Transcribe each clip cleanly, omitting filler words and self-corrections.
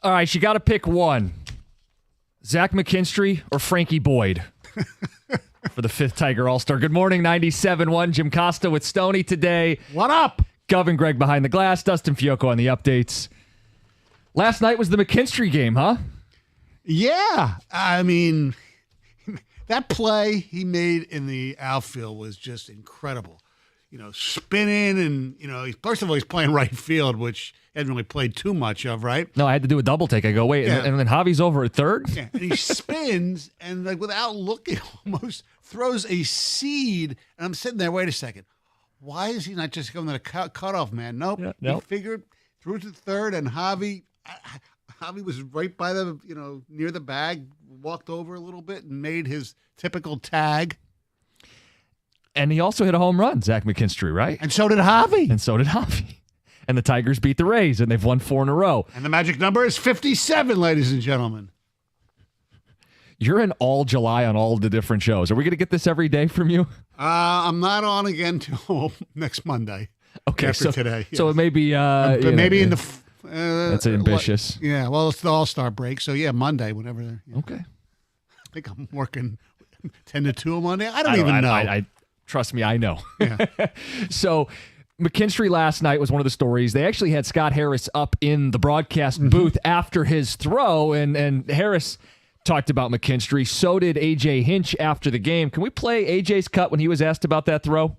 All right, you got to pick one. Zach McKinstry or Frankie Boyd for the 5th Tiger All-Star. Good morning, 97.1. Jim Costa with Stoney today. What up? Gov and Greg behind the glass. Dustin Fiocco on the updates. Last night was the McKinstry game, huh? Yeah. I mean, that play he made in the outfield was just incredible. You know, spinning and, first of all, he's playing right field, which he hadn't really played too much of, right? No, I had to do a double take. I go, wait, Yeah. and then Javi's over at third? Yeah. And he spins and, without looking, almost throws a seed. And I'm sitting there, wait a second. Why is he not just going to the cutoff, man? Nope. Yeah, nope. He figured, threw to third, and Javi was right by the, near the bag, walked over a little bit and made his typical tag. And he also hit a home run, Zach McKinstry, right? And so did Javi. And the Tigers beat the Rays, and they've won 4 in a row. And the magic number is 57, ladies and gentlemen. You're in all July on all of the different shows. Are we going to get this every day from you? I'm not on again till next Monday. Okay, after today. So it may be... but maybe in the... that's ambitious. Yeah, well, it's the All-Star break, so yeah, Monday, whenever. Okay. I think I'm working 10 to 2 on Monday. I don't even know. Trust me, I know. Yeah. So McKinstry last night was one of the stories. They actually had Scott Harris up in the broadcast booth after his throw, and Harris talked about McKinstry. So did A.J. Hinch after the game. Can we play A.J.'s cut when he was asked about that throw?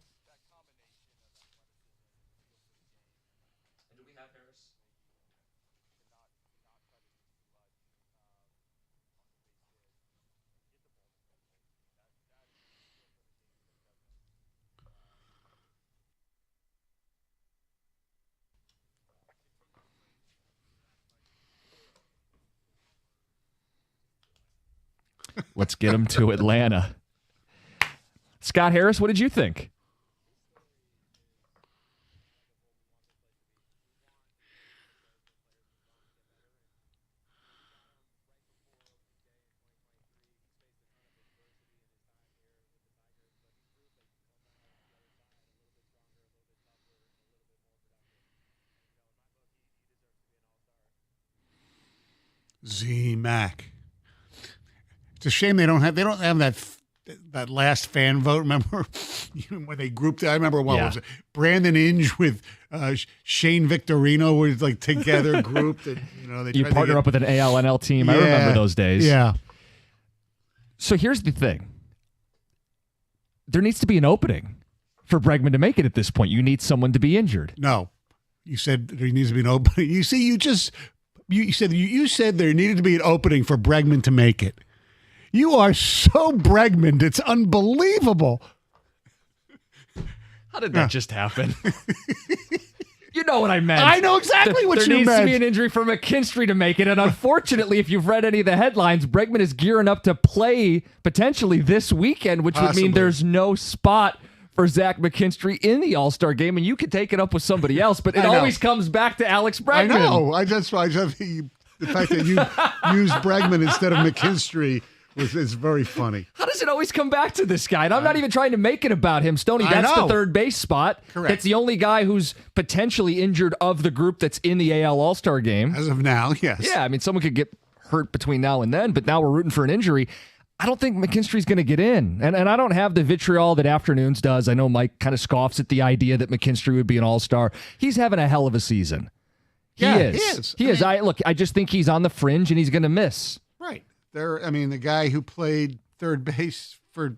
Let's get him to Atlanta. Scott Harris, what did you think? Z-Mac. It's a shame they don't have that last fan vote. Remember where they grouped it? I remember what was it? Brandon Inge with Shane Victorino were together grouped. And, you partner up with an ALNL team. Yeah, I remember those days. Yeah. So here's the thing. There needs to be an opening for Bregman to make it at this point. You need someone to be injured. No. You said there needs to be an opening. You see, you said there needed to be an opening for Bregman to make it. You are so Bregman. It's unbelievable. How did that just happen? You know what I meant. I know exactly what you meant. There needs to be an injury for McKinstry to make it. And unfortunately, if you've read any of the headlines, Bregman is gearing up to play potentially this weekend, which would mean there's no spot for Zach McKinstry in the All-Star game. And you could take it up with somebody else, but it always comes back to Alex Bregman. I know. The fact that you used Bregman instead of McKinstry is very funny. How does it always come back to this guy? And I'm not even trying to make it about him. Stoney, that's the third base spot. Correct. That's the only guy who's potentially injured of the group that's in the AL All-Star game. As of now, yes. Yeah, I mean, someone could get hurt between now and then, but now we're rooting for an injury. I don't think McKinstry's going to get in. And I don't have the vitriol that Afternoons does. I know Mike kind of scoffs at the idea that McKinstry would be an all-star. He's having a hell of a season. He is. I just think he's on the fringe and he's going to miss. Right. The guy who played third base for,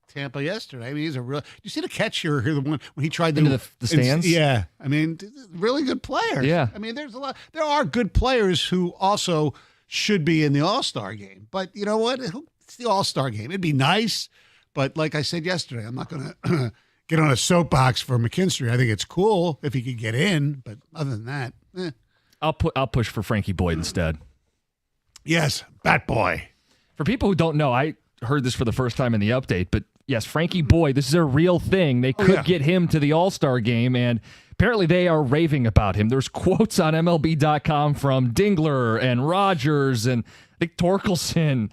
Tampa yesterday. I mean, he's a real. You see the catch here, the one when he tried into the stands. Yeah, I mean, really good player. Yeah, I mean, there's a lot. There are good players who also should be in the All-Star game. But you know what? It's the All-Star game. It'd be nice, but like I said yesterday, I'm not going to get on a soapbox for McKinstry. I think it's cool if he could get in, but other than that, I'll push for Frankie Boyd instead. Yes, Bat Boy. For people who don't know, I heard this for the first time in the update, but yes, Frankie Boyd, this is a real thing. They could get him to the All-Star game, and apparently they are raving about him. There's quotes on MLB.com from Dingler and Rogers and I think Torkelson.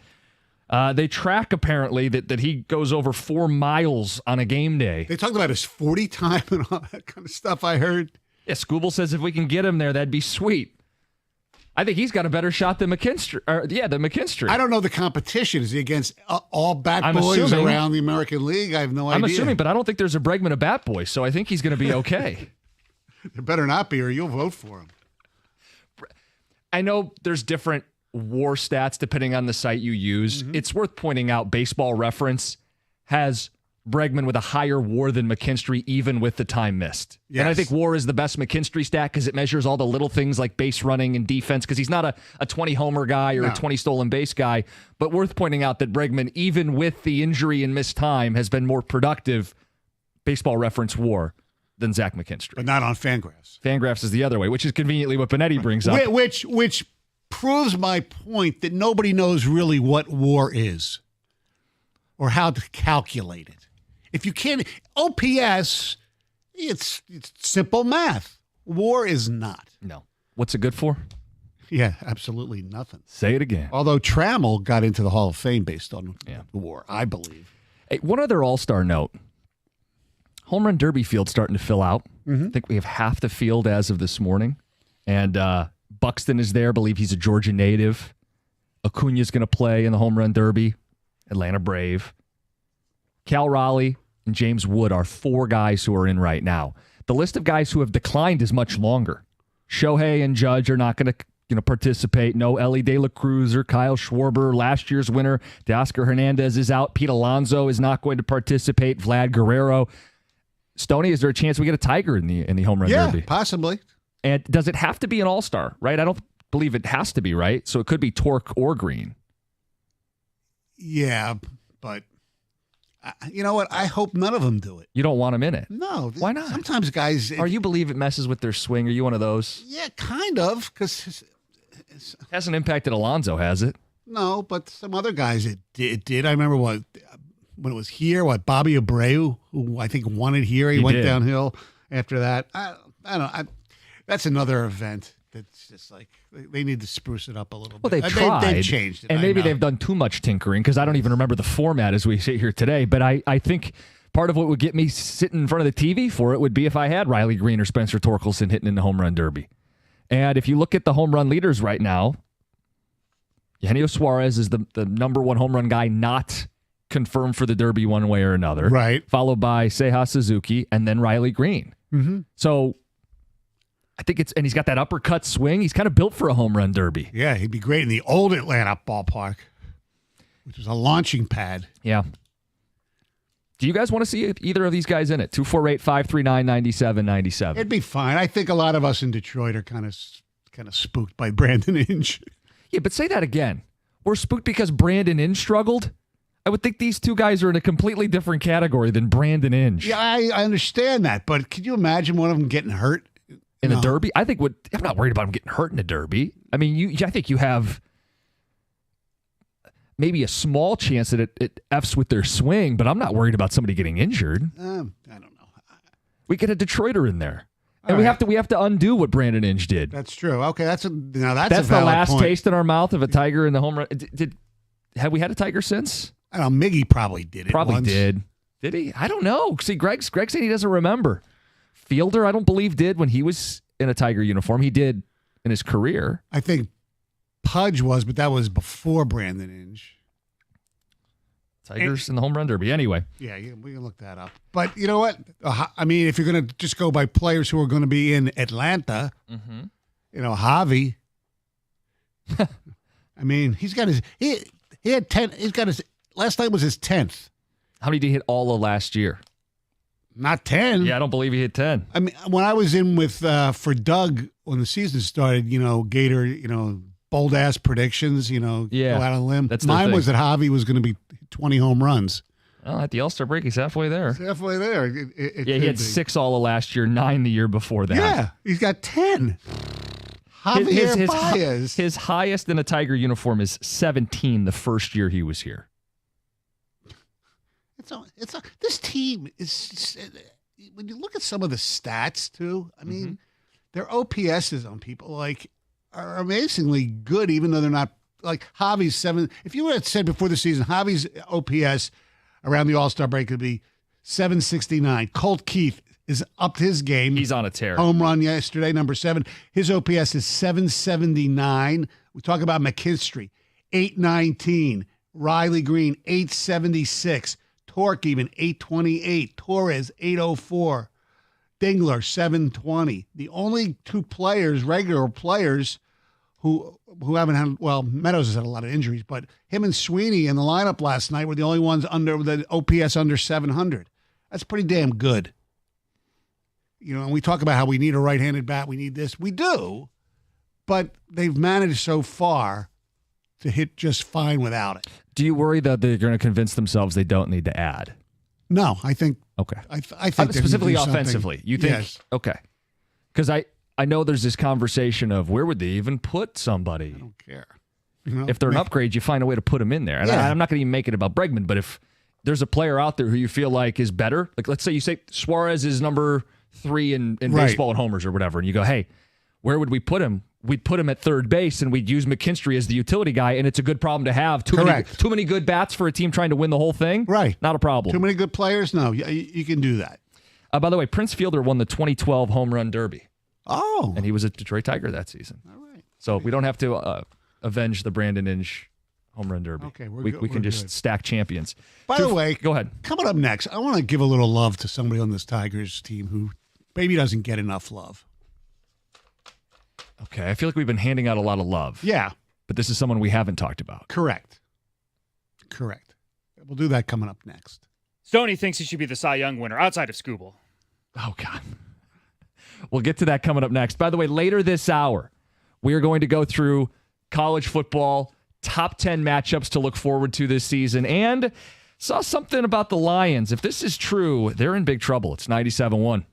They track, apparently, that he goes over 4 miles on a game day. They talked about his 40 time and all that kind of stuff, I heard. Yeah, Scooble says if we can get him there, that'd be sweet. I think he's got a better shot than McKinstry. Than McKinstry. I don't know the competition. Is he against all bat boys around the American League? I have no idea. I'm assuming, but I don't think there's a Bregman a bat boy, so I think he's going to be okay. There better not be, or you'll vote for him. I know there's different WAR stats depending on the site you use. Mm-hmm. It's worth pointing out Baseball Reference has Bregman with a higher WAR than McKinstry, even with the time missed. Yes. And I think WAR is the best McKinstry stat because it measures all the little things like base running and defense, because he's not a 20 homer guy or a 20 stolen base guy. But worth pointing out that Bregman, even with the injury and missed time, has been more productive, Baseball Reference WAR, than Zach McKinstry. But not on Fangraphs. Fangraphs is the other way, which is conveniently what Benetti brings up. Which proves my point that nobody knows really what WAR is or how to calculate it. If you can't, OPS, it's simple math. WAR is not. No. What's it good for? Yeah, absolutely nothing. Say it again. Although Trammell got into the Hall of Fame based on WAR, I believe. Hey, one other All-Star note. Home Run Derby field's starting to fill out. Mm-hmm. I think we have half the field as of this morning. And Buxton is there. I believe he's a Georgia native. Acuna's going to play in the Home Run Derby. Atlanta Brave. Cal Raleigh and James Wood are 4 guys who are in right now. The list of guys who have declined is much longer. Shohei and Judge are not going to participate. No Ellie De La Cruz or Kyle Schwarber, last year's winner. Teoscar Hernandez is out. Pete Alonso is not going to participate. Vlad Guerrero. Stoney, is there a chance we get a Tiger in the Home Run Derby? Yeah, possibly. And does it have to be an All-Star, right? I don't believe it has to be, right? So it could be Torque or Green. Yeah, but you know what? I hope none of them do it. You don't want them in it? No. Why not? Sometimes guys... Or you believe it messes with their swing? Are you one of those? Yeah, kind of, because... Hasn't impacted Alonso, has it? No, but some other guys it did. I remember when it was here, Bobby Abreu, who I think won it here. He went downhill after that. I don't know. That's another event that's just like they need to spruce it up a little bit. Well, they've tried. They've changed it. And maybe they've done too much tinkering because I don't even remember the format as we sit here today. But I think part of what would get me sitting in front of the TV for it would be if I had Riley Green or Spencer Torkelson hitting in the Home Run Derby. And if you look at the home run leaders right now, Eugenio Suarez is the number 1 home run guy not confirmed for the Derby one way or another. Right. Followed by Seiya Suzuki and then Riley Green. Mm-hmm. So I think and he's got that uppercut swing. He's kind of built for a Home Run Derby. Yeah, he'd be great in the old Atlanta ballpark, which was a launching pad. Yeah. Do you guys want to see either of these guys in it? 248-539-9797. It'd be fine. I think a lot of us in Detroit are kind of spooked by Brandon Inge. Yeah, but say that again. We're spooked because Brandon Inge struggled? I would think these 2 guys are in a completely different category than Brandon Inge. Yeah, I understand that, but could you imagine one of them getting hurt? In the Derby? I'm not worried about him getting hurt in the Derby. I mean, I think you have maybe a small chance that it F's with their swing, but I'm not worried about somebody getting injured. I don't know. We get a Detroiter in there. And we have to undo what Brandon Inge did. That's true. Okay, that's a the valid last point. taste in our mouth of a Tiger in the home run. Have we had a Tiger since? I don't know. Miggy probably did it. Probably once. did. Did he? I don't know. See, Greg said he doesn't remember. Fielder, I don't believe did when he was in a Tiger uniform. He did in his career. I think Pudge was, but that was before Brandon Inge. Tigers in the Home Run Derby. Anyway. Yeah, we can look that up. But you know what? I mean, if you're going to just go by players who are going to be in Atlanta, Javi. I mean, he had 10. He's got his last night was his 10th. How many did he hit all of last year? Not 10. Yeah, I don't believe he hit 10. I mean, when I was in with for Doug when the season started, Gator, bold ass predictions, go out on a limb. Mine was that Javi was going to be 20 home runs. Well, at the All-Star break, he's halfway there. He's halfway there. He had 6 all of last year, 9 the year before that. Yeah, he's got 10. Javier Baez. His highest in a Tiger uniform is 17 the first year he was here. This team is, when you look at some of the stats too, I mean, their OPSs on people are amazingly good, even though they're not like Javi's 7. If you would have said before the season, Javi's OPS around the All-Star break could be 769. Colt Keith is upped his game. He's on a tear. Home run yesterday, number 7. His OPS is 779. We talk about McKinstry, 819. Riley Green, 876. Torque even, 828. Torres, 804. Dingler, 720. The only 2 players, regular players, who haven't had, well, Meadows has had a lot of injuries, but him and Sweeney in the lineup last night were the only ones under the OPS under 700. That's pretty damn good. You know, and we talk about how we need a right-handed bat, we need this. We do, but they've managed so far to hit just fine without it. Do you worry that they're going to convince themselves they don't need to add? No, I think. Okay. I think specifically they're gonna do offensively. something. You think? Yes. Okay. Because I know there's this conversation of where would they even put somebody? I don't care. You know? If they're an upgrade, you find a way to put them in there. And Yeah. I'm not going to even make it about Bregman, but if there's a player out there who you feel like is better, like let's say you say Suarez is number 3 in Right. baseball and homers or whatever, and you go, hey, where would we put him? We'd put him at third base, and we'd use McKinstry as the utility guy, and it's a good problem to have. Too many good bats for a team trying to win the whole thing? Right. Not a problem. Too many good players? No, you can do that. By the way, Prince Fielder won the 2012 Home Run Derby. Oh. And he was a Detroit Tiger that season. All right. So we don't have to avenge the Brandon Inge Home Run Derby. Okay, we we're can just good. stack champions. By the way, go ahead. Coming up next, I want to give a little love to somebody on this Tigers team who maybe doesn't get enough love. Okay, I feel like we've been handing out a lot of love. Yeah. But this is someone we haven't talked about. Correct. We'll do that coming up next. Stoney thinks he should be the Cy Young winner outside of Scooble. Oh, God. We'll get to that coming up next. By the way, later this hour, we are going to go through college football, top 10 matchups to look forward to this season, and saw something about the Lions. If this is true, they're in big trouble. It's 97-1.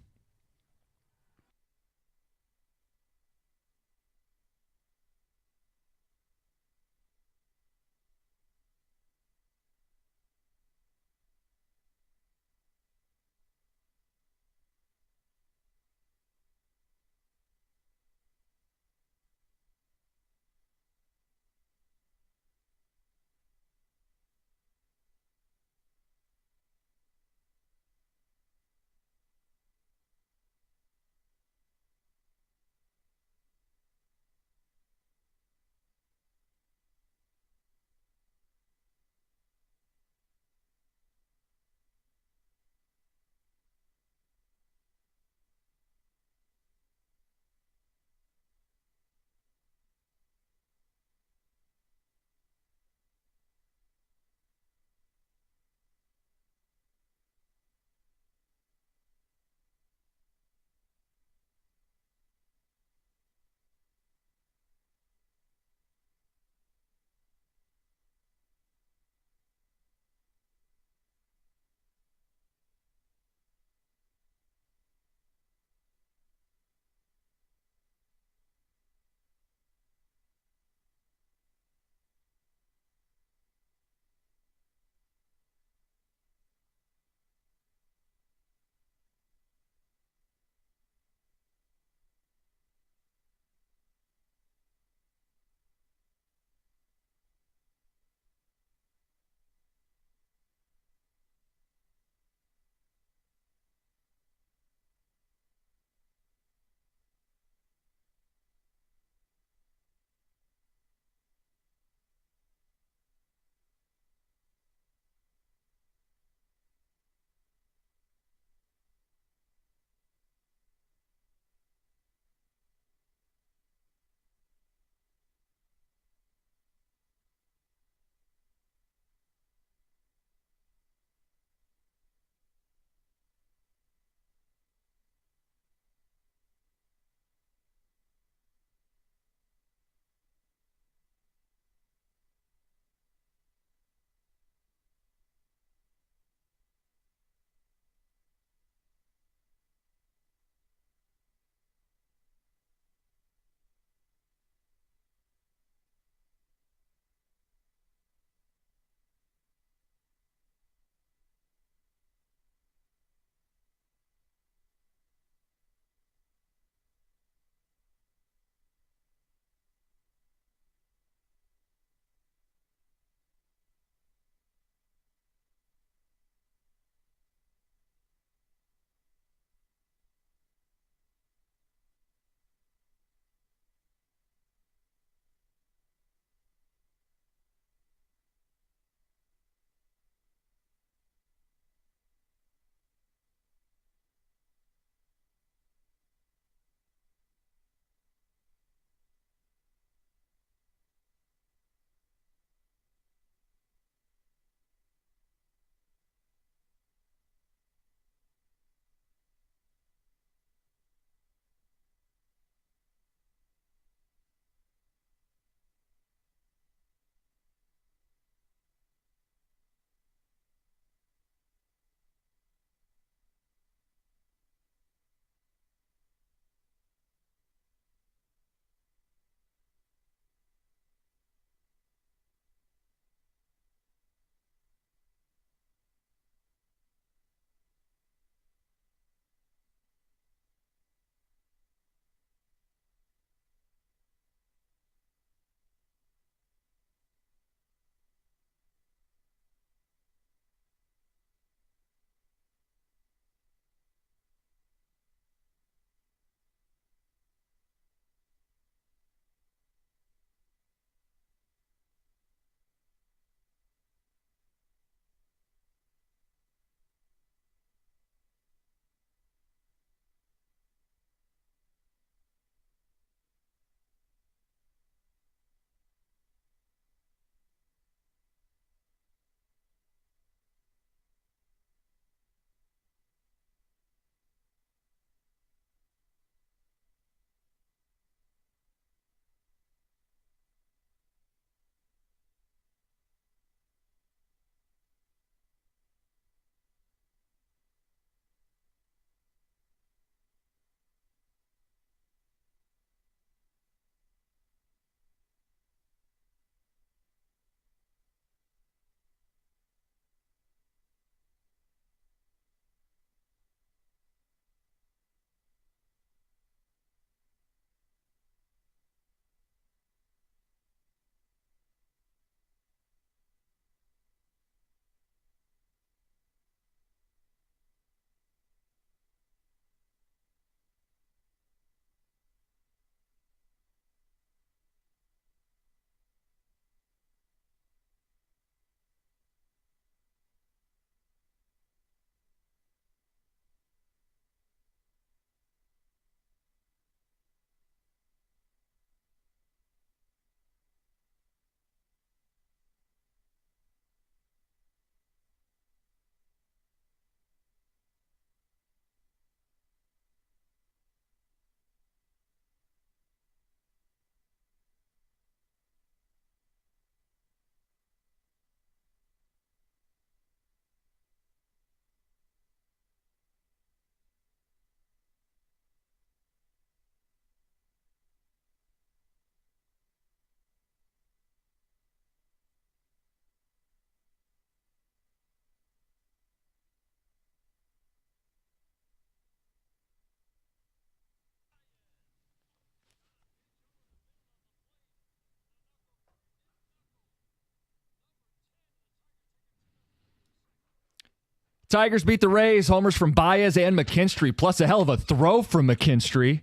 Tigers beat the Rays. Homers from Baez and McKinstry, plus a hell of a throw from McKinstry.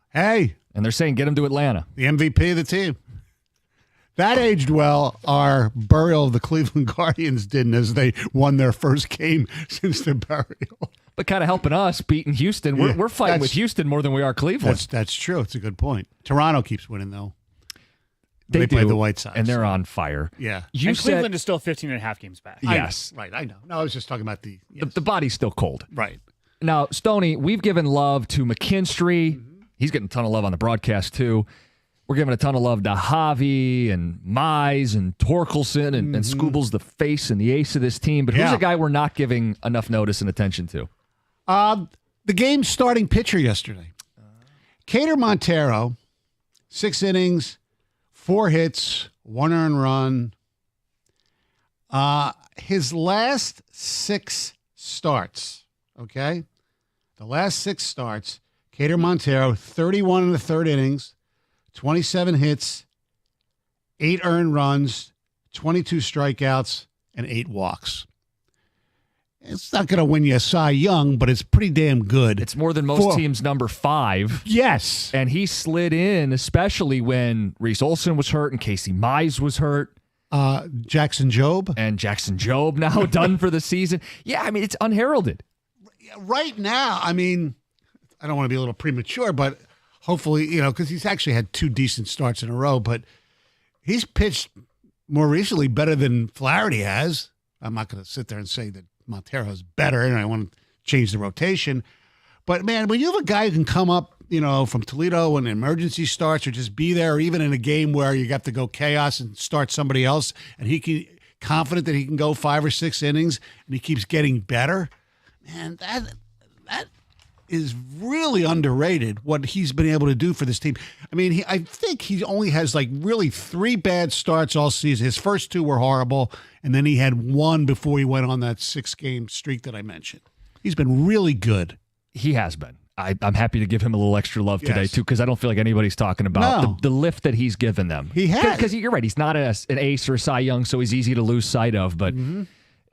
Hey. And they're saying get him to Atlanta. The MVP of the team. That aged well. Our burial of the Cleveland Guardians didn't, as they won their first game since their burial. But kind of helping us beating Houston. We're fighting with Houston more than we are Cleveland. That's true. It's a good point. Toronto keeps winning, though. They play do, the White Sox. And they're on fire. Yeah. And Cleveland is still 15.5 games back. Yes. Right, I know. No, I was just talking about the... Yes. The body's still cold. Right. Now, Stoney, we've given love to McKinstry. Mm-hmm. He's getting a ton of love on the broadcast, too. We're giving a ton of love to Javi and Mize and Torkelson and Scooble's the face and the ace of this team. But who's a guy we're not giving enough notice and attention to? The game's starting pitcher yesterday. Cater Montero, 6 innings, 4 hits, 1 earned run. His last 6 starts, okay? The last 6 starts, Cater Montero, 31 in the 3rd innings, 27 hits, 8 earned runs, 22 strikeouts, and 8 walks. It's not going to win you a Cy Young, but it's pretty damn good. It's more than most teams' number 5. Yes. And he slid in, especially when Reese Olson was hurt and Casey Mize was hurt. Jackson Jobe. And Jackson Jobe now done for the season. Yeah, I mean, it's unheralded. Right now, I mean, I don't want to be a little premature, but hopefully, because he's actually had 2 decent starts in a row, but he's pitched more recently better than Flaherty has. I'm not going to sit there and say that Montero's better, and I want to change the rotation. But, man, when you have a guy who can come up, from Toledo when emergency starts or just be there, or even in a game where you got to go chaos and start somebody else, and he can confident that he can go 5 or 6 innings, and he keeps getting better, man, that is really underrated, what he's been able to do for this team. I mean, I think he only has really 3 bad starts all season. His first 2 were horrible, and then he had 1 before he went on that 6-game streak that I mentioned. He's been really good. He has been. I'm happy to give him a little extra love today, too, because I don't feel like anybody's talking about the lift that he's given them. He has. Because you're right. He's not an ace or a Cy Young, so he's easy to lose sight of. But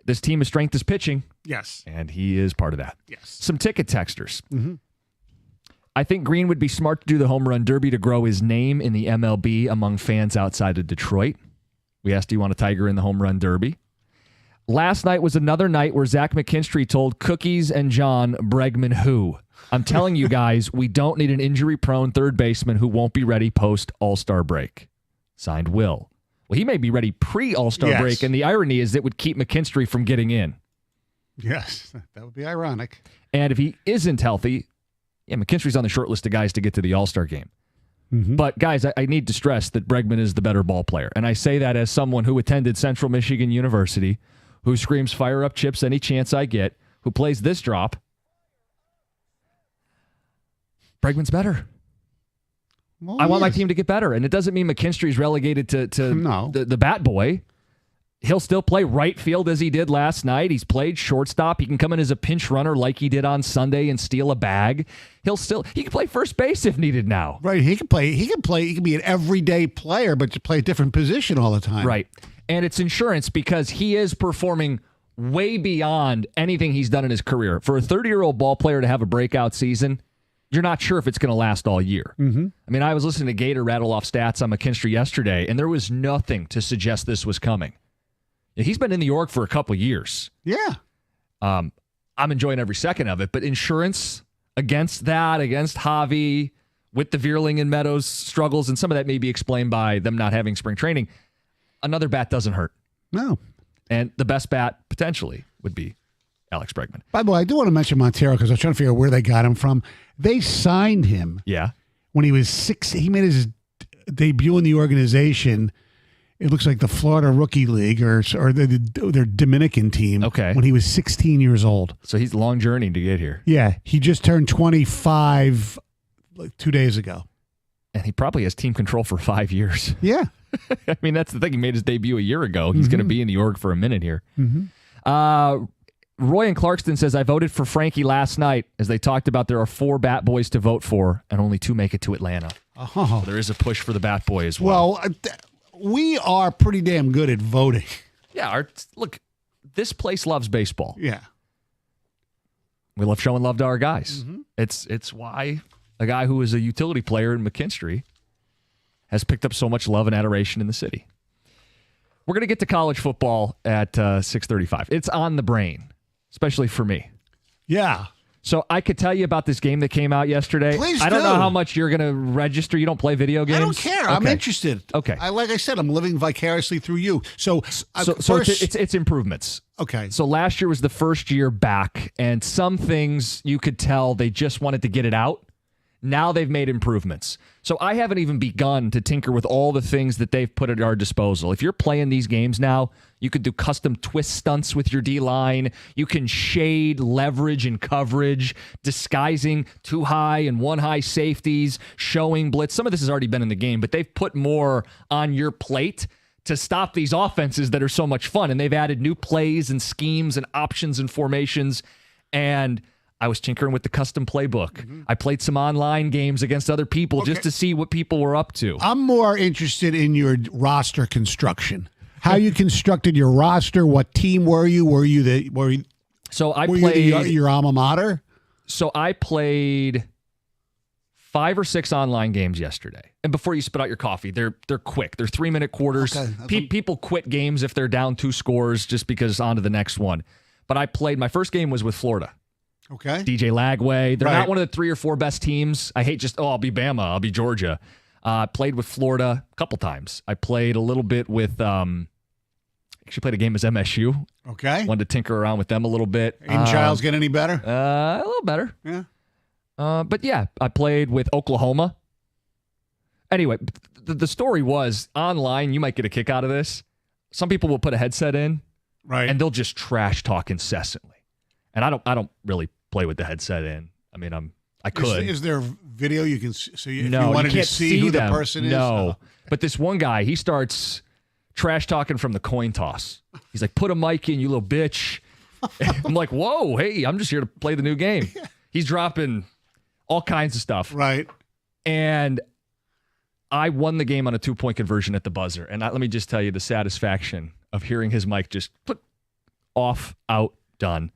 this team of strength is pitching. Yes. And he is part of that. Yes. Some ticket texters. I think Green would be smart to do the home run derby to grow his name in the MLB among fans outside of Detroit. We asked, do you want a Tiger in the home run derby? Last night was another night where Zach McKinstry told Cookies and John Bregman who. I'm telling you guys, we don't need an injury-prone third baseman who won't be ready post-All-Star break. Signed, Will. Well, he may be ready pre-All-Star break, and the irony is it would keep McKinstry from getting in. Yes, that would be ironic. And if he isn't healthy, McKinstry's on the short list of guys to get to the All-Star game. But, guys, I need to stress that Bregman is the better ball player. And I say that as someone who attended Central Michigan University, who screams fire up chips any chance I get, who plays this drop. Bregman's better. Well, I want my team to get better. And it doesn't mean McKinstry's relegated to the bat boy. He'll still play right field as he did last night. He's played shortstop. He can come in as a pinch runner like he did on Sunday and steal a bag. He can play first base if needed now. Right. He can be an everyday player, but to play a different position all the time. Right. And it's insurance because he is performing way beyond anything he's done in his career. For a 30-year-old ball player to have a breakout season, you're not sure if it's going to last all year. I mean, I was listening to Gator rattle off stats on McKinstry yesterday, and there was nothing to suggest this was coming. He's been in New York for a couple years. Yeah. I'm enjoying every second of it, but insurance against Javi, with the Vierling and Meadows struggles, and some of that may be explained by them not having spring training, another bat doesn't hurt. No. And the best bat, potentially, would be Alex Bregman. By the way, I do want to mention Montero because I was trying to figure out where they got him from. They signed him when he was 6. He made his debut in the organization. It looks like the Florida Rookie League or their Dominican team when he was 16 years old. So he's a long journey to get here. Yeah. He just turned 25 2 days ago. And he probably has team control for 5 years. Yeah. I mean, that's the thing. He made his debut a year ago. He's going to be in the org for a minute here. Roy in Clarkston says, I voted for Frankie last night. As they talked about, there are 4 bat boys to vote for, and only 2 make it to Atlanta. So there is a push for the bat boy as well. Well, we are pretty damn good at voting. Yeah. Look, this place loves baseball. Yeah. We love showing love to our guys. It's why a guy who is a utility player in McKinstry has picked up so much love and adoration in the city. We're going to get to college football at 6:35. It's on the brain, especially for me. Yeah. So I could tell you about this game that came out yesterday. Please I don't know do. how much you're going to register. You don't play video games? I don't care. I'm Okay. interested. Okay. Like I said, I'm living vicariously through you. So it's improvements. Okay. So last year was the first year back, and some things you could tell they just wanted to get it out. Now they've made improvements. So I haven't even begun to tinker with all the things that they've put at our disposal. If you're playing these games now, you could do custom twist stunts with your D-line. You can shade, leverage, and coverage, disguising two high and one high safeties, showing blitz. Some of this has already been in the game, but they've put more on your plate to stop these offenses that are so much fun. And they've added new plays and schemes and options and formations. And I was tinkering with the custom playbook. I played some online games against other people just to see what people were up to. I'm more interested in your roster construction. How you constructed your roster? What team were you? Were you So I were played you your alma mater? So I played 5 or 6 online games yesterday. And before you spit out your coffee, they're quick. They're 3-minute quarters. Okay. People quit games if they're down 2 scores just because on to the next one. But I played, my first game was with Florida. Okay. DJ Lagway. They're Right. not one of the 3 or 4 best teams. I hate just, I'll be Bama, I'll be Georgia. Played with Florida a couple times. I played a little bit with, actually played a game as MSU. Okay. Wanted to tinker around with them a little bit. Aiden Childs get any better? A little better. Yeah. But yeah, I played with Oklahoma. Anyway, the story was online. You might get a kick out of this. Some people will put a headset in, Right. and they'll just trash talk incessantly. And I don't really play with the headset in. I mean, I could. Is there video you can see? So if No, you you wanted can't to see who them. the person is? No. But this one guy, he starts trash talking from the coin toss. He's like, put a mic in, you little bitch. I'm like, whoa, hey, I'm just here to play the new game. He's dropping all kinds of stuff. Right. And I won the game on a 2-point conversion at the buzzer. And let me just tell you the satisfaction of hearing his mic just put off, out, done.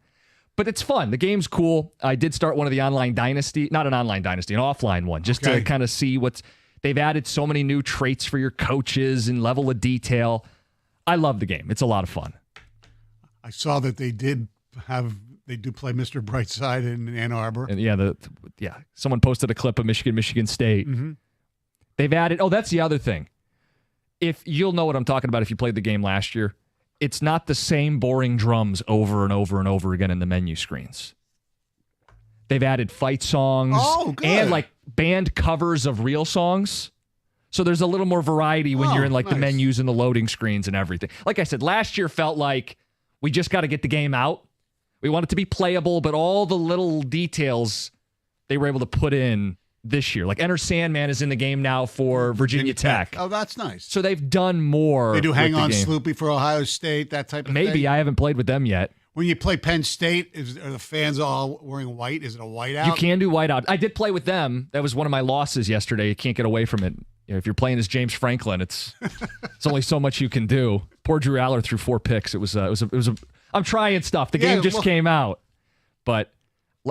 But it's fun. The game's cool. I did start one of the online dynasty, not an online dynasty, an offline one, just to kind of see what's. They've added so many new traits for your coaches and level of detail. I love the game. It's a lot of fun. I saw that they do play Mr. Brightside in Ann Arbor. And yeah, someone posted a clip of Michigan State. Mm-hmm. They've added. Oh, that's the other thing. If you'll know what I'm talking about if you played the game last year. It's not the same boring drums over and over and over again in the menu screens. They've added fight songs and like band covers of real songs. So there's a little more variety when you're in like the menus and the loading screens and everything. Like I said, last year felt like we just got to get the game out. We want it to be playable, but all the little details they were able to put in this year. Like Enter Sandman is in the game now for Virginia Tech. Oh, that's nice. So they've done more. They do Hang with the On game. Sloopy for Ohio State, that type of thing. Maybe. I haven't played with them yet. When you play Penn State, are the fans all wearing white? Is it a whiteout? You can do whiteout. I did play with them. That was one of my losses yesterday. You can't get away from it. You know, if you're playing as James Franklin, it's only so much you can do. Poor Drew Aller threw 4 picks. It was a. I'm trying stuff. The game just came out, but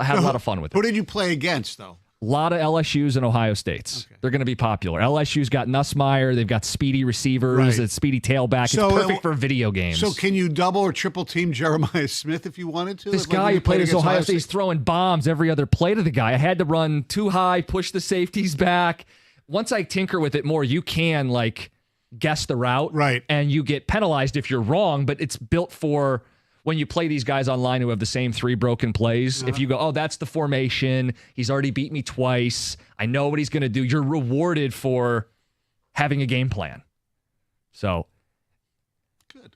had a lot of fun with it. Who did you play against, though? A lot of LSU's and Ohio States. Okay. They're going to be popular. LSU's got Nussmeier. They've got speedy receivers. It's speedy tailback. So it's perfect for video games. So can you double or triple team Jeremiah Smith if you wanted to? This guy who played as Ohio State, he's throwing bombs every other play to the guy. I had to run too high, push the safeties back. Once I tinker with it more, you can like guess the route. Right. And you get penalized if you're wrong, but it's built for when you play these guys online who have the same 3 broken plays. If you go, oh, that's the formation. He's already beat me twice. I know what he's going to do. You're rewarded for having a game plan. So, good.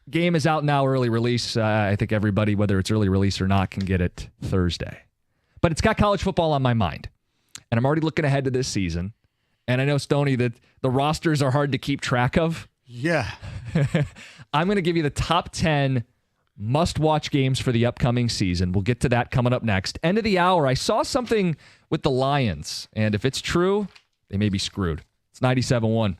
Game is out now, early release. I think everybody, whether it's early release or not, can get it Thursday. But it's got college football on my mind. And I'm already looking ahead to this season. And I know, Stoney, that the rosters are hard to keep track of. Yeah. I'm going to give you the top 10 must-watch games for the upcoming season. We'll get to that coming up next. End of the hour, I saw something with the Lions, and if it's true, they may be screwed. It's 97.1.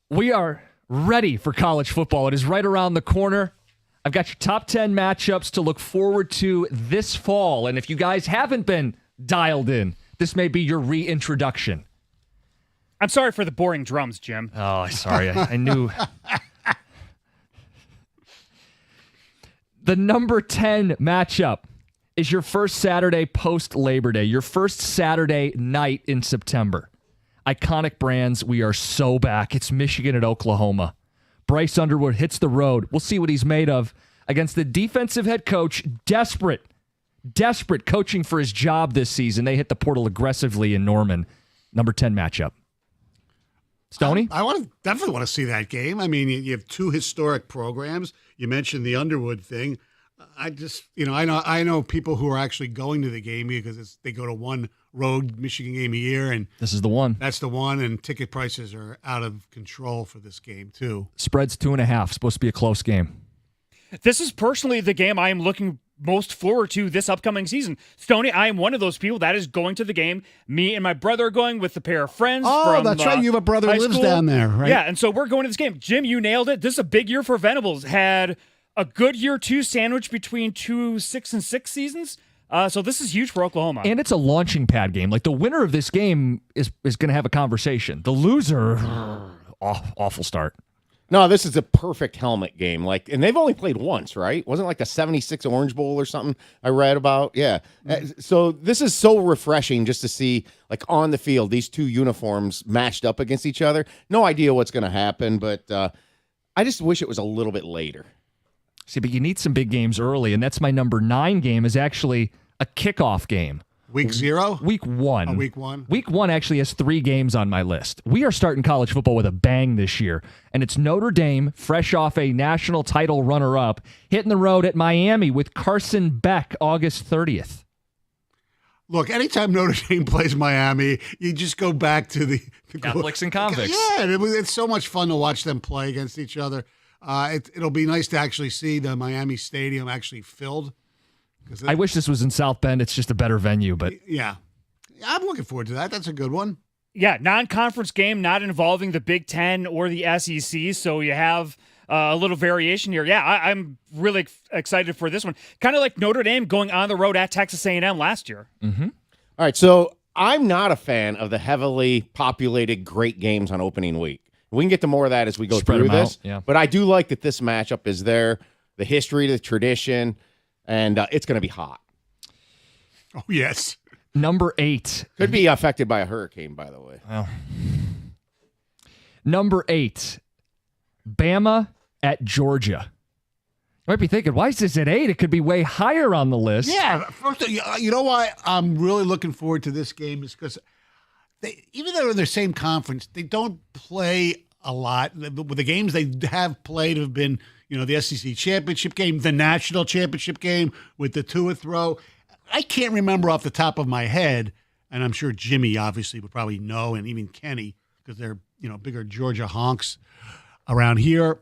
We are ready for college football. It is right around the corner. I've got your top 10 matchups to look forward to this fall. And if you guys haven't been dialed in, this may be your reintroduction. I'm sorry for the boring drums, Jim. Oh, sorry. I knew. The number 10 matchup is your first Saturday post Labor Day, your first Saturday night in September. Iconic brands, we are so back. It's Michigan at Oklahoma. Bryce Underwood hits the road. We'll see what he's made of against the defensive head coach, desperate coaching for his job this season. They hit the portal aggressively in Norman. Number 10 matchup. Stoney? I definitely want to see that game. I mean, you have two historic programs. You mentioned the Underwood thing. I just, I know people who are actually going to the game because they go to one road Michigan game a year, and This is the one. that's the one. And ticket prices are out of control for this game too. Spread's 2.5. Supposed to be a close game. This is personally the game I am looking most forward to this upcoming season. Stoney, I am one of those people that is going to the game. Me and my brother are going with a pair of friends. Oh, from, that's right. You have a brother who high lives school. down there, right? Yeah, and so we're going to this game. Jim, you nailed it. This is a big year for Venables. Had a good year two sandwich between 2 6-6 seasons. So this is huge for Oklahoma. And it's a launching pad game. Like, the winner of this game is going to have a conversation. The loser, awful start. No, this is a perfect helmet game. And they've only played once, right? Wasn't it like a 76 Orange Bowl or something I read about? Yeah. So this is so refreshing just to see, on the field, these two uniforms matched up against each other. No idea what's going to happen, but I just wish it was a little bit later. See, but you need some big games early, and that's my number 9 game is actually a kickoff game. Week 0? Week 1. Week 1. Week 1 actually has 3 games on my list. We are starting college football with a bang this year, and it's Notre Dame, fresh off a national title runner-up, hitting the road at Miami with Carson Beck August 30th. Look, anytime Notre Dame plays Miami, you just go back to the Catholics and convicts. Yeah, it's so much fun to watch them play against each other. It'll be nice to actually see the Miami Stadium actually filled. I wish this was in South Bend. It's just a better venue, but yeah, I'm looking forward to that. That's a good one. Yeah, non-conference game, not involving the Big Ten or the SEC, so you have a little variation here. Yeah, I'm really excited for this one. Kind of like Notre Dame going on the road at Texas A&M last year. Mm-hmm. All right, so I'm not a fan of the heavily populated great games on opening week. We can get to more of that as we go Spread through them this. out, yeah. But I do like that this matchup is there, the history, the tradition, and it's going to be hot. Oh, yes. Number 8. Could be affected by a hurricane, by the way. Well. Number 8, Bama at Georgia. You might be thinking, why is this at 8? It could be way higher on the list. Yeah. First, you know why I'm really looking forward to this game is because even though they're in the same conference, they don't play a lot. The games they have played have been, the SEC championship game, the national championship game with the Tua throw. I can't remember off the top of my head, and I'm sure Jimmy obviously would probably know, and even Kenny, because they're bigger Georgia honks around here.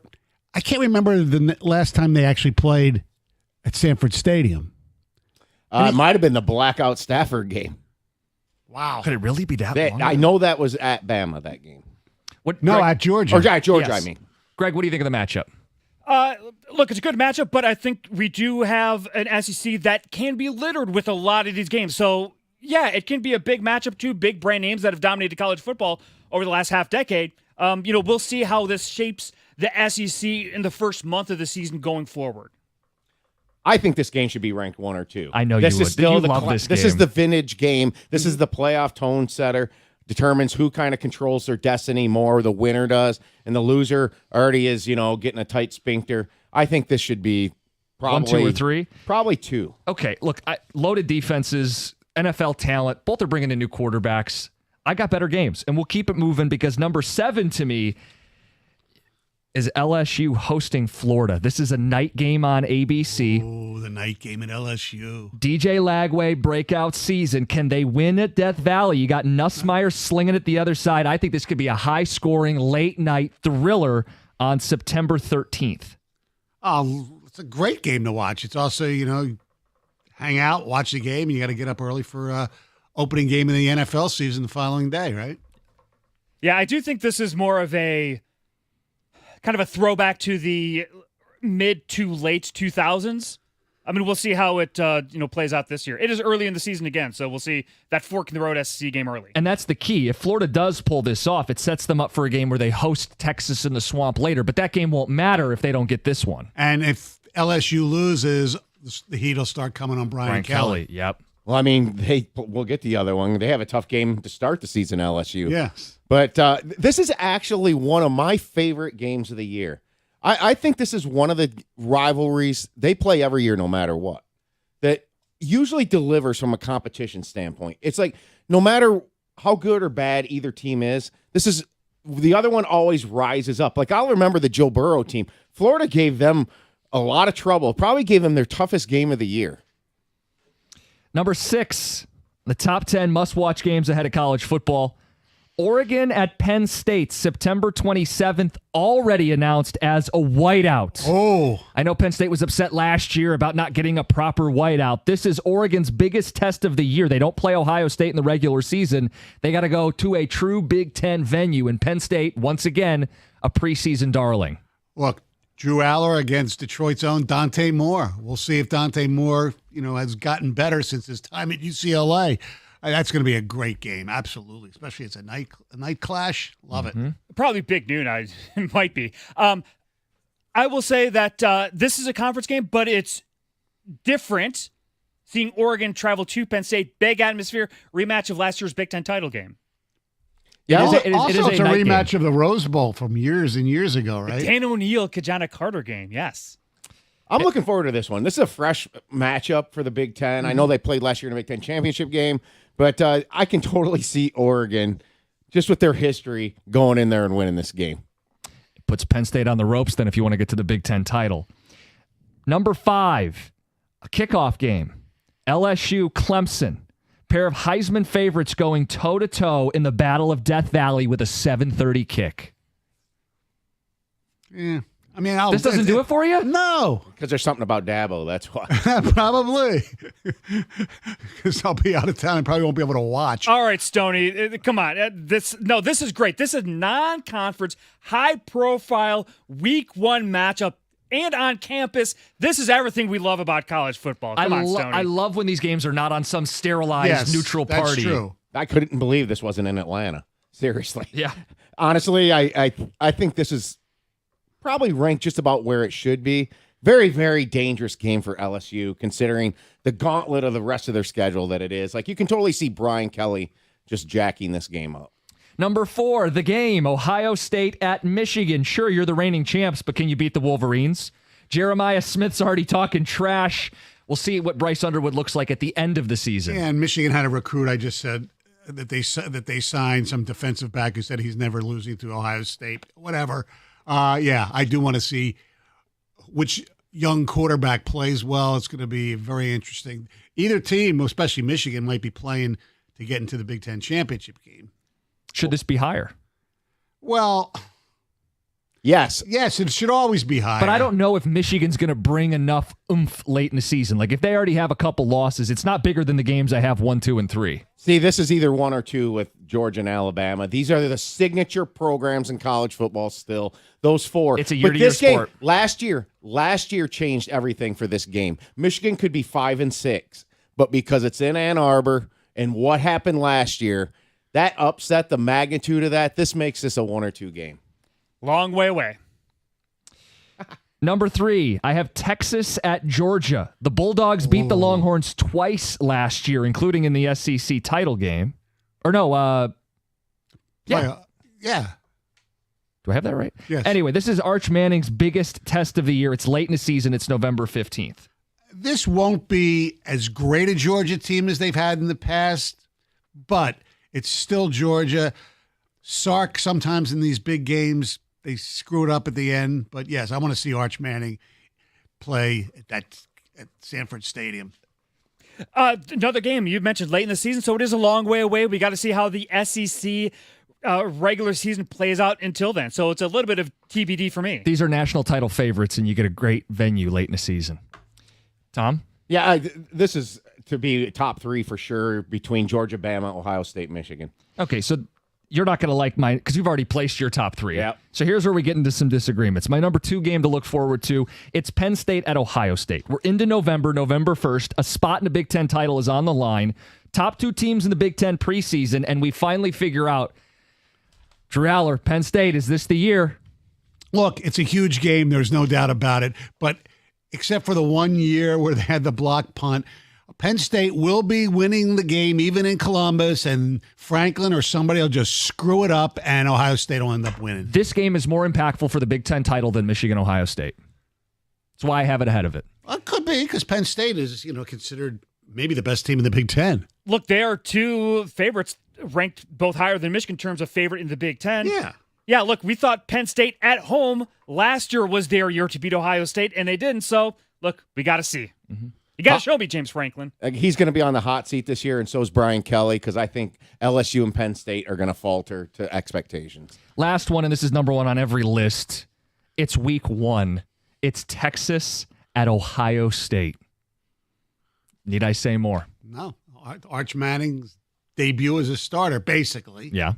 I can't remember the last time they actually played at Sanford Stadium. It might have been the blackout Stafford game. Wow. Could it really be that long? I know that was at Bama, that game. At Georgia. Or at Georgia, Yes. I mean. Greg, what do you think of the matchup? Look, it's a good matchup, but I think we do have an SEC that can be littered with a lot of these games. So, yeah, it can be a big matchup, two big brand names that have dominated college football over the last half decade. We'll see how this shapes the SEC in the first month of the season going forward. I think this game should be ranked 1 or 2. I know this you is would. Still You the love this This is game. the vintage game. This is the playoff tone setter. Determines who kind of controls their destiny more. The winner does, and the loser already is, getting a tight sphincter. I think this should be probably 1, 2, or 3. Probably 2. Okay, look, loaded defenses, NFL talent, both are bringing in new quarterbacks. I got better games, and we'll keep it moving because number 7 to me is LSU hosting Florida. This is a night game on ABC. Oh, the night game at LSU. DJ Lagway breakout season. Can they win at Death Valley? You got Nussmeier slinging it the other side. I think this could be a high-scoring, late-night thriller on September 13th. Oh, it's a great game to watch. It's also, hang out, watch the game. You got to get up early for opening game of the NFL season the following day, right? Yeah, I do think this is more of a kind of a throwback to the mid to late 2000s. I mean, we'll see how it plays out this year. It is early in the season again, so we'll see that fork in the road SEC game early. And that's the key. If Florida does pull this off, it sets them up for a game where they host Texas in the Swamp later, but that game won't matter if they don't get this one. And if LSU loses, the heat will start coming on Brian Kelly. Yep. Well, I mean, we'll get the other one. They have a tough game to start the season, LSU. Yes. But this is actually one of my favorite games of the year. I think this is one of the rivalries they play every year no matter what, that usually delivers from a competition standpoint. It's like no matter how good or bad either team is, the other one always rises up. Like I'll remember the Joe Burrow team. Florida gave them a lot of trouble, probably gave them their toughest game of the year. Number 6, the top 10 must-watch games ahead of college football. Oregon at Penn State, September 27th, already announced as a whiteout. Oh. I know Penn State was upset last year about not getting a proper whiteout. This is Oregon's biggest test of the year. They don't play Ohio State in the regular season. They got to go to a true Big Ten venue, and Penn State, once again, a preseason darling. Look, Drew Aller against Detroit's own Dante Moore. We'll see if Dante Moore, has gotten better since his time at UCLA. That's going to be a great game, absolutely. Especially it's a night clash. Love it. Probably big noon. It might be. I will say that this is a conference game, but it's different. Seeing Oregon travel to Penn State, big atmosphere, rematch of last year's Big Ten title game. Yeah, Also, it's a night rematch game. of the Rose Bowl from years and years ago, right? Dan O'Neill, Kajana Carter game. Yes. I'm looking forward to this one. This is a fresh matchup for the Big Ten. I know they played last year in the Big Ten championship game, but I can totally see Oregon, just with their history, going in there and winning this game. It puts Penn State on the ropes then if you want to get to the Big Ten title. Number 5, a kickoff game. LSU Clemson. Pair of Heisman favorites going toe-to-toe in the Battle of Death Valley with a 7:30 kick. Yeah. I mean, This doesn't do it for you? No. Because there's something about Dabo, that's why. Probably. Because I'll be out of town and probably won't be able to watch. All right, Stoney, come on. This is great. This is non-conference, high-profile Week 1 matchup and on campus. This is everything we love about college football. Come on, Stoney. I love when these games are not on some sterilized Yes, neutral that's party. true. I couldn't believe this wasn't in Atlanta. Seriously. Yeah. Honestly, I think this is probably ranked just about where it should be. Very, very dangerous game for LSU, considering the gauntlet of the rest of their schedule that it is. Like, you can totally see Brian Kelly just jacking this game up. Number 4, the game, Ohio State at Michigan. Sure, you're the reigning champs, but can you beat the Wolverines? Jeremiah Smith's already talking trash. We'll see what Bryce Underwood looks like at the end of the season. Yeah, and Michigan had a recruit, I just said, that they signed some defensive back who said he's never losing to Ohio State, whatever. Yeah, I do want to see which young quarterback plays well. It's going to be very interesting. Either team, especially Michigan, might be playing to get into the Big Ten championship game. Should this be higher? Well, Yes. yes, it should always be higher. But I don't know if Michigan's going to bring enough oomph late in the season. Like, if they already have a couple losses, it's not bigger than the games I have 1, 2, and 3. See, this is either 1 or 2 with Georgia and Alabama. These are the signature programs in college football still. Those 4. It's a But year-to-year this game, sport. last year changed everything for this game. Michigan could be 5-6, but because it's in Ann Arbor and what happened last year, that upset the magnitude of that. This makes this a 1 or 2 game. Long way away. Number 3, I have Texas at Georgia. The Bulldogs beat the Longhorns twice last year, including in the SEC title game. Or no, yeah. Yeah. Do I have that right? Yes. Anyway, this is Arch Manning's biggest test of the year. It's late in the season. It's November 15th. This won't be as great a Georgia team as they've had in the past, but it's still Georgia. Sark sometimes in these big games, they screw it up at the end. But yes, I want to see Arch Manning play at Sanford Stadium. Another game you mentioned late in the season, so it is a long way away. We got to see how the SEC regular season plays out until then. So it's a little bit of TBD for me. These are national title favorites, and you get a great venue late in the season. Tom? Yeah, this is to be top 3 for sure between Georgia, Bama, Ohio State, Michigan. Okay, so you're not going to like mine because you've already placed your top three. Yep. So here's where we get into some disagreements. My number 2 game to look forward to, it's Penn State at Ohio State. We're into November 1st. A spot in the Big Ten title is on the line. Top 2 teams in the Big Ten preseason, and we finally figure out, Drew Aller, Penn State, is this the year? Look, it's a huge game. There's no doubt about it. But except for the 1 year where they had the block punt, Penn State will be winning the game even in Columbus, and Franklin or somebody will just screw it up, and Ohio State will end up winning. This game is more impactful for the Big Ten title than Michigan-Ohio State. That's why I have it ahead of it. Well, it could be because Penn State is, considered maybe the best team in the Big Ten. Look, they are 2 favorites ranked both higher than Michigan in terms of favorite in the Big Ten. Yeah. Yeah, look, we thought Penn State at home last year was their year to beat Ohio State, and they didn't. So, look, we got to see. Mm-hmm. You got to show me James Franklin. He's going to be on the hot seat this year, and so is Brian Kelly, because I think LSU and Penn State are going to falter to expectations. Last one, and this is number 1 on every list. It's week 1. It's Texas at Ohio State. Need I say more? No. Arch Manning's debut as a starter, basically. Yeah.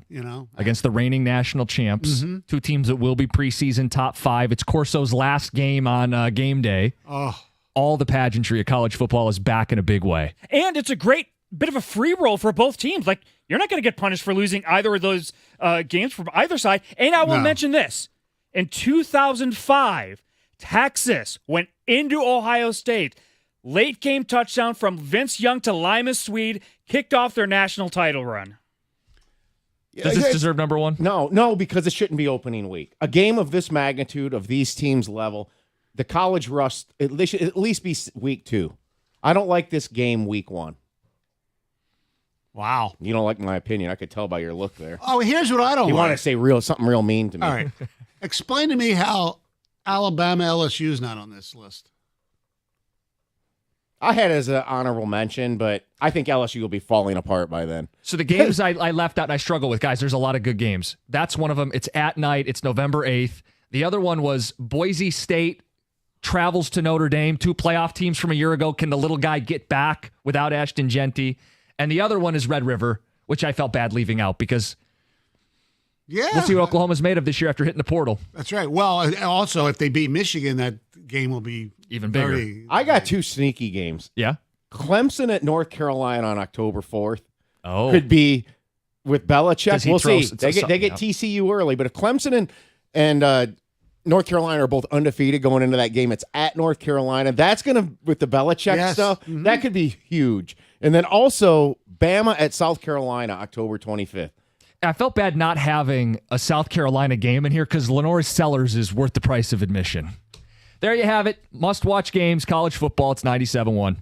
Against the reigning national champs. Mm-hmm. 2 teams that will be preseason top 5. It's Corso's last game on game day. Oh. All the pageantry of college football is back in a big way. And it's a great bit of a free roll for both teams. Like, you're not going to get punished for losing either of those games from either side. And I will mention this. In 2005, Texas went into Ohio State. Late game touchdown from Vince Young to Lima Swede kicked off their national title run. Does this deserve number 1? No, because it shouldn't be opening week. A game of this magnitude, of these teams' level, the college rust, it should at least be week 2. I don't like this game week 1. Wow. You don't like my opinion. I could tell by your look there. Oh, here's what I don't You like. want to say something real mean to me. All right. Explain to me how Alabama LSU is not on this list. I had it as an honorable mention, but I think LSU will be falling apart by then. So the games I left out and I struggle with, guys, there's a lot of good games. That's one of them. It's at night. It's November 8th. The other one was Boise State travels to Notre Dame, 2 playoff teams from a year ago. Can the little guy get back without Ashton Genty? And the other one is Red River, which I felt bad leaving out because we'll see what Oklahoma's made of this year after hitting the portal. That's right. Well, also, if they beat Michigan, that game will be even bigger. I got 2 sneaky games. Yeah? Clemson at North Carolina on October 4th. Oh. Could be with Belichick. We'll see. throws- They get TCU early, but if Clemson and North Carolina are both undefeated going into that game, it's at North Carolina. That's going to, with the Belichick stuff, that could be huge. And then also Bama at South Carolina, October 25th. I felt bad not having a South Carolina game in here because Lenore Sellers is worth the price of admission. There you have it. Must-watch games, college football. It's 97-1.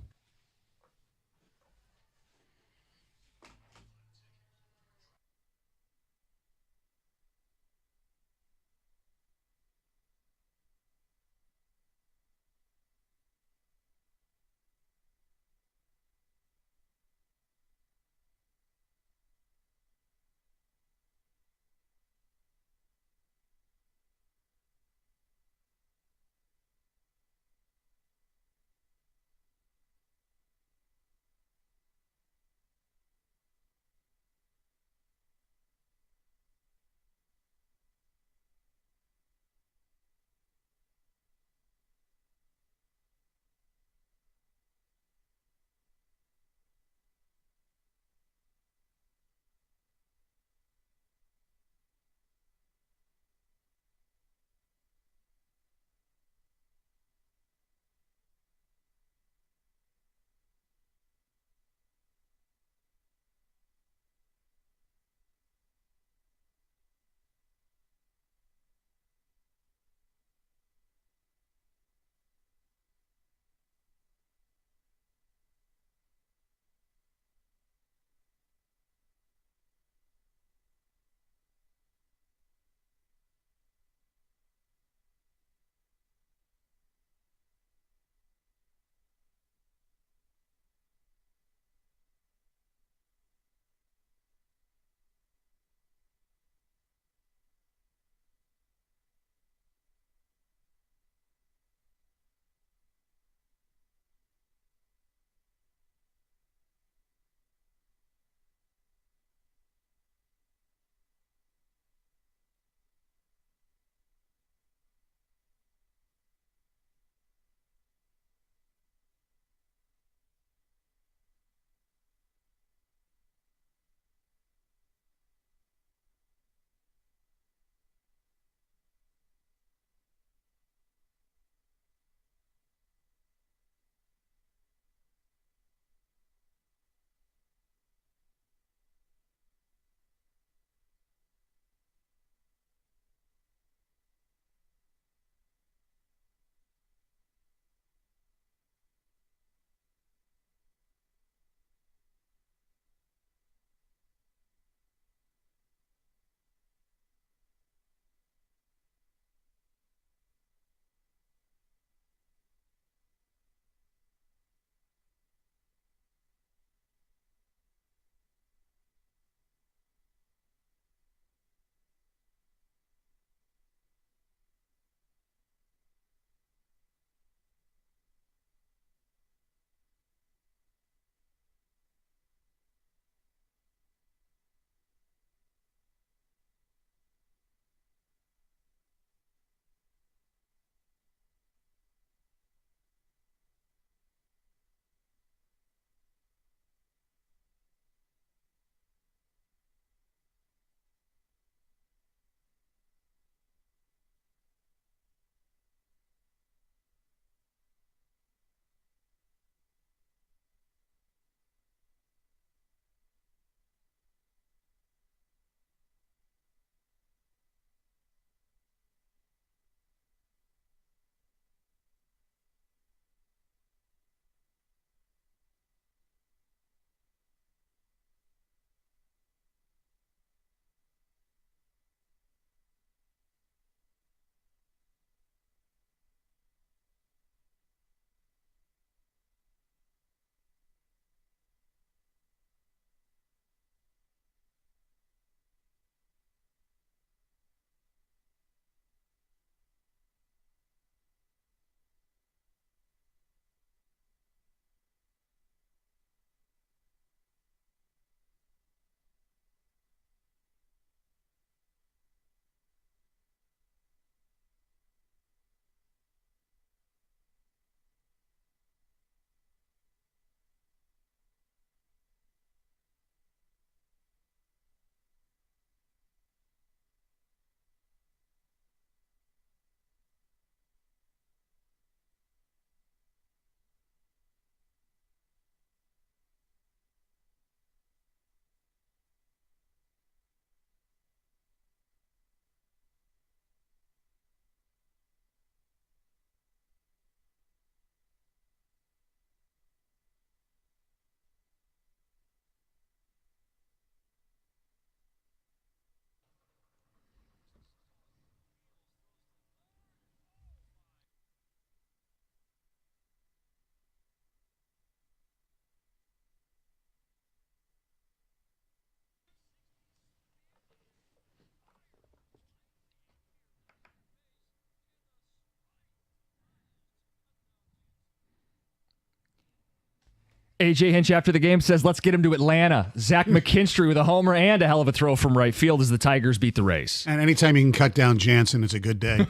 AJ Hinch after the game says, let's get him to Atlanta. Zach McKinstry with a homer and a hell of a throw from right field as the Tigers beat the Rays. And anytime you can cut down Jansen, it's a good day.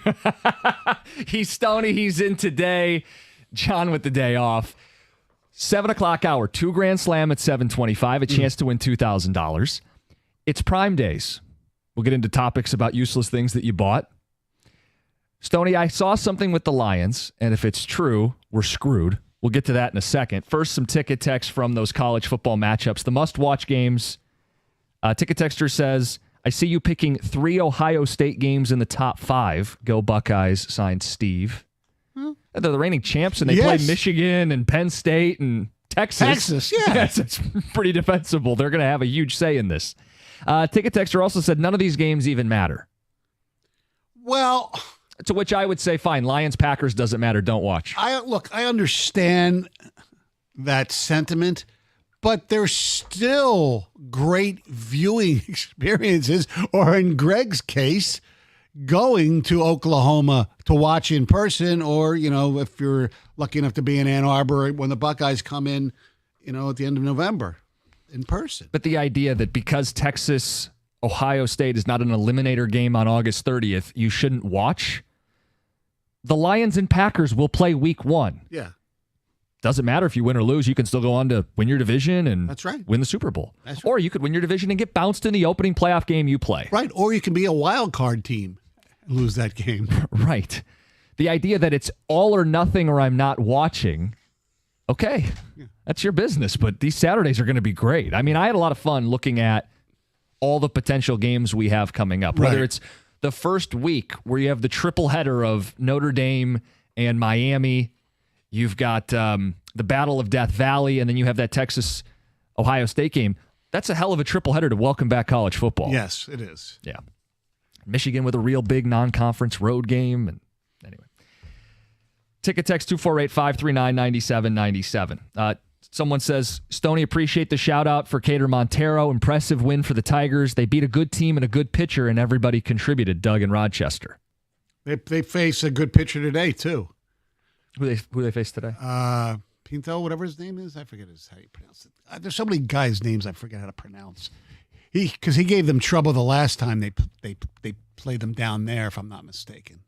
He's Stoney. He's in today. John with the day off. 7 o'clock hour, 2 Grand Slam at 7:25, a chance to win $2,000. It's Prime Days. We'll get into topics about useless things that you bought. Stoney, I saw something with the Lions, and if it's true, we're screwed. We'll get to that in a second. First, some ticket text from those college football matchups. The must-watch games. Ticket texter says, I see you picking 3 Ohio State games in the top 5. Go Buckeyes, signed Steve. They're the reigning champs, and they play Michigan and Penn State and Texas. Texas, yeah. Yes, it's pretty defensible. They're going to have a huge say in this. Ticket texter also said none of these games even matter. Well, to which I would say, fine, Lions-Packers doesn't matter. Don't watch. I understand that sentiment, but there's still great viewing experiences, or in Greg's case, going to Oklahoma to watch in person, or, if you're lucky enough to be in Ann Arbor when the Buckeyes come in, at the end of November in person. But the idea that because Texas, Ohio State is not an eliminator game on August 30th, you shouldn't watch. The Lions and Packers will play week 1. Yeah. Doesn't matter if you win or lose. You can still go on to win your division and That's right. win the Super Bowl. That's right. Or you could win your division and get bounced in the opening playoff game you play. Right. Or you can be a wild card team and lose that game. Right. The idea that it's all or nothing or I'm not watching, okay, that's your business. But these Saturdays are going to be great. I mean, I had a lot of fun looking at all the potential games we have coming up, whether it's the first week where you have the triple header of Notre Dame and Miami. You've got the Battle of Death Valley, and then you have that Texas-Ohio State game. That's a hell of a triple header to welcome back college football. Yes, it is. Yeah. Michigan with a real big non-conference road game. And anyway. Ticket text 248-539-9797. Someone says, Stoney, appreciate the shout-out for Cater Montero. Impressive win for the Tigers. They beat a good team and a good pitcher, and everybody contributed. Doug in Rochester. They face a good pitcher today, too. Who they face today? Pinto, whatever his name is. I forget how you pronounce it. There's so many guys' names I forget how to pronounce. Because he gave them trouble the last time they played them down there, if I'm not mistaken.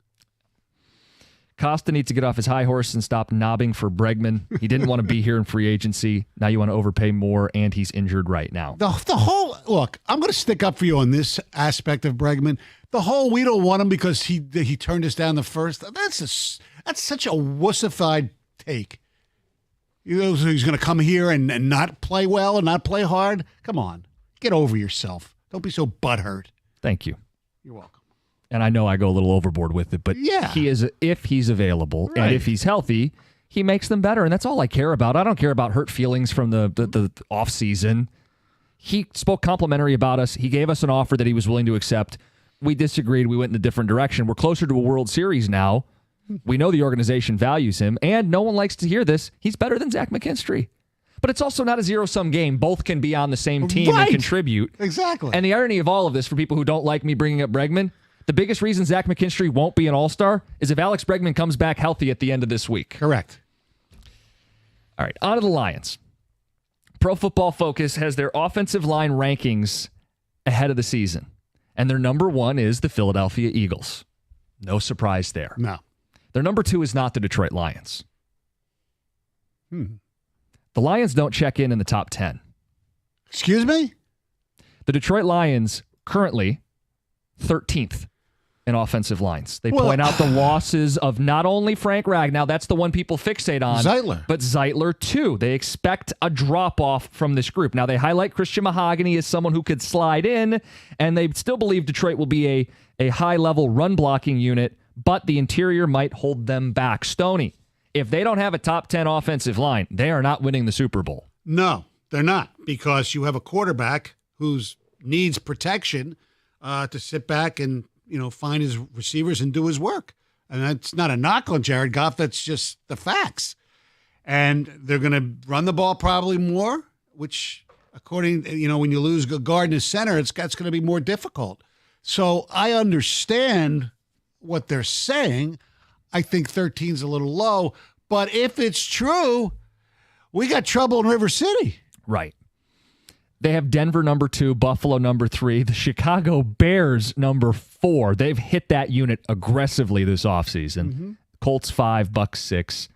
Costa needs to get off his high horse and stop knobbing for Bregman. He didn't want to be here in free agency. Now you want to overpay more, and he's injured right now. The whole look, I'm going to stick up for you on this aspect of Bregman. The whole we don't want him because he turned us down the first. That's such a wussified take. He's going to come here and not play well and not play hard. Come on, get over yourself. Don't be so butthurt. Thank you. You're welcome. And I know I go a little overboard with it, but he is, if he's available and if he's healthy, he makes them better. And that's all I care about. I don't care about hurt feelings from the off season. He spoke complimentary about us. He gave us an offer that he was willing to accept. We disagreed. We went in a different direction. We're closer to a World Series now. We know the organization values him, and no one likes to hear this. He's better than Zach McKinstry. But it's also not a zero-sum game. Both can be on the same team and contribute. Exactly. And the irony of all of this, for people who don't like me bringing up Bregman, the biggest reason Zach McKinstry won't be an all-star is if Alex Bregman comes back healthy at the end of this week. Correct. All right, on to the Lions. Pro Football Focus has their offensive line rankings ahead of the season. And their number 1 is the Philadelphia Eagles. No surprise there. No. Their number 2 is not the Detroit Lions. The Lions don't check in the top 10. Excuse me? The Detroit Lions currently 13th in offensive lines. They point out the losses of not only Frank Ragnow, that's the one people fixate on, Zeitler. But Zeitler too. They expect a drop-off from this group. Now, they highlight Christian Mahogany as someone who could slide in, and they still believe Detroit will be a high-level run-blocking unit, but the interior might hold them back. Stoney, if they don't have a top 10 offensive line, they are not winning the Super Bowl. No, they're not, because you have a quarterback who needs protection to sit back and find his receivers and do his work. And that's not a knock on Jared Goff. That's just the facts. And they're going to run the ball probably more, which according, when you lose a guard in the center, that's going to be more difficult. So I understand what they're saying. I think 13 is a little low. But if it's true, we got trouble in River City. Right. They have Denver number 2, Buffalo number 3, the Chicago Bears number 4. They've hit that unit aggressively this offseason. Colts 5, Bucks 6.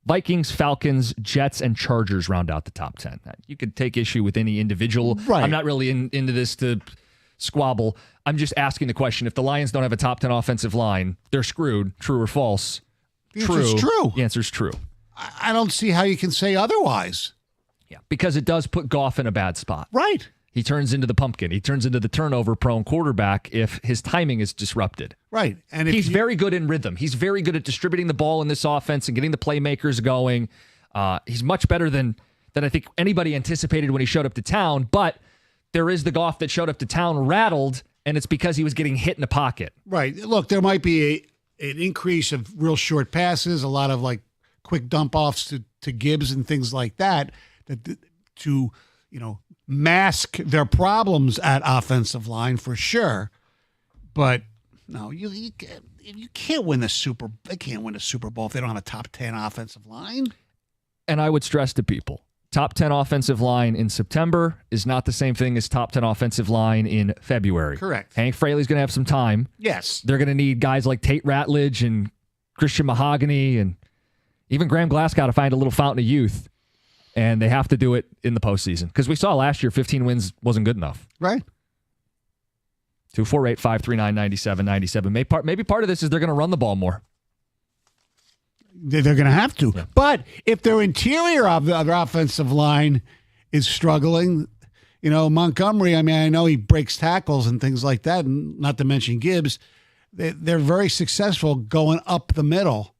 Vikings, Falcons, Jets, and Chargers round out the top 10. You could take issue with any individual. Right. I'm not really into this to squabble. I'm just asking the question, if the Lions don't have a top 10 offensive line, they're screwed. True or false? The answer's true. The answer's true. I don't see how you can say otherwise. Yeah, because it does put Goff in a bad spot. Right. He turns into the pumpkin. He turns into the turnover-prone quarterback if his timing is disrupted. Right. And if He's very good in rhythm. He's very good at distributing the ball in this offense and getting the playmakers going. He's much better than I think anybody anticipated when he showed up to town, but there is the Goff that showed up to town rattled, and it's because he was getting hit in the pocket. Right. Look, there might be an increase of real short passes, a lot of like quick dump offs to Gibbs and things like that to mask their problems at offensive line for sure. But no, you can't win the They can't win a Super Bowl if they don't have a top 10 offensive line. And I would stress to people, top 10 offensive line in September is not the same thing as top 10 offensive line in February. Correct. Hank Fraley's going to have some time. Yes. They're going to need guys like Tate Ratledge and Christian Mahogany, and even Graham Glasgow to find a little fountain of youth. And they have to do it in the postseason. Because we saw last year 15 wins wasn't good enough. Right. 248-539-9797. Maybe part of this is they're going to run the ball more. They're going to have to. Yeah. But if their interior of the offensive line is struggling, Montgomery, I know he breaks tackles and things like that, and not to mention Gibbs, they're very successful going up the middle.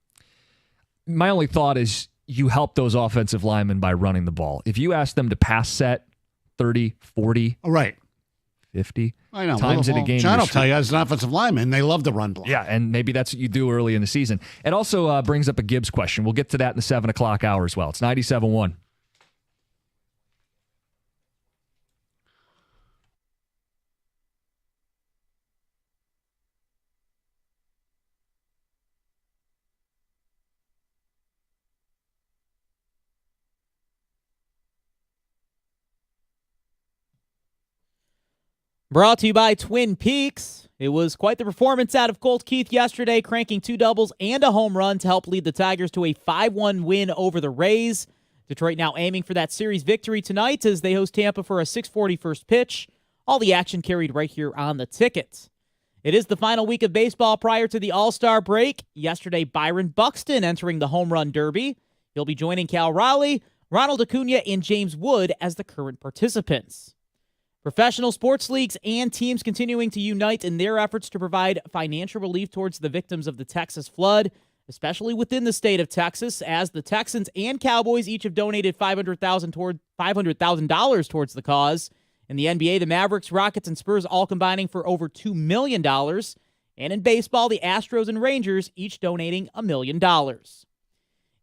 My only thought is you help those offensive linemen by running the ball. If you ask them to pass set 30, 40, right, 50 I know. times in a game. John will tell you, as an offensive lineman, they love to run block. Yeah, and maybe that's what you do early in the season. It also brings up a Gibbs question. We'll get to that in the 7 o'clock hour as well. It's 97.1. Brought to you by Twin Peaks. It was quite the performance out of Colt Keith yesterday, cranking 2 doubles and a home run to help lead the Tigers to a 5-1 win over the Rays. Detroit now aiming for that series victory tonight as they host Tampa for a 6:40 first pitch. All the action carried right here on the ticket. It is the final week of baseball prior to the All-Star break. Yesterday, Byron Buxton entering the Home Run Derby. He'll be joining Cal Raleigh, Ronald Acuna, and James Wood as the current participants. Professional sports leagues and teams continuing to unite in their efforts to provide financial relief towards the victims of the Texas flood, especially within the state of Texas, as the Texans and Cowboys each have donated $500,000 towards the cause. In the NBA, the Mavericks, Rockets, and Spurs all combining for over $2 million. And in baseball, the Astros and Rangers each donating $1 million.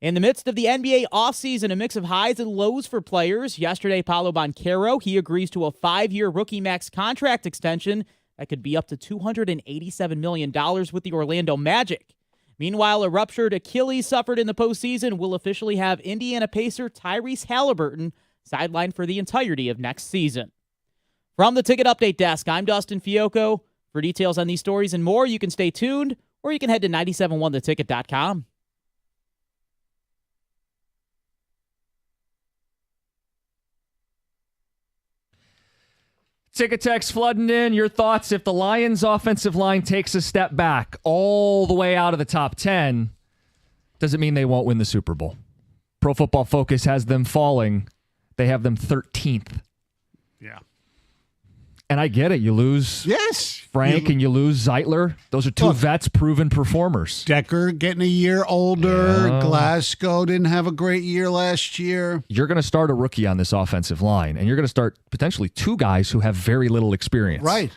In the midst of the NBA offseason, a mix of highs and lows for players. Yesterday, Paolo Banchero, he agrees to a 5-year rookie max contract extension that could be up to $287 million with the Orlando Magic. Meanwhile, a ruptured Achilles suffered in the postseason will officially have Indiana Pacer Tyrese Halliburton sidelined for the entirety of next season. From the Ticket Update Desk, I'm Dustin Fiocco. For details on these stories and more, you can stay tuned, or you can head to 971theticket.com. Ticket text flooding in. Your thoughts if the Lions' offensive line takes a step back all the way out of the top 10, does it mean they won't win the Super Bowl? Pro Football Focus has them falling. They have them 13th. Yeah. And I get it. You lose Frank and you lose Zeitler. Those are two vets, proven performers. Decker getting a year older. Yeah. Glasgow didn't have a great year last year. You're going to start a rookie on this offensive line, and you're going to start potentially 2 guys who have very little experience. Right.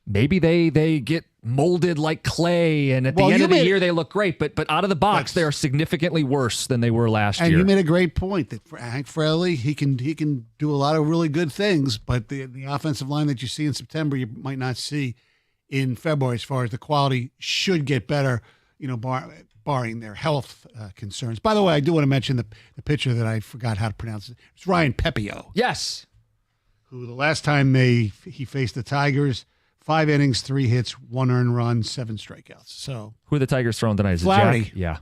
Maybe they get molded like clay, and at the end of the year they look great, but out of the box they are significantly worse than they were last year. And you made a great point that Hank Fraley, he can do a lot of really good things, but the offensive line that you see in September you might not see in February as far as the quality should get better, barring their health concerns. By the way, I do want to mention the pitcher that I forgot how to pronounce it. It's Ryan Pepio, Yes. who the last time he faced the Tigers, 5 innings, 3 hits, 1 earned run, 7 strikeouts. So Who are the Tigers throwing tonight? Is it Flaherty. Jack? Yeah.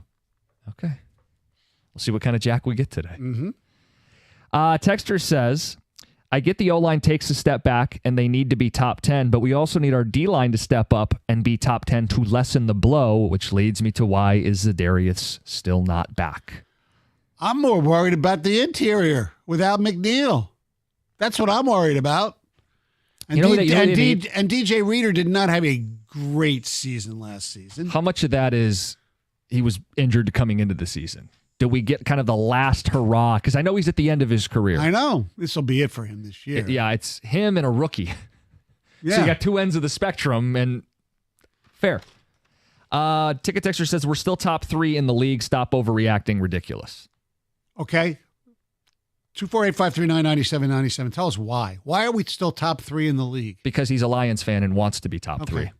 Okay. We'll see what kind of Jack we get today. mhm. Texter says, I get the O-line takes a step back and they need to be top 10, but we also need our D-line to step up and be top 10 to lessen the blow, which leads me to why is Za'Darius still not back? I'm more worried about the interior without McNeil. That's what I'm worried about. And, You know what you need? and DJ Reader did not have a great season last season. How much of that is he was injured coming into the season? Do we get kind of the last hurrah? Because I know he's at the end of his career. I know. This will be it for him this year. Yeah, it's him and a rookie. Yeah. So you got two ends of the spectrum, and fair. Ticket Texter says we're still top 3 in the league. Stop overreacting. Ridiculous. Okay. 248-539-9797. Tell us why. Why are we still top 3 in the league? Because he's a Lions fan and wants to be top Okay. 3.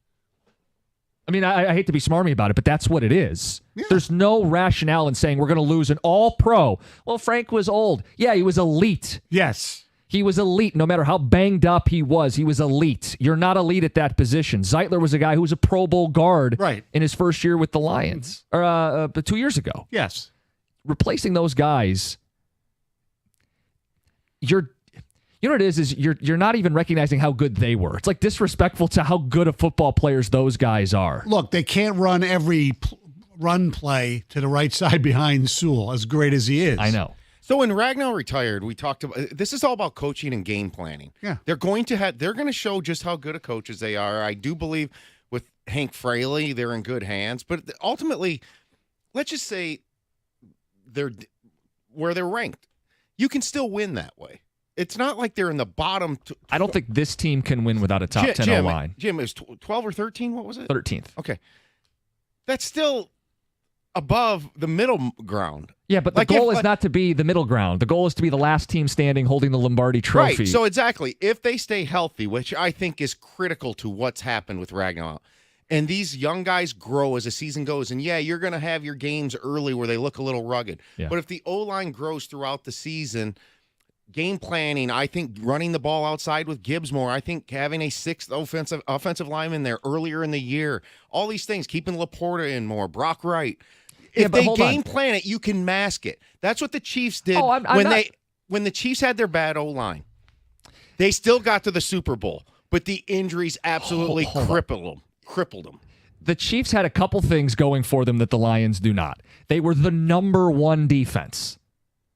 I mean, I hate to be smarmy about it, but that's what it is. Yeah. There's no rationale in saying we're going to lose an all-pro. Well, Frank was old. Yeah, he was elite. Yes. He was elite no matter how banged up he was elite. You're not elite at that position. Zeitler was a guy who was a Pro Bowl guard Right. in his first year with the Lions, or 2 years ago. Yes. Replacing those guys, you know what it is you're not even recognizing how good they were. It's like disrespectful to how good of football players those guys are. Look, they can't run every run play to the right side behind Sewell, as great as he is. I know. So when Ragnow retired, we talked about this is all about coaching and game planning. Yeah. They're going to show just how good of coaches they are. I do believe with Hank Fraley, they're in good hands. But ultimately, let's just say they're where they're ranked. You can still win that way. It's not like they're in the bottom. I don't think this team can win without a top 10 O-line. Jim, it was 12 or 13? What was it? 13th. Okay. That's still above the middle ground. Yeah, but the goal is not to be the middle ground. The goal is to be the last team standing holding the Lombardi Trophy. Right. So exactly. If they stay healthy, which I think is critical to what's happened with Ragnow, and these young guys grow as the season goes, and yeah, you're going to have your games early where they look a little rugged. Yeah. But if the O-line grows throughout the season, game planning, I think running the ball outside with Gibbs more, I think having a 6th offensive lineman there earlier in the year, all these things, keeping Laporta in more, Brock Wright. If they game plan it, you can mask it. That's what the Chiefs did when the Chiefs had their bad O-line. They still got to the Super Bowl, but the injuries absolutely crippled them. The Chiefs had a couple things going for them that the Lions do not. They were the number 1 defense,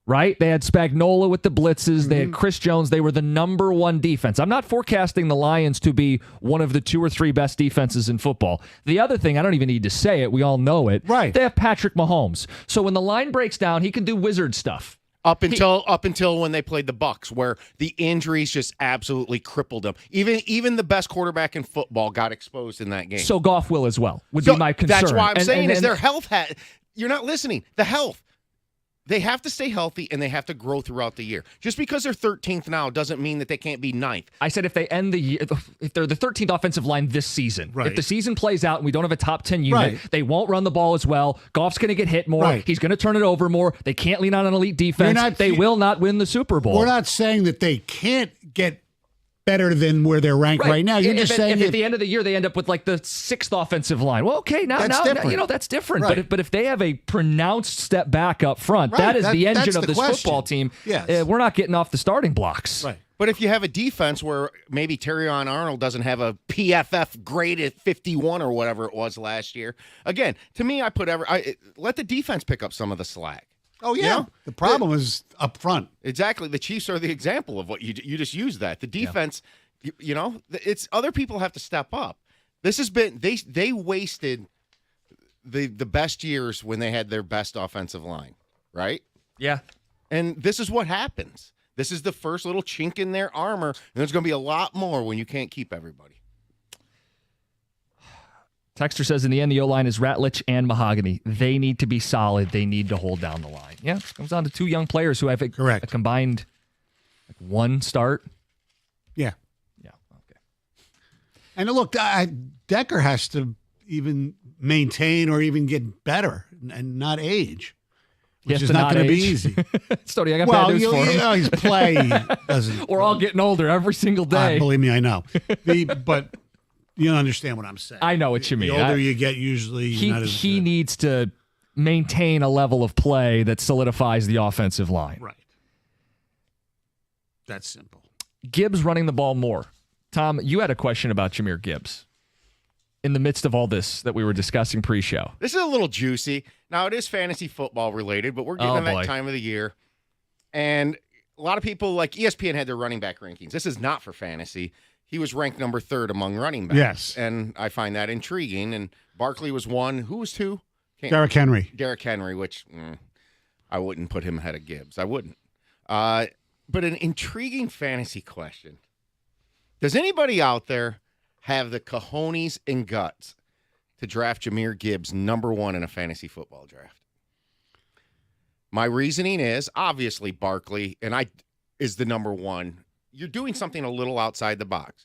right? They had Spagnuolo with the blitzes. They had Chris Jones. They were the number 1 defense. I'm not forecasting the Lions to be one of the 2 or 3 best defenses in football. The other thing, I don't even need to say it. We all know it. Right. They have Patrick Mahomes. So when the line breaks down, he can do wizard stuff. Up until when they played the Bucs, where the injuries just absolutely crippled them. Even the best quarterback in football got exposed in that game. So Goff will as well, would be my concern. That's why I'm saying is and their health. You're not listening. The health. They have to stay healthy, and they have to grow throughout the year. Just because they're 13th now doesn't mean that they can't be 9th. I said if they end the year, if they're the 13th offensive line this season, Right. if the season plays out and we don't have a top 10 unit, Right. they won't run the ball as well. Goff's going to get hit more. Right. He's going to turn it over more. They can't lean on an elite defense. They will not win the Super Bowl. We're not saying that they can't get better than where they're ranked right now. You're just saying if at the end of the year they end up with like the 6th offensive line. Well, okay, now different. that's different. Right. But if they have a pronounced step back up front, Right. that is the engine That's of the this question. football team. Yes. We're not getting off the starting blocks. Right. But if you have a defense where maybe Terrion Arnold doesn't have a PFF grade at 51 or whatever it was last year, again, to me, let the defense pick up some of the slack. Oh, yeah. You know? The problem is up front. Exactly. The Chiefs are the example of what you just used that. The defense, it's other people have to step up. This has been they wasted the best years when they had their best offensive line, right? Yeah. And this is what happens. This is the first little chink in their armor, and there's going to be a lot more when you can't keep everybody. Texter says in the end, the O-line is Ratlich and Mahogany. They need to be solid. They need to hold down the line. Yeah, it comes down to 2 young players who have a combined 1 start. Yeah. Yeah, okay. And look, Decker has to even maintain or even get better and not age, He which has is to not going to be age. easy. Stoney, I got Well, bad news for him. his play doesn't. We're all getting older every single day. Believe me, I know. But you don't understand what I'm saying. I know what you mean. The older you get, usually you're not as he good. needs to maintain a level of play that solidifies the offensive line. Right. That's simple. Gibbs running the ball more. Tom, you had a question about Jahmyr Gibbs in the midst of all this that we were discussing pre-show. This is a little juicy. Now, it is fantasy football related, but we're getting in that time of the year. And a lot of people, like ESPN, had their running back rankings. This is not for fantasy. He was ranked number 3rd among running backs. Yes. And I find that intriguing. And Barkley was 1. Who was 2? Derrick Henry. Derrick Henry, which I wouldn't put him ahead of Gibbs. I wouldn't. But an intriguing fantasy question. Does anybody out there have the cojones and guts to draft Jahmyr Gibbs number 1 in a fantasy football draft? My reasoning is, obviously, Barkley is the number 1. You're doing something a little outside the box.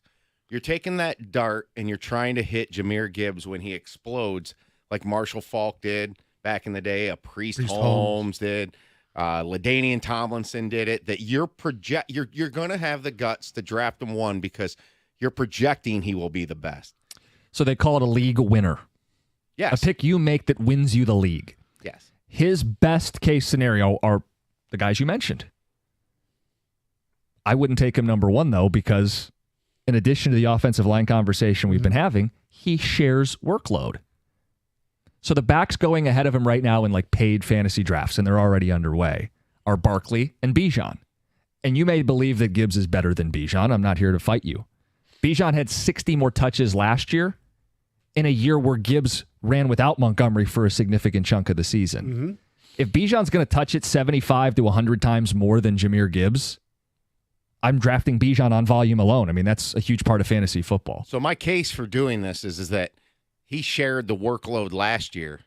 You're taking that dart and you're trying to hit Jahmyr Gibbs when he explodes, like Marshall Faulk did back in the day, Priest Holmes did, LaDainian Tomlinson did it. That you're going to have the guts to draft him 1 because you're projecting he will be the best. So they call it a league winner. Yes. A pick you make that wins you the league. Yes. His best case scenario are the guys you mentioned. I wouldn't take him number 1, though, because in addition to the offensive line conversation we've been having, he shares workload. So the backs going ahead of him right now in like paid fantasy drafts, and they're already underway, are Barkley and Bijan. And you may believe that Gibbs is better than Bijan. I'm not here to fight you. Bijan had 60 more touches last year in a year where Gibbs ran without Montgomery for a significant chunk of the season. Mm-hmm. If Bijan's going to touch it 75 to 100 times more than Jahmyr Gibbs, I'm drafting Bijan on volume alone. I mean, that's a huge part of fantasy football. So my case for doing this is that he shared the workload last year,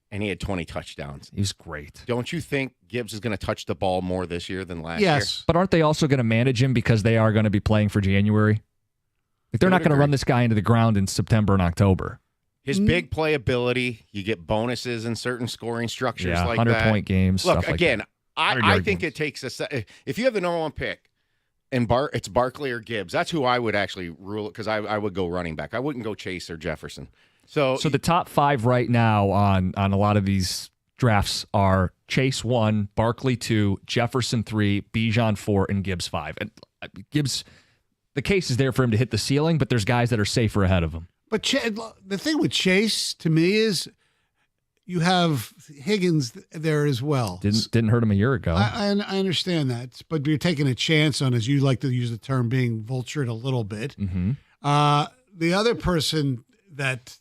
and he had 20 touchdowns. He's great. Don't you think Gibbs is going to touch the ball more this year than last year? Yes. But aren't they also going to manage him because they are going to be playing for January? Like they're not going to run this guy into the ground in September and October. His big playability, you get bonuses in certain scoring structures like that. 100-point games. Look, stuff like again, that. I think it takes if you have the number 1 pick, and it's Barkley or Gibbs, that's who I would actually rule it because I would go running back. I wouldn't go Chase or Jefferson. So the top 5 right now on a lot of these drafts are Chase 1, Barkley 2, Jefferson 3, Bijan 4, and Gibbs 5. And Gibbs, the case is there for him to hit the ceiling, but there's guys that are safer ahead of him. But the thing with Chase, to me, is you have Higgins there as well. Didn't hurt him a year ago. I understand that, but you're taking a chance on, as you like to use the term, being vultured a little bit. Mm-hmm. The other person that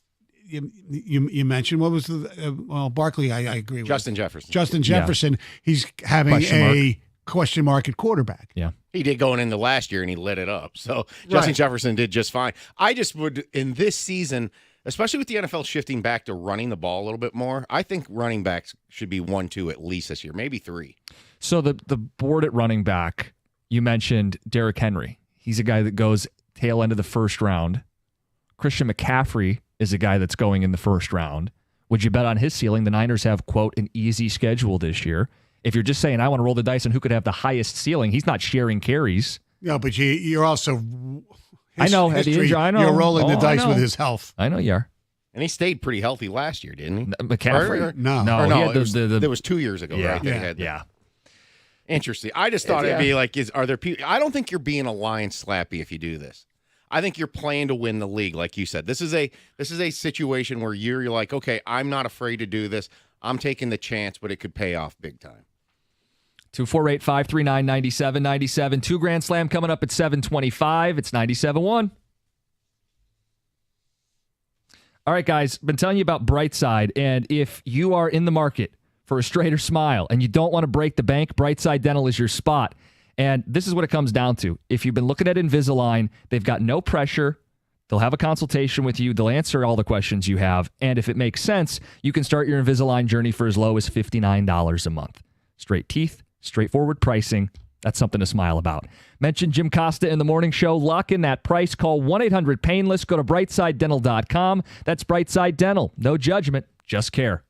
you mentioned, what was Barkley? I agree with Justin Jefferson. Justin Jefferson. He's having question mark at quarterback. Yeah. He did going into last year, and he lit it up. So Justin Jefferson did just fine. I just would, in this season, especially with the NFL shifting back to running the ball a little bit more, I think running backs should be 1, 2 at least this year, maybe 3. So the board at running back, you mentioned Derrick Henry. He's a guy that goes tail end of the first round. Christian McCaffrey is a guy that's going in the first round. Would you bet on his ceiling? The Niners have, quote, an easy schedule this year. If you're just saying, I want to roll the dice on who could have the highest ceiling, he's not sharing carries. Yeah, but you're also... I know. You're rolling the dice with his health. I know you are. And he stayed pretty healthy last year, didn't he? McCaffrey? No. There was 2 years ago, right? Yeah. Interesting. I just thought it'd be like, are there people? I don't think you're being a lion slappy if you do this. I think you're playing to win the league, like you said. This is a situation where you're like, okay, I'm not afraid to do this. I'm taking the chance, but it could pay off big time. 248-539-9797. 2 Grand Slam coming up at 7:25. It's 97.1. All right, guys, been telling you about Brightside, and if you are in the market for a straighter smile and you don't want to break the bank, Brightside Dental is your spot. And this is what it comes down to. If you've been looking at Invisalign, they've got no pressure. They'll have a consultation with you. They'll answer all the questions you have. And if it makes sense, you can start your Invisalign journey for as low as $59 a month. Straight teeth, straightforward pricing. That's something to smile about. Mention Jim Costa in the morning show. Lock in that price. Call 1-800-PAINLESS. Go to brightsidedental.com. That's Brightside Dental. No judgment, just care.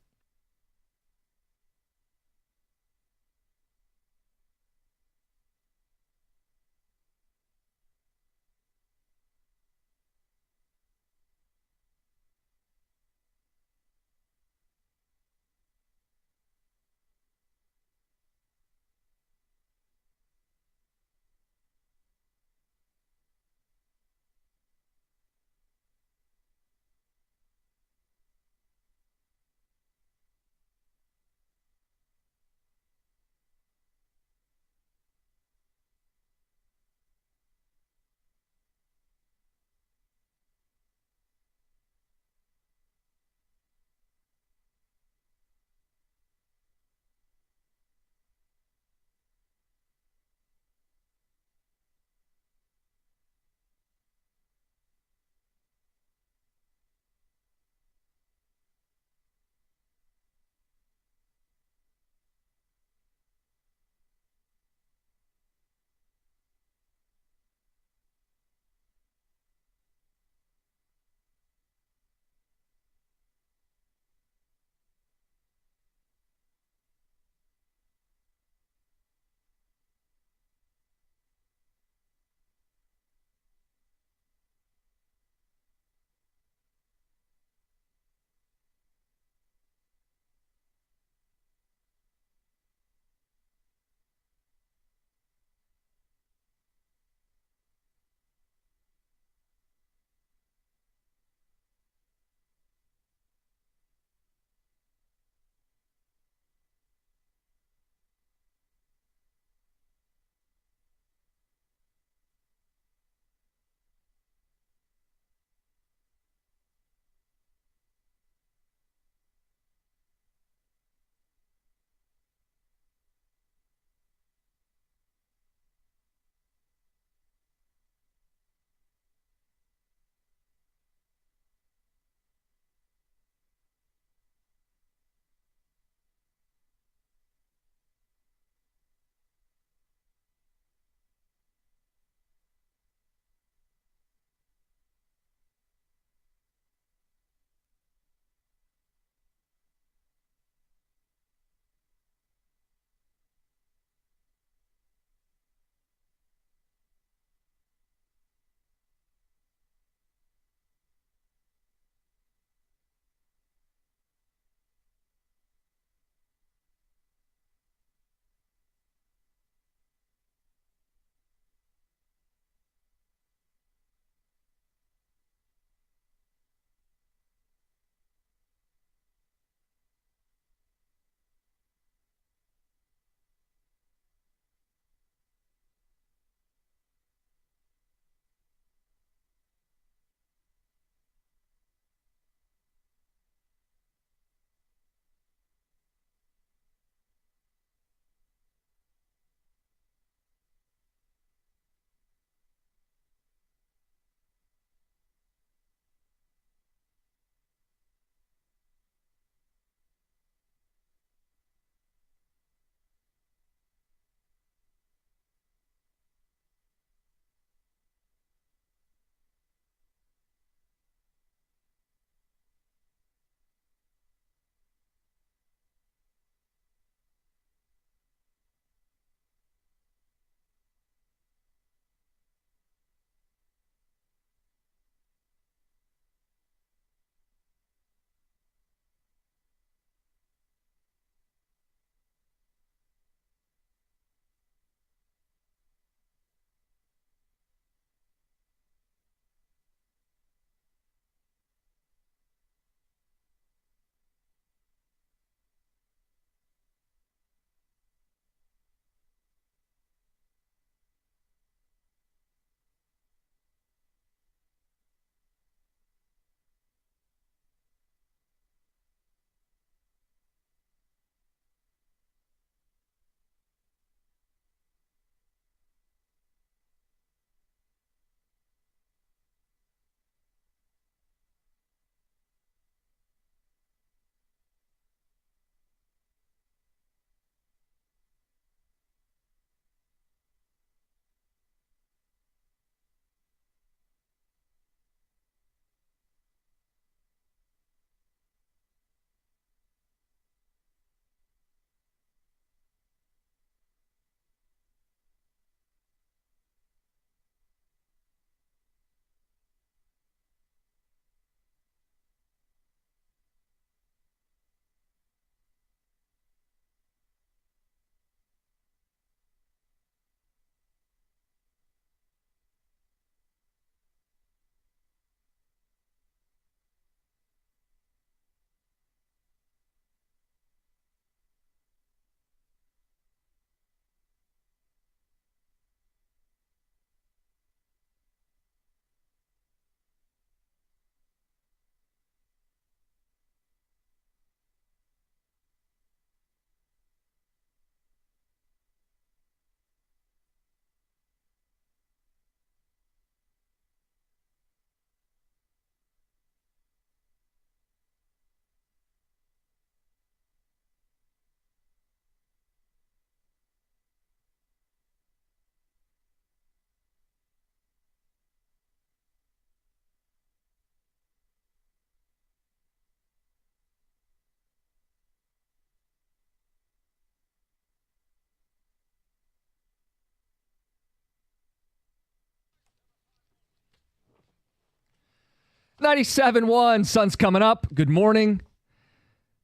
97.1. Sun's coming up. Good morning.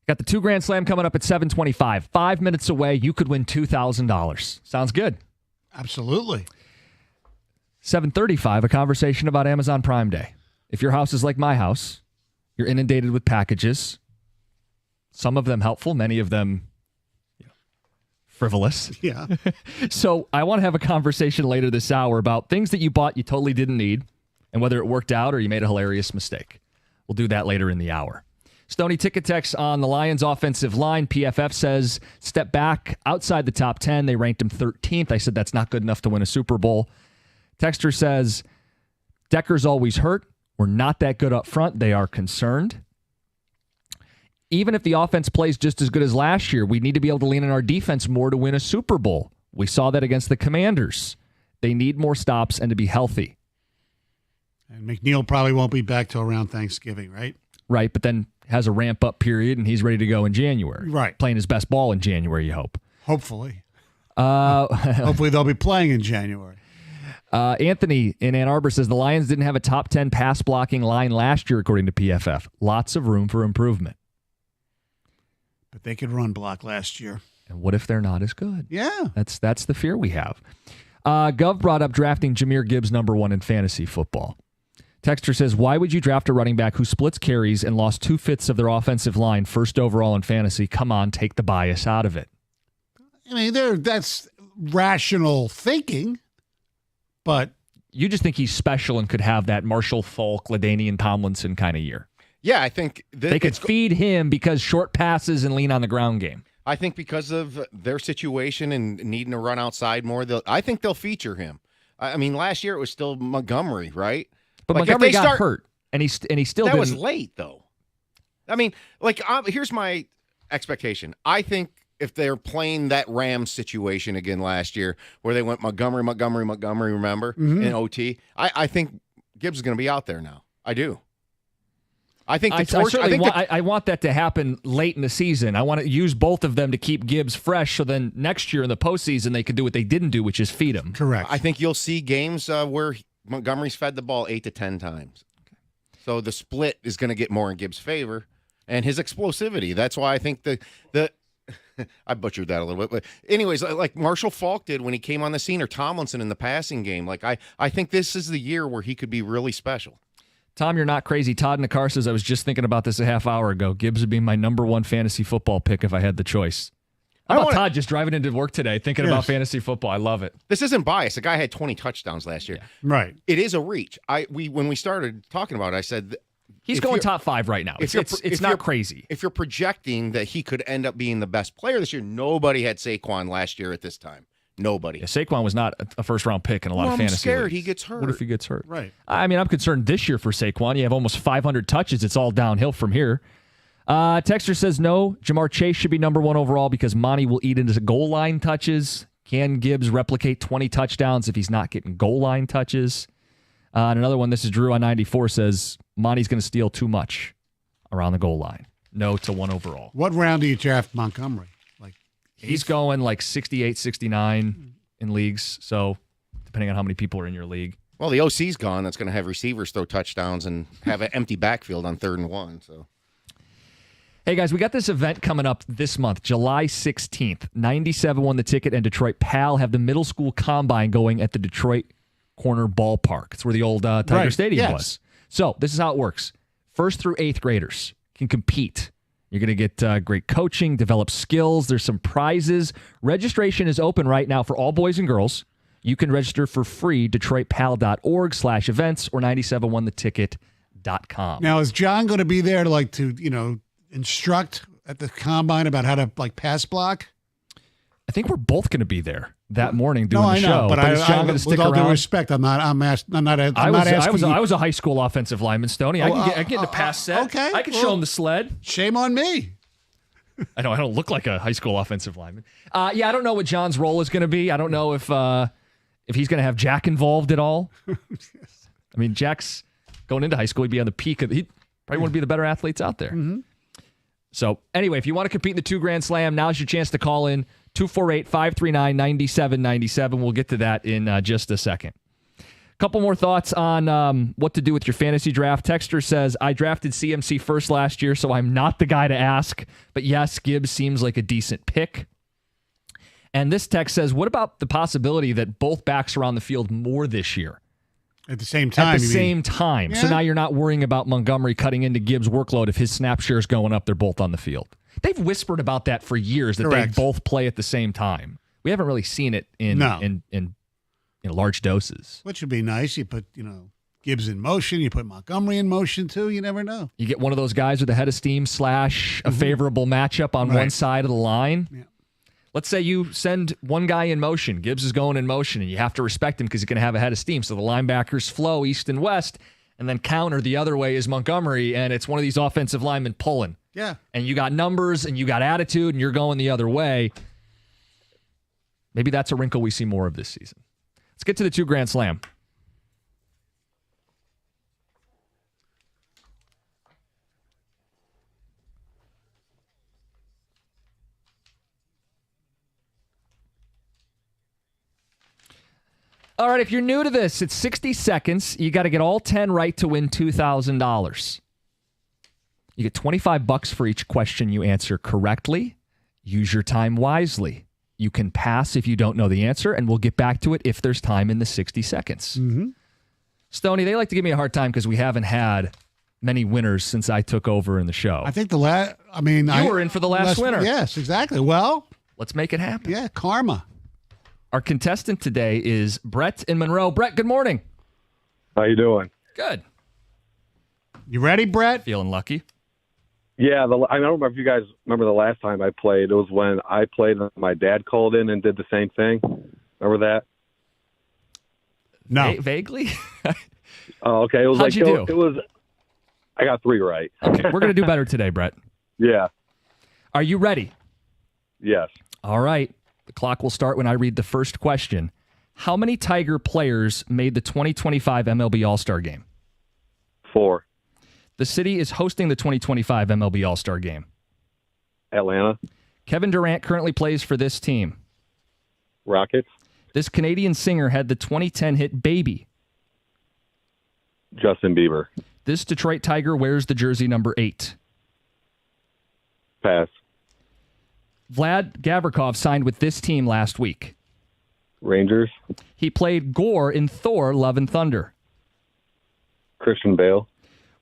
Got the 2 Grand Slam coming up at 7:25. 5 minutes away. You could win $2,000. Sounds good. Absolutely. 7:35, a conversation about Amazon Prime Day. If your house is like my house, you're inundated with packages. Some of them helpful, many of them frivolous. Yeah. So I want to have a conversation later this hour about things that you bought you totally didn't need and whether it worked out or you made a hilarious mistake. We'll do that later in the hour. Stony ticket text on the Lions offensive line. PFF says step back outside the top 10. They ranked him 13th. I said that's not good enough to win a Super Bowl. Texter says Decker's always hurt. We're not that good up front. They are concerned. Even if the offense plays just as good as last year, we need to be able to lean on our defense more to win a Super Bowl. We saw that against the Commanders. They need more stops and to be healthy. And McNeil probably won't be back till around Thanksgiving, right? Right, but then has a ramp-up period, and he's ready to go in January. Right. Playing his best ball in January, you hope. Hopefully. Hopefully they'll be playing in January. Anthony in Ann Arbor says the Lions didn't have a top 10 pass blocking line last year, according to PFF. Lots of room for improvement. But they could run block last year. And what if they're not as good? Yeah. That's the fear we have. Gov brought up drafting Jahmyr Gibbs #1 in fantasy football. Texter says, why would you draft a running back who splits carries and lost 2/5 of their offensive line first overall in fantasy? Come on, take the bias out of it. I mean, that's rational thinking, but you just think he's special and could have that Marshall Faulk, LaDainian Tomlinson kind of year. Yeah, I think they could feed him because short passes and lean on the ground game. I think because of their situation and needing to run outside more, I think they'll feature him. I mean, last year it was still Montgomery, right? But like Montgomery got hurt, and he still that didn't. was late though. I mean, here's my expectation. I think if they're playing that Rams situation again last year, where they went Montgomery, remember in OT, I think Gibbs is going to be out there now. I do. I think I want that to happen late in the season. I want to use both of them to keep Gibbs fresh, so then next year in the postseason they can do what they didn't do, which is feed him. Correct. I think you'll see games where Montgomery's fed the ball 8 to 10 times. So the split is going to get more in Gibbs' favor, and his explosivity. That's why I think the I butchered that a little bit, but anyways, like Marshall Faulk did when he came on the scene, or Tomlinson in the passing game. Like I think this is the year where he could be really special. Tom, you're not crazy. Todd in the car says, I was just thinking about this a half hour ago. Gibbs would be my #1 fantasy football pick if I had the choice. How about Todd just driving into work today thinking about fantasy football? I love it. This isn't bias. The guy had 20 touchdowns last year. Yeah. Right. It is a reach. When we started talking about it, I said he's going top 5 right now. It's not crazy. If you're projecting that he could end up being the best player this year, nobody had Saquon last year at this time. Nobody. Yeah, Saquon was not a first-round pick in a lot of fantasy I'm scared leagues. he gets hurt. What if he gets hurt? Right. I mean, I'm concerned this year for Saquon. You have almost 500 touches. It's all downhill from here. Texter says no. Jamar Chase should be #1 overall because Monty will eat into goal line touches. Can Gibbs replicate 20 touchdowns if he's not getting goal line touches? And another one, this is Drew on 94, says Monty's going to steal too much around the goal line. No to 1 overall. What round do you draft Montgomery? He's going like 68, 69 in leagues. So depending on how many people are in your league. Well, the OC's gone. That's going to have receivers throw touchdowns and have an empty backfield on 3rd and 1. So, hey guys, we got this event coming up this month, July 16th. 97 won the ticket, and Detroit Pal have the middle school combine going at the Detroit Corner Ballpark. It's where the old Tiger Stadium was. So this is how it works. 1st through 8th graders can compete. You're going to get great coaching, develop skills. There's some prizes. Registration is open right now for all boys and girls. You can register for free, DetroitPal.org/events or 97ontheticket.com. Now, is John going to be there to instruct at the combine about how to pass block? I think we're both going to be there that morning doing the show. No, I know, but is John going to stick with all around? due respect, I'm not asking. I was a high school offensive lineman, Stoney. I can get in the pass set. Okay, I can show him the sled. Shame on me. I know I don't look like a high school offensive lineman. I don't know what John's role is going to be. I don't know if he's going to have Jack involved at all. I mean, Jack's going into high school. He'd be on the peak. He'd probably want to be the better athletes out there. Mm-hmm. So anyway, if you want to compete in the 2 Grand Slam, now's your chance to call in 248-539-9797. We'll get to that in just a second. Couple more thoughts on what to do with your fantasy draft. Texter says, I drafted CMC first last year, so I'm not the guy to ask. But yes, Gibbs seems like a decent pick. And this text says, what about the possibility that both backs are on the field more this year? At the same time. At the same time. Yeah. So now you're not worrying about Montgomery cutting into Gibbs' workload. If his snap share is going up, they're both on the field. They've whispered about that for years, that Correct. they both play at the same time. We haven't really seen it in large doses. Which would be nice. You put, Gibbs in motion. You put Montgomery in motion, too. You never know. You get one of those guys with a head of steam / a favorable matchup on one side of the line. Yeah. Let's say you send one guy in motion. Gibbs is going in motion, and you have to respect him because he's going to have a head of steam. So the linebackers flow east and west, and then counter the other way is Montgomery, and it's one of these offensive linemen pulling. Yeah. And you got numbers, and you got attitude, and you're going the other way. Maybe that's a wrinkle we see more of this season. Let's get to the 2 Grand Slam. All right, if you're new to this, it's 60 seconds. You got to get all 10 right to win $2,000. You get $25 for each question you answer correctly. Use your time wisely. You can pass if you don't know the answer, and we'll get back to it if there's time in the 60 seconds. Mm-hmm. Stoney, they like to give me a hard time because we haven't had many winners since I took over in the show. I think the last, You were in for the last winner. Yes, exactly. Well, let's make it happen. yeah, karma. Our contestant today is Brett in Monroe. Brett, good morning. How you doing? Good. You ready, Brett? Feeling lucky. Yeah, I don't remember if you guys remember the last time I played. It was when I played and my dad called in and did the same thing. Remember that? No. Vaguely? Oh, okay. It was How'd you do? It was. I got 3 right. Okay, we're going to do better today, Brett. Yeah. Are you ready? Yes. All right. The clock will start when I read the first question. How many Tiger players made the 2025 MLB All-Star Game? 4. The city is hosting the 2025 MLB All-Star Game. Atlanta. Kevin Durant currently plays for this team. Rockets. This Canadian singer had the 2010 hit Baby. Justin Bieber. This Detroit Tiger wears the jersey number 8. Pass. Vlad Gavrikov signed with this team last week. Rangers. He played Gore in Thor, Love and Thunder. Christian Bale.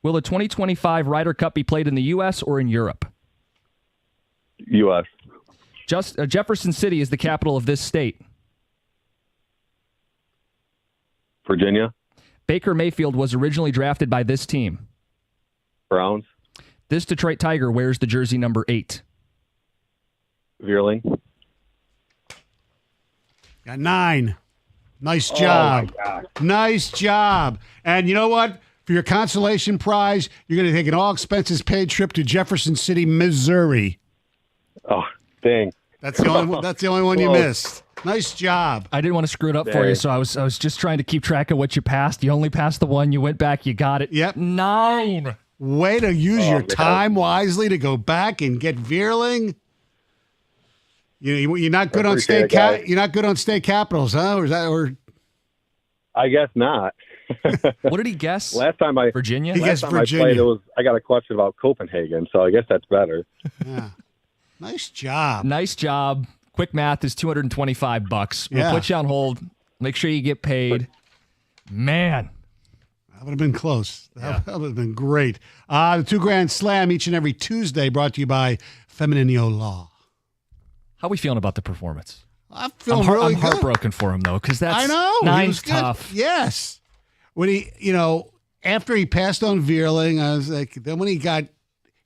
Will the 2025 Ryder Cup be played in the U.S. or in Europe? U.S. Jefferson City is the capital of this state. Virginia. Baker Mayfield was originally drafted by this team. Browns. This Detroit Tiger wears the jersey number 8. Vierling. Got 9. Nice job. Oh, my God. Nice job. And you know what? For your consolation prize, you're going to take an all-expenses-paid trip to Jefferson City, Missouri. Oh, dang. That's the only one, you Close. missed. Nice job. I didn't want to screw it up for you, so I was just trying to keep track of what you passed. You only passed the one. You went back. You got it. Yep. 9. Way to use your man. time wisely to go back and get Vierling. You're not good on appreciate state it, guys. you're not good on state capitals, huh? Or I guess not. What did he guess? Last time Virginia? He guessed last time I Virginia. played, I got a question about Copenhagen, so I guess that's better. yeah. Nice job. Nice job. Quick math is $225. We'll Yeah. put you on hold. Make sure you get paid. Man. That would have been close. That would have been great. The 2 Grand Slam each and every Tuesday brought to you by Femininio Law. How are we feeling about the performance? I'm feeling really I'm good. heartbroken for him, though, because that's I know. He 9's was good. tough. Yes. When he, after he passed on Vierling, I was like, then when he got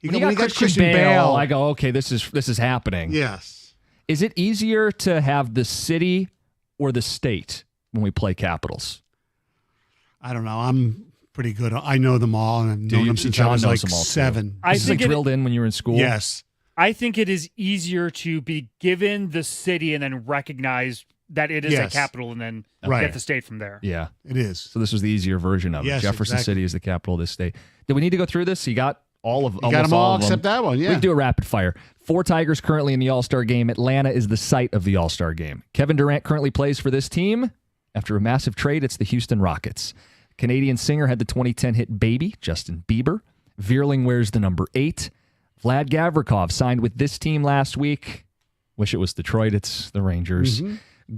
Christian Bale, I go, okay, this is happening. Yes. Is it easier to have the city or the state when we play Capitals? I don't know. I'm pretty good. I know them all, and I've known you? them since John I was knows like them all, too. 7. I This is think like drilled in when you were in school? Yes. I think it is easier to be given the city and then recognize that it is Yes. a capital and then Right. get the state from there. Yeah. It is. So this was the easier version of it. Yes, Jefferson exactly. City is the capital of this state. Did we need to go through this? You got all of You got them all except that one, We yeah. can do a rapid fire. 4 Tigers currently in the All-Star game. Atlanta is the site of the All-Star game. Kevin Durant currently plays for this team. After a massive trade, it's the Houston Rockets. Canadian singer had the 2010 hit Baby, Justin Bieber. Vierling wears the number 8. Vlad Gavrikov signed with this team last week. Wish it was Detroit. It's the Rangers.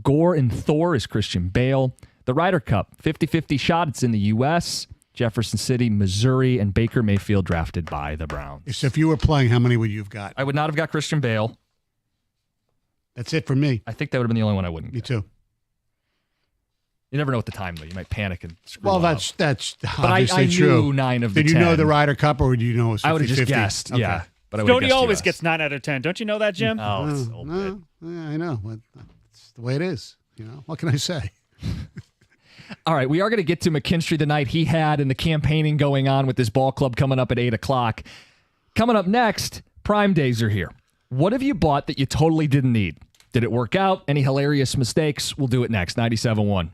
Gore and Thor is Christian Bale. The Ryder Cup, 50-50 shot. It's in the U.S. Jefferson City, Missouri, and Baker Mayfield drafted by the Browns. So if you were playing, how many would you have got? I would not have got Christian Bale. That's it for me. I think that would have been the only one I wouldn't Me get. too. You never know at the time, though. You might panic and screw Well, up. that's But obviously I true. knew 9 of the Did 10. you know the Ryder Cup, or did you know it was 50-50? I would have just guessed, Okay. yeah. But I would have Stoney guessed always US. gets 9 out of 10. Don't you know that, Jim? Oh, it's a little bit. Yeah, I know. But that's the way it is. What can I say? All right, we are going to get to McKinstry the night he had and the campaigning going on with this ball club coming up at 8 o'clock. Coming up next, Prime Days are here. What have you bought that you totally didn't need? Did it work out? Any hilarious mistakes? We'll do it next. 97.1.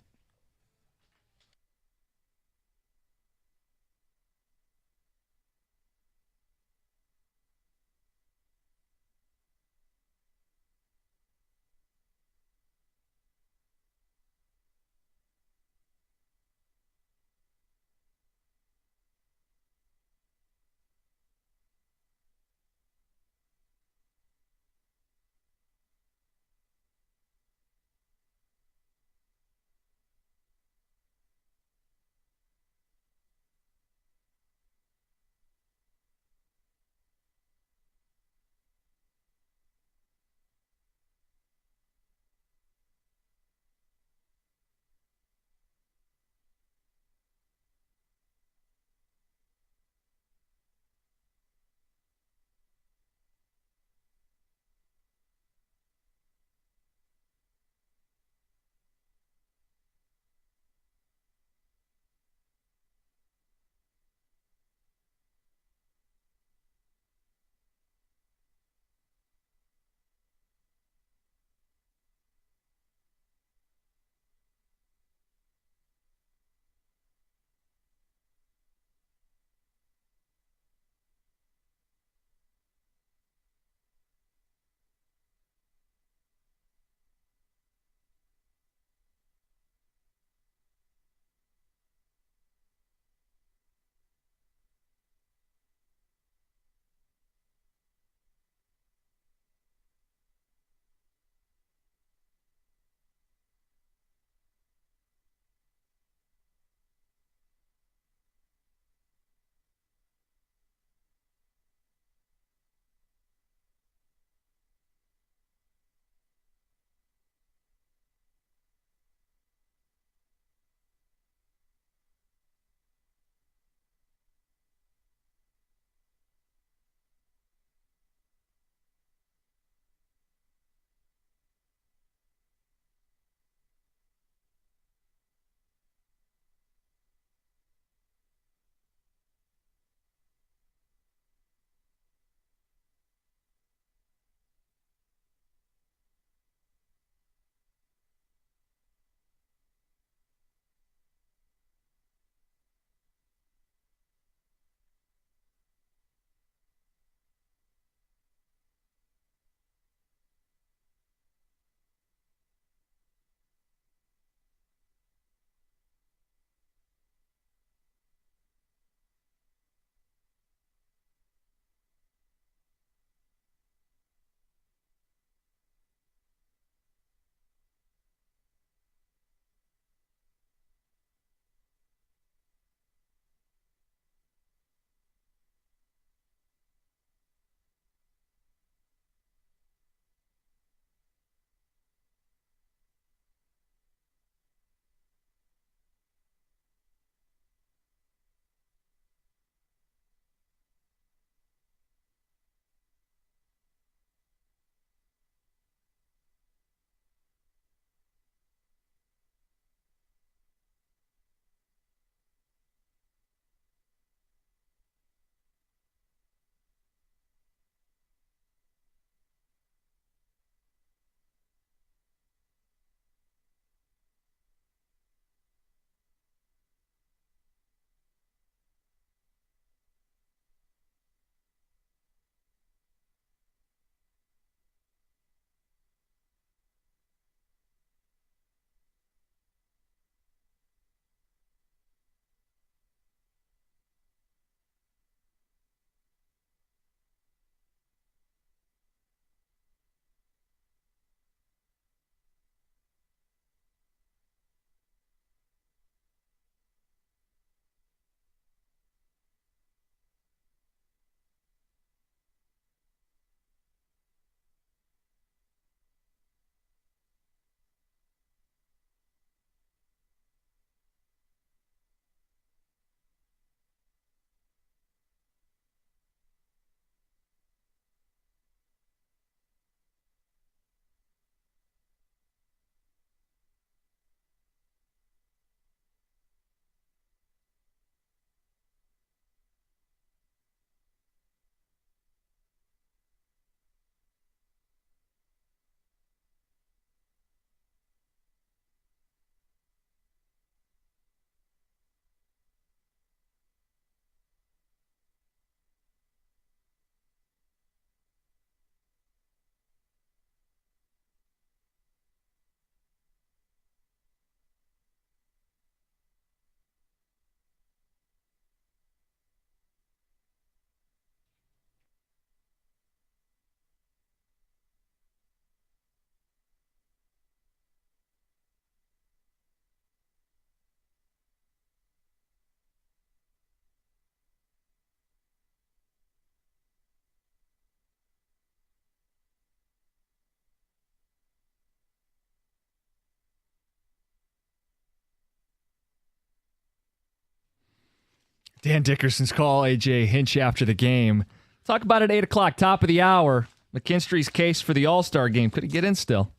Dan Dickerson's call, AJ Hinch after the game. Talk about it at 8 o'clock, top of the hour. McKinstry's case for the All-Star game. Could he get in still?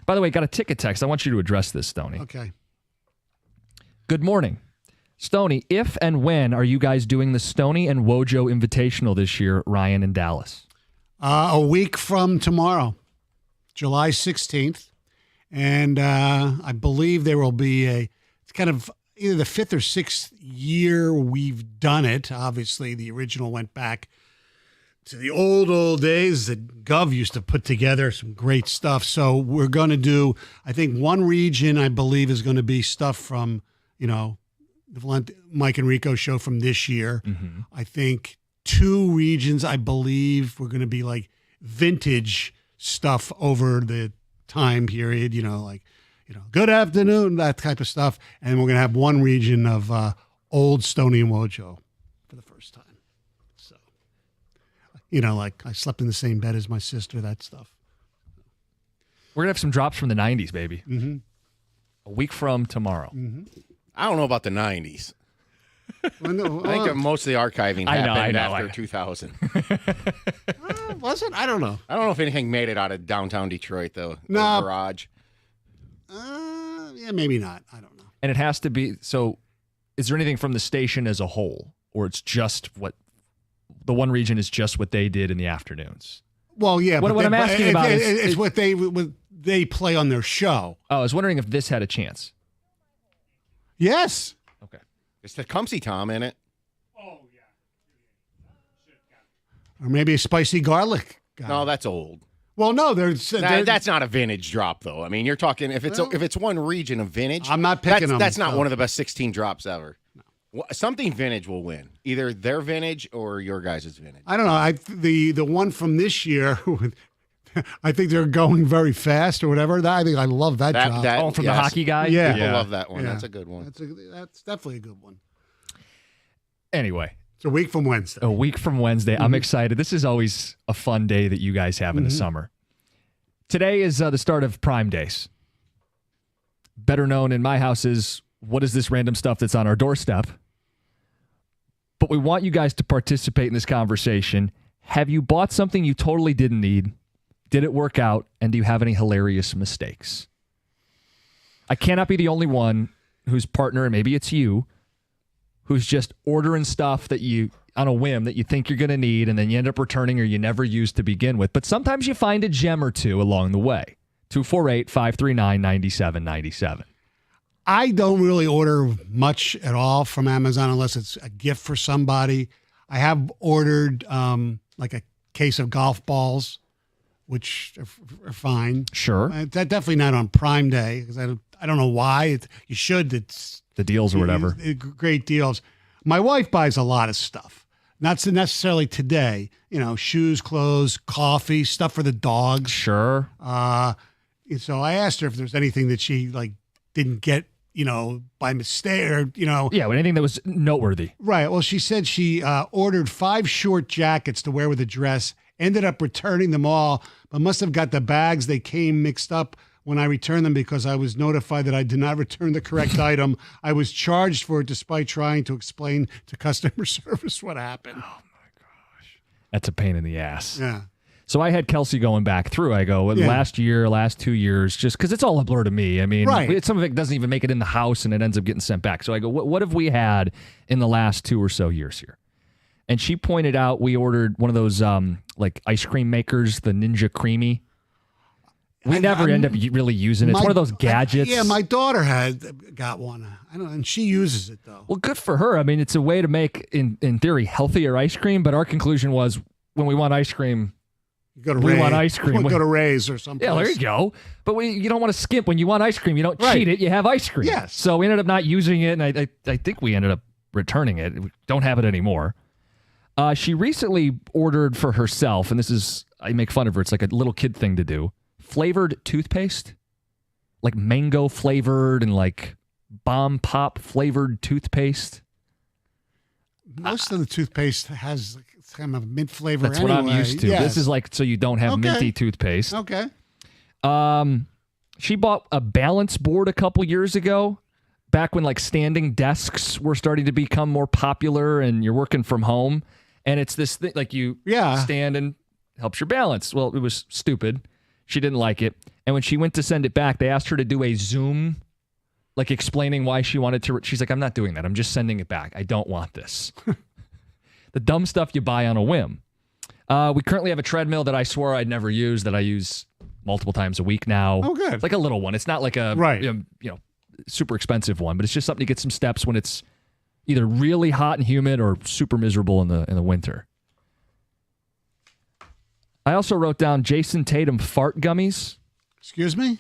By the way, got a ticket text. I want you to address this, Stoney. Okay. Good morning. Stoney, if and when are you guys doing the Stoney and Wojo Invitational this year, Ryan in Dallas? A week from tomorrow, July 16th. And I believe there will be it's kind of either the 5th or 6th year we've done it. Obviously, the original went back to the old days that Gov used to put together some great stuff. So we're going to do, I think one region, I believe, is going to be stuff from, the Mike and Rico show from this year. Mm-hmm. I think 2 regions, I believe, we're going to be like vintage stuff over the time period, good afternoon, that type of stuff. And we're going to have one region of old Stoney and Wojo for the first time. So, like I slept in the same bed as my sister, that stuff. We're going to have some drops from the 90s, baby. Mm-hmm. A week from tomorrow. Mm-hmm. I don't know about the 90s. Well, no, I think that most of the archiving happened after 2000. Was it? I don't know. I don't know if anything made it out of downtown Detroit, though. No. Garage. Yeah, maybe not. I don't know. And it has to be, so is there anything from the station as a whole? Or it's just what, the one region is just what they did in the afternoons? Well, yeah. What I'm asking about is what they play on their show. Oh, I was wondering if this had a chance. Yes. Okay. Is Tecumseh Tom in it? Oh, yeah. Or maybe a spicy garlic guy. No, that's old. Well, no, that's not a vintage drop, though. I mean, you're talking if it's one region of vintage. I'm not picking them. That's not one of the best 16 drops ever. No. Something vintage will win, either their vintage or your guys' vintage. I don't know. The one from this year, I think they're going very fast or whatever. I think I love that drop. From the hockey guy? Yeah. People love that one. Yeah. That's a good one. That's definitely a good one. Anyway. It's a week from Wednesday. Mm-hmm. I'm excited. This is always a fun day that you guys have in the summer. Today is the start of Prime Days. Better known in my house as, what is this random stuff that's on our doorstep? But we want you guys to participate in this conversation. Have you bought something you totally didn't need? Did it work out? And do you have any hilarious mistakes? I cannot be the only one whose partner, and maybe it's you, who's just ordering stuff that you, on a whim, that you think you're going to need, and then you end up returning or you never used to begin with. But sometimes you find a gem or two along the way. 248-539-9797. I don't really order much at all from Amazon unless it's a gift for somebody. I have ordered like a case of golf balls, which are fine. Sure. That's definitely not on Prime Day because I don't know why. You should. It's the deals or whatever. Great deals. My wife buys a lot of stuff. Not necessarily today. Shoes, clothes, coffee, stuff for the dogs. Sure. So I asked her if there's anything that she didn't get, by mistake or, Yeah, anything that was noteworthy. Right. Well, she said she ordered 5 short jackets to wear with a dress, ended up returning them all, but must have got the bags. They came mixed up when I returned them because I was notified that I did not return the correct item. I was charged for it despite trying to explain to customer service what happened. Oh, my gosh. That's a pain in the ass. Yeah. So I had Kelsey going back through. I go, last 2 years, just because it's all a blur to me. I mean, right. Some of it doesn't even make it in the house and it ends up getting sent back. So I go, what have we had in the last 2 or so years here? And she pointed out we ordered one of those like ice cream makers, the Ninja Creamy. We never end up really using it. It's one of those gadgets. My daughter got one. I don't know, and she uses it though. Well, good for her. I mean, it's a way to make, in theory, healthier ice cream. But our conclusion was, when we want ice cream, we want ice cream. We go to Ray's or something. Yeah, there you go. But you don't want to skimp when you want ice cream. You don't cheat it. You have ice cream. Yes. So we ended up not using it, and I think we ended up returning it. We don't have it anymore. She recently ordered for herself, and I make fun of her. It's like a little kid thing to do. Flavored toothpaste, like mango flavored and like bomb pop flavored toothpaste. Most of the toothpaste has kind of mint flavor. That's what I'm used to. Yes. This is like so you don't have minty toothpaste. Okay. She bought a balance board a couple years ago, back when like standing desks were starting to become more popular and you're working from home. And it's this thing like you stand and helps your balance. Well, it was stupid. She didn't like it. And when she went to send it back, they asked her to do a Zoom, like explaining why she wanted to. She's like, I'm not doing that. I'm just sending it back. I don't want this. The dumb stuff you buy on a whim. We currently have a treadmill that I swore I'd never use that I use multiple times a week now. Oh, good. It's like a little one. It's not like a super expensive one, but it's just something to get some steps when it's either really hot and humid or super miserable in the winter. I also wrote down Jason Tatum fart gummies. Excuse me?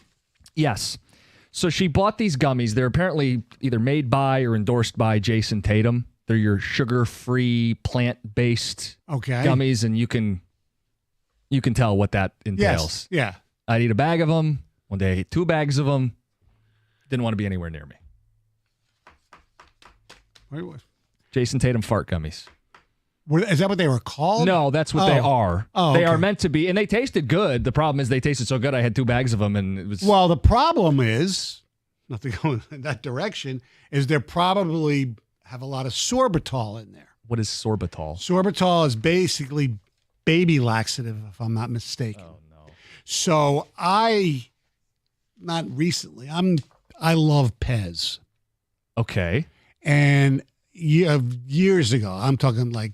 Yes. So she bought these gummies. They're apparently either made by or endorsed by Jason Tatum. They're your sugar-free, plant-based gummies, and you can tell what that entails. Yes. Yeah. I'd eat a bag of them. One day I ate 2 bags of them. Didn't want to be anywhere near me. Wait, Jason Tatum fart gummies. is that what they were called? No, that's what they are. Oh, they okay. are meant to be, and they tasted good. The problem is they tasted so good I had 2 bags of them, and it was... Well, the problem is, not to go in that direction, is they probably have a lot of sorbitol in there. What is sorbitol? Sorbitol is basically baby laxative, if I'm not mistaken. Oh, no. So I love Pez. Okay. And years ago, I'm talking like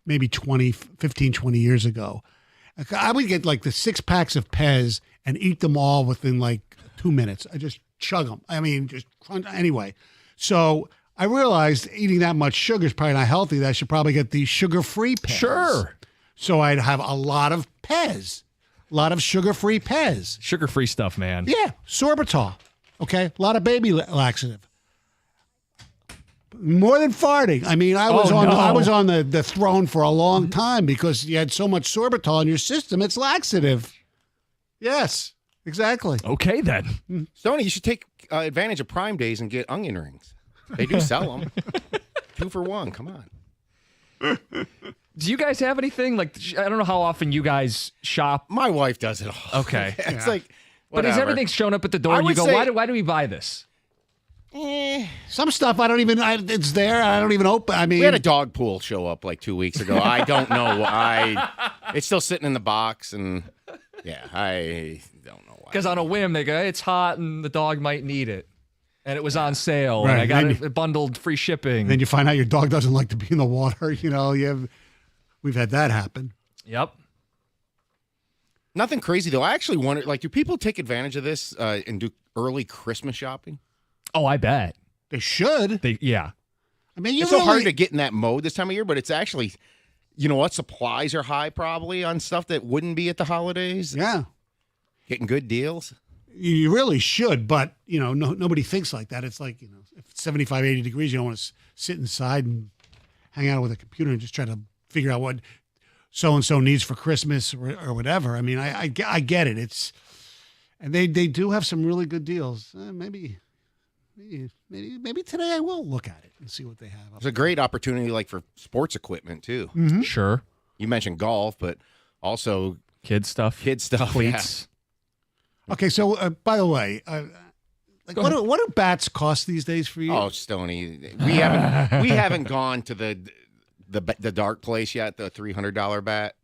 maybe 15, 20 years ago, I would get like the 6 packs of Pez and eat them all within like 2 minutes. I just chug them. I mean, just crunch. Anyway, so I realized eating that much sugar is probably not healthy. That I should probably get the sugar-free Pez. Sure. So I'd have a lot of Pez, a lot of sugar-free Pez. Sugar-free stuff, man. Yeah, sorbitol. Okay, a lot of baby laxative. More than farting. I mean, I was on the throne for a long time because you had so much sorbitol in your system. It's laxative. Yes, exactly. Okay, then. Stoney, you should take advantage of Prime Days and get onion rings. They do sell them. 2 for 1. Come on. Do you guys have anything? Like, I don't know how often you guys shop. My wife does it all. Okay. It's like, But is whatever. everything shown up at the door? I And you would go, say- why do we buy this? Some stuff I don't even. It's there. I don't even open. I mean, We had a dog pool show up like 2 weeks ago. I don't know. It's still sitting in the box, and I don't know why. Because on a whim, they go, hey, it's hot and the dog might need it. And it was on sale. Right. And I got Then it bundled free shipping. then you find out your dog doesn't like to be in the water. You know, we've had that happen. Yep. Nothing crazy though. I actually wonder, like, do people take advantage of this and do early Christmas shopping? Oh, I bet. They should. Yeah. I mean, It's so hard to get in that mode this time of year, but it's actually, you know what? Supplies are high probably on stuff that wouldn't be at the holidays. Yeah. Getting good deals. You really should, but you know, nobody thinks like that. It's like, you know, if it's 75, 80 degrees, you don't want to sit inside and hang out with a computer and just try to figure out what so-and-so needs for Christmas or whatever. I mean, I get it. And they do have some really good deals. Maybe today I will look at it and see what they have. It's a great opportunity, like, for sports equipment too. Mm-hmm. Sure. You mentioned golf, but also Kid stuff. Cleats. Okay, so by the way, like what do bats cost these days for you? Oh, Stoney, we haven't gone to the dark place yet, the $300 bat,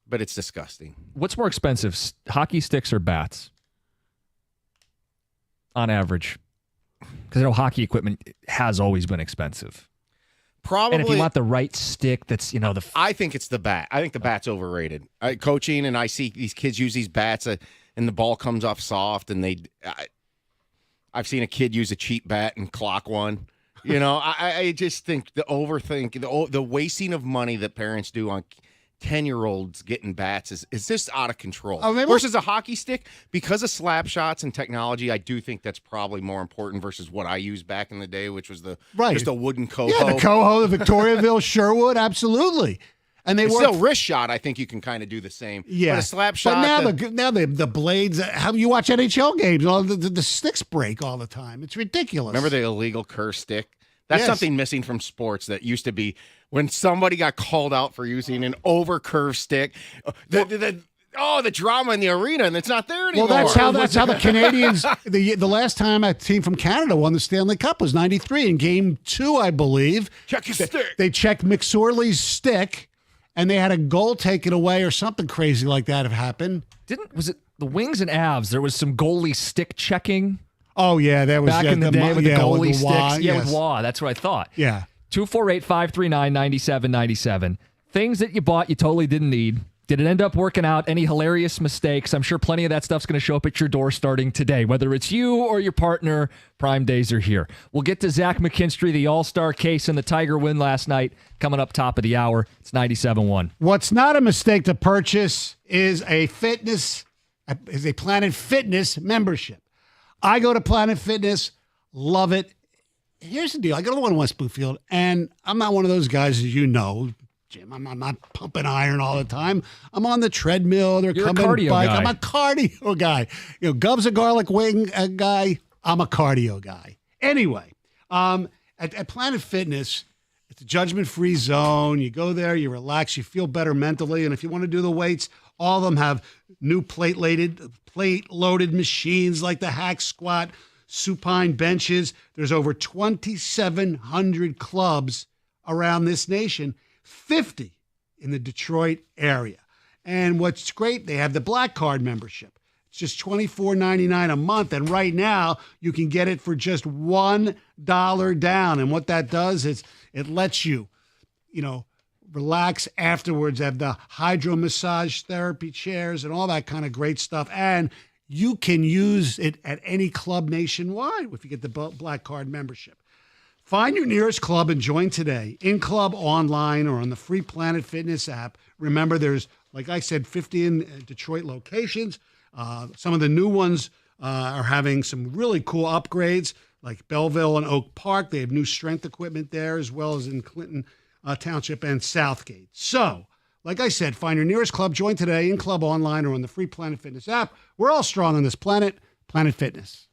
but it's disgusting. What's more expensive, hockey sticks or bats? On average. Because I know hockey equipment has always been expensive. Probably. And if you want the right stick, that's, you know, I think it's the bat. I think the bat's overrated. Coaching, and I see these kids use these bats, and the ball comes off soft, and I've seen a kid use a cheap bat and clock one. You know, I just think the wasting of money that parents do on 10-year-olds getting bats is just out of control. Versus a hockey stick, because of slap shots and technology, I do think that's probably more important versus what I used back in the day, which was just a wooden coho. Yeah, the coho, the Victoriaville, Sherwood, absolutely. And It's still wrist shot. I think you can kind of do the same. Yeah, but a slap shot. But now the blades. How you watch NHL games? All the sticks break all the time. It's ridiculous. Remember the illegal curve stick? That's Yes. something missing from sports that used to be when somebody got called out for using an over curved stick. oh, the drama in the arena, and it's not there Well, anymore. that's how the Canadians. The last time a team from Canada won the Stanley Cup was '93 in Game 2, I believe. Check his stick. They checked McSorley's stick, and they had a goal taken away or something crazy like that have happened. Was it the Wings and Avs? There was some goalie stick checking Oh yeah, that was back in the day with the goalie sticks. Wah, Yeah, yes. with Wah. That's what I thought. Yeah. 248-539-9797. Things that you bought you totally didn't need. Did it end up working out? Any hilarious mistakes? I'm sure plenty of that stuff's going to show up at your door starting today. Whether it's you or your partner, Prime Days are here. We'll get to Zach McKinstry, the All-Star case, and the Tiger win last night coming up top of the hour. It's 97.1. What's not a mistake to purchase is a Planet Fitness membership. I go to Planet Fitness, love it. Here's the deal. I go to the one in West Bluefield, and I'm not one of those guys, as you know, Jim. I'm not pumping iron all the time. I'm on the treadmill. They're You're a coming cardio bike. guy. I'm a cardio guy. Gov's a garlic wing guy. I'm a cardio guy. Anyway, at Planet Fitness, it's a judgment-free zone. You go there, you relax, you feel better mentally. And if you want to do the weights, all of them have new plate-loaded machines like the hack squat, supine benches. There's over 2,700 clubs around this nation, 50 in the Detroit area. And what's great, they have the Black Card membership. It's just $24.99 a month. And right now, you can get it for just $1 down. And what that does is it lets you, relax afterwards, have the hydro massage therapy chairs and all that kind of great stuff. And you can use it at any club nationwide if you get the Black Card membership. Find your nearest club and join today, in club, online, or on the free Planet Fitness app. Remember, there's, like I said, 50 in Detroit locations. Some of the new ones are having some really cool upgrades, like Belleville and Oak Park. They have new strength equipment there, as well as in Clinton Township and Southgate. So, like I said, find your nearest club, join today, in club, online, or on the free Planet Fitness app. We're all strong on this planet, Planet Fitness.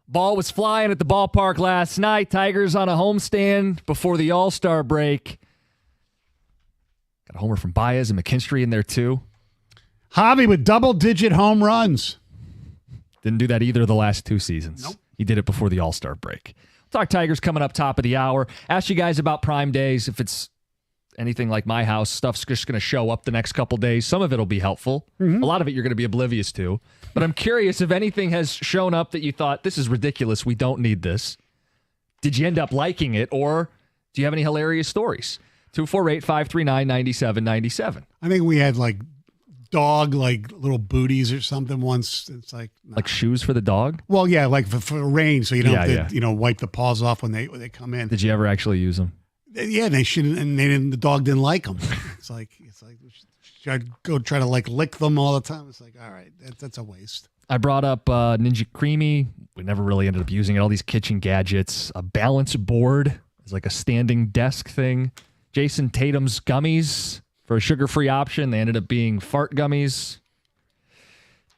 Ball was flying at the ballpark last night. Tigers on a homestand before the All-Star break. Got a homer from Baez and McKinstry in there too. Javi with double-digit home runs. Didn't do that either of the last 2 seasons. Nope. He did it before the All-Star break. Talk Tigers coming up top of the hour. Ask you guys about Prime Days. If it's anything like my house, stuff's just going to show up the next couple days. Some of it will be helpful. A lot of it you're going to be oblivious to. But I'm curious if anything has shown up that you thought, this is ridiculous, we don't need this. Did you end up liking it, or do you have any hilarious stories? 248-539-9797. I think we had like dog like little booties or something once. It's like Like shoes for the dog? well, yeah, like for rain, so you don't Yeah, have to, wipe the paws off when they come in. Did you ever actually use them? Yeah, they shouldn't, and they didn't. The dog didn't like them. It's like should I go try to like lick them all the time? It's like, all right, that's a waste. I brought up Ninja Creamy. We never really ended up using it. All these kitchen gadgets. A balance board is like a standing desk thing. Jason Tatum's gummies for a sugar-free option. They ended up being fart gummies.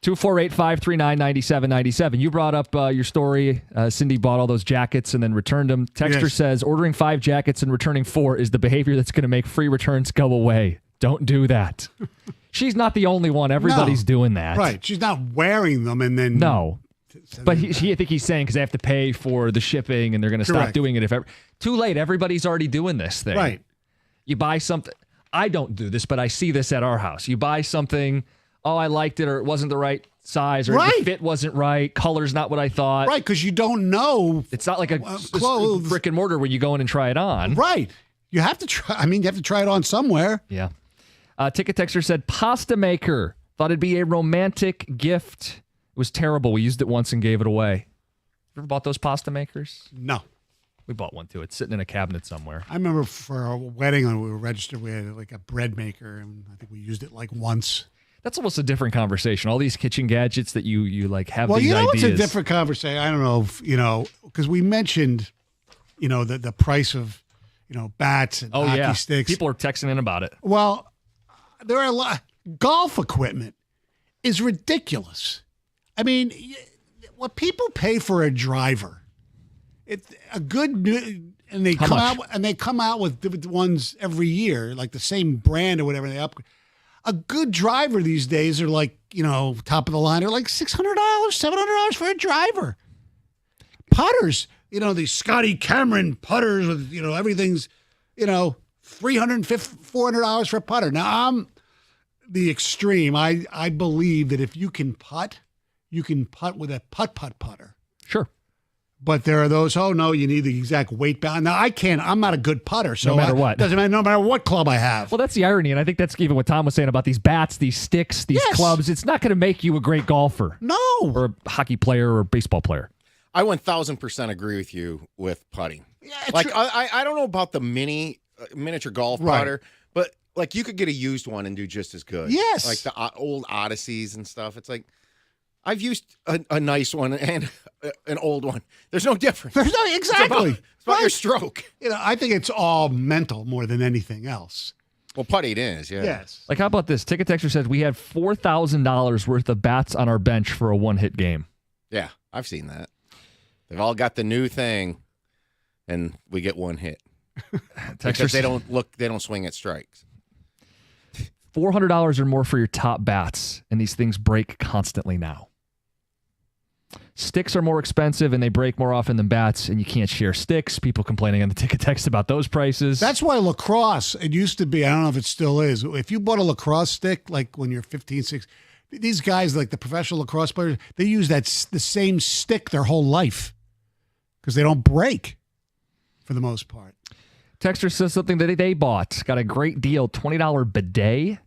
248-539-9797. You brought up your story. Cindy bought all those jackets and then returned them. Texter Yes. says, ordering 5 jackets and returning 4 is the behavior that's going to make free returns go away. Don't do that. She's not the only one. Everybody's doing that. Right. She's not wearing them and then No. But I think he's saying because they have to pay for the shipping and they're going to stop Correct. doing it. Too late. Everybody's already doing this thing. Right. You buy something. I don't do this, but I see this at our house. You buy something. Oh, I liked it, or it wasn't the right size, or Right. the fit wasn't right. Color's not what I thought. Right, because you don't know. It's not like a clothes. brick and mortar where you go in and try it on. Right. You have to try. I mean, you have to try it on somewhere. Yeah. Ticket Texter said, pasta maker. Thought it'd be a romantic gift. It was terrible. We used it once and gave it away. You ever bought those pasta makers? No. We bought one too. It's sitting in a cabinet somewhere. I remember for a wedding when we were registered, we had like a bread maker, and I think we used it like once. That's almost a different conversation. All these kitchen gadgets that you like have Well, these ideas. it's a different conversation. I don't know if, because we mentioned, the price of, bats and hockey sticks. People are texting in about it. Well, there are a lot. Golf equipment is ridiculous. I mean, what people pay for a driver, it's a good new, and they How come out with different ones every year, like the same brand or whatever they upgrade. A good driver these days are like, top of the line, are like $600, $700 for a driver. Putters, these Scotty Cameron putters with, everything's, $350, $400 for a putter. Now, I'm the extreme. I believe that if you can putt with a putter. Sure. But there are those, oh, no, you need the exact weight balance. Now, I can't. I'm not a good putter. So No matter what. Doesn't matter, no matter what club I have. Well, that's the irony, and I think that's even what Tom was saying about these bats, these sticks, these Yes. clubs. It's not going to make you a great golfer No. or a hockey player or a baseball player. I 1,000% agree with you with putting. Yeah, it's Like true. I don't know about the miniature golf Right. putter, but like you could get a used one and do just as good. Yes. Like the old Odysseys and stuff. It's like I've used a nice one and an old one. There's no difference. There's no, exactly. It's about your Right. stroke. I think it's all mental more than anything else. Well, putting is, yeah. Yes. Like, how about this? Ticket Texter says we had $4,000 worth of bats on our bench for a one-hit game. Yeah, I've seen that. They've all got the new thing, and we get one hit. Because they don't swing at strikes. $400 or more for your top bats, and these things break constantly now. Sticks are more expensive, and they break more often than bats, and you can't share sticks. People complaining on the ticket text about those prices. That's why lacrosse, it used to be, I don't know if it still is. If you bought a lacrosse stick, like when you're 15, 16, these guys, like the professional lacrosse players, they use the same stick their whole life because they don't break for the most part. Texter says something that they bought. Got a great deal, $20 bidet.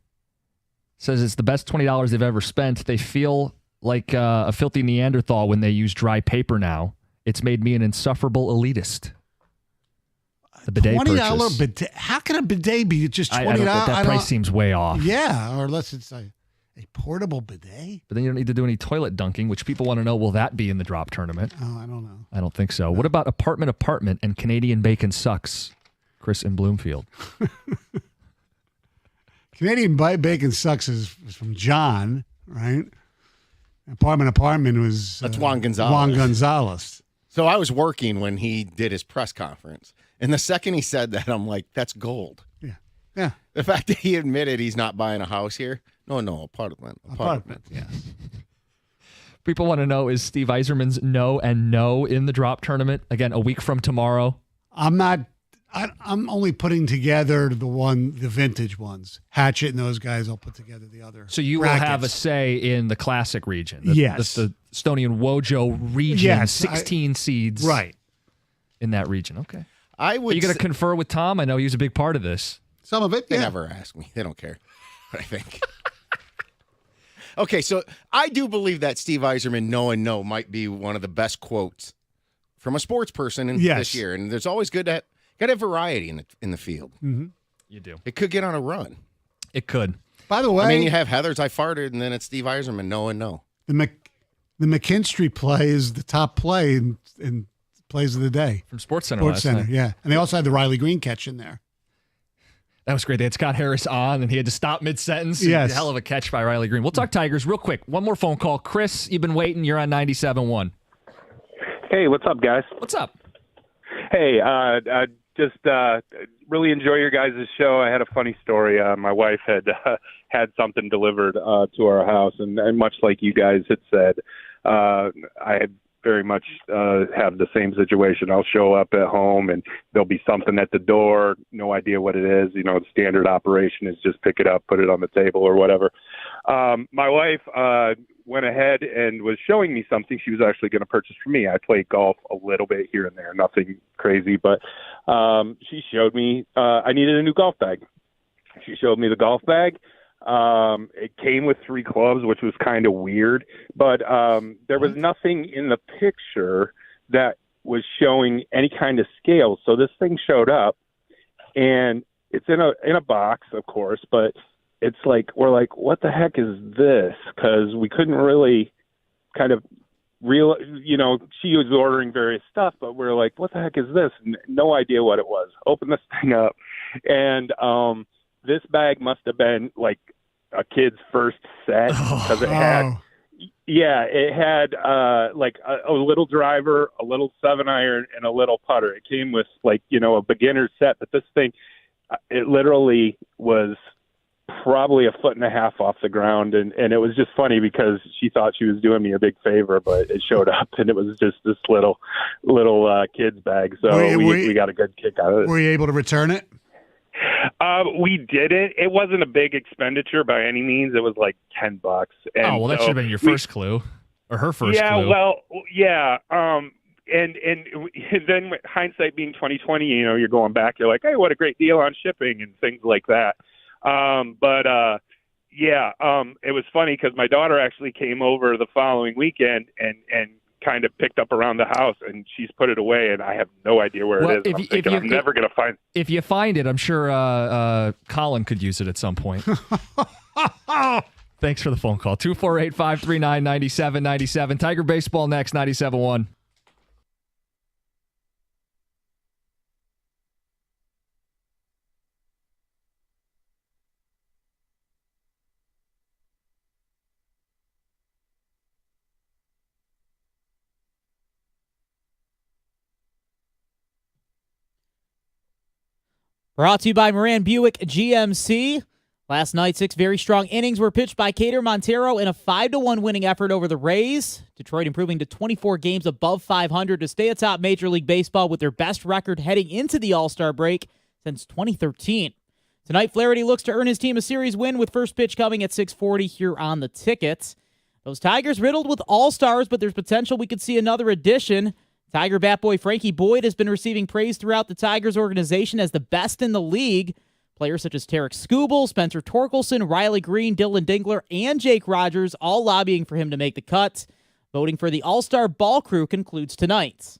Says it's the best $20 they've ever spent. They feel like a filthy Neanderthal when they use dry paper now. It's made me an insufferable elitist. The bidet $20 purchase. bidet. How can a bidet be just $20? I don't, that price seems way off. Yeah, or unless it's a portable bidet. But then you don't need to do any toilet dunking, which people want to know, will that be in the drop tournament? Oh, I don't know. I don't think so. What about apartment and Canadian bacon sucks? Chris in Bloomfield. Canadian bacon sucks is from John, right? Apartment was That's Juan Gonzalez. Juan Gonzalez. So I was working when he did his press conference. And the second he said that, I'm like, that's gold. Yeah. Yeah. The fact that he admitted he's not buying a house here. No, apartment. Yes. People want to know, is Steve Yzerman's no and no in the drop tournament? Again, a week from tomorrow. I'm only putting together the vintage ones. Hatchet and those guys will put together the other. So you brackets. will have a say in the classic region. Yes. The Estonian Wojo region, Yes, 16 seeds right in that region. Okay. I would Are you going to confer with Tom? I know he's a big part of this. Some of it, They yeah. never ask me. They don't care what I think. Okay, so I do believe that Steve Yzerman no and no might be one of the best quotes from a sports person this year. And there's always got to have variety in the field. Mm-hmm. You do. It could get on a run. It could. By the way, I mean, you have Heather's I farted, and then it's Steve Yzerman no and no. the McKinstry play is the top play in plays of the day. From SportsCenter Sports last Center, night. yeah. And they also had the Riley Green catch in there. That was great. They had Scott Harris on, and he had to stop mid-sentence. Yes. Hell of a catch by Riley Green. We'll talk Tigers real quick. One more phone call. Chris, you've been waiting. You're on 97.1. Hey, what's up, guys? What's up? Hey, I just really enjoy your guys' show. I had a funny story. My wife had something delivered to our house, and much like you guys had said, I had very much have the same situation. I'll show up at home, and there'll be something at the door, no idea what it is. You know, the standard operation is just pick it up, put it on the table or whatever. My wife went ahead and was showing me something she was actually going to purchase for me. I play golf a little bit here and there, nothing crazy, but she showed me I needed a new golf bag. She showed me the golf bag. It came with 3 clubs, which was kind of weird, but there was nothing in the picture that was showing any kind of scale. So this thing showed up, and it's in a box, of course, but it's like, we're like, what the heck is this? Because we couldn't really kind of she was ordering various stuff, but we're like, what the heck is this? No idea what it was. Open this thing up, and this bag must have been like a kid's first set because it had like a little driver, a little 7-iron, and a little putter. It came with like, a beginner set, but this thing, it literally was probably 1.5 feet off the ground, and it was just funny because she thought she was doing me a big favor, but it showed up and it was just this little kid's bag. So we got a good kick out of it. Were you able to return it? We didn't. It wasn't a big expenditure by any means. It was like $10. And that should have been your first clue, or her first clue. Yeah, well, yeah. And then hindsight being 2020, you're going back. You're like, hey, what a great deal on shipping and things like that. It was funny because my daughter actually came over the following weekend and kind of picked up around the house, and she's put it away, and I have no idea where it is. I'm never going to find. If you find it, I'm sure Colin could use it at some point. Thanks for the phone call. 248-539-9797. Tiger Baseball next, 97.1. Brought to you by Moran Buick GMC. Last night, 6 very strong innings were pitched by Cater Montero in a 5-1 winning effort over the Rays. Detroit improving to 24 games above 500 to stay atop Major League Baseball with their best record heading into the All-Star break since 2013. Tonight, Flaherty looks to earn his team a series win with first pitch coming at 6:40 here on the ticket. Those Tigers riddled with All-Stars, but there's potential we could see another addition. Tiger bat boy Frankie Boyd has been receiving praise throughout the Tigers organization as the best in the league. Players such as Tarek Skubal, Spencer Torkelson, Riley Green, Dylan Dingler, and Jake Rogers all lobbying for him to make the cut. Voting for the All-Star ball crew concludes tonight.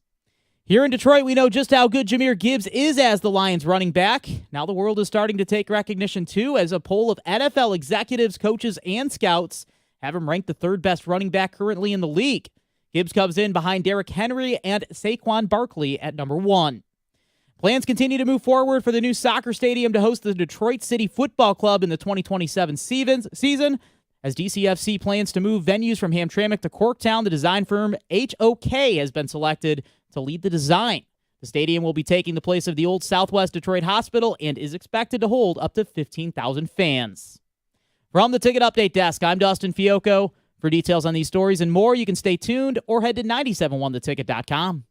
Here in Detroit, we know just how good Jahmyr Gibbs is as the Lions running back. Now the world is starting to take recognition too, as a poll of NFL executives, coaches, and scouts have him ranked the 3rd best running back currently in the league. Gibbs comes in behind Derrick Henry and Saquon Barkley at number 1. Plans continue to move forward for the new soccer stadium to host the Detroit City Football Club in the 2027 season. As DCFC plans to move venues from Hamtramck to Corktown, the design firm HOK has been selected to lead the design. The stadium will be taking the place of the old Southwest Detroit Hospital and is expected to hold up to 15,000 fans. From the Ticket Update Desk, I'm Dustin Fiocco. For details on these stories and more, you can stay tuned or head to 971theticket.com.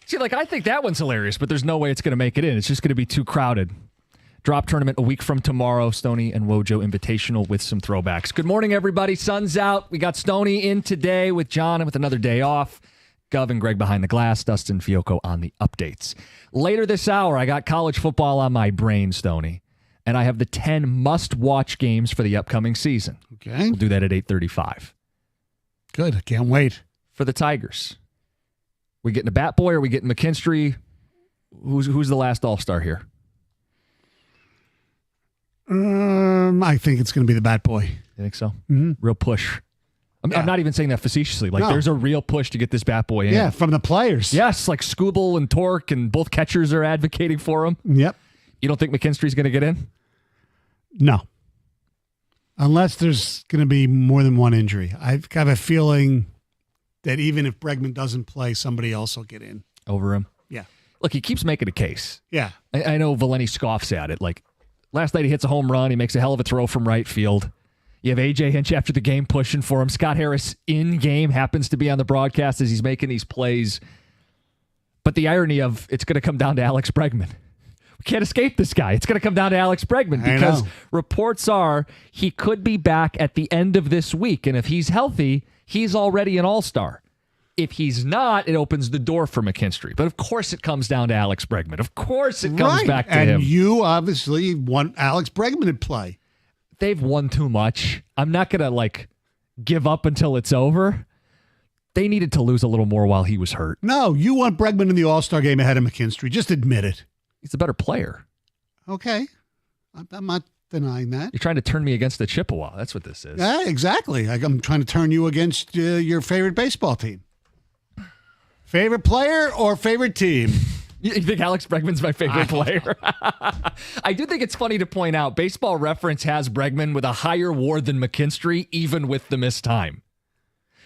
See, I think that one's hilarious, but there's no way it's going to make it in. It's just going to be too crowded. Drop tournament a week from tomorrow. Stoney and Wojo Invitational with some throwbacks. Good morning, everybody. Sun's out. We got Stoney in today with John and with another day off. Gov and Greg behind the glass. Dustin Fiocco on the updates. Later this hour, I got college football on my brain, Stoney, and I have the 10 must-watch games for the upcoming season. Okay. We'll do that at 8:35. Good. I can't wait. For the Tigers. We getting a Bat Boy or we getting McKinstry? Who's the last All-Star here? I think it's going to be the Bat Boy. You think so? Mm-hmm. Real push. I'm not even saying that facetiously. No. There's a real push to get this Bat Boy in. Yeah, from the players. Yes, Scooble and Torque and both catchers are advocating for him. Yep. You don't think McKinstry's going to get in? No. Unless there's going to be more than one injury. I've got a feeling that even if Bregman doesn't play, somebody else will get in. Over him? Yeah. Look, he keeps making a case. Yeah. I know Valeni scoffs at it. Last night he hits a home run. He makes a hell of a throw from right field. You have A.J. Hinch after the game pushing for him. Scott Harris in game happens to be on the broadcast as he's making these plays. But the irony of it's going to come down to Alex Bregman. We can't escape this guy. It's going to come down to Alex Bregman because reports are he could be back at the end of this week. And if he's healthy, he's already an all-star. If he's not, it opens the door for McKinstry. But of course it comes down to Alex Bregman. Of course it comes back to him. And you obviously want Alex Bregman to play. They've won too much. I'm not going to give up until it's over. They needed to lose a little more while he was hurt. No, you want Bregman in the All-Star game ahead of McKinstry. Just admit it. He's a better player. Okay. I'm not denying that. You're trying to turn me against the Chippewa. That's what this is. Yeah, exactly. I'm trying to turn you against your favorite baseball team. Favorite player or favorite team? You think Alex Bregman's my favorite player? I do think it's funny to point out Baseball Reference has Bregman with a higher WAR than McKinstry, even with the missed time.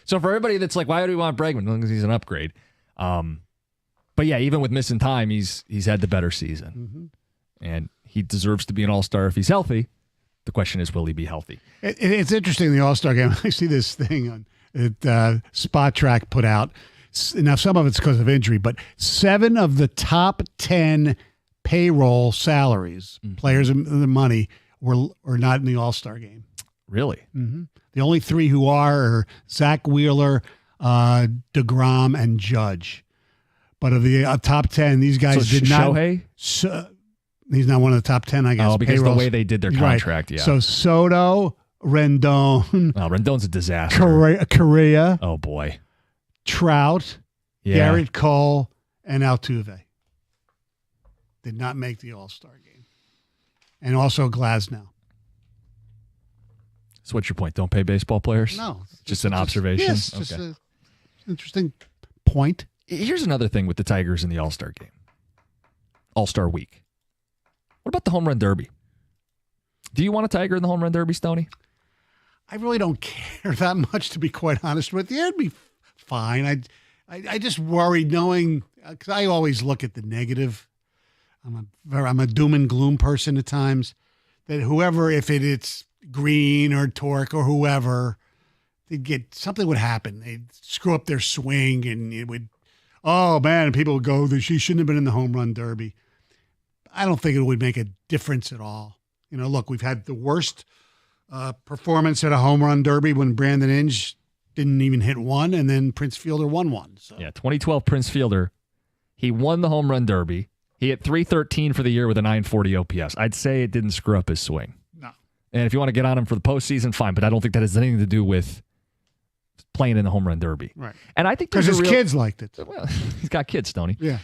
So for everybody that's like, why do we want Bregman? Well, because he's an upgrade. But yeah, even with missing time, he's had the better season. Mm-hmm. And he deserves to be an all-star if he's healthy. The question is, will he be healthy? It's interesting, the All-Star game. I see this thing that Spot Track put out. Now, some of it's because of injury, but 7 of the top 10 payroll salaries, players and the money, are not in the All-Star game. Really? Mm-hmm. The only 3 who are Zach Wheeler, DeGrom, and Judge. But of the top 10, these guys did not. Shohei? He's not one of the top 10, I guess. Oh, because payrolls. the way they did their contract, right. yeah. So Soto, Rendon. Oh, Rendon's a disaster. Correa. Oh, boy. Trout, Garrett Cole, and Altuve did not make the All-Star game. And also Glasnow. So what's your point? Don't pay baseball players? No. Just an observation? Yes, just an interesting point. Here's another thing with the Tigers in the All-Star game. All-Star week. What about the Home Run Derby? Do you want a Tiger in the Home Run Derby, Stoney? I really don't care that much, to be quite honest with you. It'd be fine. I just worry knowing, because I always look at the negative. I'm a doom and gloom person at times. That whoever, if it's Green or Torque or whoever, something would happen. They'd screw up their swing, and it would. Oh man, people would go, she shouldn't have been in the Home Run Derby. I don't think it would make a difference at all. Look, we've had the worst performance at a Home Run Derby when Brandon Inge didn't even hit one, and then Prince Fielder won one. So. Yeah, 2012 Prince Fielder, he won the Home Run Derby. He hit .313 for the year with a .940 OPS. I'd say it didn't screw up his swing. No. And if you want to get on him for the postseason, fine, but I don't think that has anything to do with playing in the Home Run Derby. Right. And I think because his kids liked it. Well, he's got kids, Stoney. Yeah.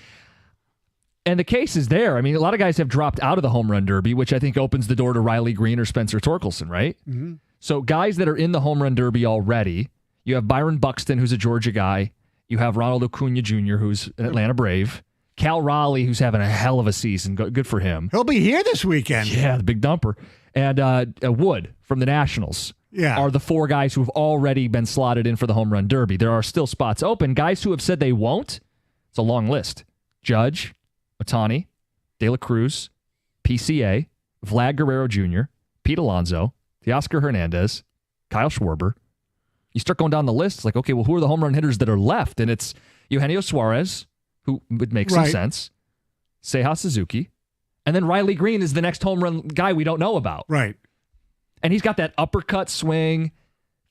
And the case is there. I mean, a lot of guys have dropped out of the Home Run Derby, which I think opens the door to Riley Green or Spencer Torkelson, right? Mm-hmm. So guys that are in the Home Run Derby already, You have Byron Buxton, who's a Georgia guy. You have Ronald Acuna Jr., who's an Atlanta Brave. Cal Raleigh, who's having a hell of a season. Good for him. He'll be here this weekend. Yeah, the big dumper. And Wood from the Nationals are the 4 guys who have already been slotted in for the Home Run Derby. There are still spots open. Guys who have said they won't, it's a long list. Judge, Ohtani, De La Cruz, PCA, Vlad Guerrero Jr., Pete Alonso, Teoscar Hernandez, Kyle Schwarber. You start going down the list, it's like, okay, well, who are the home run hitters that are left? And it's Eugenio Suarez, who would make some sense, Seiya Suzuki, and then Riley Green is the next home run guy we don't know about. Right. And he's got that uppercut swing,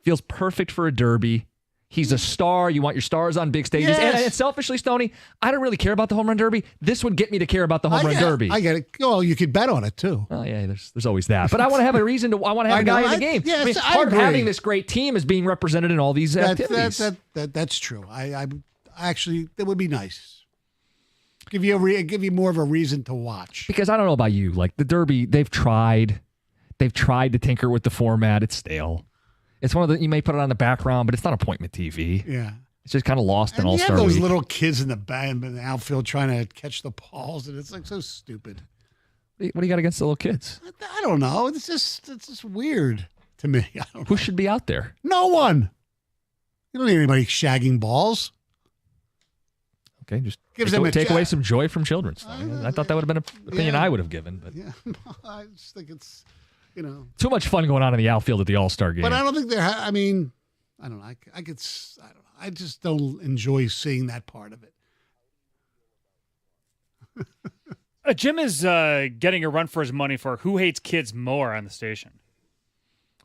feels perfect for a derby. He's a star. You want your stars on big stages. Yes. And selfishly, Stoney, I don't really care about the home run derby. This would get me to care about the home run derby. I get it. Well, you could bet on it too. Oh yeah, there's always that. But I want to have a reason to. I want to have a guy in the game. Yes, I part of agree. having this great team is being represented in all these activities. That's true. I actually, that would be nice. Give you more of a reason to watch. Because I don't know about you, like the Derby, they've tried to tinker with the format. It's stale. It's one of the, you may put it on the background, but it's not appointment TV. Yeah. It's just kind of lost in And you All-Star have those Week. little kids in the outfield trying to catch the balls, and it's like so stupid. What do you got against the little kids? I don't know. It's just weird to me. I don't Who know. should be out there? No one. You don't need anybody shagging balls. Okay, just Gives them a take job. away some joy from children. I thought that would have been an opinion I would have given. But Yeah, I just think it's, too much fun going on in the outfield at the All-Star game. But I don't think they're. I mean, I don't know. I don't know. I just don't enjoy seeing that part of it. Jim is getting a run for his money for who hates kids more on the station.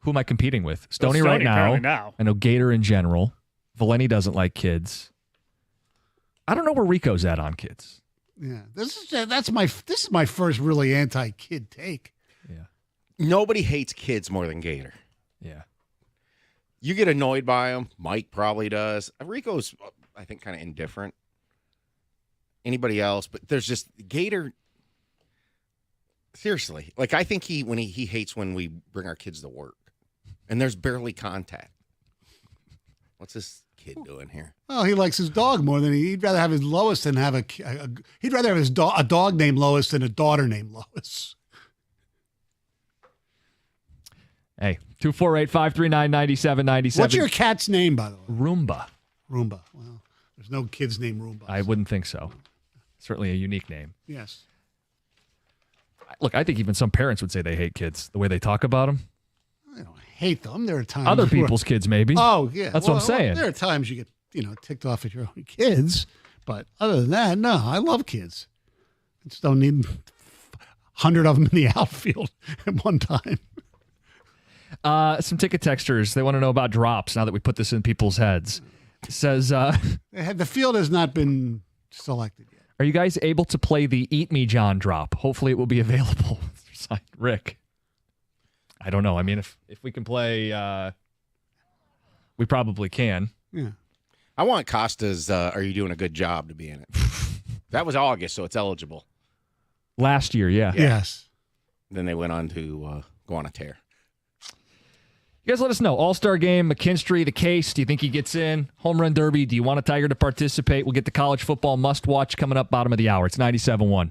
Who am I competing with? Well, Stoney right apparently now. now. I know Gator in general. Valeni doesn't like kids. I don't know where Rico's at on kids. Yeah, this is my first really anti-kid take. Yeah. Nobody hates kids more than Gator. Yeah. You get annoyed by him. Mike probably does. Rico's, I think, kind of indifferent. Anybody else, but there's just Gator. Seriously, like I think he hates when we bring our kids to work, and there's barely contact. What's this kid doing here? Oh, he likes his dog more than he'd rather have his Lois than have he'd rather have a dog named Lois than a daughter named Lois. Hey, 248-539-9797. What's your cat's name, by the way? Roomba? Roomba. Well, there's no kid's named Roomba. I wouldn't think so. Certainly a unique name. Yes. Look, I think even some parents would say they hate kids, the way they talk about them. I don't hate them. There are times Other where- people's kids, maybe. Oh, yeah. That's what I'm saying. There are times you get, ticked off at your own kids. But other than that, no, I love kids. I just don't need 100 of them in the outfield at one time. Some ticket texters, they want to know about drops now that we put this in people's heads. It says, The field has not been selected yet. are you guys able to play the Eat Me John drop? Hopefully it will be available. Signed, Rick. I don't know. I mean, if we can play, we probably can. Yeah. I want Costa's Are You Doing a Good Job to be in it. That was August, so it's eligible. Last year, yeah. Yes. Then they went on to go on a tear. You guys let us know. All-Star game, McKinstry, the case. Do you think he gets in? Home Run Derby. Do you want a Tiger to participate? We'll get the college football must-watch coming up bottom of the hour. It's 97.1.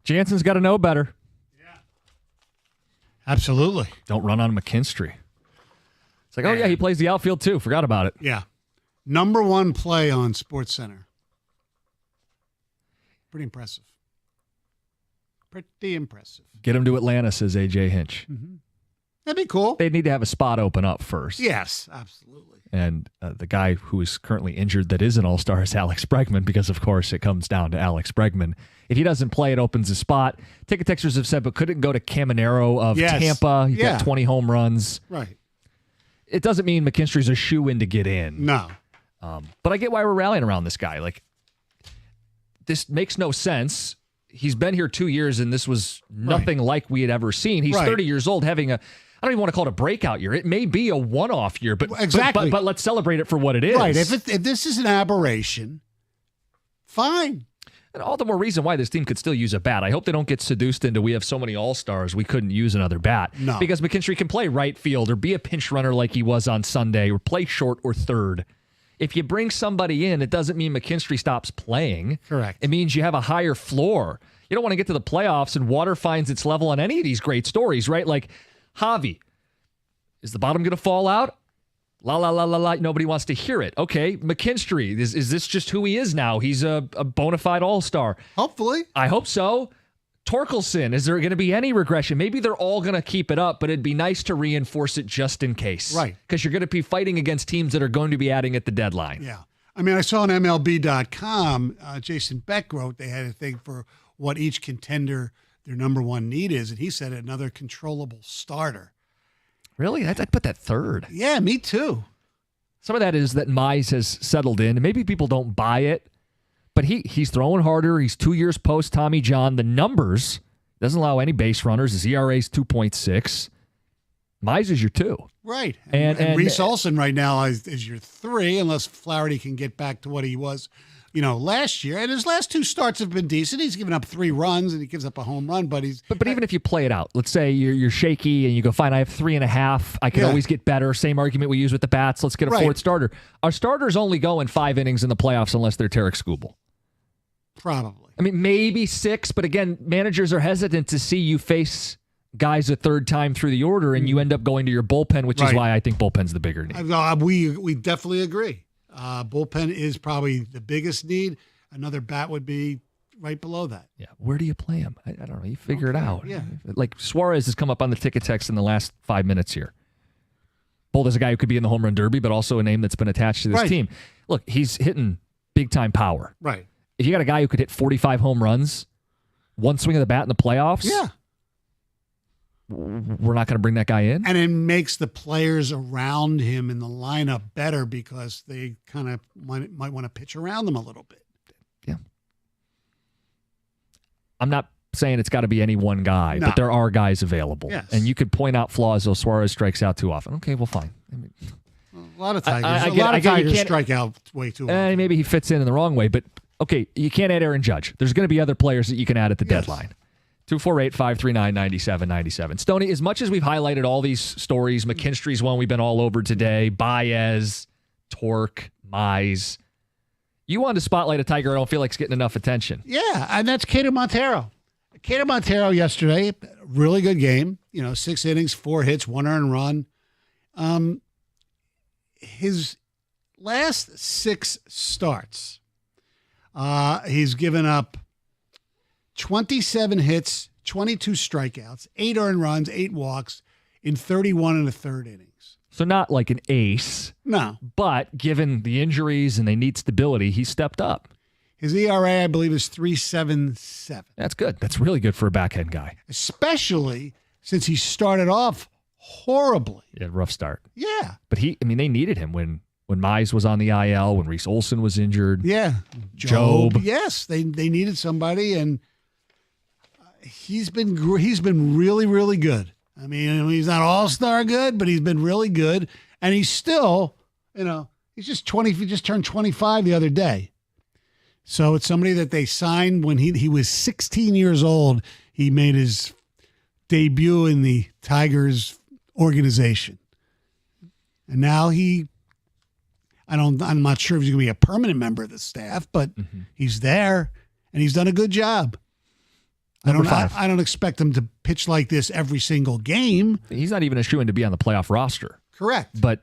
Jansen's got to know better. Absolutely. Don't run on McKinstry. It's like, oh, yeah, he plays the outfield too. Forgot about it. Yeah. Number one play on SportsCenter. Pretty impressive. Pretty impressive. Get him to Atlanta, says A.J. Hinch. That'd be cool. They'd need to have a spot open up first. Yes, absolutely. And the guy who is currently injured that is an all-star is Alex Bregman, because, of course, it comes down to Alex Bregman. If he doesn't play, it opens a spot. Ticket texters have said, but couldn't go to Caminero of Tampa. He's got 20 home runs. Right. It doesn't mean McKinstry's a shoe-in to get in. No. But I get why we're rallying around this guy. Like, this makes no sense. He's been here 2 years, and this was nothing like we had ever seen. He's 30 years old, having I don't even want to call it a breakout year. It may be a one-off year, but exactly. But let's celebrate it for what it is. Right. If this is an aberration, fine. And all the more reason why this team could still use a bat. I hope they don't get seduced into we have so many all-stars we couldn't use another bat. No. Because McKinstry can play right field or be a pinch runner like he was on Sunday or play short or third. If you bring somebody in, it doesn't mean McKinstry stops playing. Correct. It means you have a higher floor. You don't want to get to the playoffs and water finds its level on any of these great stories, right? Like Javi. Is the bottom going to fall out? La, la, la, la, la. Nobody wants to hear it. Okay, McKinstry. Is this just who he is now? He's a bona fide all-star. Hopefully. I hope so. Torkelson, is there going to be any regression? Maybe they're all going to keep it up, but it'd be nice to reinforce it just in case. Right. Because you're going to be fighting against teams that are going to be adding at the deadline. Yeah. I mean, I saw on MLB.com, Jason Beck wrote they had a thing for what each contender, their number one need is, and he said another controllable starter. Really? I'd put that third. Yeah, me too. Some of that is that Mize has settled in, and maybe people don't buy it, but he's throwing harder. He's 2 years post Tommy John. The numbers, doesn't allow any base runners. His ERA is 2.6. Mize is your 2. Right. And Reese Olson right now is your 3, unless Flaherty can get back to what he was, last year. And his last 2 starts have been decent. He's given up 3 runs and he gives up a home run, but But even if you play it out, let's say you're shaky and you go, fine, I have 3.5. I can always get better. Same argument we use with the bats. Let's get a fourth starter. Our starters only go in 5 innings in the playoffs unless they're Tarek Skubal. Probably. I mean, maybe 6, but again, managers are hesitant to see you face guys a third time through the order, and you end up going to your bullpen, which is why I think bullpen's the bigger need. We definitely agree. Bullpen is probably the biggest need. Another bat would be right below that. Yeah. Where do you play him? I don't know. You figure it out. Yeah. Like Suarez has come up on the ticket text in the last 5 minutes here. Bold as a guy who could be in the home run derby, but also a name that's been attached to this team. Look, he's hitting big-time power. Right. If you got a guy who could hit 45 home runs, one swing of the bat in the playoffs, we're not going to bring that guy in. And it makes the players around him in the lineup better because they kind of might want to pitch around them a little bit. Yeah. I'm not saying it's got to be any one guy, but there are guys available. Yes. And you could point out flaws, though Suarez strikes out too often. Okay, well, fine. I mean, a lot of Tigers strike out way too often. Maybe he fits in the wrong way, but okay, you can't add Aaron Judge. There's going to be other players that you can add at the deadline. 248-539-9797. Stoney, as much as we've highlighted all these stories, McKinstry's one we've been all over today, Baez, Torque, Mize, you wanted to spotlight a Tiger I don't feel like it's getting enough attention. Yeah, and that's Cato Montero. Cato Montero yesterday, really good game. 6 innings, 4 hits, 1 earned run. His last 6 starts, he's given up 27 hits, 22 strikeouts, 8 earned runs, 8 walks in 31 1/3 innings. So not like an ace. No. But given the injuries and they need stability, he stepped up. His ERA, I believe, is 3.77. That's good. That's really good for a backhand guy. Especially since he started off horribly. Yeah, rough start. Yeah. But they needed him when Mize was on the IL, when Reese Olson was injured. Yeah. Job. Yes, they needed somebody, and he's been really, really good. I mean, he's not all-star good, but he's been really good, and he's still, he's just 20. He just turned 25 the other day. So it's somebody that they signed when he was 16 years old. He made his debut in the Tigers organization, and now I'm not sure if he's going to be a permanent member of the staff, but he's there, and he's done a good job. Number 5. I don't expect him to pitch like this every single game. He's not even a shoo-in to be on the playoff roster. Correct. But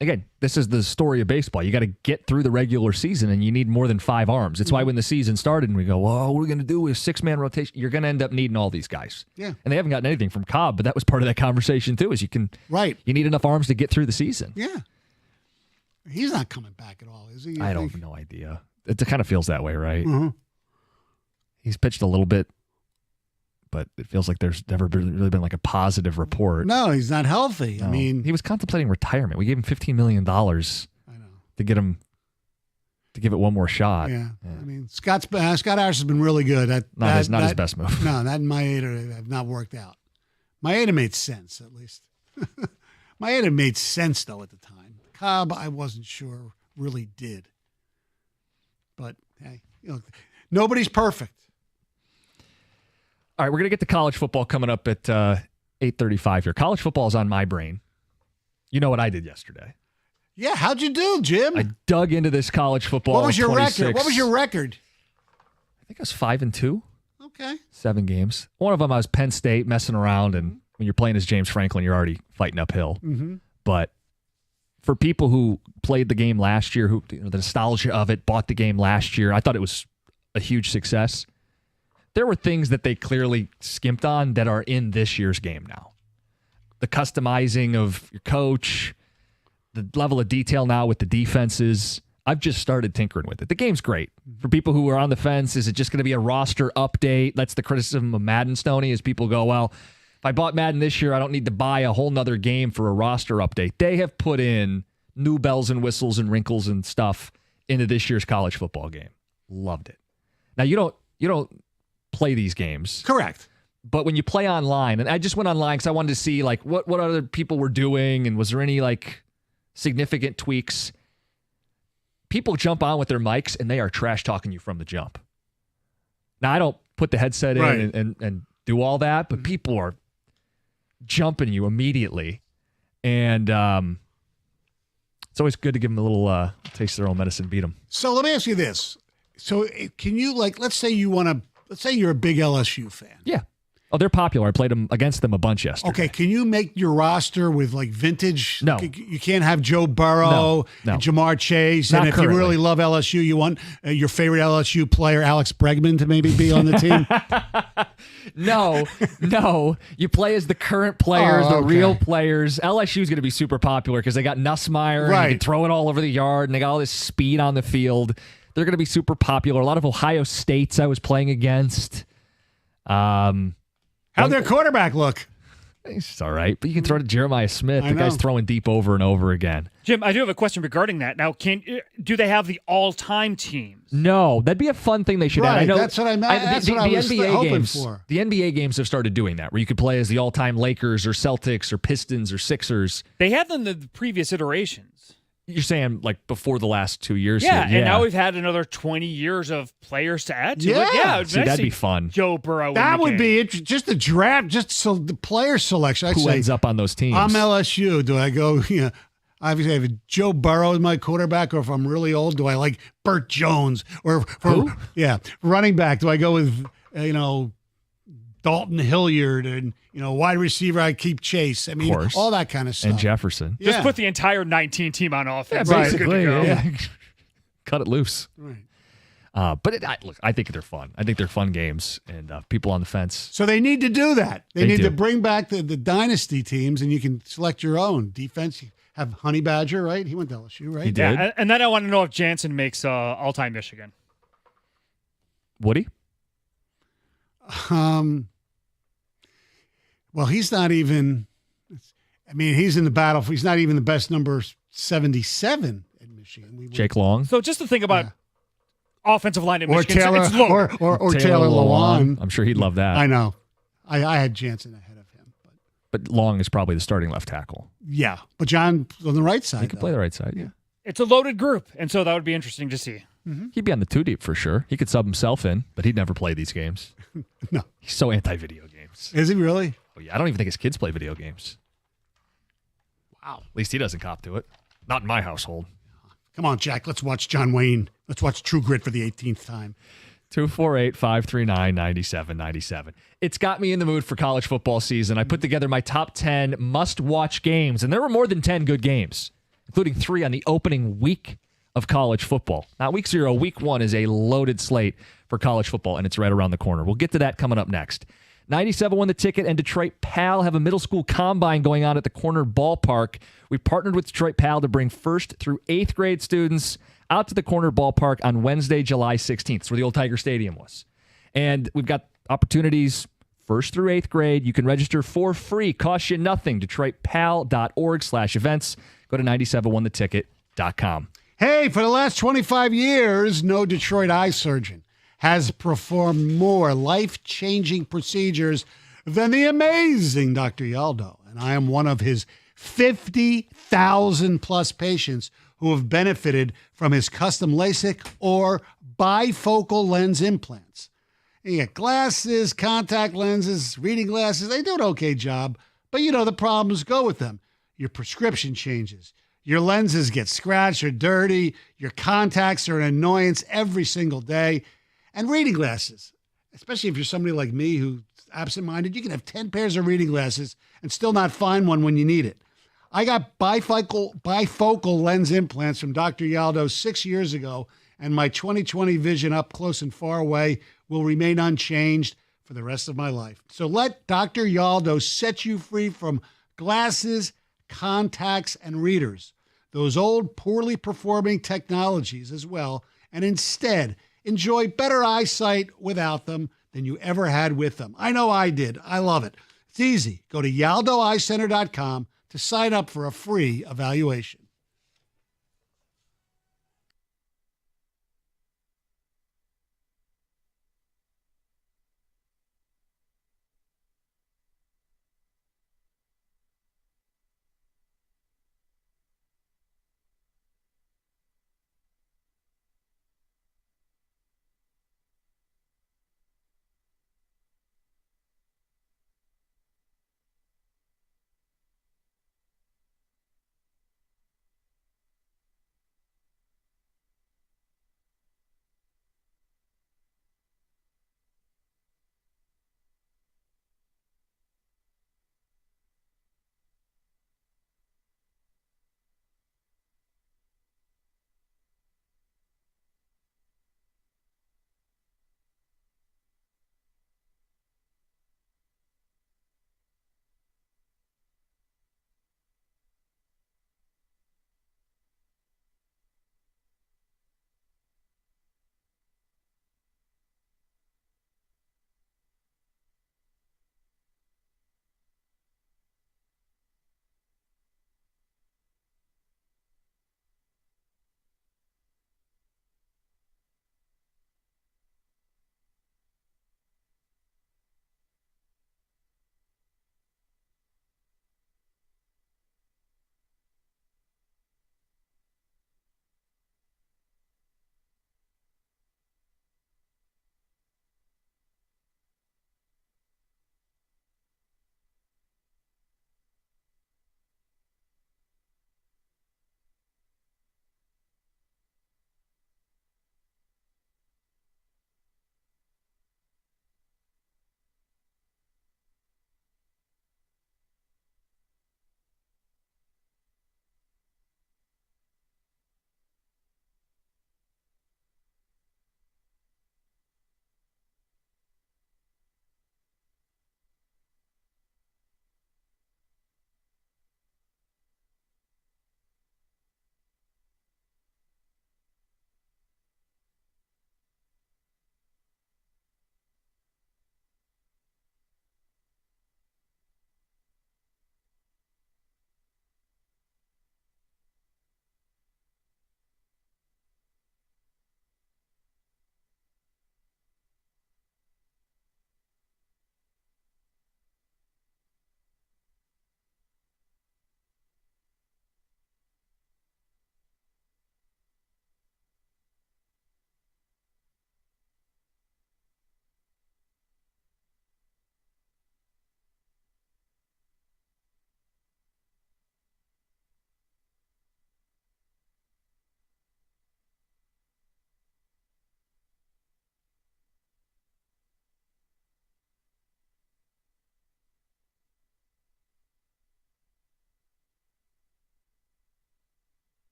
again, this is the story of baseball. You got to get through the regular season, and you need more than 5 arms. It's why when the season started and we go, well, what are we going to do with 6-man rotation? You're going to end up needing all these guys. Yeah. And they haven't gotten anything from Cobb, but that was part of that conversation too, is you need enough arms to get through the season. Yeah. He's not coming back at all, is he? I don't have no idea. It kind of feels that way, right? Mm-hmm. He's pitched a little bit, but it feels like there's never really been like a positive report. No, he's not healthy. No. I mean, he was contemplating retirement. We gave him $15 million to get him to give it one more shot. Yeah. I mean, Scott Harris has been really good. Not his best move. No, that and Maeda have not worked out. Maeda made sense, at least. Maeda made sense, though, at the time. Cobb, I wasn't sure, really did. But, hey, nobody's perfect. All right, we're going to get to college football coming up at 8:35 here. College football is on my brain. You know what I did yesterday. Yeah, how'd you do, Jim? I dug into this college football. What was your 26. record? What was your record? I think I was 5-2. Okay. 7 games. One of them I was Penn State messing around, and when you're playing as James Franklin, you're already fighting uphill. Mm-hmm. But for people who played the game last year, who the nostalgia of it, bought the game last year, I thought it was a huge success. There were things that they clearly skimped on that are in this year's game now. The customizing of your coach, the level of detail now with the defenses. I've just started tinkering with it. The game's great. For people who are on the fence, is it just going to be a roster update? That's the criticism of Madden, Stoney, is people go, well, if I bought Madden this year, I don't need to buy a whole nother game for a roster update. They have put in new bells and whistles and wrinkles and stuff into this year's college football game. Loved it. Now, you don't play these games. Correct. But when you play online, and I just went online because I wanted to see like what other people were doing, and was there any like significant tweaks? People jump on with their mics and they are trash talking you from the jump. Now, I don't put the headset in and do all that, but people are jumping you immediately. And it's always good to give them a little taste of their own medicine, beat them. So let me ask you this. So can you, like, let's say you're a big LSU fan. Yeah. Oh, they're popular. I played them against them a bunch yesterday. Okay, can you make your roster with like vintage? No. You can't have Joe Burrow, No. and Jamar Chase, Not and if currently. you really love LSU, you want your favorite LSU player, Alex Bregman, to maybe be on the team? No. You play as the current players, the real players. LSU is going to be super popular because they got Nussmeier, and you can throw it all over the yard, and they got all this speed on the field. They're going to be super popular. A lot of Ohio States I was playing against. How'd their quarterback look? It's all right, but you can throw to Jeremiah Smith. The know. guy's throwing deep over and over again. Jim, I do have a question regarding that. Now, do they have the all-time teams? No, that'd be a fun thing they should add. I know that's what I meant. That's what I was hoping games, for. The NBA games have started doing that, where you could play as the all-time Lakers or Celtics or Pistons or Sixers. They had them in the previous iterations. You're saying like before the last 2 years? Yeah, here. and now we've had another 20 years of players to add to Yeah. it. Yeah, it'd See, nice that'd to be see fun. Joe Burrow. That in the would game. be interesting. Just the draft, just so the player selection. I'd Who say, ends up on those teams? I'm LSU. Do I go, obviously I have Joe Burrow as my quarterback, or if I'm really old, do I like Burt Jones? Or Who? Running back, do I go with, Dalton Hilliard, and, wide receiver, I keep Chase. I mean, course. all that kind of stuff. And Jefferson. Yeah. Just put the entire 19 team on offense. Yeah, It's good to basically. go. Yeah. Cut it loose. Right. But look, I think they're fun. I think they're fun games, and people on the fence. So they need to do that. They need do. to bring back the dynasty teams, and you can select your own defense. You have Honey Badger, right? He went to LSU, right? He did. Yeah, and then I want to know if Jansen makes all-time Michigan. Woody? Well, he's not even. He's in the battle. He's not even the best number 77 at Michigan. Jake Long? So just to think about offensive line at or Michigan, Taylor it's low. or Taylor Lewan. I'm sure he'd love that. I know. I had Jansen ahead of him, But Long is probably the starting left tackle. yeah. But John on the right side. He could play the right side, yeah. It's a loaded group, and so that would be interesting to see. He'd be on the 2 deep for sure. He could sub himself in, but he'd never play these games. No. He's so anti-video games. Is he really? Oh, yeah, I don't even think his kids play video games. Wow. At least he doesn't cop to it. Not in my household. Come on, Jack. Let's watch John Wayne. Let's watch True Grit for the 18th time. 248-539-9797. It's got me in the mood for college football season. I put together my top 10 must-watch games, and there were more than 10 good games, including 3 on the opening week of college football. Now, week 0, week 1 is a loaded slate for college football, and it's right around the corner. We'll get to that coming up next. 97 won the ticket, and Detroit Pal have a middle school combine going on at the Corner Ballpark. We partnered with Detroit Pal to bring 1st through 8th grade students out to the Corner Ballpark on Wednesday, July 16th. That's where the old Tiger Stadium was. And we've got opportunities 1st through 8th grade. You can register for free. Costs you nothing. DetroitPal.org/events. Go to 97ontheticket.com. Hey, for the last 25 years, no Detroit eye surgeon has performed more life-changing procedures than the amazing Dr. Yaldo. And I am one of his 50,000-plus patients who have benefited from his custom LASIK or bifocal lens implants. You get glasses, contact lenses, reading glasses. They do an okay job, but you know the problems go with them. Your prescription changes. Your lenses get scratched or dirty. Your contacts are an annoyance every single day. And reading glasses, especially if you're somebody like me who's absent-minded, you can have 10 pairs of reading glasses and still not find one when you need it. I got bifocal lens implants from Dr. Yaldo 6 years ago, and my 20/20 vision up close and far away will remain unchanged for the rest of my life. So let Dr. Yaldo set you free from glasses, contacts, and readers, those old poorly performing technologies as well, and instead enjoy better eyesight without them than you ever had with them. I know I did. I love it. It's easy. Go to YaldoEyeCenter.com to sign up for a free evaluation.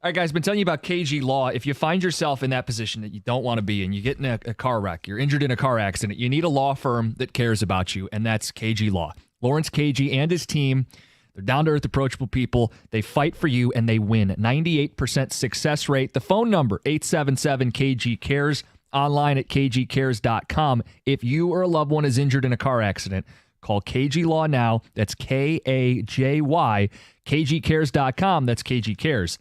All right, guys, been telling you about KG Law. If you find yourself in that position that you don't want to be in, you get in a car wreck, you're injured in a car accident, you need a law firm that cares about you, and that's KG Law. Lawrence KG and his team, they're down-to-earth, approachable people. They fight for you, and they win. 98% success rate. The phone number, 877-KG-CARES, online at kgcares.com. If you or a loved one is injured in a car accident, call KG Law now. That's KAJY. KGCares.com. That's KGCares.com.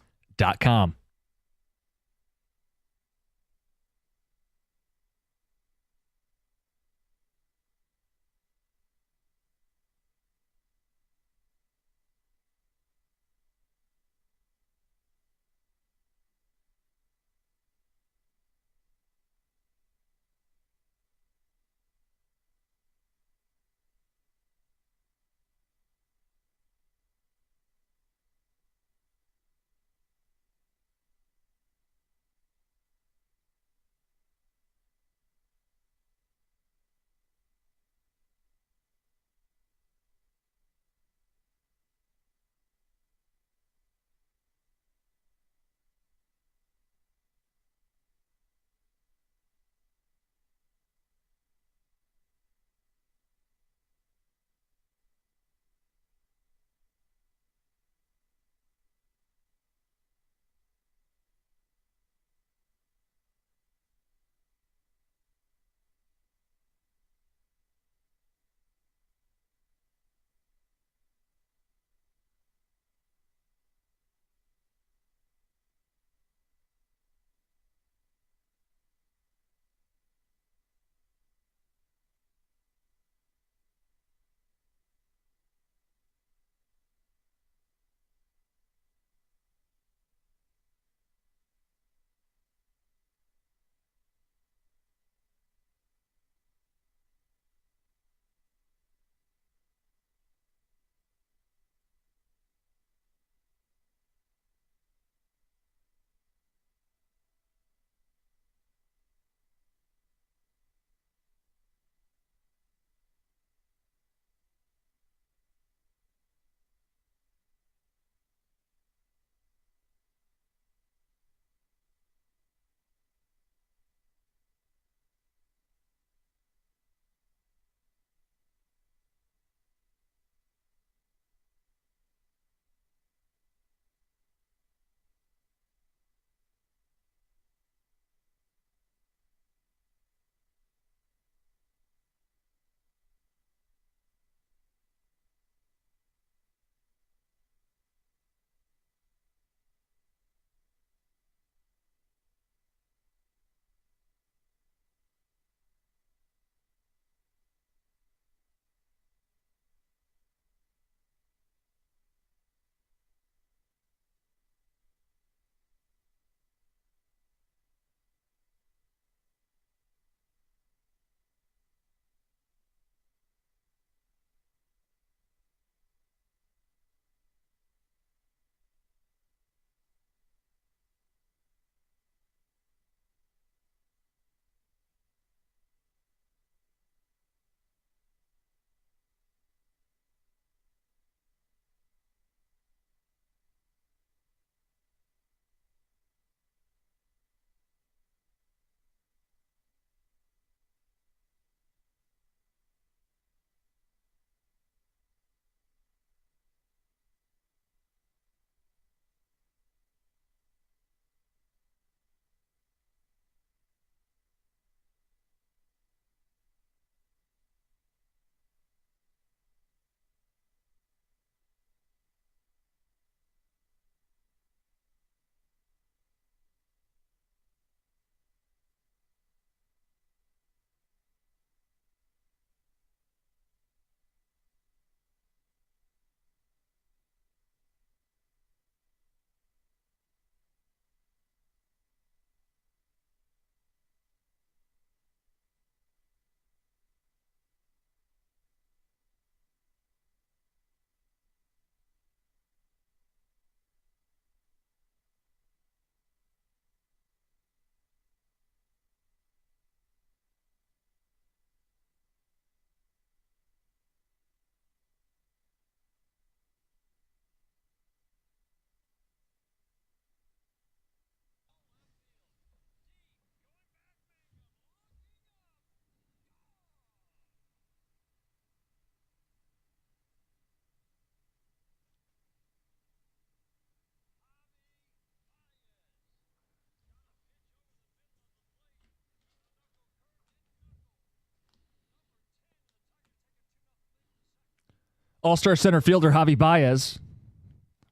All-Star center fielder Javi Baez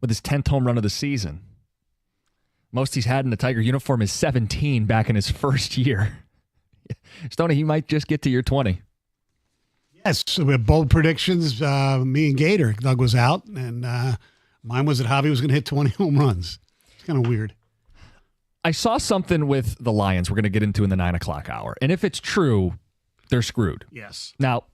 with his 10th home run of the season. Most he's had in the Tiger uniform is 17 back in his first year. Stoney, he might just get to year 20. Yes, so we have bold predictions. Me and Gator, Doug was out, and mine was that Javi was going to hit 20 home runs. It's kind of weird. I saw something with the Lions we're going to get into in the 9 o'clock hour. And if it's true, they're screwed. Yes. Now,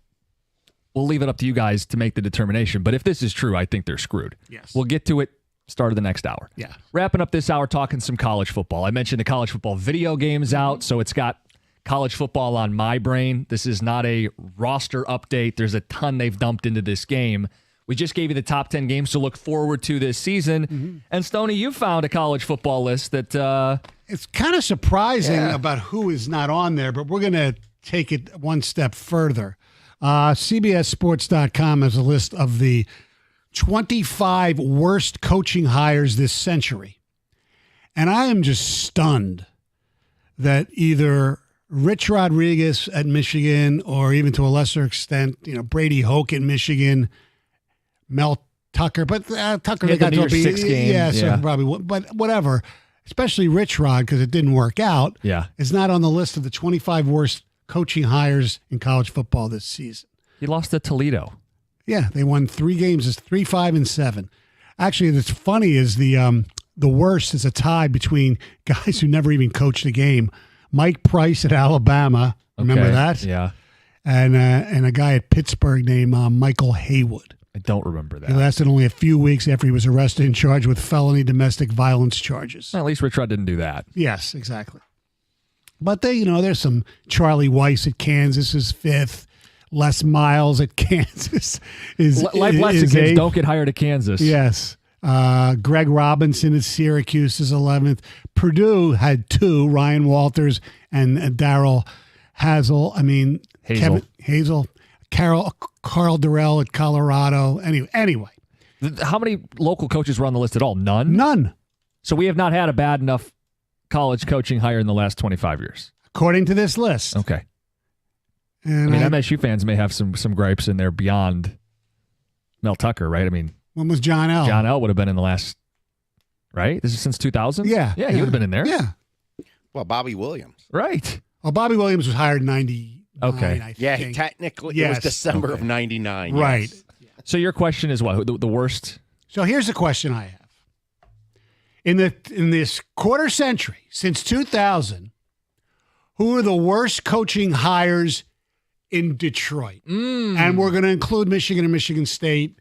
we'll leave it up to you guys to make the determination. But if this is true, I think they're screwed. Yes. We'll get to it start of the next hour. Yeah. Wrapping up this hour, talking some college football. I mentioned the college football video game's out, so it's got college football on my brain. This is not a roster update. There's a ton they've dumped into this game. We just gave you the top 10 games to look forward to this season. Mm-hmm. And, Stoney, you found a college football list that... it's kind of surprising about who is not on there, but we're going to take it one step further. CBSSports.com has a list of the 25 worst coaching hires this century. And I am just stunned that either Rich Rodriguez at Michigan or even to a lesser extent, Brady Hoke at Michigan, Mel Tucker, but Tucker they got to be 6 game. Yeah, so probably, but whatever. Especially Rich Rod, because it didn't work out. Yeah, is not on the list of the 25 worst coaching hires in college football this season. He lost to Toledo. Yeah, they won 3 games. It's 3, 5, and 7. Actually, what's funny is the worst is a tie between guys who never even coached a game. Mike Price at Alabama, remember that? Yeah, and a guy at Pittsburgh named Michael Haywood. I don't remember that. He lasted only a few weeks after he was arrested and charged with felony domestic violence charges. Well, at least Rich Rod didn't do that. Yes, exactly. But there's some Charlie Weiss at Kansas is 5th. Les Miles at Kansas is Life lesson, kids, don't get hired at Kansas. Yes. Greg Robinson at Syracuse is 11th. Purdue had 2, Ryan Walters and Daryl Hazel. Hazel. Carl Durrell at Colorado. Anyway. How many local coaches were on the list at all? None? None. So we have not had a bad enough college coaching hire in the last 25 years. According to this list. Okay. And MSU fans may have some gripes in there beyond Mel Tucker, right? When was John L? John L would have been in the last, right? This is since 2000? Yeah. Yeah, he would have been in there. Yeah. Well, Bobby Williams. Right. Well, Bobby Williams was hired in 99, okay. I yeah, think. technically it was December of 99. Right. Yes. So your question is what? The worst? So here's the question I have. In this quarter century, since 2000, who are the worst coaching hires in Detroit? And we're going to include Michigan and Michigan State,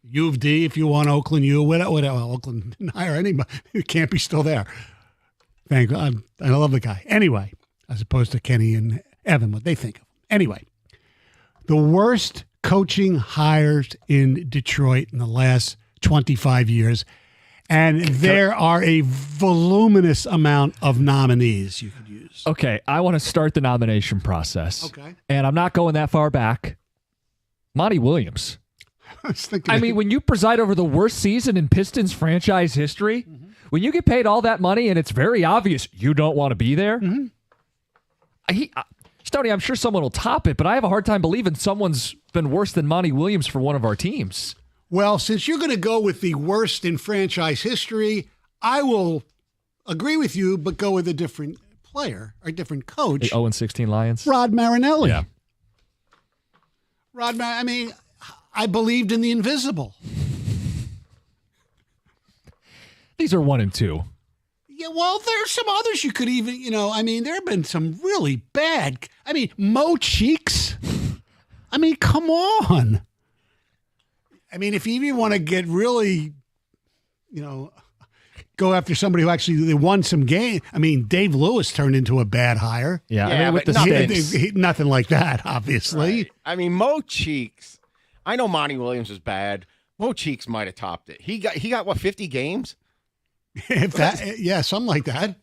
U of D if you want, Oakland U, whatever. Oakland didn't hire anybody. It can't be still there. Thank God. I love the guy. Anyway, as opposed to Kenny and Evan, what they think of him. Anyway, the worst coaching hires in Detroit in the last 25 years. And there are a voluminous amount of nominees you could use. Okay, I want to start the nomination process. Okay. And I'm not going that far back. Monty Williams. I was thinking. When you preside over the worst season in Pistons franchise history, when you get paid all that money and it's very obvious you don't want to be there, Stoney, I'm sure someone will top it, but I have a hard time believing someone's been worse than Monty Williams for one of our teams. Well, since you're going to go with the worst in franchise history, I will agree with you, but go with a different player or different coach. The 0-16 Lions? Rod Marinelli. Yeah. I believed in the invisible. These are 1 and 2. Yeah, well, there's some others you could even, there have been some really bad. Mo Cheeks. Come on. If you even want to get really, go after somebody who actually won some game. Dave Lewis turned into a bad hire. Yeah, with the Stinks. Nothing like that, obviously. Right. Mo Cheeks. I know Monty Williams was bad. Mo Cheeks might have topped it. He got what, 50 games? Something like that.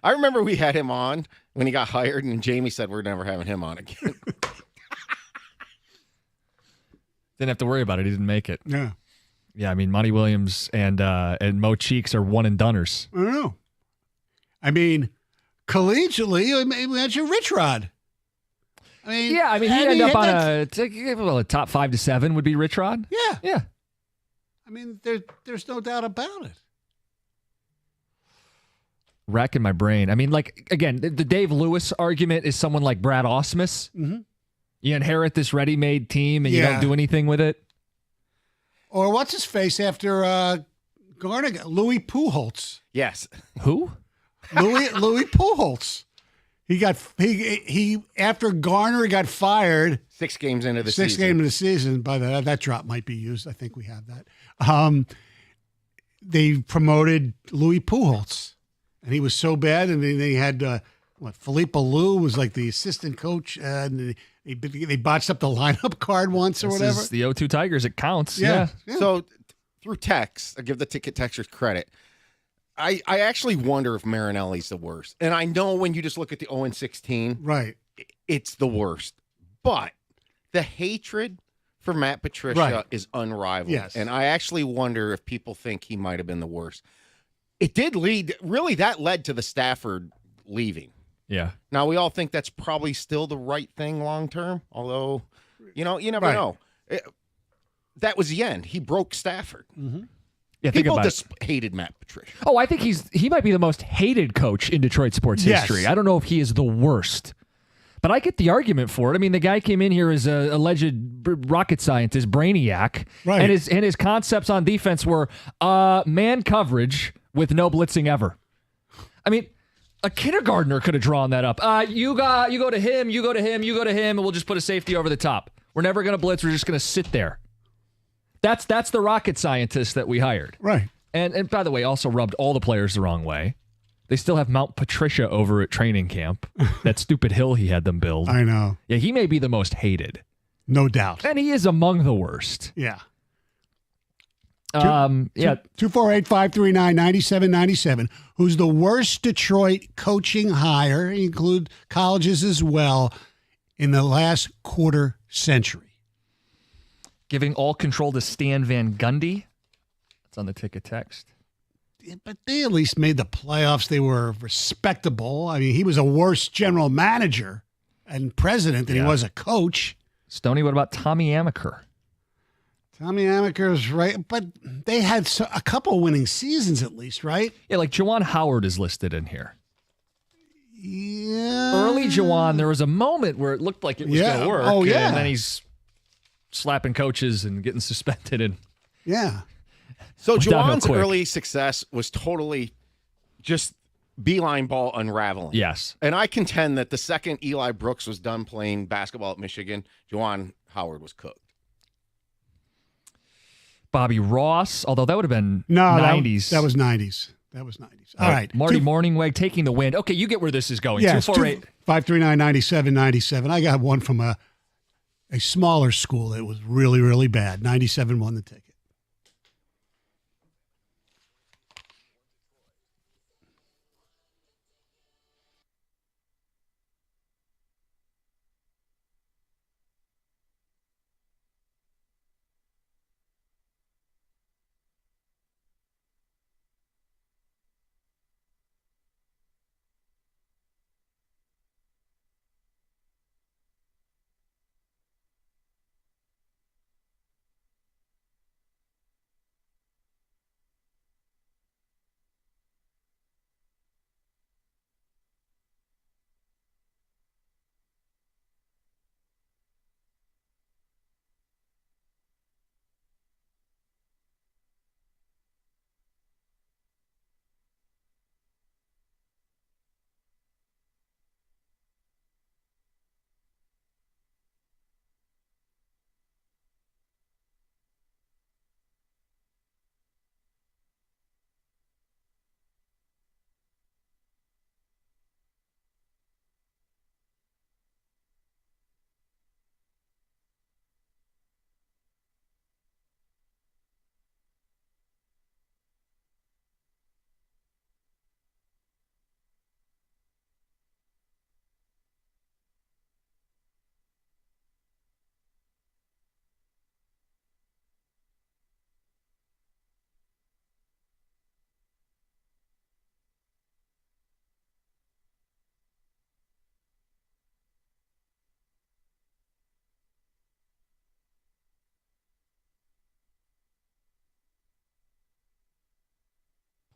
I remember we had him on when he got hired, and Jamie said we're never having him on again. Didn't have to worry about it. He didn't make it. Yeah. Yeah, Monty Williams and Mo Cheeks are one and doneers. I don't know. Collegiately, imagine Rich Rod. I mean, Yeah, I mean, he'd end up on that's- a top 5 to 7 would be Rich Rod. Yeah. Yeah. I mean, there's no doubt about it. Racking my brain. I mean, like, again, the Dave Lewis argument is someone like Brad Ausmus. Mm-hmm. You inherit this ready-made team and you don't do anything with it. Or what's his face after Garner? Louis Pujols. Yes. Who? Louis Pujols. He after Garner got fired. 6 games into the Six season. games of the season. By that drop might be used. I think we have that. They promoted Louis Pujols, and he was so bad. And then they had Felipe Alou was like the assistant coach, and they botched up the lineup card once or This whatever. is the 0-2 Tigers. It counts. Yeah. So through text, I give the ticket texters credit. I actually wonder if Marinelli's the worst. And I know when you just look at the 0-16, Right. it's the worst. But the hatred for Matt Patricia is unrivaled. Yes. And I actually wonder if people think he might have been the worst. It did that led to the Stafford leaving. Yeah. Now, we all think that's probably still the right thing long term, although, you never know. That was the end. He broke Stafford. Mm-hmm. Yeah, think People about just it. hated Matt Patricia. Oh, I think he might be the most hated coach in Detroit sports history. I don't know if he is the worst. But I get the argument for it. I mean, the guy came in here as a alleged rocket scientist, brainiac, right. and his concepts on defense were man coverage with no blitzing ever. I mean, a kindergartner could have drawn that up. You go to him, you go to him, you go to him, and we'll just put a safety over the top. We're never going to blitz. We're just going to sit there. That's the rocket scientist that we hired. Right. And by the way, also rubbed all the players the wrong way. They still have Mount Patricia over at training camp. That stupid hill he had them build. I know. Yeah, he may be the most hated. No doubt. And he is among the worst. Yeah. 248-539-9797. Who's the worst Detroit coaching hire, include colleges as well, in the last quarter century? Giving all control to Stan Van Gundy. That's on the ticket text. Yeah, but they at least made the playoffs. They were respectable. I mean, he was a worse general manager and president than he was a coach. Stoney, what about Tommy Amaker? Tommy Amaker's right, but they had a couple winning seasons at least, right? Yeah, like Juwan Howard is listed in here. Yeah. Early Juwan, there was a moment where it looked like it was going to work. Oh, yeah. And then he's slapping coaches and getting suspended. And yeah. So Went downhill Juwan's quick. early success was totally just beeline ball unraveling. yes. And I contend that the second Eli Brooks was done playing basketball at Michigan, Juwan Howard was cooked. Bobby Ross, although that would have been No, 90s. That was 90s. All right. Marty Morningweg taking the win. Okay, you get where this is going. Yeah, 248. 539-9797. I got one from a smaller school that was really, really bad. 97 won the ticket.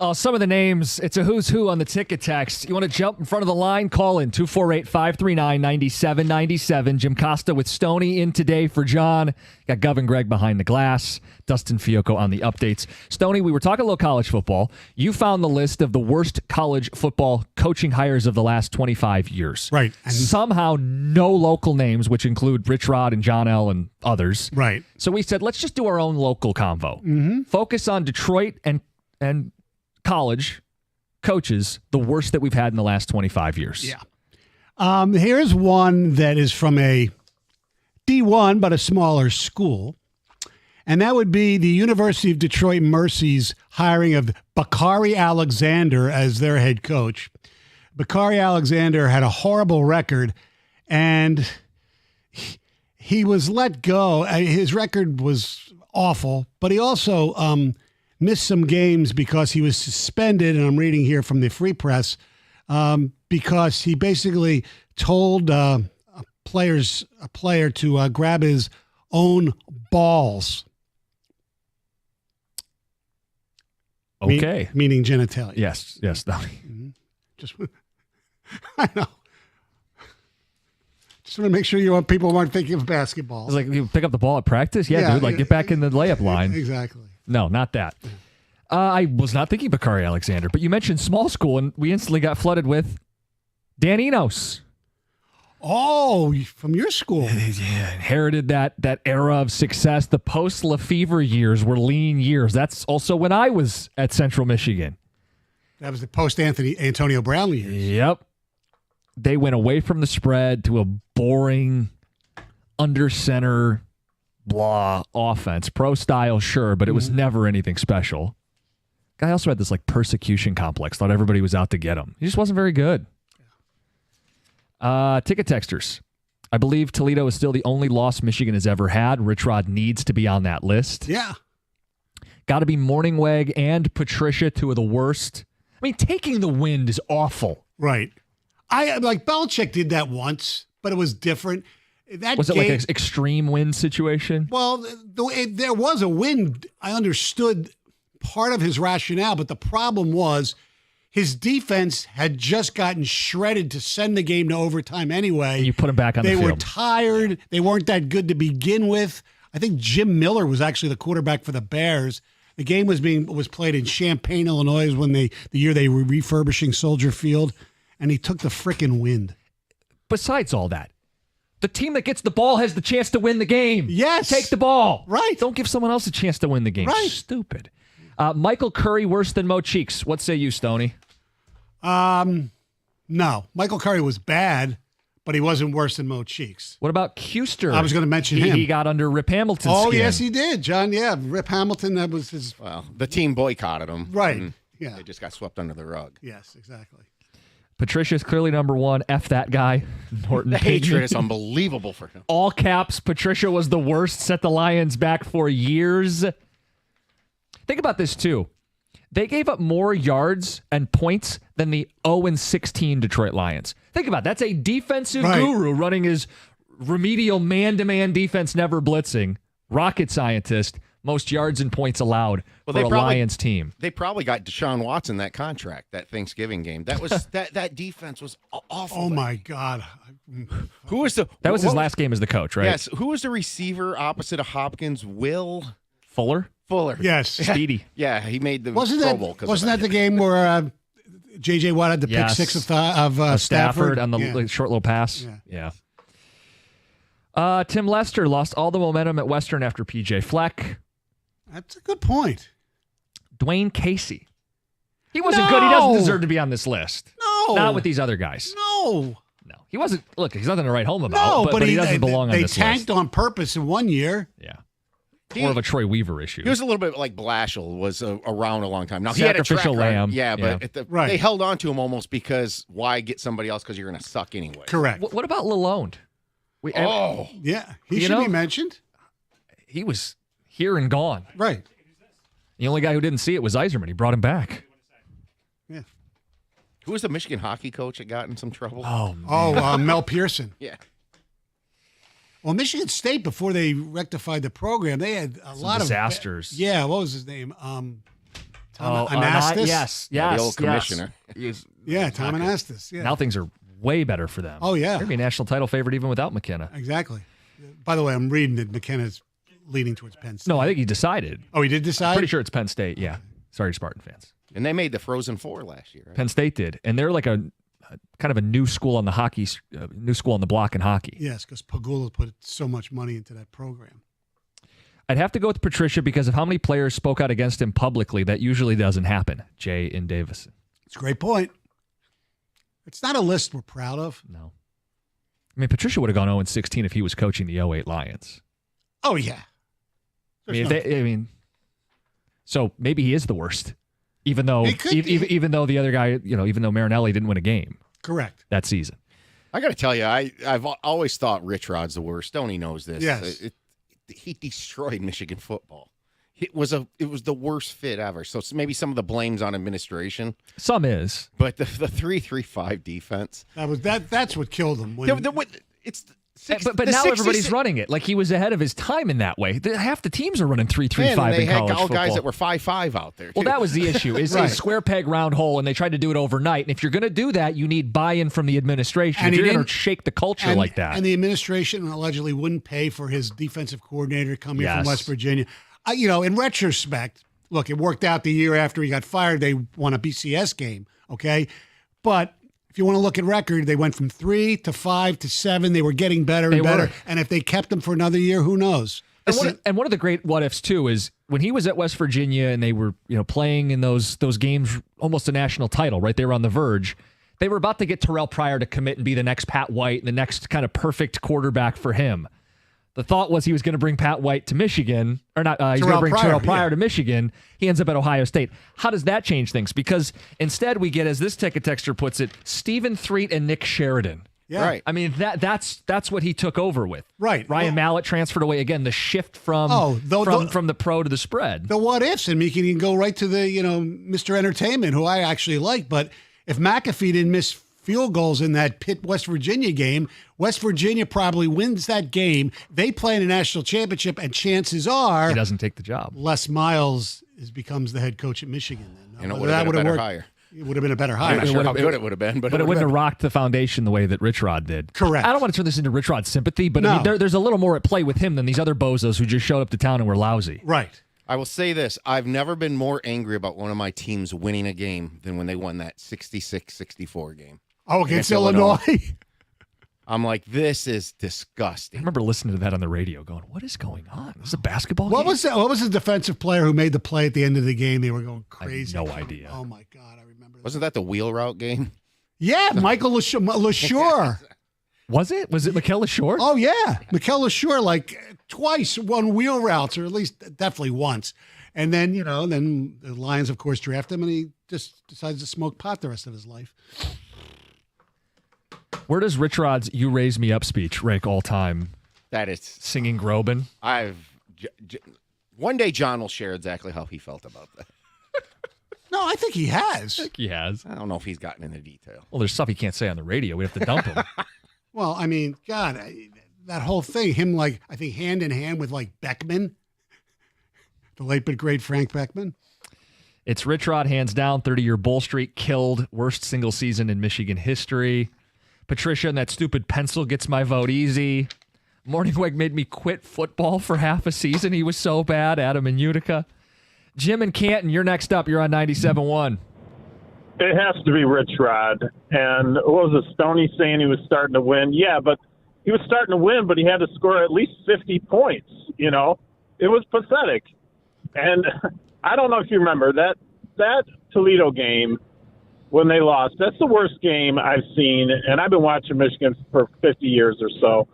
Oh, some of the names, it's a who's who on the ticket text. You want to jump in front of the line? Call in 248-539-9797. Jim Costa with Stoney in today for John. Got Gov and Greg behind the glass. Dustin Fiocco on the updates. Stoney, we were talking a little college football. You found the list of the worst college football coaching hires of the last 25 years. Right. And somehow no local names, which include Rich Rod and John L. and others. Right. So we said, let's just do our own local convo. Mm-hmm. Focus on Detroit and college coaches, the worst that we've had in the last 25 years. Yeah. Here's one that is from a D1, but a smaller school. And that would be the University of Detroit Mercy's hiring of Bakari Alexander as their head coach. Bakari Alexander had a horrible record, and he was let go. His record was awful, but he also missed some games because he was suspended, and I'm reading here from the Free Press, because he basically told a player to grab his own balls. Okay. Meaning genitalia. Yes. No. Just, I know. Just want to make sure people weren't thinking of basketball. It's like you pick up the ball at practice? Yeah, dude. Like, get back in the layup line. Exactly. No, not that. I was not thinking Bakari Alexander, but you mentioned small school, and we instantly got flooded with Dan Enos. Oh, from your school. Yeah, inherited that era of success. The post-Lefevre years were lean years. That's also when I was at Central Michigan. That was the post-Antonio Brown years. Yep. They went away from the spread to a boring, under-center, blah offense. Pro style, sure, but it was never anything special. Guy also had this like persecution complex. Thought everybody was out to get him. He just wasn't very good. Ticket texters. I believe Toledo is still the only loss Michigan has ever had. Rich Rod needs to be on that list. Yeah. Got to be Morningweg and Patricia, two of the worst. I mean, taking the wind is awful. Right. Belichick did that once, but it was different. Was it like an extreme wind situation? Well, there was a wind. I understood part of his rationale, but the problem was his defense had just gotten shredded to send the game to overtime anyway. And you put him back on the field. They were tired. They weren't that good to begin with. I think Jim Miller was actually the quarterback for the Bears. The game was played in Champaign, Illinois, the year they were refurbishing Soldier Field, and he took the frickin' wind. Besides all that, the team that gets the ball has the chance to win the game. Yes. Take the ball. Right. Don't give someone else a chance to win the game. Right. Stupid. Michael Curry worse than Mo Cheeks. What say you, Stoney? No. Michael Curry was bad, but he wasn't worse than Mo Cheeks. What about Custer? I was going to mention him. He got under Rip Hamilton's skin. Yes, he did, John. Yeah, Rip Hamilton, that was his... Well, the team boycotted him. Right. Yeah. They just got swept under the rug. Yes, exactly. Patricia's clearly number one. F that guy. Norton The Payton. hatred is unbelievable for him. All caps. Patricia was the worst. Set the Lions back for years. Think about this, too. They gave up more yards and points than the 0-16 Detroit Lions. Think about it. That's a defensive guru running his remedial man-to-man defense, never blitzing. Rocket scientist. Most yards and points allowed for a Lions team. They probably got Deshaun Watson that contract, that Thanksgiving game. That was that defense was awful. Oh my God! Who was that was his last game as the coach, right? Yes. Who was the receiver opposite of Hopkins? Will Fuller. Yes, Speedy. Yeah, he made the wasn't Pro Bowl. Wasn't that the game where J.J. Watt had the pick six of Stafford on the short little pass? Yeah. Tim Lester lost all the momentum at Western after P.J. Fleck. That's a good point. Dwayne Casey. He wasn't good. He doesn't deserve to be on this list. No. Not with these other guys. No. He wasn't. Look, he's nothing to write home about, but he doesn't belong on this list. They tanked on purpose in 1 year. Yeah. More of a Troy Weaver issue. He was a little bit like Blashill was around a long time. Now, he Sacrificial had a track lamb. Yeah, but they held on to him almost because why get somebody else because you're going to suck anyway. Correct. What about Lalonde? Yeah. He should be mentioned. He was here and gone. Right. The only guy who didn't see it was Iserman. He brought him back. Yeah. Who was the Michigan hockey coach that got in some trouble? Mel Pearson. Yeah. Well, Michigan State, before they rectified the program, they had a lot disasters. What was his name? Anastas? Yes. The old commissioner. Yeah, Tom Anastas. Yeah. Now things are way better for them. Oh, yeah. They're going to be a national title favorite even without McKenna. Exactly. By the way, I'm reading that McKenna's leaning towards Penn State. No, I think he decided. Oh, he did decide? Pretty sure it's Penn State, yeah. Sorry, Spartan fans. And they made the Frozen Four last year, right? Penn State did. And they're like a kind of a new school on the hockey, new school on the block in hockey. Yes, because Pagula put so much money into that program. I'd have to go with Patricia because of how many players spoke out against him publicly. That usually doesn't happen. Jay and Davison. It's a great point. It's not a list we're proud of. No. I mean, Patricia would have gone 0-16 if he was coaching the 08 Lions. Oh, yeah. So maybe he is the worst, even though even though the other guy, even though Marinelli didn't win a game. Correct. That season. I got to tell you, I've always thought Rich Rod's the worst. Stoney knows this. Yes. He destroyed Michigan football. It was the worst fit ever. So maybe some of the blame's on administration. Some is, but the 3-3-5 defense. That's what killed him. But now everybody's running it like he was ahead of his time in that way. Half the teams are running 3-3-5 in college football. Guys that were 5-5 out there. Well, that was the issue. Is a square peg round hole, and they tried to do it overnight. And if you're going to do that, you need buy-in from the administration. And if you're going to shake the culture like that, and the administration allegedly wouldn't pay for his defensive coordinator coming from West Virginia. In retrospect, look, it worked out the year after he got fired. They won a BCS game, okay? But if you want to look at record, they went from 3 to 5 to 7. They were getting better and better. And if they kept him for another year, who knows? And one of the great what-ifs, too, is when he was at West Virginia and they were playing in those games, almost a national title, right? They were on the verge. They were about to get Terrell Pryor to commit and be the next Pat White and the next kind of perfect quarterback for him. The thought was he was going to bring Pat White to Michigan, or not, he's going to bring Terrell Pryor to Michigan. He ends up at Ohio State. How does that change things? Because instead we get, as this ticket texter puts it, Stephen Threet and Nick Sheridan. Yeah. Right. I mean, that's what he took over with. Right. Ryan Mallett transferred away. Again, the shift from the pro to the spread. The what ifs, and we can go right to the, Mr. Entertainment, who I actually like. But if McAfee didn't miss field goals in that Pitt West Virginia game, West Virginia probably wins that game. They play in a national championship, and chances are he doesn't take the job. Les Miles becomes the head coach at Michigan. Then. And it would have been a better hire. It would have been a better hire. I'm not sure how good it would have been, but it wouldn't have rocked the foundation the way that Rich Rod did. Correct. I don't want to turn this into Rich Rod's sympathy, but No. I mean, there's a little more at play with him than these other bozos who just showed up to town and were lousy. Right. I will say this. I've never been more angry about one of my teams winning a game than when they won that 66-64 game. Oh, against Illinois. I'm like, this is I disgusting. remember listening to that on the radio going, what is going on? This is a basketball What game? was that? What was the defensive player who made the play at the end of the game? They were going crazy. I have no idea. Oh, my God. I remember that. Wasn't that the wheel route game? Yeah, Michael LaSure. Was it? Was it Mikel Short? Oh, yeah. Mikel LaSure, like twice won wheel routes, or at least definitely once. And then, then the Lions, of course, draft him, and he just decides to smoke pot the rest of his life. Where does Rich Rod's "You Raise Me Up" speech rank all time? That is Singing Groban. One day John will share exactly how he felt about that. No, I think he has. I think he has. I don't know if he's gotten into detail. Well, there's stuff he can't say on the radio. We have to dump him. Well, I mean, God, that whole thing, him I think hand in hand with Beckman, the late but great Frank Beckman. It's Rich Rod, hands down, 30-year bull streak, killed, worst single season in Michigan history. Patricia and that stupid pencil gets my vote easy. Morningweg made me quit football for half a season. He was so bad. Adam and Utica. Jim and Canton, you're next up. You're on 97.1. It has to be Rich Rod. And what was it, Stoney saying he was starting to win? Yeah, but he was starting to win, but he had to score at least 50 points, It was pathetic. And I don't know if you remember that Toledo game when they lost. That's the worst game I've seen, and I've been watching Michigan for 50 years or so.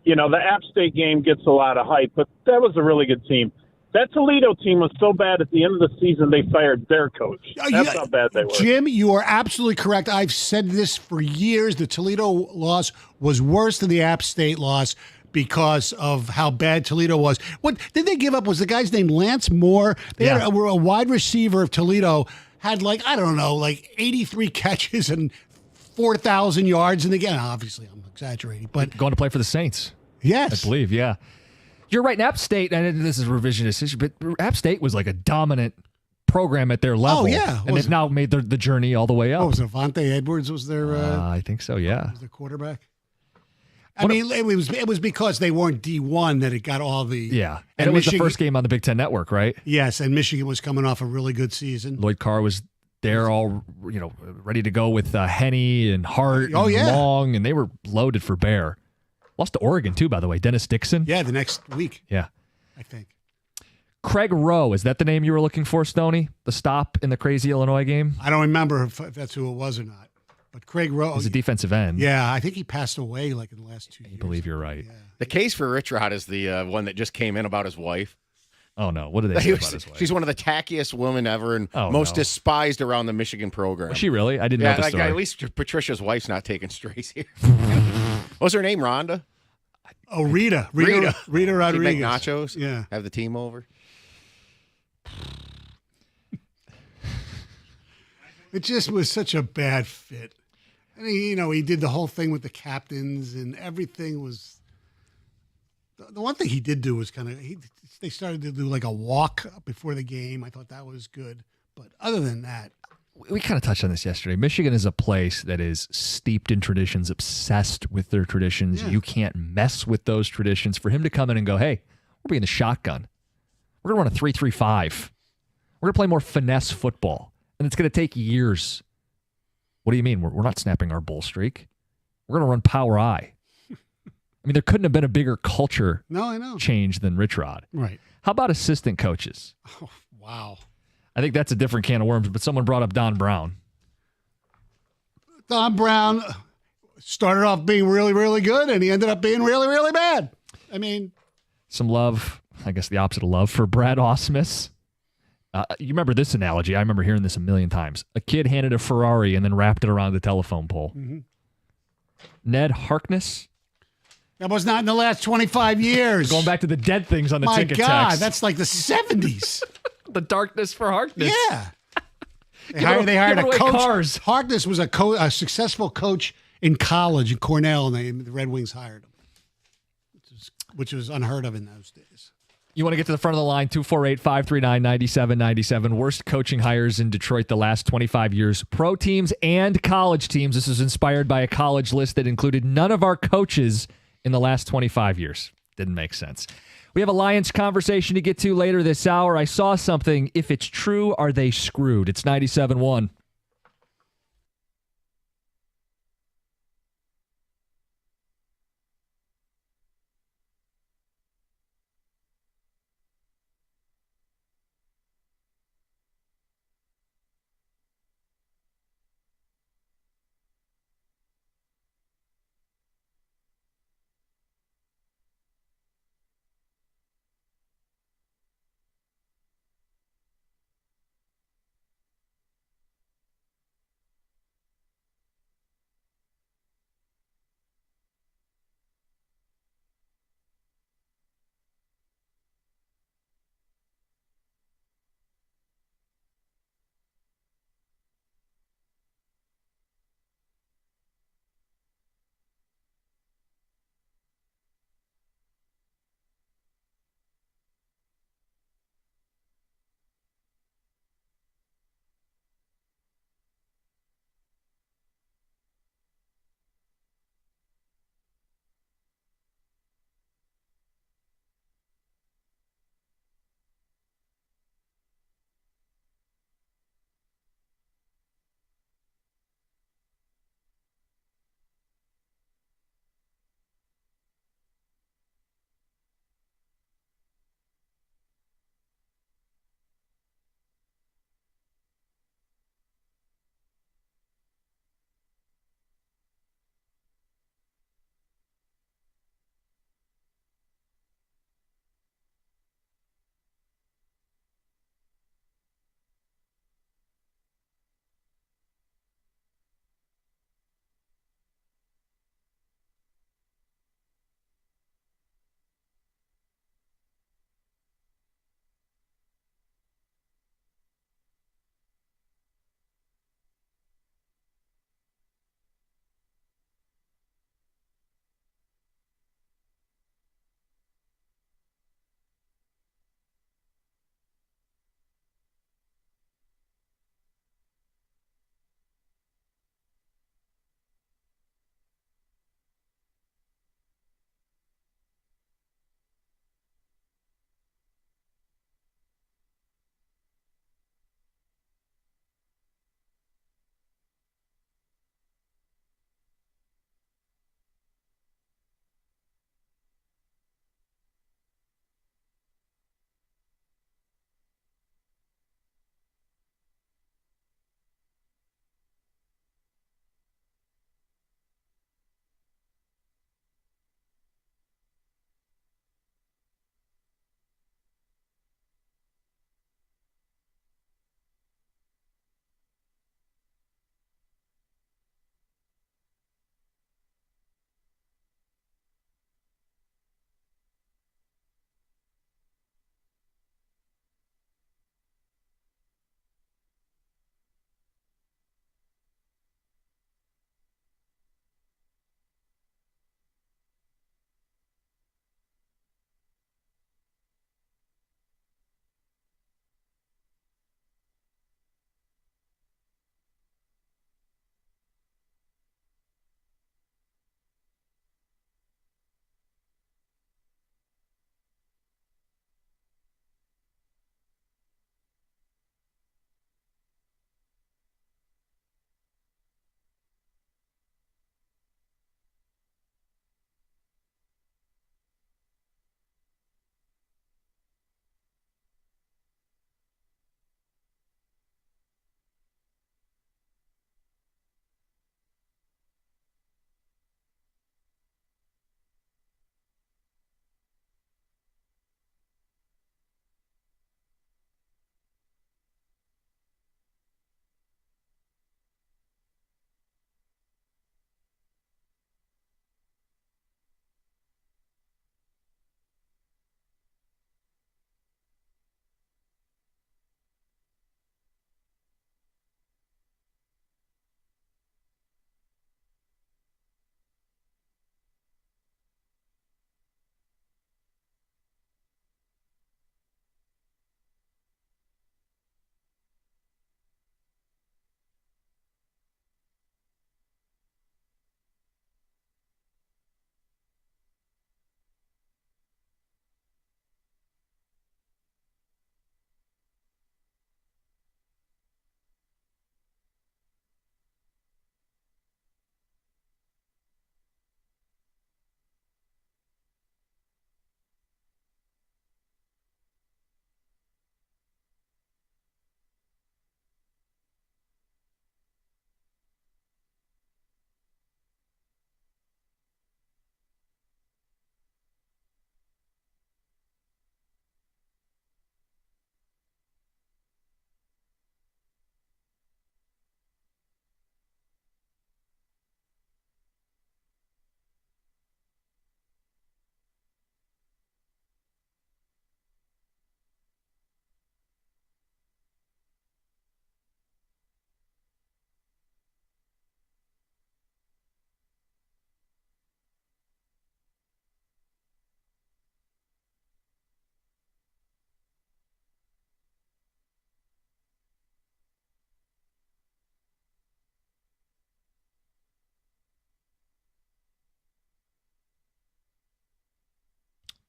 The App State game gets a lot of hype, but that was a really good team. That Toledo team was so bad at the end of the season they fired their coach. That's how bad they were. Jim, you are absolutely correct. I've said this for years. The Toledo loss was worse than the App State loss because of how bad Toledo was. What did they give up? Was the guy's name Lance Moore? They had a wide receiver of Toledo, had 83 catches and 4,000 yards. And again, obviously I'm exaggerating, but Going to play for the Saints. Yes. I believe, yeah. You're right. App State, and this is revisionist history, but App State was like a dominant program at their level. Oh, yeah. And they've now made the journey all the way up. What was it? Avante Edwards was their I think so, yeah. was their quarterback. I mean, it was because they weren't D1 that it got all the And it was the first game on the Big Ten Network, right? Yes, and Michigan was coming off a really good season. Lloyd Carr was there, all ready to go with Henney and Hart, and Long, and they were loaded for bear. Lost to Oregon too, by the way. Dennis Dixon. Yeah, the next week. Yeah, I think. Craig Rowe, is that the name you were looking for, Stoney? The stop in the crazy Illinois game? I don't remember if that's who it was or not. But Craig Rowe. He's a defensive end. Yeah, I think he passed away like in the last 2 years. I believe you're right. Yeah. The case for Rich Rod is the one that just came in about his wife. Oh, no. What did they say about his wife? She's one of the tackiest women ever and most despised around the Michigan program. Was she really? I didn't know the story. At least Patricia's wife's not taking strays here. What was her name, Rhonda? Oh, Rita Rodriguez. She'd make nachos. Yeah. Have the team over. It just was such a bad fit. And he did the whole thing with the captains and everything was. The one thing he did do was they started to do like a walk before the game. I thought that was good. But other than that. We kind of touched on this yesterday. Michigan is a place that is steeped in traditions, obsessed with their traditions. Yeah. You can't mess with those traditions. For him to come in and go, hey, we're being the shotgun. We're going to run a 3-3-5. We're going to play more finesse football. And it's going to take years. What do you mean? We're not snapping our bull streak. We're going to run power I. I mean, there couldn't have been a bigger culture change than Rich Rod. Right. How about assistant coaches? Oh, wow. I think that's a different can of worms, but someone brought up Don Brown. Don Brown started off being really, really good, and he ended up being really, really bad. I mean. Some love, I guess the opposite of love, for Brad Ausmus. You remember this analogy? I remember hearing this a million times. A kid handed a Ferrari and then wrapped it around the telephone pole. Mm-hmm. Ned Harkness. That was not in the last 25 years. Going back to the dead things on the ticket text. My God, that's like the 70s. The darkness for Harkness. Yeah. They hired a coach. Cars. Harkness was a successful coach in college at Cornell, and the Red Wings hired him, which was unheard of in those days. You want to get to the front of the line, 248-539-9797. Worst coaching hires in Detroit the last 25 years. Pro teams and college teams. This is inspired by a college list that included none of our coaches in the last 25 years. Didn't make sense. We have a Lions conversation to get to later this hour. I saw something. If it's true, are they screwed? It's 97.1.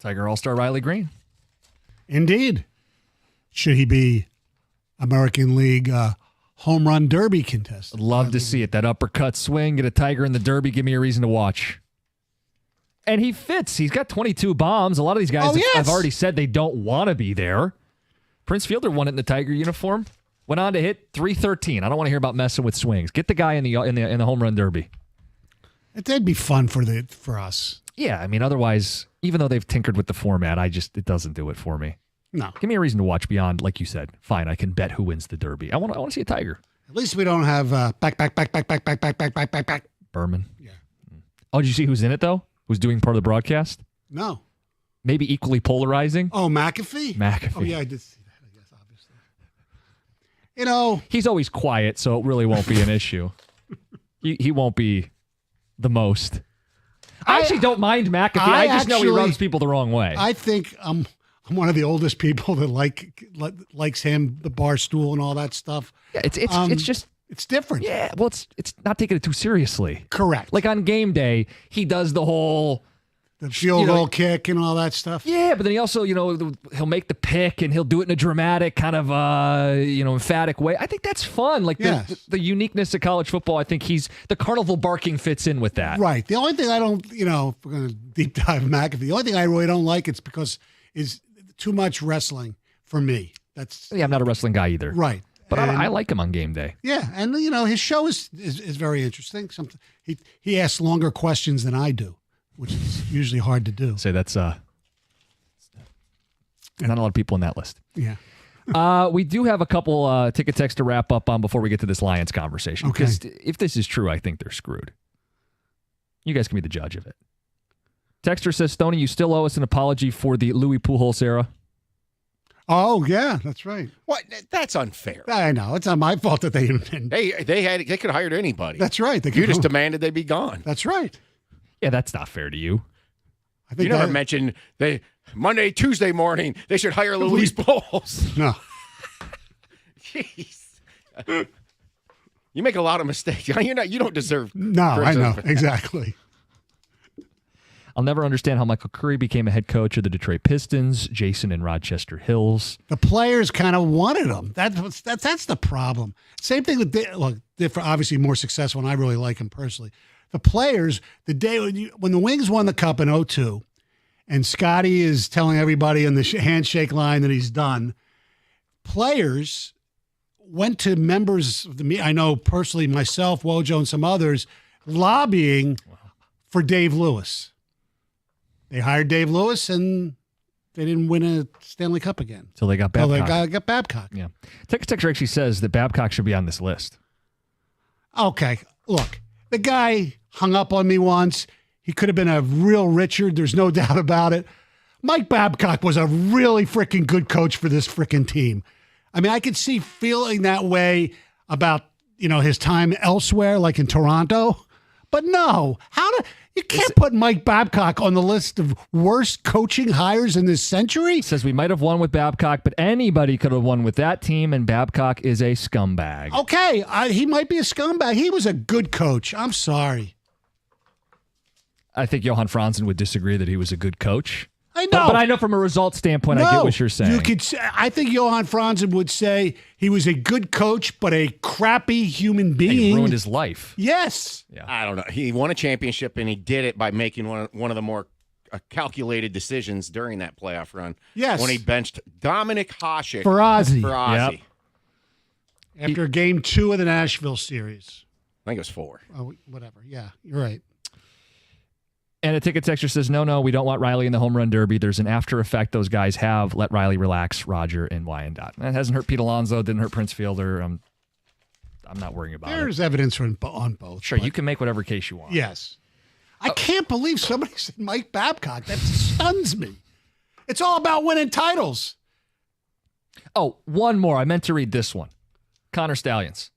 Tiger All-Star Riley Green. Indeed. Should he be American League home run derby contestant? I'd love to see it. That uppercut swing, get a Tiger in the derby, give me a reason to watch. And he fits. He's got 22 bombs. A lot of these guys have already said they don't want to be there. Prince Fielder won it in the Tiger uniform. Went on to hit 313. I don't want to hear about messing with swings. Get the guy in the home run derby. That'd be fun for us. Yeah, I mean, otherwise, even though they've tinkered with the format, it doesn't do it for me. No. Give me a reason to watch beyond, like you said. Fine, I can bet who wins the derby. I want to see a Tiger. At least we don't have back. Berman. Yeah. Oh, did you see who's in it though? Who's doing part of the broadcast? No. Maybe equally polarizing. Oh, McAfee? McAfee. Oh, yeah, I did see that, I guess, obviously. You know. He's always quiet, so it really won't be an issue. He won't be the most. I actually don't mind McAfee. I just know he rubs people the wrong way. I think I'm one of the oldest people that likes him, the bar stool and all that stuff. Yeah, it's just it's different. Yeah, well, it's not taking it too seriously. Correct. Like on game day, he does the whole field goal kick and all that stuff. Yeah, but then he also, he'll make the pick and he'll do it in a dramatic kind of, emphatic way. I think that's fun. Like the uniqueness of college football. I think the carnival barking fits in with that. Right. The only thing I don't, if we're going to deep dive McAfee, the only thing I really don't like is too much wrestling for me. I'm not a wrestling guy either. Right. But I like him on game day. Yeah, and his show is very interesting. He asks longer questions than I do, which is usually hard to do. Say that's not a lot of people in that list. Yeah. We do have a couple ticket texts to wrap up on before we get to this Lions conversation. Okay. Because if this is true, I think they're screwed. You guys can be the judge of it. Texter says, Stoney, you still owe us an apology for the Louis Pujols era. Oh, yeah, that's right. What? That's unfair. I know. It's not my fault that they didn't. They could have hired anybody. That's right. You just demanded they be gone. That's right. Yeah, that's not fair to you. I think you never mentioned Monday, Tuesday morning, they should hire Louis Pujols. No. Jeez. You make a lot of mistakes. You don't deserve. No, I know. Exactly. I'll never understand how Michael Curry became a head coach of the Detroit Pistons, Jason and Rochester Hills. The players kind of wanted him. That's the problem. Same thing with different, obviously more successful, and I really like him personally. The players, the day when the Wings won the Cup in 2002, and Scotty is telling everybody in the handshake line that he's done, players went to members of I know personally myself, Wojo, and some others, lobbying for Dave Lewis. They hired Dave Lewis, and they didn't win a Stanley Cup again. So they got Babcock. They got Babcock. Yeah. Texter actually says that Babcock should be on this list. Okay, look, the guy hung up on me once. He could have been a real Richard. There's no doubt about it. Mike Babcock was a really freaking good coach for this freaking team. I mean, I could see feeling that way about, his time elsewhere, like in Toronto. But no, you can't put Mike Babcock on the list of worst coaching hires in this century. Says we might have won with Babcock, but anybody could have won with that team, and Babcock is a scumbag. Okay, he might be a scumbag. He was a good coach. I'm sorry. I think Johan Franzen would disagree that he was a good coach. I know. But I know from a results standpoint, I get what you're saying. I think Johan Franzen would say he was a good coach, but a crappy human being. He ruined his life. Yes. Yeah. I don't know. He won a championship, and he did it by making one of the more calculated decisions during that playoff run. Yes. When he benched Dominic Hasek for Ozzy. Yep. After game 2 of the Nashville series. I think it was 4. Oh, whatever. Yeah, you're right. And a ticket texter says, no, we don't want Riley in the home run derby. There's an after effect those guys have. Let Riley relax, Roger and Wyandotte. That hasn't hurt Pete Alonso, didn't hurt Prince Fielder. I'm not worrying about it. There's evidence on both. Sure, you can make whatever case you want. Yes. I can't believe somebody said Mike Babcock. That stuns me. It's all about winning titles. Oh, one more. I meant to read this one. Connor Stallions.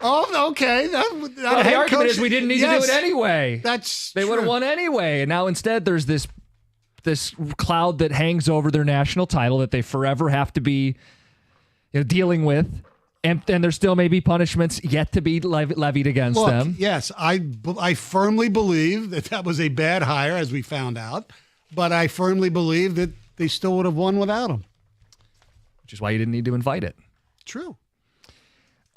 Oh, okay. The argument is we didn't need to do it anyway. They would have won anyway. And now instead there's this cloud that hangs over their national title that they forever have to be dealing with. And there still may be punishments yet to be levied against them. Yes, I firmly believe that was a bad hire, as we found out. but I firmly believe that they still would have won without him. Which is why you didn't need to invite it. True.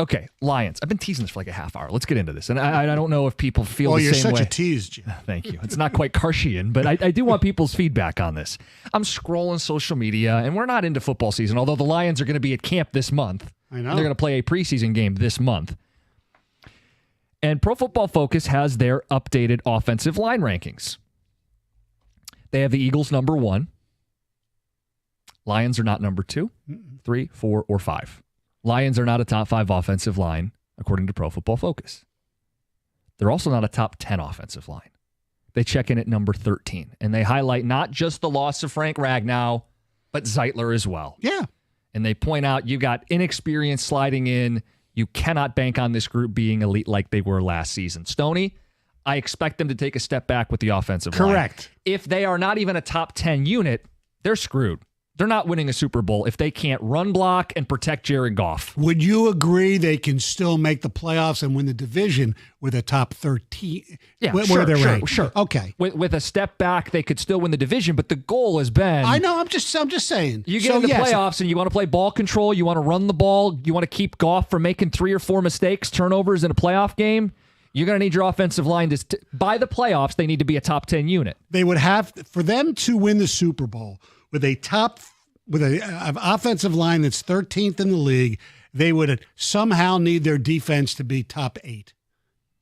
Okay, Lions. I've been teasing this for like a half hour. Let's get into this. And I don't know if people feel Well, the you're same such way. a tease, Jim. Thank you. It's not quite Karshian, but I do want people's feedback on this. I'm scrolling social media, and we're not into football season, although the Lions are going to be at camp this month. I know. They're going to play a preseason game this month. And Pro Football Focus has their updated offensive line rankings. They have the Eagles number 1. Lions are not number 2, 3, 4, or 5. Lions are not a top 5 offensive line, according to Pro Football Focus. They're also not a top 10 offensive line. They check in at number 13, and they highlight not just the loss of Frank Ragnow, but Zeitler as well. Yeah. And they point out you got inexperience sliding in. You cannot bank on this group being elite like they were last season. Stoney, I expect them to take a step back with the offensive line. Correct. If they are not even a top 10 unit, they're screwed. They're not winning a Super Bowl if they can't run block and protect Jared Goff. Would you agree they can still make the playoffs and win the division with a top 13? Yeah, where they're ranked? Sure. Okay. With a step back, they could still win the division, but the goal has been... I know. I'm just saying. You get into playoffs and you want to play ball control, you want to run the ball, you want to keep Goff from making 3 or 4 mistakes, turnovers in a playoff game, you're going to need your offensive line to... By the playoffs, they need to be a top 10 unit. They would have... For them to win the Super Bowl with an offensive line that's 13th in the league, they would somehow need their defense to be top 8,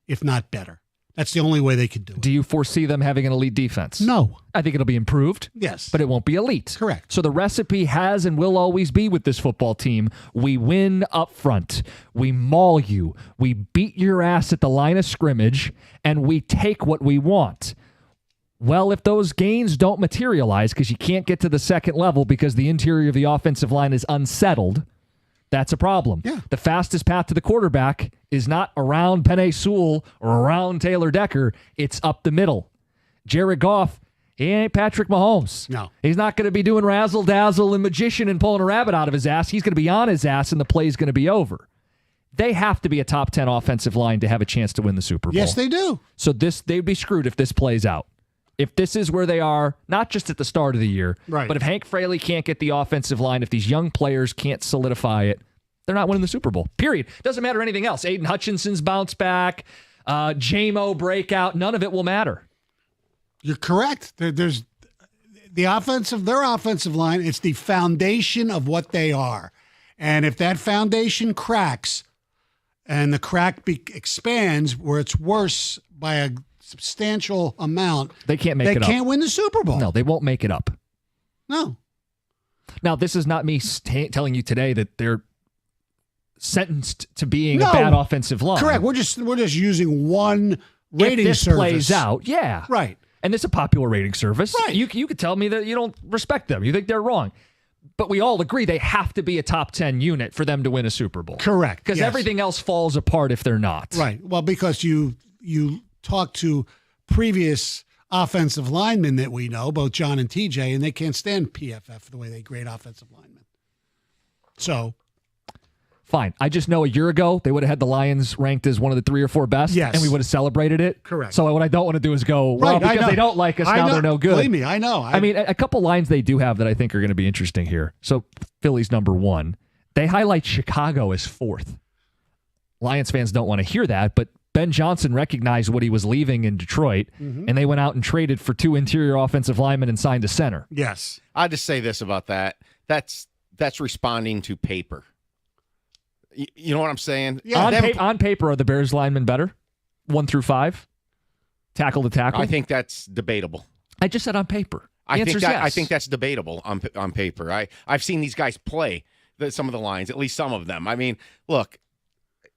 if not better. That's the only way they could do it. Do you foresee them having an elite defense? No. I think it'll be improved. Yes. But it won't be elite. Correct. So the recipe has and will always be with this football team. We win up front. We maul you. We beat your ass at the line of scrimmage, and we take what we want. Well, if those gains don't materialize because you can't get to the second level because the interior of the offensive line is unsettled, that's a problem. Yeah. The fastest path to the quarterback is not around Penei Sewell or around Taylor Decker. It's up the middle. Jared Goff, he ain't Patrick Mahomes. No. He's not going to be doing razzle-dazzle and magician and pulling a rabbit out of his ass. He's going to be on his ass, and the play's going to be over. They have to be a top 10 offensive line to have a chance to win the Super Bowl. Yes, they do. So they'd be screwed if this plays out. If this is where they are, not just at the start of the year, right, but if Hank Fraley can't get the offensive line, if these young players can't solidify it, they're not winning the Super Bowl. Period. Doesn't matter anything else. Aiden Hutchinson's bounce back, J-Mo breakout, none of it will matter. You're correct. There's their offensive line. It's the foundation of what they are. And if that foundation cracks and the crack expands where it's worse by a substantial amount, they can't make it up. They can't win the Super Bowl. No, they won't make it up. No. Now, this is not me telling you today that they're sentenced to being a bad offensive line. Correct. We're just using one rating if this service. plays out, yeah. Right. And this is a popular rating service. Right. You could tell me that you don't respect them. You think they're wrong. But we all agree they have to be a top 10 unit for them to win a Super Bowl. Correct. Because everything else falls apart if they're not. Right. Well, because you talk to previous offensive linemen that we know, both John and TJ, and they can't stand PFF the way they grade offensive linemen. So, fine. I just know a year ago they would have had the Lions ranked as one of the 3 or 4 best, yes, and we would have celebrated it. Correct. So what I don't want to do is go, well, right, because they don't like us, now they're no good. Believe me, I know. I mean, a couple lines they do have that I think are going to be interesting here. So Philly's number 1. They highlight Chicago as 4th. Lions fans don't want to hear that, but Ben Johnson recognized what he was leaving in Detroit, and they went out and traded for 2 interior offensive linemen and signed a center. Yes. I'll just say this about that. That's responding to paper. You know what I'm saying? Yeah. On paper, are the Bears linemen better? 1 through 5? Tackle to tackle? I think that's debatable. I just said on paper. I Yes. think that's debatable on paper. I've seen these guys play some of the lines, at least some of them. I mean, look,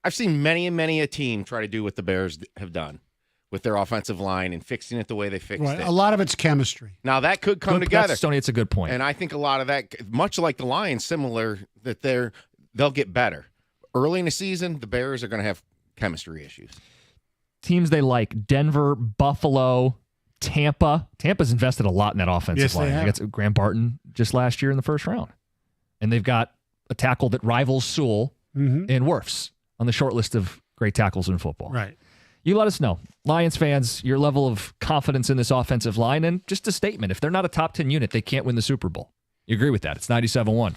I've seen many and many a team try to do what the Bears have done with their offensive line and fixing it the way they fixed it. A lot of it's chemistry. Now, that could come together. Stoney, it's a good point. And I think a lot of that, much like the Lions, similar, that they'll get better. Early in the season, the Bears are going to have chemistry issues. Teams they like: Denver, Buffalo, Tampa. Tampa's invested a lot in that offensive line. They got Graham Barton just last year in the first round. And they've got a tackle that rivals Sewell and Wirfs on the short list of great tackles in football. Right. You let us know. Lions fans, your level of confidence in this offensive line, and just a statement. If they're not a top 10 unit, they can't win the Super Bowl. You agree with that? It's 97-1.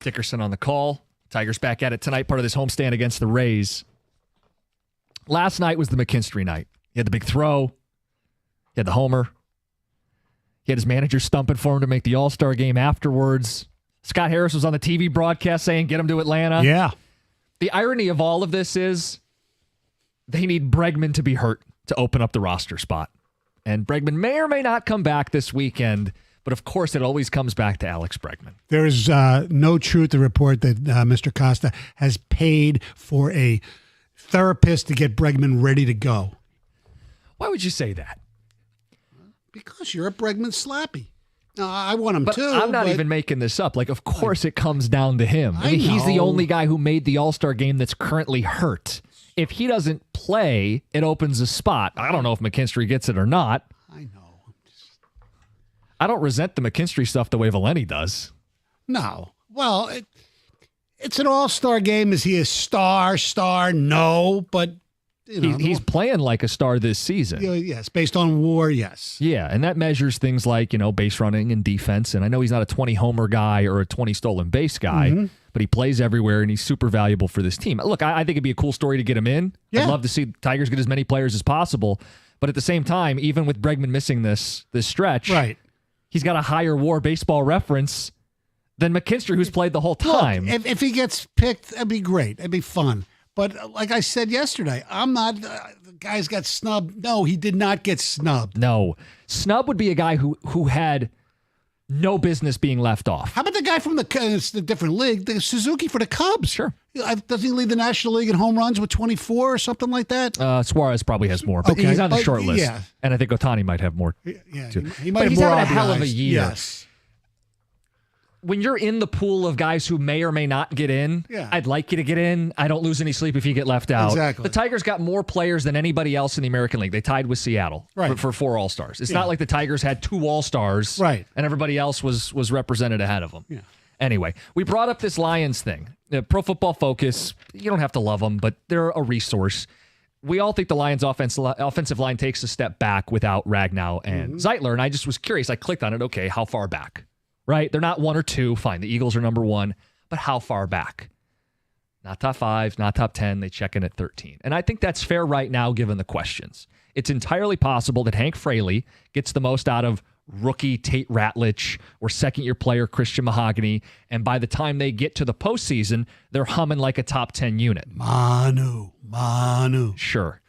Dickerson on the call. Tigers back at it tonight, part of this homestand against the Rays. Last night was the McKinstry night. He had the big throw. He had the homer. He had his manager stumping for him to make the All-Star game afterwards. Scott Harris was on the TV broadcast saying, get him to Atlanta. Yeah. The irony of all of this is they need Bregman to be hurt to open up the roster spot. And Bregman may or may not come back this weekend, but of course it always comes back to Alex Bregman. There is no truth to report that Mr. Costa has paid for a therapist to get Bregman ready to go. Why would you say that? Because you're a Bregman slappy. No, I want him But too. I'm not even making this up. Like, of course it comes down to him. I He's the know. only guy who made the All-Star game that's currently hurt. If he doesn't play, it opens a spot. I don't know if McKinstry gets it or not. I know. I don't resent the McKinstry stuff the way Valenti does. No. Well, it's an all-star game. Is he a star? No, but He's playing like a star this season. yes, based on WAR, yes. Yeah, and that measures things like, base running and defense. And I know he's not a 20-homer guy or a 20 stolen base guy, but he plays everywhere, and he's super valuable for this team. Look, I think it'd be a cool story to get him in. Yeah. I'd love to see the Tigers get as many players as possible. But at the same time, even with Bregman missing this stretch, Right. he's got a higher WAR baseball reference than McKinstry, who's played the whole time. Look, if he gets picked, that'd be great. That'd be fun. But like I said yesterday, I'm not. The guy's got snubbed. No, he did not get snubbed. No. Snub would be a guy who had no business being left off. How about the guy from it's the different league, the Suzuki for the Cubs? Sure. Doesn't he lead the National League in home runs with 24 or something like that? Suarez probably has more, but Okay, he's on the but short list. yeah. And I think Otani might have more. Yeah, too. he might But have he's more having a hell of a RBIs. year. Yes. When you're in the pool of guys who may or may not get in, Yeah. I'd like you to get in. I don't lose any sleep if you get left out. Exactly. The Tigers got more players than anybody else in the American League. They tied with Seattle Right. for 4 All-Stars. It's Yeah. not like the Tigers had 2 All-Stars, Right. and everybody else was represented ahead of them. Yeah. Anyway, we brought up this Lions thing. Pro Football Focus, you don't have to love them, but they're a resource. We all think the Lions' offensive line takes a step back without Ragnow and Zeitler, and I just was curious. I clicked on it. Okay, how far back? Right? They're not 1 or 2. Fine, the Eagles are number 1, but how far back? Not top 5, not top 10. They check in at 13. And I think that's fair right now given the questions. It's entirely possible that Hank Fraley gets the most out of rookie Tate Ratlich or second-year player Christian Mahogany, and by the time they get to the postseason, they're humming like a top 10 unit. Manu. Sure.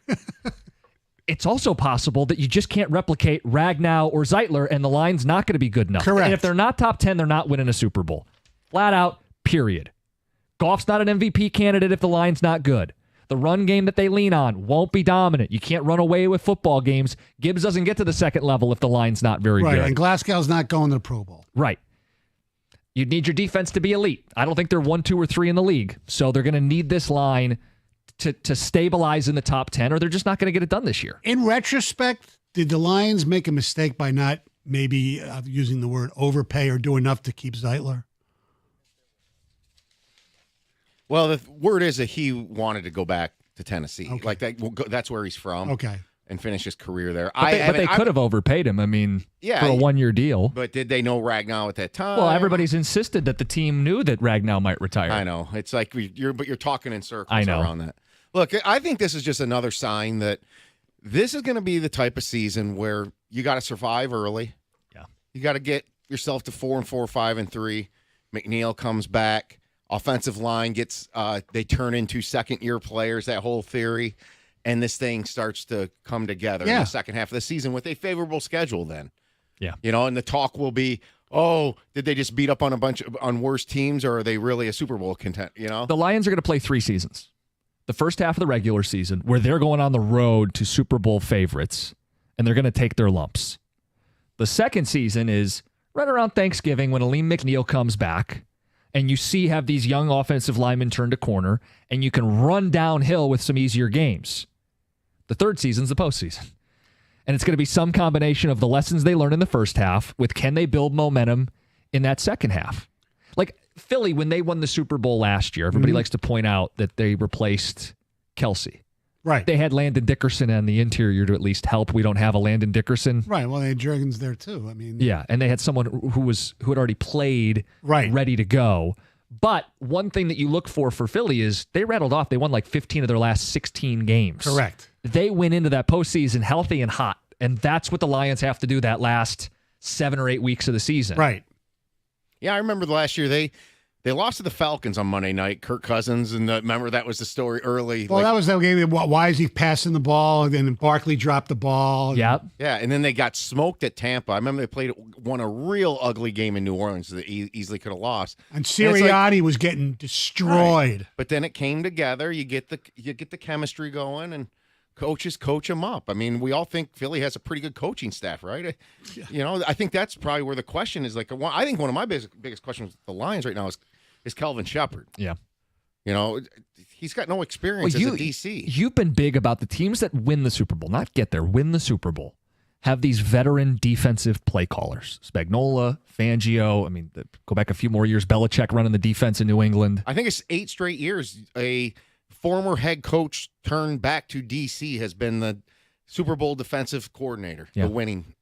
It's also possible that you just can't replicate Ragnow or Zeitler, and the line's not going to be good enough. Correct. And if they're not top 10, they're not winning a Super Bowl. Flat out, period. Goff's not an MVP candidate if the line's not good. The run game that they lean on won't be dominant. You can't run away with football games. Gibbs doesn't get to the second level if the line's not very Right, good. and Glasgow's not going to the Pro Bowl. Right. You'd need your defense to be elite. I don't think they're 1, 2, or 3 in the league. So they're going to need this line to stabilize in the top 10, or they're just not going to get it done this year. In retrospect, did the Lions make a mistake by not maybe using the word overpay or do enough to keep Zeitler? Well, the word is that he wanted to go back to Tennessee. Okay. Like that's where he's from. Okay. And finish his career there. But they could have overpaid him. I mean, Yeah, for a 1-year deal. But did they know Ragnow at that time? Well, everybody's insisted that the team knew that Ragnow might retire. I know. It's like you're talking in circles I know. around that. Look, I think this is just another sign that this is going to be the type of season where you got to survive early. Yeah. You got to get yourself to 4-4, 5-3. McNeil comes back. Offensive line gets they turn into second-year players, that whole theory. And this thing starts to come together in the second half of the season with a favorable schedule then. Yeah. And the talk will be, oh, did they just beat up on on worse teams, or are they really a Super Bowl content, The Lions are going to play 3 seasons. The first half of the regular season, where they're going on the road to Super Bowl favorites, and they're going to take their lumps. The second season is right around Thanksgiving when Aleem McNeil comes back, and you have these young offensive linemen turn to corner, and you can run downhill with some easier games. The third season's the postseason. And it's going to be some combination of the lessons they learned in the first half with can they build momentum in that second half. Like Philly, when they won the Super Bowl last year, everybody likes to point out that they replaced Kelsey. Right. They had Landon Dickerson on the interior to at least help. We don't have a Landon Dickerson. Right. Well, they had Jurgens there too. I mean, Yeah, and they had someone who had already played, Right. ready to go. But one thing that you look for Philly is they rattled off. They won like 15 of their last 16 games. correct. They went into that postseason healthy and hot, and that's what the Lions have to do that last 7 or 8 weeks of the season. Right. Yeah, I remember last year They lost to the Falcons on Monday night. Kirk Cousins, and remember that was the story early. Well, that was the game. Why is he passing the ball? And then Barkley dropped the ball. Yep. Yeah, and then they got smoked at Tampa. I remember they won a real ugly game in New Orleans that easily could have lost. And Sirianni was getting destroyed. Right. But then it came together. You get the chemistry going, and coaches coach them up. I mean, we all think Philly has a pretty good coaching staff, right? I think that's probably where the question is. I think one of my biggest questions with the Lions right now is Kelvin Shepard. Yeah. He's got no experience as a DC. You've been big about the teams that win the Super Bowl, not get there, win the Super Bowl, have these veteran defensive play callers. Spagnuolo, Fangio. I mean, go back a few more years, Belichick running the defense in New England. I think it's 8 straight years a former head coach turned back to DC has been the Super Bowl defensive coordinator, the winning.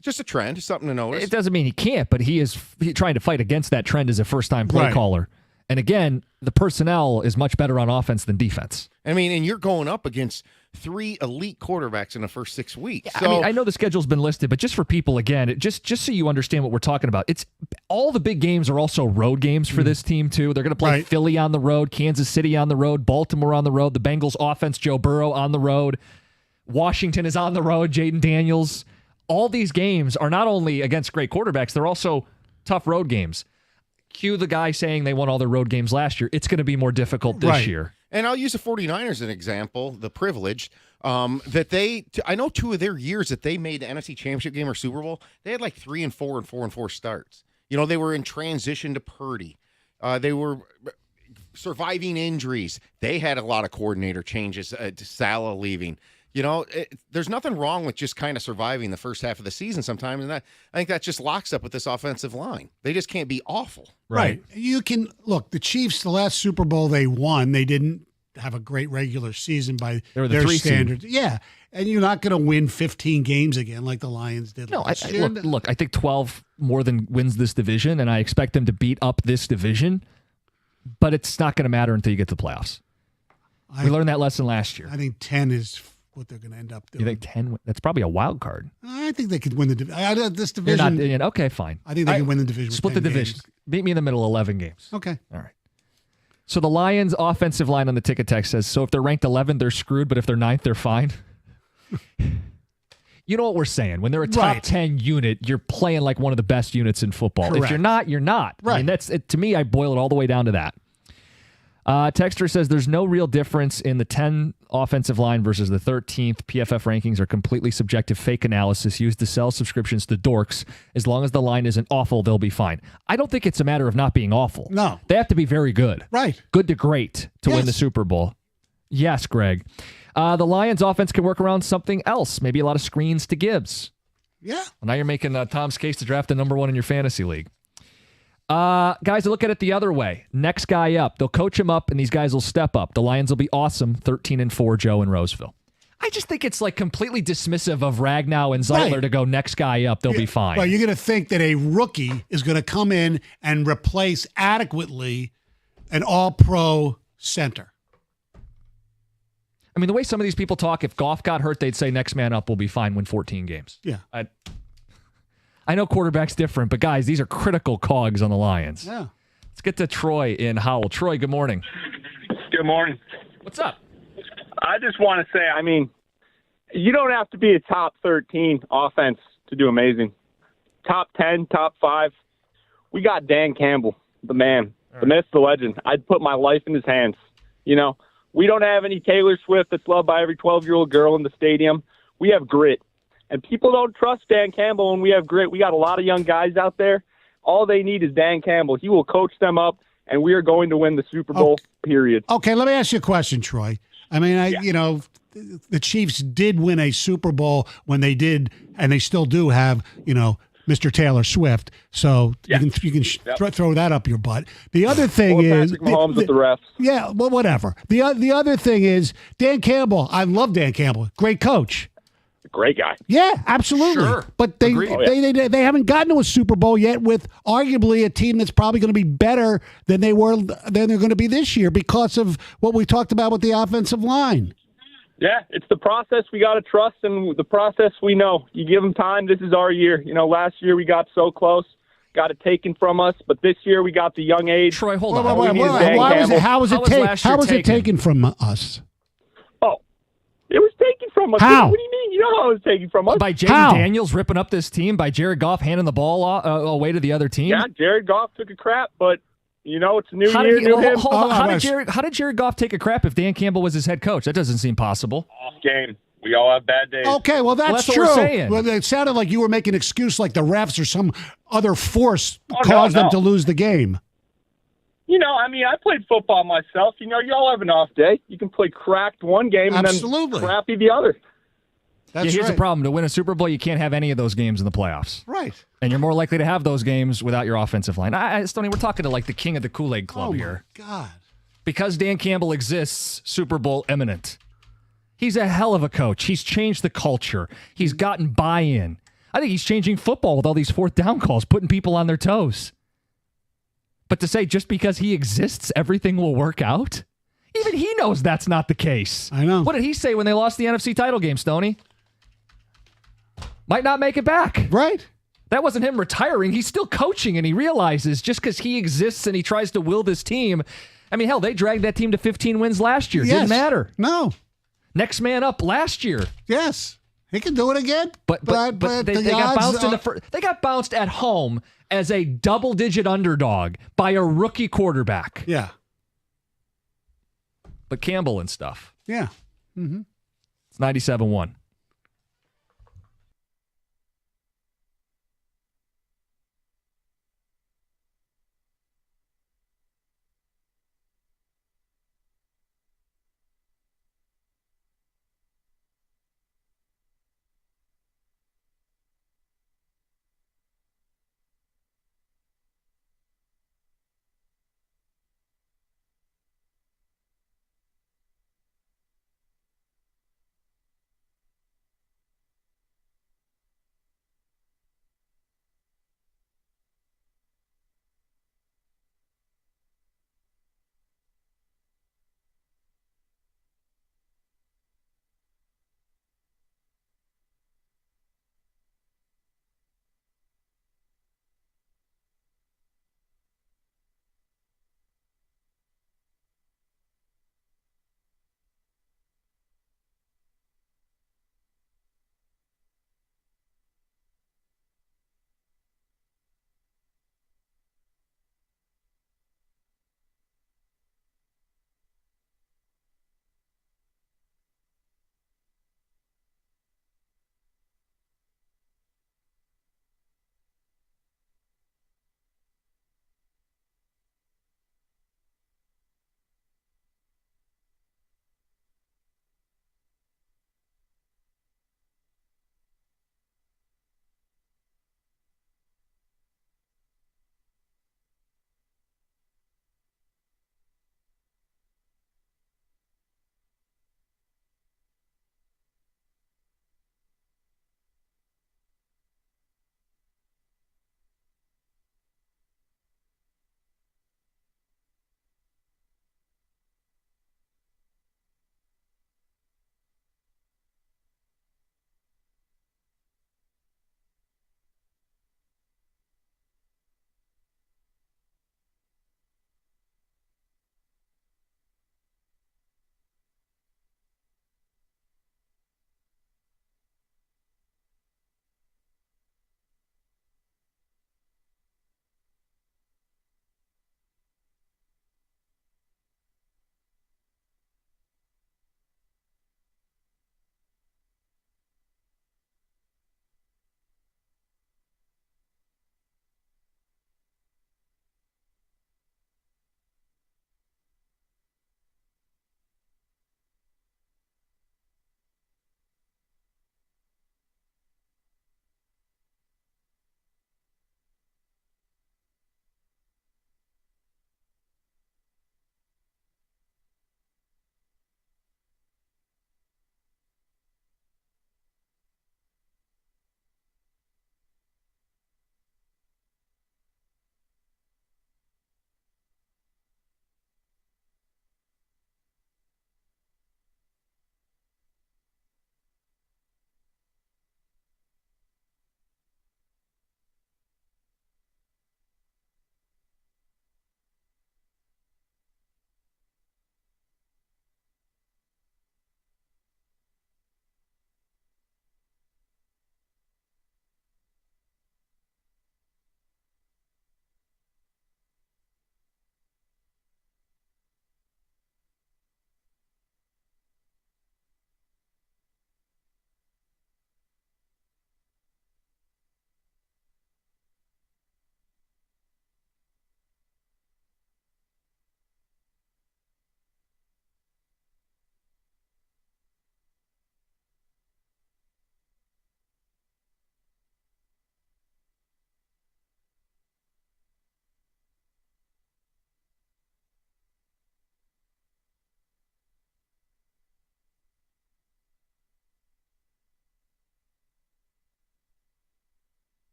Just a trend, just something to notice. It doesn't mean he can't, but he's trying to fight against that trend as a first-time play caller. And again, the personnel is much better on offense than defense. I mean, and you're going up against 3 elite quarterbacks in the first 6 weeks. Yeah, I know the schedule's been listed, but just for people, again, just so you understand what we're talking about, it's all the big games are also road games for this team, too. They're going to play Philly on the road, Kansas City on the road, Baltimore on the road, the Bengals offense, Joe Burrow on the road, Washington is on the road, Jaden Daniels. All these games are not only against great quarterbacks, they're also tough road games. Cue the guy saying they won all their road games last year. It's going to be more difficult this year. And I'll use the 49ers as an example, the privileged, I know 2 of their years that they made the NFC Championship game or Super Bowl, they had like 3-4 and 4-4 starts. They were in transition to Purdy. They were surviving injuries. They had a lot of coordinator changes, to Salah leaving. There's nothing wrong with just kind of surviving the first half of the season sometimes, and I think that just locks up with this offensive line. They just can't be awful. Right. You can look, the Chiefs, the last Super Bowl they won, they didn't have a great regular season by their standards. Yeah. And you're not going to win 15 games again like the Lions did last year. Look, I think 12 more than wins this division, and I expect them to beat up this division, but it's not going to matter until you get to the playoffs. We learned that lesson last year. I think 10 is what they're going to end up doing. You think 10? That's probably a wild card. I think they could win the division. This division. You're not, okay, fine. I think they can win the division. Split the division. Games. Beat me in the middle, 11 games. Okay. All right. So the Lions' offensive line on the ticket text says, so if they're ranked 11, they're screwed, but if they're 9th, they're fine. You know what we're saying. When they're a top 10 unit, you're playing like one of the best units in football. Correct. If you're not, you're not. Right. I mean, that's it. To me, I boil it all the way down to that. Texter says there's no real difference in the 10 offensive line versus the 13th. PFF rankings are completely subjective fake analysis used to sell subscriptions to dorks. As long as the line isn't awful, they'll be fine. I don't think it's a matter of not being awful. No. They have to be very good. Right. Good to great to win the Super Bowl. Yes, Greg. The Lions offense can work around something else. Maybe a lot of screens to Gibbs. Yeah. Well, now you're making Tom's case to draft the number 1 in your fantasy league. Guys, look at it the other way. Next guy up. They'll coach him up, and these guys will step up. The Lions will be awesome. 13-4, Joe in Roseville. I just think it's like completely dismissive of Ragnow and Zeitler to go next guy up. They'll be fine. Well, you're going to think that a rookie is going to come in and replace adequately an all-pro center. I mean, the way some of these people talk, if Goff got hurt, they'd say next man up will be fine, win 14 games. Yeah. I know quarterback's different, but guys, these are critical cogs on the Lions. Yeah. Let's get to Troy in Howell. Troy, good morning. Good morning. What's up? I just want to say, I mean, you don't have to be a top 13 offense to do amazing. Top 10, top 5. We got Dan Campbell, the man, the myth, the legend. I'd put my life in his hands. We don't have any Taylor Swift that's loved by every 12-year-old girl in the stadium. We have grit. And people don't trust Dan Campbell when we have grit. We got a lot of young guys out there. All they need is Dan Campbell. He will coach them up, and we are going to win the Super Bowl, period. Okay, let me ask you a question, Troy. I mean, the Chiefs did win a Super Bowl when they did, and they still do have, Mr. Taylor Swift. So you can throw that up your butt. The other thing is Patrick Mahomes with the refs. Yeah, well, whatever. The other thing is Dan Campbell. I love Dan Campbell. Great coach. Great guy. Yeah, absolutely. Sure. But they haven't gotten to a Super Bowl yet with arguably a team that's probably going to be better than they're going to be this year because of what we talked about with the offensive line. Yeah, it's the process we got to trust, and the process we know. You give them time. This is our year. Last year we got so close. got it taken from us. But this year we got the young age. Troy, hold on. How was it taken from us? Oh, it was taken from us. How? What do you mean? You know how it was taken from us? By Jaden Daniels ripping up this team, by Jared Goff handing the ball away to the other team? Yeah, Jared Goff took a crap, but, it's a new year, new him. How did Jared Goff take a crap if Dan Campbell was his head coach? That doesn't seem possible. Off game. We all have bad days. Okay, well, that's what true. we're saying. Well, it sounded like you were making an excuse like the refs or some other force caused them to lose the game. I played football myself. You all have an off day. You can play cracked one game and then crappy the other. That's here's the problem. To win a Super Bowl, you can't have any of those games in the playoffs. Right. And you're more likely to have those games without your offensive line. Stoney, we're talking to like the king of the Kool-Aid Club here. Oh, my God. Because Dan Campbell exists, Super Bowl imminent. He's a hell of a coach. He's changed the culture. He's gotten buy-in. I think he's changing football with all these fourth down calls, putting people on their toes. But to say just because he exists, everything will work out? Even he knows that's not the case. I know. What did he say when they lost the NFC title game, Stoney? Might not make it back. Right. That wasn't him retiring. He's still coaching, and he realizes just because he exists and he tries to will this team. I mean, hell, they dragged that team to 15 wins last year. Yes. Didn't matter. No. Next man up last year. Yes. He can do it again. But they got bounced they got bounced at home as a double-digit underdog by a rookie quarterback. Yeah. But Campbell and stuff. Yeah. Mm-hmm. It's 97-1.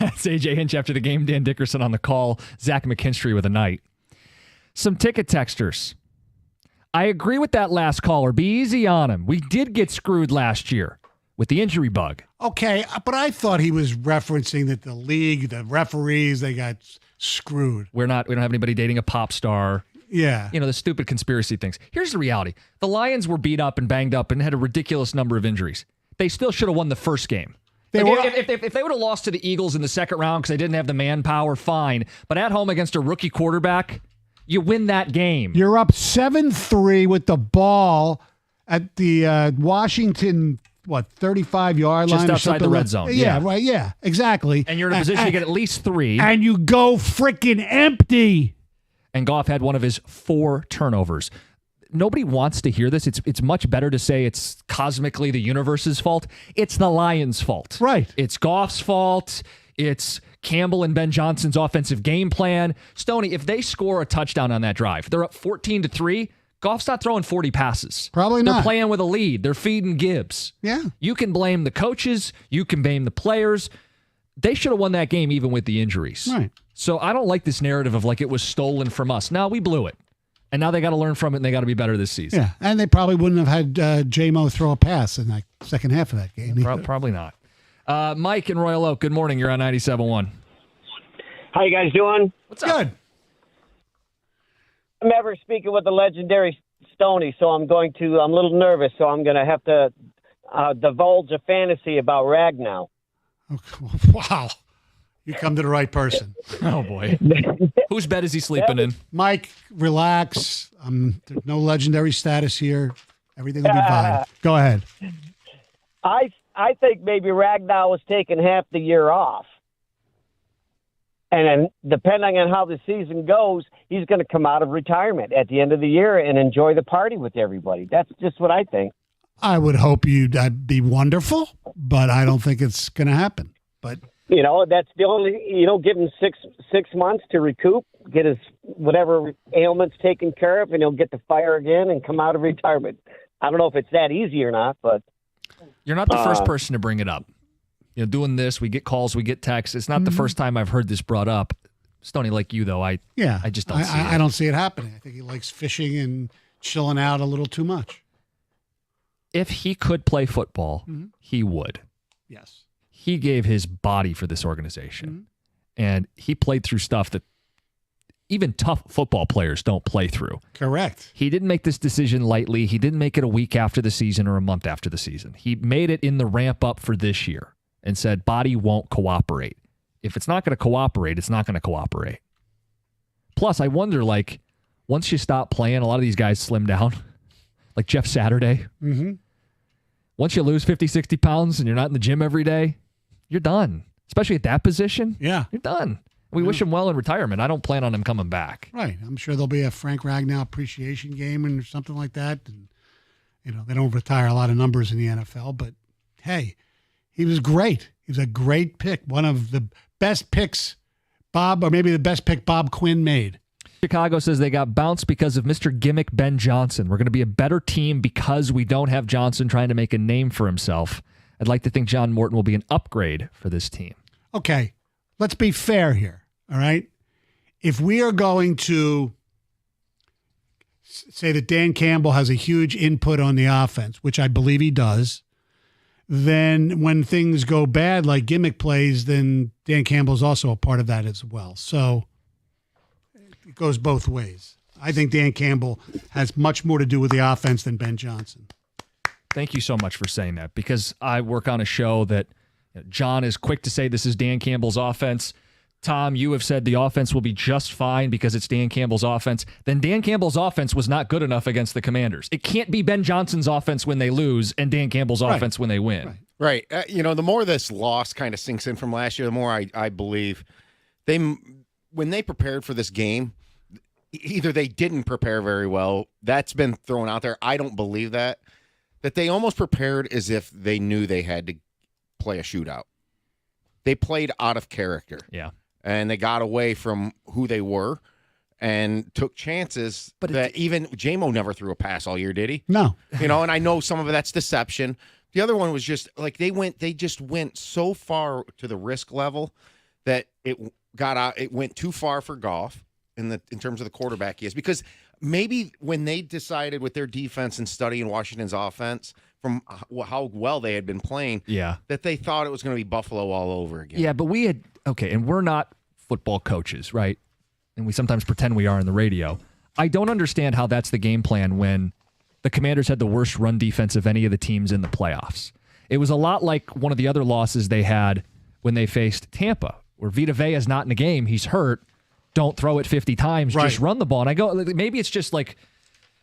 That's AJ Hinch after the game. Dan Dickerson on the call. Zach McKinstry with a night. Some ticket texters. I agree with that last caller. Be easy on him. We did get screwed last year with the injury bug. Okay, but I thought he was referencing that the league, the referees, they got screwed. We don't have anybody dating a pop star. Yeah. You know, the stupid conspiracy things. Here's the reality. The Lions were beat up and banged up and had a ridiculous number of injuries. They still should have won the first game. If they would have lost to the Eagles in the second round because they didn't have the manpower, fine. But at home against a rookie quarterback, you win that game. You're up 7-3 with the ball at the Washington, 35-yard line? Just outside the red zone. Yeah, right, yeah, exactly. And you're in a position to get at least 3. And you go freaking empty. And Goff had one of his 4 turnovers. Nobody wants to hear this. It's much better to say it's cosmically the universe's fault. It's the Lions' fault. Right. It's Goff's fault. It's Campbell and Ben Johnson's offensive game plan. Stoney, if they score a touchdown on that drive, they're up 14-3. Goff's not throwing 40 passes. Probably not. They're playing with a lead. They're feeding Gibbs. Yeah. You can blame the coaches. You can blame the players. They should have won that game even with the injuries. Right. So I don't like this narrative of like it was stolen from us. No, we blew it. And now they got to learn from it, and they got to be better this season. Yeah, and they probably wouldn't have had J-Mo throw a pass in that second half of that game. Probably not. Mike in Royal Oak, good morning. You're on 97.1. How you guys doing? What's up? Good. I'm ever speaking with the legendary Stoney, so I'm a little nervous, so I'm going to have to divulge a fantasy about Ragnow. Wow. You come to the right person. Oh, boy. Whose bed is he sleeping in? Mike, relax. There's no legendary status here. Everything will be fine. Go ahead. I think maybe Ragnow was taking half the year off. And then depending on how the season goes, he's going to come out of retirement at the end of the year and enjoy the party with everybody. That's just what I think. I would hope that'd be wonderful, but I don't think it's going to happen. But that's the only, give him six months to recoup, get his whatever ailments taken care of, and he'll get to fire again and come out of retirement. I don't know if it's that easy or not, but you're not the first person to bring it up. Doing this, we get calls, we get texts. It's not the first time I've heard this brought up. Stoney, like you, though, I just don't see it. I don't see it happening. I think he likes fishing and chilling out a little too much. If he could play football, he would. Yes. He gave his body for this organization, and he played through stuff that even tough football players don't play through. Correct. He didn't make this decision lightly. He didn't make it a week after the season or a month after the season. He made it in the ramp up for this year and said, body won't cooperate. If it's not going to cooperate, it's not going to cooperate. Plus, I wonder, once you stop playing, a lot of these guys slim down, like Jeff Saturday. Mm-hmm. Once you lose 50, 60 pounds and you're not in the gym every day, you're done. Especially at that position. Yeah. You're done. We wish him well in retirement. I don't plan on him coming back. Right. I'm sure there'll be a Frank Ragnow appreciation game or something like that. And, they don't retire a lot of numbers in the NFL, but hey, he was great. He was a great pick. One of the best picks or maybe the best pick Bob Quinn made. Chicago says they got bounced because of Mr. Gimmick Ben Johnson. We're going to be a better team because we don't have Johnson trying to make a name for himself. I'd like to think John Morton will be an upgrade for this team. Okay, let's be fair here, all right? If we are going to say that Dan Campbell has a huge input on the offense, which I believe he does, then when things go bad like Gimmick plays, then Dan Campbell's also a part of that as well. So it goes both ways. I think Dan Campbell has much more to do with the offense than Ben Johnson. Thank you so much for saying that, because I work on a show that John is quick to say this is Dan Campbell's offense. Tom, you have said the offense will be just fine because it's Dan Campbell's offense. Then Dan Campbell's offense was not good enough against the Commanders. It can't be Ben Johnson's offense when they lose and Dan Campbell's offense when they win. Right. The more this loss kind of sinks in from last year, the more I believe when they prepared for this game, either they didn't prepare very well. That's been thrown out there. I don't believe that they almost prepared as if they knew they had to play a shootout. They played out of character. Yeah. And they got away from who they were and took chances that even J-Mo never threw a pass all year, did he? No. And I know some of that's deception. The other one was just like they just went so far to the risk level that it got out. It went too far for Goff in terms of the quarterback he is, because maybe when they decided with their defense and studying Washington's offense from how well they had been playing, that they thought it was going to be Buffalo all over again. Yeah, but and we're not football coaches, right? And we sometimes pretend we are on the radio. I don't understand how that's the game plan when the Commanders had the worst run defense of any of the teams in the playoffs. It was a lot like one of the other losses they had when they faced Tampa, where Vita Vea is not in the game. He's hurt. Don't throw it 50 times. Just run the ball. And I go, maybe it's just like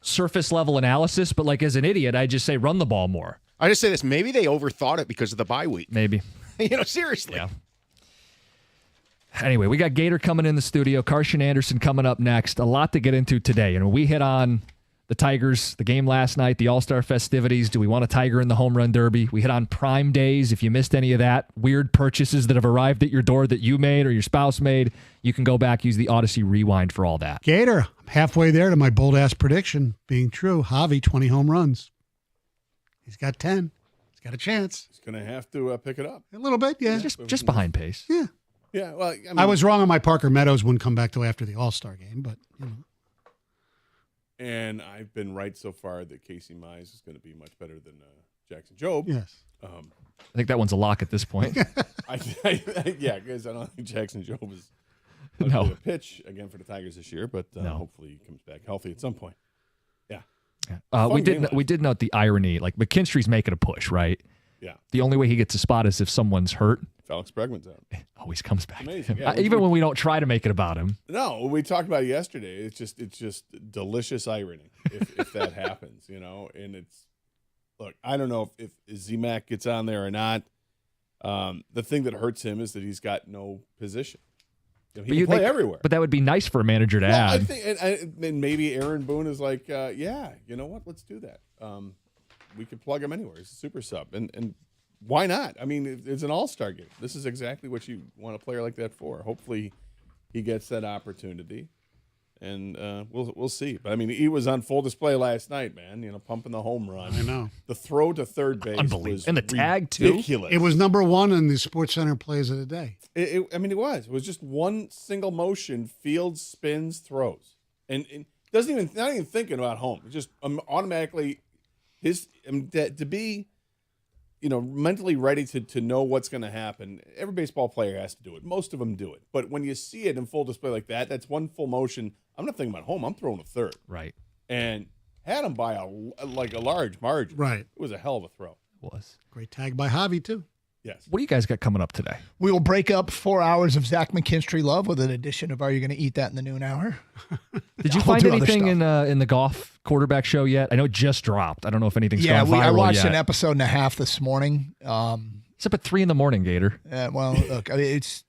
surface level analysis, but like as an idiot, I just say run the ball more. I just say this. Maybe they overthought it because of the bye week. Maybe. Seriously. Yeah. Anyway, we got Gator coming in the studio. Carson Anderson coming up next. A lot to get into today. We hit on the Tigers, the game last night, the All-Star festivities. Do we want a Tiger in the home run derby? We hit on Prime Days. If you missed any of that, weird purchases that have arrived at your door that you made or your spouse made, you can go back, use the Odyssey Rewind for all that. Gator, I'm halfway there to my bold-ass prediction being true. Javi, 20 home runs. He's got 10. He's got a chance. He's going to have to pick it up. A little bit, yeah. Just behind pace. Yeah. Yeah, well, I was wrong on my Parker Meadows wouldn't come back till after the All-Star game, but, And I've been right so far that Casey Mize is going to be much better than Jackson Jobe. Yes. I think that one's a lock at this point. Yeah, because I don't think Jackson Jobe is going to pitch again for the Tigers this year, but hopefully he comes back healthy at some point. Yeah. We did note the irony. Like McKinstry's making a push, right? Yeah. The only way he gets a spot is if someone's hurt. Alex Bregman's out. It always comes back. Amazing. To him. Even when we don't try to make it about him. No, we talked about it yesterday. It's just delicious irony if that happens, And it's look, I don't know if Z-Mac gets on there or not. The thing that hurts him is that he's got no position. He can play everywhere. But that would be nice for a manager to add. I think, and maybe Aaron Boone is like, yeah, you know what? Let's do that. We could plug him anywhere. He's a super sub, and why not? I mean, it's an all-star game. This is exactly what you want a player like that for. Hopefully, he gets that opportunity, and we'll see. But I mean, he was on full display last night, man. Pumping the home run. I know. The throw to third base was and the tag too. Ridiculous. It was number one in the SportsCenter plays of the day. I mean, it was. It was just one single motion, fields, spins, throws, and not even thinking about home. It just automatically to be. Mentally ready to know what's going to happen. Every baseball player has to do it. Most of them do it. But when you see it in full display like that, that's one full motion. I'm not thinking about home. I'm throwing a third. Right. And had him by a large margin. Right. It was a hell of a throw. It was. Great tag by Javi, too. Yes. What do you guys got coming up today? We will break up 4 hours of Zach McKinstry love with an edition of Are You Going to Eat That in the Noon Hour? Did you find anything in the golf quarterback show yet? I know it just dropped. I don't know if anything's gone viral yet. I watched an episode and a half this morning. It's up at 3 a.m, Gator. Well, look, I mean, it's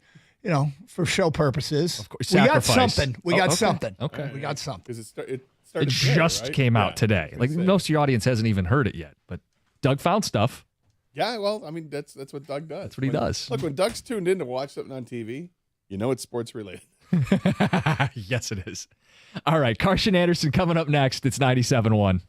for show purposes. Of course, we got sacrifice. something. We got something. Okay, we got something. Because it It just right? came out today. Like most of your audience hasn't even heard it yet, but Doug found stuff. Yeah, well, I mean, that's what Doug does. That's what he does. Look, when Doug's tuned in to watch something on TV, it's sports related. Yes, it is. All right, Carson Anderson coming up next. It's 97.1.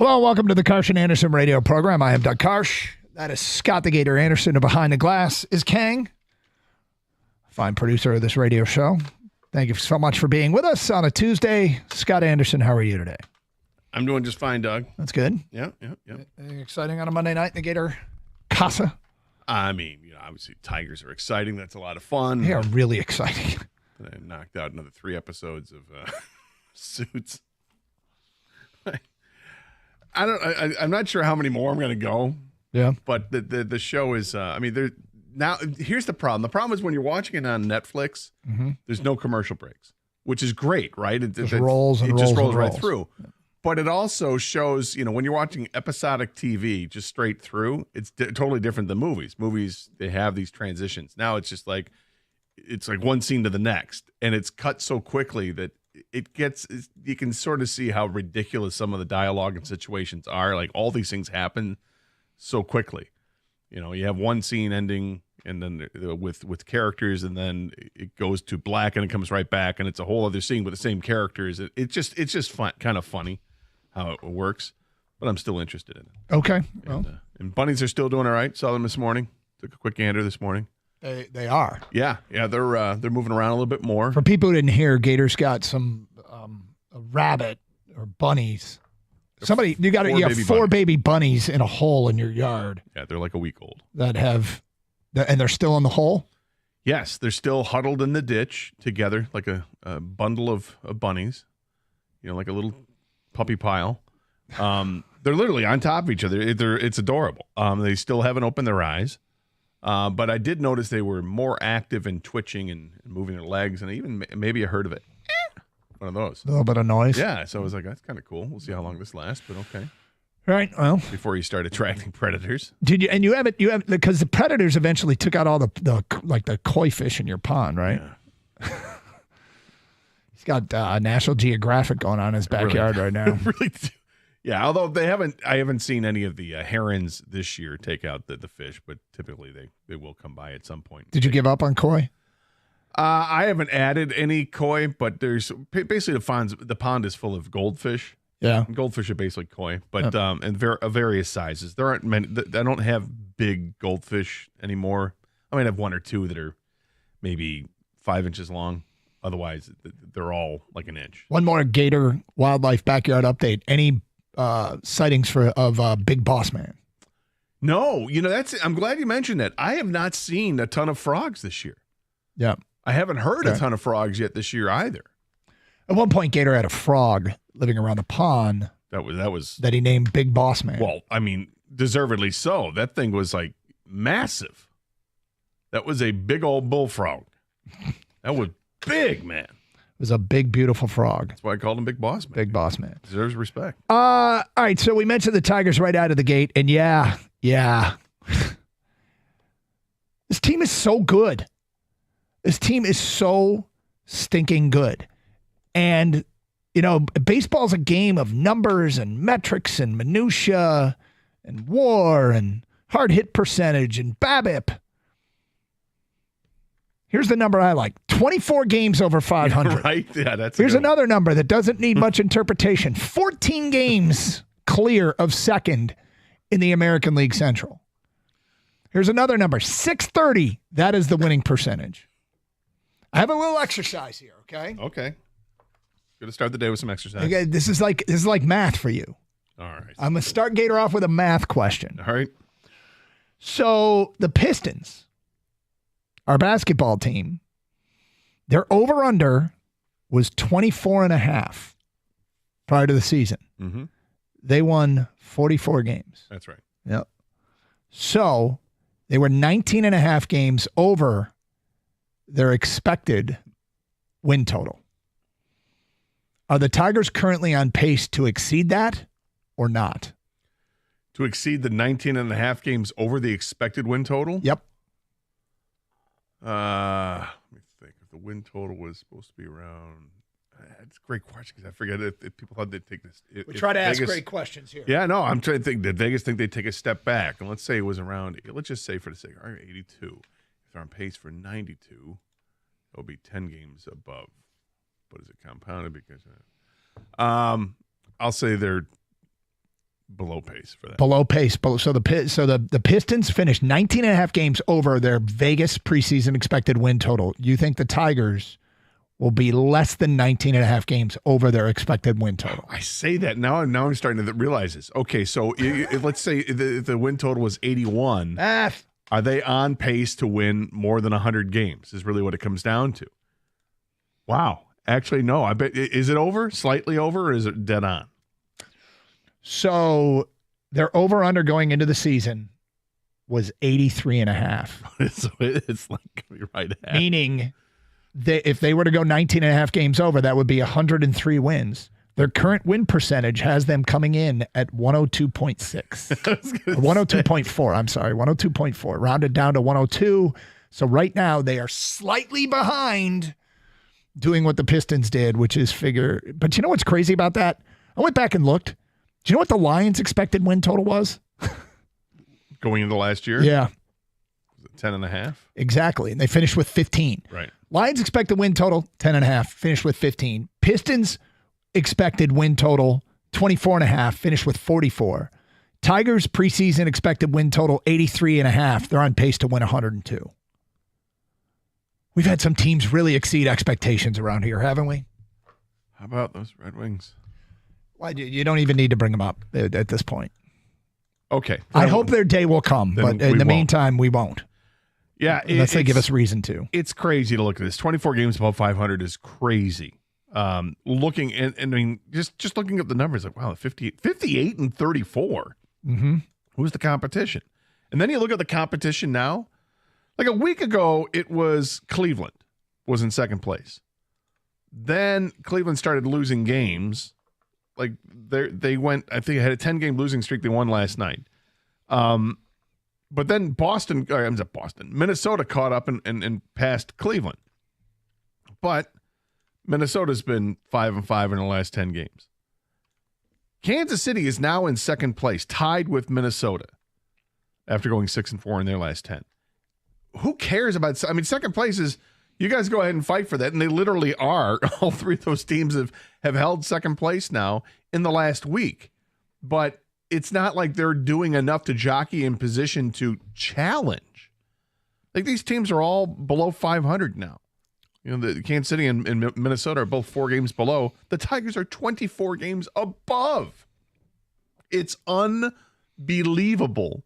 Hello, welcome to the Karsh and Anderson radio program. I am Doug Karsh. That is Scott the Gator Anderson. And behind the glass is Kang, fine producer of this radio show. Thank you so much for being with us on a Tuesday. Scott Anderson, how are you today? I'm doing just fine, Doug. That's good. Yeah. Anything exciting on a Monday night in the Gator Casa? I mean, obviously Tigers are exciting. That's a lot of fun. They are really exciting. I knocked out another 3 episodes of Suits. I'm not sure how many more I'm going to go. Yeah. But the show is, now here's the problem. The problem is when you're watching it on Netflix, there's no commercial breaks, which is great, right? It just rolls right through. Yeah. But it also shows, when you're watching episodic TV just straight through, it's totally different than movies. Movies, they have these transitions. Now it's just like, it's like one scene to the next, and it's cut so quickly that you can sort of see how ridiculous some of the dialogue and situations are. Like all these things happen so quickly. You have one scene ending and then with characters, and then it goes to black and it comes right back, and it's a whole other scene with the same characters. It's just fun, kind of funny how it works, but I'm still interested in it. Okay. And bunnies are still doing all right. Saw them this morning. Took a quick gander this morning. They are. Yeah, they're moving around a little bit more. For people who didn't hear, Gator's got some a rabbit or bunnies. You have 4 baby bunnies in a hole in your yard. Yeah, they're like a week old. And they're still in the hole? Yes, they're still huddled in the ditch together like a bundle of bunnies, like a little puppy pile. They're literally on top of each other. It's adorable. They still haven't opened their eyes. But I did notice they were more active in twitching and moving their legs, and even maybe I heard of it. One of those. A little bit of noise. Yeah, so I was like, that's kind of cool. We'll see how long this lasts, but okay. All right, well. Before you start attracting predators. Did you? And you haven't, because the predators eventually took out all the koi fish in your pond, right? Yeah. He's got National Geographic going on in his backyard right now. Really do. Yeah, although I haven't seen any of the herons this year take out the fish, but typically they will come by at some point. Did you give up on koi? I haven't added any koi, but there's basically the pond is full of goldfish. Yeah, goldfish are basically koi, but and various sizes. There aren't many. I don't have big goldfish anymore. I might have 1 or 2 that are maybe 5 inches long. Otherwise, they're all like an inch. One more Gator Wildlife Backyard update. Any sightings of Big Boss Man? No, I'm glad you mentioned that. I have not seen a ton of frogs this year. Yeah. I haven't heard a ton of frogs yet this year either. At one point, Gator had a frog living around the pond. That he named Big Boss Man. Well, I mean, deservedly so. That thing was like massive. That was a big old bullfrog. That was big, man. It was a big, beautiful frog. That's why I called him Big Boss Man. Big Boss Man. Deserves respect. All right, so we mentioned the Tigers right out of the gate, and yeah. This team is so good. This team is so stinking good. And, baseball's a game of numbers and metrics and minutia and WAR and hard hit percentage and BABIP. Here's the number I like. 24 games over 500. Right? Yeah, Here's another number that doesn't need much interpretation. 14 games clear of second in the American League Central. Here's another number. 630. That is the winning percentage. I have a little exercise here, okay? Okay. Going to start the day with some exercise. Okay, this is like math for you. All right. I'm going to start Gator off with a math question. All right. So the Pistons, our basketball team, their over-under was 24.5 prior to the season. Mm-hmm. They won 44 games. That's right. Yep. So they were 19.5 games over their expected win total. Are the Tigers currently on pace to exceed that or not? To exceed the 19.5 games over the expected win total? Yep. Let me think. If the win total was supposed to be around... It's a great question because I forget if people thought they'd take this. We try to ask great questions here. Yeah, no, I'm trying to think. Did Vegas think they'd take a step back? And let's say it was around, let's just say for the sake of 82. If they're on pace for 92, it'll be 10 games above. But is it compounded? Because I'll say they're below pace for that. Below pace. So the Pistons finished 19 and a half games over their Vegas preseason expected win total. You think the Tigers will be less than 19 and a half games over their expected win total? I say that now I'm starting to realize this. Okay, so let's say the win total was 81. Are they on pace to win more than 100 games is really what it comes down to. Wow. Actually, no. I bet. Is it over? Slightly over, or is it dead on? So their over-under going into the season was 83 and a half. So it's like right at. Meaning if they were to go 19 and a half games over, that would be 103 wins. Their current win percentage has them coming in at 102.6. 102.4. I'm sorry, 102.4. Rounded down to 102. So right now they are slightly behind doing what the Pistons did, which is figure. But you know what's crazy about that? I went back and looked. Do you know what the Lions' expected win total was? Going into last year? Yeah. 10 and a half? Exactly. And they finished with 15. Right. Lions expected win total, 10 and a half, finished with 15. Pistons expected win total, 24 and a half, finished with 44. Tigers preseason expected win total, 83 and a half. They're on pace to win 102. We've had some teams really exceed expectations around here, haven't we? How about those Red Wings? Why you don't even need to bring them up at this point. Okay. I hope their day will come, but in the meantime, we won't. Yeah. Unless they give us reason to. It's crazy to look at this. 24 games above 500 is crazy. Looking and I mean, just looking at the numbers, like, wow, 58 and 34. Mm-hmm. Who's the competition? And then you look at the competition now. Like a week ago, it was Cleveland was in second place. Then Cleveland started losing games. Like they went, I think, had a 10-game losing streak. They won last night. But then Minnesota caught up and passed Cleveland. But Minnesota's been 5-5 in the last 10 games. Kansas City is now in second place, tied with Minnesota after going 6-4 in their last 10. Who cares about? I mean, second place is you guys go ahead and fight for that, and they literally are. All three of those teams have held second place now in the last week, but it's not like they're doing enough to jockey in position to challenge. Like these teams are all below 500 now. You know, the Kansas City and Minnesota are both 4 games below. The Tigers are 24 games above. It's unbelievable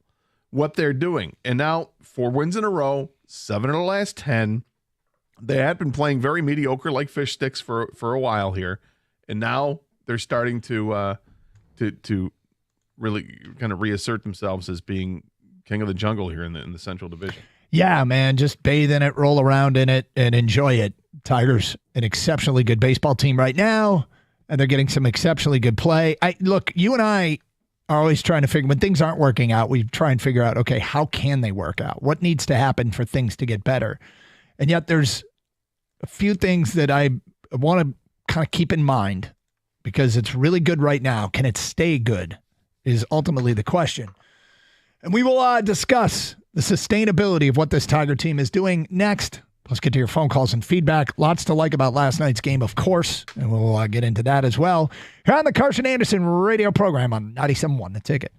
what they're doing. And now 4 wins in a row, 7 in the last 10. They had been playing very mediocre like fish sticks for a while here. And now they're starting to really kind of reassert themselves as being king of the jungle here in the Central Division. Yeah, man, just bathe in it, roll around in it, and enjoy it. Tigers, an exceptionally good baseball team right now, and they're getting some exceptionally good play. Look, you and I are always trying to figure, when things aren't working out, we try and figure out, okay, how can they work out? What needs to happen for things to get better? And yet there's a few things that I want to kind of keep in mind because it's really good right now. Can it stay good is ultimately the question. And we will discuss the sustainability of what this Tiger team is doing next. Let's get to your phone calls and feedback. Lots to like about last night's game, of course, and we'll get into that as well here on the Carson Anderson radio program on 97.1 The Ticket.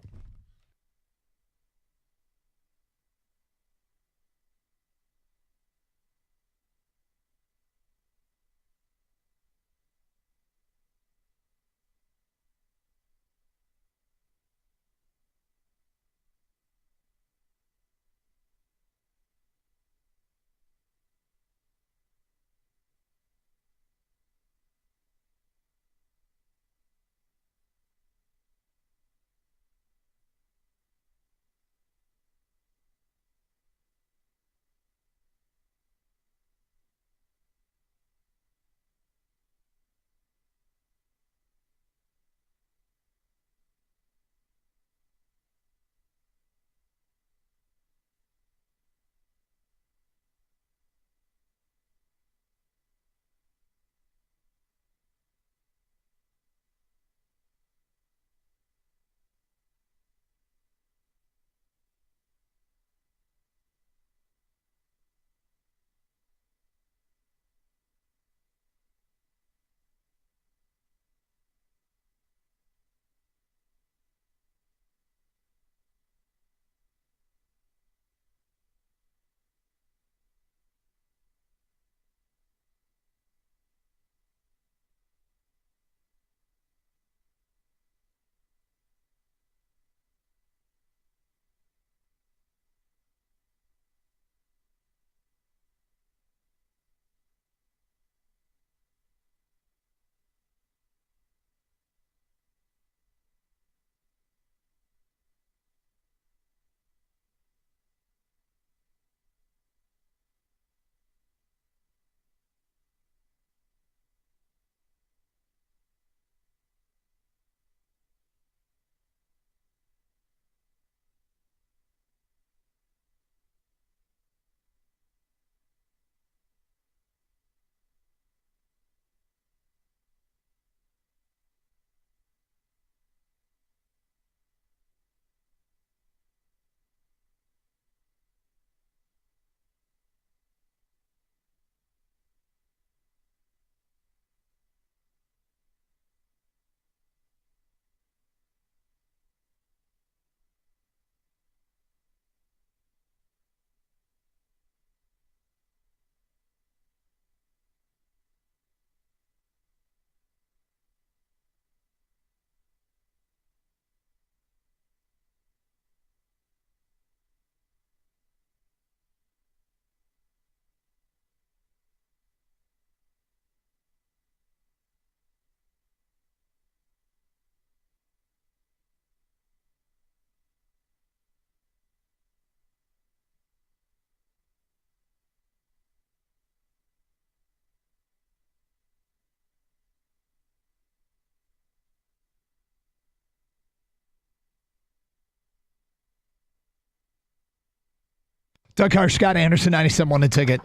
Doug Carr, Scott Anderson, 97 The Ticket.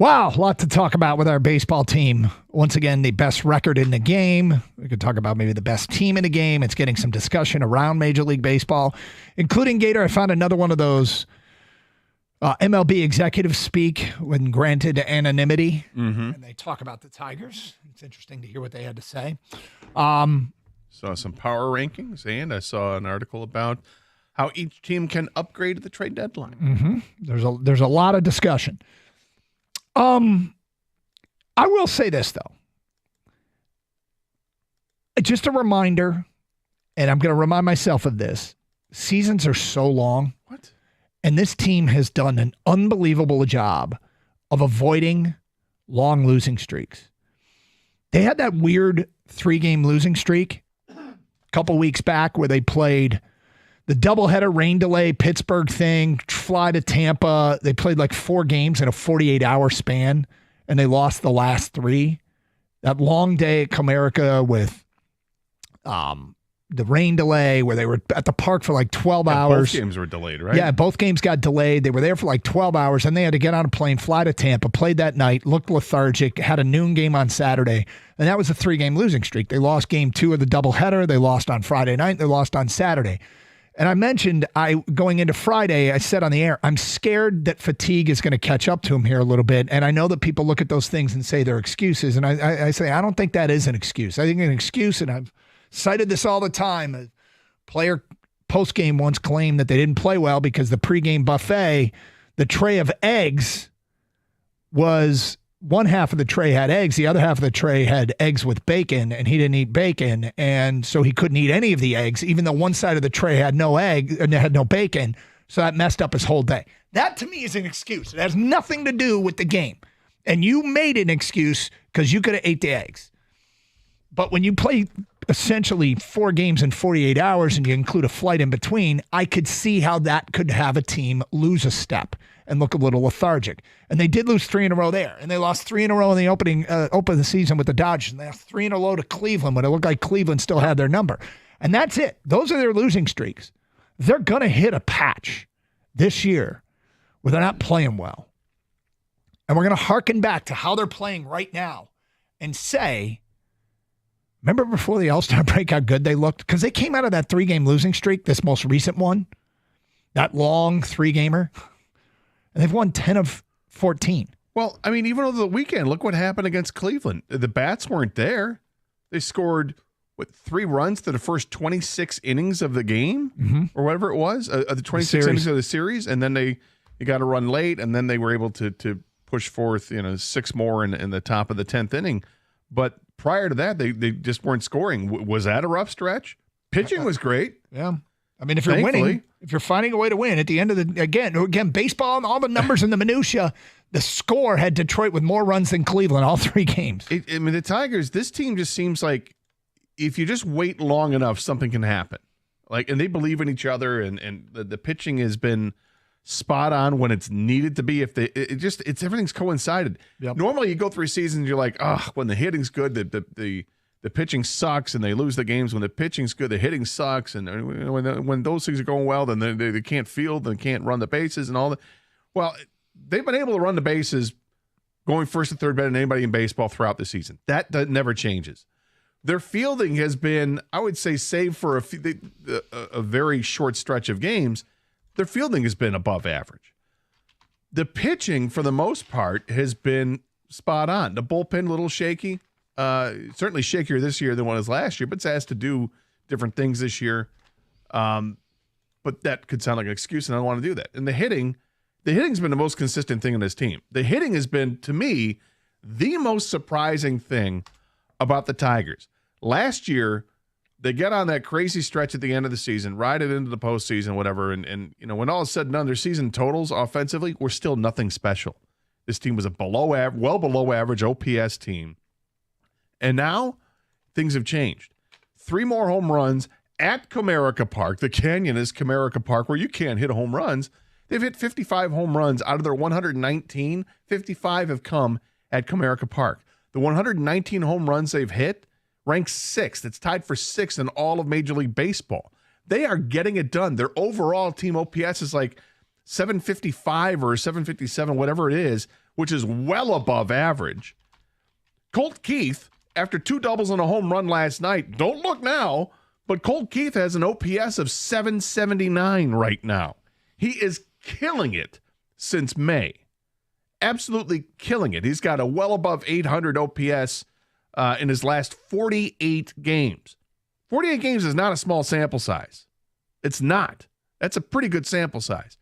Wow, a lot to talk about with our baseball team. Once again, the best record in the game. We could talk about maybe the best team in the game. It's getting some discussion around Major League Baseball, including Gator. I found another one of those MLB executives speak when granted anonymity, and they talk about the Tigers. It's interesting to hear what they had to say. Saw some power rankings, and I saw an article about how each team can upgrade at the trade deadline. There's a lot of discussion. I will say this, though. Just a reminder, and I'm going to remind myself of this. Seasons are so long. What? And this team has done an unbelievable job of avoiding long losing streaks. They had that weird 3-game losing streak a couple weeks back where they played the doubleheader rain delay Pittsburgh thing, fly to Tampa. They played like 4 games in a 48-hour span, and they lost the last 3. That long day at Comerica with the rain delay where they were at the park for like 12 hours. Both games were delayed, right? Yeah, both games got delayed. They were there for like 12 hours, and they had to get on a plane, fly to Tampa, played that night, looked lethargic, had a noon game on Saturday, and that was a 3-game losing streak. They lost game 2 of the doubleheader. They lost on Friday night. They lost on Saturday. And I mentioned, going into Friday, I said on the air, I'm scared that fatigue is going to catch up to him here a little bit. And I know that people look at those things and say they're excuses. And I say, I don't think that is an excuse. I think an excuse, and I've cited this all the time, a player post-game once claimed that they didn't play well because the pregame buffet, the tray of eggs was, one half of the tray had eggs, the other half of the tray had eggs with bacon, and he didn't eat bacon, and so he couldn't eat any of the eggs, even though one side of the tray had no egg and had no bacon, so that messed up his whole day. That, to me, is an excuse. It has nothing to do with the game, and you made an excuse because you could have ate the eggs. But when you play essentially 4 games in 48 hours and you include a flight in between, I could see how that could have a team lose a step and look a little lethargic. And they did lose 3 in a row there. And they lost 3 in a row in the open of the season with the Dodgers. And they lost 3 in a row to Cleveland when it looked like Cleveland still had their number. And that's it. Those are their losing streaks. They're going to hit a patch this year where they're not playing well. And we're going to hearken back to how they're playing right now and say, remember before the All-Star break how good they looked? Because they came out of that 3-game losing streak, this most recent one, that long 3-gamer, and they've won 10 of 14. Well, I mean, even over the weekend, look what happened against Cleveland. The bats weren't there. They scored, 3 runs to the first 26 innings of the game, or whatever it was, the 26 innings of the series, and then they got a run late, and then they were able to push forth, 6 more in the top of the 10th inning. But prior to that, they just weren't scoring. Was that a rough stretch? Pitching was great. Yeah. I mean, if you're winning, if you're finding a way to win at the end of the, again, baseball and all the numbers and the minutia, the score had Detroit with more runs than Cleveland all 3 games. I mean, the Tigers, this team just seems like if you just wait long enough, something can happen. And they believe in each other, and the pitching has been spot on when it's needed to be. It's everything's coincided. Yep. Normally you go through seasons, you're like, when the hitting's good, the pitching sucks, and they lose the games. When the pitching's good, the hitting sucks, and when those things are going well, then they can't field and can't run the bases and all that. Well, they've been able to run the bases going first and third better than anybody in baseball throughout the season. That never changes. Their fielding has been, I would say, save for a very short stretch of games, their fielding has been above average. The pitching, for the most part, has been spot on. The bullpen, a little shaky. Certainly shakier this year than what it was last year, but it's asked to do different things this year. But that could sound like an excuse, and I don't want to do that. And the hitting's been the most consistent thing in this team. The hitting has been, to me, the most surprising thing about the Tigers. Last year, they get on that crazy stretch at the end of the season, ride it into the postseason, whatever, and when all is said and done, their season totals offensively were still nothing special. This team was a well below average OPS team. And now things have changed. 3 more home runs at Comerica Park. The Canyon is Comerica Park, where you can't hit home runs. They've hit 55 home runs out of their 119. 55 have come at Comerica Park. The 119 home runs they've hit ranks 6th. It's tied for 6th in all of Major League Baseball. They are getting it done. Their overall team OPS is like 755 or 757, whatever it is, which is well above average. Colt Keith, after 2 doubles and a home run last night, don't look now, but Colt Keith has an OPS of 779 right now. He is killing it since May. Absolutely killing it. He's got a well above 800 OPS in his last 48 games. 48 games is not a small sample size. It's not. That's a pretty good sample size.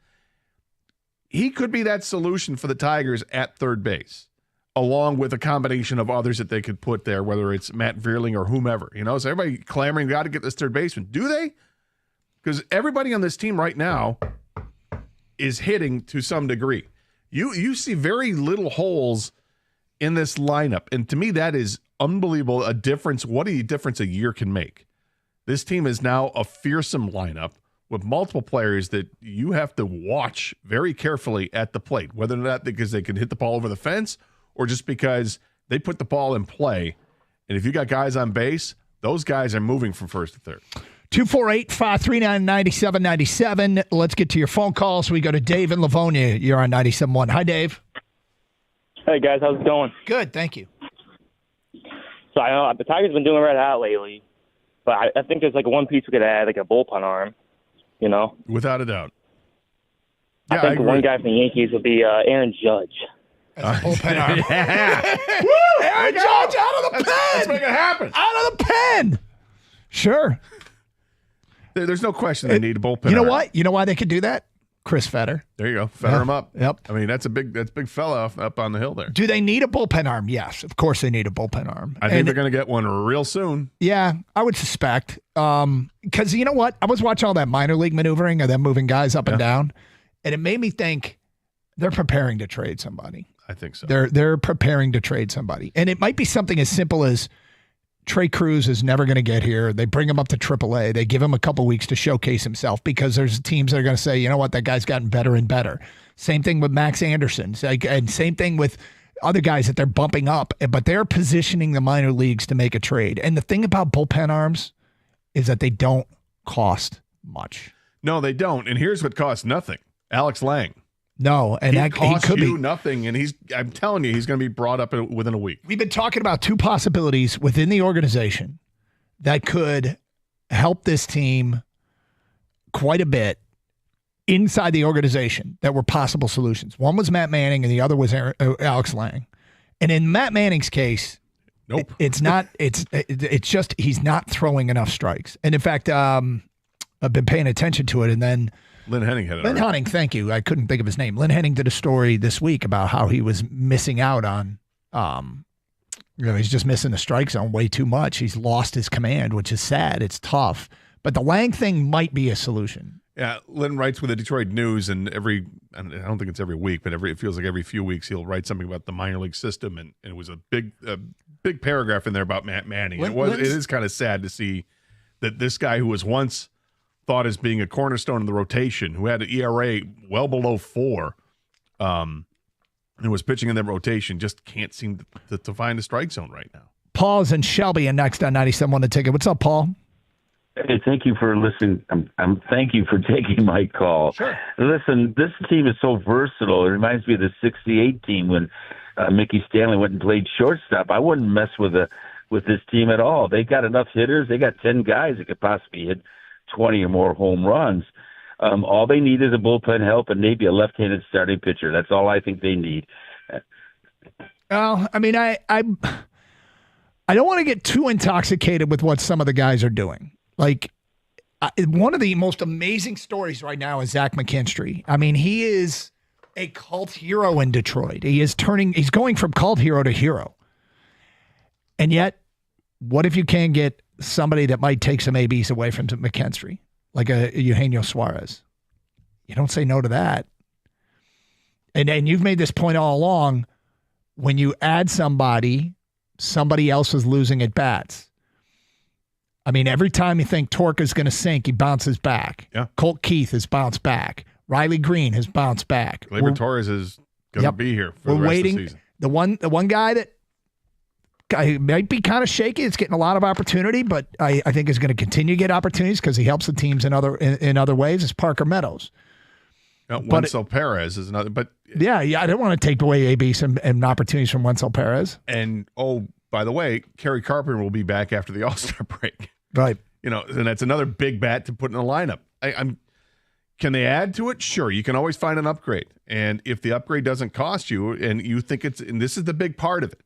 He could be that solution for the Tigers at third base, along with a combination of others that they could put there, whether it's Matt Vierling or whomever. So everybody clamoring, got to get this third baseman. Do they? Because everybody on this team right now is hitting to some degree. You see very little holes in this lineup, and to me that is unbelievable. A difference. What a difference a year can make. This team is now a fearsome lineup with multiple players that you have to watch very carefully at the plate, whether or not because they can hit the ball over the fence or just because they put the ball in play. And if you got guys on base, those guys are moving from first to third. 248-539-9797. Let's get to your phone calls. We go to Dave in Livonia. You're on 97.1. Hi, Dave. Hey, guys. How's it going? Good, thank you. So I know the Tigers have been doing red hot lately, but I think there's like one piece we could add, like a bullpen arm, Without a doubt. I think one guy from the Yankees would be Aaron Judge. As a bullpen arm. Yeah. Woo! Aaron Judge out of the pen! Let's make it happen. Out of the pen! Sure. There's no question they need a bullpen. You know arm. what? You know why they could do that? Chris Fetter. There you go. Fetter him up. Yep. I mean, that's a big fella up on the hill there. Do they need a bullpen arm? Yes, of course they need a bullpen arm. I think they're going to get one real soon. Yeah, I would suspect. Because you know what? I was watching all that minor league maneuvering of them moving guys up and down, and it made me think they're preparing to trade somebody. I think so. They're preparing to trade somebody. And it might be something as simple as Trey Cruz is never going to get here. They bring him up to AAA. They give him a couple weeks to showcase himself because there's teams that are going to say, you know what, that guy's gotten better and better. Same thing with Max Anderson. And same thing with other guys that they're bumping up. But they're positioning the minor leagues to make a trade. And the thing about bullpen arms is that they don't cost much. No, they don't. And here's what costs nothing. Alex Lang. No, and he could you be nothing, and I'm telling you, he's going to be brought up within a week. We've been talking about two possibilities within the organization that could help this team quite a bit inside the organization that were possible solutions. One was Matt Manning, and the other was Alex Lang. And in Matt Manning's case, nope, it's not. It's just he's not throwing enough strikes. And in fact, I've been paying attention to it, and then. Lynn Henning had it. Lynn Henning, thank you. I couldn't think of his name. Lynn Henning did a story this week about how he was missing out on, he's just missing the strike zone way too much. He's lost his command, which is sad. It's tough. But the Lang thing might be a solution. Yeah, Lynn writes with the Detroit News, and I don't think it's every week, but it feels like every few weeks he'll write something about the minor league system, and it was a big paragraph in there about Matt Manning. It is kind of sad to see that this guy who was once thought as being a cornerstone in the rotation, who had an ERA well below 4, and was pitching in that rotation, just can't seem to find a strike zone right now. Paul's in Shelby, and next on 97 on the ticket. What's up, Paul? Hey, thank you for listening. Thank you for taking my call. Sure. Listen, this team is so versatile. It reminds me of the '68 team when Mickey Stanley went and played shortstop. I wouldn't mess with this team at all. They got enough hitters. They got 10 guys that could possibly hit 20 or more home runs. All they need is a bullpen help and maybe a left-handed starting pitcher. That's all I think they need. Well, I mean, I don't want to get too intoxicated with what some of the guys are doing. Like, one of the most amazing stories right now is Zach McKinstry. I mean, he is a cult hero in Detroit. He's going from cult hero to hero. And yet, what if you can't get somebody that might take some ABs away from McKinstry, like a Eugenio Suarez? You don't say no to that. And you've made this point all along. When you add somebody else is losing at bats. I mean, every time you think Torque is going to sink, he bounces back. Yeah. Colt Keith has bounced back. Riley Green has bounced back. Gleyber Torres is going to be here for the rest of the season. The one guy that might be kind of shaky. It's getting a lot of opportunity, but I think is going to continue to get opportunities because he helps the teams in other ways. Is Parker Meadows. Wenzel Perez is another, but yeah, I didn't want to take away AB some and opportunities from Wenzel Perez. And by the way, Kerry Carpenter will be back after the All-Star break. Right. And that's another big bat to put in the lineup. Can they add to it? Sure. You can always find an upgrade. And if the upgrade doesn't cost you and you think and this is the big part of it,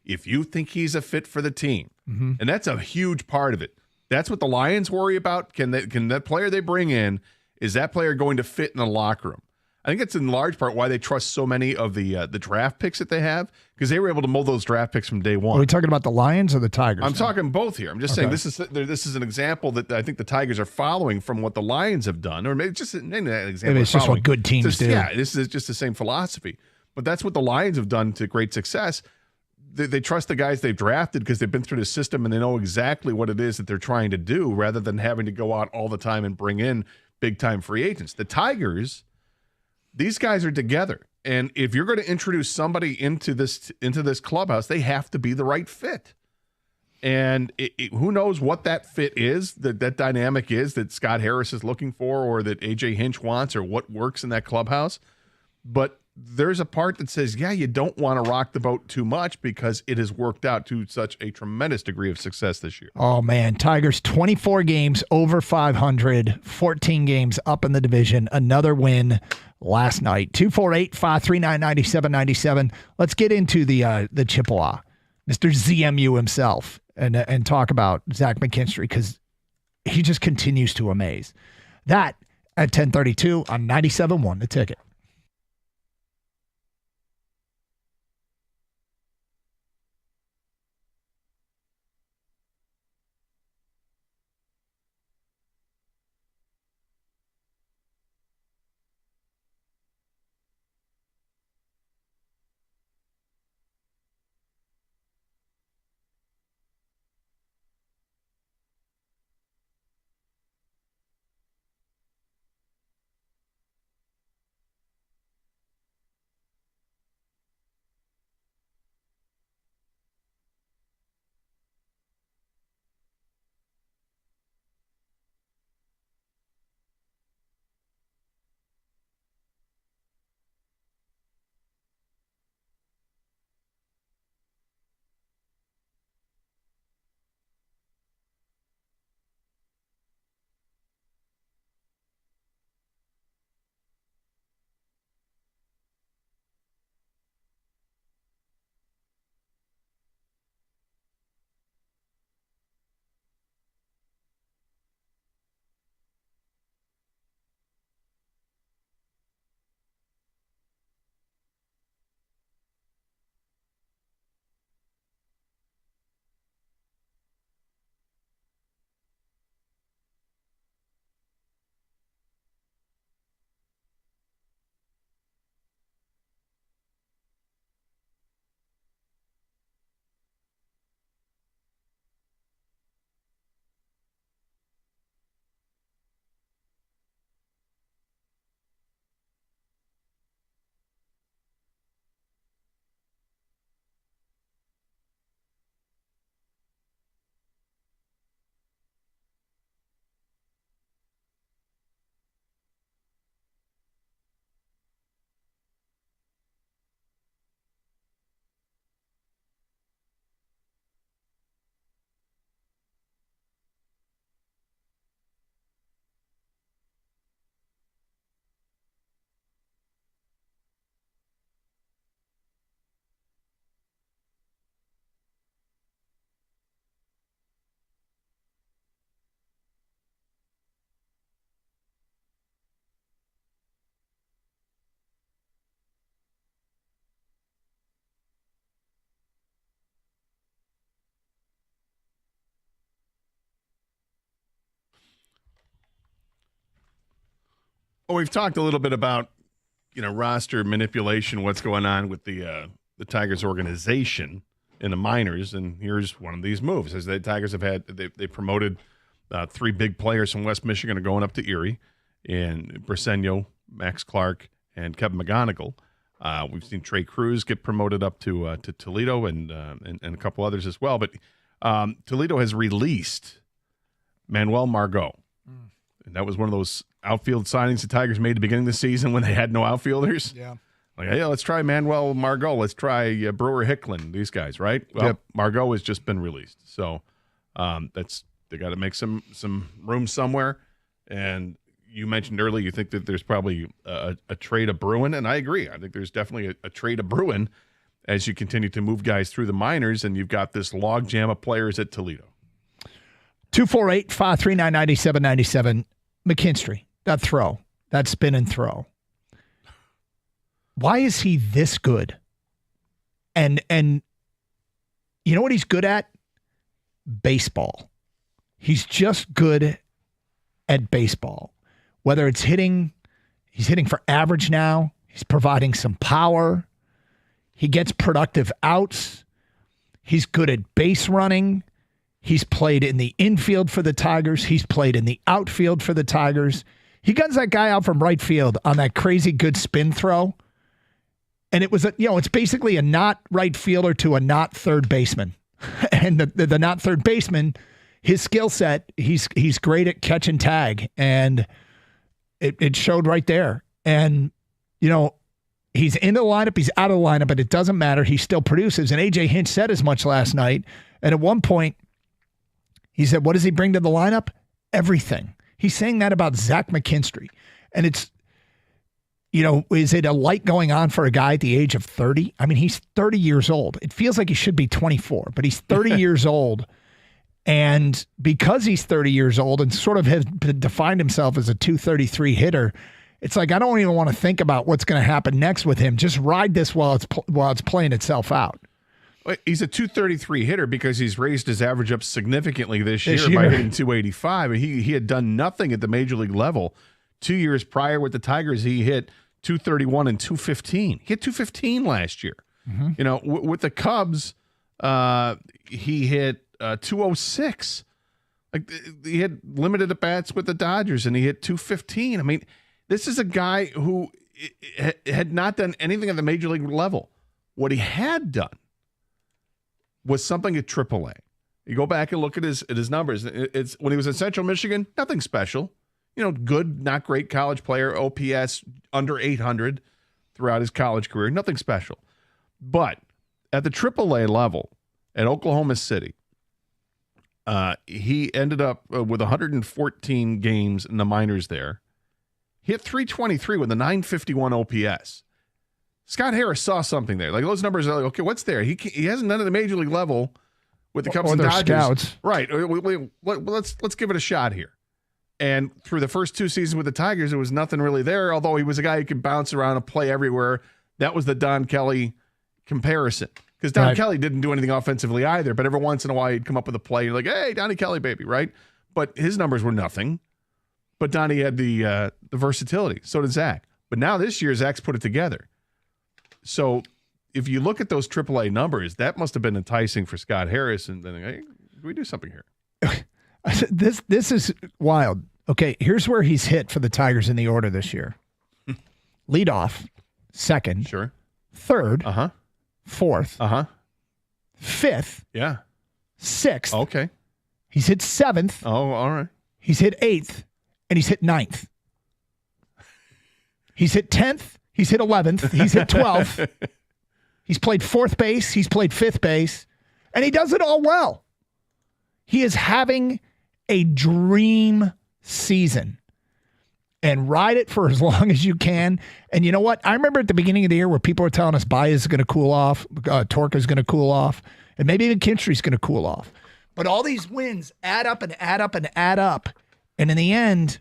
if you think he's a fit for the team, and that's a huge part of it, that's what the Lions worry about. Can that player they bring in, is that player going to fit in the locker room? I think it's in large part why they trust so many of the draft picks that they have, because they were able to mold those draft picks from day one. Are we talking about the Lions or the Tigers? I'm talking both here. I'm just saying this is an example that I think the Tigers are following from what the Lions have done, or maybe just an example. Maybe it's just what good teams do. Yeah, this is just the same philosophy. But that's what the Lions have done to great success. They trust the guys they've drafted because they've been through the system and they know exactly what it is that they're trying to do, rather than having to go out all the time and bring in big-time free agents. The Tigers, these guys are together. And if you're going to introduce somebody into this clubhouse, they have to be the right fit. And who knows what that fit is, that dynamic is that Scott Harris is looking for, or that A.J. Hinch wants, or what works in that clubhouse. But there's a part that says, yeah, you don't want to rock the boat too much because it has worked out to such a tremendous degree of success this year. Oh, man. Tigers, 24 games over 500, 14 games up in the division. Another win last night. 248-539-9797. Let's get into the Chippewa, Mr. ZMU himself, and talk about Zach McKinstry, because he just continues to amaze. That at 10:32 on 97.1 The Ticket. Well, we've talked a little bit about, roster manipulation, what's going on with the Tigers organization in the minors, and here's one of these moves. As the Tigers have they promoted 3 big players from West Michigan are going up to Erie, and Briseño, Max Clark, and Kevin McGonigal. We've seen Trey Cruz get promoted up to Toledo, and a couple others as well. But Toledo has released Manuel Margot. And That was one of those outfield signings the Tigers made at the beginning of the season when they had no outfilders. Yeah. Like, hey, let's try Manuel Margot. Let's try Brewer Hicklin. These guys, right? Well, Yep. Margot has just been released, so they got to make some room somewhere. And you mentioned earlier you think that there's probably a trade of brewing, and I agree. I think there's definitely a trade of brewing as you continue to move guys through the minors, and you've got this logjam of players at Toledo. 248-539-9797. McKinstry, that throw, that spin and throw. Why is he this good? And you know what he's good at? Baseball. He's just good at baseball. Whether it's hitting, he's hitting for average now. He's providing some power. He gets productive outs. He's good at base running. He's played in the infield for the Tigers. He's played in the outfield for the Tigers. He guns that guy out from right field on that crazy good spin throw. And it was it's basically a not right fielder to a not third baseman. And the not third baseman, his skill set, he's great at catch and tag. And it showed right there. And, he's in the lineup, he's out of the lineup, but it doesn't matter. He still produces. And A.J. Hinch said as much last night. And at one point, he said, what does he bring to the lineup? Everything. He's saying that about Zach McKinstry. And it's, is it a light going on for a guy at the age of 30? I mean, he's 30 years old. It feels like he should be 24, but he's 30 years old. And because he's 30 years old and sort of has defined himself as a 233 hitter, it's like I don't even want to think about what's going to happen next with him. Just ride this while it's playing itself out. He's a 233 hitter because he's raised his average up significantly this year by hitting 285. He had done nothing at the major league level. 2 years prior with the Tigers, he hit 231 and 215. He hit 215 last year. Mm-hmm. With the Cubs, he hit 206. Like he had limited at bats with the Dodgers, and he hit 215. I mean, this is a guy who had not done anything at the major league level. What he had done was something at AAA. You go back and look at his numbers. It's when he was in Central Michigan, nothing special. Good, not great college player, OPS under 800 throughout his college career. Nothing special. But at the AAA level at Oklahoma City, he ended up with 114 games in the minors there. He hit 323 with a 951 OPS. Scott Harris saw something there. Like those numbers are like, okay, what's there? He hasn't done it at the major league level with the Cubs and Dodgers. Scouts. Right. Let's give it a shot here. And through the first two seasons with the Tigers, there was nothing really there, although he was a guy who could bounce around and play everywhere. That was the Don Kelly comparison. Because Don Kelly didn't do anything offensively either, but every once in a while he'd come up with a play. You're like, hey, Donnie Kelly, baby, right? But his numbers were nothing. But Donnie had the versatility. So did Zach. But now this year, Zach's put it together. So if you look at those AAA numbers, that must have been enticing for Scott Harris. And then, hey, can we do something here? This is wild. Okay, here's where he's hit for the Tigers in the order this year. Leadoff, second. Sure. Third. Uh-huh. Fourth. Uh-huh. Fifth. Yeah. Sixth. Okay. He's hit seventh. Oh, all right. He's hit eighth. And he's hit ninth. He's hit 10th. He's hit 11th. He's hit 12th. He's played fourth base. He's played fifth base. And he does it all well. He is having a dream season. And ride it for as long as you can. And you know what? I remember at the beginning of the year where people were telling us Baez is going to cool off, Torque is going to cool off, and maybe even Kinstry's going to cool off. But all these wins add up and add up and add up. And in the end,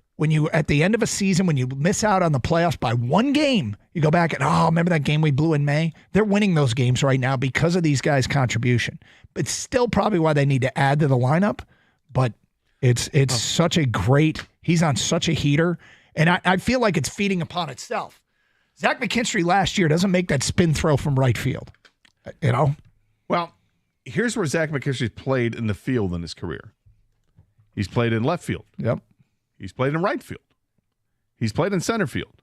at the end of a season, when you miss out on the playoffs by one game, you go back and, remember that game we blew in May? They're winning those games right now because of these guys' contribution. It's still probably why they need to add to the lineup, but it's such a great, he's on such a heater, and I feel like it's feeding upon itself. Zach McKinstry last year doesn't make that spin throw from right field, Well, here's where Zach McKinstry's played in the field in his career. He's played in left field. Yep. He's played in right field. He's played in center field.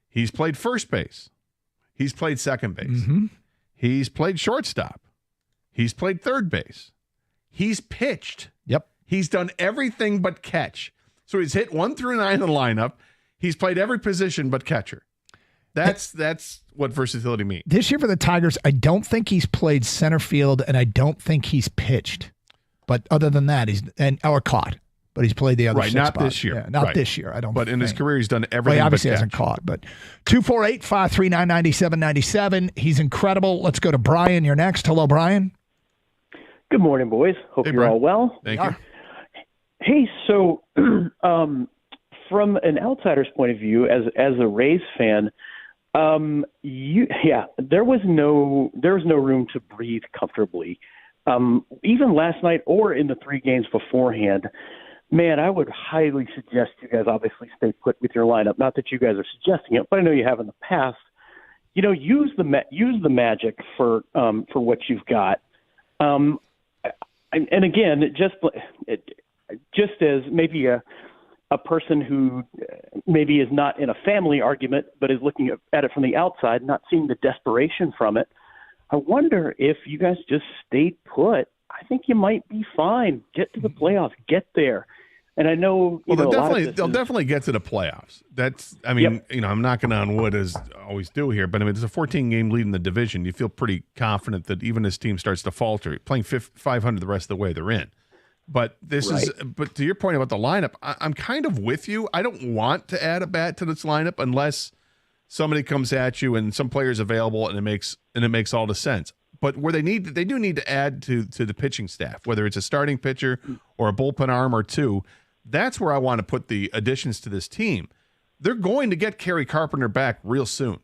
He's played first base. He's played second base. Mm-hmm. He's played shortstop. He's played third base. He's pitched. Yep. He's done everything but catch. So he's hit 1 through 9 in the lineup. He's played every position but catcher. That's what versatility means. This year for the Tigers, I don't think he's played center field, and I don't think he's pitched. But other than that, or caught. But he's played the other six not spots. this year. Yeah, not this year. I don't. But in his think. career, he's done Well, everything. he obviously but hasn't catch. caught. But 248-539-9797. He's incredible. Let's go to Brian. You're next. Hello, Brian. Good morning, boys. Hope you're all well. Thank you. Hey, so from an outsider's point of view, as a Rays fan, there was no room to breathe comfortably. Even last night or in the 3 games beforehand, man, I would highly suggest you guys obviously stay put with your lineup. Not that you guys are suggesting it, but I know you have in the past. Use the magic for what you've got. And again, just as maybe a person who maybe is not in a family argument, but is looking at it from the outside, not seeing the desperation from it, I wonder if you guys just stayed put. I think you might be fine. Get to the playoffs. Get there. And I know, they'll definitely get to the playoffs. I'm knocking on wood as I always do here, but it's a 14-game lead in the division. You feel pretty confident that even this team starts to falter, playing 500 the rest of the way, they're in. But but to your point about the lineup, I'm kind of with you. I don't want to add a bat to this lineup unless somebody comes at you and some players available, and it makes all the sense. But where they do need to add to the pitching staff, whether it's a starting pitcher or a bullpen arm or two. That's where I want to put the additions to this team. They're going to get Kerry Carpenter back real soon.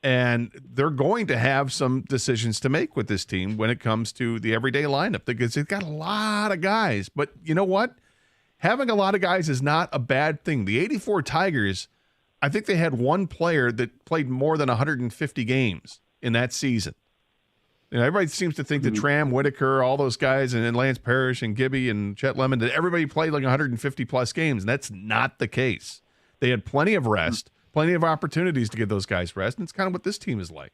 And they're going to have some decisions to make with this team when it comes to the everyday lineup, because they've got a lot of guys. But you know what? Having a lot of guys is not a bad thing. The 84 Tigers, I think they had one player that played more than 150 games in that season. Everybody seems to think that Tram, Whitaker, all those guys, and then Lance Parrish and Gibby and Chet Lemon, that everybody played like 150-plus games, and that's not the case. They had plenty of rest, plenty of opportunities to give those guys rest, and it's kind of what this team is like.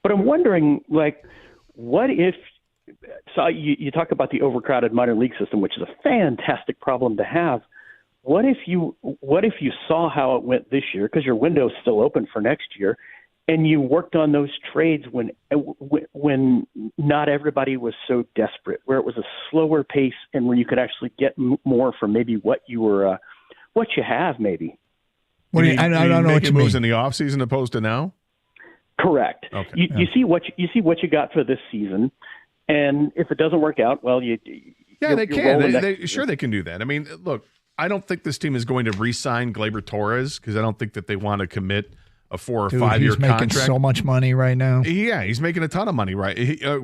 But I'm wondering, what if – so you talk about the overcrowded minor league system, which is a fantastic problem to have. What if you saw how it went this year, because your window's still open for next year, and you worked on those trades when not everybody was so desperate, where it was a slower pace and where you could actually get more for maybe what you have maybe. I don't know what you moves mean. In the offseason opposed to now? Correct. Okay. You see what you got for this season, and if it doesn't work out, well, they can. They can do that. I mean, look, I don't think this team is going to re-sign Gleyber Torres because I don't think that they want to commit a 4 or 5 year contract. He's making so much money right now. Yeah, he's making a ton of money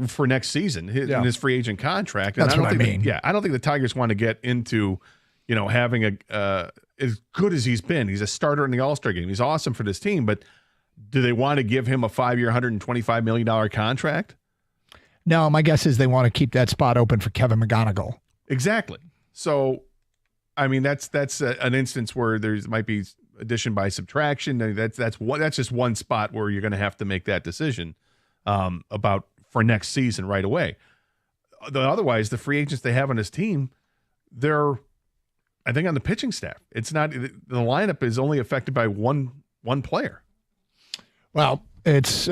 for next season in his free agent contract. That's what I mean. I don't think the Tigers want to get into, having as good as he's been. He's a starter in the All-Star game. He's awesome for this team, but do they want to give him a 5-year, $125 million contract? No, my guess is they want to keep that spot open for Kevin McGonigal. Exactly. So, I mean, that's an instance where there might be addition by subtraction. That's just one spot where you're going to have to make that decision about for next season right away. Otherwise, the free agents they have on this team, they're, I think, on the pitching staff. It's not, the lineup is only affected by one player. Well, it's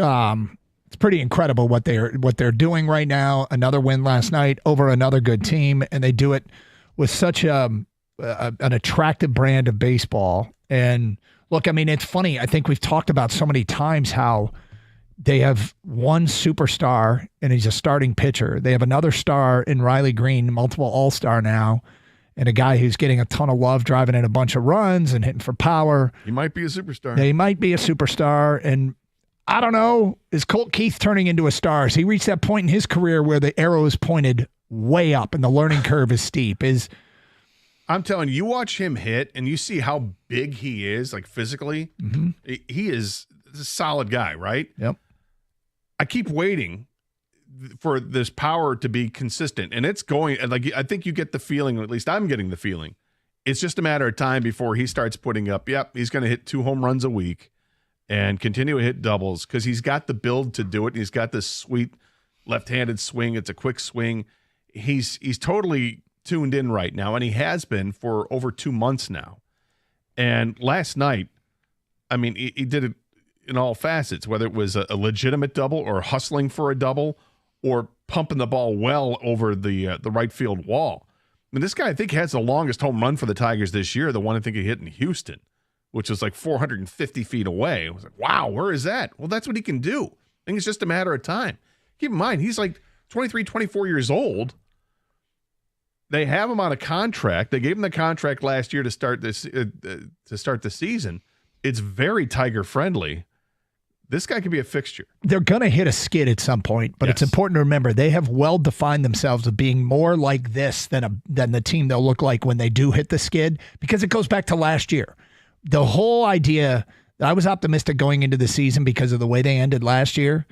pretty incredible what they're doing right now. Another win last night over another good team, and they do it with such an attractive brand of baseball. And look, I mean, it's funny. I think we've talked about so many times how they have one superstar, and he's a starting pitcher. They have another star in Riley Green, multiple all-star now, and a guy who's getting a ton of love, driving in a bunch of runs and hitting for power. He might be a superstar. Yeah, he might be a superstar. And I don't know, is Colt Keith turning into a star? Has he reached that point in his career where the arrow is pointed way up and the learning curve is steep? I'm telling you, watch him hit, and you see how big he is, like physically. Mm-hmm. He is a solid guy, right? Yep. I keep waiting for this power to be consistent, and it's going. Like, I think you get the feeling, or at least I'm getting the feeling, it's just a matter of time before he starts putting up. Yep, he's going to hit 2 home runs a week and continue to hit doubles because he's got the build to do it. And he's got this sweet left-handed swing. It's a quick swing. He's totally tuned in right now, and he has been for over 2 months now. And last night, I mean, he did it in all facets, whether it was a legitimate double or hustling for a double or pumping the ball well over the right field wall. I mean, this guy, I think, has the longest home run for the Tigers this year, the one I think he hit in Houston, which was like 450 feet away. I was like, wow, where is that? Well, that's what he can do. I think it's just a matter of time. Keep in mind, he's like 23, 24 years old. They have him on a contract. They gave him the contract last year to start the season. It's very Tiger friendly. This guy could be a fixture. They're going to hit a skid at some point, but it's important to remember they have well defined themselves as being more like this than the team they'll look like when they do hit the skid, because it goes back to last year. The whole idea, I was optimistic going into the season because of the way they ended last year.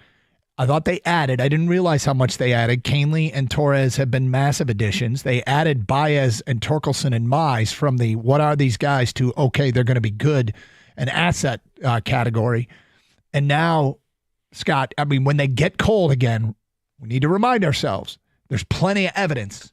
I thought they added, I didn't realize how much they added. Canely and Torres have been massive additions. They added Baez and Torkelson and Mize from the what are these guys to, okay, they're going to be good, an asset category. And now, Scott, I mean, when they get cold again, we need to remind ourselves there's plenty of evidence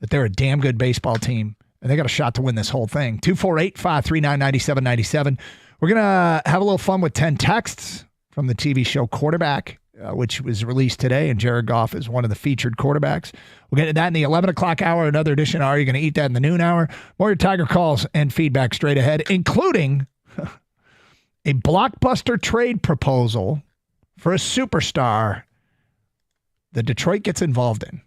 that they're a damn good baseball team, and they got a shot to win this whole thing. 248-539-9797. We're going to have a little fun with 10 texts from the TV show Quarterback, which was released today, and Jared Goff is one of the featured quarterbacks. We'll get to that in the 11 o'clock hour, another edition. Are you going to eat that in the noon hour? More your Tiger calls and feedback straight ahead, including a blockbuster trade proposal for a superstar that Detroit gets involved in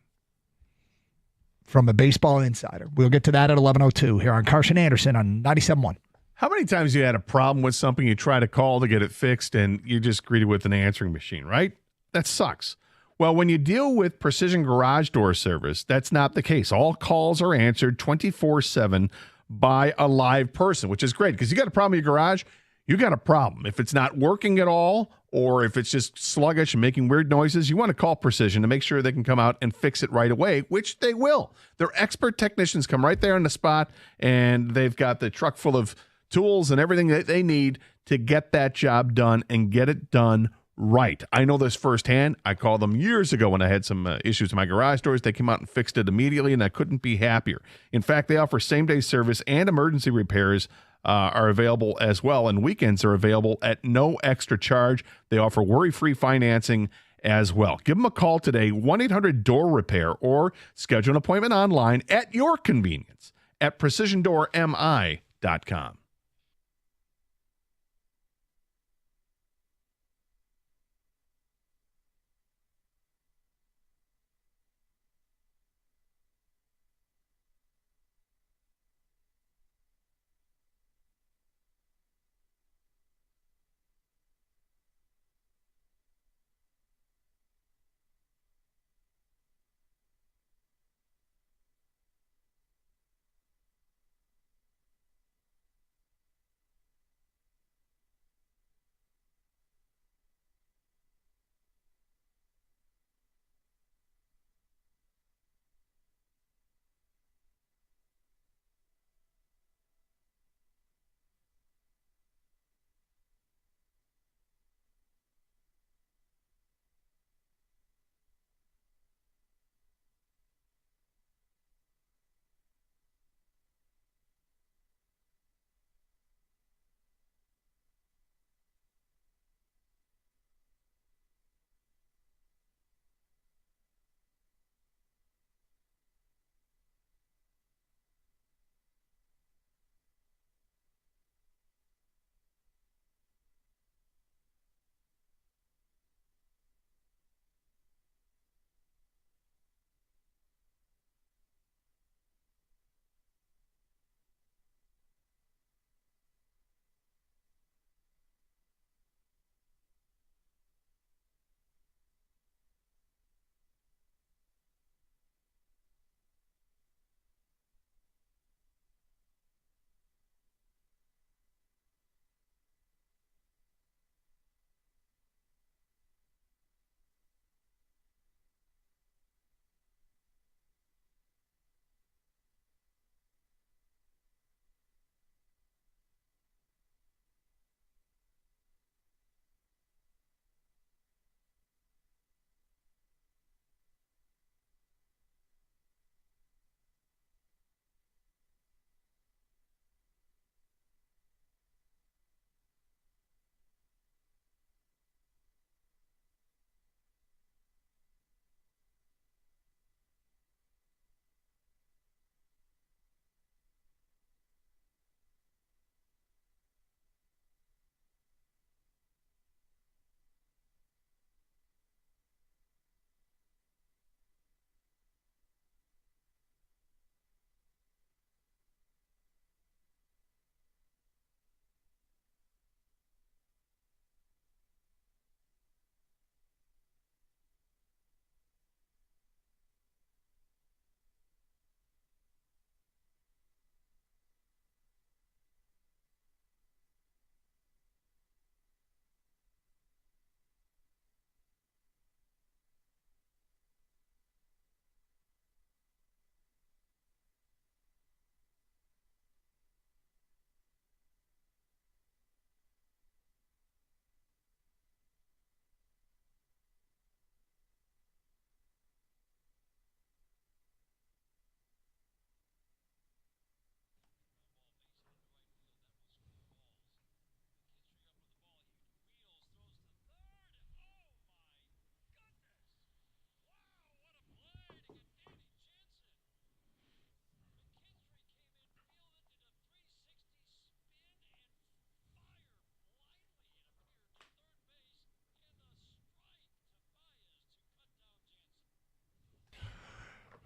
from a baseball insider. We'll get to that at 11:02 here on Carson Anderson on 97.1. How many times you had a problem with something, you try to call to get it fixed, and you just greeted with an answering machine, right? That sucks. Well, when you deal with Precision Garage Door Service, that's not the case. All calls are answered 24/7 by a live person, which is great because you got a problem in your garage, you got a problem. If it's not working at all, or if it's just sluggish and making weird noises, you want to call Precision to make sure they can come out and fix it right away, which they will. Their expert technicians come right there on the spot, and they've got the truck full of tools and everything that they need to get that job done and get it done right. I know this firsthand. I called them years ago when I had some issues with my garage doors. They came out and fixed it immediately, and I couldn't be happier. In fact, they offer same-day service, and emergency repairs are available as well, and weekends are available at no extra charge. They offer worry-free financing as well. Give them a call today, 1-800-DOOR-REPAIR, or schedule an appointment online at your convenience at precisiondoormi.com.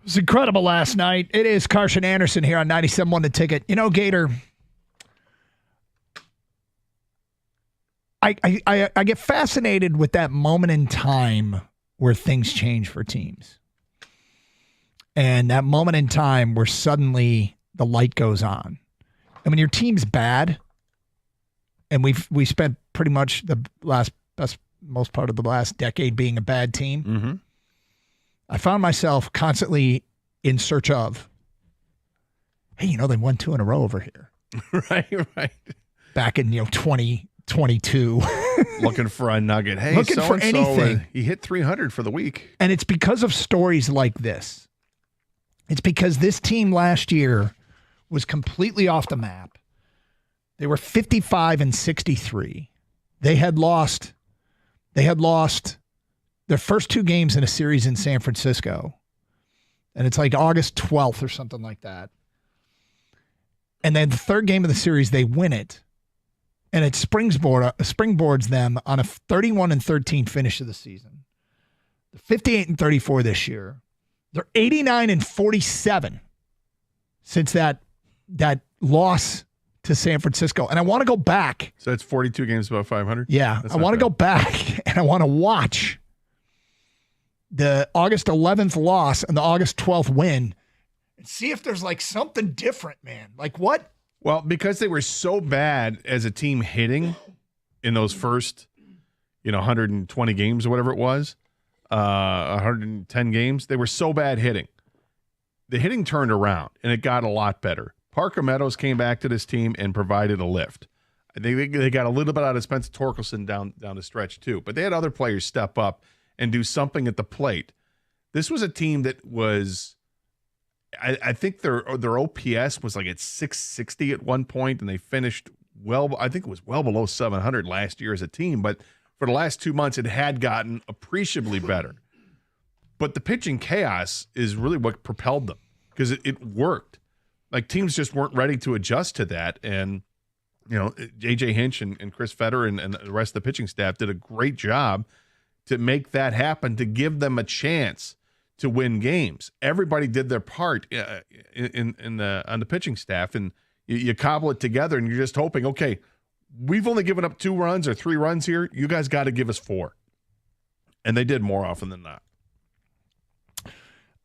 was incredible last night. It is Carson Anderson here on 97.1 The Ticket. You know, Gator, I get fascinated with that moment in time where things change for teams. And that moment in time where suddenly the light goes on. I mean, your team's bad, and we spent pretty much the most part of the last decade being a bad team. Mm-hmm. I found myself constantly in search of, hey, you know, they won 2 in a row over here. Right. Back in 2022. Looking for a nugget. Hey, looking for anything. He hit 300 for the week. And it's because of stories like this. It's because this team last year was completely off the map. They were 55-63. They had lost their first 2 games in a series in San Francisco. And it's like August 12th or something like that. And then the third game of the series, they win it. And it springboards them on a 31-13 finish of the season. They're 58-34 this year. They're 89-47 since that loss to San Francisco. And I want to go back. So that's 42 games above 500? Yeah. I want to go back and I want to watch the August 11th loss and the August 12th win and see if there's like something different, man. Like what? Well, because they were so bad as a team hitting in those first, 120 games or whatever it was, 110 games, they were so bad hitting. The hitting turned around, and it got a lot better. Parker Meadows came back to this team and provided a lift. I think they got a little bit out of Spencer Torkelson down the stretch too, but they had other players step up and do something at the plate. This was a team that was, I think their OPS was like at 660 at one point, and they finished I think it was well below 700 last year as a team, but for the last 2 months, it had gotten appreciably better. But the pitching chaos is really what propelled them because it worked. Like teams just weren't ready to adjust to that. And, J.J. Hinch and Chris Fetter and the rest of the pitching staff did a great job to make that happen, to give them a chance to win games. Everybody did their part on the pitching staff, and you cobble it together, and you're just hoping, okay, we've only given up 2 runs or 3 runs here. You guys got to give us 4. And they did more often than not.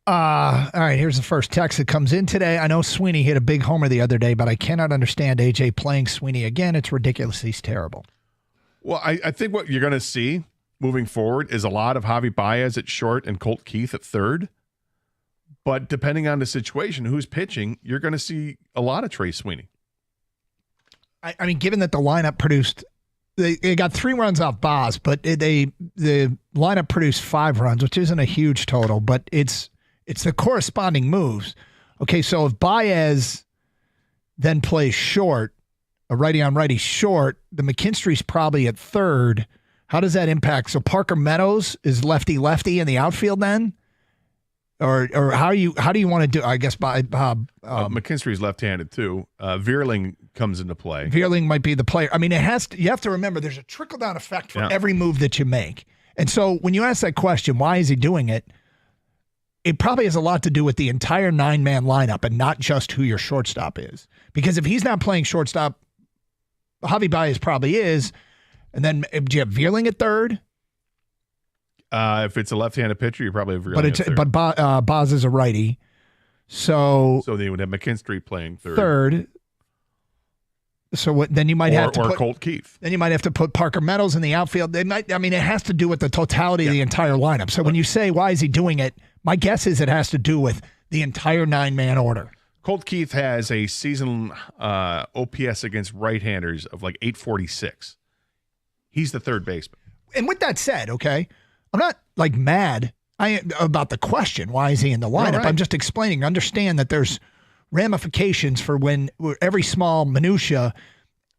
All right, here's the first text that comes in today. I know Sweeney hit a big homer the other day, but I cannot understand AJ playing Sweeney again. It's ridiculous. He's terrible. Well, I think what you're going to see moving forward is a lot of Javi Baez at short and Colt Keith at third. But depending on the situation, who's pitching, you're going to see a lot of Trey Sweeney. I mean, given that the lineup produced, they got 3 runs off Boz, but the lineup produced 5 runs, which isn't a huge total, but it's the corresponding moves. Okay, so if Baez then plays short, a righty on righty short, the McKinstry's probably at third. How does that impact? So Parker Meadows is lefty in the outfield then? Or how do you want to do? I guess McKinstry's left-handed too. Veerling comes into play. Veerling might be the player. I mean, you have to remember there's a trickle-down effect for every move that you make. And so when you ask that question, why is he doing it? It probably has a lot to do with the entire 9-man lineup and not just who your shortstop is. Because if he's not playing shortstop, Javi Baez probably is. And then do you have Veerling at third? If it's a left-handed pitcher, you probably have Veerling at third. But Boz is a righty. So they would have McKinstry playing third. Third. So then you might have to put Colt Keith. Then you might have to put Parker Meadows in the outfield. It has to do with the totality of the entire lineup. So when you say why is he doing it, my guess is it has to do with the entire 9-man order. Colt Keith has a season OPS against right-handers of like 846. He's the third baseman. And with that said, okay, I'm not like mad about the question, why is he in the lineup? Right. I'm just explaining, understand that there's ramifications for when every small minutia,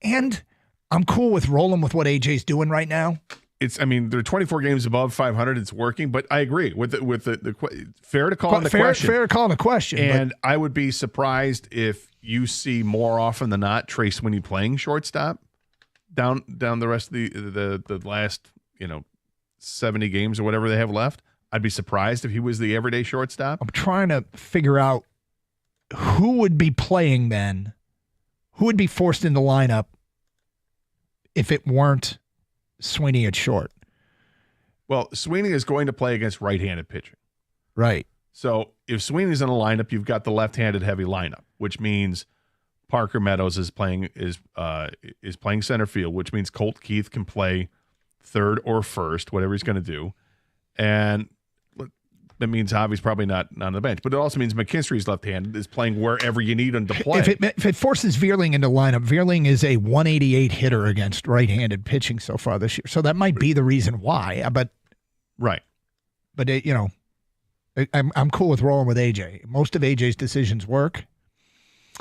and I'm cool with rolling with what AJ's doing right now. They're 24 games above 500. It's working, but I agree with the fair to call in the question. Fair to call in the question. And I would be surprised if you see more often than not Trey Sweeney playing shortstop down the rest of the last 70 games or whatever they have left. I'd be surprised if he was the everyday shortstop. I'm trying to figure out who would be playing then, who would be forced in the lineup if it weren't Sweeney at short. Well, Sweeney is going to play against right-handed pitching. Right. So if Sweeney's in a lineup, you've got the left-handed heavy lineup, which means Parker Meadows is playing center field, which means Colt Keith can play third or first, whatever he's going to do. And that means Javi's probably not on the bench. But it also means McKinstry's left-handed is playing wherever you need him to play. If it forces Veerling into lineup, Veerling is a 188 hitter against right-handed pitching so far this year. So that might be the reason why. But right. But I'm cool with rolling with AJ. Most of AJ's decisions work.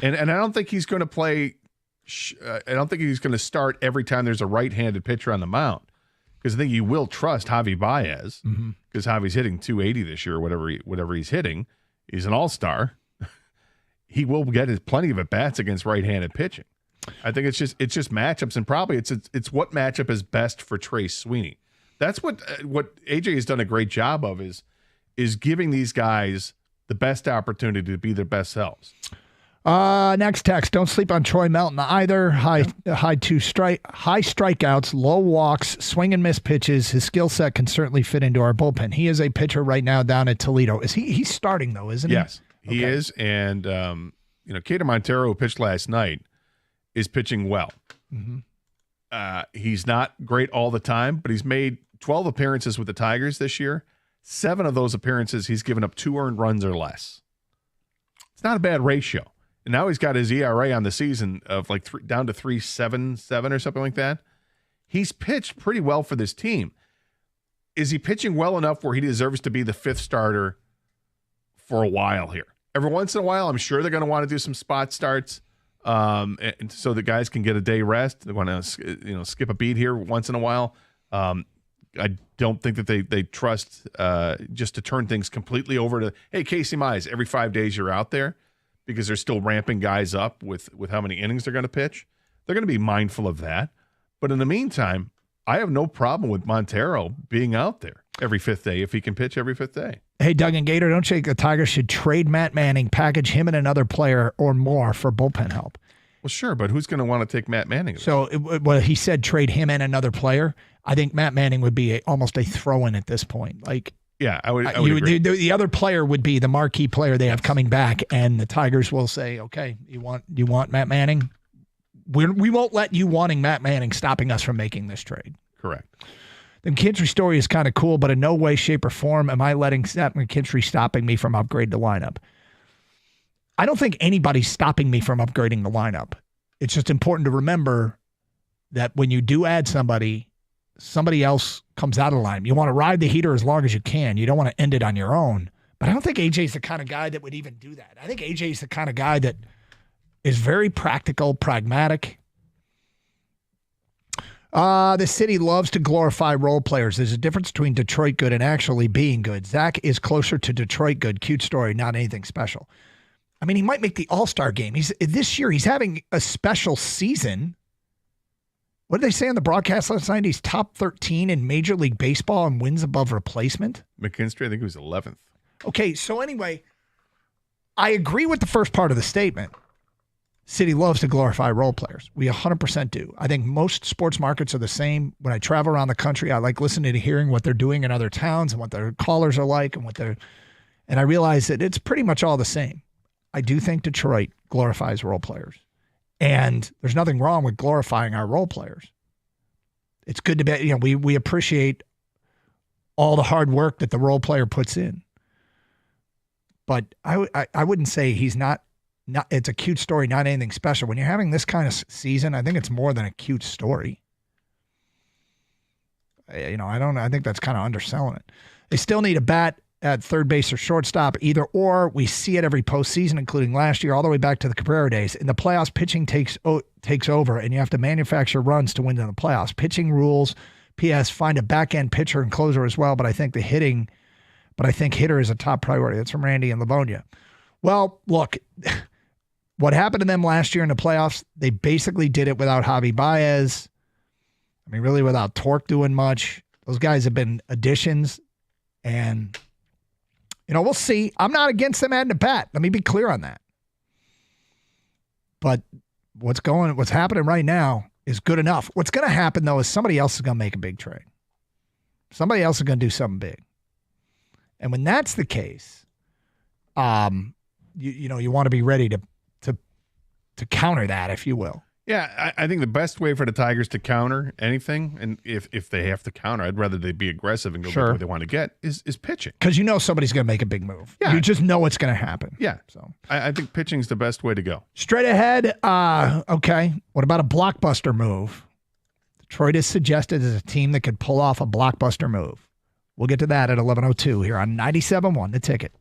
And I don't think he's going to play. I don't think he's going to start every time there's a right-handed pitcher on the mound, because I think you will trust Javi Baez, because Javi's hitting 280 this year, or whatever he's hitting. He's an all-star. He will get plenty of at-bats against right-handed pitching. I think it's just matchups, and probably it's what matchup is best for Trace Sweeney. That's what AJ has done a great job of is giving these guys the best opportunity to be their best selves. Next text. Don't sleep on Troy Melton either. High strikeouts, low walks, swing and miss pitches. His skill set can certainly fit into our bullpen. He is a pitcher right now down at Toledo. He's starting though, isn't he? Yes, he is. And Cater Montero, who pitched last night, is pitching well. He's not great all the time, but he's made 12 appearances with the Tigers this year. 7 of those appearances, he's given up 2 earned runs or less. It's not a bad ratio. And now he's got his ERA on the season of down to 3.77 or something like that. He's pitched pretty well for this team. Is he pitching well enough where he deserves to be the 5th starter for a while here? Every once in a while, I'm sure they're going to want to do some spot starts, and so the guys can get a day rest. They want to skip a beat here once in a while. I don't think that they trust just to turn things completely over to, hey, Casey Mize, every 5 days you're out there, because they're still ramping guys up with how many innings they're going to pitch. They're going to be mindful of that. But in the meantime, I have no problem with Montero being out there every 5th day if he can pitch every 5th day. Hey, Doug and Gator, don't you think the Tigers should trade Matt Manning, package him and another player or more for bullpen help? Well, sure, but who's going to want to take Matt Manning? So, he said trade him and another player. I think Matt Manning would be almost a throw-in at this point. Yeah, I would agree. The other player would be the marquee player they have coming back, and the Tigers will say, okay, you want Matt Manning? We won't let you wanting Matt Manning stopping us from making this trade. Correct. The McKinstry story is kind of cool, but in no way, shape, or form am I letting Seth McKinstry stopping me from upgrading the lineup. I don't think anybody's stopping me from upgrading the lineup. It's just important to remember that when you do add somebody else comes out of the line. You want to ride the heater as long as you can. You don't want to end it on your own. But I don't think AJ's the kind of guy that would even do that. I think AJ's the kind of guy that is very practical, pragmatic. The city loves to glorify role players. There's a difference between Detroit good and actually being good. Zach is closer to Detroit good. Cute story, not anything special. I mean, he might make the All-Star game. This year, he's having a special season. What did they say on the broadcast last night? He's top 13 in Major League Baseball and wins above replacement. McKinstry, I think he was 11th. Okay, so anyway, I agree with the first part of the statement. City loves to glorify role players. We 100% do. I think most sports markets are the same. When I travel around the country, I like listening to hearing what they're doing in other towns and what their callers are like and I realize that it's pretty much all the same. I do think Detroit glorifies role players. And there's nothing wrong with glorifying our role players. It's good to be, we appreciate all the hard work that the role player puts in. But I wouldn't say he's not, it's a cute story, not anything special. When you're having this kind of season, I think it's more than a cute story. I think that's kind of underselling it. They still need a bat at third base or shortstop, either or. We see it every postseason, including last year, all the way back to the Cabrera days. In the playoffs, pitching takes over, and you have to manufacture runs to win in the playoffs. Pitching rules. P.S. Find a back-end pitcher and closer as well, but I think hitter is a top priority. That's from Randy and Livonia. Well, look, what happened to them last year in the playoffs, they basically did it without Javi Baez. I mean, really without Torque doing much. Those guys have been additions. And, we'll see. I'm not against them adding a bat. Let me be clear on that. But what's happening right now is good enough. What's going to happen, though, is somebody else is going to make a big trade. Somebody else is going to do something big. And when that's the case, you want to be ready to counter that, if you will. Yeah, I think the best way for the Tigers to counter anything, and if they have to counter, I'd rather they be aggressive and go get what they want to get, is pitching. Because somebody's going to make a big move. Yeah. You just know it's going to happen. Yeah. So I think pitching's the best way to go. Straight ahead, okay, what about a blockbuster move? Detroit is suggested as a team that could pull off a blockbuster move. We'll get to that at 11:02 here on 97.1 The Ticket.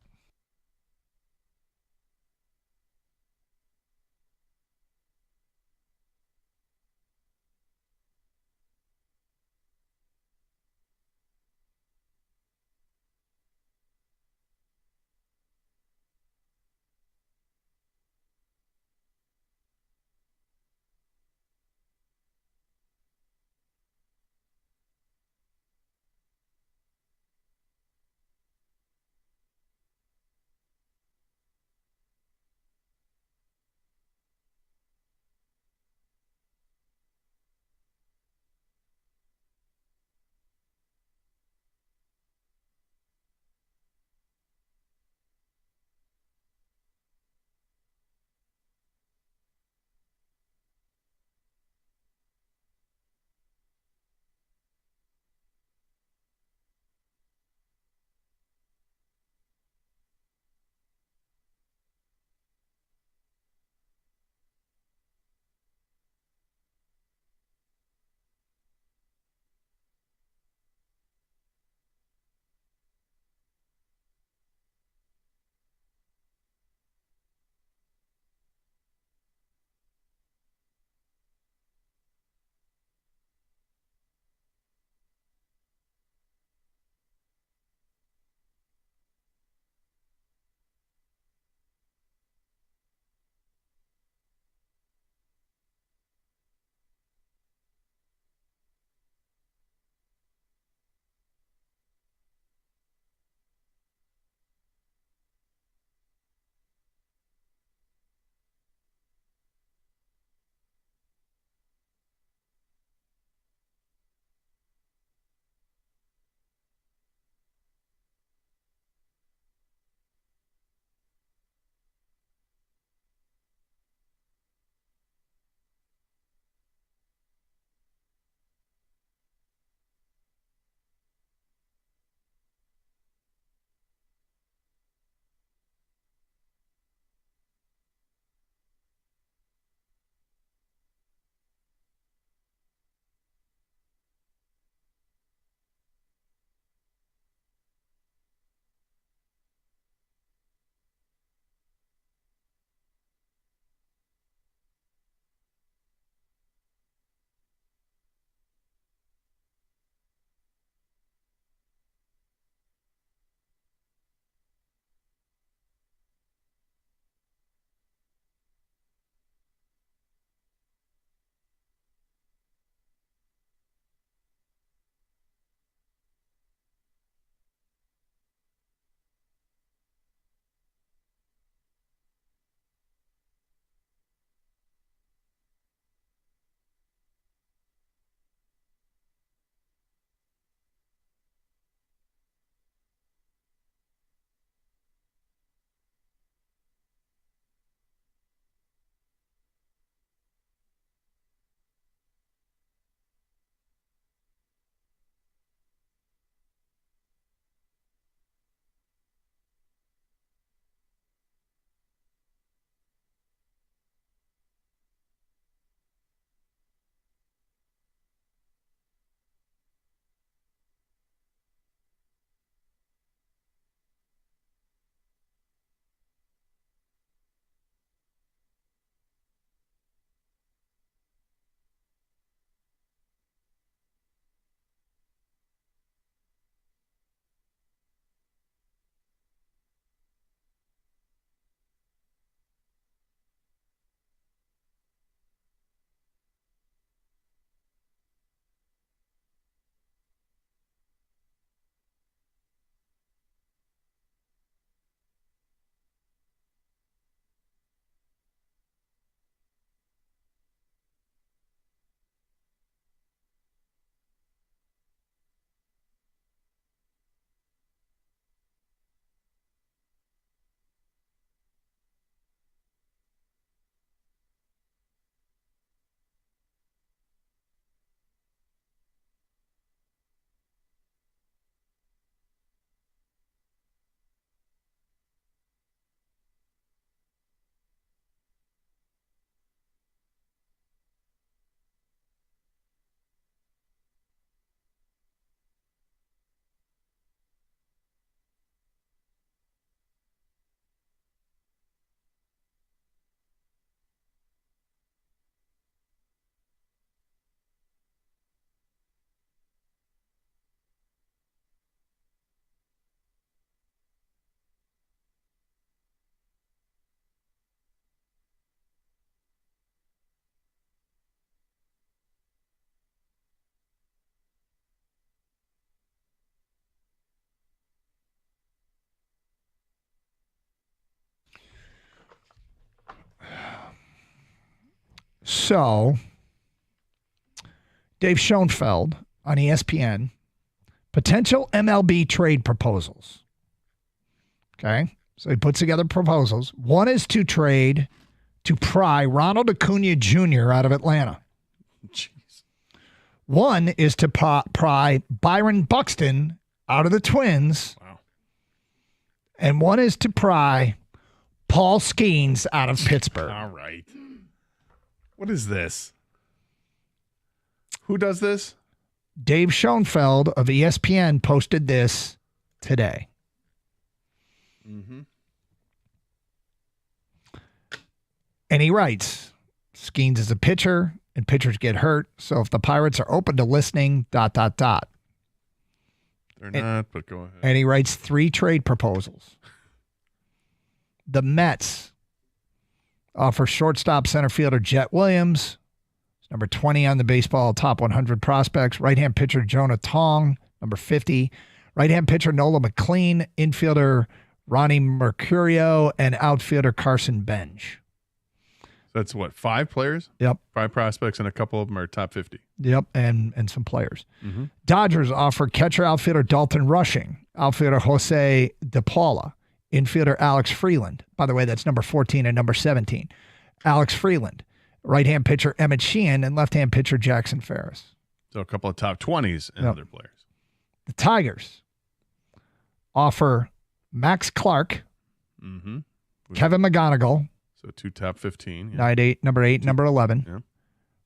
So, Dave Schoenfeld on ESPN, potential MLB trade proposals. Okay. So he puts together proposals. One is to trade to pry Ronald Acuna Jr. out of Atlanta. Jeez. One is to pry Byron Buxton out of the Twins. Wow. And one is to pry Paul Skeens out of Pittsburgh. All right. What is this? Who does this? Dave Schoenfeld of ESPN posted this today. Mm-hmm. And he writes, Skeens is a pitcher and pitchers get hurt. So if the Pirates are open to listening, ... They're not, but go ahead. And he writes 3 trade proposals. The Mets offer shortstop center fielder Jet Williams, number 20 on the baseball top 100 prospects. Right-hand pitcher Jonah Tong, number 50. Right-hand pitcher Nola McLean, infielder Ronnie Mercurio, and outfielder Carson Bench. That's what, 5 players? Yep. 5 prospects, and a couple of them are top 50. Yep, and some players. Mm-hmm. Dodgers offer catcher outfielder Dalton Rushing, outfielder Jose De Paula, infielder Alex Freeland. By the way, that's number 14 and number 17. Alex Freeland. Right-hand pitcher Emmett Sheehan, and left-hand pitcher Jackson Ferris. So a couple of top 20s and other players. The Tigers offer Max Clark, Mm-hmm. Kevin McGonigal, So 2 top 15. Yeah. number 8, number 11. Yeah.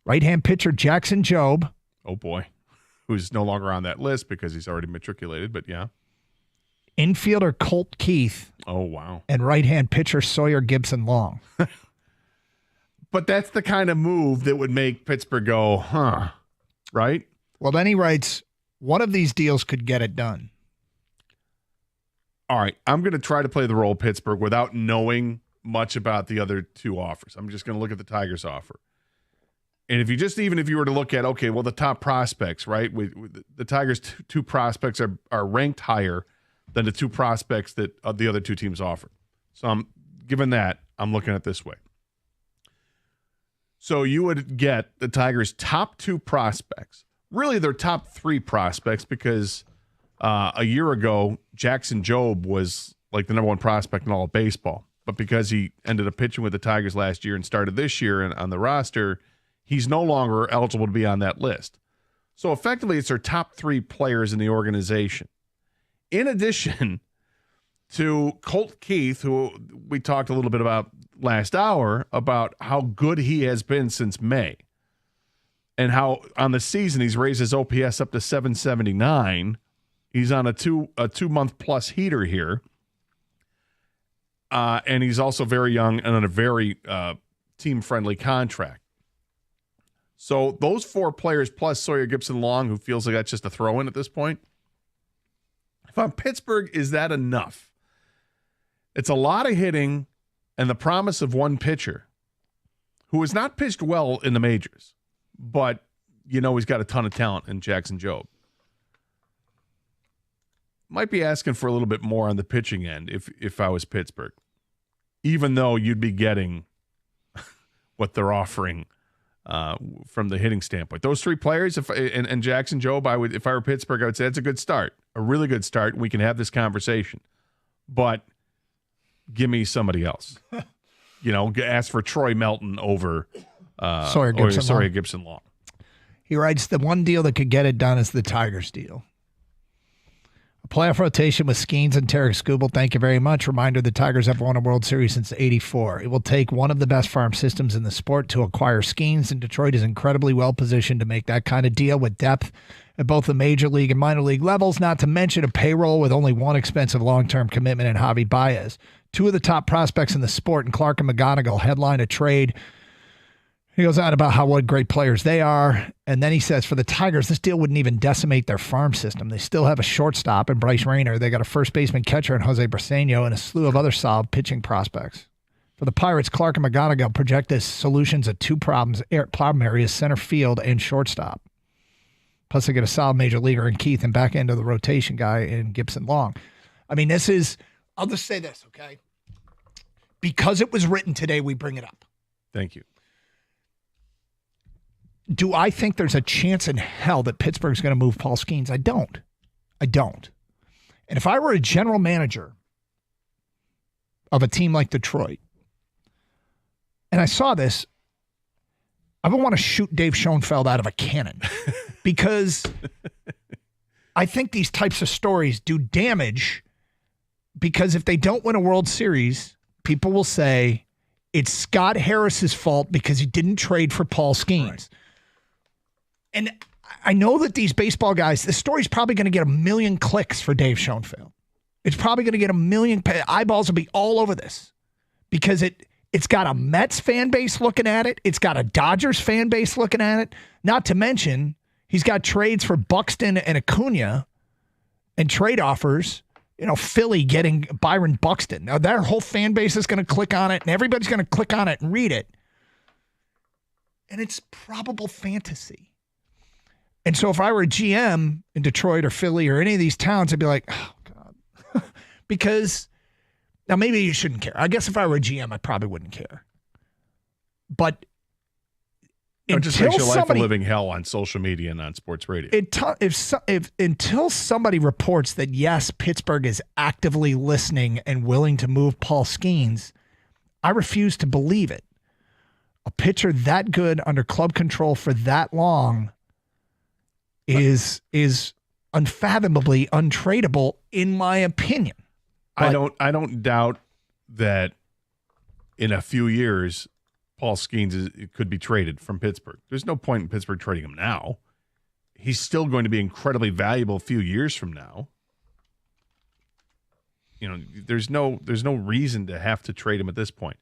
Right-hand pitcher Jackson Jobe. Oh, boy. Who's no longer on that list because he's already matriculated, but yeah. Infielder Colt Keith. Oh, wow. And right-hand pitcher Sawyer Gibson Long. But that's the kind of move that would make Pittsburgh go, huh, right? Well, then he writes, one of these deals could get it done. All right, I'm going to try to play the role of Pittsburgh without knowing much about the other 2 offers. I'm just going to look at the Tigers' offer. And if you were to look at, okay, well, the top prospects, right? With the Tigers' 2 prospects are ranked higher than the 2 prospects that the other 2 teams offered. So given that, I'm looking at it this way. So you would get the Tigers' top 2 prospects, really their top 3 prospects, because a year ago, Jackson Jobe was like the number 1 prospect in all of baseball. But because he ended up pitching with the Tigers last year and started this year and on the roster, he's no longer eligible to be on that list. So effectively, it's their top 3 players in the organization. In addition to Colt Keith, who we talked a little bit about last hour, about how good he has been since May and how on the season he's raised his OPS up to 779. He's on a 2-month plus heater here. And he's also very young and on a very team-friendly contract. So those 4 players plus Sawyer Gibson Long, who feels like that's just a throw-in at this point. If I'm Pittsburgh, is that enough? It's a lot of hitting and the promise of one pitcher who has not pitched well in the majors, but he's got a ton of talent in Jackson Jobe. Might be asking for a little bit more on the pitching end if I was Pittsburgh, even though you'd be getting what they're offering from the hitting standpoint. Those 3 players, and Jackson Jobe, if I were Pittsburgh, I would say that's a good start, a really good start, and we can have this conversation. But give me somebody else. Ask for Troy Melton over Sawyer Gibson Long. He writes, the one deal that could get it done is the Tigers deal. A playoff rotation with Skeens and Tarek Skubal. Thank you very much. Reminder, the Tigers have won a World Series since '84. It will take one of the best farm systems in the sport to acquire Skeens, and Detroit is incredibly well positioned to make that kind of deal with depth at both the major league and minor league levels, not to mention a payroll with only one expensive long-term commitment in Javi Baez. 2 of the top prospects in the sport, and Clark and McGonigal headline a trade. He goes on about what great players they are. And then he says, for the Tigers, this deal wouldn't even decimate their farm system. They still have a shortstop in Bryce Rayner. They got a first baseman catcher in Jose Briseño and a slew of other solid pitching prospects. For the Pirates, Clark and McGonigal project as solutions at 2 problem areas, center field and shortstop. Plus, they get a solid major leaguer in Keith and back end of the rotation guy in Gibson Long. I mean, I'll just say this, okay? Because it was written today, we bring it up. Thank you. do I think there's a chance in hell that Pittsburgh's going to move Paul Skeens? I don't. And if I were a general manager of a team like Detroit, and I saw this, I would want to shoot Dave Schoenfeld out of a cannon because I think these types of stories do damage, because if they don't win a World Series, people will say it's Scott Harris's fault because he didn't trade for Paul Skeens. Right. And I know that these baseball guys, this story's probably going to get 1 million clicks for Dave Schoenfeld. It's probably going to get 1 million eyeballs will be all over this because it's got a Mets fan base looking at it. It's got a Dodgers fan base looking at it. Not to mention, he's got trades for Buxton and Acuna and trade offers. You know, Philly getting Byron Buxton. Now, their whole fan base is going to click on it, and everybody's going to click on it and read it. And it's probable fantasy. And so if I were a GM in Detroit or Philly or any of these towns, I'd be like, oh, God. Because, now maybe you shouldn't care. I guess if I were a GM, I probably wouldn't care. But it just makes your life a living hell on social media and on sports radio. Until somebody reports that, yes, Pittsburgh is actively listening and willing to move Paul Skeens, I refuse to believe it. A pitcher that good under club control for that long is unfathomably untradeable, in my opinion. But I don't doubt that in a few years Paul Skeens could be traded from Pittsburgh. There's no point in Pittsburgh trading him now. He's still going to be incredibly valuable a few years from now. You know, there's no reason to have to trade him at this point.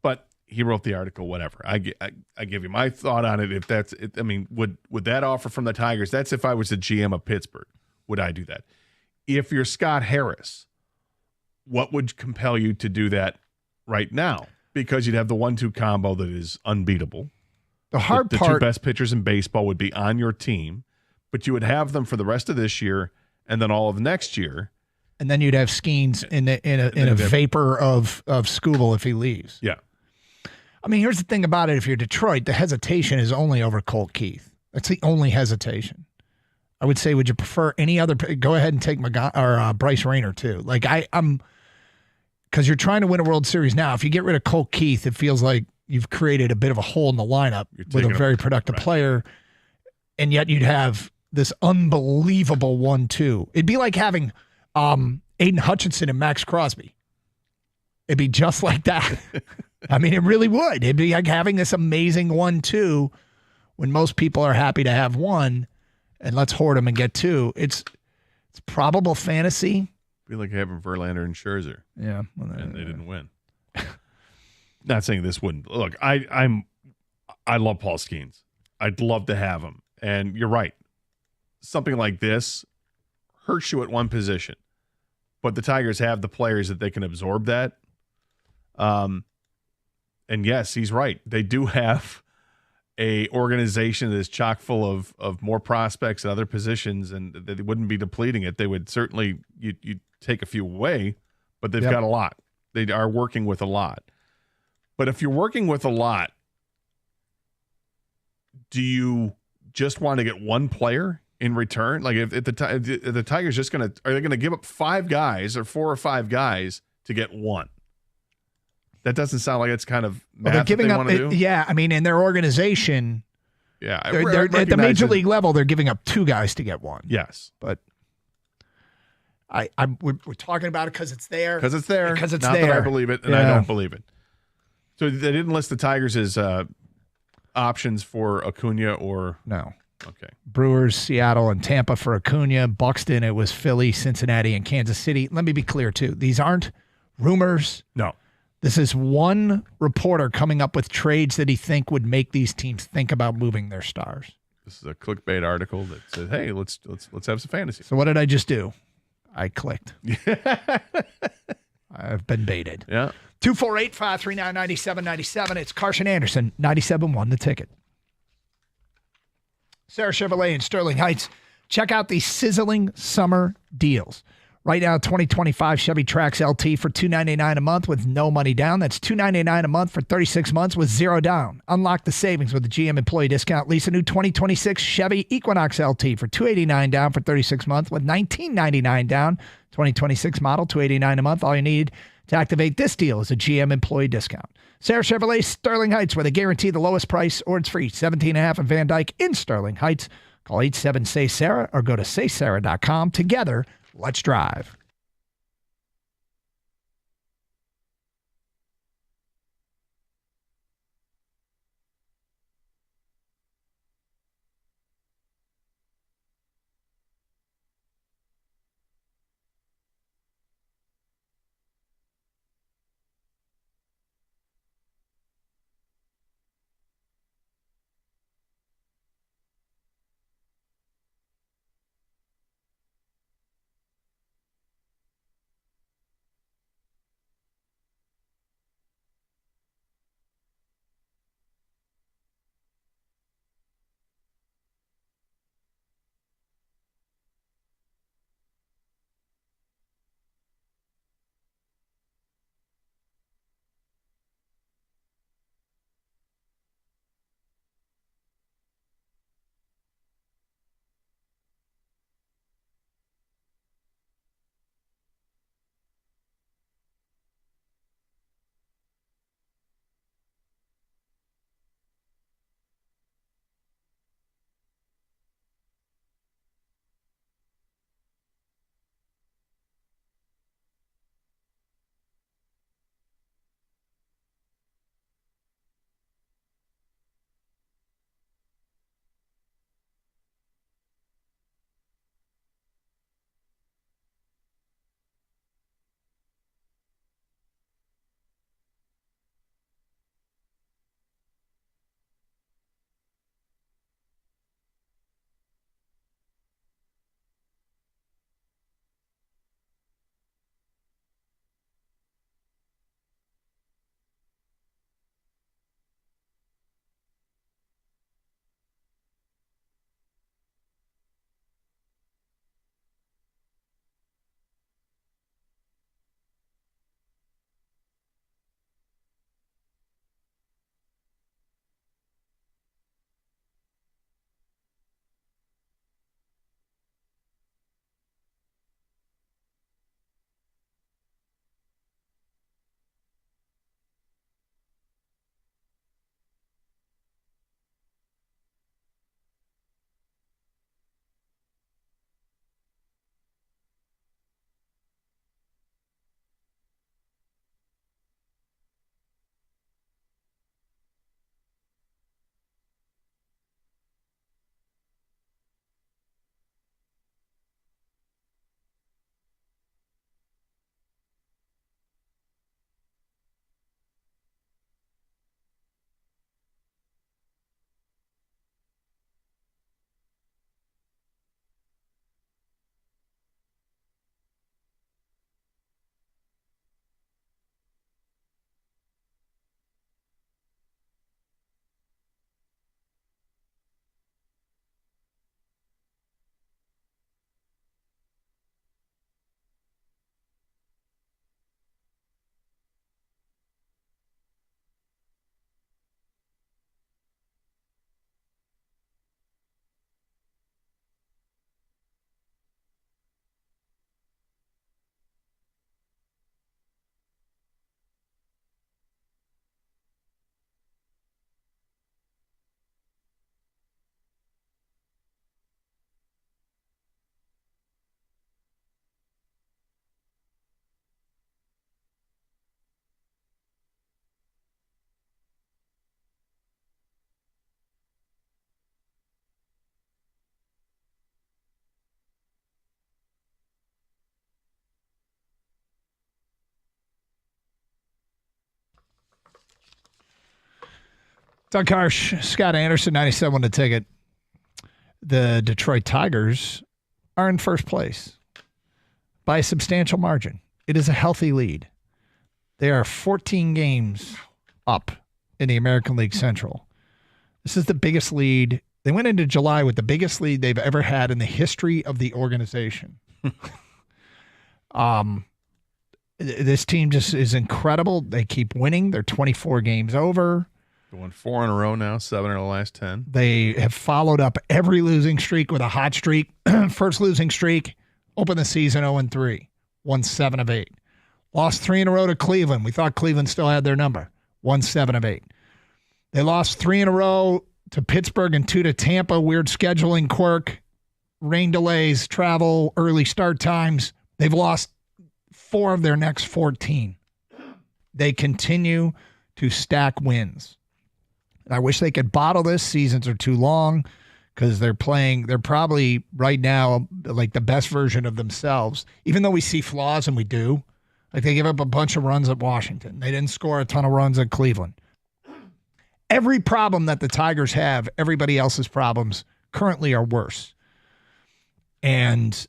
But he wrote the article, whatever. I give you my thought on it. If that's it, I mean, would that offer from the Tigers? That's if I was the GM of Pittsburgh. Would I do that? If you're Scott Harris, what would compel you to do that right now? Because you'd have the 1-2 combo that is unbeatable. The hard part, the two best pitchers in baseball would be on your team, but you would have them for the rest of this year and then all of next year. And then you'd have Skeens in a vapor of Skubal if he leaves. Yeah. I mean, here's the thing about it. If you're Detroit, the hesitation is only over Colt Keith. That's the only hesitation. I would say, would you prefer any other? Go ahead and take Bryce Rayner too. Like I'm, because you're trying to win a World Series now. If you get rid of Colt Keith, it feels like you've created a bit of a hole in the lineup with a very productive player, and yet you'd have this unbelievable 1-2. It'd be like having Aiden Hutchinson and Max Crosby. It'd be just like that. I mean, it really would. It'd be like having this amazing 1-2 when most people are happy to have one, and let's hoard them and get two. It's probable fantasy. Be like having Verlander and Scherzer. Yeah. And they didn't win. Not saying this wouldn't. Look, I love Paul Skeens. I'd love to have him. And you're right. Something like this hurts you at one position. But the Tigers have the players that they can absorb that. And yes, he's right. They do have a organization that is chock full of more prospects at other positions, and they wouldn't be depleting it. They would certainly you take a few away, but they've got a lot. They are working with a lot. But if you're working with a lot, do you just want to get one player in return? Like if the Tigers are they going to give up 5 guys or 4 or 5 guys to get one? That doesn't sound like it's kind of math they're giving they up. want to do. Yeah, I mean, in their organization, yeah, they're at the major league level, they're giving up 2 guys to get one. Yes, but we're talking about it because it's there. Because it's there. Because it's Not there. That I believe it, and I don't believe it. So they didn't list the Tigers as options for Acuna or no. Okay. Brewers, Seattle, and Tampa for Acuna. Buxton, it was Philly, Cincinnati, and Kansas City. Let me be clear too. These aren't rumors. No. This is one reporter coming up with trades that he think would make these teams think about moving their stars. This is a clickbait article that says, "Hey, let's have some fantasy." So what did I just do? I clicked. I've been baited. Yeah. 248-539-9797. It's Carson Anderson, 97.1 The Ticket. Sarah Chevrolet in Sterling Heights. Check out these sizzling summer deals. Right now, 2025 Chevy Trax LT for $299 a month with no money down. That's $299 a month for 36 months with zero down. Unlock the savings with the GM employee discount. Lease a new 2026 Chevy Equinox LT for $289 down for 36 months with $1999 down. 2026 model, $289 a month. All you need to activate this deal is a GM employee discount. Sarah Chevrolet, Sterling Heights, where they guarantee the lowest price or it's free. 17.5 in Van Dyke in Sterling Heights. Call 87-SAY-SARAH or go to saysarah.com. Together, let's drive. Doug Karsh, Scott Anderson, 97 to ticket. The Detroit Tigers are in first place by a substantial margin. It is a healthy lead. They are 14 games up in the American League Central. This is the biggest lead. They went into July with the biggest lead they've ever had in the history of the organization. This team just is incredible. They keep winning. They're 24 games over. Going 4 in a row now, 7 in the last 10. They have followed up every losing streak with a hot streak. First losing streak, opened the season 0-3, won 7 of 8. Lost 3 in a row to Cleveland. We thought Cleveland still had their number. Won 7 of 8. They lost 3 in a row to Pittsburgh and 2 to Tampa. Weird scheduling quirk, rain delays, travel, early start times. They've lost 4 of their next 14. They continue to stack wins. I wish they could bottle this. Seasons are too long because they're probably right now like the best version of themselves, even though we see flaws, and we do. Like they give up a bunch of runs at Washington. They didn't score a ton of runs at Cleveland. Every problem that the Tigers have, everybody else's problems currently are worse. And,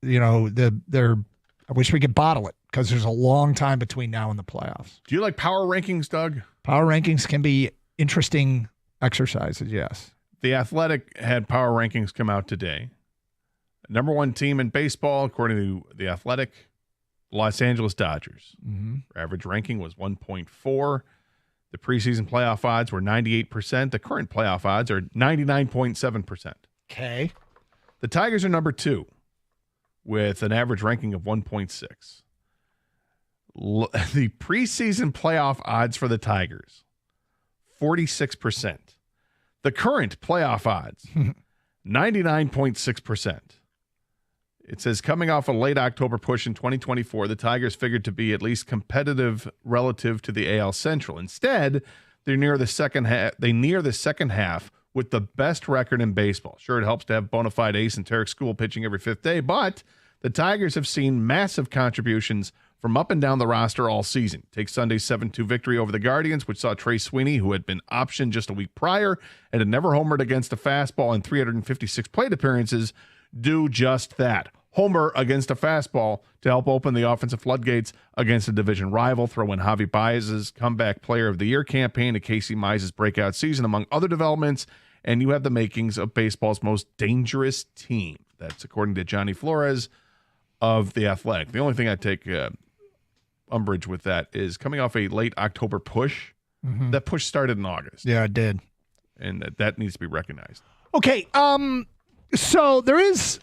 I wish we could bottle it because there's a long time between now and the playoffs. Do you like power rankings, Doug? Power rankings can be interesting exercises, yes. The Athletic had power rankings come out today. Number 1 team in baseball, according to The Athletic, Los Angeles Dodgers. Mm-hmm. Their average ranking was 1.4. The preseason playoff odds were 98%. The current playoff odds are 99.7%. Okay. The Tigers are number 2 with an average ranking of 1.6. The preseason playoff odds for the Tigers, 46%. The current playoff odds, 99.6%. It says coming off a late October push in 2024, the Tigers figured to be at least competitive relative to the AL Central. Instead, they near the second half with the best record in baseball. Sure, it helps to have bona fide ace and Tarek School pitching every 5th day, but the Tigers have seen massive contributions from up and down the roster all season. Take Sunday's 7-2 victory over the Guardians, which saw Trey Sweeney, who had been optioned just a week prior and had never homered against a fastball in 356 plate appearances, do just that. Homer against a fastball to help open the offensive floodgates against a division rival. Throw in Javi Baez's comeback player of the year campaign to Casey Mize's breakout season, among other developments, and you have the makings of baseball's most dangerous team. That's according to Johnny Flores of The Athletic. The only thing I take umbrage with that is coming off a late October push. Mm-hmm. That push started in August. Yeah, it did. And that needs to be recognized. Okay, so there is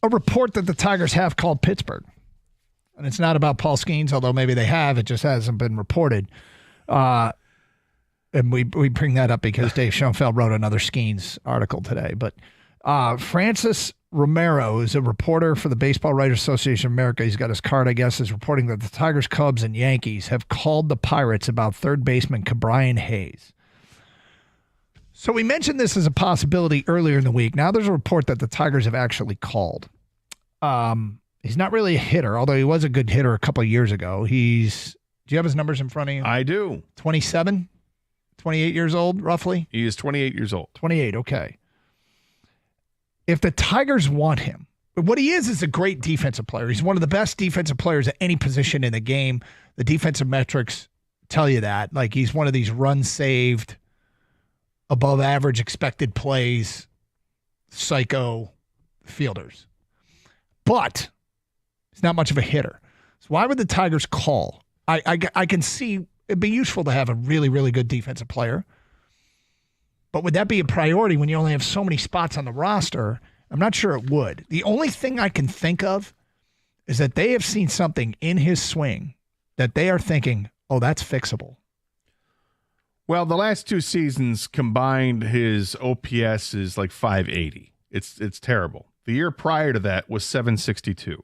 a report that the Tigers have called Pittsburgh. And it's not about Paul Skeens, although maybe they have. It just hasn't been reported. And we bring that up because Dave Schoenfeld wrote another Skeens article today. But Francis Romero is a reporter for the Baseball Writers Association of America. He's got his card, I guess, is reporting that the Tigers, Cubs, and Yankees have called the Pirates about third baseman Cabrian Hayes. So we mentioned this as a possibility earlier in the week. Now there's a report that the Tigers have actually called. He's not really a hitter, although he was a good hitter a couple of years ago. Do you have his numbers in front of you? I do. 27, 28 years old, roughly? He is 28 years old. 28, okay. If the Tigers want him, what he is a great defensive player. He's one of the best defensive players at any position in the game. The defensive metrics tell you that. Like, he's one of these runs saved, above average expected plays, psycho fielders. But he's not much of a hitter. So why would the Tigers call? I can see it'd be useful to have a really, really good defensive player. But would that be a priority when you only have so many spots on the roster? I'm not sure it would. The only thing I can think of is that they have seen something in his swing that they are thinking, oh, that's fixable. Well, the last 2 seasons combined, his OPS is like 580. It's terrible. The year prior to that was 762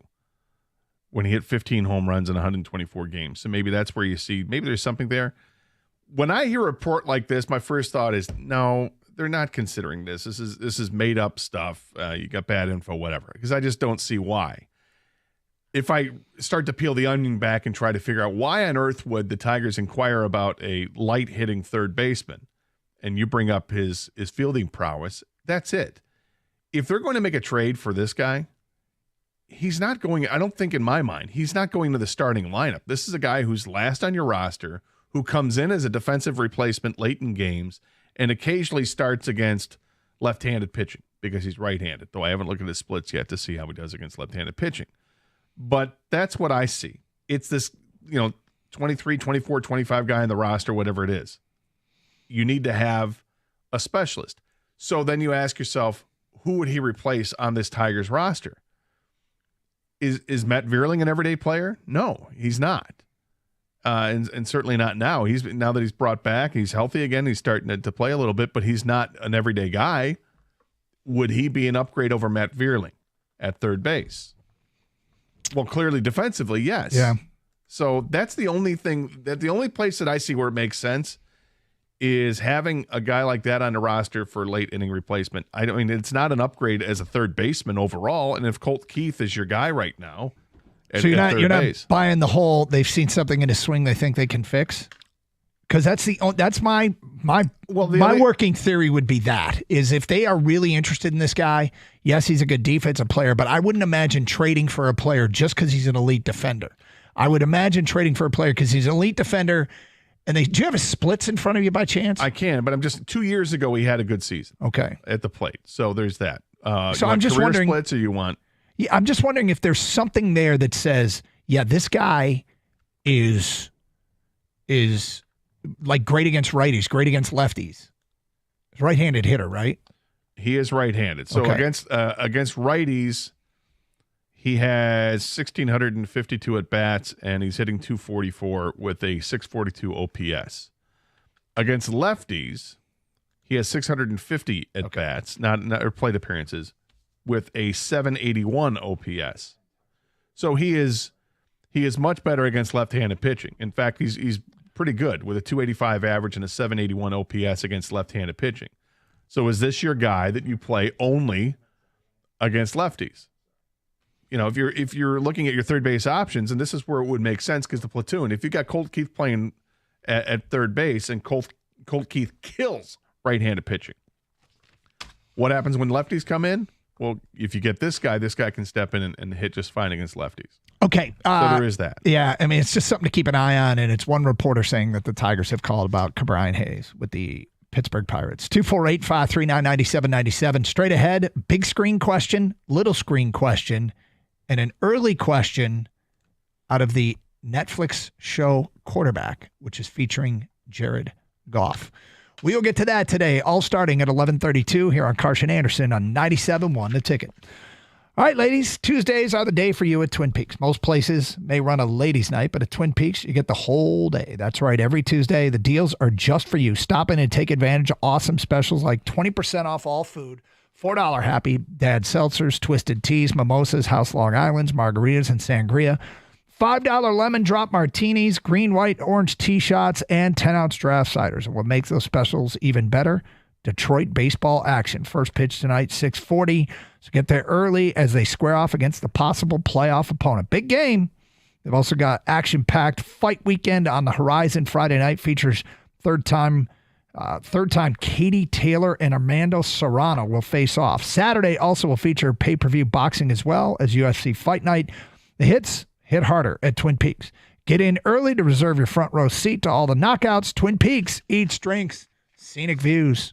when he hit 15 home runs in 124 games. So maybe that's where you see, maybe there's something there. When I hear a report like this, my first thought is, no, they're not considering this. This is made up stuff. You got bad info, whatever, because I just don't see why. If I start to peel the onion back and try to figure out why on earth would the Tigers inquire about a light hitting third baseman, and you bring up his fielding prowess, that's it. If they're going to make a trade for this guy, he's not going, I don't think in my mind, he's not going to the starting lineup. This is a guy who's last on your roster, who comes in as a defensive replacement late in games and occasionally starts against left-handed pitching because he's right-handed, though I haven't looked at his splits yet to see how he does against left-handed pitching. But that's what I see. It's this, 23, 24, 25 guy on the roster, whatever it is. You need to have a specialist. So then you ask yourself, who would he replace on this Tigers roster? Is Matt Vierling an everyday player? No, he's not. And certainly not now. Now that he's brought back, he's healthy again. He's starting to play a little bit, but he's not an everyday guy. Would he be an upgrade over Matt Vierling at third base? Well, clearly defensively, yes. Yeah. So that's the only thing, the only place that I see where it makes sense is having a guy like that on the roster for late inning replacement. I mean, it's not an upgrade as a third baseman overall. And if Colt Keith is your guy right now, so you're not buying the whole they've seen something in his swing they think they can fix? Because that's my working theory would be that is if they are really interested in this guy, yes, he's a good defensive player, but I wouldn't imagine trading for a player just because he's an elite defender. I would imagine trading for a player because he's an elite defender. And do you have a splits in front of you by chance? I can, but I'm just 2 years ago he had a good season. Okay, at the plate, so there's that. So I'm just wondering splits, or you want? Yeah, I'm just wondering if there's something there that says, yeah, this guy is like great against righties, great against lefties. He's a right-handed hitter, right? He is right-handed. So against righties, he has 1,652 at bats, and he's hitting 244 with a 642 OPS. Against lefties, he has 650 at bats, not or plate appearances, with a 781 OPS. So he is much better against left-handed pitching. In fact, he's pretty good with a 285 average and a 781 OPS against left-handed pitching. So is this your guy that you play only against lefties? If you're looking at your third base options, and this is where it would make sense because the platoon, if you got Colt Keith playing at third base and Colt Keith kills right-handed pitching, what happens when lefties come in? Well, if you get this guy can step in and hit just fine against lefties. Okay. So there is that. Yeah, I mean, it's just something to keep an eye on, and it's one reporter saying that the Tigers have called about Cabrian Hayes with the Pittsburgh Pirates. 248-539-9797. Straight ahead, big screen question, little screen question, and an early question out of the Netflix show Quarterback, which is featuring Jared Goff. We'll get to that today, all starting at 11:32 here on Carson Anderson on 97.1 The Ticket. All right, ladies, Tuesdays are the day for you at Twin Peaks. Most places may run a ladies' night, but at Twin Peaks, you get the whole day. That's right, every Tuesday, the deals are just for you. Stop in and take advantage of awesome specials like 20% off all food, $4 Happy Dad seltzers, twisted teas, mimosas, House Long Islands, margaritas, and sangria. $5 lemon drop martinis, green, white, orange tea shots, and 10-ounce draft ciders. And what makes those specials even better? Detroit baseball action. First pitch tonight, 6:40. So get there early as they square off against the possible playoff opponent. Big game. They've also got action-packed fight weekend on the horizon. Friday night features third-time Katie Taylor and Armando Serrano will face off. Saturday also will feature pay-per-view boxing as well as UFC Fight Night. The hits hit harder at Twin Peaks. Get in early to reserve your front row seat to all the knockouts. Twin Peaks, eats, drinks, scenic views.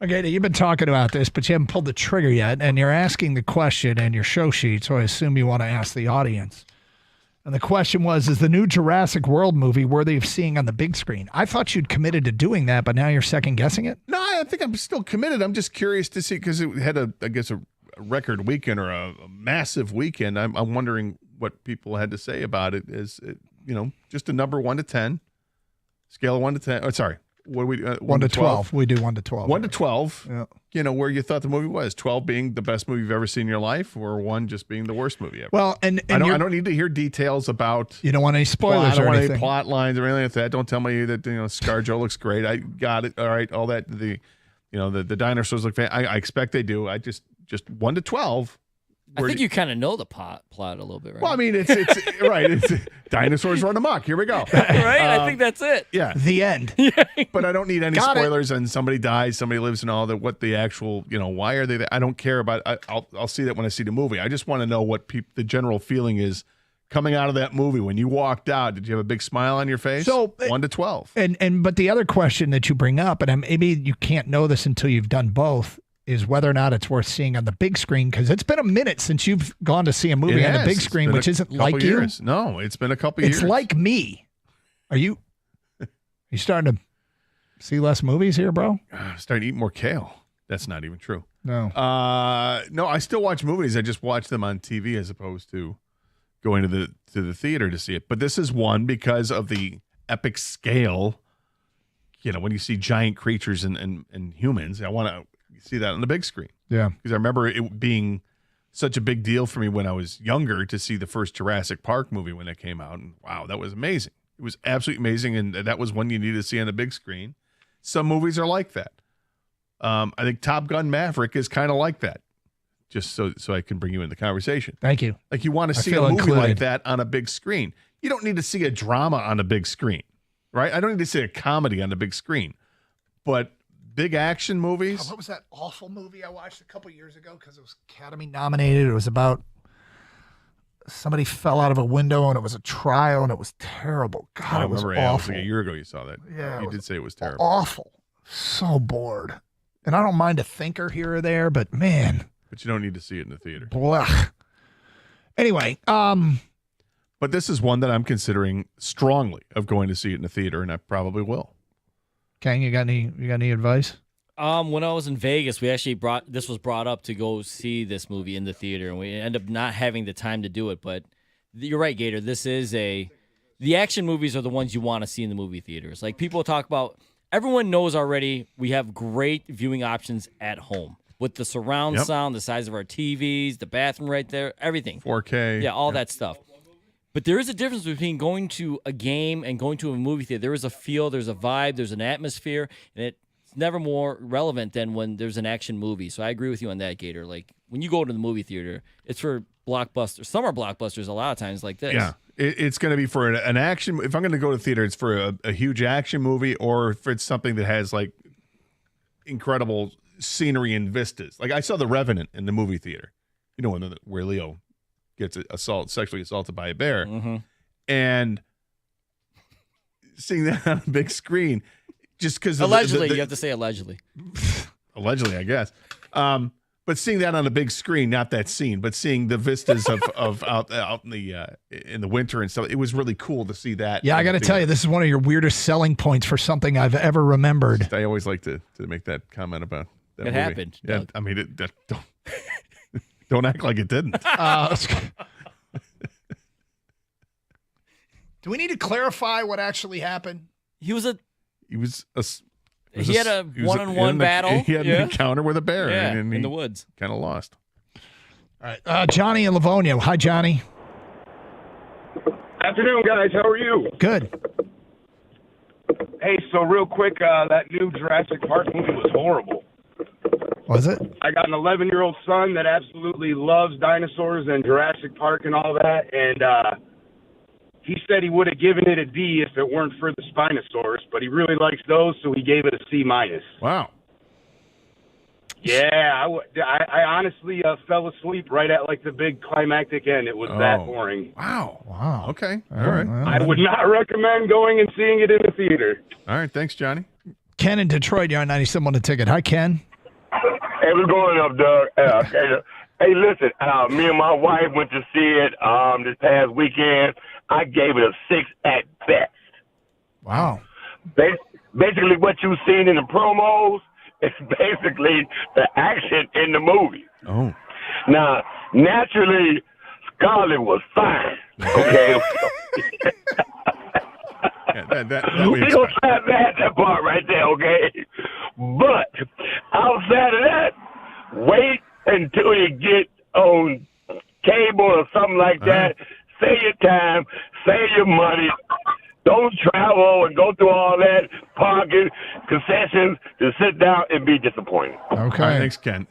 Okay, you've been talking about this, but you haven't pulled the trigger yet, and you're asking the question in your show sheet, so I assume you want to ask the audience. And the question was, is the new Jurassic World movie worthy of seeing on the big screen? I thought you'd committed to doing that, but now you're second-guessing it? No, I think I'm still committed. I'm just curious to see, because it had, a record weekend or a massive weekend. I'm wondering what people had to say about it. Just a number 1 to 10, scale of 1 to 10. Oh, sorry. What do we 1 to 12. We do 1 to 12. 1 to 12. Yeah. Where you thought the movie was. 12 being the best movie you've ever seen in your life, or 1 just being the worst movie ever. Well, and I don't need to hear details about. You don't want any spoilers I don't or want anything. any plot lines or anything like that. Don't tell me that ScarJo looks great. I got it. All right, all that. The dinosaurs look. I expect they do. I just 1 to 12. I think you kind of know the plot a little bit, right? Well, I mean, it's right. It's dinosaurs run amok. Here we go. Right? I think that's it. Yeah. The end. But I don't need any spoilers and somebody dies, somebody lives, and all that. What the actual, why are they there? I don't care about. I'll see that when I see the movie. I just want to know what the general feeling is coming out of that movie. When you walked out, did you have a big smile on your face? So 1 to 12. But the other question that you bring up, and maybe you can't know this until you've done both, is whether or not it's worth seeing on the big screen, because it's been a minute since you've gone to see a movie on the big screen, which isn't like years. you. No, it's been a couple years. It's like me. Are you starting to see less movies here, bro? I'm starting to eat more kale. That's not even true. No. No, I still watch movies. I just watch them on TV as opposed to going to the theater to see it. But this is one because of the epic scale. When you see giant creatures and humans, I want to see that on the big screen. Yeah. Because I remember it being such a big deal for me when I was younger to see the first Jurassic Park movie when it came out. And wow, that was amazing. It was absolutely amazing. And that was one you needed to see on the big screen. Some movies are like that. I think Top Gun Maverick is kind of like that. Just so I can bring you in the conversation. Thank you. Like you want to see a movie like that on a big screen. You don't need to see a drama on a big screen, right? I don't need to see a comedy on the big screen. But big action movies. What was that awful movie I watched a couple years ago because it was Academy nominated? It was about somebody fell out of a window and it was a trial and it was terrible. God, it was awful. It was like a year ago you saw that. Yeah, you did say it was terrible. Awful. So bored. And I don't mind a thinker here or there, but man. But you don't need to see it in the theater. Blah. Anyway, but this is one that I'm considering strongly of going to see it in the theater, and I probably will. Kang, you got any advice? When I was in Vegas, we actually was brought up to go see this movie in the theater, and we ended up not having the time to do it. But you're right, Gator. This is the action movies are the ones you want to see in the movie theaters. Like people talk about, everyone knows already we have great viewing options at home with the surround sound, the size of our TVs, the bathroom right there, everything. 4K. Yeah, all that stuff. But there is a difference between going to a game and going to a movie theater. There is a feel, there's a vibe, there's an atmosphere, and it's never more relevant than when there's an action movie. So I agree with you on that, Gator. Like, when you go to the movie theater, it's for blockbusters. Some are blockbusters a lot of times like this. Yeah, it's going to be for an action. If I'm going to go to theater, it's for a huge action movie, or if it's something that has, like, incredible scenery and vistas. Like, I saw The Revenant in the movie theater. You know, where Leo gets sexually assaulted by a bear. Mm-hmm. And seeing that on a big screen, just because allegedly, you have to say allegedly. Allegedly, I guess. But seeing that on a big screen, not that scene, but seeing the vistas of out in the winter and stuff, it was really cool to see that. Yeah, I got to tell you, this is one of your weirdest selling points for something I've ever remembered. I always like to make that comment about that movie. Happened. Yeah, Doug. I mean, don't act like it didn't. Do we need to clarify what actually happened? He had a one-on-one battle. He had an encounter with a bear in the woods. Kind of lost. All right. Johnny in Livonia. Hi, Johnny. Afternoon, guys. How are you? Good. Hey, so real quick, that new Jurassic Park movie was horrible. Was it? I got an 11-year-old son that absolutely loves dinosaurs and Jurassic Park and all that, and he said he would have given it a D if it weren't for the Spinosaurus, but he really likes those, so he gave it a C-. Wow. Yeah, I honestly fell asleep right at like the big climactic end. It was that boring. Wow. Okay. All right. I would not recommend going and seeing it in the theater. All right. Thanks, Johnny. Ken in Detroit, you're on 97 on the ticket. Hi, Ken. Hey, what's going up, Doug? Hey, listen, me and my wife went to see it this past weekend. I gave it a 6 at best. Wow. Basically, what you've seen in the promos is basically the action in the movie. Oh. Now, naturally, Scarlett was fine. Okay. we gonna slap that part right there, okay? But outside of that, wait until you get on cable or something like that. Save your time, save your money. Don't travel and go through all that parking, concessions to sit down and be disappointed. Okay. All right, thanks, Ken.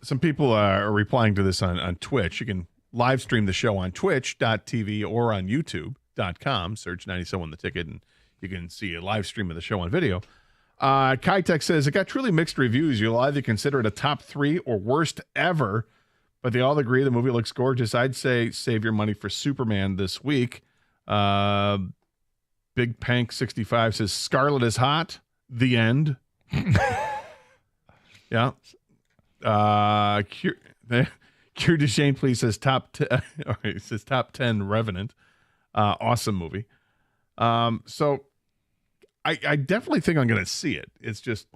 Some people are replying to this on Twitch. You can live stream the show on twitch.tv or on youtube.com. Search 97 The Ticket, and you can see a live stream of the show on video. Kitech says, it got truly mixed reviews. You'll either consider it a top 3 or worst ever, but they all agree the movie looks gorgeous. I'd say save your money for Superman this week. Big Pank 65 says, Scarlet is hot. The end. Yeah. Cure Duchesne, please, says top 10. All right, it says top 10 Revenant. Awesome movie. So I definitely think I'm going to see it. It's just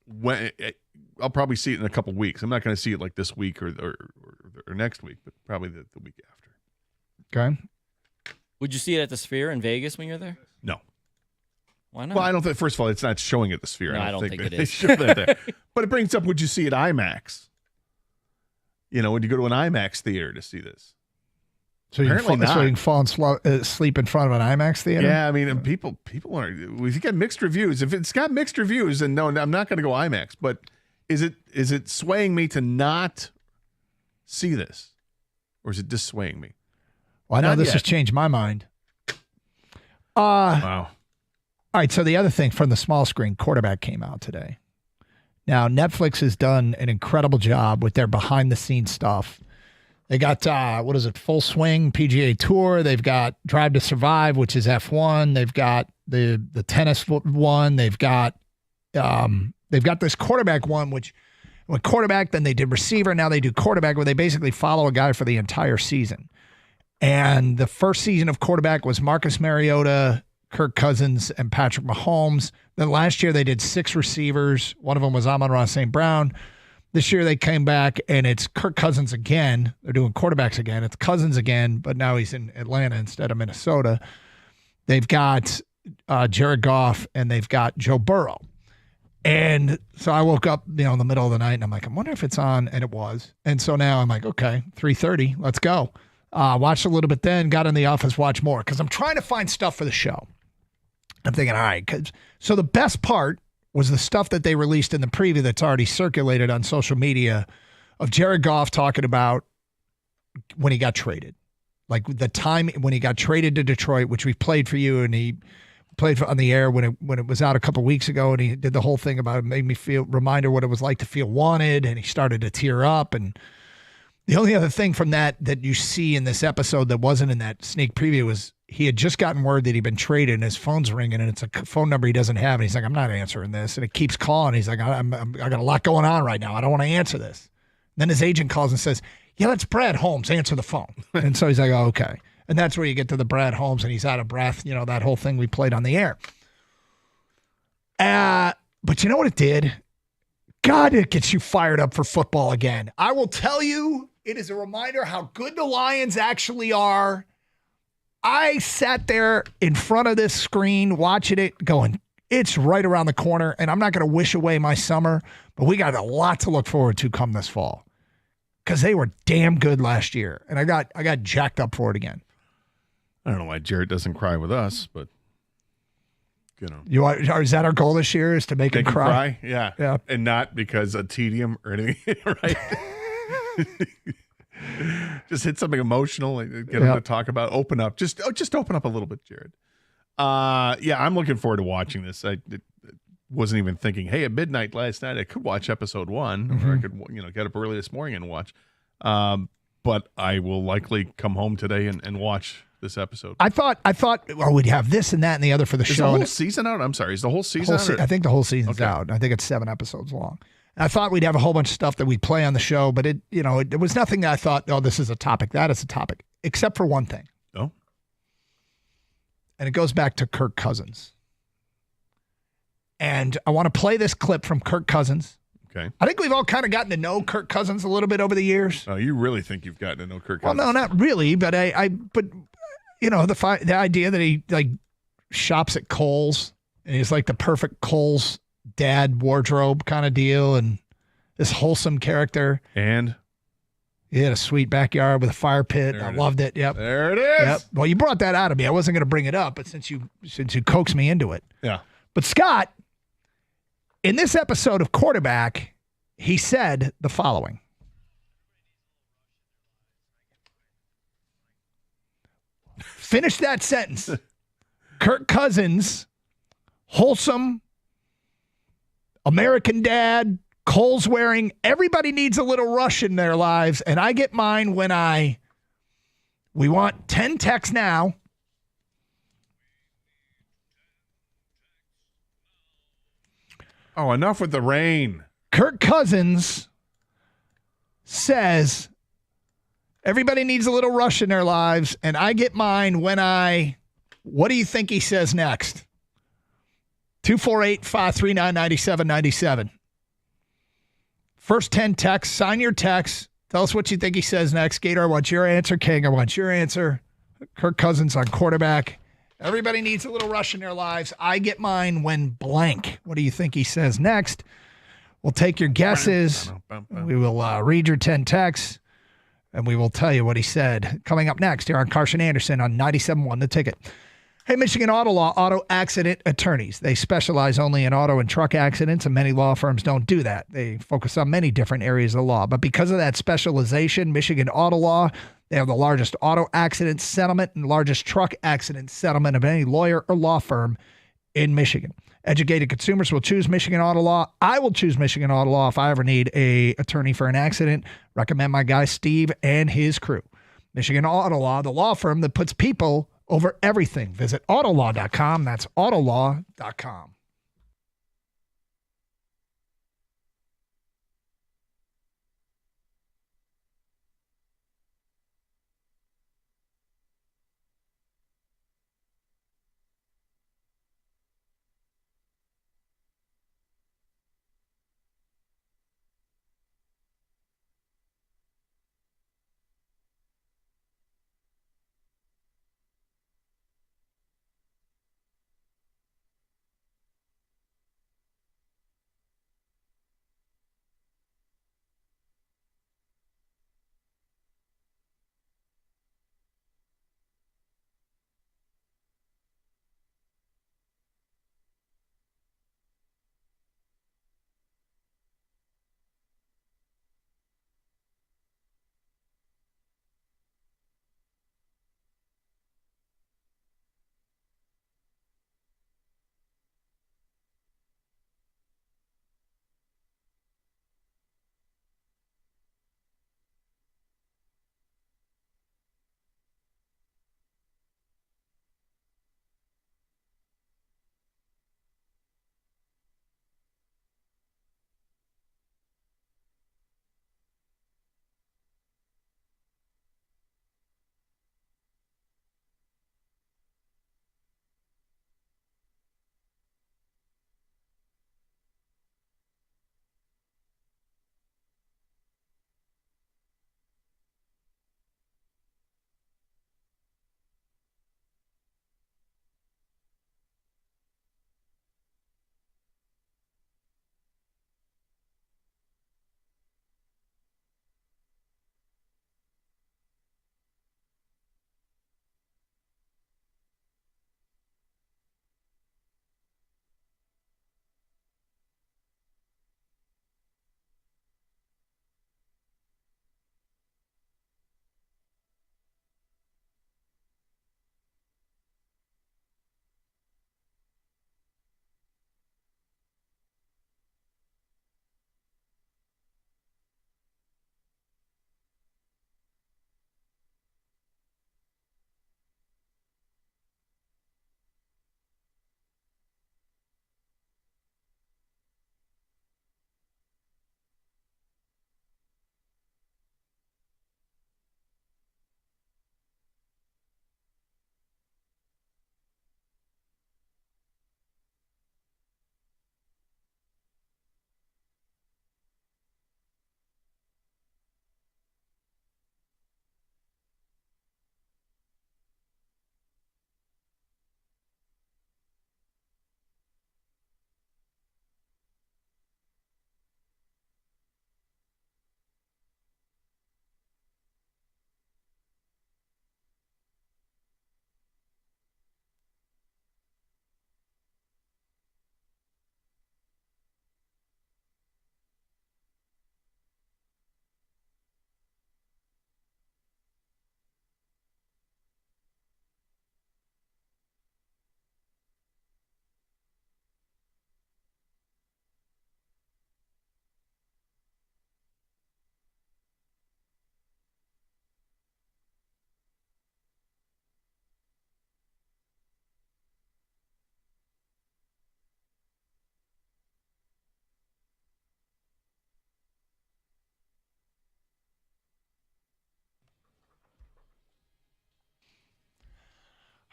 when I'll probably see it in a couple weeks. I'm not going to see it like this week or next week, but probably the week after. Okay. Would you see it at the Sphere in Vegas when you're there? No. Why not? Well, I don't think. First of all, it's not showing at the Sphere. No, I don't think it they is. show that there. But it brings up: would you see it IMAX? You know, would you go to an IMAX theater to see this? So you Apparently can not. fall asleep in front of an IMAX theater? Yeah, I mean, and people are. If you get mixed reviews, if it's got mixed reviews, then no, I'm not going to go IMAX. But is it swaying me to not see this, or is it dissuading me? Well, I know Not this yet. has changed my mind. Wow. All right, so the other thing from the small screen, Quarterback came out today. Now, Netflix has done an incredible job with their behind-the-scenes stuff. They got, Full Swing PGA Tour. They've got Drive to Survive, which is F1. They've got the tennis one. They've got this quarterback one, which went quarterback, then they did receiver. Now they do quarterback, where they basically follow a guy for the entire season. And the first season of quarterback was Marcus Mariota, Kirk Cousins, and Patrick Mahomes. Then last year they did 6 receivers. One of them was Amon-Ra St. Brown. This year they came back and it's Kirk Cousins again. They're doing quarterbacks again. It's Cousins again, but now he's in Atlanta instead of Minnesota. They've got Jared Goff and they've got Joe Burrow. And so I woke up, in the middle of the night and I'm like, I wonder if it's on, and it was. And so now I'm like, okay, 3:30, let's go. Watched a little bit then, got in the office, watched more because I'm trying to find stuff for the show. I'm thinking, all right, so the best part was the stuff that they released in the preview that's already circulated on social media of Jared Goff talking about when he got traded. Like the time when he got traded to Detroit, which we played for you, and he played on the air when it was out a couple weeks ago, and he did the whole thing about it, made me reminder what it was like to feel wanted, and he started to tear up. And the only other thing from that you see in this episode that wasn't in that sneak preview was he had just gotten word that he'd been traded and his phone's ringing and it's a phone number he doesn't have. And he's like, I'm not answering this. And it keeps calling. He's like, I got a lot going on right now. I don't want to answer this. And then his agent calls and says, yeah, that's Brad Holmes. Answer the phone. And so he's like, oh, okay. And that's where you get to the Brad Holmes and he's out of breath. That whole thing we played on the air. But you know what it did? God, it gets you fired up for football again. I will tell you, it is a reminder how good the Lions actually are. I sat there in front of this screen watching it going, it's right around the corner, and I'm not going to wish away my summer, but we got a lot to look forward to come this fall because they were damn good last year, and I got jacked up for it again. I don't know why Jarrett doesn't cry with us, but is that our goal this year? Is to make him cry? Yeah, and not because of tedium or anything, right? Just hit something emotional and get him to talk about. Open up, just open up a little bit, Jared. I'm looking forward to watching this. I wasn't even thinking, hey, at midnight last night I could watch episode 1, or I could get up early this morning and watch. But I will likely come home today and watch this episode. I thought we'd have this and that and the other for the show. Is the whole season out? I'm sorry, is the whole season out? I think the whole season's out. I think it's 7 episodes long. I thought we'd have a whole bunch of stuff that we'd play on the show, but it was nothing that I thought, oh, this is a topic. That is a topic, except for one thing. Oh. And it goes back to Kirk Cousins. And I want to play this clip from Kirk Cousins. Okay. I think we've all kind of gotten to know Kirk Cousins a little bit over the years. Oh, you really think you've gotten to know Kirk Well, Cousins? no, not really, but the idea that he like shops at Kohl's and he's like the perfect Kohl's dad wardrobe kind of deal, and this wholesome character. And he had a sweet backyard with a fire pit. I loved it. Yep. There it is. Yep. Well, you brought that out of me. I wasn't going to bring it up, but since you coaxed me into it. Yeah. But Scott, in this episode of Quarterback, he said the following. Finish that sentence. Kirk Cousins, wholesome, American dad, Kohl's wearing, everybody needs a little rush in their lives, and I get mine when we want 10 texts now. Oh, enough with the rain. Kirk Cousins says everybody needs a little rush in their lives, and I get mine when what do you think he says next? 248-539-9797. First 10 texts, sign your text. Tell us what you think he says next. Gator, I want your answer. King, I want your answer. Kirk Cousins on quarterback. Everybody needs a little rush in their lives. I get mine when blank. What do you think he says next? We'll take your guesses. We will read your 10 texts, and we will tell you what he said. Coming up next here on Carson Anderson on 97.1 The Ticket. Hey, Michigan Auto Law, auto accident attorneys. They specialize only in auto and truck accidents, and many law firms don't do that. They focus on many different areas of law. But because of that specialization, Michigan Auto Law, they have the largest auto accident settlement and largest truck accident settlement of any lawyer or law firm in Michigan. Educated consumers will choose Michigan Auto Law. I will choose Michigan Auto Law if I ever need an attorney for an accident. Recommend my guy Steve and his crew. Michigan Auto Law, the law firm that puts people over everything. Visit autolaw.com. That's autolaw.com.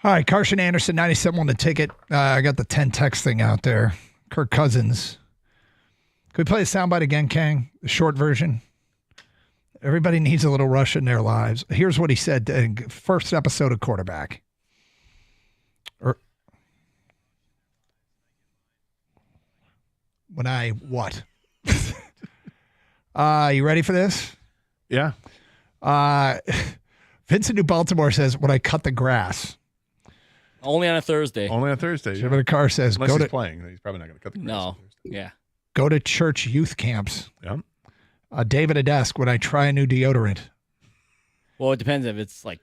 All right, Carson Anderson, 97 on the ticket. I got the 10 text thing out there. Kirk Cousins. Could we play the soundbite again, Kang? The short version. Everybody needs a little rush in their lives. Here's what he said in first episode of Quarterback. When I what? You ready for this? Yeah. Vincent New Baltimore says, when I cut the grass. Only on a Thursday. Only on Thursday. Jim in the car says, Unless go he's to playing. He's probably not going to cut the grass. No. Yeah. Go to church youth camps. Yep. David Adesk, when I try a new deodorant. Well, it depends if it's like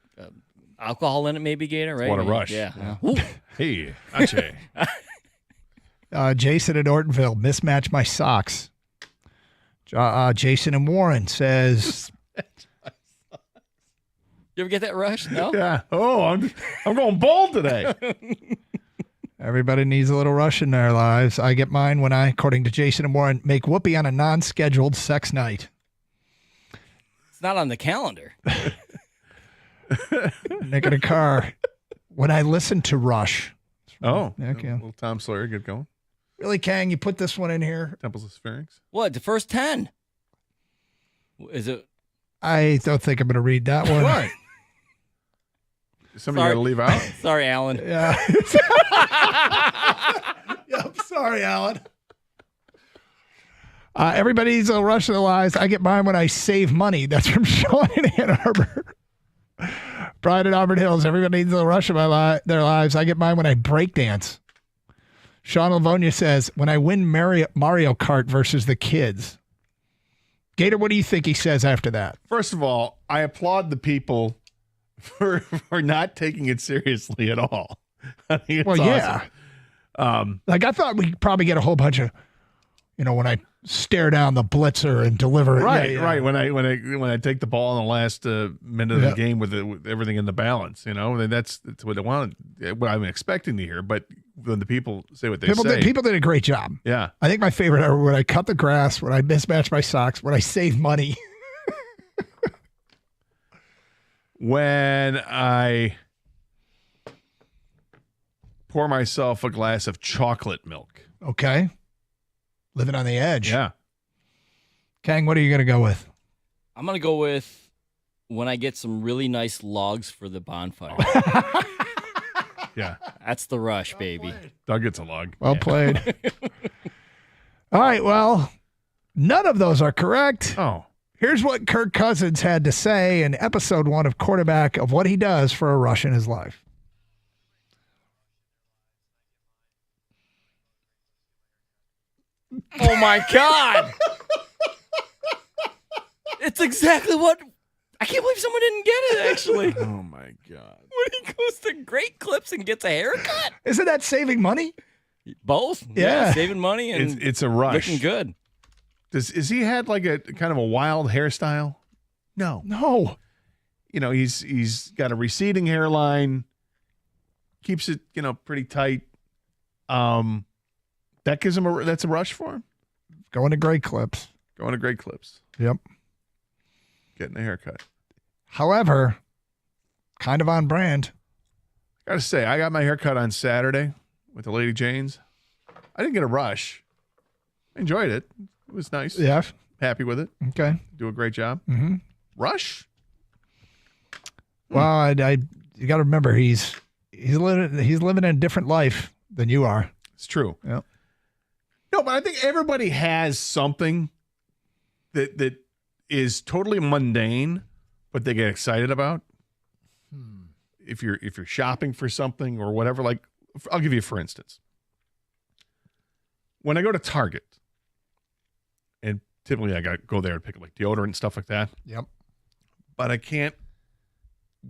alcohol in it, maybe, Gator, right? What a rush. Yeah. Hey, Ache. Jason in Ortonville, mismatch my socks. Jason in Warren says, You ever get that rush? No? Yeah. Oh, I'm going bold today. everybody needs a little rush in their lives. I get mine when I, according to Jason and Warren, make whoopee on a non-scheduled sex night. It's not on the calendar. Nick in a car. When I listen to Rush. Oh. Okay. Little Tom Sawyer, get going. Really, Kang, you put this one in here? Temples of Sphinx. What? The first 10? Is it? I don't think I'm going to read that one. What? Somebody got to leave out? Sorry, Alan. Yeah. Yep. Sorry, Alan. Everybody needs a rush in their lives. I get mine when I save money. That's from Sean in Ann Arbor. Brian in Auburn Hills. Everybody needs a rush in their lives. I get mine when I break dance. Sean Livonia says, when I win Mario Kart versus the kids. Gator, what do you think he says after that? First of all, I applaud the people for not taking it seriously at all. I think it's awesome. Yeah. Like I thought we'd probably get a whole bunch of, when I stare down the blitzer and deliver it. Right, Yeah, yeah. right. When I take the ball in the last minute of the game with everything in the balance, that's what I want. What I'm expecting to hear. But when the people say what they say, people did a great job. Yeah, I think my favorite are when I cut the grass, when I mismatch my socks, when I save money. When I pour myself a glass of chocolate milk. Okay. Living on the edge. Yeah. Kang, what are you going to go with? I'm going to go with when I get some really nice logs for the bonfire. Yeah. That's the rush, baby. Doug gets a log. Well played. All right, well, none of those are correct. Oh. Here's what Kirk Cousins had to say in episode 1 of Quarterback of what he does for a rush in his life. Oh, my God. It's exactly what... I can't believe someone didn't get it, actually. Oh, my God. When he goes to Great Clips and gets a haircut? Isn't that saving money? Both. Yeah. Saving money and it's a rush. looking good. Is he had like a kind of a wild hairstyle? No. He's got a receding hairline, keeps it, pretty tight. That gives him that's a rush for him. Going to Great Clips. Yep. Getting a haircut. However, kind of on brand. Gotta say, I got my haircut on Saturday with the Lady Janes. I didn't get a rush. I enjoyed it. It was nice. Yeah. Happy with it. Okay. Do a great job. Mm-hmm. Rush? Well, you got to remember he's living in a different life than you are. It's true. Yeah. No, but I think everybody has something that is totally mundane, but they get excited about. If you're shopping for something or whatever, like I'll give you for instance. When I go to Target, and typically I got to go there and pick up like deodorant and stuff like that. Yep. But I can't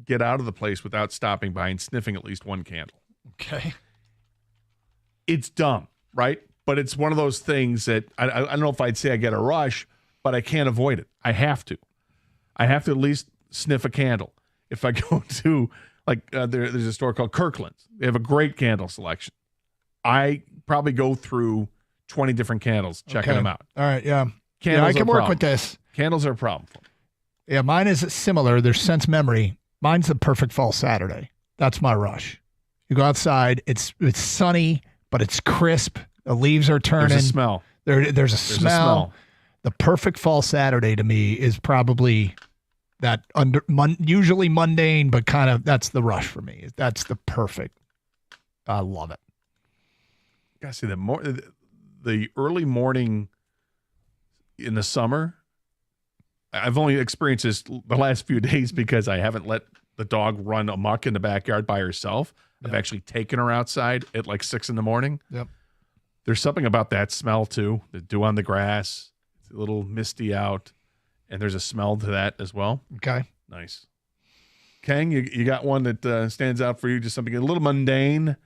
get out of the place without stopping by and sniffing at least one candle. Okay. It's dumb, right? But it's one of those things that I don't know if I'd say I get a rush, but I can't avoid it. I have to. I have to at least sniff a candle. If I go to, there's a store called Kirkland's. They have a great candle selection. I probably go through 20 different candles, checking them out. All right, yeah. Candles I can are a work problem. with this. Candles are a problem for me. Yeah, mine is similar. There's sense memory. Mine's the perfect fall Saturday. That's my rush. You go outside. It's sunny, but it's crisp. The leaves are turning. There's a smell. There's a smell. The perfect fall Saturday to me is probably that usually mundane, but kind of that's the rush for me. That's the perfect. I love it. Gotta see the early morning in the summer. I've only experienced this the last few days because I haven't let the dog run amok in the backyard by herself. Yep. I've actually taken her outside at like 6 a.m. Yep. There's something about that smell too. The dew on the grass. It's a little misty out, and there's a smell to that as well. Okay. Nice. Kang, you got one that stands out for you, just something a little mundane.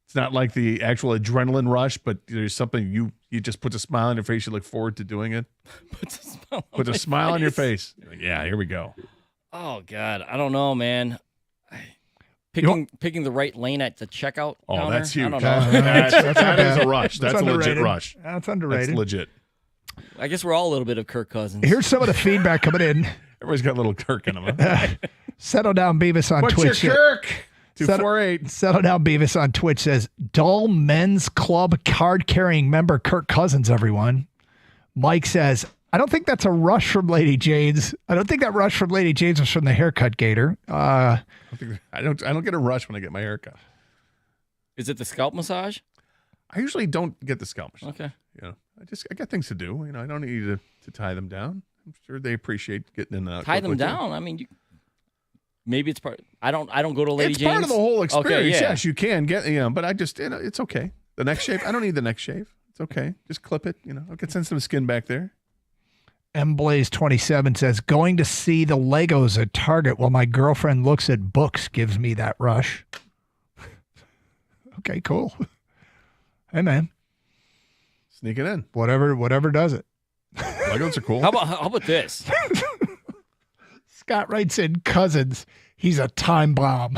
It's not like the actual adrenaline rush, but there's something you just put a smile on your face. You look forward to doing it. Put a smile on your face. Yeah, here we go. Oh, God. I don't know, man. Picking the right lane at the checkout counter? That's huge. I don't know. That is a rush. That's a legit rush. That's underrated. That's legit. I guess we're all a little bit of Kirk Cousins. Here's some of the feedback coming in. Everybody's got a little Kirk in them. Huh? Settle Down Beavis on What's Twitch. Your Kirk? 248. Settle Down Beavis on Twitch says, dull men's club card-carrying member Kirk Cousins, everyone. Mike says, I don't think that's a rush from Lady Jane's. I don't think that rush from Lady Jane's was from the haircut, Gator. I don't get a rush when I get my haircut. Is it the scalp massage? I usually don't get the scalp massage. Okay. I got things to do. I don't need to tie them down. I'm sure they appreciate getting in and out. Tie them down. I mean, maybe it's part. I don't go to Lady It's Jane's. part of the whole experience. Okay, yeah. Yes, you can get. But I just, it's okay. The neck shave. I don't need the neck shave. It's okay. Just clip it. I can send some skin back there. MBlaze27 says, going to see the Legos at Target while my girlfriend looks at books gives me that rush. Okay, cool. Hey, man. Sneak it in. Whatever does it. Legos are cool. How about this? Scott writes in Cousins. He's a time bomb.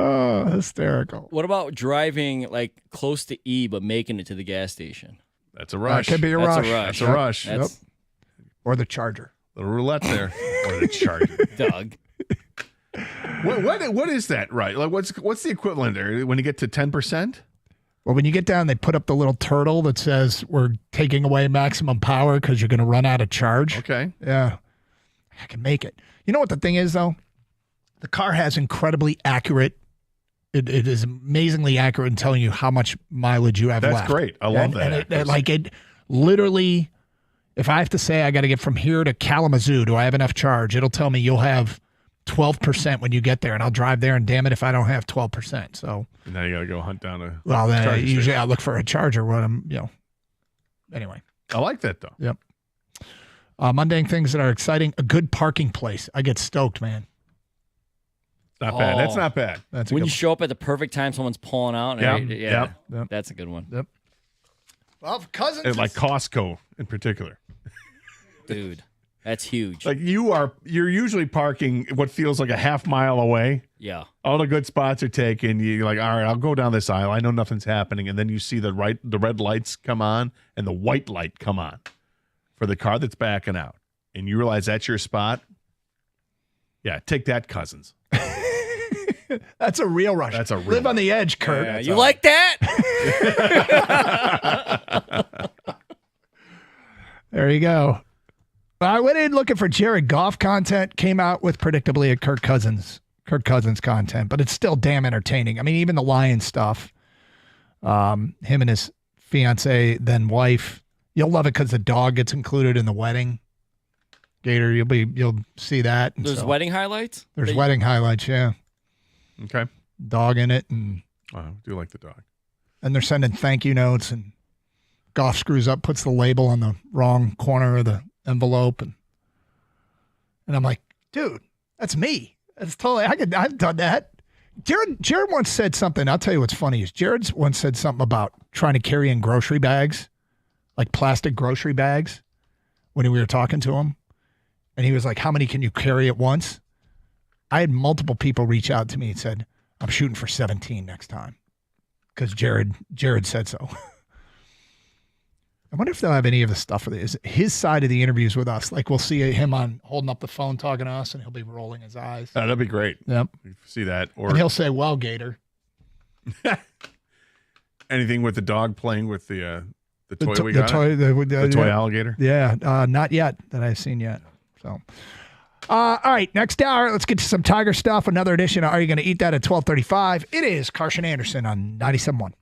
Oh, hysterical. What about driving like close to E but making it to the gas station? That's a rush. That could be a That's rush. a rush. That's a rush. Yep. Or the Charger. Little roulette there. Or the Charger. Doug. What is that? Right. Like what's the equivalent there when you get to 10%? Well, when you get down, they put up the little turtle that says we're taking away maximum power because you're going to run out of charge. Okay. Yeah. I can make it. You know what the thing is, though? The car has incredibly accurate. It is amazingly accurate in telling you how much mileage you have left. That's great. I love that. And it literally, if I have to say I got to get from here to Kalamazoo, do I have enough charge? It'll tell me you'll have 12% when you get there, and I'll drive there, and damn it if I don't have 12%. So now you got to go hunt down a. Well, then usually I look for a charger when I'm, Anyway. I like that though. Yep. Mundane things that are exciting. A good parking place. I get stoked, man. Not bad. That's not bad. That's when you show up at the perfect time, someone's pulling out. Yep. That's a good one. Yep. Well, Cousins. Like Costco in particular. Dude, that's huge. Like you're usually parking what feels like a half mile away. Yeah. All the good spots are taken. You're like, all right, I'll go down this aisle. I know nothing's happening. And then you see the red lights come on and the white light come on for the car that's backing out. And you realize that's your spot. Yeah, take that, Cousins. That's a real rush. That's a real Live on the edge, Kurt. Yeah, you like that? There you go. I went in looking for Jared Goff content, came out with predictably a Kirk Cousins content, but it's still damn entertaining. I mean, even the Lions stuff, him and his fiance, then wife, you'll love it because the dog gets included in the wedding. Gator, you'll see that. And There's wedding highlights? There's wedding highlights, yeah. Okay. Dog in it, and I do like the dog. And they're sending thank you notes, and Goff screws up, puts the label on the wrong corner of the envelope, and I'm like, dude, that's me. That's totally I've done that. Jared once said something. I'll tell you what's funny is Jared once said something about trying to carry in grocery bags, like plastic grocery bags, when we were talking to him, and he was like, "How many can you carry at once?" I had multiple people reach out to me and said, "I'm shooting for 17 next time," because Jared said so. I wonder if they'll have any of the stuff for his side of the interviews with us. Like we'll see him on holding up the phone talking to us, and he'll be rolling his eyes. That'd be great. Yep. See that, or and he'll say, "Well, Gator." Anything with the dog playing with the toy we got? The toy alligator? Yeah, not yet that I've seen yet. So, all right, next hour, let's get to some Tiger stuff. Another edition of Are You Going to Eat That at 12:35. It is Carson Anderson on 97.1.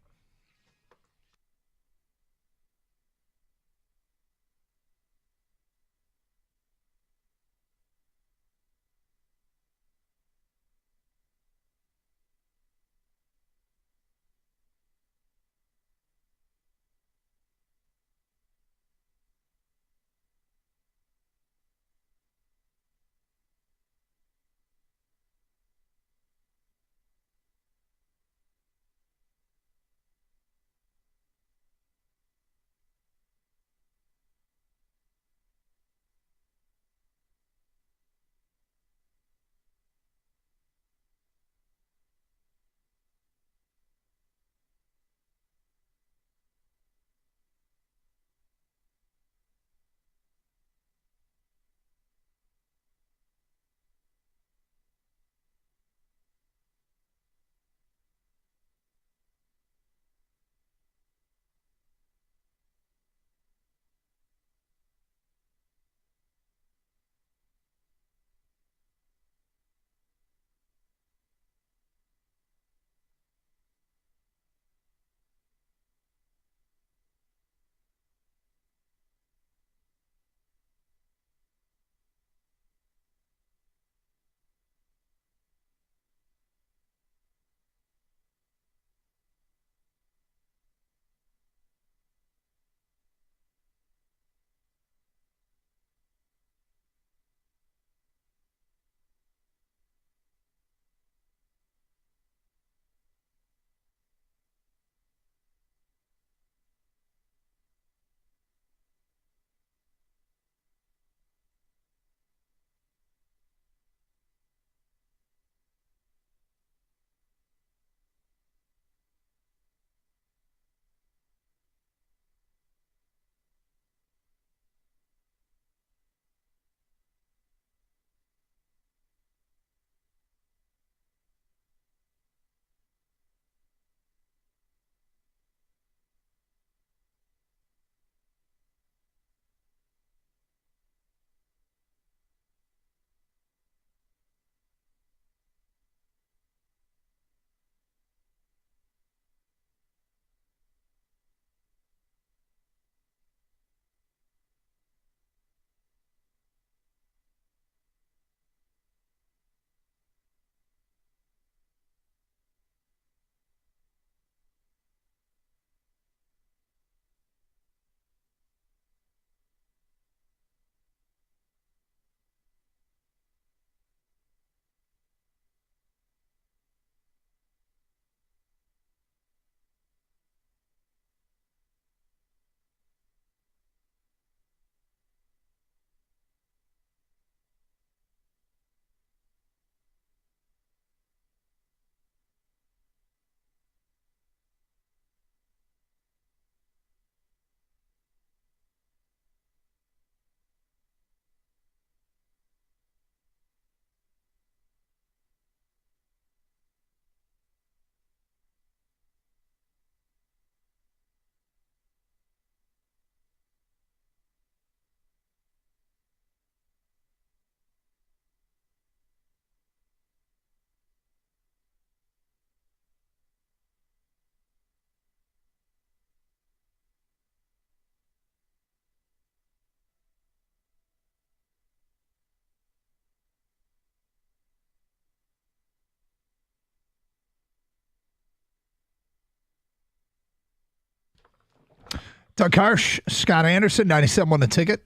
Doug Harsh, Scott Anderson, 97 on the ticket.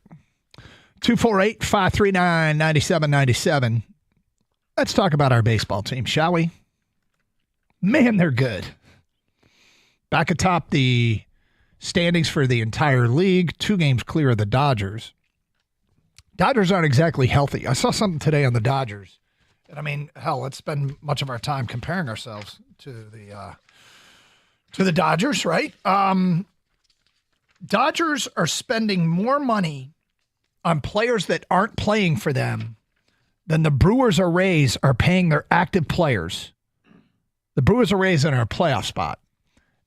248-539-9797. Let's talk about our baseball team, shall we? Man, they're good. Back atop the standings for the entire league, 2 games clear of the Dodgers. Dodgers aren't exactly healthy. I saw something today on the Dodgers. And I mean, hell, let's spend much of our time comparing ourselves to the Dodgers, right? Dodgers are spending more money on players that aren't playing for them than the Brewers or Rays are paying their active players. The Brewers or Rays are in a playoff spot.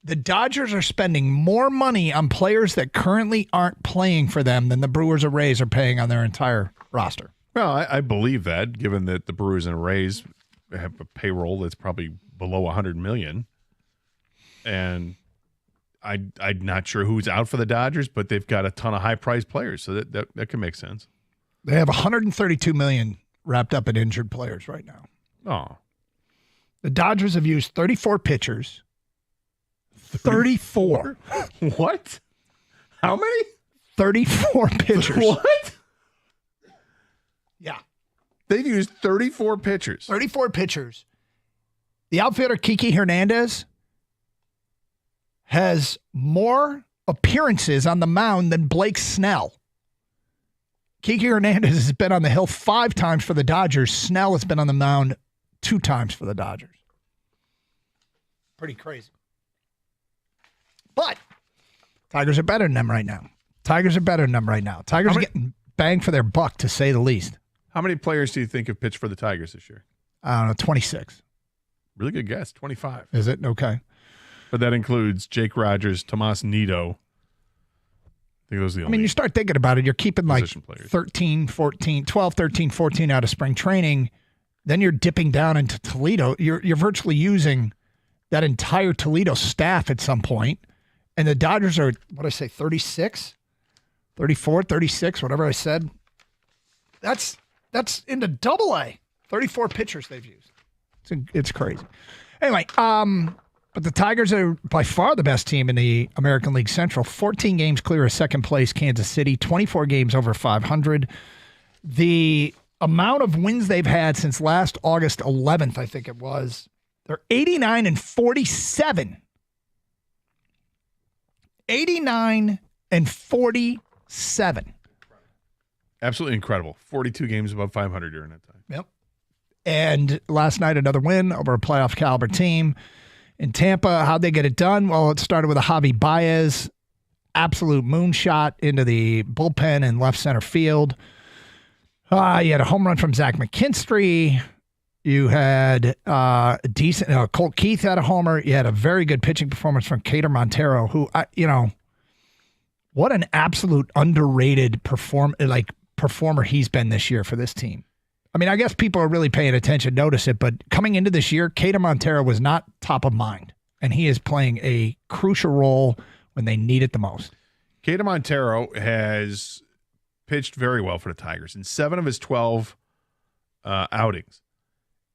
The Dodgers are spending more money on players that currently aren't playing for them than the Brewers or Rays are paying on their entire roster. Well, I believe that, given that the Brewers and Rays have a payroll that's probably below $100 million, and I'm not sure who's out for the Dodgers, but they've got a ton of high-priced players, so that can make sense. They have $132 million wrapped up in injured players right now. Oh, the Dodgers have used 34 pitchers. 34. What? How many? 34 pitchers. What? Yeah. They've used 34 pitchers. 34 pitchers. The outfielder Kiki Hernandez has more appearances on the mound than Blake Snell. Kiki Hernandez has been on the hill 5 times for the Dodgers. Snell has been on the mound 2 times for the Dodgers. Pretty crazy. But Tigers are better than them right now. Tigers are getting bang for their buck, to say the least. How many players do you think have pitched for the Tigers this year? I don't know, 26. Really good guess, 25. Is it? Okay. But that includes Jake Rogers, Tomas Nido. I think those are the only. You start thinking about it, you're keeping like players. 13, 14, 12, 13, 14 out of spring training. Then you're dipping down into Toledo. You're virtually using that entire Toledo staff at some point. And the Dodgers are, 36? 34, 36, whatever I said. That's into Double-A. 34 pitchers they've used. It's crazy. Anyway, but the Tigers are by far the best team in the American League Central. 14 games clear of second place, Kansas City. 24 games over 500. The amount of wins they've had since last August 11th, I think it was, they're 89-47. 89-47. Absolutely incredible. 42 games above 500 during that time. Yep. And last night, another win over a playoff caliber team in Tampa. How'd they get it done? Well, it started with a Javi Baez absolute moonshot into the bullpen in left center field. You had a home run from Zach McKinstry. You had decent. Colt Keith had a homer. You had a very good pitching performance from Cater Montero, who, what an absolute underrated performer he's been this year for this team. I mean, I guess people are really paying attention, notice it, but coming into this year, Cater Montero was not top of mind, and he is playing a crucial role when they need it the most. Cater Montero has pitched very well for the Tigers. In 7 of his 12 outings,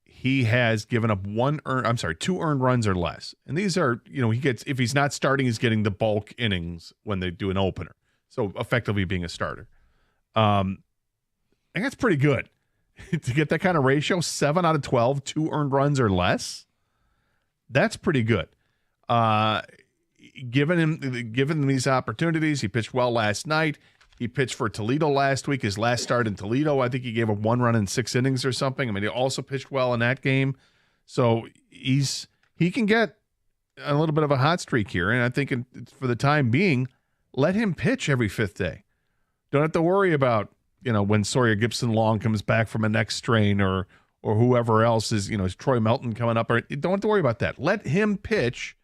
he has given up 2 earned runs or less. And these are, he gets, if he's not starting, he's getting the bulk innings when they do an opener. So effectively being a starter. And that's pretty good to get that kind of ratio. 7 out of 12, 2 earned runs or less. That's pretty good. Given him these opportunities, he pitched well last night. He pitched for Toledo last week. His last start in Toledo, I think he gave up 1 run in 6 innings or something. I mean, he also pitched well in that game. So he can get a little bit of a hot streak here. And I think for the time being, let him pitch every 5th day. Don't have to worry about, when Sawyer Gibson-Long comes back from a neck strain or whoever else is, is Troy Melton coming up. Or don't have to worry about that. Let him pitch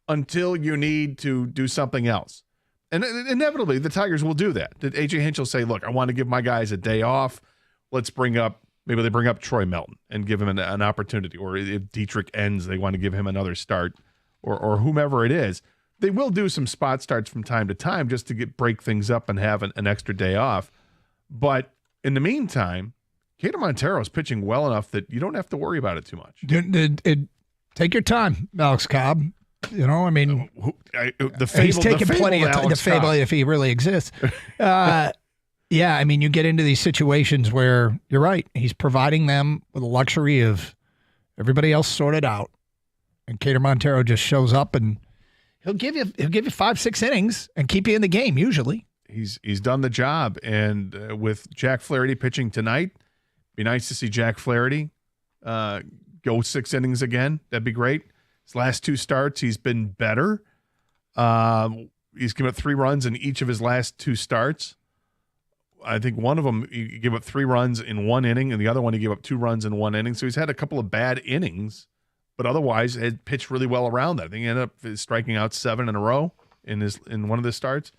until you need to do something else. And inevitably, the Tigers will do that. A.J. Hinch will say, look, I want to give my guys a day off. Maybe they bring up Troy Melton and give him an opportunity. Or if Dietrich ends, they want to give him another start or whomever it is. They will do some spot starts from time to time just to break things up and have an extra day off. But in the meantime, Cater Montero is pitching well enough that you don't have to worry about it too much. Take your time, Alex Cobb. The fable, he's taking plenty of time. The fable, Cobb. if he really exists. You get into these situations where you're right. He's providing them with the luxury of everybody else sorted out, and Cater Montero just shows up and he'll give you 5-6 innings and keep you in the game. Usually, he's done the job. And with Jack Flaherty pitching tonight, be nice to see Jack Flaherty go 6 innings again. That'd be great. His last 2 starts, he's been better. he's given up 3 runs in each of his last 2 starts. I think one of them he gave up 3 runs in 1 inning, and the other one he gave up 2 runs in 1 inning. So he's had a couple of bad innings, but otherwise had pitched really well around that. I think he ended up striking out 7 in a row in one of the starts.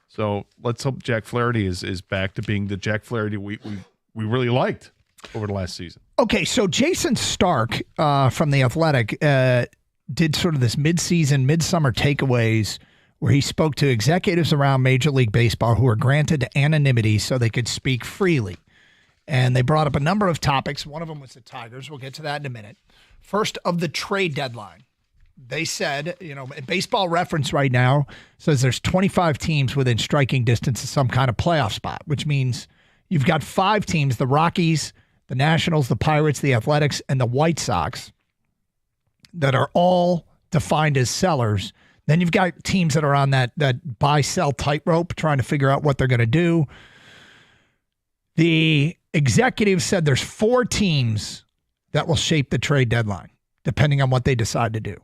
So let's hope Jack Flaherty is back to being the Jack Flaherty we really liked over the last season. Okay, so Jason Stark from The Athletic did sort of this midsummer takeaways where he spoke to executives around Major League Baseball who were granted anonymity so they could speak freely. And they brought up a number of topics. One of them was the Tigers. We'll get to that in a minute. First, of the trade deadline. They said, Baseball Reference right now says there's 25 teams within striking distance of some kind of playoff spot, which means you've got 5 teams, the Rockies, the Nationals, the Pirates, the Athletics, and the White Sox, that are all defined as sellers. Then you've got teams that are on that buy-sell tightrope trying to figure out what they're going to do. The executive said there's 4 teams that will shape the trade deadline, depending on what they decide to do.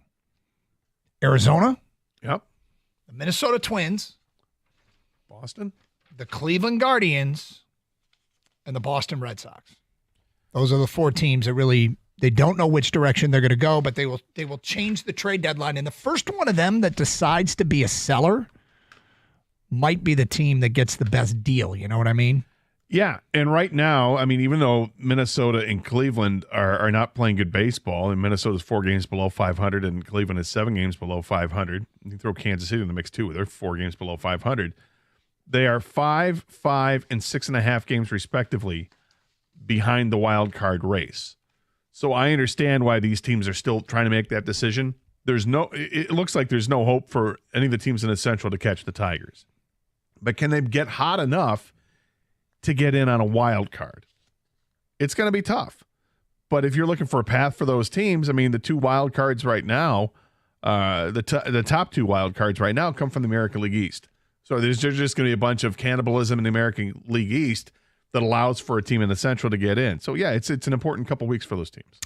Arizona. Yep. The Minnesota Twins. Boston. The Cleveland Guardians. And the Boston Red Sox. Those are the 4 teams that really, they don't know which direction they're going to go, but they will change the trade deadline. And the first one of them that decides to be a seller might be the team that gets the best deal. You know what I mean? Yeah, and right now, I mean, even though Minnesota and Cleveland are not playing good baseball, and Minnesota's 4 games below 500, and Cleveland is 7 games below 500. You can throw Kansas City in the mix too. They're 4 games below 500. They are 5, 5, and 6.5 games respectively behind the wild card race. So I understand why these teams are still trying to make that decision. It looks like there's no hope for any of the teams in the Central to catch the Tigers. But can they get hot enough to get in on a wild card? It's going to be tough. But if you're looking for a path for those teams, I mean, the 2 wild cards right now, the top 2 wild cards right now come from the American League East. So there's just going to be a bunch of cannibalism in the American League East that allows for a team in the Central to get in. So, yeah, it's an important couple weeks for those teams.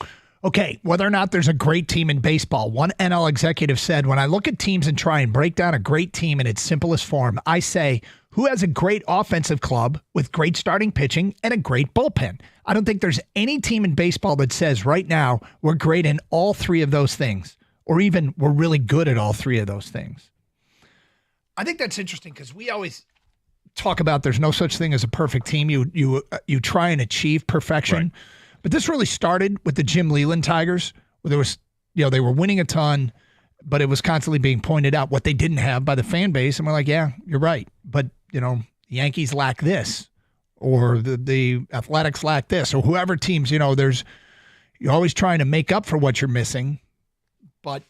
Okay, whether or not there's a great team in baseball, one NL executive said, when I look at teams and try and break down a great team in its simplest form, I say, who has a great offensive club with great starting pitching and a great bullpen? I don't think there's any team in baseball that says right now we're great in all 3 of those things, or even we're really good at all 3 of those things. I think that's interesting because we always talk about there's no such thing as a perfect team. You try and achieve perfection. Right. But this really started with the Jim Leland Tigers, where there was, they were winning a ton, but it was constantly being pointed out what they didn't have by the fan base. And we're like, yeah, you're right. But, Yankees lack this, or the Athletics lack this, or whoever teams, you're always trying to make up for what you're missing. But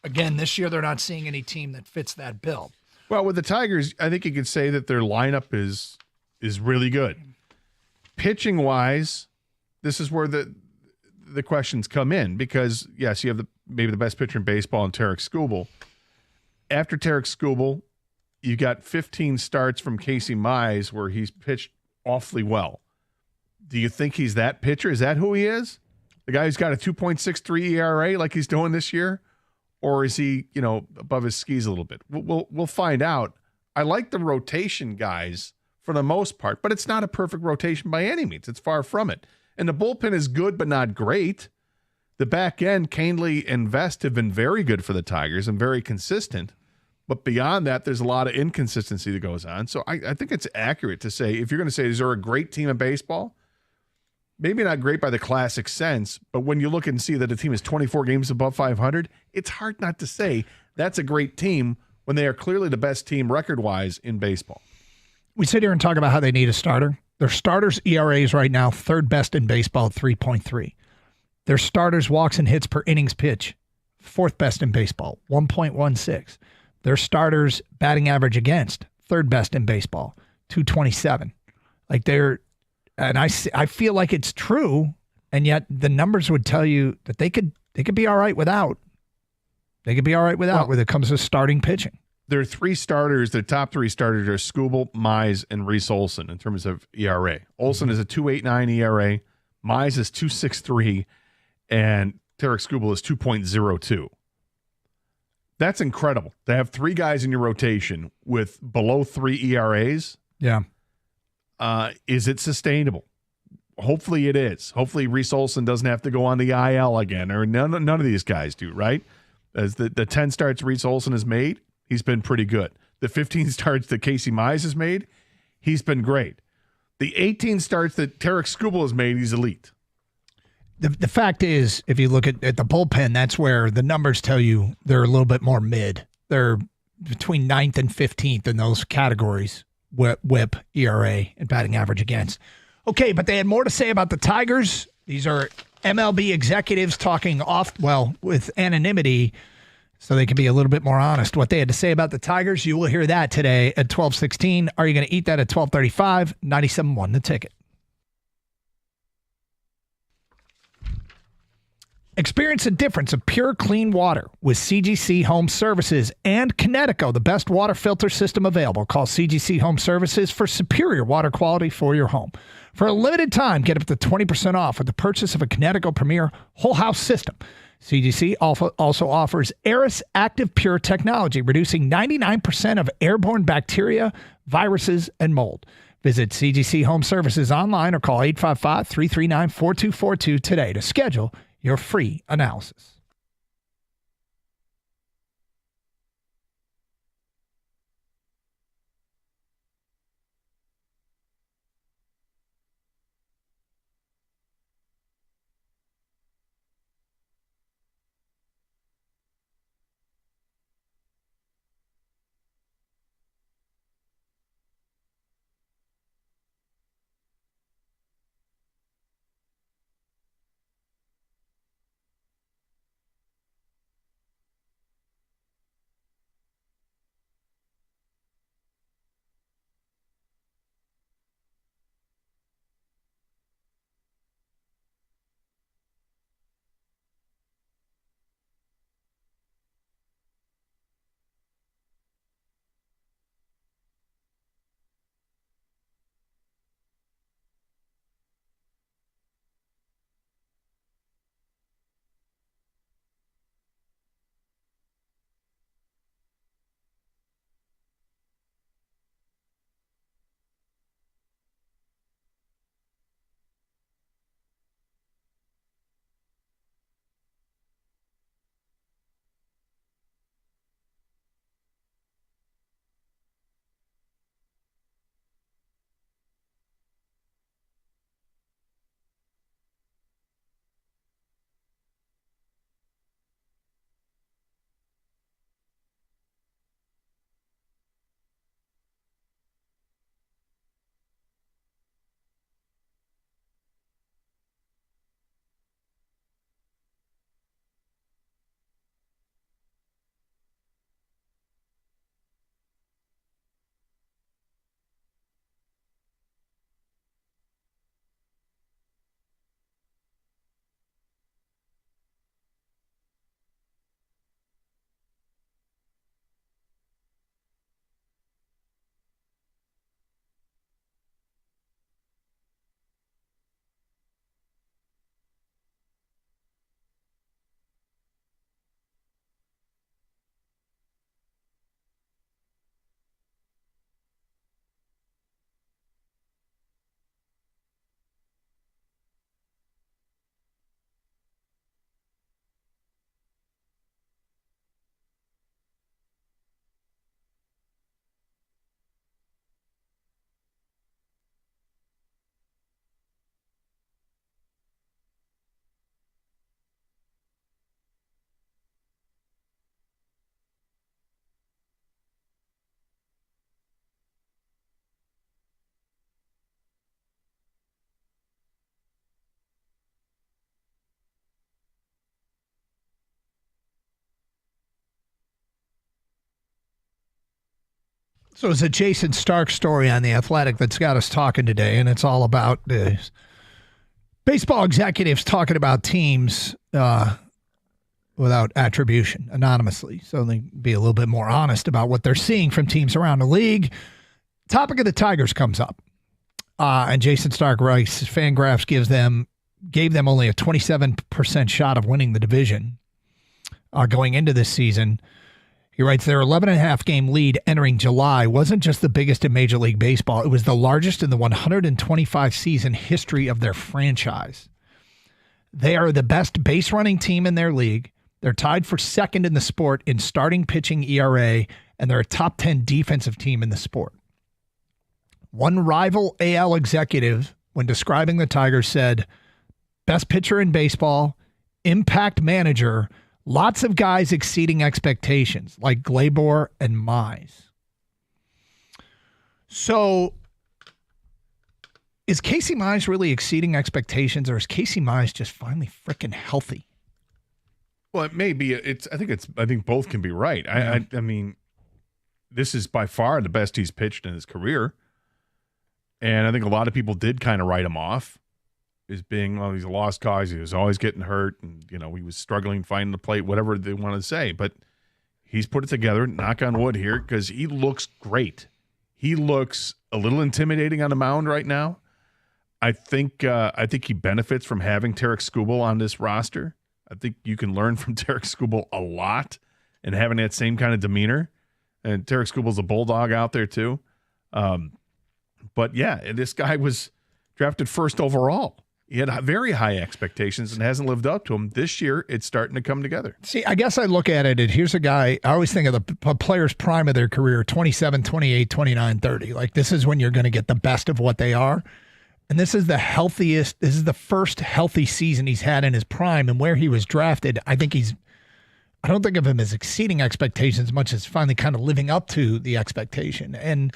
again, this year they're not seeing any team that fits that bill. Well, with the Tigers, I think you could say that their lineup is really good. Pitching wise, this is where the questions come in, because yes, you have maybe the best pitcher in baseball in Tarek Skubal. After Tarek Skubal, you got 15 starts from Casey Mize where he's pitched awfully well. Do you think he's that pitcher? Is that who he is? The guy who's got a 2.63 ERA like he's doing this year? Or is he, above his skis a little bit? We'll find out. I like the rotation guys for the most part, but it's not a perfect rotation by any means. It's far from it. And the bullpen is good, but not great. The back end, Canely and Vest have been very good for the Tigers and very consistent. But beyond that, there's a lot of inconsistency that goes on. So I think it's accurate to say, if you're going to say, is there a great team in baseball? Maybe not great by the classic sense, but when you look and see that a team is 24 games above 500, it's hard not to say that's a great team when they are clearly the best team record-wise in baseball. We sit here and talk about how they need a starter. Their starters' ERAs right now, 3rd best in baseball at 3.3. Their starters' walks and hits per innings pitch, 4th best in baseball, 1.16. Their starters' batting average against, 3rd best in baseball, 227. And I feel like it's true, and yet the numbers would tell you that they could be all right without. They could be all right without when it comes to starting pitching. Their 3 starters, their top 3 starters are Skubal, Mize, and Reese Olson in terms of ERA. Olson is a 2.89 ERA, Mize is 2.63, and Tarek Skubal is 2.02. That's incredible to have 3 guys in your rotation with below 3 ERAs. Yeah. Is it sustainable? Hopefully it is. Hopefully Reese Olson doesn't have to go on the IL again, or none of these guys do, right? As the 10 starts Reese Olson has made, he's been pretty good. The 15 starts that Casey Mize has made, he's been great. The 18 starts that Tarek Skubal has made, he's elite. The fact is, if you look at the bullpen, that's where the numbers tell you they're a little bit more mid. They're between 9th and 15th in those categories, whip, ERA, and batting average against. Okay, but they had more to say about the Tigers. These are MLB executives talking with anonymity, so they can be a little bit more honest. What they had to say about the Tigers, you will hear that today at 12:16. Are you going to eat that at 12:35? 97.1 The Ticket. Experience the difference of pure, clean water with CGC Home Services and Connecticut, the best water filter system available. Call CGC Home Services for superior water quality for your home. For a limited time, get up to 20% off with the purchase of a Connecticut Premier whole house system. CGC also offers Eris Active Pure technology, reducing 99% of airborne bacteria, viruses, and mold. Visit CGC Home Services online or call 855-339-4242 today to schedule your free analysis. So it's a Jason Stark story on The Athletic that's got us talking today, and it's all about baseball executives talking about teams without attribution, anonymously. So they be a little bit more honest about what they're seeing from teams around the league. Topic of the Tigers comes up, and Jason Stark writes, Fangraphs gave them only a 27% shot of winning the division going into this season. He writes, their 11.5 game lead entering July wasn't just the biggest in Major League Baseball. It was the largest in the 125 season history of their franchise. They are the best base running team in their league. They're tied for second in the sport in starting pitching ERA, and they're a top 10 defensive team in the sport. One rival AL executive, when describing the Tigers, said, best pitcher in baseball, impact manager, lots of guys exceeding expectations, like Gleyber and Mize. So, is Casey Mize really exceeding expectations, or is Casey Mize just finally freaking healthy? Well, it may be. I think both can be right. I mean, this is by far the best he's pitched in his career. And I think a lot of people did kind of write him off as being, well, he's a lost cause. He was always getting hurt, and he was struggling finding the plate, whatever they want to say. But he's put it together, knock on wood here, because he looks great. He looks a little intimidating on the mound right now. I think he benefits from having Tarek Skubal on this roster. I think you can learn from Tarek Skubal a lot and having that same kind of demeanor. And Tarek Skubal's a bulldog out there too. But yeah, this guy was drafted first overall. He had very high expectations and hasn't lived up to them. This year, it's starting to come together. See, I guess I look at it, and here's a guy, I always think of the player's prime of their career, 27, 28, 29, 30. Like, this is when you're going to get the best of what they are. And this is the healthiest, this is the first healthy season he's had in his prime. And where he was drafted, I don't think of him as exceeding expectations as much as finally kind of living up to the expectation. And,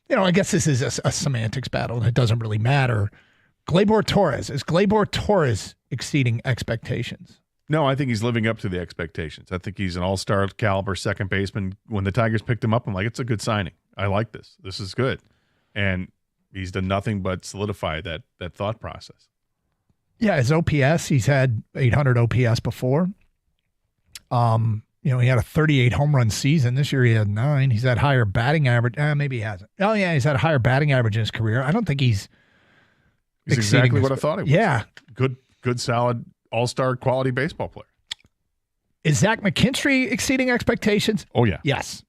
I guess this is a semantics battle, and it doesn't really matter. Gleyber Torres. Is Gleyber Torres exceeding expectations? No, I think he's living up to the expectations. I think he's an all-star caliber second baseman. When the Tigers picked him up, I'm like, it's a good signing. I like this. This is good. And he's done nothing but solidify that thought process. Yeah, his OPS, he's had 800 OPS before. He had a 38 home run season. This year he had 9. He's had higher batting average. Maybe he hasn't. Oh, yeah, he's had a higher batting average in his career. I don't think he's exactly what I thought he was. Yeah. Good, solid, all-star quality baseball player. Is Zach McKinstry exceeding expectations? Oh, yeah. Yes.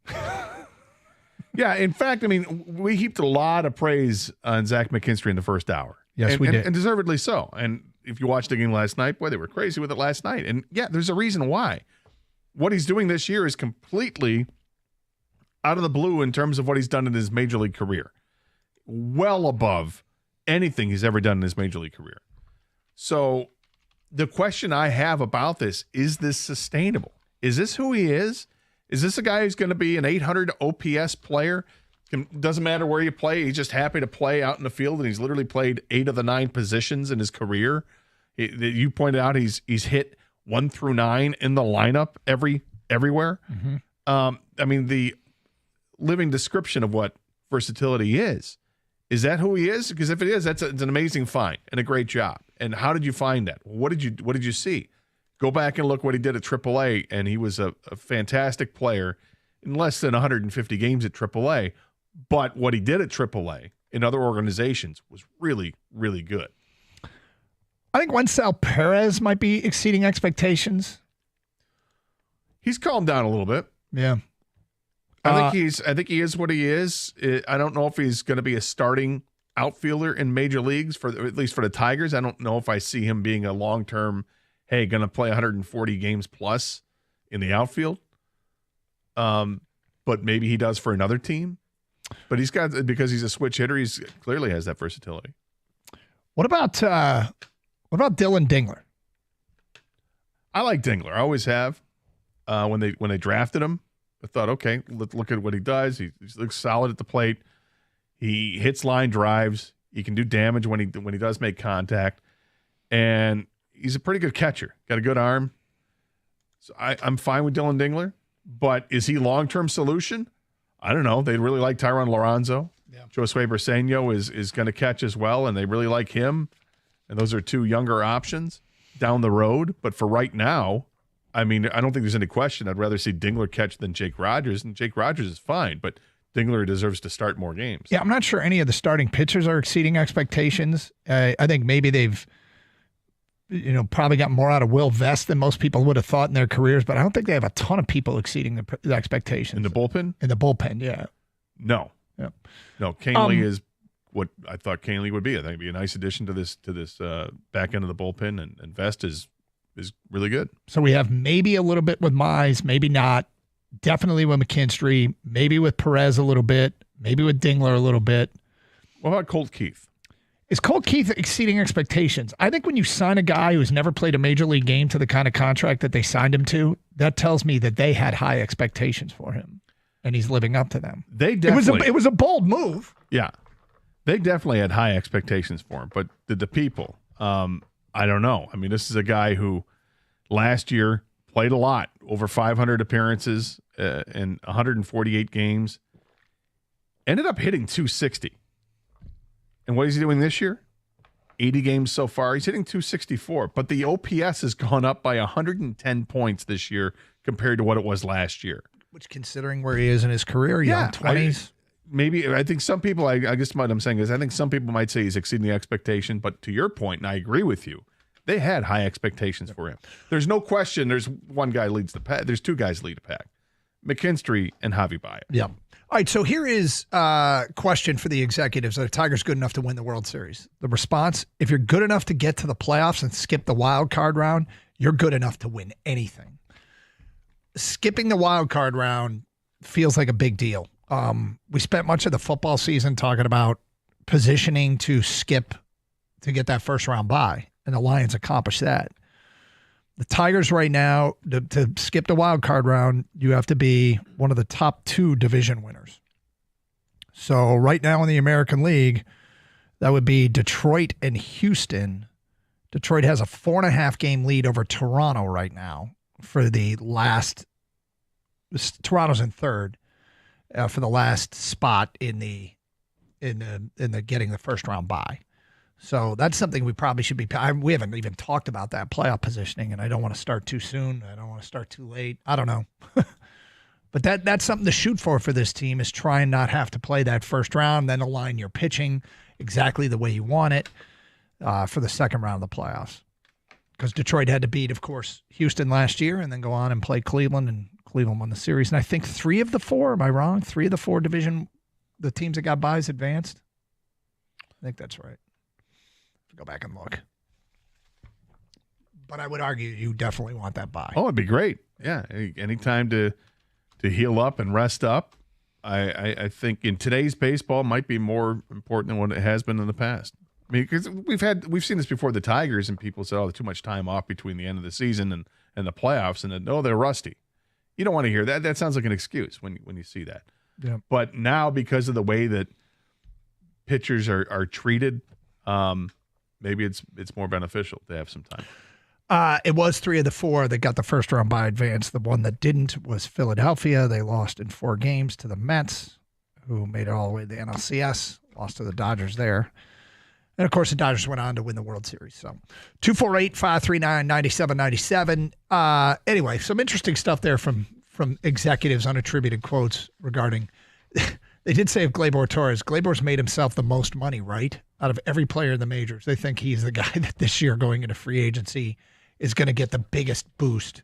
Yeah, in fact, we heaped a lot of praise on Zach McKinstry in the first hour. Yes, we did. And deservedly so. And if you watched the game last night, boy, they were crazy with it last night. And, yeah, there's a reason why. What he's doing this year is completely out of the blue in terms of what he's done in his major league career. Well above anything he's ever done in his major league career. So the question I have about this, is this sustainable? Is this who he is? Is this a guy who's going to be an 800 OPS player? Doesn't matter where you play. He's just happy to play out in the field, and he's literally played 8 of the 9 positions in his career. You pointed out he's hit 1 through 9 in the lineup everywhere. Mm-hmm. The living description of what versatility is that who he is? Because if it is, it's an amazing find and a great job. And how did you find that? What did you see? Go back and look what he did at AAA, and he was a fantastic player in less than 150 games at AAA. But what he did at AAA in other organizations was really, really good. I think Wencel Perez might be exceeding expectations. He's calmed down a little bit. Yeah. I think he is what he is. I don't know if he's going to be a starting outfielder in major leagues, at least for the Tigers. I don't know if I see him being a long-term, going to play 140 games plus in the outfield. But maybe he does for another team. But because he's a switch hitter, he's clearly has that versatility. What about Dylan Dingler? I like Dingler. I always have. When they drafted him, I thought, okay, let's look at what he does. He looks solid at the plate. He hits line drives. He can do damage when he does make contact, and he's a pretty good catcher. Got a good arm. So I'm fine with Dylan Dingler, but is he long-term solution? I don't know. They really like Tyron Lorenzo. Yeah. Josue Briseño is going to catch as well, and they really like him. And those are 2 younger options down the road. But for right now, I don't think there's any question. I'd rather see Dingler catch than Jake Rogers, and Jake Rogers is fine, but Dingler deserves to start more games. Yeah, I'm not sure any of the starting pitchers are exceeding expectations. I think maybe they've probably got more out of Will Vest than most people would have thought in their careers, but I don't think they have a ton of people exceeding the expectations. In the bullpen? In the bullpen, yeah. No. Yep. No, Canely is what I thought Canely would be. I think it'd be a nice addition to this back end of the bullpen, and Vest is really good. So we have maybe a little bit with Mize, maybe not. Definitely with McKinstry, maybe with Perez a little bit, maybe with Dingler a little bit. What about Colt Keith? Is Colt Keith exceeding expectations? I think when you sign a guy who's never played a major league game to the kind of contract that they signed him to, that tells me that they had high expectations for him, and he's living up to them. They definitely. It was a bold move. Yeah, they definitely had high expectations for him, but did the people? I don't know. I mean, this is a guy who last year played a lot, over 500 appearances in 148 games, ended up hitting 260. And what is he doing this year? 80 games so far. He's hitting 264, but the OPS has gone up by 110 points this year compared to what it was last year. Which, considering where he is in his career, young 20s. I think some people, I guess what I'm saying is I think some people might say he's exceeding the expectation, but to your point, and I agree with you, they had high expectations for him. There's no question there's one guy leads the pack. There's two guys lead the pack, McKinstry and Javi Baez. Yeah. All right, so here is a question for the executives. Are the Tigers good enough to win the World Series? The response, if you're good enough to get to the playoffs and skip the wild card round, you're good enough to win anything. Skipping the wild card round feels like a big deal. We spent much of the football season talking about positioning to skip to get that first round bye, and the Lions accomplished that. The Tigers right now, to skip the wild card round, you have to be one of the top two division winners. So right now in the American League, that would be Detroit and Houston. Detroit has a 4.5 game lead over Toronto right now for the last. Toronto's in third for the last spot in the getting the first round bye. So that's something we probably should be. We haven't even talked about that playoff positioning, and I don't want to start too soon. I don't want to start too late. I don't know. But that's something to shoot for this team, is try and not have to play that first round, then align your pitching exactly the way you want it for the second round of the playoffs. Because Detroit had to beat, of course, Houston last year and then go on and play Cleveland, and Cleveland won the series. And I think 3 of the 4, am I wrong? 3 of the 4 division, the teams that got byes advanced? I think that's right. Go back and look. But I would argue you definitely want that bye. Oh, it'd be great. Yeah, any time to heal up and rest up. I think in today's baseball might be more important than what it has been in the past. I mean, because we've seen this before the Tigers, and people say, "Oh, too much time off between the end of the season and the playoffs," and then, "Oh, they're rusty." You don't want to hear that. That sounds like an excuse when you see that. Yeah. But now, because of the way that pitchers are treated, maybe it's more beneficial to have some time. It was 3 of the 4 that got the first round bye advance. The one that didn't was Philadelphia. They lost in 4 games to the Mets, who made it all the way to the NLCS, lost to the Dodgers there. And, of course, the Dodgers went on to win the World Series. So 248-539-9797. Anyway, some interesting stuff there from executives, unattributed quotes regarding they did say of Gleyber Torres, Gleyber's made himself the most money, right? Out of every player in the majors. They think he's the guy that this year going into free agency is going to get the biggest boost.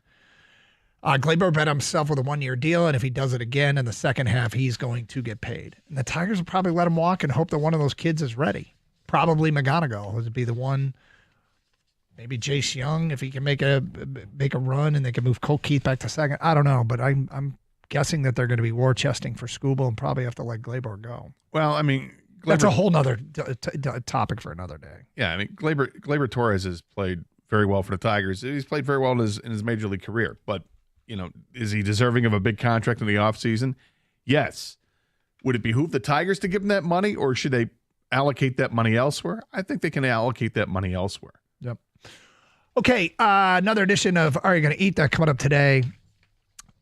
Gleyber bet himself with a 1-year deal, and if he does it again in the second half, he's going to get paid. And the Tigers will probably let him walk and hope that one of those kids is ready. Probably McGonigal would be the one. Maybe Jace Young, if he can make a run and they can move Colt Keith back to second. I don't know, but I'm guessing that they're going to be war chesting for Skubal and probably have to let Gleyber go. Well, I mean, that's a whole nother topic for another day. Yeah, I mean, Gleyber Torres has played very well for the Tigers. He's played very well in his major league career. But, is he deserving of a big contract in the offseason? Yes. Would it behoove the Tigers to give him that money, or should they allocate that money elsewhere? I think they can allocate that money elsewhere. Yep. Okay, another edition of Are You Going to Eat That coming up today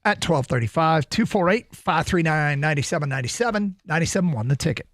at 12:35. 248-539-9797. 97.1 The Ticket.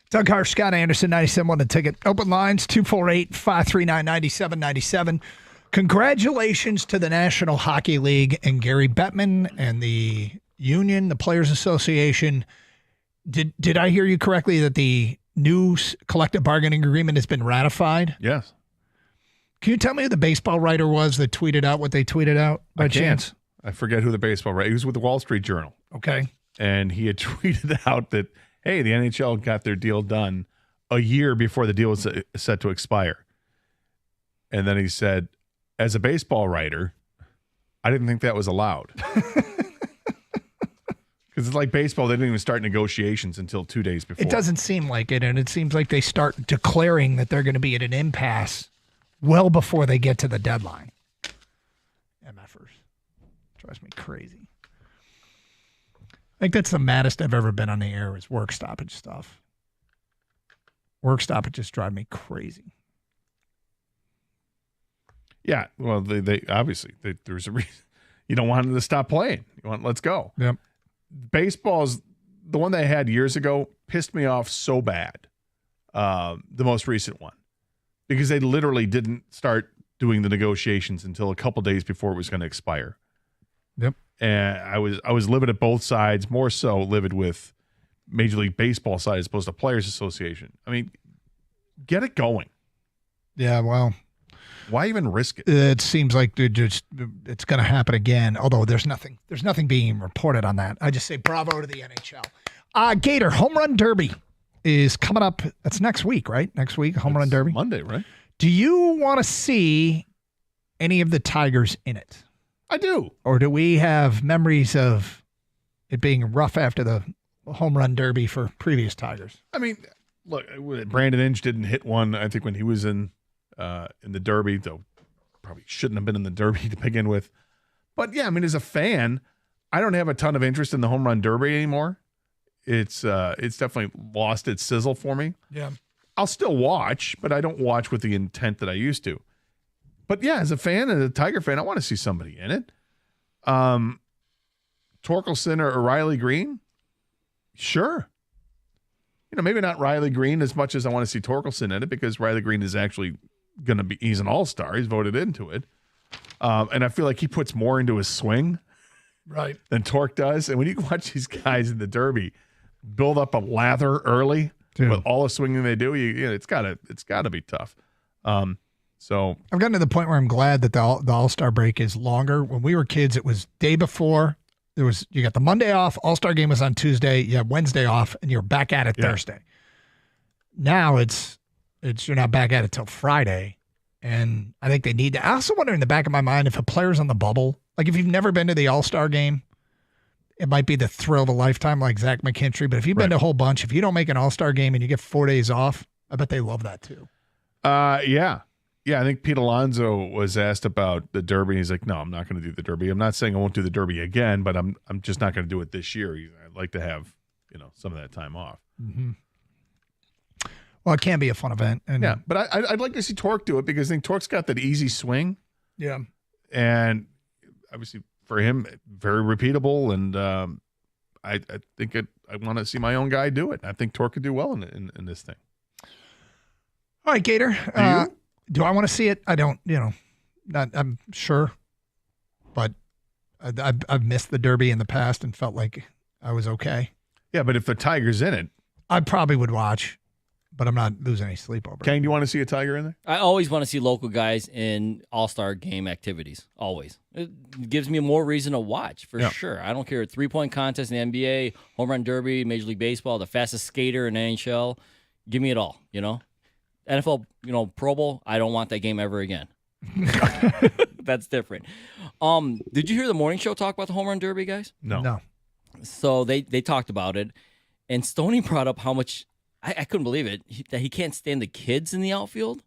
Doug Harsh, Scott Anderson, 97.1 The Ticket. Open lines, 248-539-9797. Congratulations to the National Hockey League and Gary Bettman and the union, the Players Association. Did I hear you correctly that the new collective bargaining agreement has been ratified? Yes. Can you tell me who the baseball writer was that tweeted out what they tweeted out by chance? I forget who the baseball writer. He was with the Wall Street Journal. Okay. And he had tweeted out that, hey, the NHL got their deal done a year before the deal was set to expire. And then he said, as a baseball writer, I didn't think that was allowed. Because it's like baseball, they didn't even start negotiations until 2 days before. It doesn't seem like it, and it seems like they start declaring that they're going to be at an impasse well before they get to the deadline. MFers. Drives me crazy. I think that's the maddest I've ever been on the air is work stoppage stuff. Work stoppages drive me crazy. Yeah, well, they obviously, there's a reason. You don't want them to stop playing. You want, let's go. Yep. Baseball's, the one they had years ago, pissed me off so bad, the most recent one, because they literally didn't start doing the negotiations until a couple days before it was going to expire. Yep. And I was livid at both sides, more so livid with Major League Baseball side as opposed to Players Association. I mean, get it going. Yeah, well, why even risk it? It seems like it's going to happen again. Although there's nothing being reported on that. I just say bravo to the NHL. Gator Home Run Derby is coming up. That's next week, right? Next week, Home Run Derby. Monday, right? Do you want to see any of the Tigers in it? I do. Or do we have memories of it being rough after the Home Run Derby for previous Tigers? I mean, look, Brandon Inge didn't hit one, I think, when he was in the Derby, though probably shouldn't have been in the Derby to begin with. But yeah, I mean, as a fan, I don't have a ton of interest in the Home Run Derby anymore. It's definitely lost its sizzle for me. Yeah. I'll still watch, but I don't watch with the intent that I used to. But yeah, as a fan, as a Tiger fan, I want to see somebody in it. Torkelson or Riley Green? Sure. You know, maybe not Riley Green as much as I want to see Torkelson in it, because Riley Green is actually going to be, he's an all-star. He's voted into it. And I feel like he puts more into his swing than Torque does. And when you watch these guys in the Derby build up a lather early with all the swinging they do, it's gotta be tough. So I've gotten to the point where I'm glad that the All-Star break is longer. When we were kids, it was day before. You got the Monday off, All-Star game was on Tuesday, you have Wednesday off, and you're back at it Thursday. Now it's you're not back at it till Friday. And I think they need to. I also wonder in the back of my mind if a player's on the bubble, like if you've never been to the All-Star game, it might be the thrill of a lifetime like Zach McKinstry. But if you've been to a whole bunch, if you don't make an All-Star game and you get 4 days off, I bet they love that too. Yeah. Yeah, I think Pete Alonso was asked about the Derby. He's like, no, I'm not going to do the Derby. I'm not saying I won't do the Derby again, but I'm just not going to do it this year. I'd like to have, some of that time off. Mm-hmm. Well, it can be a fun event. And yeah, but I'd like to see Torque do it because I think Torque's got that easy swing. Yeah. And obviously for him, very repeatable. And I think I want to see my own guy do it. I think Torque could do well in this thing. All right, Gator. Do you? Do I want to see it? I don't, I'm sure, but I've missed the Derby in the past and felt like I was okay. Yeah, but if the Tiger's in it, I probably would watch, but I'm not losing any sleep over it. Kane, do you want to see a Tiger in there? I always want to see local guys in all-star game activities, always. It gives me more reason to watch, for sure. I don't care. Three-point contest in the NBA, home run derby, Major League Baseball, the fastest skater in NHL. Give me it all, NFL, Pro Bowl, I don't want that game ever again. That's different. Did you hear the morning show talk about the home run derby, guys? No. So they talked about it, and Stoney brought up how much I couldn't believe it that he can't stand the kids in the outfield,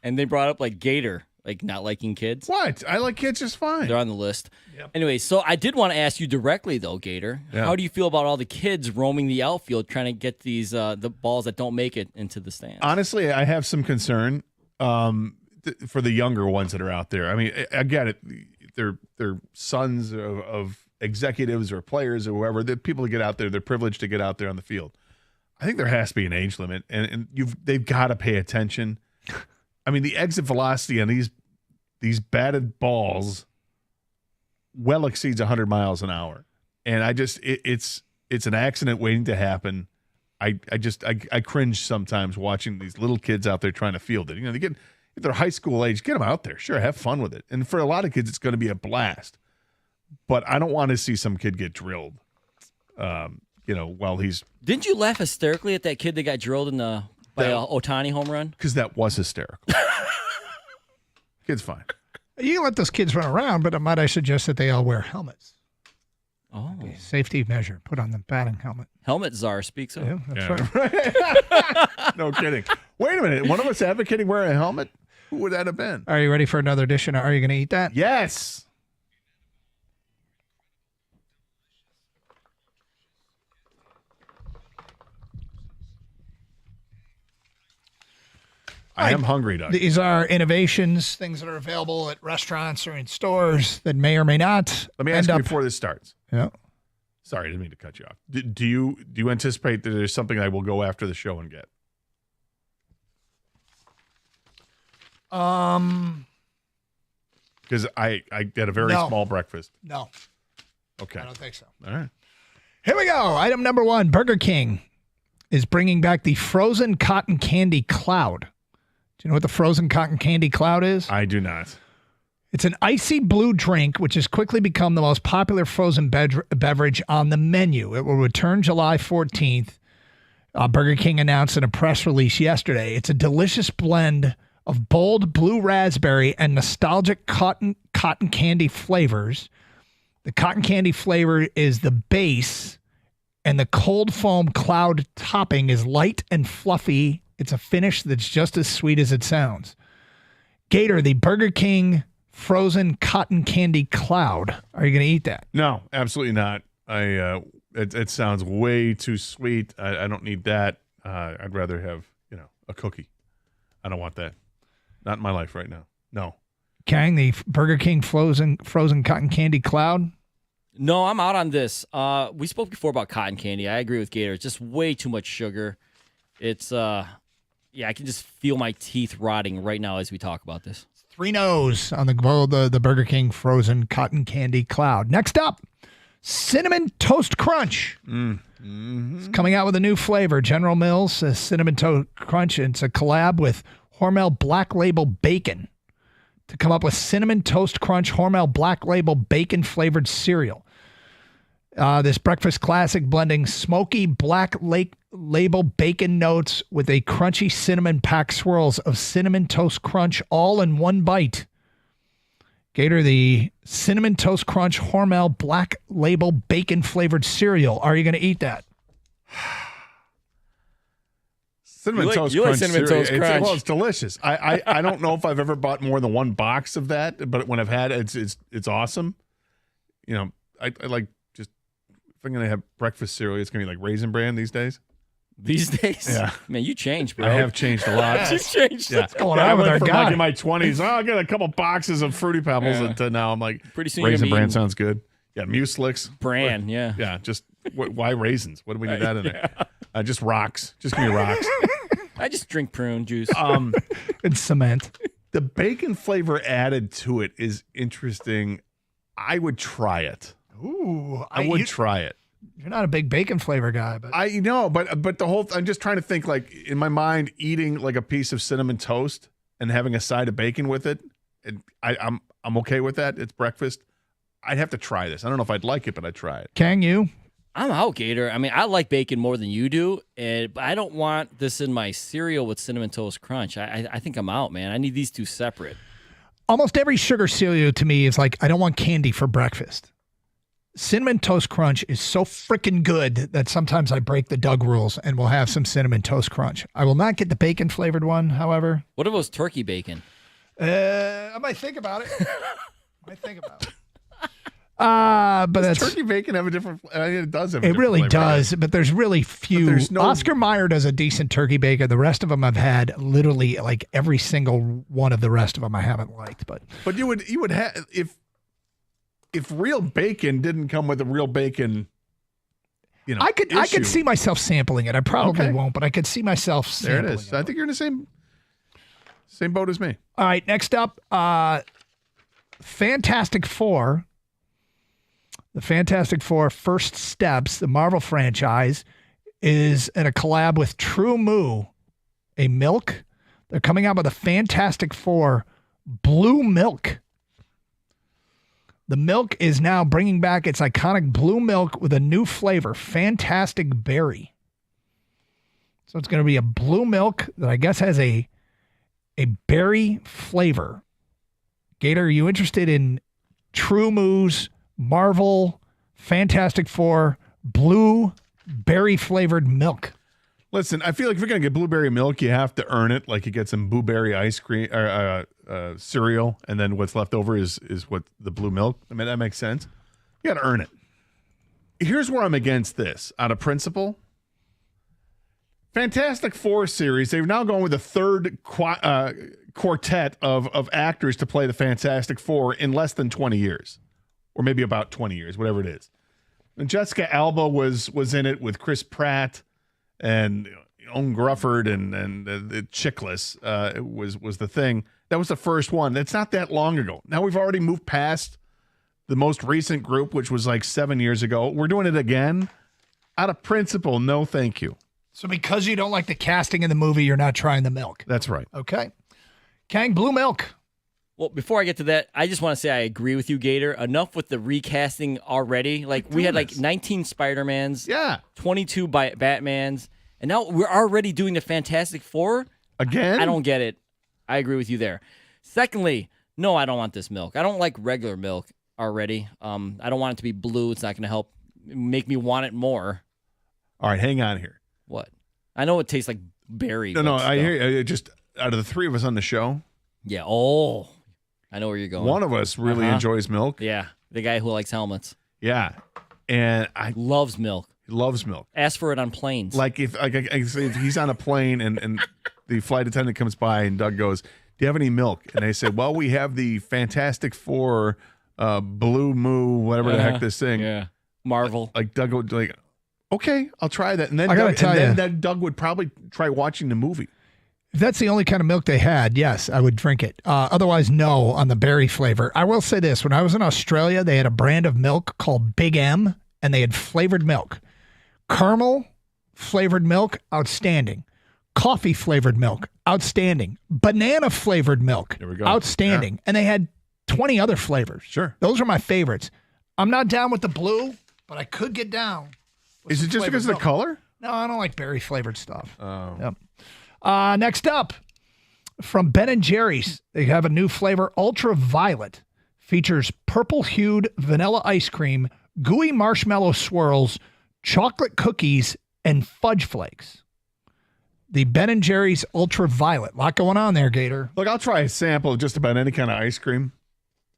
and they brought up like Gator, like not liking kids. What? I like kids just fine. They're on the list. Yep. Anyway, so I did want to ask you directly though, Gator. Yeah. How do you feel about all the kids roaming the outfield trying to get these the balls that don't make it into the stands? Honestly, I have some concern for the younger ones that are out there. I mean, I get it. They're sons of executives or players or whoever. The people that get out there, they're privileged to get out there on the field. I think there has to be an age limit, and they've got to pay attention. I mean, the exit velocity on these batted balls well exceeds 100 miles an hour, and it's an accident waiting to happen. I cringe sometimes watching these little kids out there trying to field it. They get if they're high school age, get them out there. Sure, have fun with it. And for a lot of kids, it's going to be a blast. But I don't want to see some kid get drilled. While he's. Didn't you laugh hysterically at that kid that got drilled by a Ohtani home run? Because that was hysterical. Kid's fine. You can let those kids run around, but might I suggest that they all wear helmets? Oh, safety measure. Put on the batting helmet. Helmet czar speaks up. Yeah, that's right. No kidding. Wait a minute. One of us advocating wearing a helmet? Who would that have been? Are you ready for another edition? Are you going to eat that? Yes. I am hungry, Doug. These are innovations, things that are available at restaurants or in stores that may or may not. Let me ask you before this starts. Yeah. Sorry, I didn't mean to cut you off. Do you anticipate that there's something I will go after the show and get? Because I get a very small breakfast. No. Okay. I don't think so. All right. Here we go. Item number 1. Burger King is bringing back the frozen cotton candy cloud. Do you know what the frozen cotton candy cloud is? I do not. It's an icy blue drink, which has quickly become the most popular frozen beverage on the menu. It will return July 14th. Burger King announced in a press release yesterday. It's a delicious blend of bold blue raspberry and nostalgic cotton candy flavors. The cotton candy flavor is the base, and the cold foam cloud topping is light and fluffy. It's a finish that's just as sweet as it sounds. Gator, the Burger King frozen cotton candy cloud. Are you going to eat that? No, absolutely not. It sounds way too sweet. I don't need that. I'd rather have a cookie. I don't want that. Not in my life right now. No. Kang, the Burger King frozen cotton candy cloud. No, I'm out on this. We spoke before about cotton candy. I agree with Gator. It's just way too much sugar. It's I can just feel my teeth rotting right now as we talk about this. 3 no's on the Burger King frozen cotton candy cloud. Next up, Cinnamon Toast Crunch. It's coming out with a new flavor. General Mills says Cinnamon Toast Crunch. It's a collab with Hormel Black Label Bacon to come up with Cinnamon Toast Crunch Hormel Black Label Bacon flavored cereal. This breakfast classic blending smoky Black Label bacon notes with a crunchy cinnamon packed swirls of Cinnamon Toast Crunch all in one bite. Gator, the Cinnamon Toast Crunch Hormel Black Label bacon flavored cereal. Are you going to eat that? Cinnamon Toast you Crunch. Like Cinnamon Toast Crunch. It's delicious. I don't know if I've ever bought more than one box of that, but when I've had it, it's awesome. I like just if I'm gonna have breakfast cereal, it's gonna be like Raisin Bran these days. These days? Yeah. Man, you changed, bro. I have changed a lot. You've changed. Yeah. What's going I on with went our from guy? like in my 20s. I'll get a couple boxes of Fruity Pebbles, and now I'm like, pretty soon Raisin you're Bran eating sounds good. Yeah, Mueslix. Bran, yeah. Yeah, just why raisins? What do we need that in there? Just rocks. Just give me rocks. I just drink prune juice. And cement. The bacon flavor added to it is interesting. I would try it. Ooh, I would try it. You're not a big bacon flavor guy, but I know, but the whole I'm just trying to think like in my mind eating like a piece of cinnamon toast and having a side of bacon with it. And I'm okay with that. It's breakfast. I'd have to try this. I don't know if I'd like it, but I'd try it. Can you? I'm out, Gator. I mean, I like bacon more than you do, but I don't want this in my cereal with Cinnamon Toast Crunch. I think I'm out, man. I need these two separate. Almost every sugar cereal to me is like, I don't want candy for breakfast. Cinnamon Toast Crunch is so freaking good that sometimes I break the Doug rules and will have some Cinnamon Toast Crunch. I will not get the bacon flavored one, however. What if it was turkey bacon? I might think about it. But does turkey bacon have a different? It does have. It really does, but there's really few. There's no, Oscar Mayer does a decent turkey bacon. The rest of them I've had literally like every single one of the rest of them I haven't liked. But you would have if real bacon didn't come with a real bacon. I could see myself sampling it. I probably won't, but I could see myself sampling There it is. I think you're in the same boat as me. All right, next up, Fantastic Four. The Fantastic Four First Steps, the Marvel franchise, is in a collab with True Moo, a milk. They're coming out with a Fantastic Four Blue Milk. The milk is now bringing back its iconic blue milk with a new flavor, Fantastic Berry. So it's going to be a blue milk that I guess has a berry flavor. Gator, are you interested in True Moo's Marvel Fantastic Four blue berry flavored milk? Listen, I feel like if you're going to get blueberry milk, you have to earn it. Like you get some blueberry ice cream or cereal, and then what's left over is what the blue milk. I mean, that makes sense. You got to earn it. Here's where I'm against this. Out of principle, Fantastic Four series, they've now gone with a third quartet of actors to play the Fantastic Four in less than 20 years. Or maybe about 20 years, whatever it is. And Jessica Alba was in it with Chris Pratt and Owen Grufford and Chickless was the thing. That was the first one. That's not that long ago. Now we've already moved past the most recent group, which was like 7 years ago. We're doing it again. Out of principle, no thank you. So because you don't like the casting in the movie, you're not trying the milk. That's right. Okay. Kang, blue milk. Well, before I get to that, I just want to say I agree with you, Gator. Enough with the recasting already. Like, we had like 19 Spider-Mans, 22 Batmans, and now we're already doing the Fantastic Four? Again? I don't get it. I agree with you there. Secondly, no, I don't want this milk. I don't like regular milk already. I don't want it to be blue. It's not going to help make me want it more. All right, hang on here. What? I know it tastes like berry. No, I hear you. Just out of the three of us on the show. Yeah. Oh, I know where you're going. One of us really enjoys milk. Yeah, the guy who likes helmets. Yeah, and I loves milk. He loves milk. Ask for it on planes. Like if he's on a plane and the flight attendant comes by and Doug goes, "Do you have any milk?" And they say, "Well, we have the Fantastic Four, Blue Moo, whatever the heck this thing." Yeah, Marvel. Like Doug would like, "Okay, I'll try that." And then I gotta tell you, then Doug would probably try watching the movie. If that's the only kind of milk they had, yes, I would drink it. Otherwise, no, on the berry flavor. I will say this. When I was in Australia, they had a brand of milk called Big M, and they had flavored milk. Caramel flavored milk, outstanding. Coffee flavored milk, outstanding. Banana flavored milk, there we go. Outstanding. Yeah. And they had 20 other flavors. Sure. Those are my favorites. I'm not down with the blue, but I could get down. Is it just because of the color? No, I don't like berry flavored stuff. Oh. Yep. Next up, from Ben & Jerry's, they have a new flavor, Ultraviolet. Features purple-hued vanilla ice cream, gooey marshmallow swirls, chocolate cookies, and fudge flakes. The Ben & Jerry's Ultraviolet. A lot going on there, Gator. Look, I'll try a sample of just about any kind of ice cream.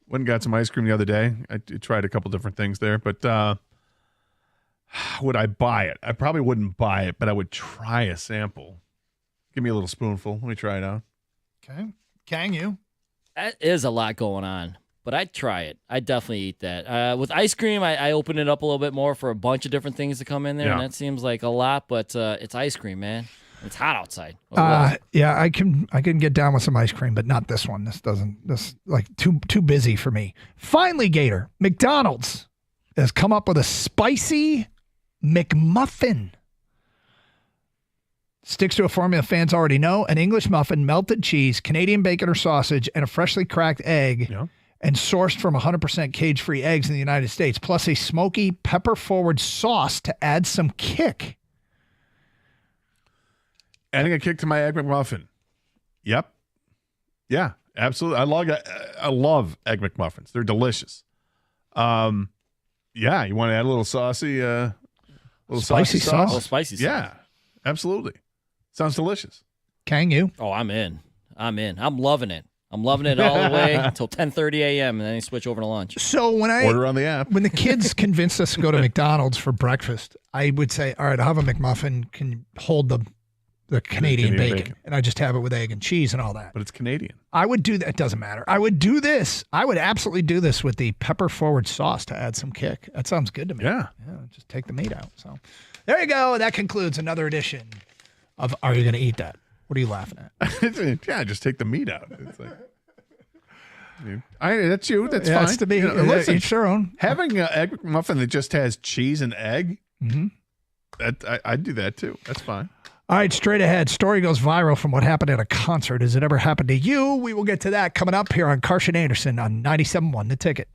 Went and got some ice cream the other day. I tried a couple different things there, but would I buy it? I probably wouldn't buy it, but I would try a sample. Give me a little spoonful. Let me try it out. Okay. Kang, you? That is a lot going on, but I'd try it. I'd definitely eat that. With ice cream, I open it up a little bit more for a bunch of different things to come in there, and that seems like a lot, but it's ice cream, man. It's hot outside. Yeah, I can get down with some ice cream, but not this one. This like too busy for me. Finally, Gator, McDonald's has come up with a spicy McMuffin. Sticks to a formula fans already know: an English muffin, melted cheese, Canadian bacon or sausage, and a freshly cracked egg, and sourced from 100% cage-free eggs in the United States, plus a smoky, pepper-forward sauce to add some kick. Adding a kick to my Egg McMuffin. Yep. Yeah, absolutely. I love Egg McMuffins. They're delicious. Yeah, you want to add a little saucy, spicy sauce? A little spicy sauce. Yeah, absolutely. Sounds delicious. Can you? Oh, I'm in. I'm loving it. I'm loving it all the way until 10:30 a.m. and then I switch over to lunch. So when order on the app, when the kids convinced us to go to McDonald's for breakfast, I would say, "All right, I'll have a McMuffin. Can hold the the Canadian Canadian bacon, and I just have it with egg and cheese and all that. But it's Canadian. I would do that. It doesn't matter. I would do this. I would absolutely do this with the pepper forward sauce to add some kick. That sounds good to me. Yeah. Just take the meat out. So there you go. That concludes another edition of Are You Going to Eat That? What are you laughing at? Yeah, just take the meat out. It's like, that's you. That's Yeah, fine. it's to be. Listen, Each their own. having an egg McMuffin that just has cheese and egg, I'd do that too. That's fine. All right, straight ahead. Story goes viral from what happened at a concert. Has it ever happened to you? We will get to that coming up here on Carson Anderson on 97.1 The Ticket.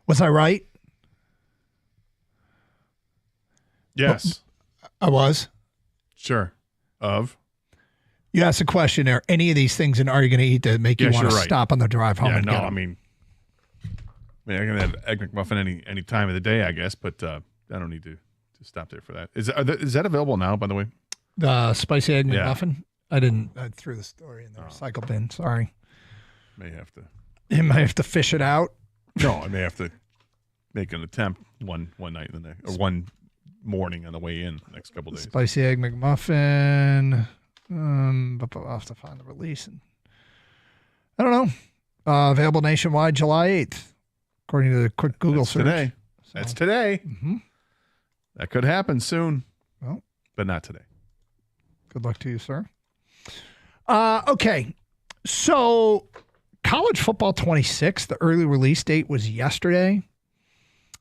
Was I right? Yes. I was. Sure. You asked a question there. Any of these things in Are You Going to Eat that make you Yes, want to you're right. stop on the drive home Yeah, and no, get 'em? I mean, I can have egg McMuffin any time of the day, I guess, but I don't need to stop there for that. Is that available now, by the way? The spicy egg Yeah. McMuffin? I threw the story in the recycle bin. Sorry. May have to. You might have to fish it out. No, I may have to make an attempt one night in the next, or one morning on the way in the next couple days. Spicy egg McMuffin. But I'll have to find the release. I don't know. Available nationwide July 8th, according to the quick Google search. Today. That's today. Mm-hmm. That could happen soon. Well, but not today. Good luck to you, sir. Okay. So college football 26, the early release date was yesterday.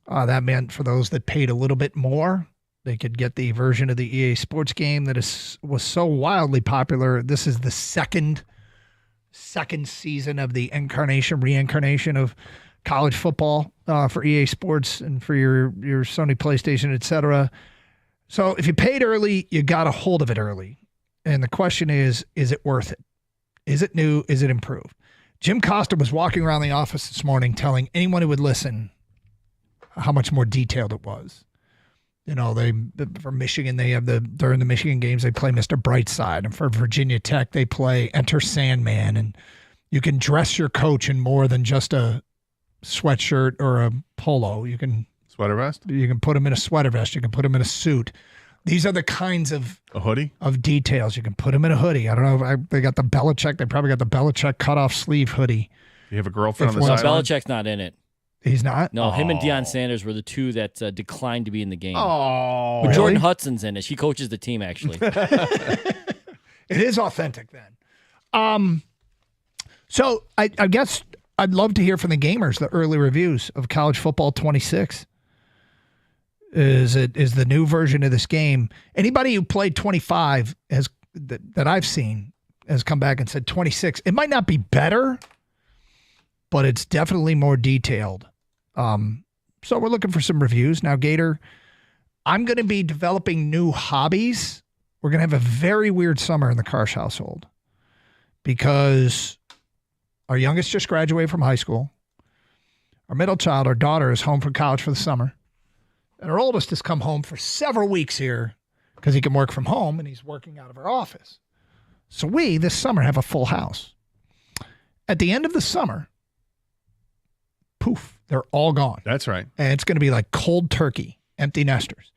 That meant for those that paid a little bit more, they could get the version of the EA Sports game that was so wildly popular. This is the second season of the reincarnation of college football for EA Sports and for your Sony PlayStation, etc. So if you paid early, you got a hold of it early. And the question is it worth it? Is it new? Is it improved? Jim Costa was walking around the office this morning telling anyone who would listen how much more detailed it was. You know, for Michigan, they have during the Michigan games, they play Mr. Brightside. And for Virginia Tech, they play Enter Sandman. And you can dress your coach in more than just a sweatshirt or a polo. You can sweater vest. You can put him in a sweater vest. You can put him in a suit. These are the kinds of a hoodie of details. You can put him in a hoodie. I don't know if they got the Belichick. They probably got the Belichick cutoff sleeve hoodie. You have a girlfriend on the No, sideline? Belichick's not in it. He's not? No, him and Deion Sanders were the two that declined to be in the game. Oh, but Jordan really? Hudson's in it. She coaches the team, actually. It is authentic then. So I guess I'd love to hear from the gamers the early reviews of College Football 26. Is the new version of this game? Anybody who played 25 that I've seen has come back and said 26. It might not be better, but it's definitely more detailed. So we're looking for some reviews. Now, Gator, I'm going to be developing new hobbies. We're going to have a very weird summer in the Karsh household because our youngest just graduated from high school. Our middle child, our daughter, is home from college for the summer. And our oldest has come home for several weeks here because he can work from home and he's working out of our office. So we, this summer, have a full house. At the end of the summer, poof, they're all gone. That's right. And it's going to be like cold turkey, empty nesters.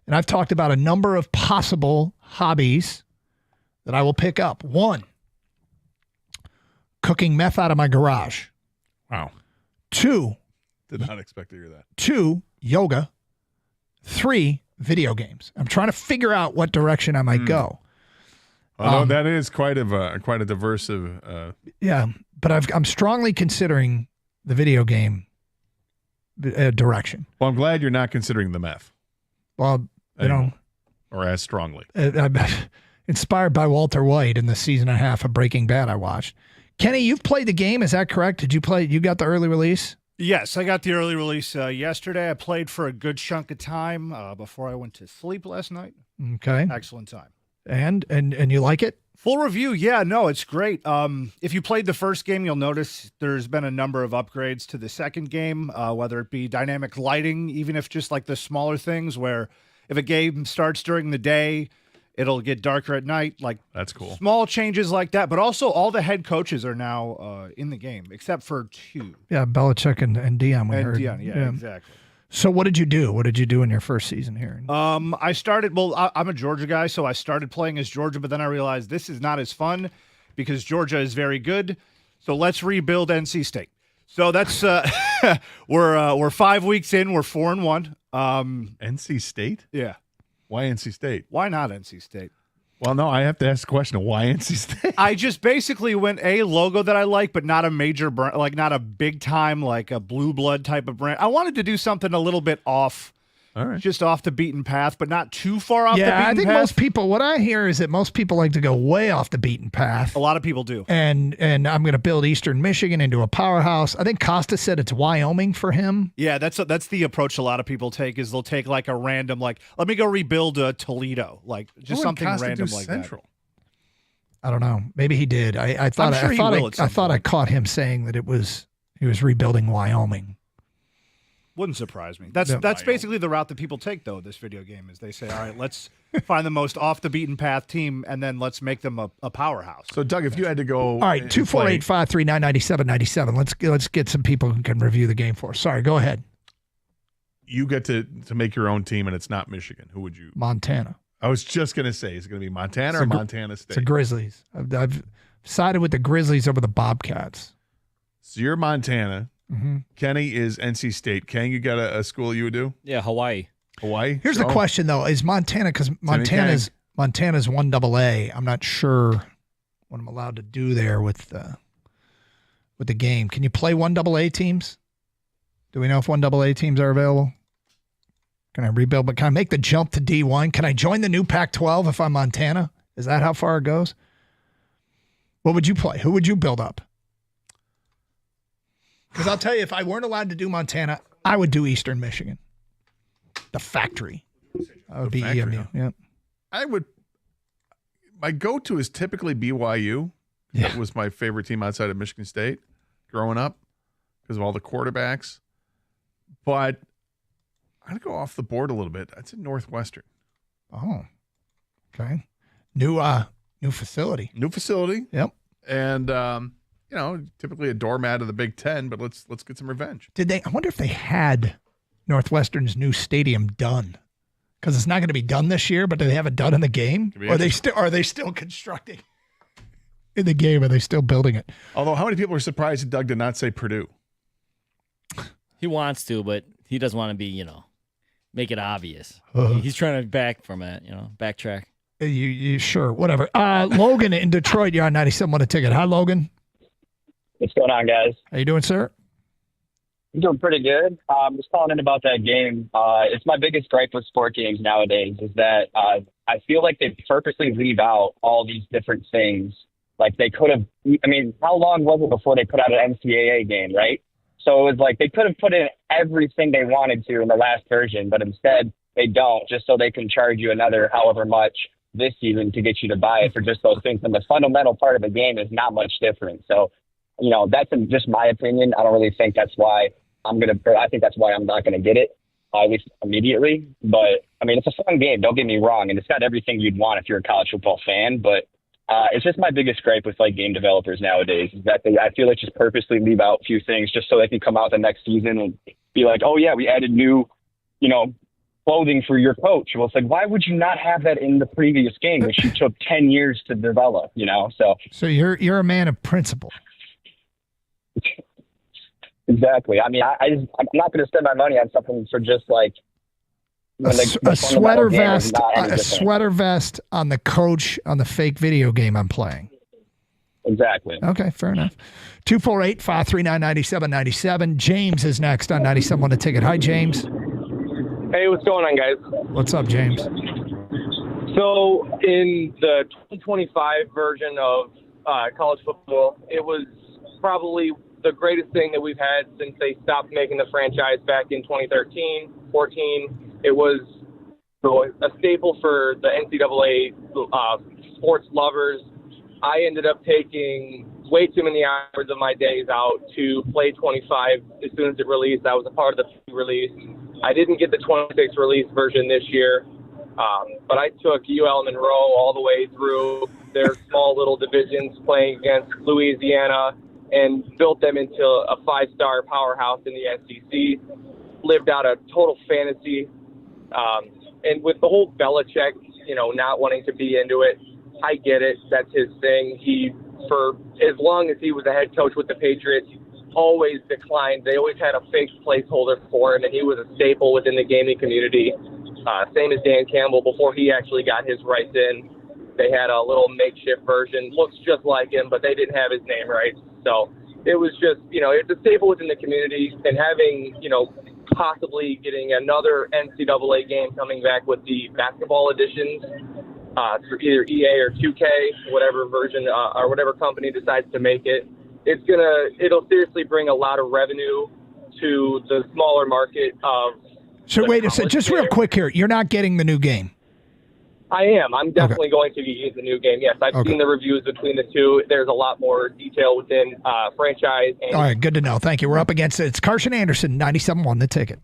And I've talked about a number of possible hobbies that I will pick up. 1, cooking meth out of my garage. Wow. 2, did not expect to hear that. 2, yoga. 3, video games. I'm trying to figure out what direction I might go. Although that is quite a diverse. Yeah, but I'm strongly considering the video game direction. Well, I'm glad you're not considering the meth. Well, or as strongly. I'm inspired by Walter White in the season and a half of Breaking Bad I watched. Kenny, you've played the game. Is that correct? Did you play? You got the early release? Yes, I got the early release yesterday. I played for a good chunk of time before I went to sleep last night. Okay. Excellent time. And you like it? Full review. Yeah, no, it's great. If you played the first game, you'll notice there's been a number of upgrades to the second game, whether it be dynamic lighting, even if just like the smaller things where if a game starts during the day, it'll get darker at night. Like that's cool. Small changes like that, but also all the head coaches are now in the game except for 2. Yeah, Belichick and Deion. Deion, yeah, exactly. So what did you do? What did you do in your first season here? I started, I'm a Georgia guy, so I started playing as Georgia, but then I realized this is not as fun because Georgia is very good. So let's rebuild NC State. So that's we're 5 weeks in, we're 4-1. NC State? Yeah. Why NC State? Why not NC State? Well, no, I have to ask the question, why NC State? I just basically went a logo that I like, but not a major brand, like not a big time, like a blue blood type of brand. I wanted to do something a little bit off, just off the beaten path, but not too far off the beaten path. Yeah, I think most people, what I hear is that most people like to go way off the beaten path. A lot of people do. And I'm going to build Eastern Michigan into a powerhouse. I think Costa said it's Wyoming for him. Yeah, that's the approach a lot of people take is they'll take like a random, like, let me go rebuild Toledo, like just something random like Central? That. I don't know. Maybe he did. I thought I caught him saying that he was rebuilding Wyoming. Wouldn't surprise me. That's basically the route that people take, though, this video game, is they say, all right, let's find the most off-the-beaten-path team, and then let's make them a powerhouse. So, Doug, if you had to go... All right, 248-539-9797. Let's get some people who can review the game for us. Sorry, go ahead. You get to make your own team, and it's not Michigan. Who would you... Montana. I was just going to say, is it going to be Montana or Montana State? It's the Grizzlies. I've sided with the Grizzlies over the Bobcats. So you're Montana. Mm-hmm. Kenny is NC State. Ken, you got a school you would do? Yeah, Hawaii. Hawaii. Here's the question, though: is Montana, because Montana's 1AA? I'm not sure what I'm allowed to do there with the game. Can you play 1AA teams? Do we know if 1AA teams are available? Can I rebuild? But can I make the jump to D1? Can I join the new Pac-12 if I'm Montana? Is that how far it goes? What would you play? Who would you build up? Because I'll tell you, if I weren't allowed to do Montana, I would do Eastern Michigan. The factory. I would be Factory, EMU. huh? Yeah. I would. My go-to is typically BYU. Yeah. That was my favorite team outside of Michigan State growing up because of all the quarterbacks. But I'd go off the board a little bit. I'd say Northwestern. Oh, okay. New facility. New facility. Yep. And typically a doormat of the Big Ten, but let's get some revenge. I wonder if they had Northwestern's new stadium done, because it's not going to be done this year. But do they have it done in the game? Or are they still constructing in the game? Are they still building it? Although, how many people are surprised that Doug did not say Purdue? He wants to, but he doesn't want to be, make it obvious. Uh-huh. He's trying to backtrack. You sure? Whatever. Logan in Detroit, you're on 97 a ticket. Hi, Logan. What's going on, guys? How you doing, sir? I'm doing pretty good. Just calling in about that game. It's my biggest gripe with sport games nowadays is that I feel like they purposely leave out all these different things. Like they could have, how long was it before they put out an NCAA game, right? So it was like they could have put in everything they wanted to in the last version, but instead they don't, just so they can charge you another however much this season to get you to buy it for just those things. And the fundamental part of the game is not much different. So, that's just my opinion. I don't really think that's why I think that's why I'm not going to get it, at least immediately. But, it's a fun game. Don't get me wrong. And it's got everything you'd want if you're a college football fan. But it's just my biggest gripe with, game developers nowadays is that I feel like just purposely leave out a few things just so they can come out the next season and be like, oh, yeah, we added new, clothing for your coach. Well, it's like, why would you not have that in the previous game, which you took 10 years to develop, So you're a man of principle. Exactly. I'm not going to spend my money on something for just a sweater vest, sweater vest on the coach on the fake video game I'm playing. Exactly. Okay, fair enough. 248-539-9797. James is next on 97 on the ticket. Hi, James. Hey, what's going on, guys? What's up, James? So, in the 2025 version of college football, it was probably the greatest thing that we've had since they stopped making the franchise back in 2013, 14. It was a staple for the NCAA sports lovers. I ended up taking way too many hours of my days out to play 25 as soon as it released. I was a part of the release. I didn't get the 26 release version this year, but I took UL Monroe all the way through their small little divisions playing against Louisiana and built them into a 5-star powerhouse in the SEC, lived out a total fantasy. And with the whole Belichick, not wanting to be into it, I get it. That's his thing. He, for as long as he was a head coach with the Patriots, always declined. They always had a fake placeholder for him, and he was a staple within the gaming community. Same as Dan Campbell before he actually got his rights in. They had a little makeshift version, looks just like him, but they didn't have his name right. So it was just, it's a staple within the community, and having, possibly getting another NCAA game coming back with the basketball editions for either EA or 2K, whatever version or whatever company decides to make it. It'll seriously bring a lot of revenue to the smaller market of. So wait a second, just real quick here. You're not getting the new game. I am. I'm definitely going to use the new game. Yes, I've seen the reviews between the two. There's a lot more detail within franchise. And all right, good to know. Thank you. We're up against it. It's Carson Anderson, 97.1 the ticket.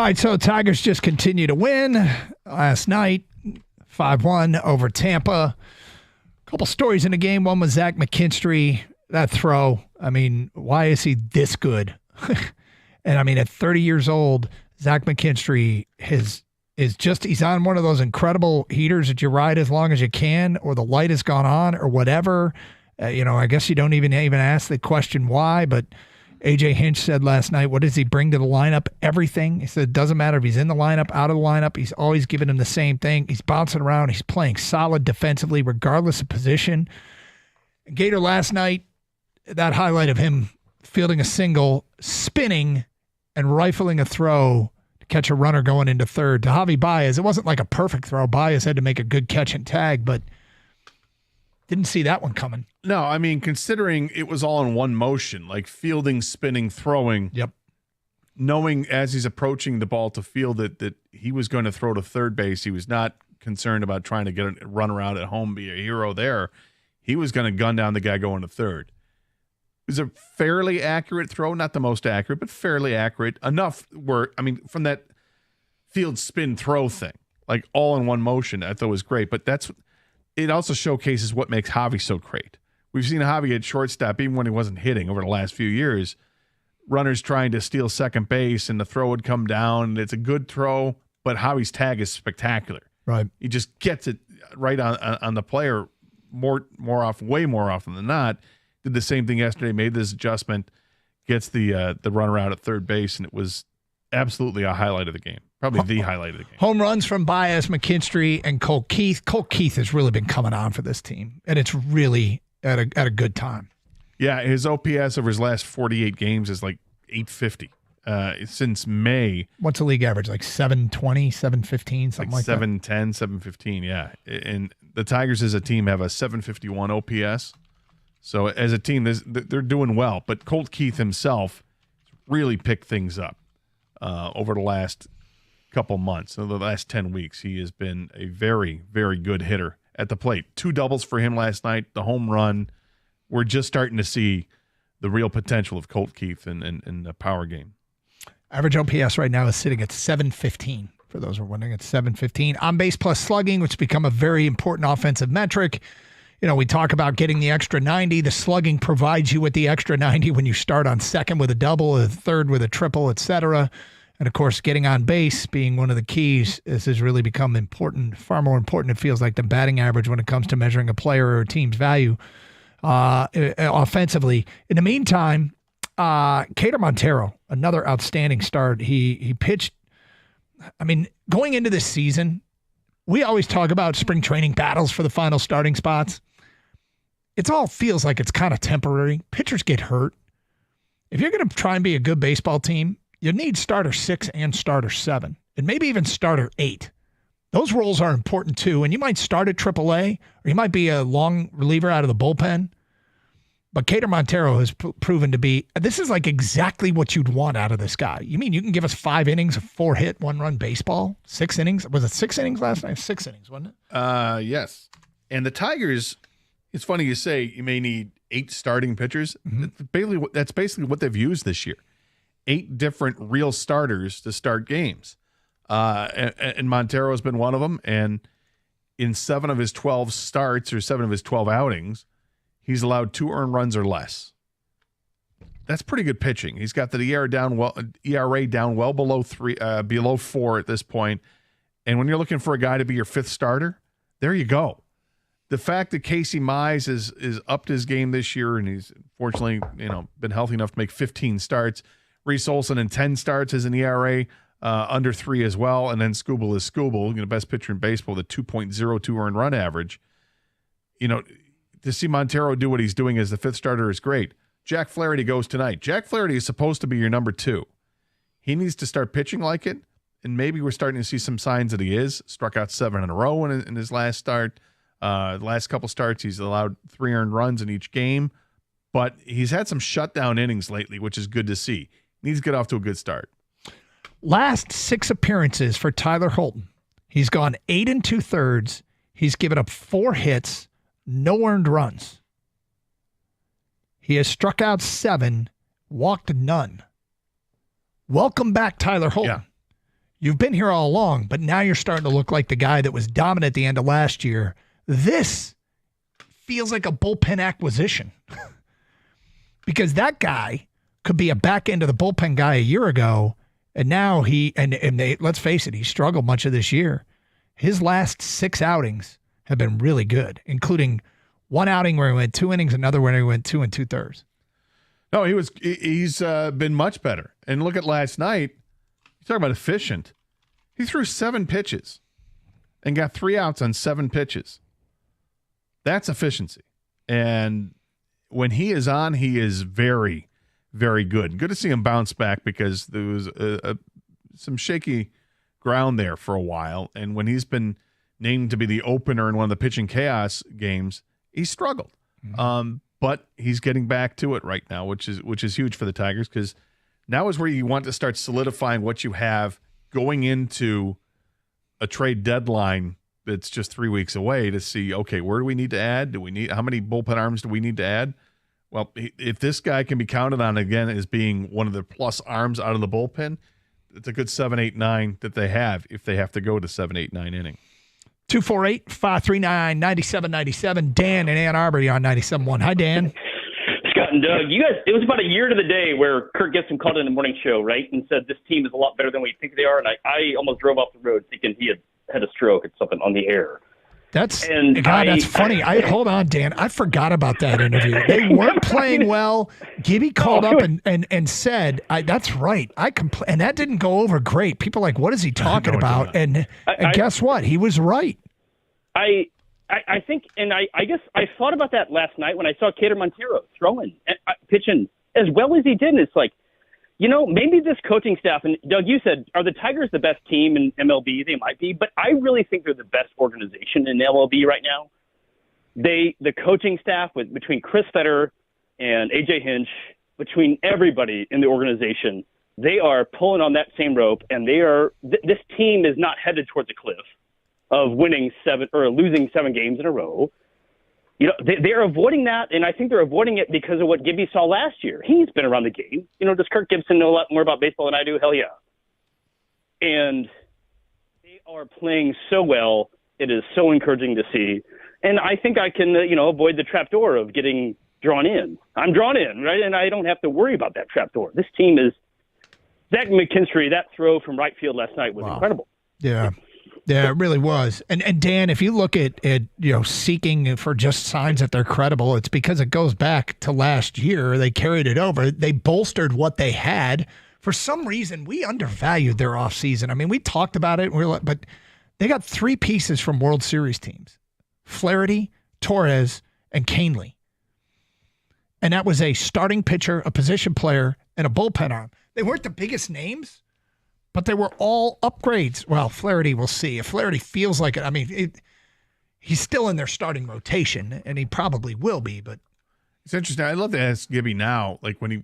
All right, so Tigers just continue to win. Last night, 5-1 over Tampa. A couple stories in the game. One was Zach McKinstry, that throw. I mean, why is he this good? And I mean, at 30 years old, Zach McKinstry he's on one of those incredible heaters that you ride as long as you can, or the light has gone on or whatever. I guess you don't even ask the question why, but AJ Hinch said last night, what does he bring to the lineup? Everything. He said it doesn't matter if he's in the lineup, out of the lineup. He's always giving him the same thing. He's bouncing around. He's playing solid defensively regardless of position. Gator last night, that highlight of him fielding a single, spinning, and rifling a throw to catch a runner going into third to Javi Baez. It wasn't like a perfect throw. Baez had to make a good catch and tag, but didn't see that one coming. No, I mean, considering it was all in one motion, like fielding, spinning, throwing. Yep. Knowing as he's approaching the ball to field it that he was going to throw to third base, he was not concerned about trying to get a run around at home, be a hero there. He was going to gun down the guy going to third. It was a fairly accurate throw, not the most accurate, but fairly accurate enough where, I mean, from that field spin throw thing, like all in one motion, I thought was great. But it also showcases what makes Javi so great. We've seen Javi at shortstop, even when he wasn't hitting over the last few years, runners trying to steal second base and the throw would come down. It's a good throw, but Javi's tag is spectacular. Right. He just gets it right on the player way more often than not. Did the same thing yesterday, made this adjustment, gets the runner out at third base, and it was absolutely a highlight of the game. Probably the highlight of the game. Home runs from Baez, McKinstry, and Colt Keith. Colt Keith has really been coming on for this team, and it's really at a good time. Yeah, his OPS over his last 48 games is like 850 since May. What's the league average? Like 720, 715, something like 710, 715, yeah. And the Tigers as a team have a 751 OPS. So as a team, they're doing well. But Colt Keith himself really picked things up over the last couple months. So the last 10 weeks, he has been a very, very good hitter at the plate. 2 doubles for him last night, the home run. We're just starting to see the real potential of Colt Keith in the power game. Average OPS right now is sitting at 715. For those who are wondering, it's 715. On base plus slugging, which has become a very important offensive metric. We talk about getting the extra 90. The slugging provides you with the extra 90 when you start on second with a double, a third with a triple, etc. And of course, getting on base being one of the keys. This has really become important, far more important, it feels like, than batting average when it comes to measuring a player or a team's value offensively. In the meantime, Cater Montero, another outstanding start. He pitched. I mean, going into this season, we always talk about spring training battles for the final starting spots. It all feels like it's kind of temporary. Pitchers get hurt. If you're going to try and be a good baseball team, you need starter 6 and starter 7, and maybe even starter 8. Those roles are important too, and you might start at AAA, or you might be a long reliever out of the bullpen. But Cater Montero has proven to be, this is like exactly what you'd want out of this guy. You mean you can give us 5 innings of 4-hit, 1-run baseball? 6 innings? Was it 6 innings last night? 6 innings, wasn't it? Yes. And the Tigers, it's funny you say you may need 8 starting pitchers. Mm-hmm. That's basically what they've used this year. 8 different real starters to start games. And Montero has been one of them. And in 7 of his 12 starts or 7 of his 12 outings, he's allowed 2 earned runs or less. That's pretty good pitching. He's got the ERA down well below 3, below 4 at this point. And when you're looking for a guy to be your 5th starter, there you go. The fact that Casey Mize is upped his game this year, and he's fortunately been healthy enough to make 15 starts. Reese Olson in 10 starts as an ERA under 3 as well, and then Skubal is Skubal, the best pitcher in baseball, the 2.02 earned run average. To see Montero do what he's doing as the 5th starter is great. Jack Flaherty goes tonight. Jack Flaherty is supposed to be your number 2. He needs to start pitching like it, and maybe we're starting to see some signs that he is. Struck out 7 in a row in his last start. The last couple starts, he's allowed 3 earned runs in each game, but he's had some shutdown innings lately, which is good to see. He needs to get off to a good start. Last 6 appearances for Tyler Holton. He's gone 8 2/3. He's given up 4 hits, no earned runs. He has struck out 7, walked none. Welcome back, Tyler Holton. You've been here all along, but now you're starting to look like the guy that was dominant at the end of last year. This feels like a bullpen acquisition because that guy could be a back end of the bullpen guy a year ago. And now let's face it, he struggled much of this year. His last 6 outings have been really good, including one outing where he went 2 innings, another where he went 2 2/3. No, he's been much better. And look at last night. You talk about efficient. He threw 7 pitches and got 3 outs on 7 pitches. That's efficiency. And when he is on, he is very, very good. Good to see him bounce back because there was some shaky ground there for a while. And when he's been named to be the opener in one of the pitching chaos games, he struggled. Mm-hmm. But he's getting back to it right now, which is huge for the Tigers because now is where you want to start solidifying what you have going into a trade deadline that's just 3 weeks away to see, okay, where do we need to add? How many bullpen arms do we need to add? Well, if this guy can be counted on again as being one of the plus arms out of the bullpen, it's a good 7, 8, 9 that they have if they have to go to 7, 8, 9 inning. 248-539-9797. Dan in Ann Arbor, you're on 97.1. Hi, Dan. Scott and Doug, you guys, it was about a year to the day where Kurt Gibson called in the morning show, right, and said this team is a lot better than we think they are, and I almost drove off the road thinking he had a stroke at something on the air. That's funny. Hold on, Dan. I forgot about that interview. They weren't playing well. Gibby called up and said, "That's right. And that didn't go over great. People are like, what is he talking about?" And guess what? He was right. I think, and I guess I thought about that last night when I saw Cater Montero throwing, pitching as well as he did. And it's like, maybe this coaching staff, and Doug, you said, are the Tigers the best team in MLB? They might be, but I really think they're the best organization in MLB right now. The coaching staff, between Chris Fetter and AJ Hinch, between everybody in the organization, they are pulling on that same rope, and this team is not headed towards a cliff of winning 7 or losing 7 games in a row. They're avoiding that, and I think they're avoiding it because of what Gibby saw last year. He's been around the game. Does Kirk Gibson know a lot more about baseball than I do? Hell yeah. And they are playing so well. It is so encouraging to see. And I think I can, avoid the trapdoor of getting drawn in. I'm drawn in, right? And I don't have to worry about that trapdoor. This team is – Zach McKinstry, that throw from right field last night was incredible. Yeah. Yeah, it really was. And Dan, if you look at seeking for just signs that they're credible, it's because it goes back to last year. They carried it over. They bolstered what they had. For some reason, we undervalued their offseason. I mean, we talked about it, but they got 3 pieces from World Series teams: Flaherty, Torres, and Canely. And that was a starting pitcher, a position player, and a bullpen arm. They weren't the biggest names, but they were all upgrades. Well, Flaherty, we'll see. If Flaherty feels like it, I mean, he's still in their starting rotation, and he probably will be. But it's interesting. I'd love to ask Gibby now, like if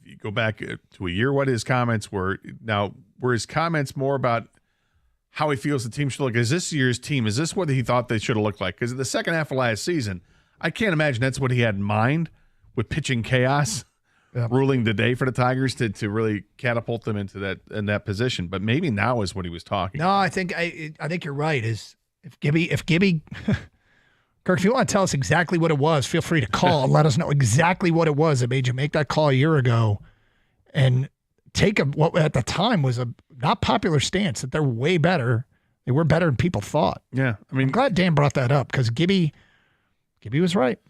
you go back to a year, what his comments were. Now, were his comments more about how he feels the team should look? Is this year's team, is this what he thought they should have looked like? Because in the second half of last season, I can't imagine that's what he had in mind with pitching chaos. Ruling the day for the Tigers to really catapult them into that position, but maybe now is what he was talking. No, I think you're right. Is if Gibby, Kirk, if you want to tell us exactly what it was, feel free to call and let us know exactly what it was that made you make that call a year ago, and take what at the time was a not popular stance that they're way better. They were better than people thought. Yeah, I mean, I'm glad Dan brought that up because Gibby was right.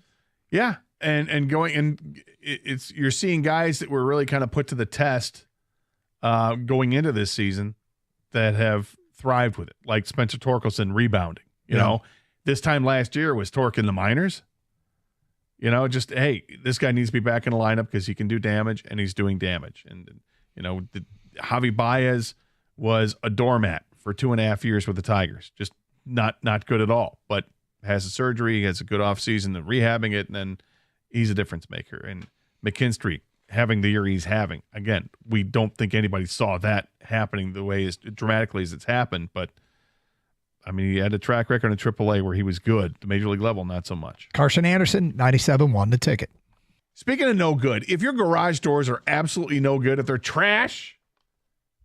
Yeah. And you're seeing guys that were really kind of put to the test going into this season that have thrived with it, like Spencer Torkelson rebounding. You know, this time last year was Tork in the minors. Just, hey, this guy needs to be back in the lineup because he can do damage, and he's doing damage. And, Javi Baez was a doormat for 2.5 years with the Tigers, just not good at all, but has a surgery, has a good offseason, and rehabbing it, and then he's a difference maker. And McKinstry having the year he's having. Again, we don't think anybody saw that happening the way as dramatically as it's happened. But, I mean, he had a track record in AAA where he was good. The major league level, not so much. Carson Anderson, 97.1 The Ticket. Speaking of no good, if your garage doors are absolutely no good, if they're trash,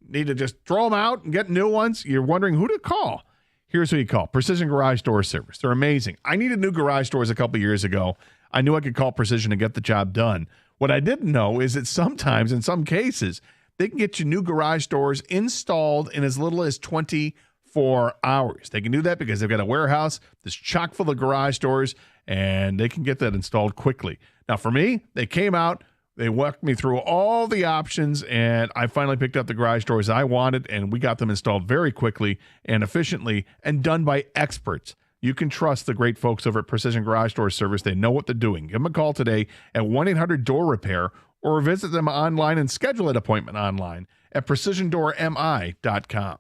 Need to just throw them out and get new ones? You're wondering who to call. Here's who you call. Precision Garage Door Service. They're amazing. I needed new garage doors a couple years ago. I knew I could call Precision to get the job done. What I didn't know is that sometimes, in some cases, they can get you new garage doors installed in as little as 24 hours. They can do that because they've got a warehouse that's chock full of garage doors, and they can get that installed quickly. Now, for me, they came out, they walked me through all the options, and I finally picked up the garage doors I wanted, and we got them installed very quickly and efficiently and done by experts. You can trust the great folks over at Precision Garage Door Service. They know what they're doing. Give them a call today at 1-800-DOOR-REPAIR or visit them online and schedule an appointment online at precisiondoormi.com.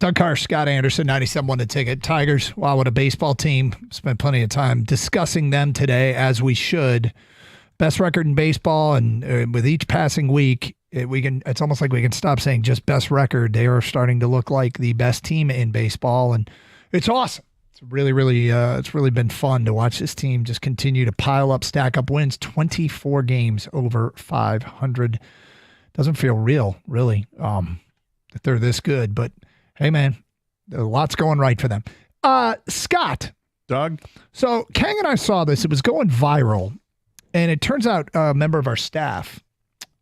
Doug Carr, Scott Anderson, 97.1 The Ticket. Tigers, wow, what a baseball team. Spent plenty of time discussing them today, as we should. Best record in baseball, and with each passing week, it's almost like we can stop saying just best record. They are starting to look like the best team in baseball, and it's awesome. It's really been fun to watch this team just continue to pile up, stack up wins. 24 games over 500. Doesn't feel real, really, that they're this good, but hey, man, a lot's going right for them. Scott. Doug. So Kang and I saw this. It was going viral, and it turns out a member of our staff,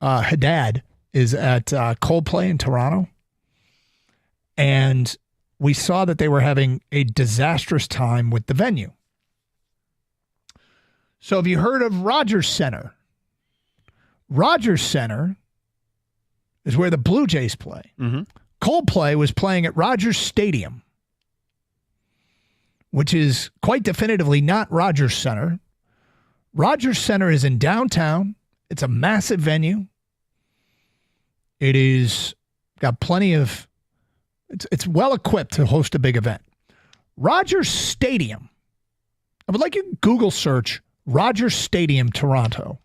Haddad, is at Coldplay in Toronto, and we saw that they were having a disastrous time with the venue. So have you heard of Rogers Center? Rogers Center is where the Blue Jays play. Mm-hmm. Coldplay was playing at Rogers Stadium, which is quite definitively not Rogers Center. Rogers Center is in downtown. It's a massive venue. It is got plenty of It's well equipped to host a big event. Rogers Stadium. I would like you to Google search Rogers Stadium, Toronto.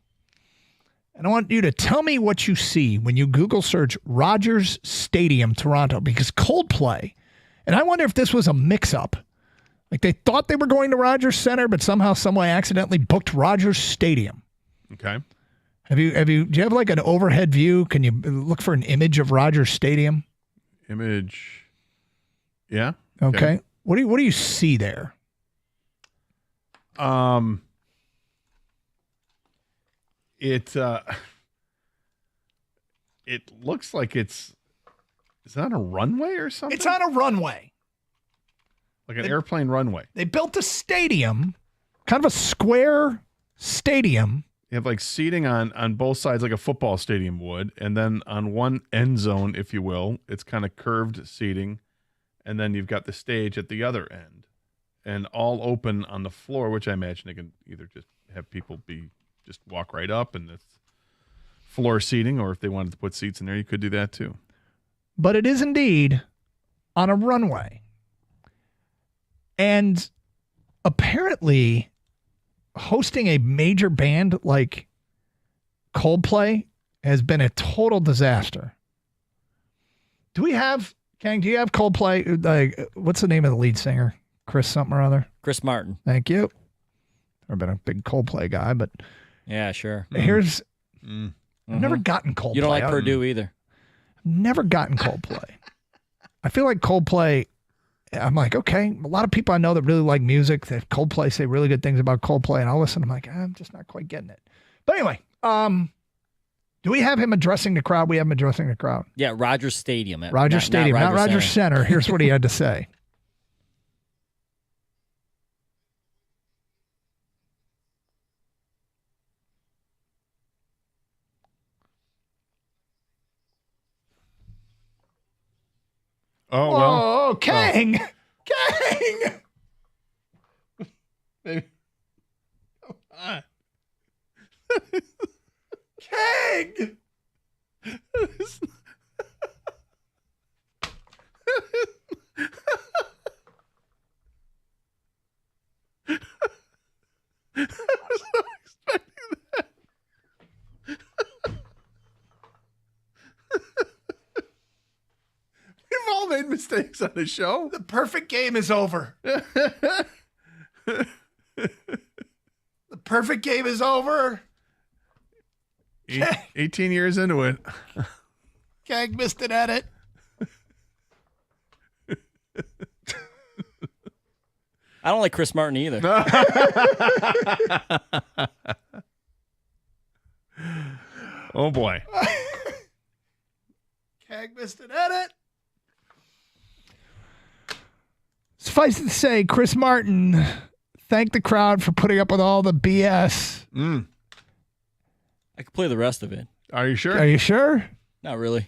And I want you to tell me what you see when you Google search Rogers Stadium, Toronto, because Coldplay, and I wonder if this was a mix-up. Like they thought they were going to Rogers Center, but somehow, someway accidentally booked Rogers Stadium. Okay. Do you have like an overhead view? Can you look for an image of Rogers Stadium? Image. Yeah. Okay. What do you see there? It looks like is that on a runway or something? It's on a runway. Like an airplane runway. They built a stadium, kind of a square stadium. You have like seating on both sides like a football stadium would, and then on one end zone, if you will, it's kind of curved seating, and then you've got the stage at the other end, and all open on the floor, which I imagine they can either just have people just walk right up and it's floor seating, or if they wanted to put seats in there, you could do that too. But it is indeed on a runway. And apparently hosting a major band like Coldplay has been a total disaster. Do you have Coldplay? Like, what's the name of the lead singer? Chris something or other? Chris Martin. Thank you. I've been a big Coldplay guy, but yeah, sure. Here's I've never gotten Coldplay. You don't like Purdue either. Never gotten Coldplay. I feel like Coldplay, I'm like, okay, a lot of people I know that really like music, that Coldplay say really good things about Coldplay, and I'll listen. I'm like, I'm just not quite getting it. But anyway, do we have him addressing the crowd? We have him addressing the crowd. Yeah, Rogers Stadium. Rogers Stadium, not Rogers Center. Here's what he had to say. Oh, well. Oh, Kang! Kang! Maybe. Come on. Kang! I was not expecting that. We've all made mistakes on the show. The perfect game is over. The perfect game is over. 18 years into it. Kang missed an edit. I don't like Chris Martin either. Oh, boy. Kang missed an edit. Suffice it to say, Chris Martin thanked the crowd for putting up with all the BS. I could play the rest of it. Are you sure? Are you sure? Not really.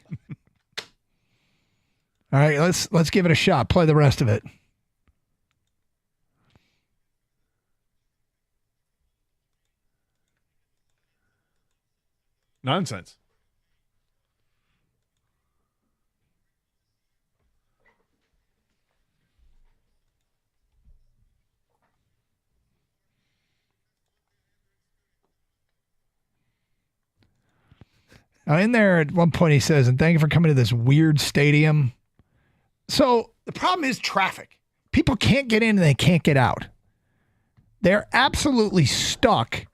All right, let's give it a shot. Play the rest of it. Nonsense. Now, in there at one point he says, and thank you for coming to this weird stadium. So the problem is traffic. People can't get in and they can't get out. They're absolutely stuck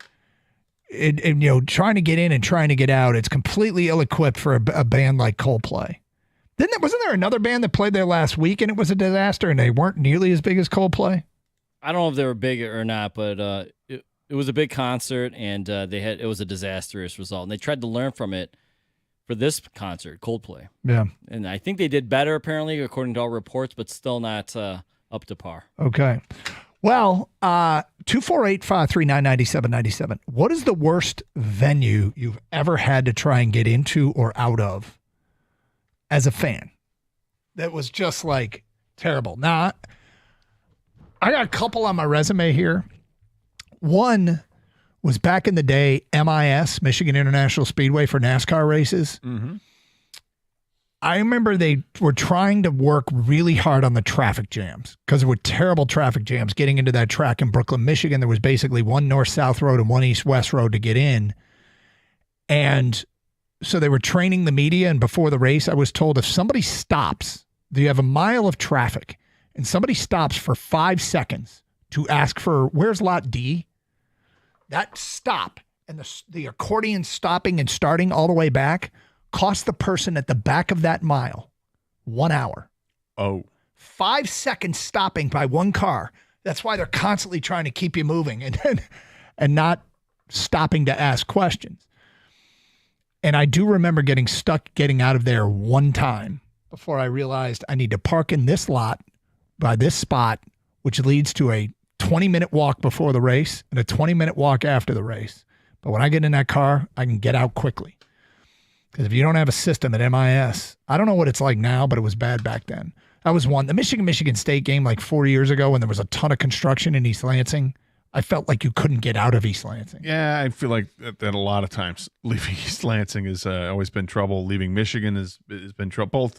in trying to get in and trying to get out. It's completely ill-equipped for a band like Coldplay. Wasn't there another band that played there last week and it was a disaster and they weren't nearly as big as Coldplay? I don't know if they were big or not, but it was a big concert and it was a disastrous result. And they tried to learn from it for this concert, Coldplay. Yeah. And I think they did better, apparently, according to all reports, but still not up to par. Okay. Well, 248-539-9797. What is the worst venue you've ever had to try and get into or out of as a fan? That was just like terrible. Now, I got a couple on my resume here. One was back in the day, MIS, Michigan International Speedway, for NASCAR races. Mm-hmm. I remember they were trying to work really hard on the traffic jams because there were terrible traffic jams getting into that track in Brooklyn, Michigan. There was basically one north-south road and one east-west road to get in. And so they were training the media. And before the race, I was told if somebody stops, you have a mile of traffic, and somebody stops for 5 seconds to ask for, where's lot D? That stop and the accordion stopping and starting all the way back cost the person at the back of that mile 1 hour. Oh. 5 seconds stopping by one car. That's why they're constantly trying to keep you moving and not stopping to ask questions. And I do remember getting stuck getting out of there one time before I realized I need to park in this lot by this spot, which leads to a 20-minute walk before the race and a 20-minute walk after the race. But when I get in that car, I can get out quickly. Because if you don't have a system at MIS, I don't know what it's like now, but it was bad back then. That was one. The Michigan State game like 4 years ago when there was a ton of construction in East Lansing, I felt like you couldn't get out of East Lansing. Yeah, I feel like that a lot of times leaving East Lansing has always been trouble. Leaving Michigan has been trouble.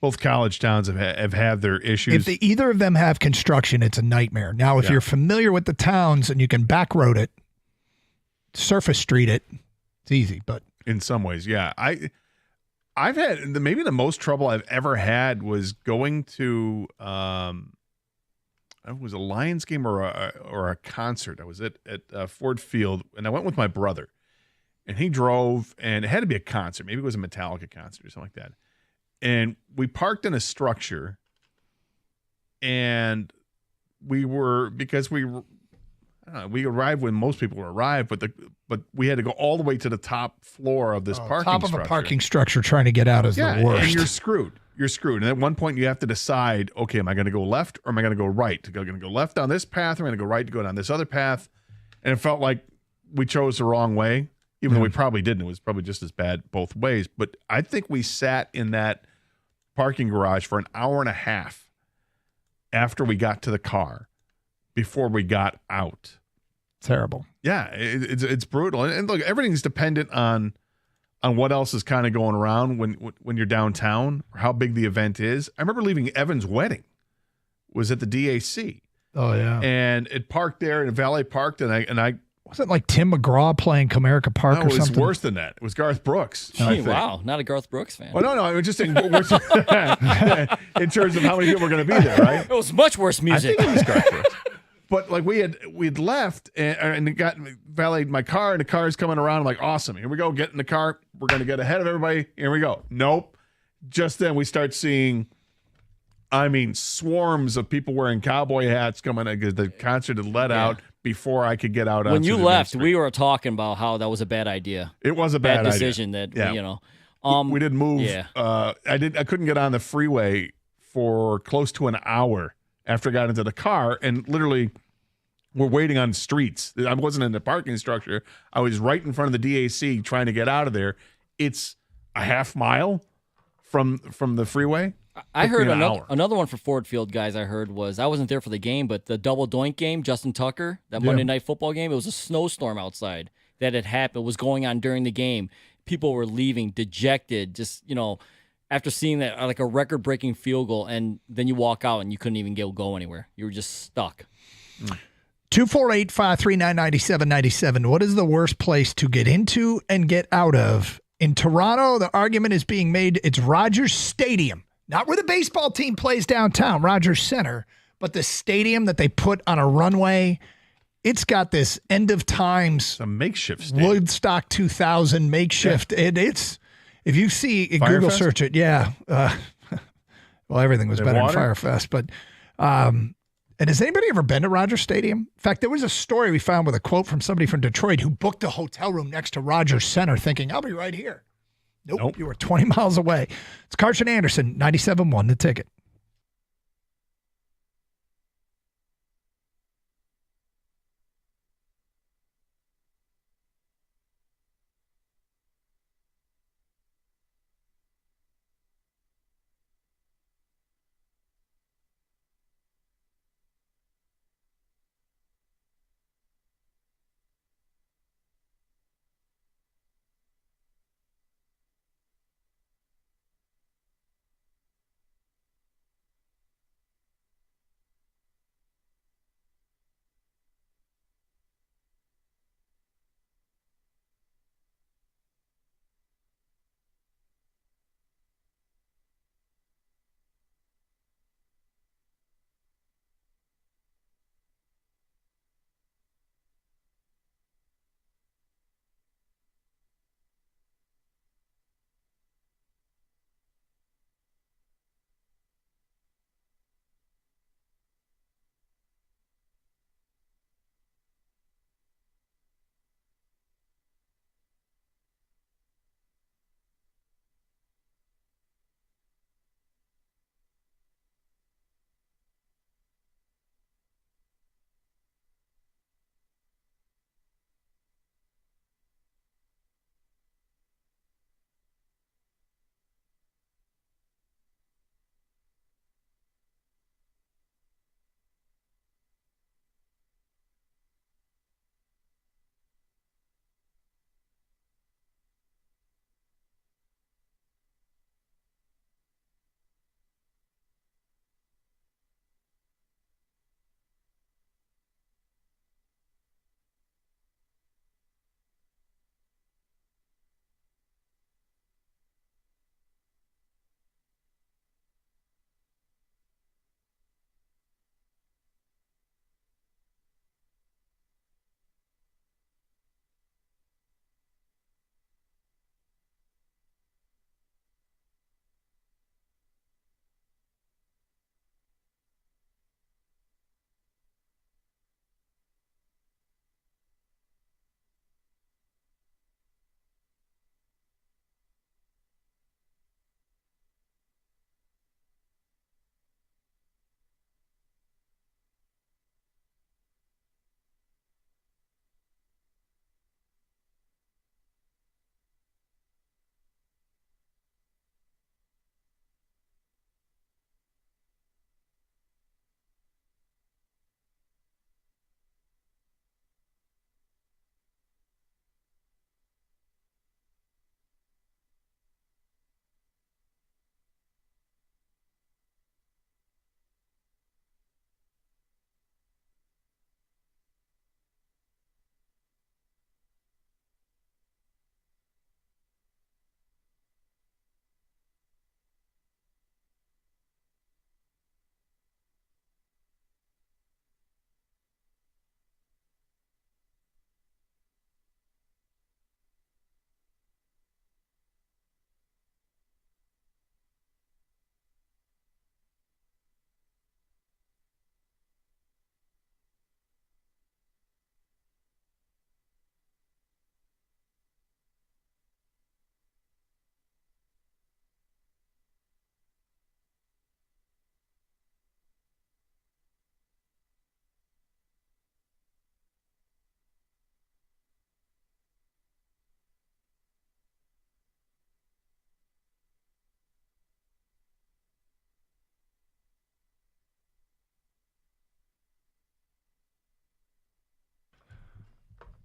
Both college towns have had their issues. If either of them have construction, it's a nightmare. Now, if you're familiar with the towns and you can back road it, surface street it, it's easy. But in some ways, yeah. I've had maybe the most trouble I've ever had was going to it was a Lions game or a concert. I was at Ford Field, and I went with my brother, and he drove, and it had to be a concert. Maybe it was a Metallica concert or something like that. And we parked in a structure, and we arrived when most people arrived, but we had to go all the way to the top floor of this parking top of structure. a parking structure trying to get out is the worst. And you're screwed. You're screwed. And at one point you have to decide, okay, am I going to go left or am I going to go right? Am I going to go left down this path or am I going to go right to go down this other path? And it felt like we chose the wrong way, even though we probably didn't. It was probably just as bad both ways. But I think we sat in that parking garage for an hour and a half after we got to the car before we got out. Terrible. Yeah, it's brutal. And look, everything's dependent on what else is kind of going around when you're downtown or how big the event is. I remember leaving Evan's wedding was at the DAC. Oh yeah. And it parked there and valet parked and I wasn't like Tim McGraw playing Comerica Park or something. It was worse than that. It was Garth Brooks. Gee, wow, not a Garth Brooks fan. Well, no, I was just in terms of how many people were going to be there, right? It was much worse music. I think it was Garth Brooks. But like we'd left and got valeted my car, and the car's coming around. I'm like, awesome, here we go, get in the car. We're gonna get ahead of everybody. Here we go. Nope. Just then we start seeing, swarms of people wearing cowboy hats coming in because the concert had let out before I could get out. When you left, we were talking about how that was a bad idea. It was a bad decision idea. That we didn't move. Yeah. I couldn't get on the freeway for close to an hour after I got into the car, and literally we're waiting on streets. I wasn't in the parking structure. I was right in front of the DAC trying to get out of there. It's a half mile from the freeway. I heard another one for Ford Field, guys. I wasn't there for the game, but the double doink game, Justin Tucker, that Monday Night Football game, it was a snowstorm outside that had happened, was going on during the game. People were leaving dejected, just, after seeing that, like a record-breaking field goal, and then you walk out and you couldn't even go anywhere. You were just stuck. 248-539-9797. What is the worst place to get into and get out of? In Toronto, the argument is being made it's Rogers Stadium. Not where the baseball team plays downtown, Rogers Center, but the stadium that they put on a runway. It's got this end of times. A makeshift stadium. Woodstock 2000 makeshift. Yeah. It's... If you see Google search it, yeah. Well, everything was better than Firefest. But, and has anybody ever been to Rogers Stadium? In fact, there was a story we found with a quote from somebody from Detroit who booked a hotel room next to Rogers Center thinking, I'll be right here. Nope. You were 20 miles away. It's Carson Anderson, 97.1, The Ticket.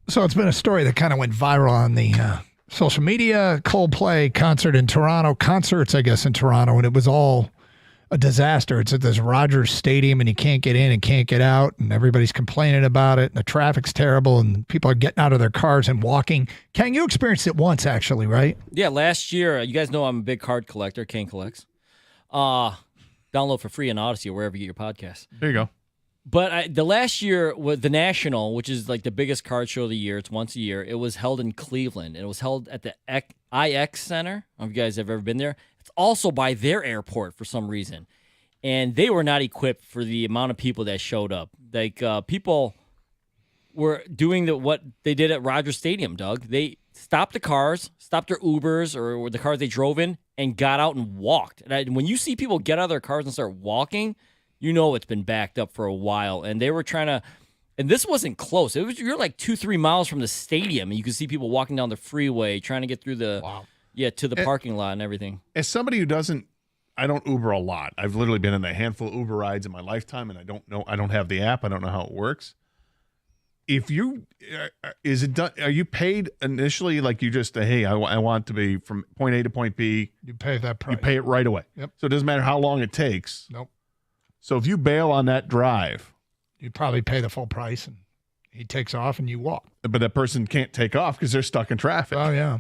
So it's been a story that kind of went viral on the social media. Coldplay concert in Toronto. Concerts, I guess, in Toronto. And it was all a disaster. It's at this Rogers Stadium and you can't get in and can't get out. And everybody's complaining about it. And the traffic's terrible. And people are getting out of their cars and walking. Kang, you experienced it once, actually, right? Yeah, last year, you guys know I'm a big card collector. Kang collects. Download for free on Odyssey or wherever you get your podcasts. There you go. But the last year, with the National, which is like the biggest card show of the year, it's once a year, it was held in Cleveland. And it was held at the IX Center. I don't know if you guys have ever been there. It's also by their airport for some reason. And they were not equipped for the amount of people that showed up. Like, people were doing what they did at Rogers Stadium, Doug. They stopped the cars, stopped their Ubers or the cars they drove in, and got out and walked. And when you see people get out of their cars and start walking, you know it's been backed up for a while. And they were trying to, and this wasn't close. You're like 2-3 miles from the stadium, and you could see people walking down the freeway trying to get through to the parking lot and everything. As somebody who I don't Uber a lot. I've literally been in a handful of Uber rides in my lifetime, and I don't have the app. I don't know how it works. If you, is it done? Are you paid initially? Like you just, hey, I want to be from point A to point B. You pay that price. You pay it right away. Yep. So it doesn't matter how long it takes. Nope. So if you bail on that drive, you probably pay the full price, and he takes off, and you walk. But that person can't take off because they're stuck in traffic. Oh yeah.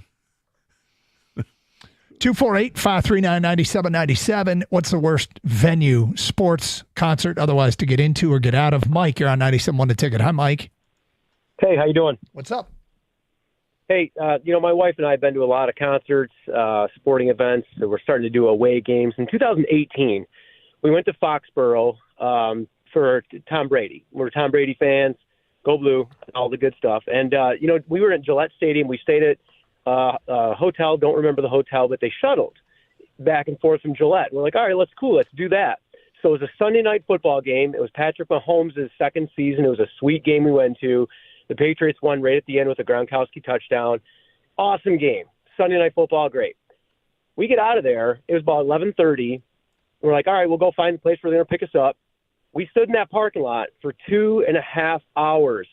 248-539-9797. What's the worst venue, sports, concert, otherwise to get into or get out of? Mike, you're on 97.1 The Ticket. Hi, Mike. Hey, how you doing? What's up? Hey, my wife and I have been to a lot of concerts, sporting events. So we're starting to do away games. In 2018, we went to Foxborough for Tom Brady. We're Tom Brady fans. Go Blue, all the good stuff. And, we were at Gillette Stadium. We stayed at hotel, don't remember the hotel, but they shuttled back and forth from Gillette. We're like, all right, let's do that. So it was a Sunday night football game. It was Patrick Mahomes' second season. It was a sweet game we went to. The Patriots won right at the end with a Gronkowski touchdown. Awesome game. Sunday night football, great. We get out of there. It was about 11:30. We're like, all right, we'll go find the place where they're going to pick us up. We stood in that parking lot for 2.5 hours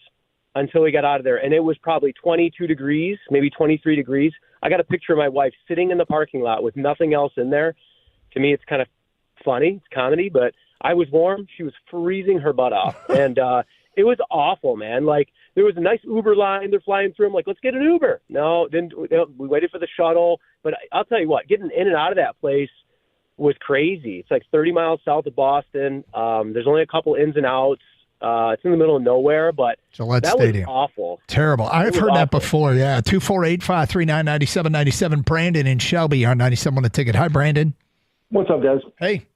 until we got out of there. And it was probably 22 degrees, maybe 23 degrees. I got a picture of my wife sitting in the parking lot with nothing else in there. To me, it's kind of funny. It's comedy, but I was warm. She was freezing her butt off. And it was awful, man. Like, there was a nice Uber line. They're flying through. I'm like, let's get an Uber. No, then we waited for the shuttle. But I'll tell you what, getting in and out of that place was crazy. It's like 30 miles south of Boston. There's only a couple ins and outs. It's in the middle of nowhere, but Gillette that Stadium. was awful. Terrible. I've heard that before, yeah. 248-539-9797. Brandon in Shelby on 97 The Ticket. Hi, Brandon. What's up, guys? Hey.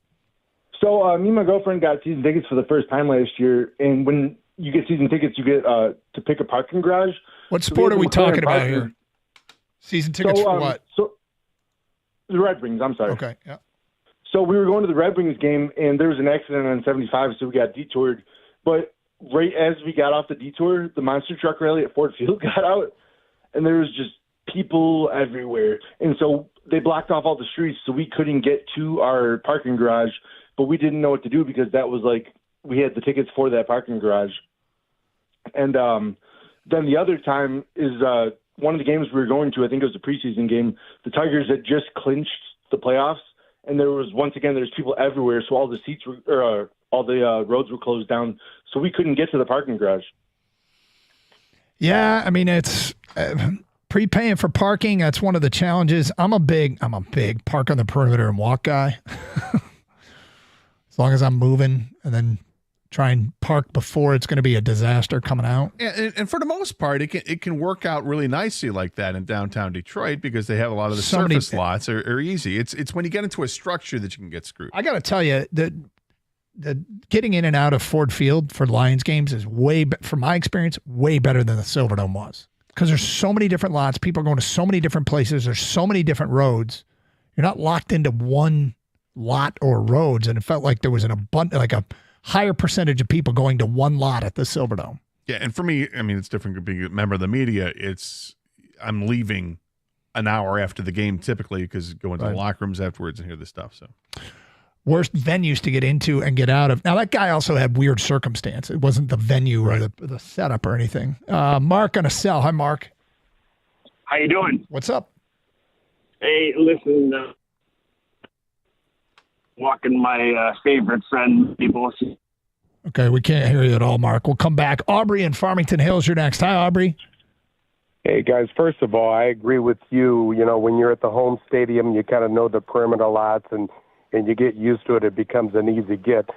So me and my girlfriend got season tickets for the first time last year, and when you get season tickets, you get to pick a parking garage. What sport are we talking about here? Season tickets for what? So the Red Wings, I'm sorry. Okay, yeah. So we were going to the Red Wings game, and there was an accident on 75, so we got detoured. But right as we got off the detour, the monster truck rally at Ford Field got out, and there was just people everywhere. And so they blocked off all the streets, so we couldn't get to our parking garage, but we didn't know what to do because that was like we had the tickets for that parking garage. And then the other time is one of the games we were going to, I think it was a preseason game, the Tigers had just clinched the playoffs, and there's people everywhere, so all the seats were all the roads were closed down, so we couldn't get to the parking garage. Yeah, I mean, it's prepaying for parking. That's one of the challenges. I'm a big park on the perimeter and walk guy. As long as I'm moving, and then try and park before it's going to be a disaster coming out. And for the most part, it can work out really nicely like that in downtown Detroit because they have a lot of the surface lots are easy. It's when you get into a structure that you can get screwed. I got to tell you that the getting in and out of Ford Field for Lions games is from my experience, way better than the Silverdome was. Because there's so many different lots. People are going to so many different places. There's so many different roads. You're not locked into one lot or roads. And it felt like there was a higher percentage of people going to one lot at the Silverdome. Yeah, and for me, I mean, it's different being a member of the media. I'm leaving an hour after the game typically because going to the locker rooms afterwards and hear this stuff. So worst venues to get into and get out of. Now, that guy also had weird circumstance. It wasn't the venue or the setup or anything. Mark on a cell. Hi, Mark. How you doing? What's up? Hey, listen, walking my favorite friend, people. Okay, we can't hear you at all, Mark. We'll come back. Aubrey in Farmington Hills, you're next. Hi, Aubrey. Hey, guys, first of all, I agree with you. You know, when you're at the home stadium, you kind of know the perimeter lots, and you get used to it. It becomes an easy get.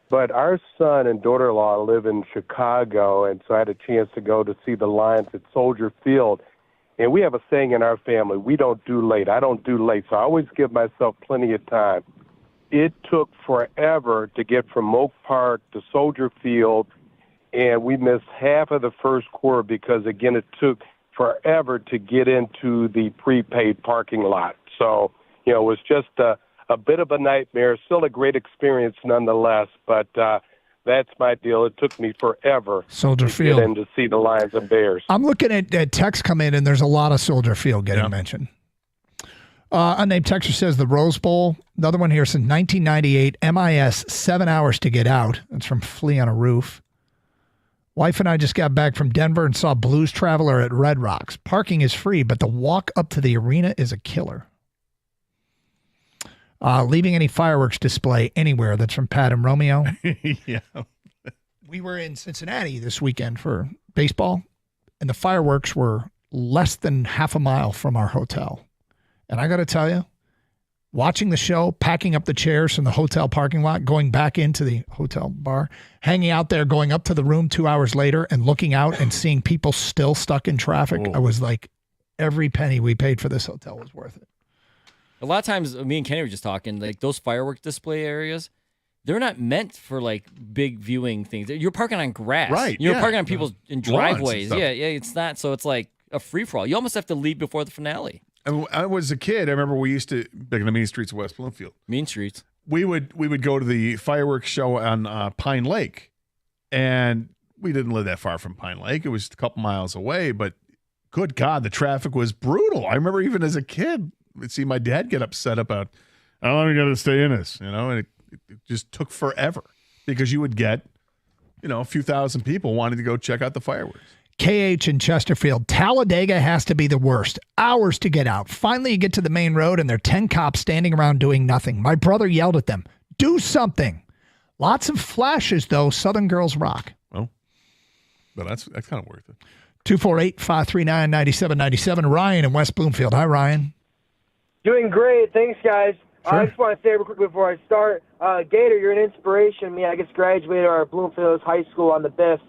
But our son and daughter-in-law live in Chicago, and so I had a chance to go to see the Lions at Soldier Field. And we have a saying in our family, we don't do late. I don't do late, so I always give myself plenty of time. It took forever to get from Oak Park to Soldier Field, and we missed half of the first quarter because, again, it took forever to get into the prepaid parking lot. So, you know, it was just a bit of a nightmare. Still a great experience nonetheless, but that's my deal. It took me forever Soldier to Field. get in to see the Lions and Bears. I'm looking at texts come in, and there's a lot of Soldier Field getting mentioned. Unnamed texter says the Rose Bowl. Another one here since 1998. MIS, 7 hours to get out. That's from Flea on a Roof. Wife and I just got back from Denver and saw Blues Traveler at Red Rocks. Parking is free, but the walk up to the arena is a killer. Leaving any fireworks display anywhere. That's from Pat and Romeo. Yeah. We were in Cincinnati this weekend for baseball, and the fireworks were less than half a mile from our hotel. And I got to tell you, watching the show, packing up the chairs from the hotel parking lot, going back into the hotel bar, hanging out there, going up to the room 2 hours later and looking out and seeing people still stuck in traffic. I was like, every penny we paid for this hotel was worth it. A lot of times, me and Kenny were just talking, like those firework display areas, they're not meant for like big viewing things. You're parking on grass. Right, You're yeah. parking on people's in Lawns and driveways. stuff. Yeah, it's not. So it's like a free-for-all. You almost have to leave before the finale. And I was a kid. I remember we used to, back in the mean streets of West Bloomfield. Mean streets. We would go to the fireworks show on Pine Lake, and we didn't live that far from Pine Lake. It was a couple miles away, but good God, the traffic was brutal. I remember even as a kid, I'd see my dad get upset about, how long are we going to stay in this? You know, and it just took forever because you would get, you know, a few thousand people wanting to go check out the fireworks. KH in Chesterfield. Talladega has to be the worst. Hours to get out. Finally, you get to the main road, and there are 10 cops standing around doing nothing. My brother yelled at them, do something. Lots of flashes, though. Southern girls rock. Well, but that's kind of worth it. 248-539-9797. Ryan in West Bloomfield. Hi, Ryan. Doing great. Thanks, guys. Sure. I just want to say real quick before I start, Gator, you're an inspiration. Me, I just graduated our Bloomfield High School on the Biff.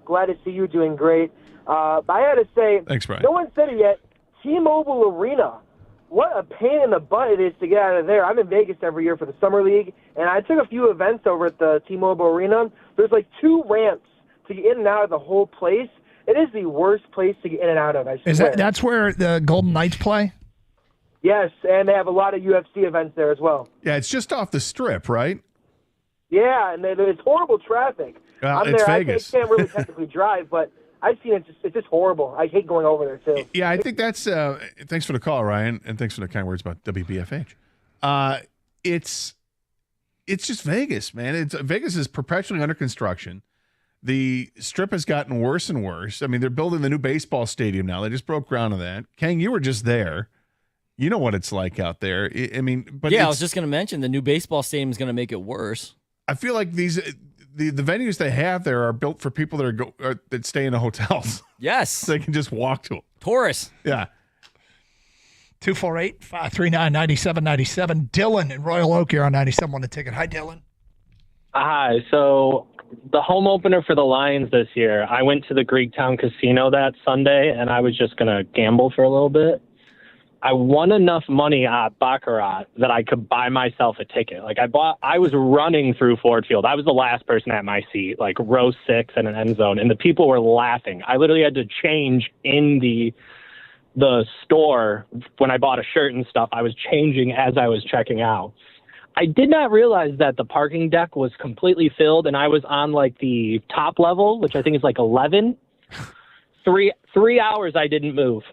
Glad to see you doing great. But I had to say, thanks, Brian. No one said it yet. T-Mobile Arena. What a pain in the butt it is to get out of there. I'm in Vegas every year for the Summer League, and I took a few events over at the T-Mobile Arena. There's like 2 ramps to get in and out of the whole place. It is the worst place to get in and out of, I swear. That's where the Golden Knights play? Yes, and they have a lot of UFC events there as well. Yeah, it's just off the strip, right? Yeah, and it's horrible traffic. Well, I'm it's there. Vegas. I can't really technically drive, but I've seen it. It's just horrible. I hate going over there, too. Yeah, I think that's thanks for the call, Ryan, and thanks for the kind words about WBFH. It's just Vegas, man. Vegas is perpetually under construction. The strip has gotten worse and worse. I mean, they're building the new baseball stadium now. They just broke ground on that. Kang, you were just there. You know what it's like out there. I mean, but yeah, I was just going to mention the new baseball stadium is going to make it worse. I feel like the venues they have there are built for people that that stay in the hotels. Yes, so they can just walk to them. Tourists. Yeah. 248-539-9797. Dylan in Royal Oak here on 97 won a ticket. Hi, Dylan. Hi. So the home opener for the Lions this year, I went to the Greektown Casino that Sunday, and I was just going to gamble for a little bit. I won enough money at Baccarat that I could buy myself a ticket. Like I was running through Ford Field. I was the last person at my seat, like row 6 in an end zone, and the people were laughing. I literally had to change in the store when I bought a shirt and stuff. I was changing as I was checking out. I did not realize that the parking deck was completely filled, and I was on like the top level, which I think is like 11. 3 hours I didn't move.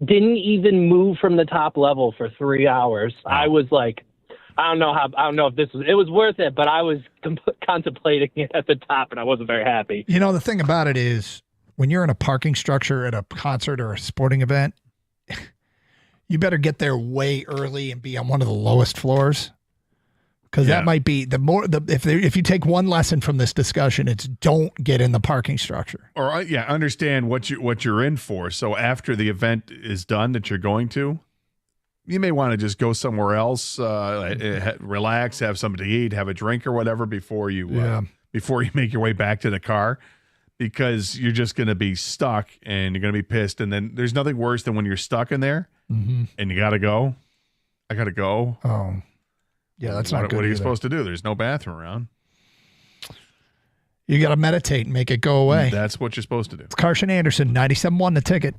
Didn't even move from the top level for 3 hours. I was like I don't know if it was worth it, but I was contemplating it at the top, and I wasn't very happy. You know, the thing about it is when you're in a parking structure at a concert or a sporting event, you better get there way early and be on one of the lowest floors. Because that might be if you take one lesson from this discussion, it's don't get in the parking structure. Or understand what you're in for. So after the event is done that you're going to, you may want to just go somewhere else, relax, have something to eat, have a drink or whatever before you make your way back to the car, because you're just going to be stuck and you're going to be pissed. And then there's nothing worse than when you're stuck in there and you got to go. I got to go. Oh. Yeah, that's not good. What are you either. supposed to do? There's no bathroom around. You got to meditate and make it go away. That's what you're supposed to do. It's Carson Anderson, 97.1 The Ticket.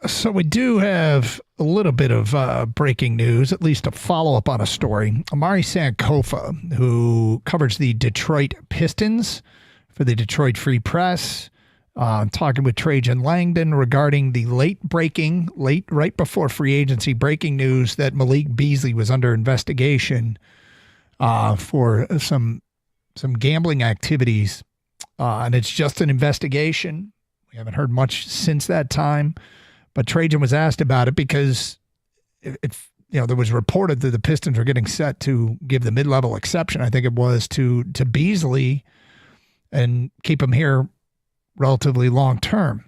So we do have a little bit of breaking news, at least a follow-up on a story. Amari Sankofa, who covers the Detroit Pistons for the Detroit Free Press, talking with Trajan Langdon regarding the right before free agency breaking news that Malik Beasley was under investigation for some gambling activities. And it's just an investigation. We haven't heard much since that time. But Trajan was asked about it because there was reported that the Pistons were getting set to give the mid-level exception, I think it was, to Beasley and keep him here relatively long term.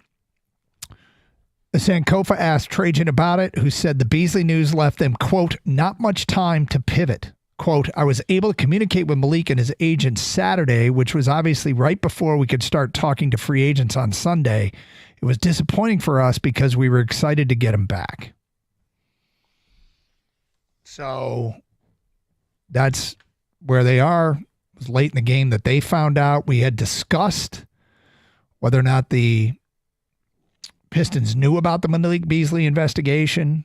Sankofa asked Trajan about it, who said the Beasley news left them, quote, not much time to pivot. Quote, I was able to communicate with Malik and his agent Saturday, which was obviously right before we could start talking to free agents on Sunday. It was disappointing for us because we were excited to get him back. So that's where they are. It was late in the game that they found out. We had discussed whether or not the Pistons knew about the Malik Beasley investigation,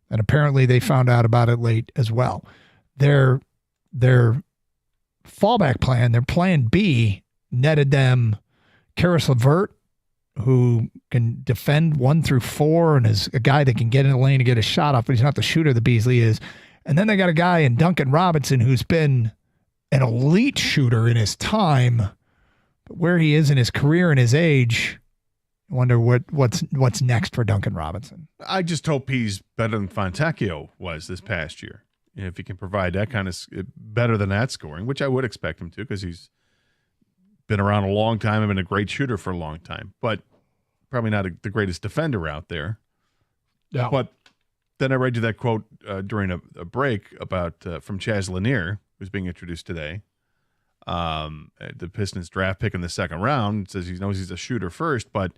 and apparently they found out about it late as well. Their fallback plan, their plan B, netted them Karis LeVert, who can defend 1 through 4 and is a guy that can get in the lane and get a shot off, but he's not the shooter that Beasley is. And then they got a guy in Duncan Robinson who's been an elite shooter in his time, but where he is in his career and his age, I wonder what's next for Duncan Robinson. I just hope he's better than Fontecchio was this past year. If he can provide that kind of better than that scoring, which I would expect him to, because he's been around a long time and been a great shooter for a long time, but probably not the greatest defender out there. Yeah. But then I read you that quote during a break about from Chaz Lanier, who's being introduced today. The Pistons draft pick in the second round. It says he knows he's a shooter first, but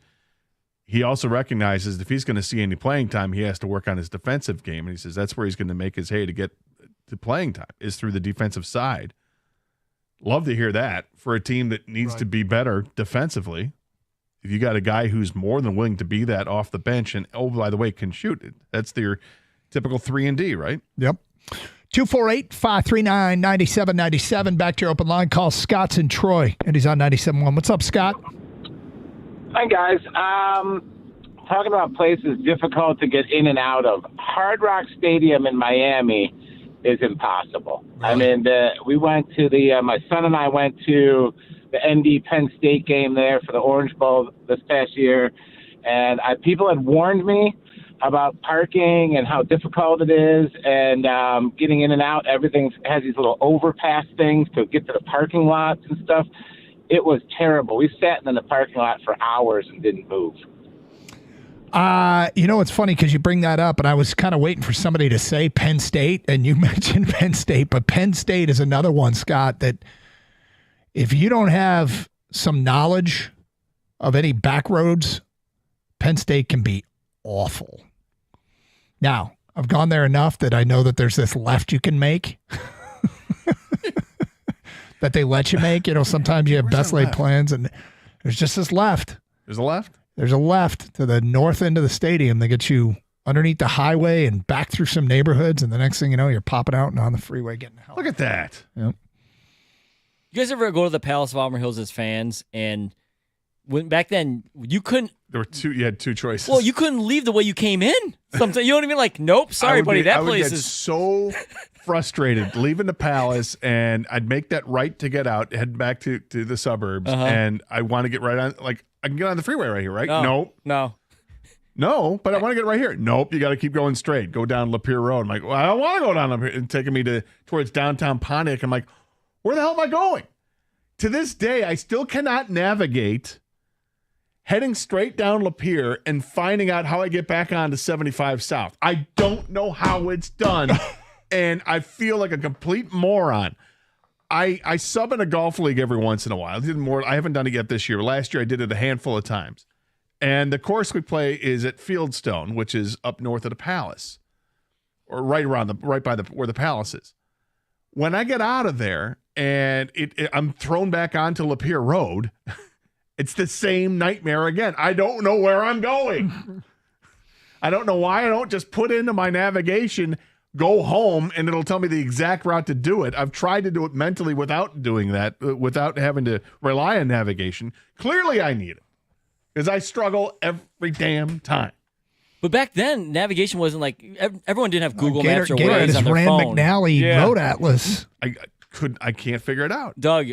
he also recognizes if he's going to see any playing time, he has to work on his defensive game. And he says that's where he's going to make his hay to get to playing time, is through the defensive side. Love to hear that for a team that needs to be better defensively. If you got a guy who's more than willing to be that off the bench and, oh, by the way, can shoot it, that's your typical 3-and-D, right? Yep. 248-539-9797. Back to your open line. Call Scott's in Troy, and he's on 97.1. What's up, Scott? Hi, guys. Talking about places difficult to get in and out of. Hard Rock Stadium in Miami is impossible. I mean, we went to my son and I went to the ND Penn State game there for the Orange Bowl this past year, and people had warned me about parking and how difficult it is, and getting in and out. Everything has these little overpass things to get to the parking lots and stuff. It was terrible. We sat in the parking lot for hours and didn't move. It's funny because you bring that up, and I was kind of waiting for somebody to say Penn State, and you mentioned Penn State, but Penn State is another one, Scott, that if you don't have some knowledge of any back roads, Penn State can be awful. Now, I've gone there enough that I know that there's this left you can make that they let you make. Sometimes you have best laid plans, and there's just this left. There's a left? There's a left to the north end of the stadium that gets you underneath the highway and back through some neighborhoods, and the next thing you know, you're popping out and on the freeway getting the hell. Look at that. Yep. You guys ever go to the Palace of Auburn Hills as fans? And back then, you couldn't. You had two choices. Well, you couldn't leave the way you came in. Sometimes you know what I mean? Like, nope, sorry, buddy, that place I would get is so frustrated leaving the Palace, and I'd make that right to get out, head back to the suburbs, and I want to get right on. Like, I can get on the freeway right here, right? Nope. No, but I want to get right here. Nope, you got to keep going straight. Go down Lapeer Road. I'm like, well, I don't want to go down Lapeer. And taking me towards downtown Pontiac. I'm like, where the hell am I going? To this day, I still cannot navigate heading straight down Lapeer and finding out how I get back onto 75 South. I don't know how it's done, and I feel like a complete moron. I sub in a golf league every once in a while. I haven't done it yet this year. Last year I did it a handful of times. And the course we play is at Fieldstone, which is up north of the Palace, or right by where the Palace is. When I get out of there and I'm thrown back onto Lapeer Road, it's the same nightmare again. I don't know where I'm going. I don't know why I don't just put into my navigation, go home, and it'll tell me the exact route to do it. I've tried to do it mentally without doing that, without having to rely on navigation. Clearly, I need it because I struggle every damn time. But back then, navigation wasn't like everyone didn't have Google Maps or Gator Waze had his on their Rand phone. McNally Road Atlas. I can't figure it out. Doug,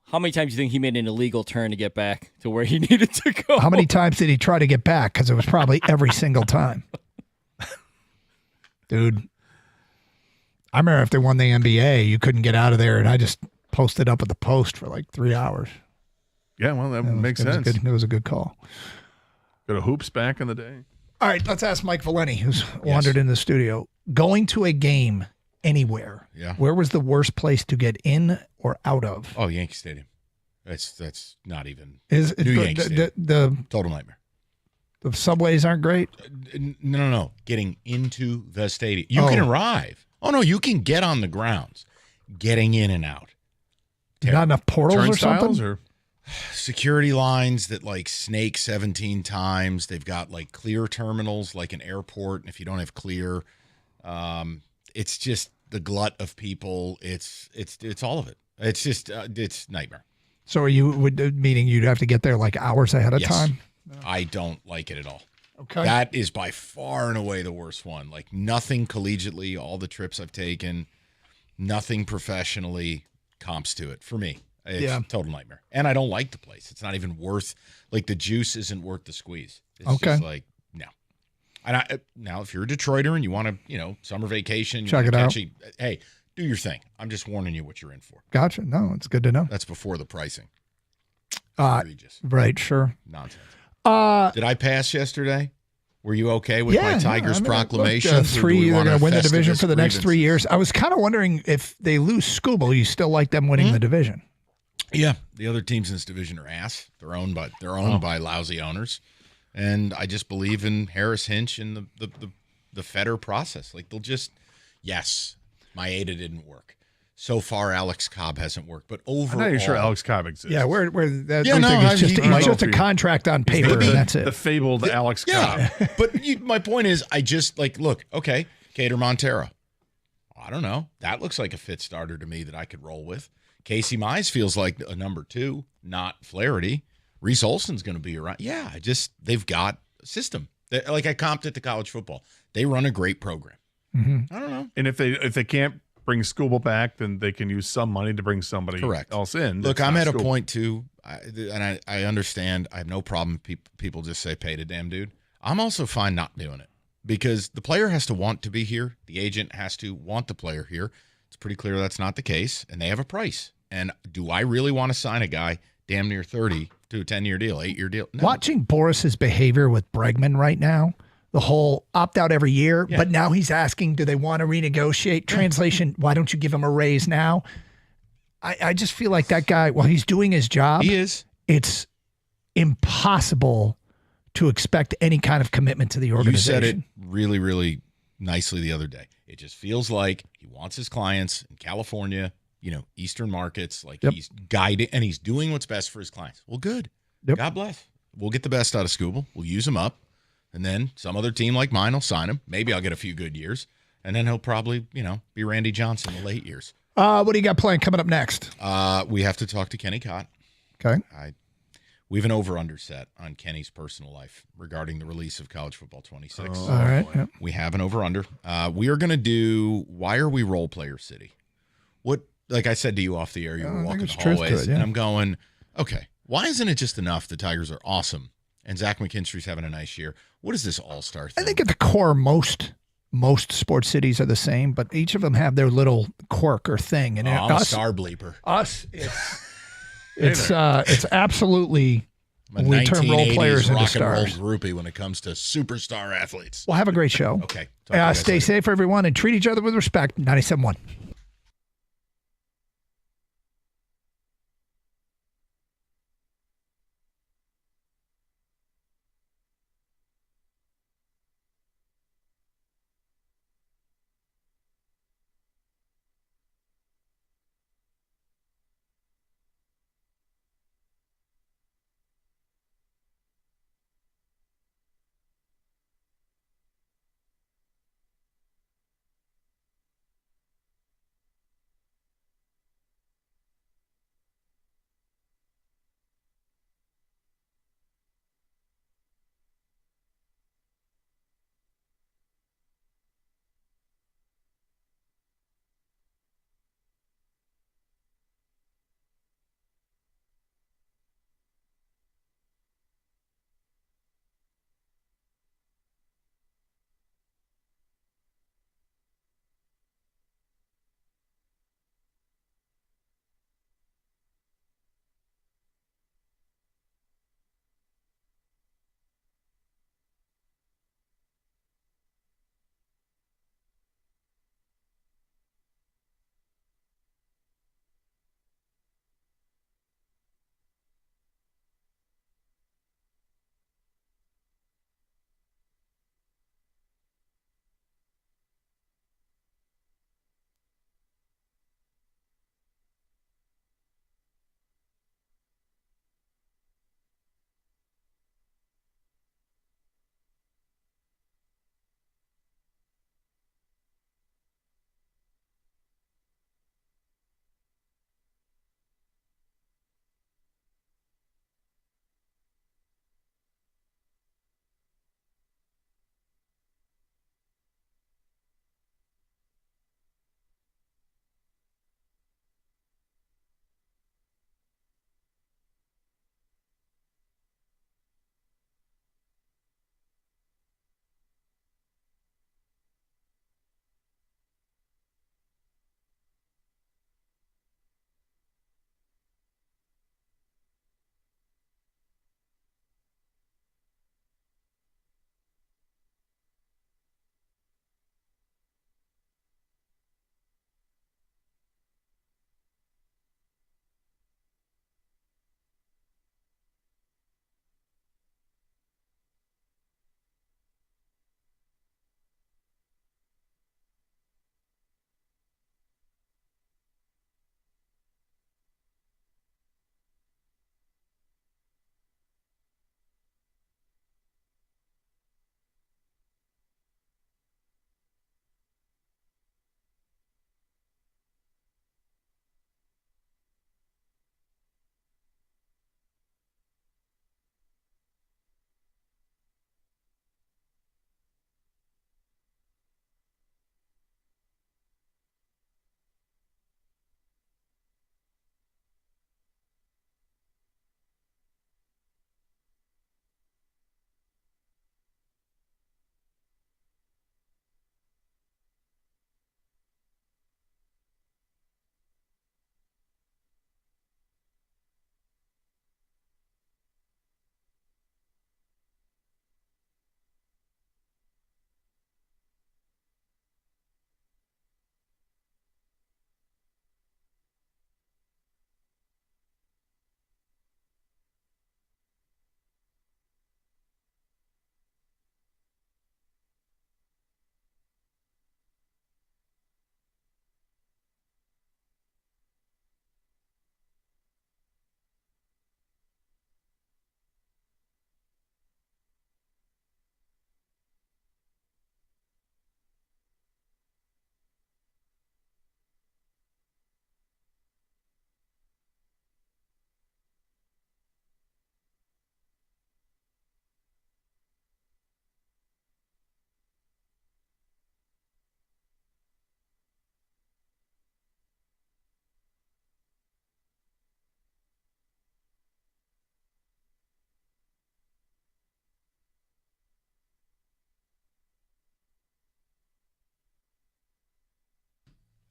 how many times do you think he made an illegal turn to get back to where he needed to go? How many times did he try to get back? Because it was probably every single time. Dude, I remember if they won the NBA, you couldn't get out of there, and I just posted up at the post for like 3 hours. Yeah, well, that makes sense. It was a good call. Go to hoops back in the day. All right, let's ask Mike Valeni, who's wandered in the studio. Going to a game anywhere, where was the worst place to get in or out of? Oh, Yankee Stadium. That's not even Is New Yankee Stadium. The total nightmare. The subways aren't great? No. Getting into the stadium. You can arrive. Oh, no, you can get on the grounds. Getting in and out. Not enough portals or something? Or security lines that like snake 17 times. They've got like clear terminals like an airport. And if you don't have clear, it's just the glut of people. It's all of it. It's just it's nightmare. So are you meaning you'd have to get there like hours ahead of time? I don't like it at all. Okay. That is by far and away the worst one. Like nothing collegiately, all the trips I've taken, nothing professionally comps to it for me. It's total nightmare. And I don't like the place. It's not even worth, like the juice isn't worth the squeeze. It's just like, no. And now if you're a Detroiter and you want to, summer vacation, check it out. Hey, do your thing. I'm just warning you what you're in for. Gotcha. No, it's good to know. That's before the pricing. Egregious. Right, sure. Nonsense. Did I pass yesterday? Were you okay with my Tigers proclamation? They're going to win the division for the next 3 years. I was kind of wondering if they lose Scooble, you still like them winning the division. Yeah, the other teams in this division are ass. They're owned by lousy owners, and I just believe in Harris Hinch and the Feder process. Like they'll just Maeda didn't work. So far, Alex Cobb hasn't worked, but overall, I'm not even sure Alex Cobb exists. Yeah, he's just a contract on paper, and that's it. The fabled Alex Cobb. But my point is, I just look, okay, Cater Montero. I don't know. That looks like a fit starter to me that I could roll with. Casey Mize feels like a number 2, not Flaherty. Reese Olson's going to be around. Yeah, they've got a system. Like I comped it to college football. They run a great program. Mm-hmm. I don't know. And if they can't bring Scooble back, then they can use some money to bring somebody else in. Look, I'm at a point too, and I understand. I have no problem. People just say pay the damn dude. I'm also fine not doing it because the player has to want to be here. The agent has to want the player here. It's pretty clear that's not the case, and they have a price. And do I really want to sign a guy damn near 30 to a 10-year deal, 8-year deal? No. Watching Boris's behavior with Bregman right now, the whole opt out every year, but now he's asking, do they want to renegotiate? Translation, why don't you give him a raise now? I just feel like that guy, while he's doing his job, it's impossible to expect any kind of commitment to the organization. You said it really, really nicely the other day. It just feels like he wants his clients in California, Eastern markets, he's guiding and he's doing what's best for his clients. Well, good. God bless. We'll get the best out of Scooble. We'll use him up. And then some other team like mine will sign him. Maybe I'll get a few good years. And then he'll probably, be Randy Johnson in the late years. What do you got planned coming up next? We have to talk to Kenny Cott. Okay. We have an over-under set on Kenny's personal life regarding the release of College Football 26. All right. Yep. We have an over-under. We are going to do Why Are We Role Player City? Like I said to you off the air, you were walking the hallways, and I'm going, okay, why isn't it just enough the Tigers are awesome and Zach McKinstry's having a nice year? What is this all-star thing? I think at the core, most sports cities are the same, but each of them have their little quirk or thing. And I'm a star bleeper. It's absolutely we turn role players into stars. Groupie when it comes to superstar athletes. Well, have a great show. Okay. Stay safe, everyone, and treat each other with respect. 97.1.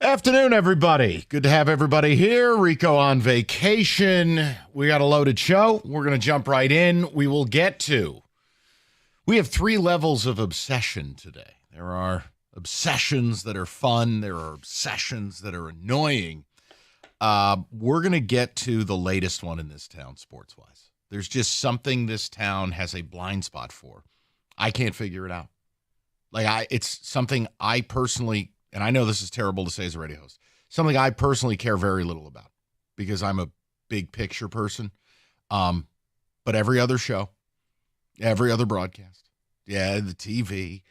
Afternoon, everybody. Good to have everybody here. Rico on vacation. We got a loaded show. We're going to jump right in. We have 3 levels of obsession today. There are obsessions that are fun. There are obsessions that are annoying. We're going to get to the latest one in this town, sports-wise. There's just something this town has a blind spot for. I can't figure it out. It's something I personally, and I know this is terrible to say as a radio host, something I personally care very little about because I'm a big picture person. But every other show, every other broadcast, the TV,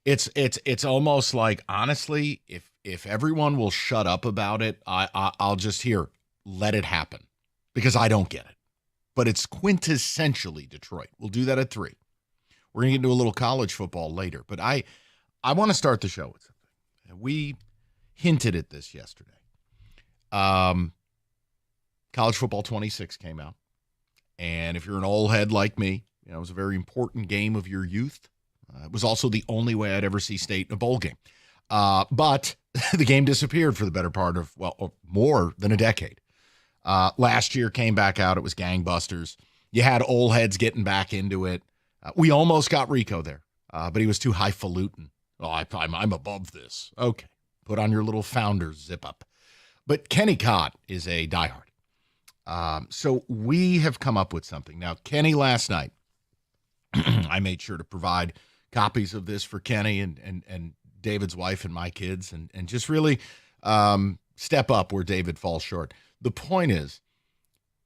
it's almost like, honestly, if everyone will shut up about it, I'll just let it happen because I don't get it. But it's quintessentially Detroit. We'll do that at 3. We're going to get into a little college football later. But I want to start the show with something. We hinted at this yesterday. College Football 26 came out. And if you're an old head like me, it was a very important game of your youth. It was also the only way I'd ever see State in a bowl game. But the game disappeared for the better part of, more than a decade. Last year came back out. It was gangbusters. You had old heads getting back into it. We almost got Rico there, but he was too highfalutin. Oh, I'm above this. Okay, put on your little Founders zip-up. But Kenny Cott is a diehard. So we have come up with something. Now, Kenny last night, I made sure to provide copies of this for Kenny and David's wife and my kids and just really step up where David falls short. The point is,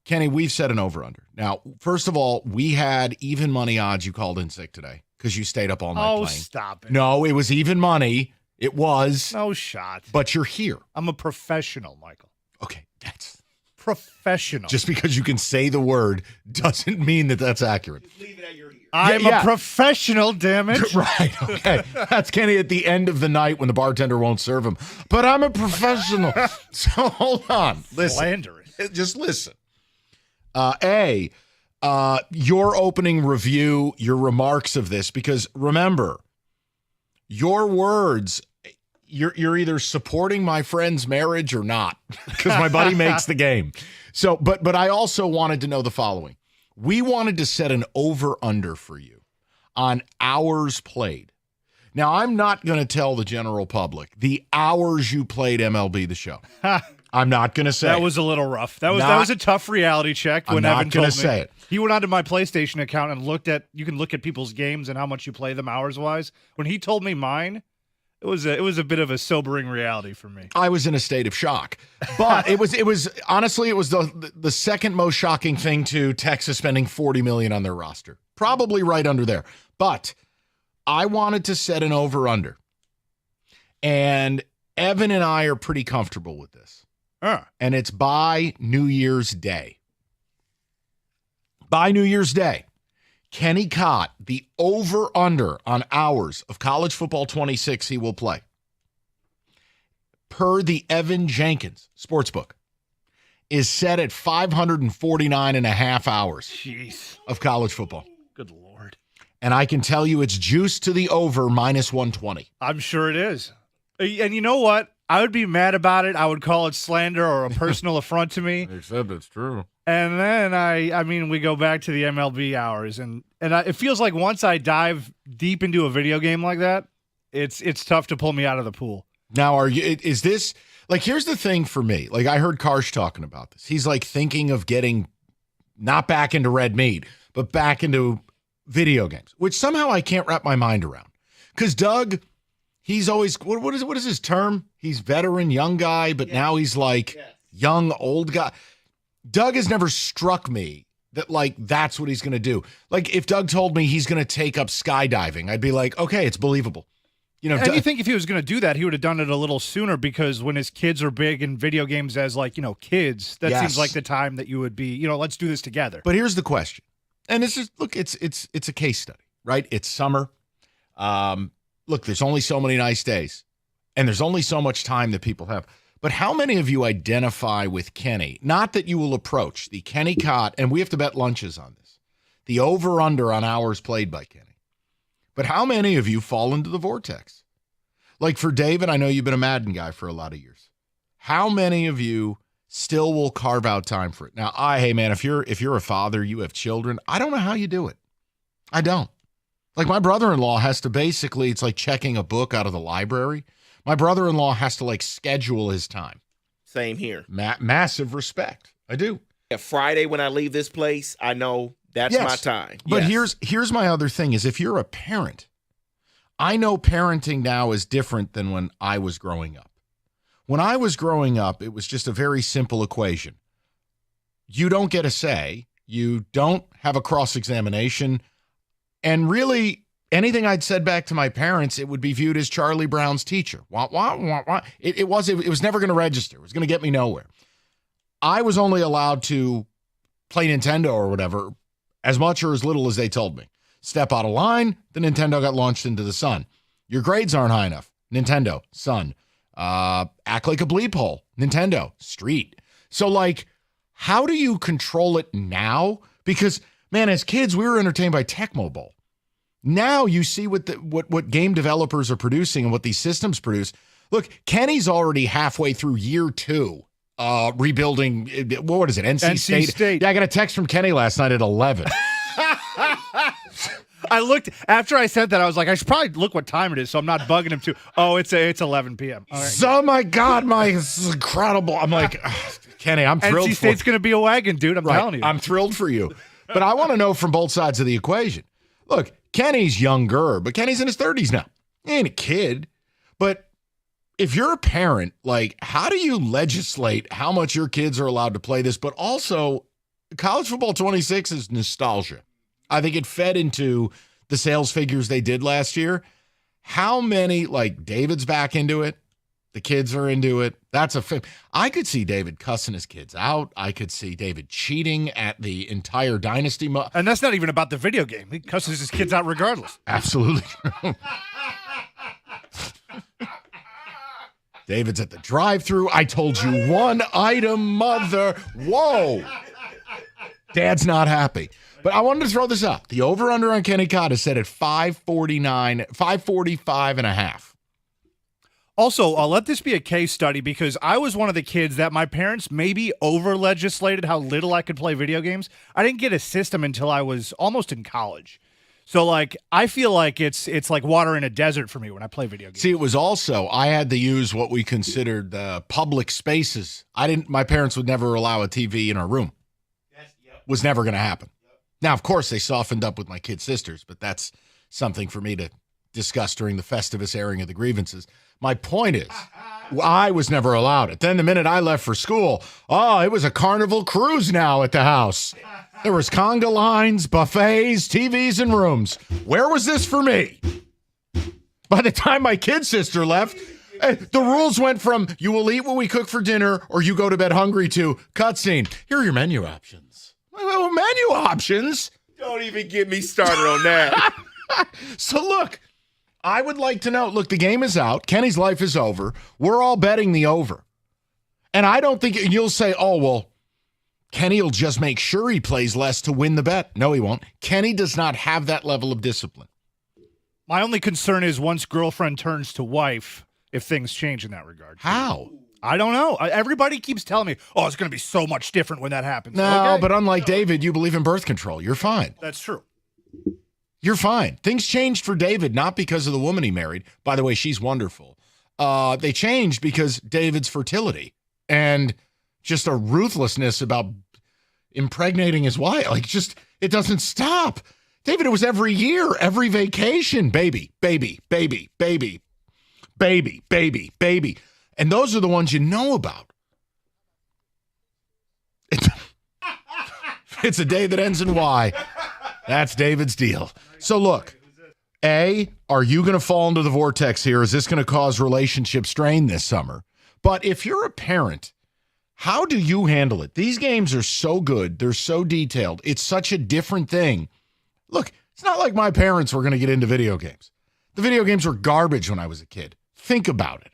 Kenny, we've set an over-under. Now, first of all, we had even money odds you called in sick today because you stayed up all night playing. Oh, stop it. No, it was even money. It was. No shot. But you're here. I'm a professional, Michael. Okay, that's professional. Just because you can say the word doesn't mean that that's accurate. Just leave it at your ear. I'm a professional, damn it. Right, okay. That's Kenny at the end of the night when the bartender won't serve him. But I'm a professional. So hold on. Listen. Slanderous. Just listen. Your opening review, your remarks of this, because remember, your words, you're either supporting my friend's marriage or not, because my buddy makes the game. So, but I also wanted to know the following. We wanted to set an over-under for you on hours played. Now, I'm not going to tell the general public the hours you played MLB The Show. I'm not going to say that was a little rough. That was a tough reality check. When Evan told me, say it. He went onto my PlayStation account and you can look at people's games and how much you play them hours wise. When he told me mine, it was a bit of a sobering reality for me. I was in a state of shock, but it was honestly the second most shocking thing to Texas spending $40 million on their roster, probably right under there. But I wanted to set an over under, and Evan and I are pretty comfortable with this. And it's by New Year's Day. By New Year's Day, Kenny Cott, the over-under on hours of College Football 26 he will play, per the Evan Jenkins Sportsbook, is set at 549 and a half hours of college football. Good Lord. And I can tell you it's juiced to the over minus 120. I'm sure it is. And you know what? I would be mad about it. I would call it slander or a personal affront to me. Except it's true. And then I mean, we go back to the MLB hours, and it feels like once I dive deep into a video game like that, it's tough to pull me out of the pool. Now, is this like? Here's the thing for me. Like I heard Karsh talking about this. He's like thinking of getting not back into red meat, but back into video games, which somehow I can't wrap my mind around. Because Doug. He's always what is his term? He's veteran, young guy, but now he's like young, old guy. Doug has never struck me that like that's what he's going to do. Like if Doug told me he's going to take up skydiving, I'd be like, okay, it's believable. You know, and you think if he was going to do that, he would have done it a little sooner because when his kids are big in video games as like, kids, that seems like the time that you would be, let's do this together. But here's the question. And this is look, it's a case study, right? It's summer. Look, there's only so many nice days, and there's only so much time that people have. But how many of you identify with Kenny? Not that you will approach the Kenny Cott, and we have to bet lunches on this, the over-under on hours played by Kenny. But how many of you fall into the vortex? Like for David, I know you've been a Madden guy for a lot of years. How many of you still will carve out time for it? Now, hey man, if you're a father, you have children, I don't know how you do it. I don't. Like my brother-in-law has to basically, it's like checking a book out of the library. My brother-in-law has to like schedule his time. Same here. Massive respect. I do. Yeah, Friday when I leave this place, I know that's my time. But Yes. here's my other thing is if you're a parent, I know parenting now is different than when I was growing up. When I was growing up, it was just a very simple equation. You don't get a say. You don't have a cross-examination. And really, anything I'd said back to my parents, it would be viewed as Charlie Brown's teacher. Wah, wah, wah, wah. It was never going to register. It was going to get me nowhere. I was only allowed to play Nintendo or whatever, as much or as little as they told me. Step out of line, the Nintendo got launched into the sun. Your grades aren't high enough. Nintendo, sun. Act like a bleep hole. Nintendo, street. So, like, how do you control it now? Because, man, as kids, we were entertained by Tecmo Bowl. Now you see what game developers are producing and what these systems produce. Look, Kenny's already halfway through year 2, rebuilding. What is it? NC State. Yeah, I got a text from Kenny last night at 11. I looked after I said that. I was like, I should probably look what time it is, so I'm not bugging him too. Oh, it's 11 p.m. All right. Oh my God, this is incredible. I'm like, Kenny, I'm thrilled. NC State's going to be a wagon, dude. I'm telling you. I'm thrilled for you. But I want to know from both sides of the equation. Look, Kenny's younger, but Kenny's in his 30s now. He ain't a kid. But if you're a parent, like, how do you legislate how much your kids are allowed to play this? But also, College Football 26 is nostalgia. I think it fed into the sales figures they did last year. How many, like, David's back into it? The kids are into it. That's I could see David cussing his kids out. I could see David cheating at the entire dynasty. And that's not even about the video game. He cusses his kids out regardless. Absolutely true. David's at the drive-thru. I told you one item, mother. Whoa. Dad's not happy. But I wanted to throw this out. The over-under on Kenny Codd is set at 545.5. Also, let this be a case study because I was one of the kids that my parents maybe over-legislated how little I could play video games. I didn't get a system until I was almost in college. So, like, I feel like it's like water in a desert for me when I play video games. See, it was also, I had to use what we considered public spaces. My parents would never allow a TV in our room. Was never going to happen. Now, of course, they softened up with my kid sisters, but that's something for me to discuss during the Festivus airing of the grievances. My point is, I was never allowed it. Then the minute I left for school, it was a carnival cruise now at the house. There was conga lines, buffets, TVs, and rooms. Where was this for me? By the time my kid sister left, the rules went from you will eat what we cook for dinner or you go to bed hungry to cutscene. Here are your menu options. Well, menu options? Don't even get me started on that. So look, I would like to know, look, the game is out. Kenny's life is over. We're all betting the over. And I don't think you'll say, oh, well, Kenny will just make sure he plays less to win the bet. No, he won't. Kenny does not have that level of discipline. My only concern is once girlfriend turns to wife, if things change in that regard. How? I don't know. Everybody keeps telling me, it's going to be so much different when that happens. No, okay. But unlike David, you believe in birth control. You're fine. That's true. You're fine. Things changed for David, not because of the woman he married. By the way, she's wonderful. They changed because David's fertility and just a ruthlessness about impregnating his wife. Like, just, it doesn't stop. David, it was every year, every vacation. Baby, baby, baby, baby, baby, baby, baby. And those are the ones you know about. It's a day that ends in Y. That's David's deal. So look, A, are you going to fall into the vortex here? Is this going to cause relationship strain this summer? But if you're a parent, how do you handle it? These games are so good. They're so detailed. It's such a different thing. Look, it's not like my parents were going to get into video games. The video games were garbage when I was a kid. Think about it.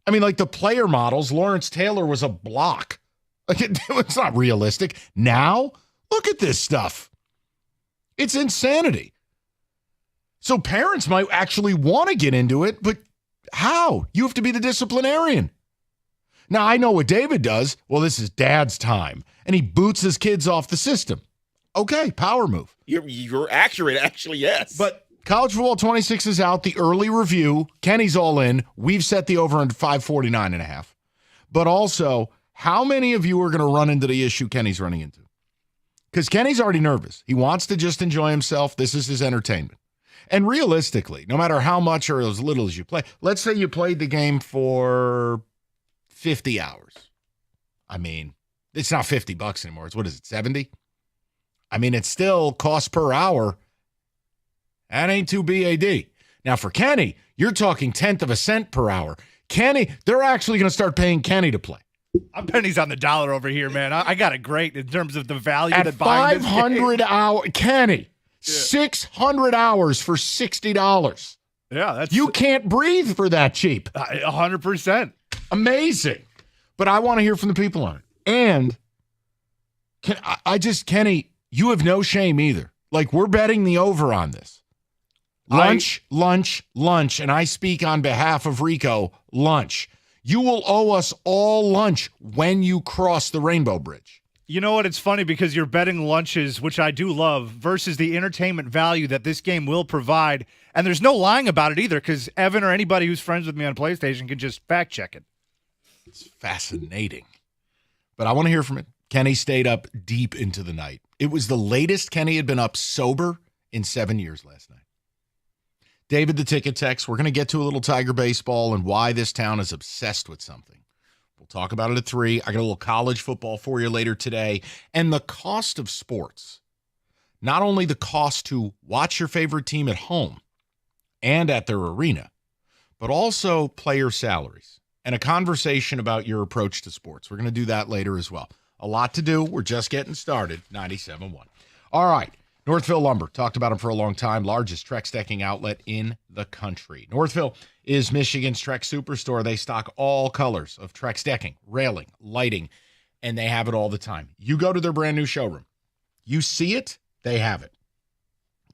I mean, like the player models, Lawrence Taylor was a block. Like it's not realistic. Now, look at this stuff. It's insanity. So parents might actually want to get into it, but how? You have to be the disciplinarian. Now, I know what David does. Well, this is dad's time. And he boots his kids off the system. Okay, power move. You're accurate, actually, yes. But College Football 26 is out. The early review. Kenny's all in. We've set the over under 549.5. But also, how many of you are going to run into the issue Kenny's running into? Because Kenny's already nervous. He wants to just enjoy himself. This is his entertainment. And realistically, no matter how much or as little as you play, let's say you played the game for 50 hours. I mean, it's not $50 anymore. It's, what is it, 70? I mean, it's still cost per hour. That ain't too BAD. Now, for Kenny, you're talking 1/10 of a cent per hour. Kenny, they're actually going to start paying Kenny to play. I'm pennies on the dollar over here, man. I got it great in terms of the value At that buying 500 hours, Kenny, 600 hours for $60. Yeah, that's you can't breathe for that cheap. 100%. Amazing. But I want to hear from the people on it. And Kenny, you have no shame either. Like, we're betting the over on this. Lunch, and I speak on behalf of Rico, lunch. You will owe us all lunch when you cross the Rainbow Bridge. You know what? It's funny because you're betting lunches, which I do love, versus the entertainment value that this game will provide. And there's no lying about it either, because Evan or anybody who's friends with me on PlayStation can just fact check it. It's fascinating. But I want to hear from it. Kenny stayed up deep into the night. It was the latest Kenny had been up sober in 7 years last night. David, the ticket text. We're going to get to a little Tiger baseball and why this town is obsessed with something. We'll talk about it at 3. I got a little college football for you later today. And the cost of sports. Not only the cost to watch your favorite team at home and at their arena, but also player salaries and a conversation about your approach to sports. We're going to do that later as well. A lot to do. We're just getting started. 97.1. All right. Northville Lumber, talked about them for a long time, largest Trex decking outlet in the country. Northville is Michigan's Trex superstore. They stock all colors of Trex decking, railing, lighting, and they have it all the time. You go to their brand new showroom. You see it, they have it.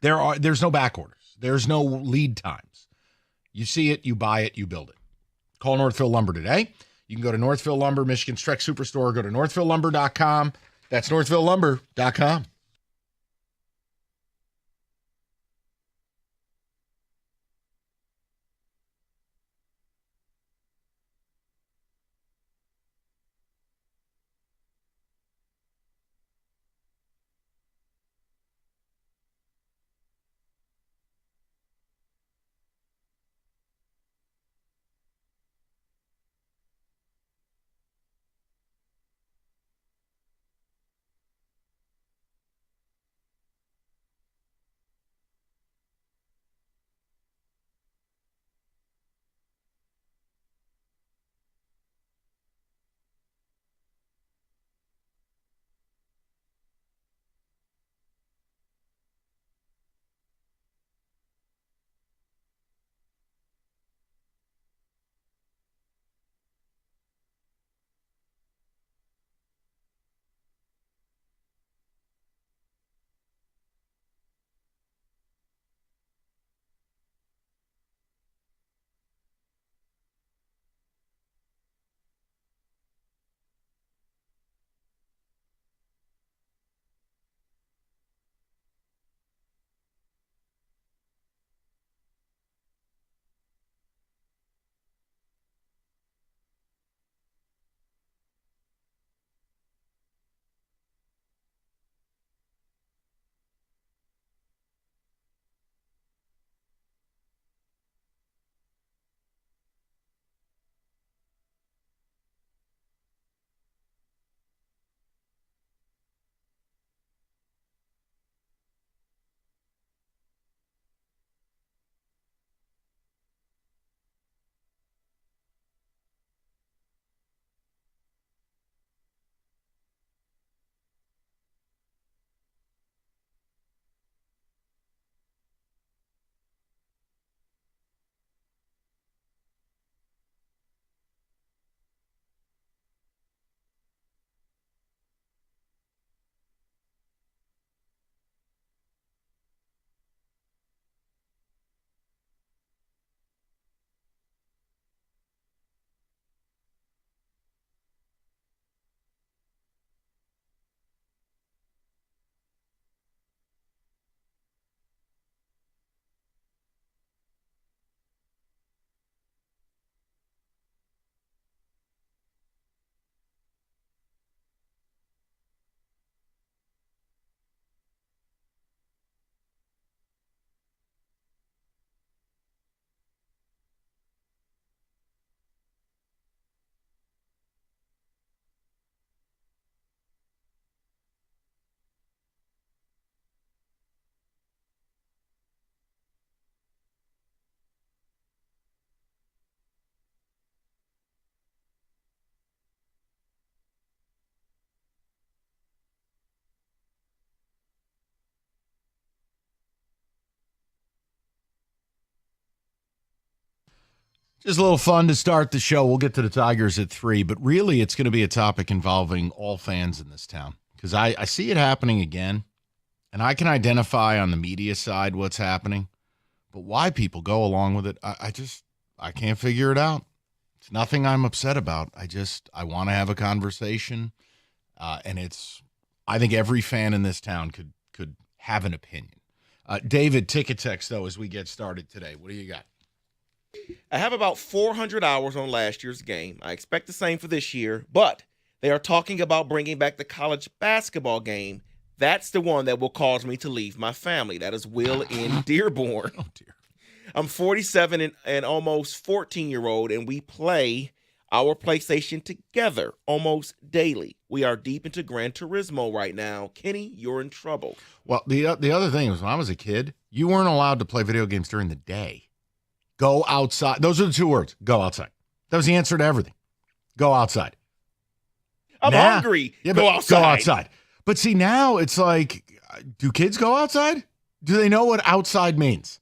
There's no back orders. There's no lead times. You see it, you buy it, you build it. Call Northville Lumber today. You can go to Northville Lumber, Michigan's Trex superstore. Go to northvillelumber.com. That's northvillelumber.com. Just a little fun to start the show. We'll get to the Tigers at 3, but really it's going to be a topic involving all fans in this town because I see it happening again, and I can identify on the media side what's happening, but why people go along with it, I can't figure it out. It's nothing I'm upset about. I want to have a conversation, and I think every fan in this town could have an opinion. David, ticket text, though, as we get started today. What do you got? I have about 400 hours on last year's game. I expect the same for this year, but they are talking about bringing back the college basketball game. That's the one that will cause me to leave my family. That is Will in Dearborn. Oh, dear. I'm 47 and almost 14-year-old, and we play our PlayStation together almost daily. We are deep into Gran Turismo right now. Kenny, you're in trouble. Well, the other thing was when I was a kid, you weren't allowed to play video games during the day. Go outside. Those are the two words. Go outside. That was the answer to everything. Go outside. I'm hungry. Yeah, go outside. Go outside. But see, now it's like, do kids go outside? Do they know what outside means?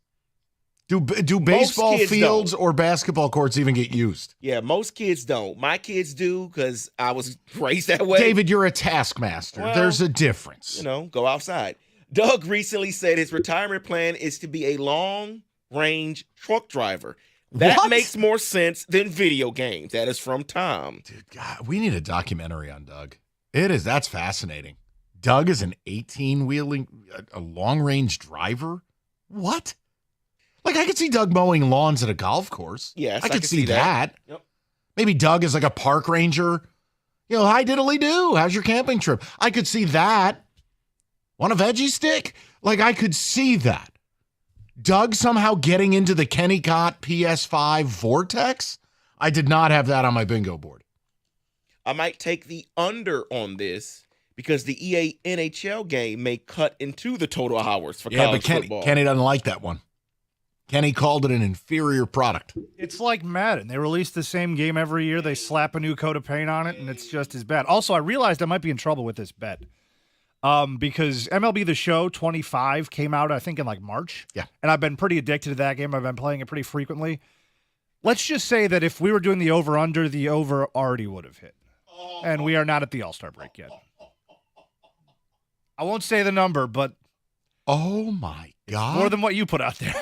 Do baseball fields or basketball courts even get used? Yeah, most kids don't. My kids do because I was raised that way. David, you're a taskmaster. Well, there's a difference. Go outside. Doug recently said his retirement plan is to be a long-range truck driver. That makes more sense than video games. That is from Tom. Dude, God, we need a documentary on Doug. That's fascinating. Doug is an 18-wheeling, a long-range driver? What? Like, I could see Doug mowing lawns at a golf course. Yes, I could see that. Yep. Maybe Doug is like a park ranger. Hi, diddly do. How's your camping trip? I could see that. Want a veggie stick? Like, I could see that. Doug somehow getting into the Kenny Cott PS5 vortex? I did not have that on my bingo board. I might take the under on this because the EA NHL game may cut into the total hours for college football. Kenny doesn't like that one. Kenny called it an inferior product. It's like Madden. They release the same game every year. They slap a new coat of paint on it, and it's just as bad. Also, I realized I might be in trouble with this bet because MLB The Show 25 came out, I think, in like March. Yeah. And I've been pretty addicted to that game. I've been playing it pretty frequently. Let's just say that if we were doing the over-under, the over already would have hit. And we are not at the All-Star break yet. I won't say the number, but... Oh, my God. More than what you put out there.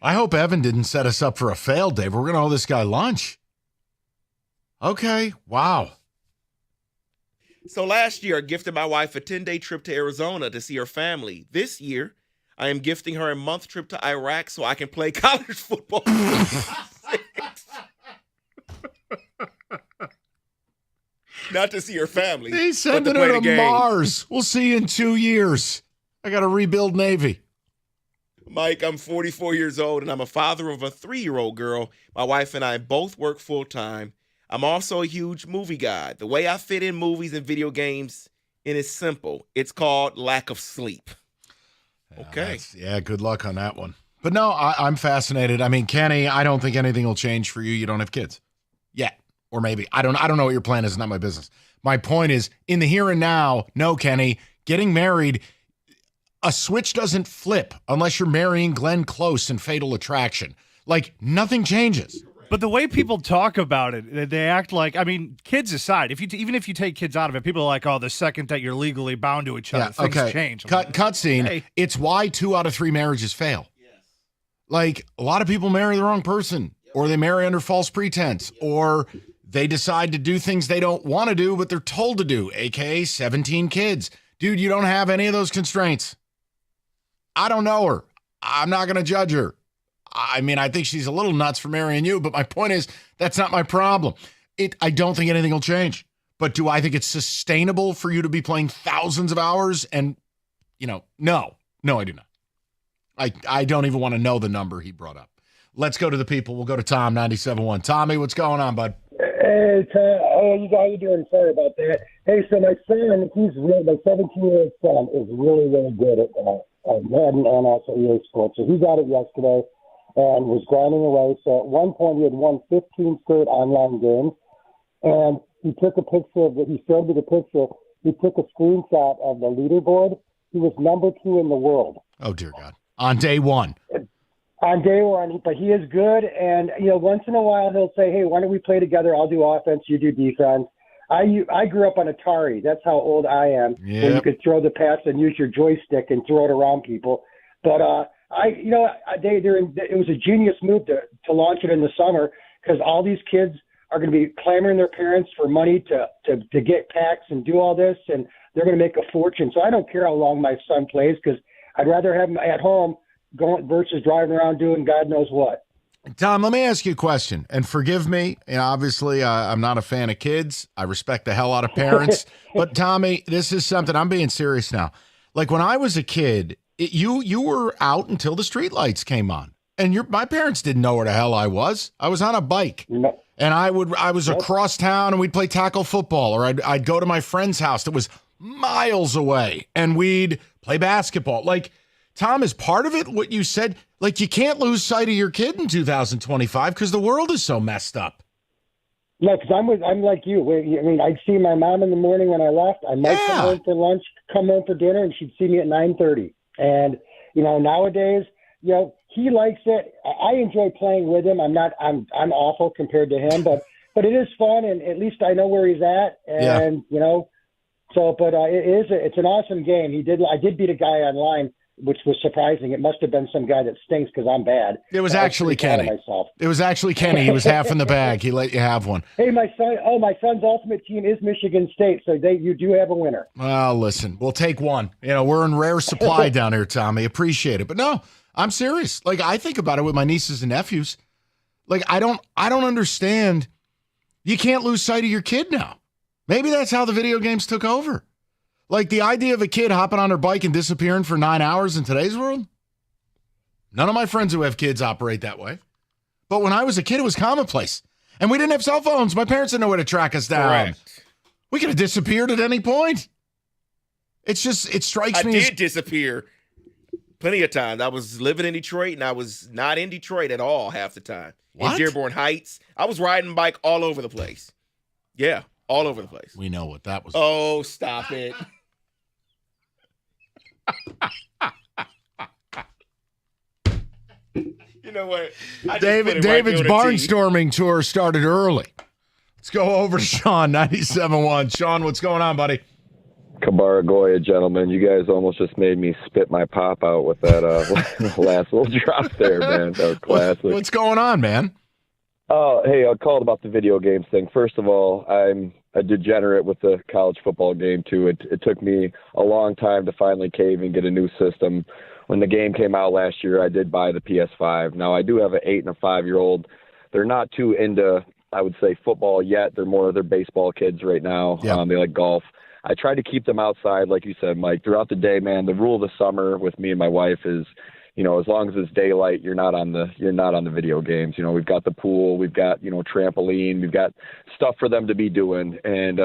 I hope Evan didn't set us up for a fail, Dave. We're going to owe this guy lunch. Okay. Wow. So last year, I gifted my wife a 10-day trip to Arizona to see her family. This year, I am gifting her a month trip to Iraq so I can play college football. Not to see her family. He's sending her to Mars. We'll see you in 2 years. I got to rebuild Navy. Mike, I'm 44 years old, and I'm a father of a 3-year-old girl. My wife and I both work full-time. I'm also a huge movie guy. The way I fit in movies and video games, it is simple. It's called lack of sleep. Okay. Good luck on that one. But no, I'm fascinated. I mean, Kenny, I don't think anything will change for you. You don't have kids yet. Or maybe. I don't know what your plan is. It's not my business. My point is, in the here and now, no, Kenny, getting married... A switch doesn't flip unless you're marrying Glenn Close in Fatal Attraction. Like, nothing changes. But the way people talk about it, they act like, I mean, kids aside, even if you take kids out of it, people are like, oh, the second that you're legally bound to each other, things change. Cut scene. Hey. It's why 2 out of 3 marriages fail. Yes. Like, a lot of people marry the wrong person, or they marry under false pretense, or they decide to do things they don't want to do, but they're told to do, a.k.a. 17 kids. Dude, you don't have any of those constraints. I don't know her. I'm not going to judge her. I mean, I think she's a little nuts for marrying you, but my point is that's not my problem. I don't think anything will change. But do I think it's sustainable for you to be playing thousands of hours? And, no, I do not. I don't even want to know the number he brought up. Let's go to the people. We'll go to Tom, 97.1. Tommy, what's going on, bud? Hey, Tom. How you doing? Sorry about that. Hey, so my son, my 17-year-old son is really, really good at Madden and also EA Sports. So he got it yesterday and was grinding away. So at one point he had won 15 straight online games, and he took a picture of it. He showed me the picture. He took a screenshot of the leaderboard. He was number 2 in the world. Oh, dear God. On day one. on day one, but he is good. And, once in a while he'll say, hey, why don't we play together? I'll do offense, you do defense. I grew up on Atari. That's how old I am. Yep. When you could throw the pass and use your joystick and throw it around people. But it was a genius move to launch it in the summer because all these kids are going to be clamoring their parents for money to get packs and do all this, and they're going to make a fortune. So I don't care how long my son plays because I'd rather have him at home going versus driving around doing God knows what. Tom, let me ask you a question, and forgive me. Obviously, I'm not a fan of kids. I respect the hell out of parents. But, Tommy, this is something. I'm being serious now. Like, when I was a kid, you were out until the streetlights came on. And my parents didn't know where the hell I was. I was on a bike. No. And I was across town, and we'd play tackle football. Or I'd go to my friend's house that was miles away, and we'd play basketball. Like, Tom, is part of it what you said? Like, you can't lose sight of your kid in 2025 because the world is so messed up. No, because I'm like you. I mean, I'd see my mom in the morning when I left. I might come home for lunch, come home for dinner, and she'd see me at 9:30. And nowadays, he likes it. I enjoy playing with him. I'm awful compared to him, but it is fun, and at least I know where he's at. And it's an awesome game. I did beat a guy online, which was surprising. It must have been some guy that stinks because I'm bad. It was actually Kenny. It was actually Kenny. He was half in the bag. He let you have one. Hey, my son's ultimate team is Michigan State, so you do have a winner. Well, listen, we'll take one. We're in rare supply down here, Tommy. Appreciate it. But no, I'm serious. Like, I think about it with my nieces and nephews. Like, I don't understand. You can't lose sight of your kid now. Maybe that's how the video games took over. Like, the idea of a kid hopping on their bike and disappearing for 9 hours in today's world? None of my friends who have kids operate that way. But when I was a kid, it was commonplace. And we didn't have cell phones. My parents didn't know where to track us down. Correct. We could have disappeared at any point. It's just, it strikes me I did disappear plenty of times. I was living in Detroit, and I was not in Detroit at all half the time. What? In Dearborn Heights. I was riding bike all over the place. Yeah, all over the place. We know what that was. Oh, stop it. You know what? David's barnstorming tour started early. Let's go over to Sean, 97.1. Sean, what's going on, buddy? Kabara Goya, gentlemen. You guys almost just made me spit my pop out with that last little drop there, man. That was classic. What's going on, man? Oh, hey, I called about the video games thing. First of all, I'm a degenerate with the college football game, too. It took me a long time to finally cave and get a new system. When the game came out last year, I did buy the PS5. Now, I do have an 8- and 5-year-old. They're not too into, I would say, football yet. They're baseball kids right now. Yep. They like golf. I try to keep them outside, like you said, Mike, throughout the day, man. The rule of the summer with me and my wife is, as long as it's daylight, you're not on the video games. We've got the pool, we've got, trampoline, we've got stuff for them to be doing, and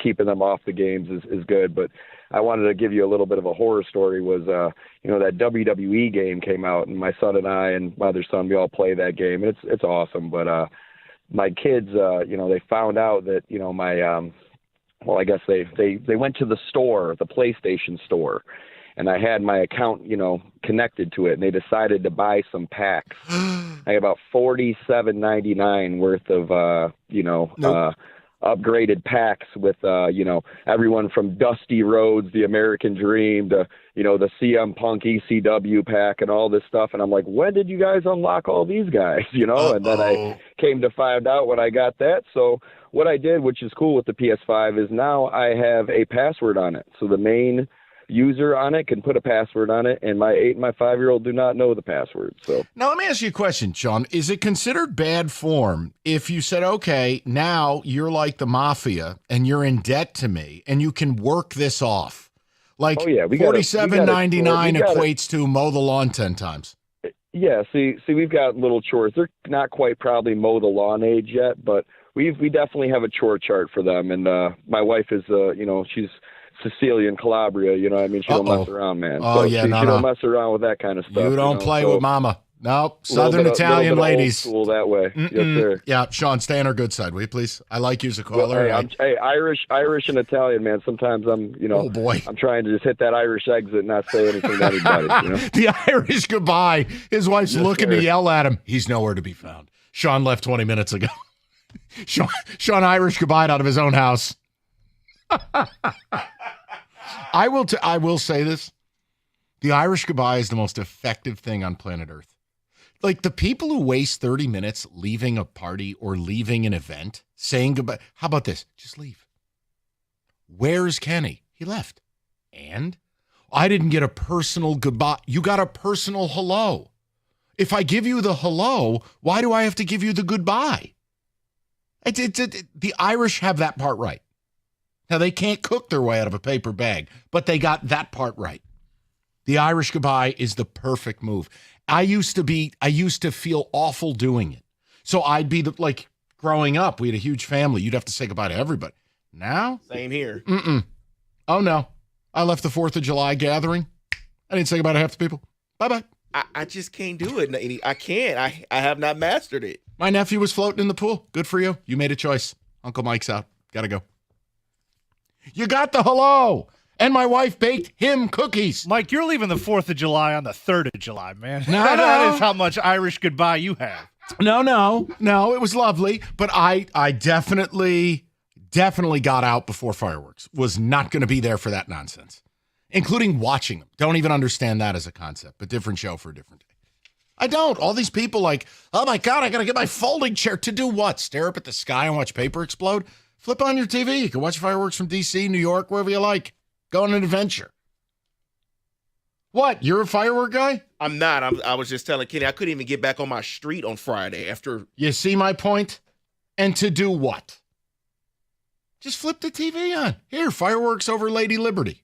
keeping them off the games is good. But I wanted to give you a little bit of a horror story. Was that WWE game came out, and my son and I and my other son, we all play that game. It's awesome. But my kids, they found out that I guess they went to the store, the PlayStation store, and I had my account, connected to it, and they decided to buy some packs. I got about $47.99 worth of, upgraded packs with, everyone from Dusty Rhodes, the American Dream, to, the CM Punk ECW pack and all this stuff. And I'm like, when did you guys unlock all these guys? And then I came to find out when I got that. So what I did, which is cool with the PS5, is now I have a password on it. So the main user on it can put a password on it, and my 8- and 5-year-old do not know the password. So now let me ask you a question, Sean. Is it considered bad form if you said, okay, now you're like the mafia and you're in debt to me and you can work this off? Like $47.99 equates to mow the lawn 10 times. Yeah, see, we've got little chores. They're not quite probably mow the lawn age yet, but we definitely have a chore chart for them. And my wife is, she's Sicilian, Calabria, she don't mess around, man. Oh, so yeah, she don't mess around with that kind of stuff. You don't play with mama. Nope. Southern Italian ladies. School that way. Yes, sir. Yeah, Sean, stay on our good side, will you please? I like you as a Well, caller. hey, Irish and Italian, man. Sometimes oh boy, I'm trying to just hit that Irish exit and not say anything to anybody. The Irish goodbye. His wife's Yes, looking sir. to yell at him. He's nowhere to be found. Sean left 20 minutes ago. Sean Irish goodbye out of his own house. I will say this. The Irish goodbye is the most effective thing on planet Earth. Like the people who waste 30 minutes leaving a party or leaving an event, saying goodbye. How about this? Just leave. Where's Kenny? He left. And I didn't get a personal goodbye. You got a personal hello. If I give you the hello, why do I have to give you the goodbye? The Irish have that part right. Now, they can't cook their way out of a paper bag, but they got that part right. The Irish goodbye is the perfect move. I used to feel awful doing it. So I'd be like growing up, we had a huge family. You'd have to say goodbye to everybody. Now? Same here. Oh, no. I left the 4th of July gathering. I didn't say goodbye to half the people. Bye-bye. I just can't do it. I can't. I have not mastered it. My nephew was floating in the pool. Good for you. You made a choice. Uncle Mike's out. Gotta go. You got the hello. And my wife baked him cookies. Mike, you're leaving the 4th of July on the 3rd of July, man. No. That is how much Irish goodbye you have. No. It was lovely. But I definitely got out before fireworks. Was not going to be there for that nonsense, including watching them. Don't even understand that as a concept, but different show for a different day. I don't. All these people like, oh my God, I got to get my folding chair. To do what? Stare up at the sky and watch paper explode? Flip on your TV. You can watch fireworks from D.C., New York, wherever you like. Go on an adventure. What? You're a firework guy? I'm not. I was just telling Kenny I couldn't even get back on my street on Friday after. You see my point? And to do what? Just flip the TV on. Here, fireworks over Lady Liberty.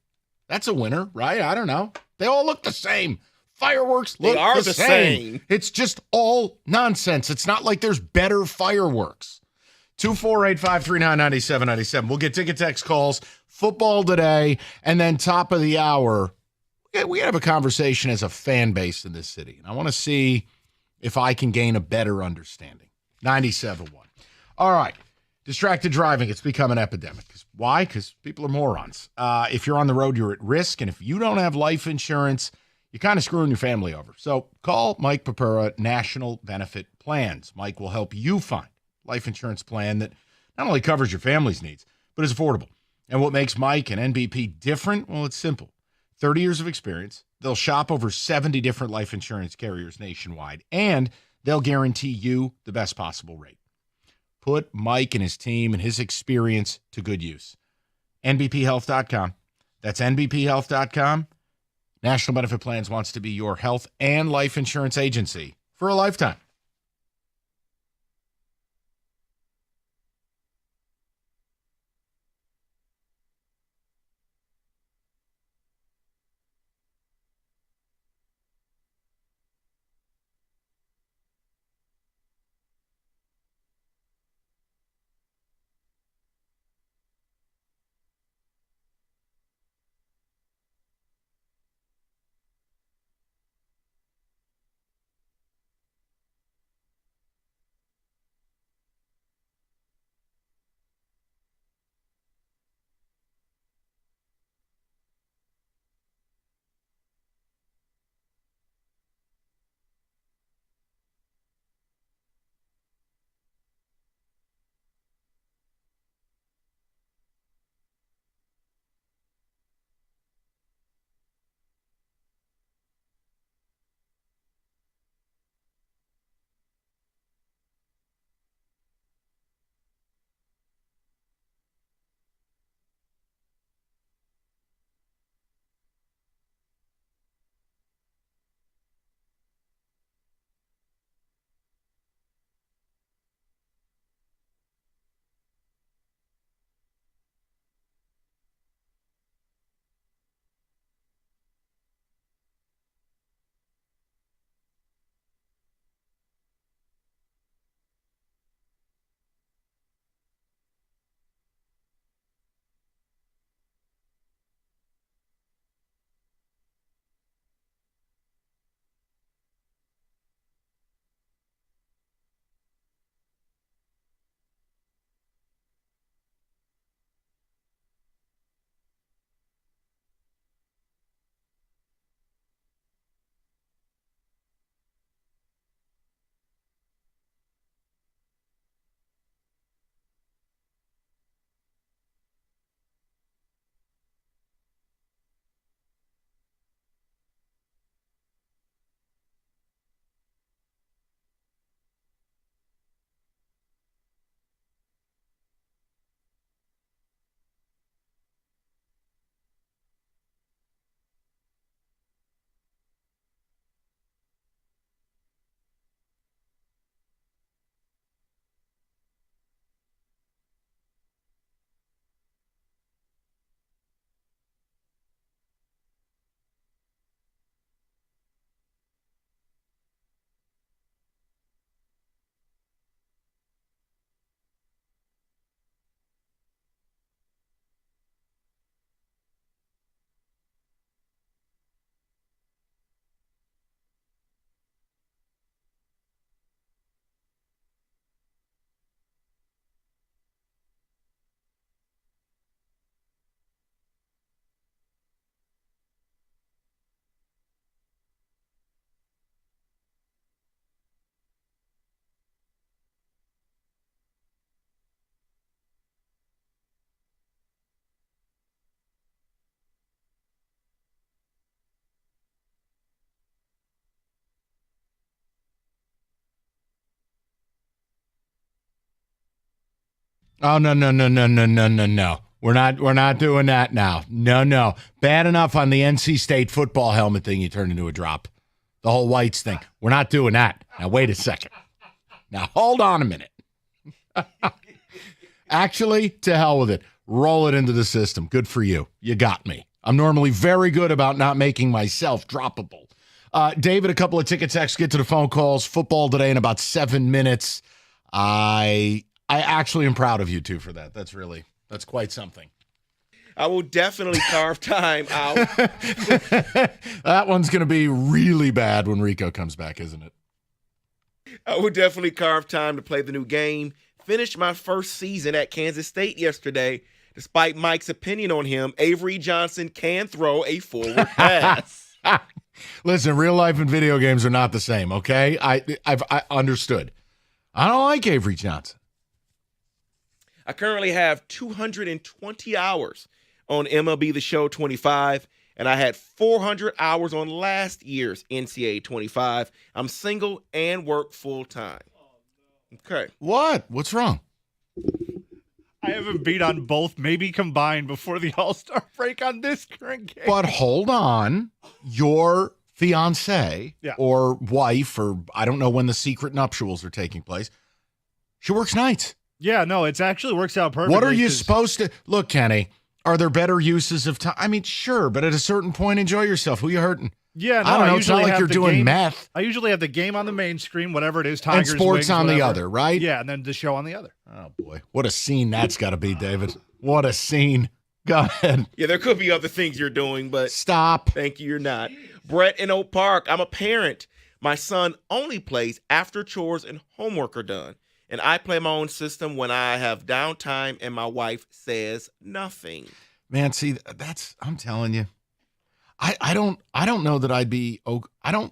That's a winner, right? I don't know. They all look the same. Fireworks look the same. It's just all nonsense. It's not like there's better fireworks. 248-539-9797. We'll get ticket text calls, football today, and then top of the hour, we have a conversation as a fan base in this city. And I want to see if I can gain a better understanding. 97.1. All right. Distracted driving, it's become an epidemic. Why? Because people are morons. If you're on the road, you're at risk. And if you don't have life insurance, you're kind of screwing your family over. So call Mike Papura, National Benefit Plans. Mike will help you find a life insurance plan that not only covers your family's needs, but is affordable. And what makes Mike and NBP different? Well, it's simple. 30 years of experience. They'll shop over 70 different life insurance carriers nationwide, and they'll guarantee you the best possible rate. Put Mike and his team and his experience to good use. NBPhealth.com. That's NBPhealth.com. National Benefit Plans wants to be your health and life insurance agency for a lifetime. Oh, no. We're not doing that now. No. Bad enough on the NC State football helmet thing you turned into a drop. The whole whites thing. We're not doing that. Now, wait a second. Now, hold on a minute. Actually, to hell with it. Roll it into the system. Good for you. You got me. I'm normally very good about not making myself droppable. David, a couple of ticket texts. Get to the phone calls. Football today in about 7 minutes. I actually am proud of you two for that. That's quite something. I will definitely carve time out. That one's going to be really bad when Rico comes back, isn't it? I will definitely carve time to play the new game. Finished my first season at Kansas State yesterday. Despite Mike's opinion on him, Avery Johnson can throw a forward pass. Listen, real life and video games are not the same, okay? I've understood. I don't like Avery Johnson. I currently have 220 hours on MLB The Show 25, and I had 400 hours on last year's NCAA 25. I'm single and work full-time. Okay. What? What's wrong? I haven't beat on both, maybe combined, before the All-Star break on this current game. But hold on. Your fiance or wife, or I don't know when the secret nuptials are taking place, she works nights. Yeah, no, it actually works out perfectly. What are you supposed to – look, Kenny, are there better uses of time? I mean, sure, but at a certain point, enjoy yourself. Who you hurting? Yeah, no, I don't know. It's not like you're doing meth. I usually have the game on the main screen, whatever it is, Tigers, and sports Wings, on whatever. the other, right? Yeah, and then the show on the other. Oh, boy. What a scene that's got to be, David. What a scene. Go ahead. Yeah, there could be other things you're doing, but stop. Thank you, you're not. Brett in Oak Park, I'm a parent. My son only plays after chores and homework are done. And I play my own system when I have downtime and my wife says nothing. Man, see, I'm telling you. I don't know that I'd be I don't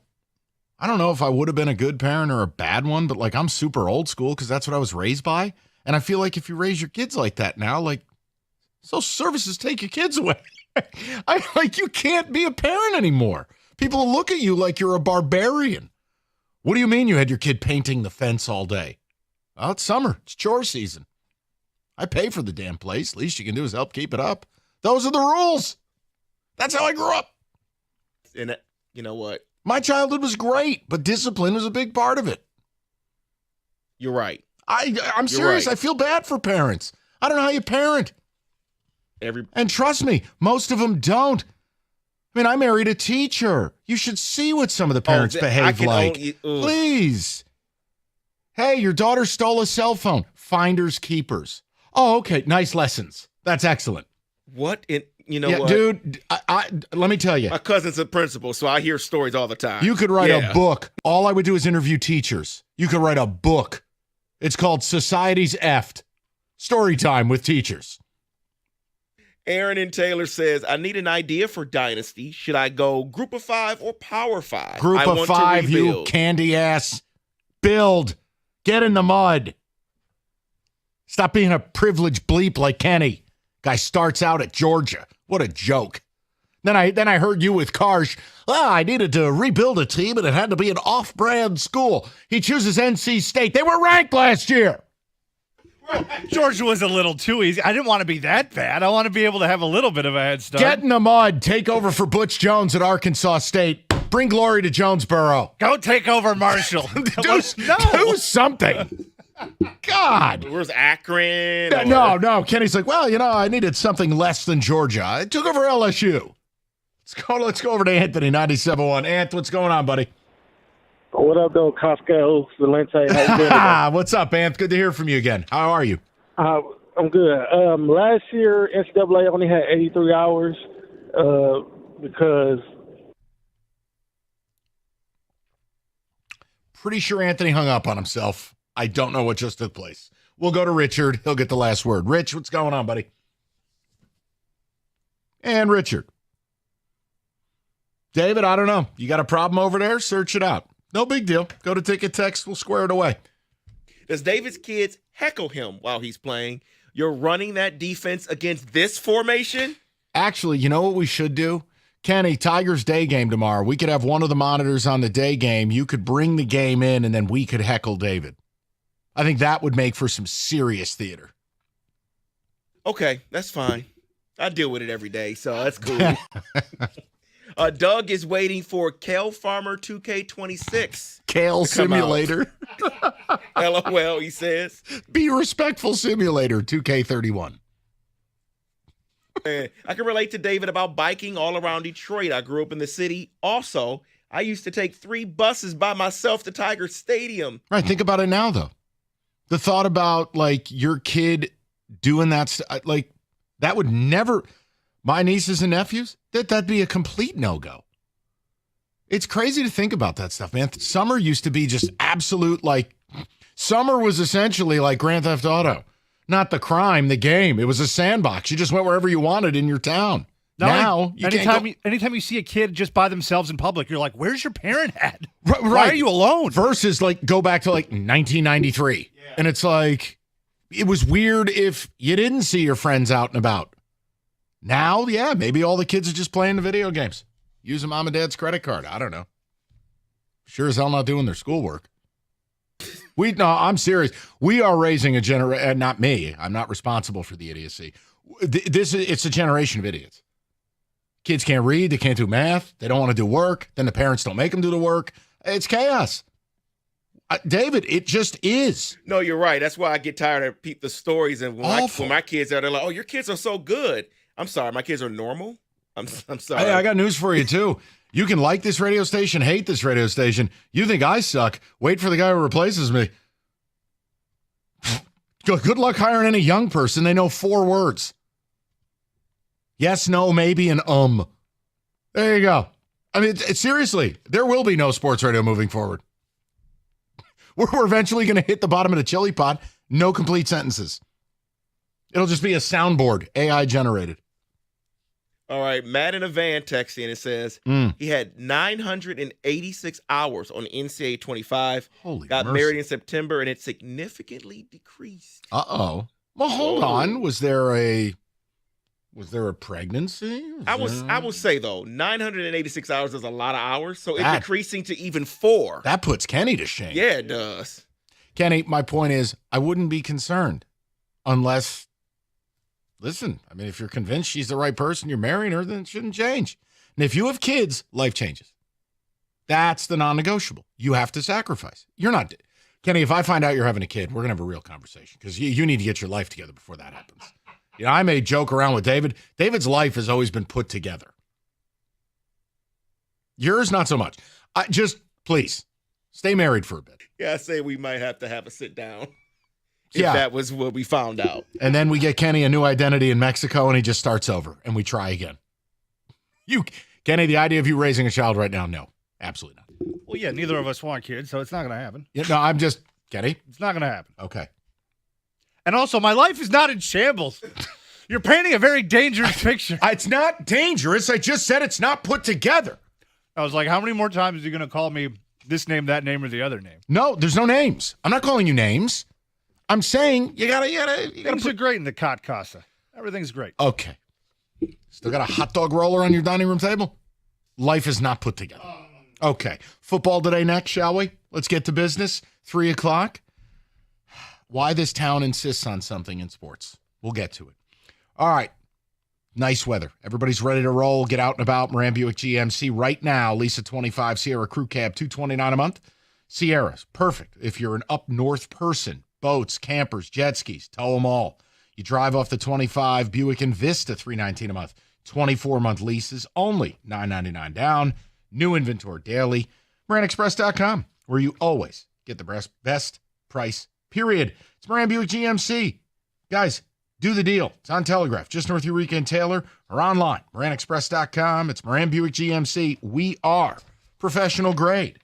know if I would have been a good parent or a bad one, but like I'm super old school because that's what I was raised by. And I feel like if you raise your kids like that now, like social services take your kids away. You can't be a parent anymore. People will look at you like you're a barbarian. What do you mean you had your kid painting the fence all day? Oh, it's summer. It's chore season. I pay for the damn place. Least you can do is help keep it up. Those are the rules. That's how I grew up. And you know what? My childhood was great, but discipline was a big part of it. You're right. I'm serious. Right. I feel bad for parents. I don't know how you parent. And trust me, most of them don't. I mean, I married a teacher. You should see what some of the parents behave like. Please. Hey, your daughter stole a cell phone. Finders keepers. Oh, okay. Nice lessons. That's excellent. What? What? Dude, let me tell you. My cousin's a principal, so I hear stories all the time. You could write a book. All I would do is interview teachers. You could write a book. It's called Society's Effed. Story time with teachers. Aaron and Taylor says, I need an idea for Dynasty. Should I go Group of 5 or Power 5? Group of 5, you candy ass. Build. Get in the mud. Stop being a privileged bleep like Kenny. Guy starts out at Georgia. What a joke. Then I heard you with Karsh. I needed to rebuild a team, and it had to be an off-brand school. He chooses NC State. They were ranked last year. Georgia was a little too easy. I didn't want to be that bad. I want to be able to have a little bit of a head start. Get in the mud. Take over for Butch Jones at Arkansas State. Bring glory to Jonesboro. Go take over Marshall. do something. God. Where's Akron? No. Kenny's like, well, I needed something less than Georgia. I took over LSU. Let's go over to Anthony, 97.1. Ant, what's going on, buddy? What up, though, Costco, Valente? What's up, Ant? Good to hear from you again. How are you? I'm good. Last year, NCAA only had 83 hours because... Pretty sure Anthony hung up on himself. I don't know what just took place. We'll go to Richard. He'll get the last word. Rich, what's going on, buddy? And Richard. David, I don't know. You got a problem over there? Search it out. No big deal. Go to Ticket Text. We'll square it away. Does David's kids heckle him while he's playing? You're running that defense against this formation? Actually, you know what we should do? Kenny, Tigers day game tomorrow. We could have one of the monitors on the day game. You could bring the game in, and then we could heckle David. I think that would make for some serious theater. Okay, that's fine. I deal with it every day, so that's cool. Doug is waiting for Kale Farmer 2K26. Kale Simulator. LOL, he says. Be Respectful Simulator 2K31. I can relate to David about biking all around Detroit. I grew up in the city. Also, I used to take 3 buses by myself to Tiger Stadium. Right, think about it now, though. The thought about, like, your kid doing that, like, that would never, my nieces and nephews, that'd be a complete no-go. It's crazy to think about that stuff, man. Summer used to be just absolute, like, summer was essentially like Grand Theft Auto. Not the crime, the game. It was a sandbox. You just went wherever you wanted in your town. Now, you can't go. Anytime you see a kid just by themselves in public, you're like, where's your parent at? Right. Why are you alone? Versus, like, go back to, like, 1993. Yeah. And it's like, it was weird if you didn't see your friends out and about. Now, yeah, maybe all the kids are just playing the video games. Using mom and dad's credit card. I don't know. Sure as hell not doing their schoolwork. No, I'm serious. We are raising a generation, not me. I'm not responsible for the idiocy. It's a generation of idiots. Kids can't read. They can't do math. They don't want to do work. Then the parents don't make them do the work. It's chaos. David, it just is. No, you're right. That's why I get tired of the stories. And when my kids are, they're like, oh, your kids are so good. I'm sorry. My kids are normal. I'm sorry. Hey, I got news for you, too. You can like this radio station, hate this radio station. You think I suck. Wait for the guy who replaces me. Good luck hiring any young person. They know 4 words. Yes, no, maybe, and There you go. I mean, seriously, there will be no sports radio moving forward. We're eventually going to hit the bottom of the chili pot. No complete sentences. It'll just be a soundboard, AI generated. All right, Matt in a van texting, and it says he had 986 hours on NCAA 25. Holy Got mercy. married in September, and it significantly decreased. Uh-oh. Well, hold on. Was there a pregnancy? I will say, though, 986 hours is a lot of hours, so it's decreasing to even 4. That puts Kenny to shame. Yeah, it does. Kenny, my point is, I wouldn't be concerned unless, listen, I mean, if you're convinced she's the right person, you're marrying her, then it shouldn't change. And if you have kids, life changes. That's the non-negotiable. You have to sacrifice. You're not, Kenny, if I find out you're having a kid, we're going to have a real conversation because you need to get your life together before that happens. You know, I may joke around with David. David's life has always been put together. Yours, not so much. Just, please, stay married for a bit. Yeah, I say we might have to have a sit down. If that was what we found out. And then we get Kenny a new identity in Mexico, and he just starts over, and we try again. Kenny, the idea of you raising a child right now, no, absolutely not. Well, yeah, neither of us want kids, so it's not going to happen. Yeah, no, I'm just, Kenny. It's not going to happen. Okay. And also, my life is not in shambles. You're painting a very dangerous picture. It's not dangerous. I just said it's not put together. I was like, how many more times are you going to call me this name, that name, or the other name? No, there's no names. I'm not calling you names. I'm saying you gotta Things are great in the Cot Casa. Everything's great. Okay. Still got a hot dog roller on your dining room table? Life is not put together. Okay. Football today next, shall we? Let's get to business. 3:00. Why this town insists on something in sports. We'll get to it. All right. Nice weather. Everybody's ready to roll. Get out and about. Moran Buick GMC right now. Lisa 25, Sierra Crew Cab, $229 a month. Sierra's perfect if you're an up north person. Boats, campers, jet skis, tow them all. You drive off the 25 Buick and Vista, $319 a month. 24-month leases, only $999 down. New inventory daily. MoranExpress.com, where you always get the best price, period. It's Moran Buick GMC. Guys, do the deal. It's on Telegraph, just north of Eureka and Taylor, or online, MoranExpress.com. It's Moran Buick GMC. We are professional grade.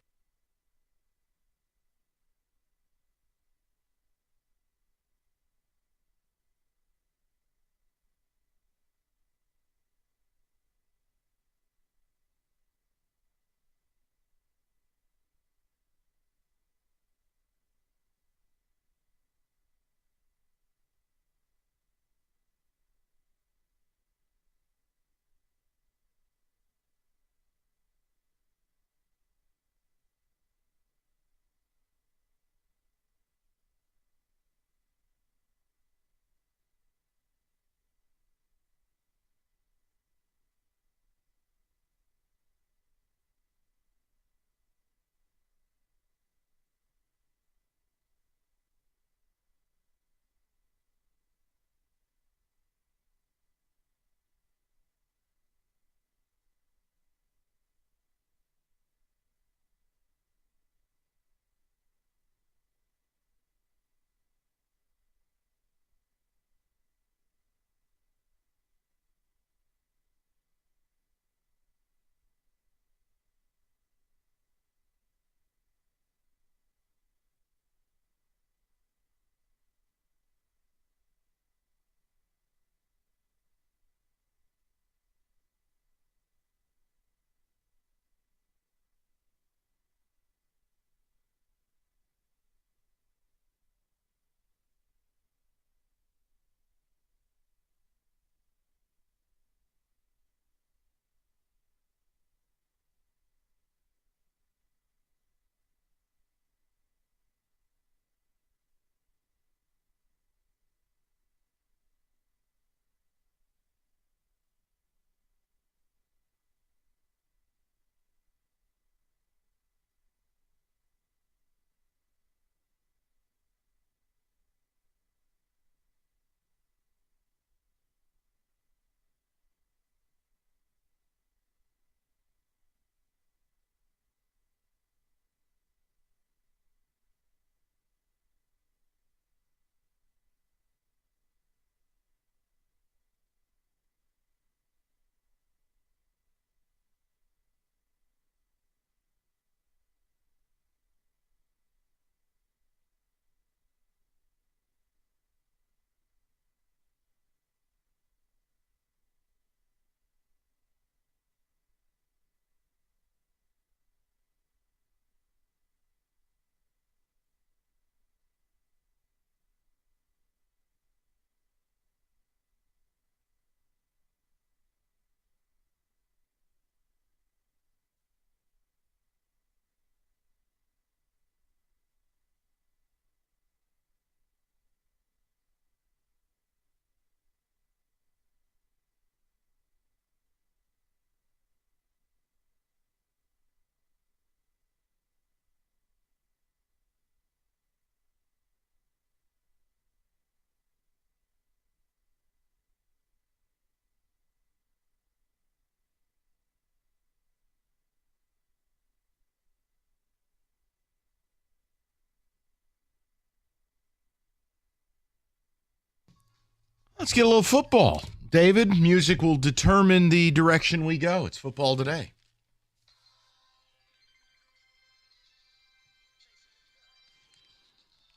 Let's get a little football. David, music will determine the direction we go. It's football today.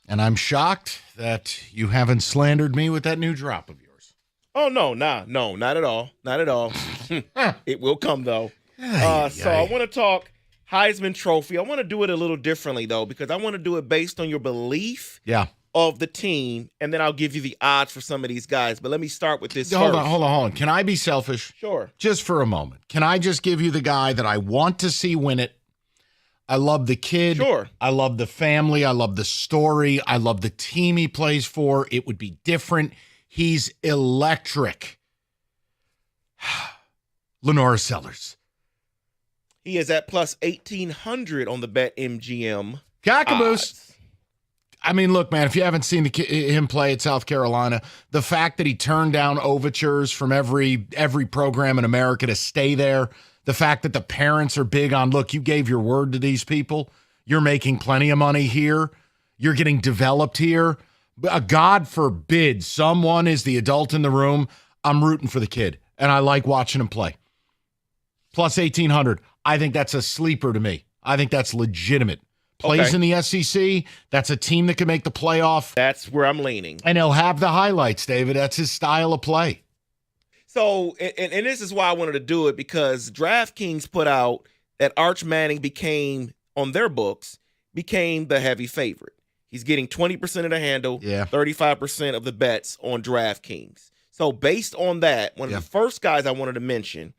And I'm shocked that you haven't slandered me with that new drop of yours. Oh, no, not at all. Not at all. It will come, though. So I want to talk Heisman Trophy. I want to do it a little differently, though, because I want to do it based on your belief of the team, and then I'll give you the odds for some of these guys. But let me start with this Hold first. on. Can I be selfish? Sure. Just for a moment. Can I just give you the guy that I want to see win it? I love the kid. Sure. I love the family. I love the story. I love the team he plays for. It would be different. He's electric. Lenora Sellers. He is at plus 1,800 on the BetMGM. Cackaboos. I mean, look, man, if you haven't seen him play at South Carolina, the fact that he turned down overtures from every program in America to stay there, the fact that the parents are big on, look, you gave your word to these people. You're making plenty of money here. You're getting developed here. God forbid someone is the adult in the room. I'm rooting for the kid, and I like watching him play. Plus 1,800. I think that's a sleeper to me. I think that's legitimate. Plays in the SEC. That's a team that can make the playoff. That's where I'm leaning. And he'll have the highlights, David. That's his style of play. So, and this is why I wanted to do it, because DraftKings put out that Arch Manning became, on their books, became the heavy favorite. He's getting 20% of the handle, 35% of the bets on DraftKings. So based on that, one of the first guys I wanted to mention,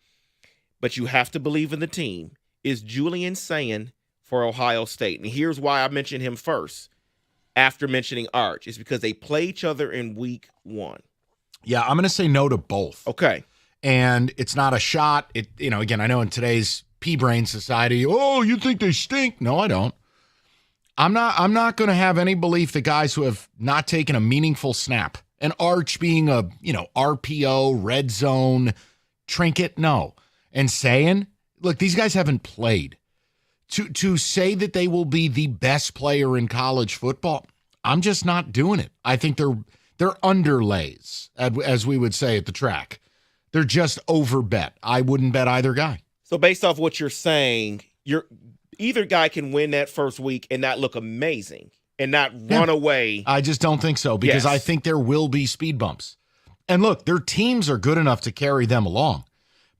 but you have to believe in the team, is Julian Sayin for Ohio State. And here's why I mentioned him first after mentioning Arch. It's because they play each other in week 1. Yeah, I'm going to say no to both. Okay. And it's not a shot. Again, I know in today's P-Brain society, oh, you think they stink. No, I don't. I'm not going to have any belief that guys who have not taken a meaningful snap, and Arch being a, RPO, red zone, trinket, no. And saying, look, these guys haven't played. To say that they will be the best player in college football, I'm just not doing it. I think they're underlays, as we would say at the track. They're just overbet. I wouldn't bet either guy. So based off what you're saying, either guy can win that first week and not look amazing and not run away. I just don't think so, because I think there will be speed bumps. And look, their teams are good enough to carry them along.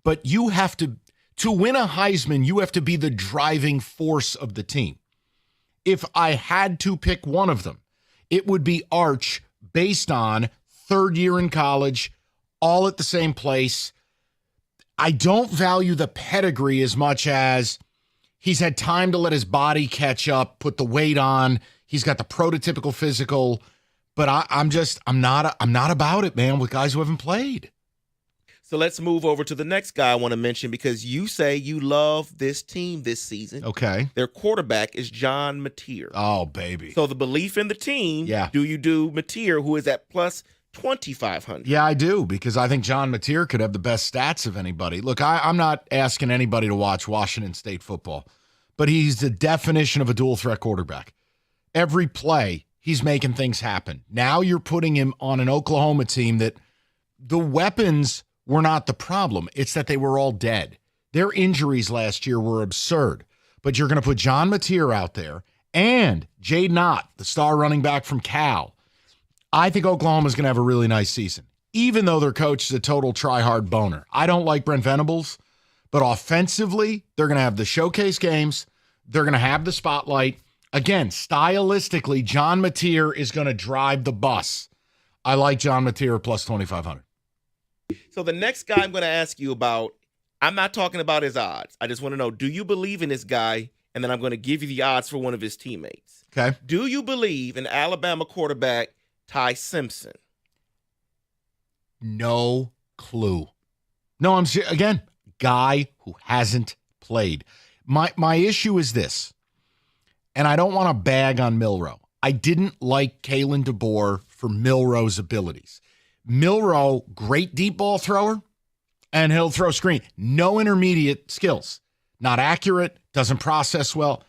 But you have to win a Heisman, you have to be the driving force of the team. If I had to pick one of them, it would be Arch, based on third year in college, all at the same place. I don't value the pedigree as much as he's had time to let his body catch up, put the weight on. He's got the prototypical physical, but I'm not about it, man, with guys who haven't played. So let's move over to the next guy I want to mention, because you say you love this team this season. Okay. Their quarterback is John Mateer. Oh, baby. So the belief in the team, do you do Mateer, who is at plus 2,500? Yeah, I do, because I think John Mateer could have the best stats of anybody. Look, I'm not asking anybody to watch Washington State football, but he's the definition of a dual threat quarterback. Every play, he's making things happen. Now you're putting him on an Oklahoma team that the weapons were not the problem. It's that they were all dead. Their injuries last year were absurd. But you're going to put John Mateer out there and Jade Knott, the star running back from Cal. I think Oklahoma's going to have a really nice season, even though their coach is a total try-hard boner. I don't like Brent Venables, but offensively, they're going to have the showcase games. They're going to have the spotlight. Again, stylistically, John Mateer is going to drive the bus. I like John Mateer plus 2,500. So the next guy I'm going to ask you about, I'm not talking about his odds. I just want to know, do you believe in this guy? And then I'm going to give you the odds for one of his teammates. Okay. Do you believe in Alabama quarterback Ty Simpson? No clue. No, again, guy who hasn't played. My issue is this, and I don't want to bag on Milroe. I didn't like Kalen DeBoer for Milroe's abilities. Milroe, great deep ball thrower, and he'll throw screen. No intermediate skills. Not accurate, doesn't process well.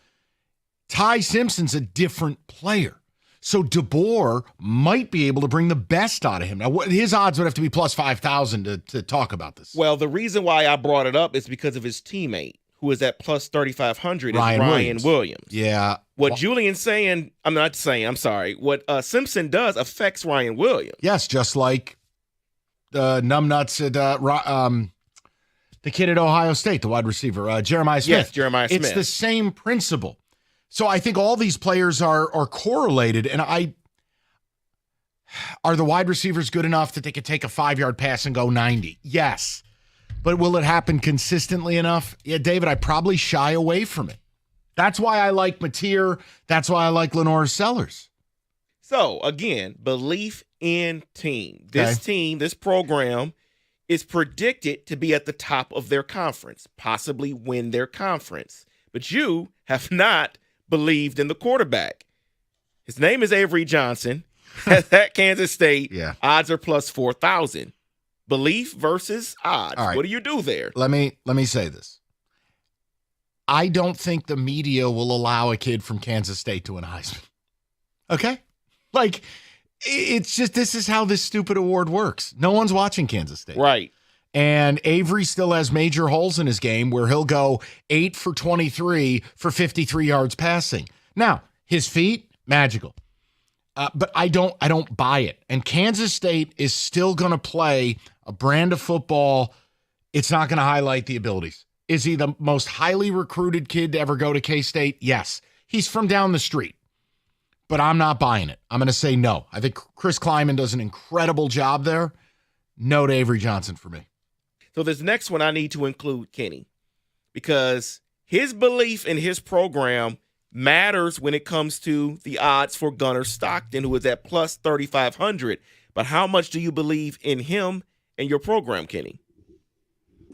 Ty Simpson's a different player. So DeBoer might be able to bring the best out of him. Now, his odds would have to be plus 5,000 to talk about this. Well, the reason why I brought it up is because of his teammate, who is at plus 3,500, is Ryan Williams. Yeah. What Julian's saying, what Simpson does affects Ryan Williams. Yes, just like the numbnuts at the kid at Ohio State, the wide receiver, Jeremiah Smith. Yes, Jeremiah Smith. It's the same principle. So I think all these players are correlated, and are the wide receivers good enough that they could take a 5-yard pass and go 90? Yes. But will it happen consistently enough? Yeah, David, I probably shy away from it. That's why I like Mateer. That's why I like Lenore Sellers. So, again, belief in team. This team, this program is predicted to be at the top of their conference, possibly win their conference. But you have not believed in the quarterback. His name is Avery Johnson. At Kansas State, odds are plus 4,000. Belief versus odds. All right. What do you do there? Let me say this. I don't think the media will allow a kid from Kansas State to win a Heisman. Okay? Like, it's just, this is how this stupid award works. No one's watching Kansas State. Right. And Avery still has major holes in his game where he'll go 8 for 23 for 53 yards passing. Now, his feet, magical. But I don't buy it. And Kansas State is still going to play a brand of football. It's not going to highlight the abilities. Is he the most highly recruited kid to ever go to K-State? Yes. He's from down the street. But I'm not buying it. I'm going to say no. I think Chris Kleiman does an incredible job there. No to Avery Johnson for me. So this next one I need to include Kenny, because his belief in his program matters when it comes to the odds for Gunnar Stockton, who is at plus 3,500. But how much do you believe in him and your program, Kenny?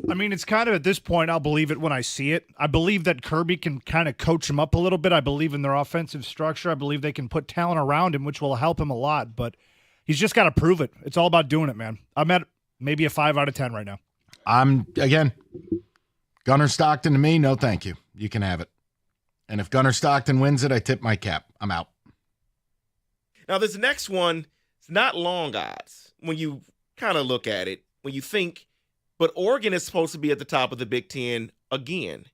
I mean, it's kind of at this point, I'll believe it when I see it. I believe that Kirby can kind of coach him up a little bit. I believe in their offensive structure. I believe they can put talent around him, which will help him a lot. But he's just got to prove it. It's all about doing it, man. I'm at maybe a 5 out of 10 right now. Again, Gunnar Stockton to me, no thank you. You can have it. And if Gunnar Stockton wins it, I tip my cap. I'm out. Now, this next one, it's not long odds when you kind of look at it, when you think, but Oregon is supposed to be at the top of the Big Ten again.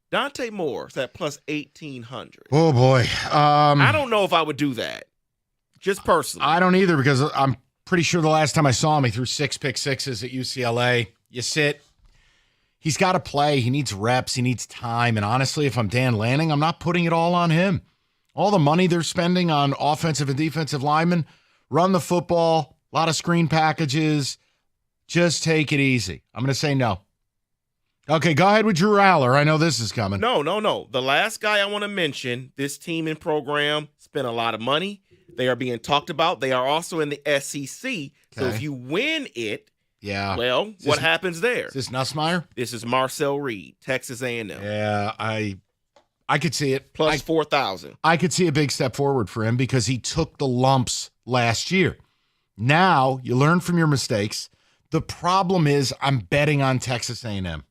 Dante Moore is at plus 1,800. Oh, boy. I don't know if I would do that, just personally. I don't either, because I'm pretty sure the last time I saw him, he threw 6 pick sixes at UCLA. You sit. He's got to play. He needs reps. He needs time. And honestly, if I'm Dan Lanning, I'm not putting it all on him. All the money they're spending on offensive and defensive linemen, run the football, a lot of screen packages. Just take it easy. I'm going to say no. Okay, go ahead with Drew Aller. I know this is coming. No. The last guy I want to mention, this team and program spent a lot of money. They are being talked about. They are also in the SEC. Okay. So if you win it, well, what happens there? Is this Nussmeier? This is Marcel Reed, Texas A&M. Yeah, I could see it. Plus 4,000. I could see a big step forward for him because he took the lumps last year. Now, you learn from your mistakes. The problem is I'm betting on Texas A&M.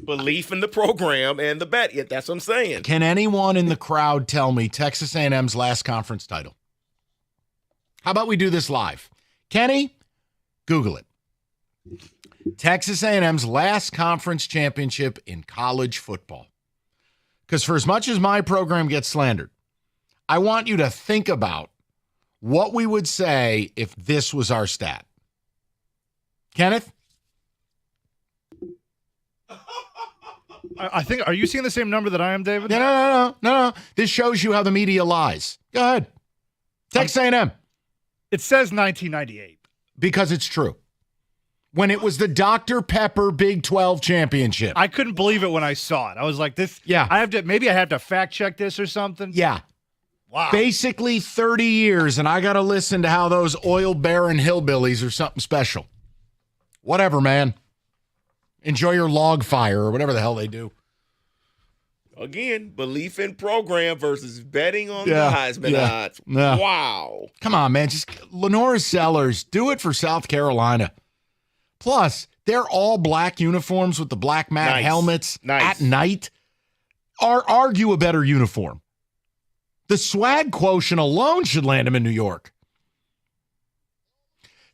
Belief in the program and the bet. Yeah, that's what I'm saying. Can anyone in the crowd tell me Texas A&M's last conference title? How about we do this live? Kenny, Google it. Texas A&M's last conference championship in college football. Because for as much as my program gets slandered, I want you to think about what we would say if this was our stat. Kenneth? I think, are you seeing the same number that I am, David? No. This shows you how the media lies. Go ahead. Texas A&M. It says 1998. Because it's true. When it was the Dr. Pepper Big 12 championship. I couldn't believe it when I saw it. I was like, this. Yeah. Maybe I have to fact check this or something. Yeah. Wow. Basically 30 years, and I got to listen to how those oil baron hillbillies are something special. Whatever, man. Enjoy your log fire or whatever the hell they do. Again, belief in program versus betting on the Heisman odds. Yeah. Wow. Come on, man. Just Lenore Sellers. Do it for South Carolina. Plus, they're all black uniforms with the black matte helmets at night. Argue a better uniform. The swag quotient alone should land him in New York.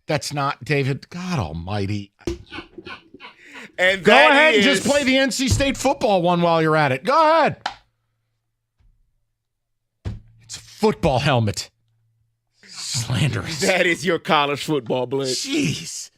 That's not, David, God almighty. And go ahead and just play the NC State football one while you're at it. Go ahead. It's a football helmet. Slanderous. That is your college football blitz. Jeez.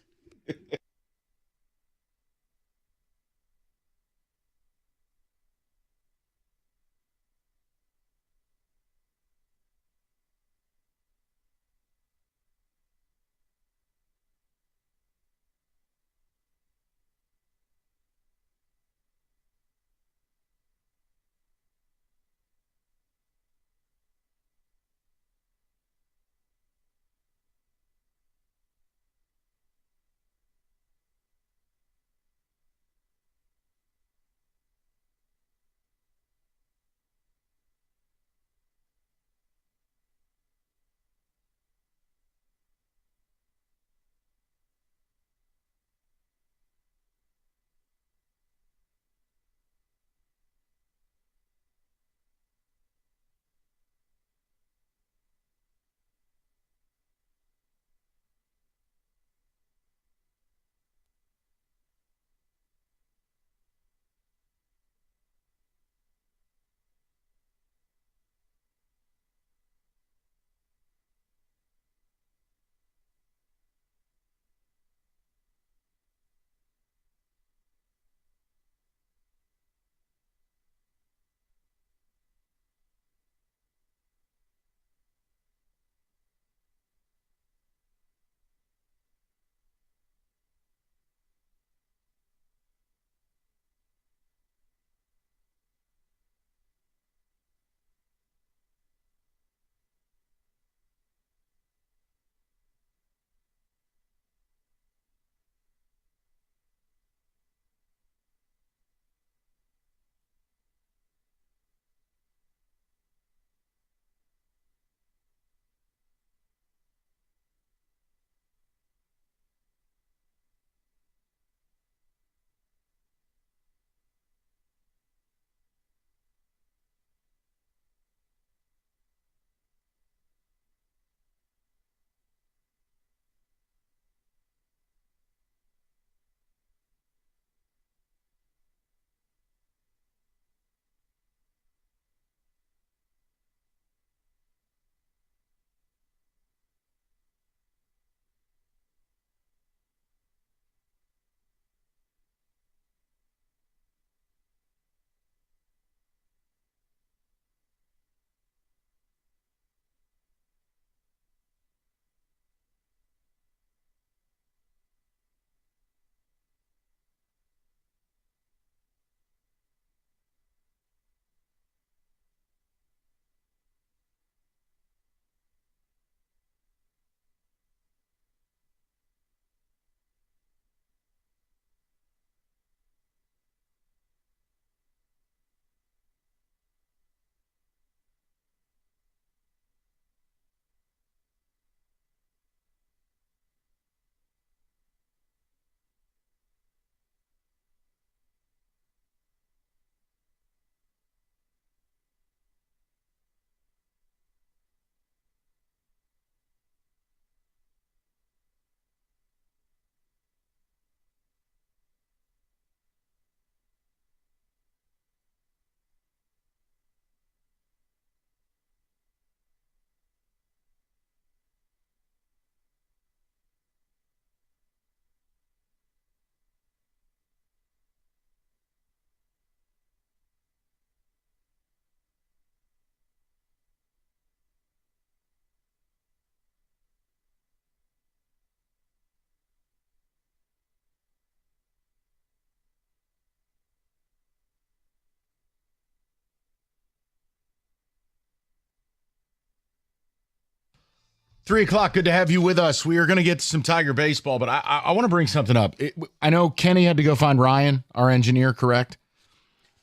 Three o'clock. Good to have you with us. We are going to get to some Tiger baseball, but I want to bring something up. I know Kenny had to go find Ryan, our engineer, correct?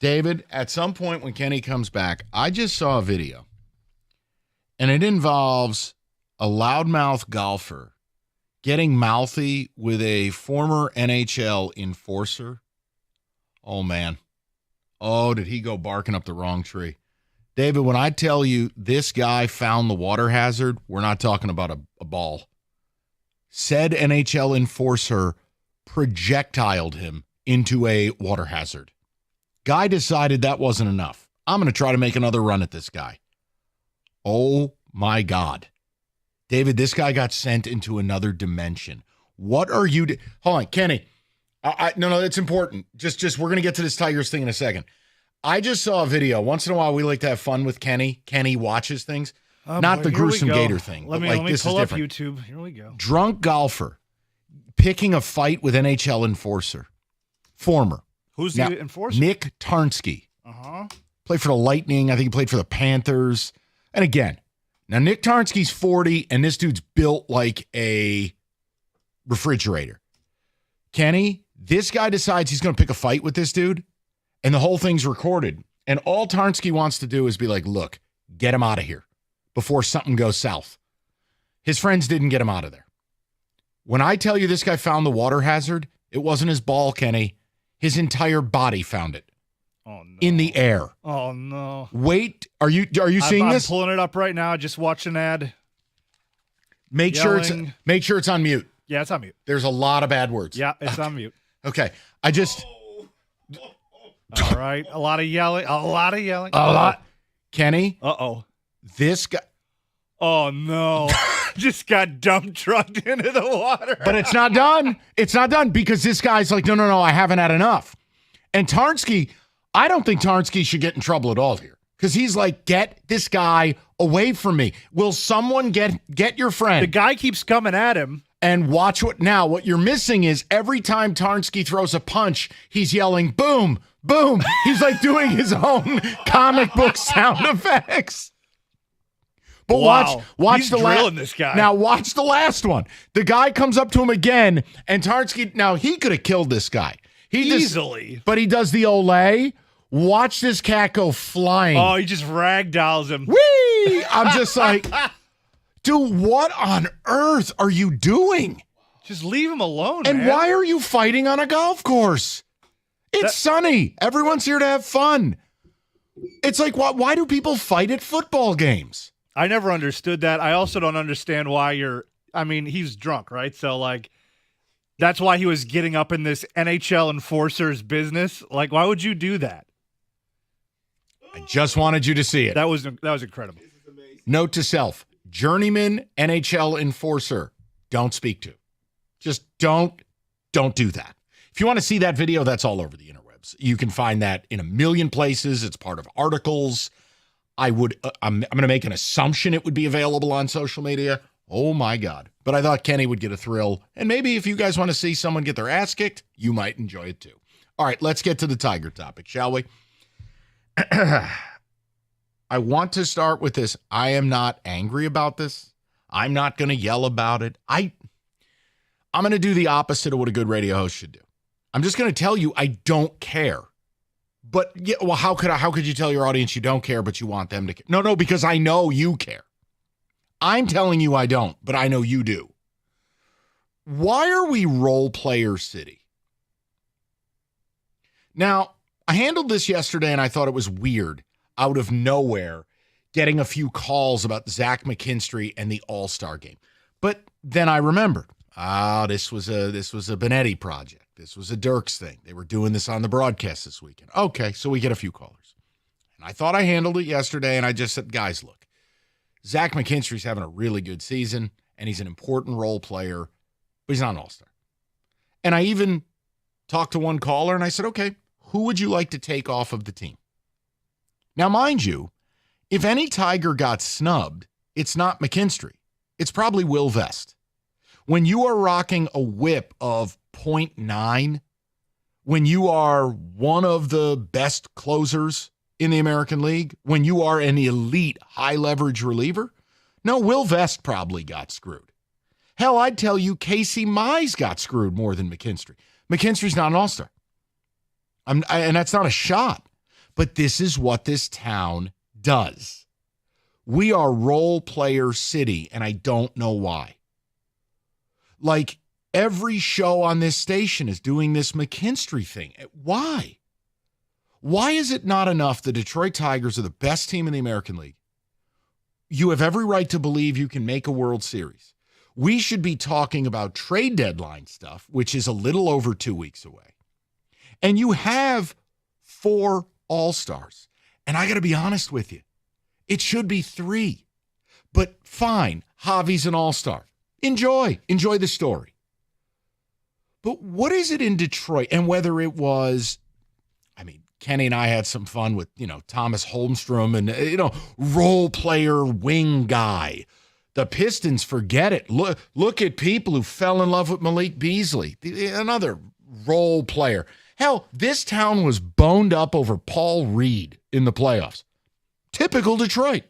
David, at some point when Kenny comes back, I just saw a video, and it involves a loudmouth golfer getting mouthy with a former NHL enforcer. Oh, man. Oh, did he go barking up the wrong tree? David, when I tell you this guy found the water hazard, we're not talking about a ball. Said NHL enforcer projectiled him into a water hazard. Guy decided that wasn't enough. I'm going to try to make another run at this guy. Oh, my God. David, this guy got sent into another dimension. What are you Hold on, Kenny. No, it's important. Just we're going to get to this Tigers thing in a second. I just saw a video. Once in a while, we like to have fun with Kenny. Kenny watches things. Not the gruesome gator thing. Let me pull up YouTube. Here we go. Drunk golfer picking a fight with NHL enforcer. Former. Who's the enforcer? Nick Tarnsky. Uh-huh. Played for the Lightning. I think he played for the Panthers. And again, now Nick Tarnsky's 40, and this dude's built like a refrigerator. Kenny, this guy decides he's going to pick a fight with this dude, and the whole thing's recorded. And all Tarnsky wants to do is be like, look, get him out of here before something goes south. His friends didn't get him out of there. When I tell you this guy found the water hazard, it wasn't his ball, Kenny. His entire body found it. Oh, no. In the air. Oh, no. Wait, are you seeing this? I'm pulling it up right now. I just watched an ad. Make sure it's on mute. Yeah, it's on mute. There's a lot of bad words. Yeah, it's on mute. Okay. All right. A lot of yelling. A lot. Kenny? Uh-oh. This guy. Oh, no. Just got dump trucked into the water. But it's not done. It's not done because this guy's like, no, I haven't had enough. And Tarnsky, I don't think Tarnsky should get in trouble at all here because he's like, get this guy away from me. Will someone get your friend? The guy keeps coming at him. And watch what you're missing is every time Tarnsky throws a punch, he's yelling, boom, boom. He's like doing his own comic book sound effects. But wow. watch he's the drilling this guy. Now watch the last one. The guy comes up to him again, and Tarnsky, now he could have killed this guy. Easily. But he does the Olay. Watch this cat go flying. Oh, he just ragdolls him. Whee! I'm just like, dude, what on earth are you doing? Just leave him alone, and man. Why are you fighting on a golf course? It's sunny. Everyone's here to have fun. It's like, why do people fight at football games? I never understood that. I also don't understand why he's drunk, right? So, like, that's why he was getting up in this NHL enforcer's business. Like, why would you do that? I just wanted you to see it. That was incredible. Note to self, journeyman NHL enforcer, don't speak to. Just don't do that. If you want to see that video, that's all over the interwebs. You can find that in a million places. It's part of articles. I'm going to make an assumption it would be available on social media. Oh my God. But I thought Kenny would get a thrill. And maybe if you guys want to see someone get their ass kicked, you might enjoy it too. All right, let's get to the Tiger topic, shall we? I want to start with this. I am not angry about this. I'm not going to yell about it. I'm going to do the opposite of what a good radio host should do. I'm just going to tell you I don't care. But yeah, well, how could you tell your audience you don't care, but you want them to care? No, because I know you care. I'm telling you I don't, but I know you do. Why are we role player city? Now, I handled this yesterday and I thought it was weird, out of nowhere, getting a few calls about Zach McKinstry and the All-Star game. But then I remembered, this was a Benetti project. This was a Dirks thing. They were doing this on the broadcast this weekend. Okay, so we get a few callers. And I thought I handled it yesterday, and I just said, guys, look, Zach McKinstry's having a really good season, and he's an important role player, but he's not an all-star. And I even talked to one caller, and I said, okay, who would you like to take off of the team? Now, mind you, if any Tiger got snubbed, it's not McKinstry. It's probably Will Vest. When you are rocking a whip of 0.9, when you are one of the best closers in the American League, when you are an elite high-leverage reliever, no, Will Vest probably got screwed. Hell, I'd tell you Casey Mize got screwed more than McKinstry. McKinstry's not an all-star. And that's not a shot. But this is what this town does. We are role player city, and I don't know why. Like, every show on this station is doing this McKinstry thing. Why? Why is it not enough the Detroit Tigers are the best team in the American League? You have every right to believe you can make a World Series. We should be talking about trade deadline stuff, which is a little over 2 weeks away. And you have 4 All-Stars. And I got to be honest with you, it should be 3. But fine, Javi's an All-Star. Enjoy the story. But what is it in Detroit? And whether it was, Kenny and I had some fun with, Thomas Holmstrom and, role player wing guy. The Pistons, forget it. Look at people who fell in love with Malik Beasley, another role player. Hell, this town was boned up over Paul Reed in the playoffs. Typical Detroit.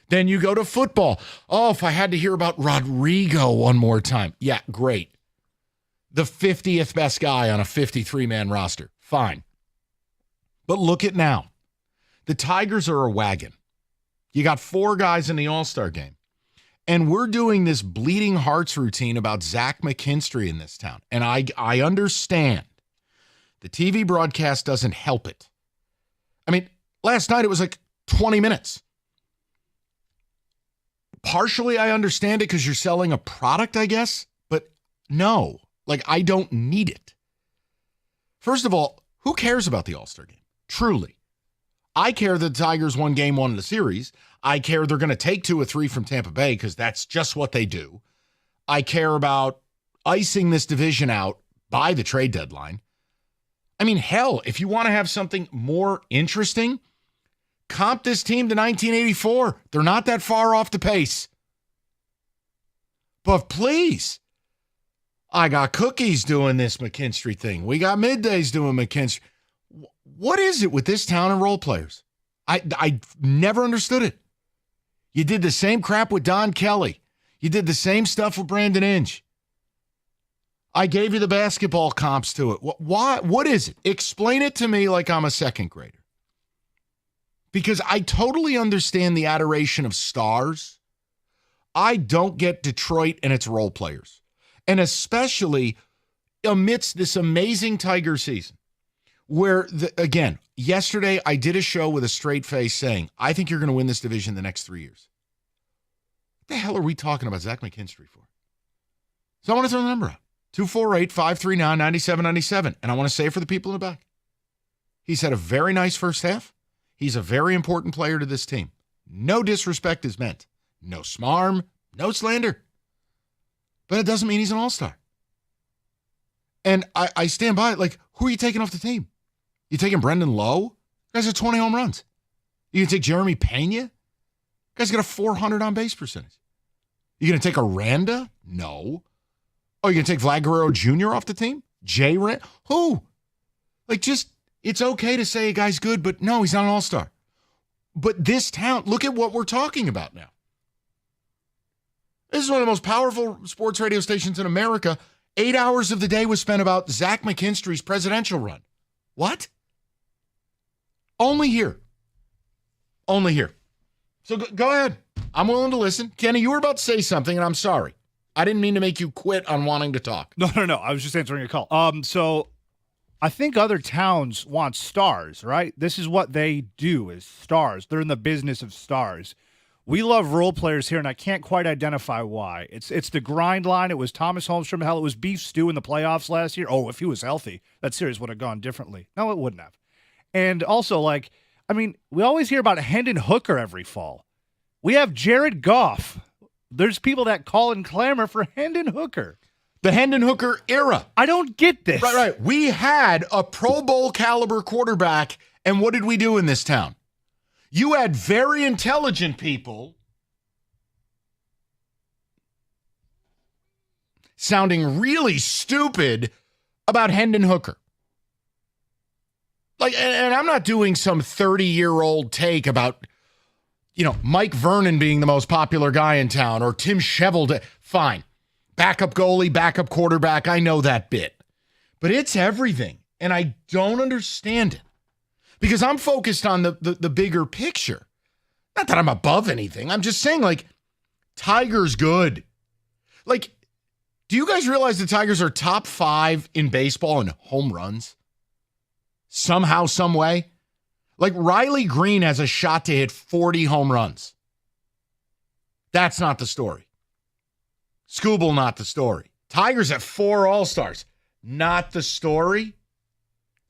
Then you go to football. Oh, if I had to hear about Rodrigo one more time. Yeah, great. The 50th best guy on a 53-man roster. Fine. But look at now. The Tigers are a wagon. You got 4 guys in the All-Star game. And we're doing this bleeding hearts routine about Zach McKinstry in this town. And I understand. The TV broadcast doesn't help it. Last night it was like 20 minutes. Partially I understand it because you're selling a product, I guess. But no, I don't need it. First of all, who cares about the All-Star game? Truly. I care that the Tigers won game 1 of the series. I care they're going to take 2 or 3 from Tampa Bay because that's just what they do. I care about icing this division out by the trade deadline. Hell, if you want to have something more interesting, comp this team to 1984. They're not that far off the pace. But please, I got Cookies doing this McKinstry thing. We got Middays doing McKinstry. What is it with this town and role players? I never understood it. You did the same crap with Don Kelly. You did the same stuff with Brandon Inge. I gave you the basketball comps to it. Why? What is it? Explain it to me like I'm a second grader. Because I totally understand the adoration of stars. I don't get Detroit and its role players. And especially amidst this amazing Tiger season where, again, yesterday I did a show with a straight face saying, I think you're going to win this division the next 3 years. What the hell are we talking about Zach McKinstry for? So I want to throw the number out. 248-539-9797. And I want to say it for the people in the back. He's had a very nice first half. He's a very important player to this team. No disrespect is meant. No smarm, no slander. But it doesn't mean he's an all-star. And I stand by it. Who are you taking off the team? You taking Brendan Lowe? Guy's got 20 home runs. You going to take Jeremy Pena? Guy's got a 400 on-base percentage. You going to take Aranda? No. Oh, you going to take Vlad Guerrero Jr. off the team? Jay Rand? Who? It's okay to say a guy's good, but no, he's not an all-star. But this town, look at what we're talking about now. This is one of the most powerful sports radio stations in America. 8 hours of the day was spent about Zach McKinstry's presidential run. What? Only here. Only here. So go ahead. I'm willing to listen. Kenny, you were about to say something, and I'm sorry. I didn't mean to make you quit on wanting to talk. No. I was just answering a call. So I think other towns want stars, right? This is what they do is stars. They're in the business of stars. We love role players here, and I can't quite identify why. It's the grind line. It was Thomas Holmstrom. Hell, it was Beef Stew in the playoffs last year. Oh, if he was healthy, that series would have gone differently. No, it wouldn't have. And also, we always hear about Hendon Hooker every fall. We have Jared Goff. There's people that call and clamor for Hendon Hooker. The Hendon Hooker era. I don't get this. Right. We had a Pro Bowl caliber quarterback, and what did we do in this town? You had very intelligent people sounding really stupid about Hendon Hooker. And I'm not doing some 30-year-old take about, Mike Vernon being the most popular guy in town or Tim Sheveld. Fine. Backup goalie, backup quarterback. I know that bit. But it's everything. And I don't understand it. Because I'm focused on the bigger picture. Not that I'm above anything. I'm just saying, Tigers good. Do you guys realize the Tigers are top 5 in baseball in home runs? somehow, some way. Like Riley Green has a shot to hit 40 home runs. That's not the story. Scooble, not the story. Tigers have 4 All-Stars. Not the story.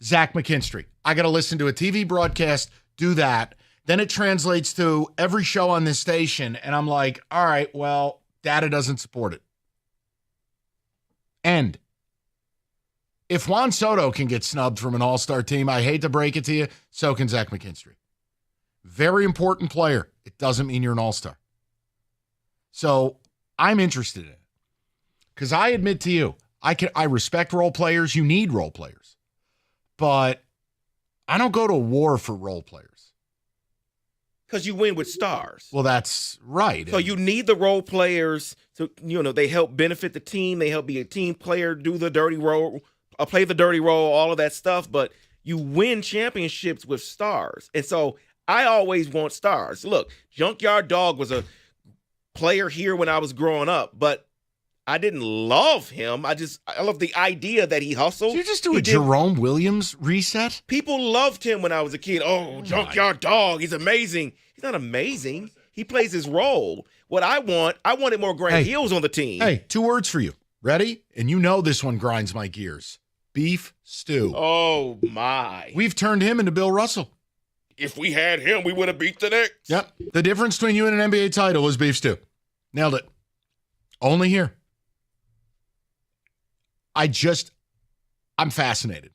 Zach McKinstry. I got to listen to a TV broadcast, do that. Then it translates to every show on this station, and I'm like, all right, well, data doesn't support it. And if Juan Soto can get snubbed from an all-star team, I hate to break it to you, so can Zach McKinstry. Very important player. It doesn't mean you're an all-star. So I'm interested in it. Because I admit to you, I respect role players. You need role players. But I don't go to war for role players. Because you win with stars. Well, that's right. So you need the role players to, they help benefit the team. They help be a team player, do the dirty role, play the dirty role, all of that stuff. But you win championships with stars. And so I always want stars. Look, Junkyard Dog was a player here when I was growing up, but I didn't love him. I love the idea that he hustled. Did you just do a Jerome Williams reset? People loved him when I was a kid. Oh, Junkyard Dog, he's amazing. He's not amazing. He plays his role. What I wanted more Grant Hills on the team. Hey, 2 words for you. Ready? And you know this one grinds my gears. Beef stew. Oh, my. We've turned him into Bill Russell. If we had him, we would have beat the Knicks. Yep. The difference between you and an NBA title is beef stew. Nailed it. Only here. I'm fascinated.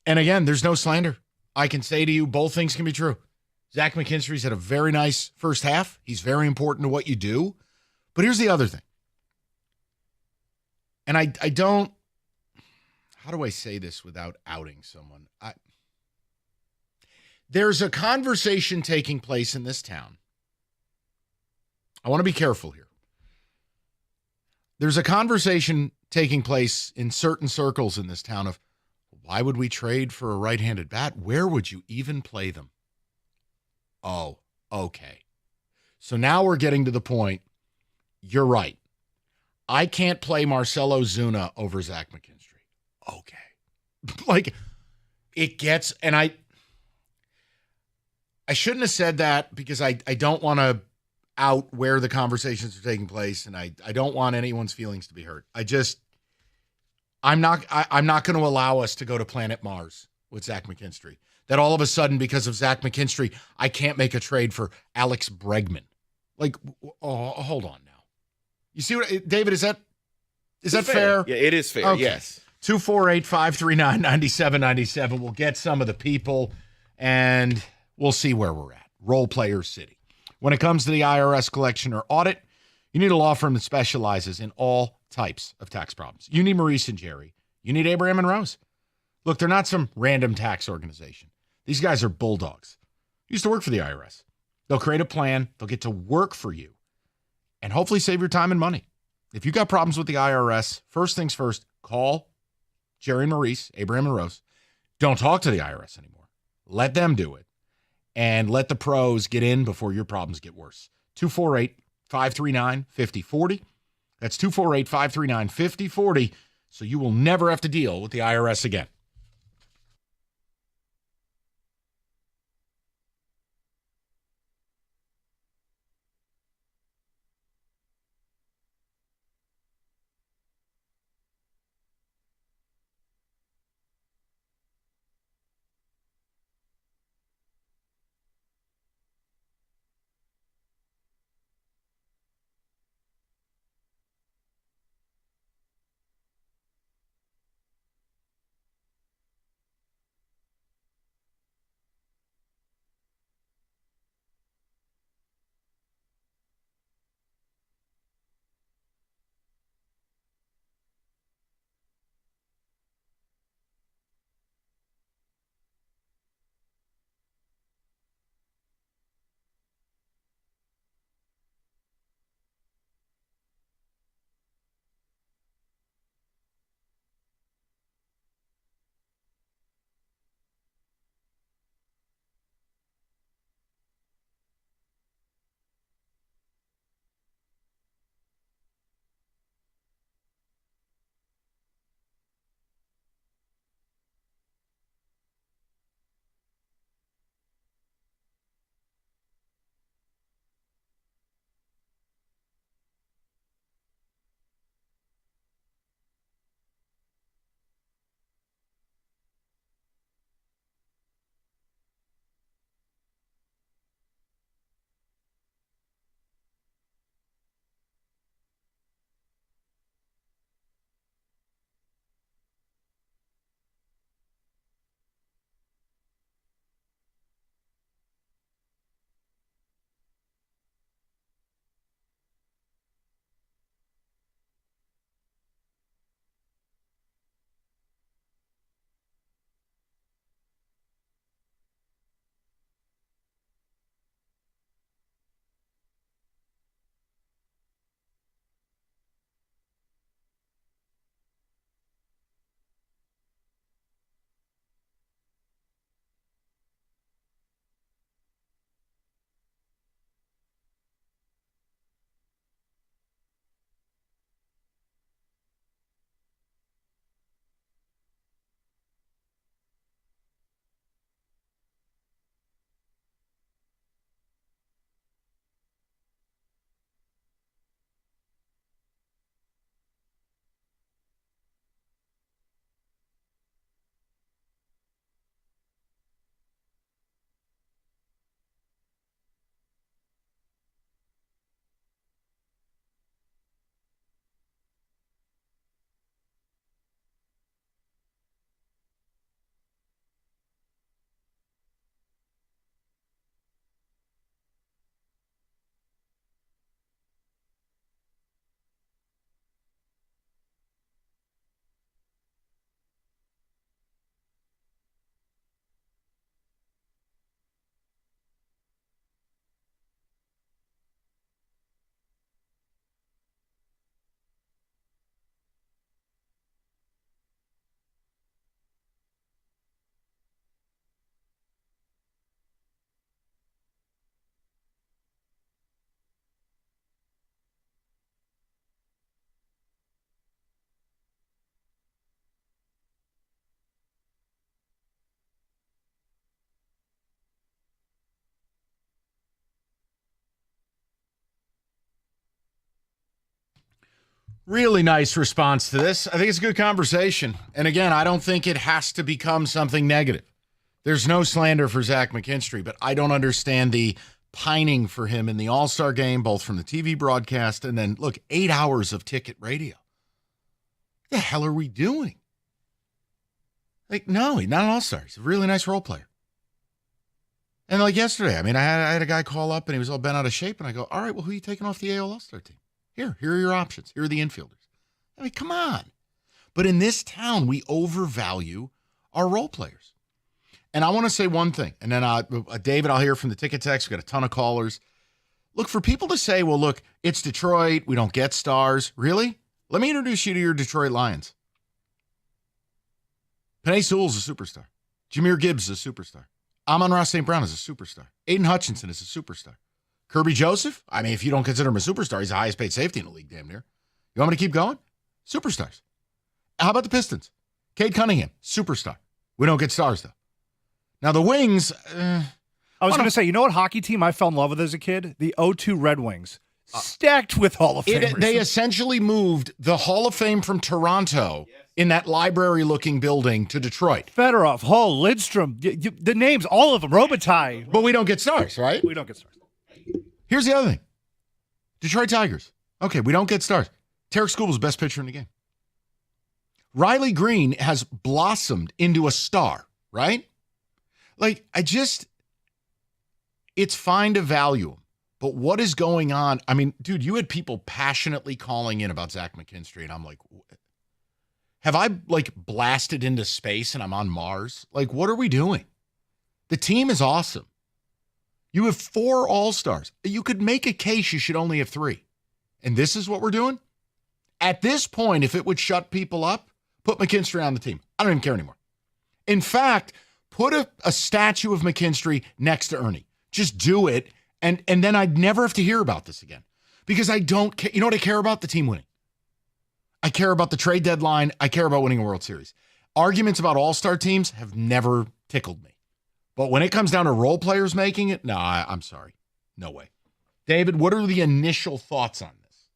And again, there's no slander. I can say to you, both things can be true. Zach McKinstry's had a very nice first half. He's very important to what you do. But here's the other thing. And I don't, how do I say this without outing someone? There's a conversation taking place in this town. I want to be careful here. There's a conversation taking place in certain circles in this town of, why would we trade for a right-handed bat? Where would you even play them? Oh, okay. So now we're getting to the point, you're right. I can't play Marcelo Zuna over Zach McKinstry. Okay. Like, it gets, and I shouldn't have said that because I don't want to out where the conversations are taking place, and I don't want anyone's feelings to be hurt. I'm not going to allow us to go to planet Mars with Zach McKinstry. That all of a sudden, because of Zach McKinstry, I can't make a trade for Alex Bregman. Like, hold on now. You see what, David, is that fair? Yeah, it is fair, okay. Yes. 248-539-9797. We'll get some of the people, and we'll see where we're at. Role Player City. When it comes to the IRS collection or audit, you need a law firm that specializes in all types of tax problems. You need Maurice and Jerry. You need Abraham and Rose. Look, they're not some random tax organization. These guys are bulldogs. Used to work for the IRS. They'll create a plan. They'll get to work for you and hopefully save your time and money. If you got problems with the IRS, first things first, call Jerry and Maurice, Abraham and Rose. Don't talk to the IRS anymore. Let them do it. And let the pros get in before your problems get worse. 248-539-5040. That's 248-539-5040. So you will never have to deal with the IRS again. Really nice response to this. I think it's a good conversation. And again, I don't think it has to become something negative. There's no slander for Zach McKinstry, but I don't understand the pining for him in the All-Star game, both from the TV broadcast and then, look, 8 hours of ticket radio. What the hell are we doing? Like, no, he's not an All-Star. He's a really nice role player. And like yesterday, I mean, I had a guy call up and he was all bent out of shape, and I go, all right, well, who are you taking off the AL All-Star team? Here are your options. Here are the infielders. I mean, come on. But in this town, we overvalue our role players. And I want to say one thing, and then David, I'll hear from the ticket text. We've got a ton of callers. Look, for people to say, well, look, it's Detroit. We don't get stars. Really? Let me introduce you to your Detroit Lions. Penei Sewell's a superstar. Jahmyr Gibbs is a superstar. Amon-Ra St. Brown is a superstar. Aiden Hutchinson is a superstar. Kirby Joseph, I mean, if you don't consider him a superstar, he's the highest paid safety in the league, damn near. You want me to keep going? Superstars. How about the Pistons? Cade Cunningham, superstar. We don't get stars, though. Now, the Wings. I was going to say, you know what hockey team I fell in love with as a kid? The 02 Red Wings. Stacked with Hall of Famers. They essentially moved the Hall of Fame from Toronto in that library-looking building to Detroit. Fedorov, Hull, Lidstrom, the names, all of them, Robitaille. But we don't get stars, right? We don't get stars. Here's the other thing. Detroit Tigers. Okay, we don't get stars. Tarek Skubal's best pitcher in the game. Riley Green has blossomed into a star, right? Like, it's fine to value him. But what is going on? I mean, dude, you had people passionately calling in about Zach McKinstry, and I'm like, have I, like, blasted into space and I'm on Mars? Like, what are we doing? The team is awesome. You have 4 All-Stars. You could make a case you should only have 3. And this is what we're doing? At this point, if it would shut people up, put McKinstry on the team. I don't even care anymore. In fact, put a statue of McKinstry next to Ernie. Just do it, and then I'd never have to hear about this again. Because I don't care. You know what I care about? The team winning. I care about the trade deadline. I care about winning a World Series. Arguments about all-star teams have never tickled me. But when it comes down to role players making it, no, I'm sorry. No way. David, what are the initial thoughts on this?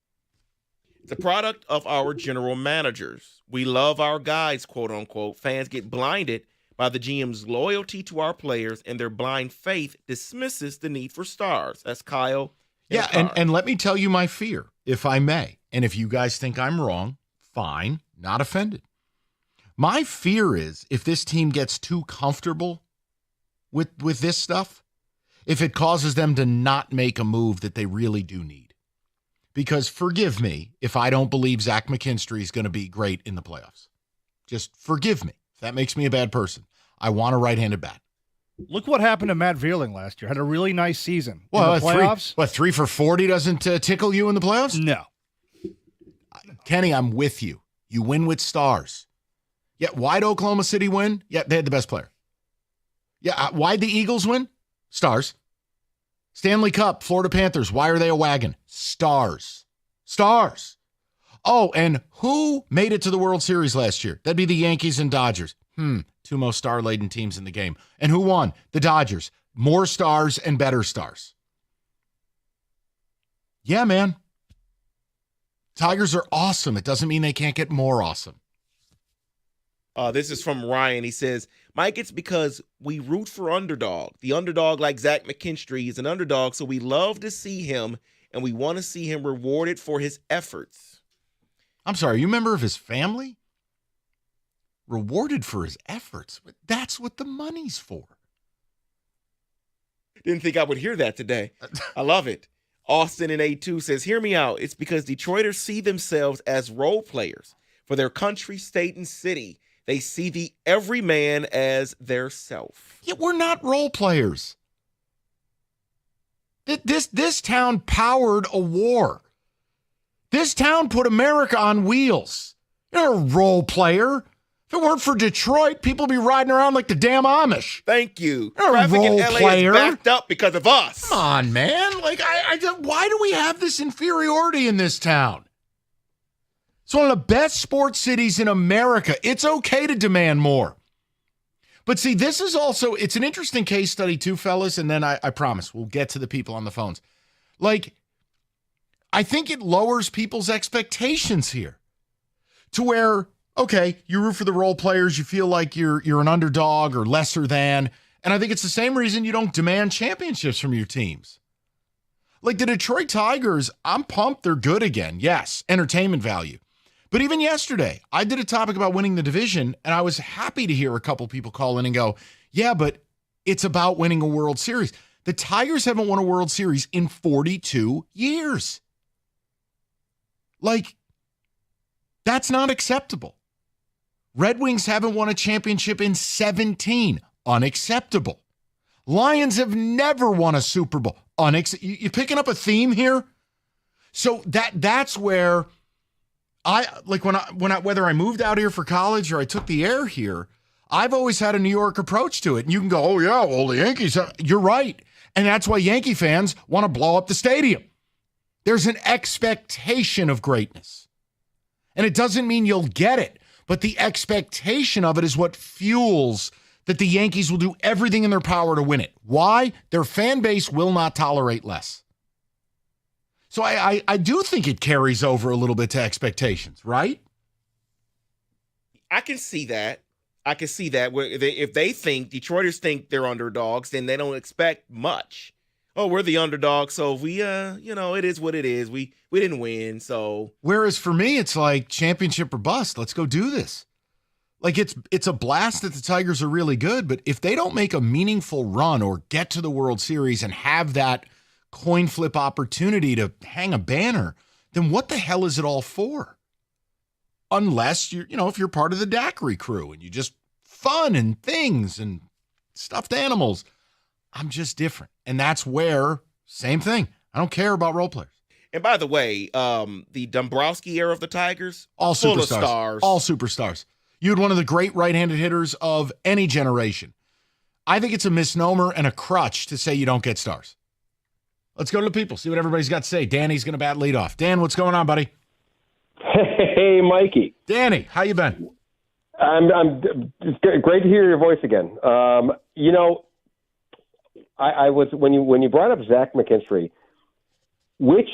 It's a product of our general managers. We love our guys, quote unquote. Fans get blinded by the GM's loyalty to our players, and their blind faith dismisses the need for stars. That's Kyle. Yeah, and let me tell you my fear, if I may. And if you guys think I'm wrong, fine, not offended. My fear is if this team gets too comfortable with this stuff, if it causes them to not make a move that they really do need. Because forgive me if I don't believe Zach McKinstry is going to be great in the playoffs. Just forgive me if that makes me a bad person. I want a right-handed bat. Look what happened to Matt Vierling last year. Had a really nice season. Well, in the playoffs. 3 for 40 doesn't tickle you in the playoffs? No. Kenny, I'm with you. You win with stars. Yeah, why'd Oklahoma City win? Yeah, they had the best player. Yeah, why'd the Eagles win? Stars. Stanley Cup, Florida Panthers, why are they a wagon? Stars. Stars. Oh, and who made it to the World Series last year? That'd be the Yankees and Dodgers. 2 most star-laden teams in the game. And who won? The Dodgers. More stars and better stars. Yeah, man. Tigers are awesome. It doesn't mean they can't get more awesome. This is from Ryan. He says, Mike, it's because we root for underdog. The underdog, like Zach McKinstry, is an underdog, so we love to see him, and we want to see him rewarded for his efforts. I'm sorry, you a member of his family? Rewarded for his efforts? That's what the money's for. Didn't think I would hear that today. I love it. Austin in A2 says, hear me out. It's because Detroiters see themselves as role players for their country, state, and city. They see the everyman as their self. Yeah, we're not role players. This town powered a war. This town put America on wheels. You're a role player. If it weren't for Detroit, people would be riding around like the damn Amish. Thank you. You're Traffic a role in LA player. is backed up because of us. Come on, man. Like, why do we have this inferiority in this town? It's one of the best sports cities in America. It's okay to demand more. But see, this is also, it's an interesting case study too, fellas, and then I promise we'll get to the people on the phones. Like, I think it lowers people's expectations here to where, okay, you root for the role players, you feel like you're an underdog or lesser than, and I think it's the same reason you don't demand championships from your teams. Like the Detroit Tigers, I'm pumped they're good again. Yes, entertainment value. But even yesterday, I did a topic about winning the division, and I was happy to hear a couple people call in and go, yeah, but it's about winning a World Series. The Tigers haven't won a World Series in 42 years. Like, that's not acceptable. Red Wings haven't won a championship in 17. Unacceptable. Lions have never won a Super Bowl. You picking up a theme here? So that's where I like when I whether I moved out here for college or I took the air here, I've always had a New York approach to it. And you can go, oh yeah, well the Yankees, you're right. And that's why Yankee fans want to blow up the stadium. There's an expectation of greatness. And it doesn't mean you'll get it, but the expectation of it is what fuels that the Yankees will do everything in their power to win it. Why? Their fan base will not tolerate less. So I do think it carries over a little bit to expectations, right? I can see that. Where if they think, Detroiters think they're underdogs, then they don't expect much. Oh, we're the underdog, so we, it is what it is. We didn't win, so. Whereas for me, it's like championship or bust. Let's go do this. Like it's a blast that the Tigers are really good, but if they don't make a meaningful run or get to the World Series and have that coin flip opportunity to hang a banner, then what the hell is it all for? Unless if you're part of the daiquiri crew and you just fun and things and stuffed animals. I'm just different. And that's where, same thing. I don't care about role players. And by the way, the Dombrowski era of the Tigers, all full superstars. Of stars. All superstars. You had one of the great right-handed hitters of any generation. I think it's a misnomer and a crutch to say you don't get stars. Let's go to the people, see what everybody's got to say. Danny's going to bat lead off. Dan, what's going on, buddy? Hey, Mikey. Danny, how you been? I'm it's great to hear your voice again. I was when you brought up Zach McKinstry, which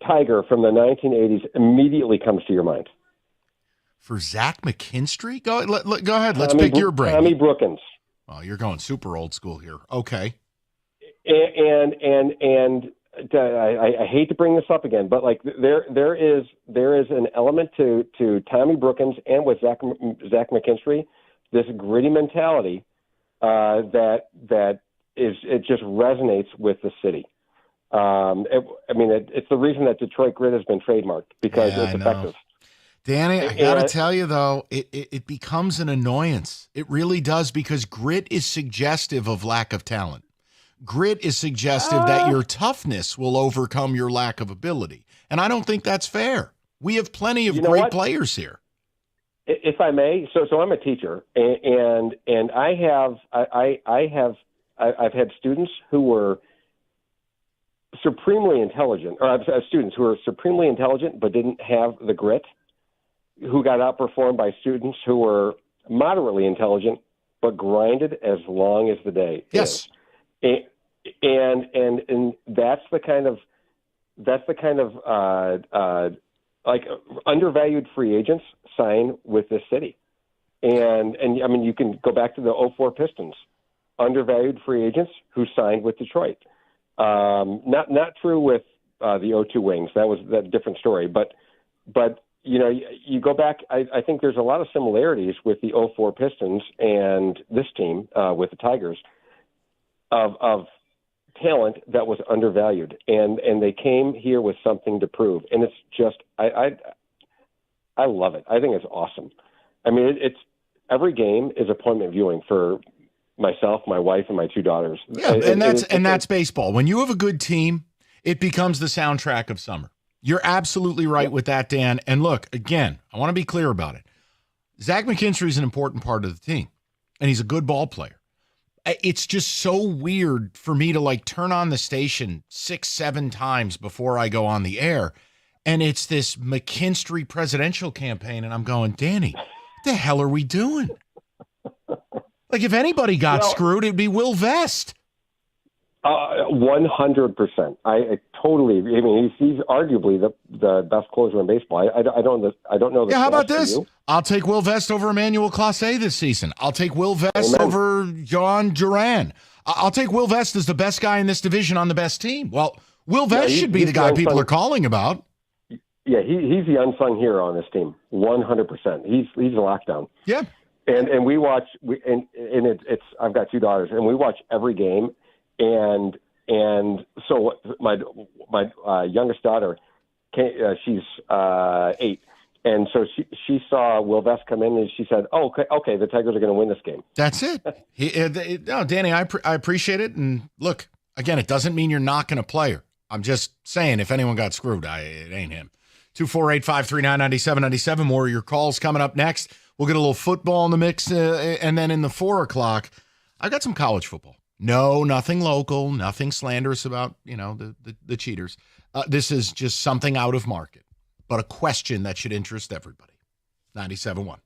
Tiger from the 1980s immediately comes to your mind? For Zach McKinstry? Go ahead. Let's pick your brain. Tommy Brookins. Oh, you're going super old school here. Okay. And I hate to bring this up again, but like there is an element to Tommy Brookins and with Zach McKinstry, this gritty mentality it just resonates with the city. It's the reason that Detroit grit has been trademarked because it's effective. Danny, I got to tell you, though, it becomes an annoyance. It really does, because grit is suggestive of lack of talent. Grit is suggestive that your toughness will overcome your lack of ability. And I don't think that's fair. We have plenty of great players here. If I may, so I'm a teacher, and I've had students who were supremely intelligent, or I've had students who were supremely intelligent but didn't have the grit, who got outperformed by students who were moderately intelligent but grinded as long as the day. Yes. Is. And that's the kind of like undervalued free agents sign with this city. And I mean, you can go back to the 2004 Pistons, undervalued free agents who signed with Detroit. Not true with the 2002 Wings. That was a different story. But you go back, I think there's a lot of similarities with the 2004 Pistons and this team with the Tigers of talent that was undervalued, and they came here with something to prove, and it's just I love it. I think it's awesome. I mean, it's every game is appointment viewing for myself, my wife, and my two daughters. Yeah, and that's baseball. When you have a good team, it becomes the soundtrack of summer. You're absolutely right with that, Dan. And look, again, I want to be clear about it. Zach McKinstry is an important part of the team, and he's a good ball player. It's just so weird for me to like turn on the station 6-7 times before I go on the air, and it's this McKinstry presidential campaign, and I'm going, Danny, what the hell are we doing? Like, if anybody got screwed, it'd be Will Vest. 100%. I totally. I mean, he's arguably the best closer in baseball. I don't know. Yeah, how about stats for this? you. I'll take Will Vest over Emmanuel Clase this season. I'll take Will Vest over John Duran. I'll take Will Vest as the best guy in this division on the best team. Well, Will Vest should be the guy people are calling about. Yeah, he's the unsung hero on this team. 100%. He's a lockdown. Yeah. And we watch. It's. I've got 2 daughters, and we watch every game. And so my youngest daughter, she's 8, and so she saw Will Vest come in, and she said, "Oh, okay, the Tigers are going to win this game." That's it. No, Danny, I appreciate it. And look, again, it doesn't mean you're knocking a player. I'm just saying, if anyone got screwed, it ain't him. 248-539-9797. More of your calls coming up next. We'll get a little football in the mix, and then in the 4 o'clock, I've got some college football. No, nothing local, nothing slanderous about, the cheaters. This is just something out of market, but a question that should interest everybody. 97.1.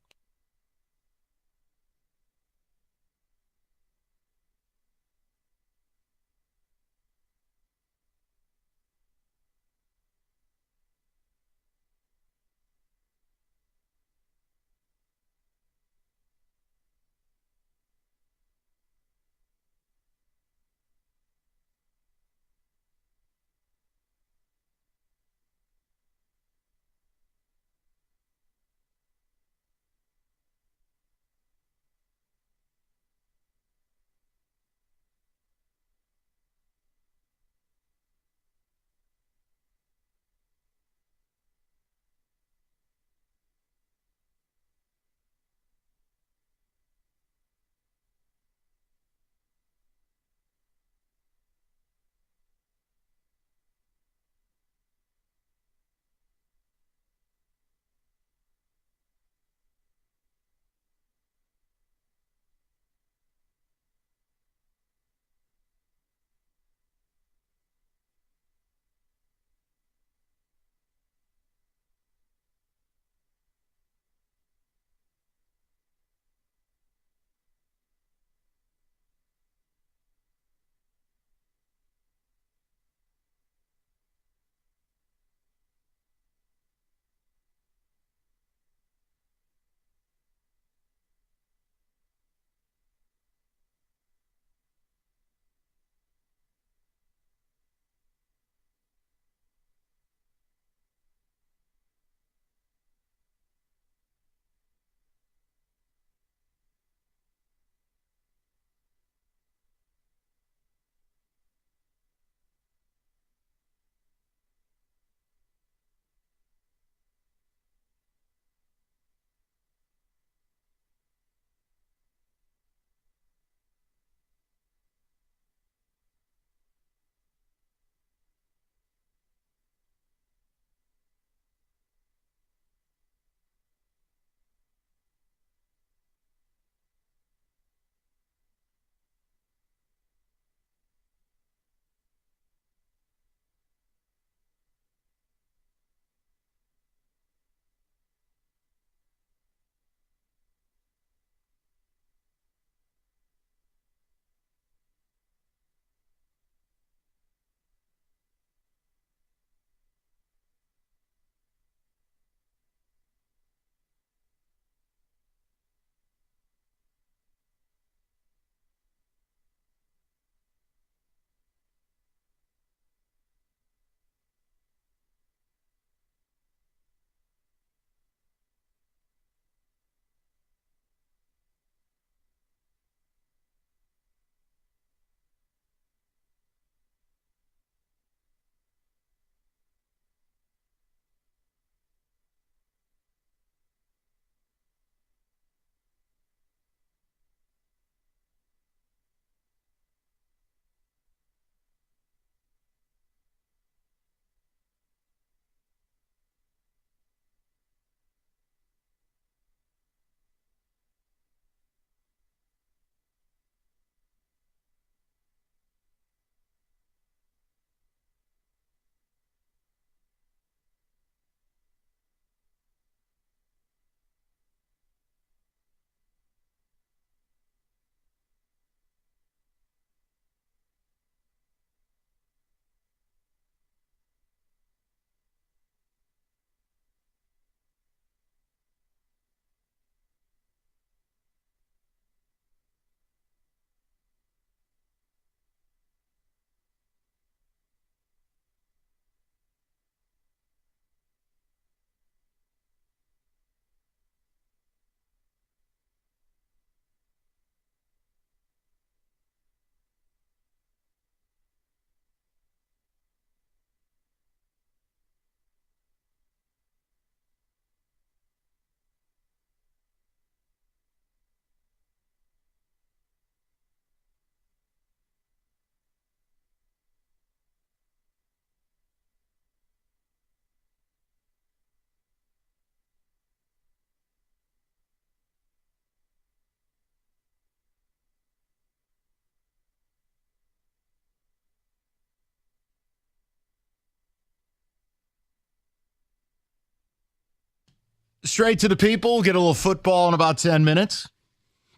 straight to the people. Get a little football in about 10 minutes.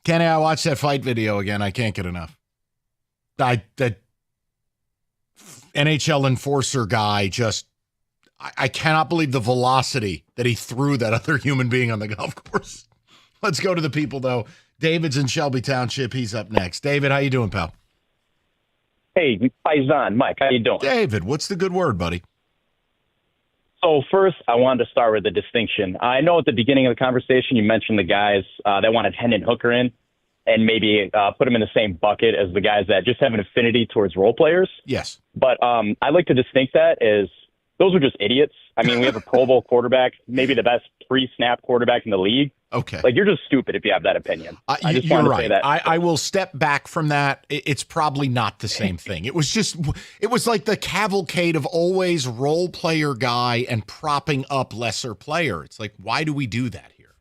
Kenny, I watched that fight video again. I can't get enough. That NHL enforcer guy I cannot believe the velocity that he threw that other human being on the golf course. Let's go to the people, though. David's in Shelby Township. He's up next. David, how you doing, pal? Hey, Paisan, Mike, how you doing? David, what's the good word, buddy? So first, I wanted to start with a distinction. I know at the beginning of the conversation you mentioned the guys that wanted Hendon Hooker in and maybe put him in the same bucket as the guys that just have an affinity towards role players. Yes. But I like to distinct that as those are just idiots. I mean, we have a Pro Bowl quarterback, maybe the best pre-snap quarterback in the league. Okay. Like, you're just stupid if you have that opinion. I just you're want to right. say that. I will step back from that. It's probably not the same thing. It was like the cavalcade of always role player guy and propping up lesser player. It's like, why do we do that here?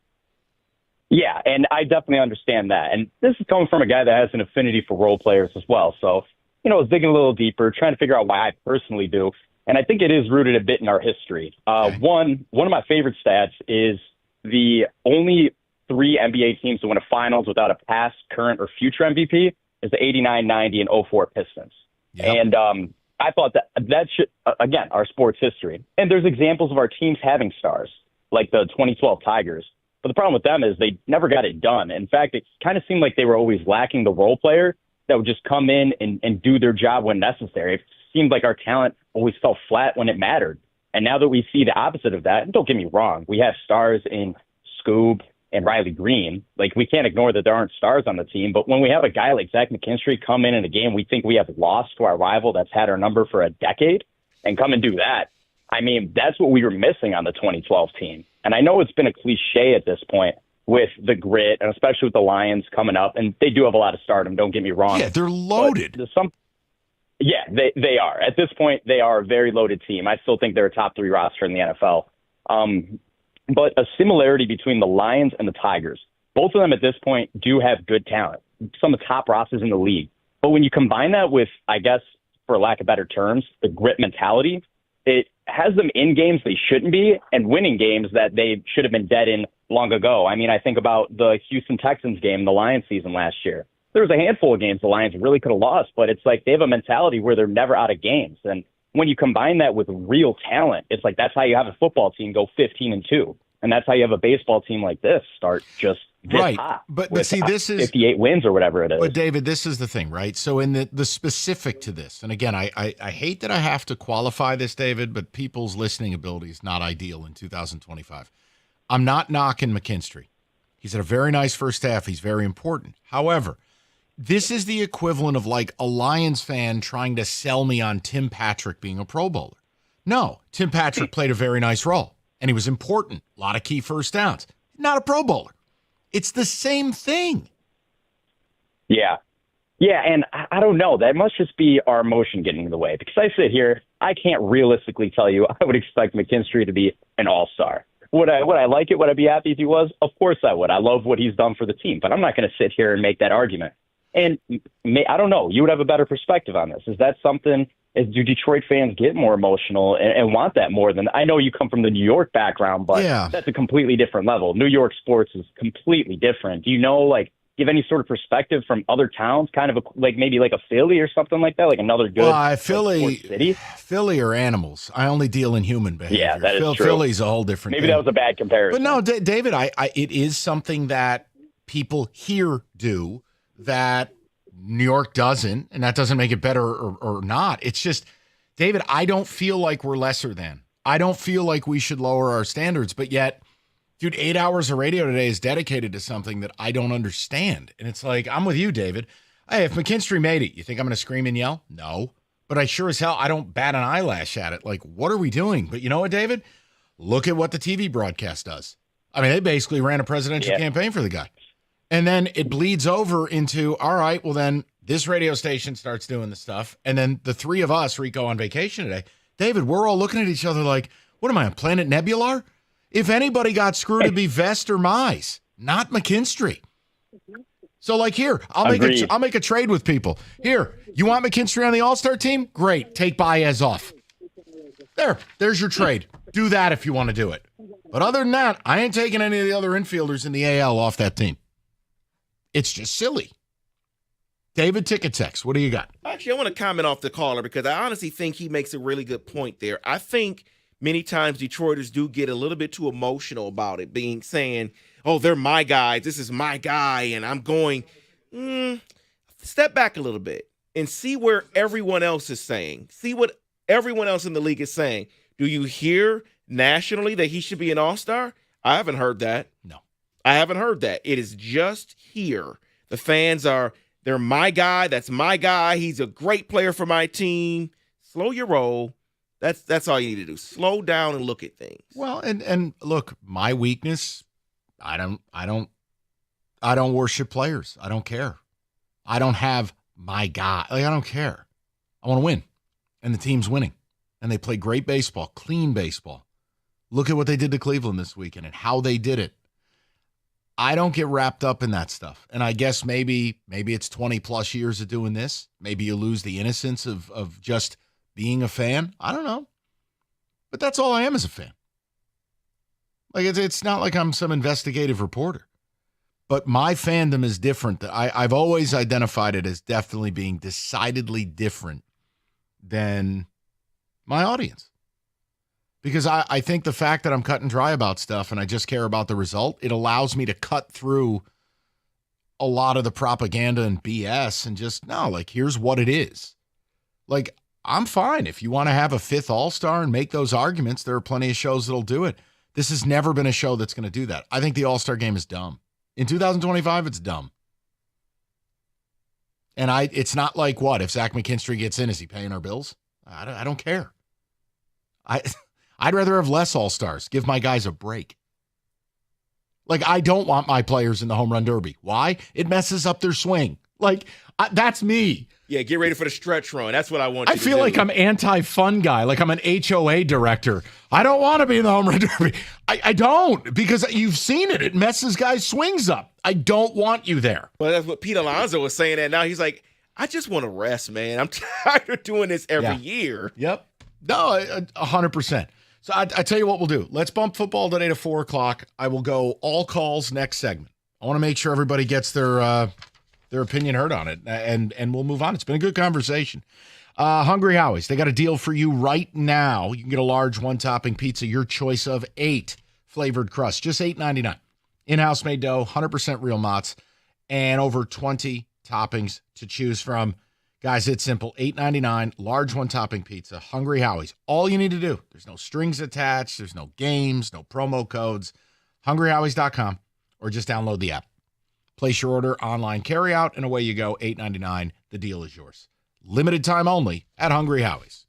Yeah, and I definitely understand that. And this is coming from a guy that has an affinity for role players as well. So, I was digging a little deeper, trying to figure out why I personally do. And I think it is rooted a bit in our history. One of my favorite stats is the only 3 NBA teams to win a finals without a past, current, or future MVP is the 89, 90, and 04 Pistons. Yep. And I thought that should, again, our sports history. And there's examples of our teams having stars, like the 2012 Tigers. But the problem with them is they never got it done. In fact, it kind of seemed like they were always lacking the role player that would just come in and do their job when necessary. It seemed like our talent always fell flat when it mattered. And now that we see the opposite of that, and don't get me wrong, we have stars in Scoob and Riley Green. Like, we can't ignore that there aren't stars on the team. But when we have a guy like Zach McKinstry come in a game we think we have lost to our rival that's had our number for a decade and come and do that, I mean, that's what we were missing on the 2012 team. And I know it's been a cliche at this point with the grit, and especially with the Lions coming up, and they do have a lot of stardom, don't get me wrong. Yeah, they're loaded. Yeah, they are. At this point, they are a very loaded team. I still think they're a top 3 roster in the NFL. But a similarity between the Lions and the Tigers, both of them at this point do have good talent, some of the top rosters in the league. But when you combine that with, I guess, for lack of better terms, the grit mentality, it has them in games they shouldn't be and winning games that they should have been dead in long ago. I mean, I think about the Houston Texans game, the Lions season last year. There was a handful of games the Lions really could have lost, but it's like they have a mentality where they're never out of games. And when you combine that with real talent, it's like that's how you have a football team go 15-2. And that's how you have a baseball team like this start just this right. hot. But see, this is 58 wins or whatever it is. But David, this is the thing, right? So in the specific to this, and again, I hate that I have to qualify this, David, but people's listening ability is not ideal in 2025. I'm not knocking McKinstry. He's had a very nice first half. He's very important. However, this is the equivalent of like a Lions fan trying to sell me on Tim Patrick being a Pro Bowler. No, Tim Patrick played a very nice role, and he was important. A lot of key first downs. Not a Pro Bowler. It's the same thing. Yeah. Yeah, and I don't know. That must just be our emotion getting in the way. Because I sit here, I can't realistically tell you I would expect McKinstry to be an all-star. Would I like it? Would I be happy if he was? Of course I would. I love what he's done for the team. But I'm not going to sit here and make that argument. And I don't know. You would have a better perspective on this. Is that something? Do Detroit fans get more emotional and want that more than? I know you come from the New York background, but that's a completely different level. New York sports is completely different. Do you know, give any sort of perspective from other towns, kind of maybe like a Philly or something like that, like another good Philly city? Philly are animals. I only deal in human behavior. Yeah, that is true. Philly's a whole different Maybe thing. that was a bad comparison. But no, David, it is something that people here do that New York doesn't, and that doesn't make it better or not. It's just, David, I don't feel like we're lesser than. I don't feel like we should lower our standards, but yet, dude, 8 hours of radio today is dedicated to something that I don't understand. And it's like, I'm with you, David. Hey, if McKinstry made it, you think I'm going to scream and yell? No. But I sure as hell, I don't bat an eyelash at it. Like, what are we doing? But you know what, David? Look at what the TV broadcast does. I mean, they basically ran a presidential campaign for the guy. And then it bleeds over into, all right, well, then this radio station starts doing the stuff. And then the three of us, Rico, on vacation today, David, we're all looking at each other like, what am I, on Planet Nebular? If anybody got screwed, it'd be Vest or Mize, not McKinstry. So, here, I'll make a trade with people. Here, you want McKinstry on the All-Star team? Great. Take Baez off. There's your trade. Do that if you want to do it. But other than that, I ain't taking any of the other infielders in the AL off that team. It's just silly. David Ticketex, what do you got? Actually, I want to comment off the caller because I honestly think he makes a really good point there. I think many times Detroiters do get a little bit too emotional about it, saying, oh, they're my guys, this is my guy, and I'm going, step back a little bit and see where everyone else is saying. See what everyone else in the league is saying. Do you hear nationally that he should be an all-star? I haven't heard that. No. I haven't heard that. It is just here. The fans they're my guy. That's my guy. He's a great player for my team. Slow your roll. That's all you need to do. Slow down and look at things. Well, and look, my weakness, I don't worship players. I don't care. I don't have my guy. I don't care. I want to win. And the team's winning. And they play great baseball, clean baseball. Look at what they did to Cleveland this weekend and how they did it. I don't get wrapped up in that stuff. And I guess maybe it's 20 plus years of doing this. Maybe you lose the innocence of just being a fan. I don't know. But that's all I am as a fan. Like it's not like I'm some investigative reporter. But my fandom is different. I've always identified it as definitely being decidedly different than my audience. Because I think the fact that I'm cut and dry about stuff and I just care about the result, it allows me to cut through a lot of the propaganda and BS and just, no, like, here's what it is. Like, I'm fine. If you want to have a fifth all-star and make those arguments, there are plenty of shows that'll do it. This has never been a show that's going to do that. I think the all-star game is dumb. In 2025, it's dumb. And it's not like, what, if Zach McKinstry gets in, is he paying our bills? I don't care. I'd rather have less all-stars. Give my guys a break. Like, I don't want my players in the home run derby. Why? It messes up their swing. Like, that's me. Yeah, get ready for the stretch run. That's what I want you to do. I feel like I'm anti-fun guy, like I'm an HOA director. I don't want to be in the home run derby. I don't, because you've seen it. It messes guys' swings up. I don't want you there. Well, that's what Pete Alonso was saying that now. He's like, I just want to rest, man. I'm tired of doing this every year. Yep. No, 100%. So I tell you what we'll do. Let's bump football today to 4 o'clock. I will go all calls next segment. I want to make sure everybody gets their opinion heard on it, and we'll move on. It's been a good conversation. Hungry Howie's, they got a deal for you right now. You can get a large one-topping pizza, your choice of 8 flavored crusts, just $8.99. In-house made dough, 100% real Mott's, and over 20 toppings to choose from. Guys, it's simple. $8.99, large one-topping pizza, Hungry Howie's. All you need to do. There's no strings attached. There's no games, no promo codes. HungryHowies.com, or just download the app. Place your order, online carryout, and away you go. $8.99. The deal is yours. Limited time only at Hungry Howie's.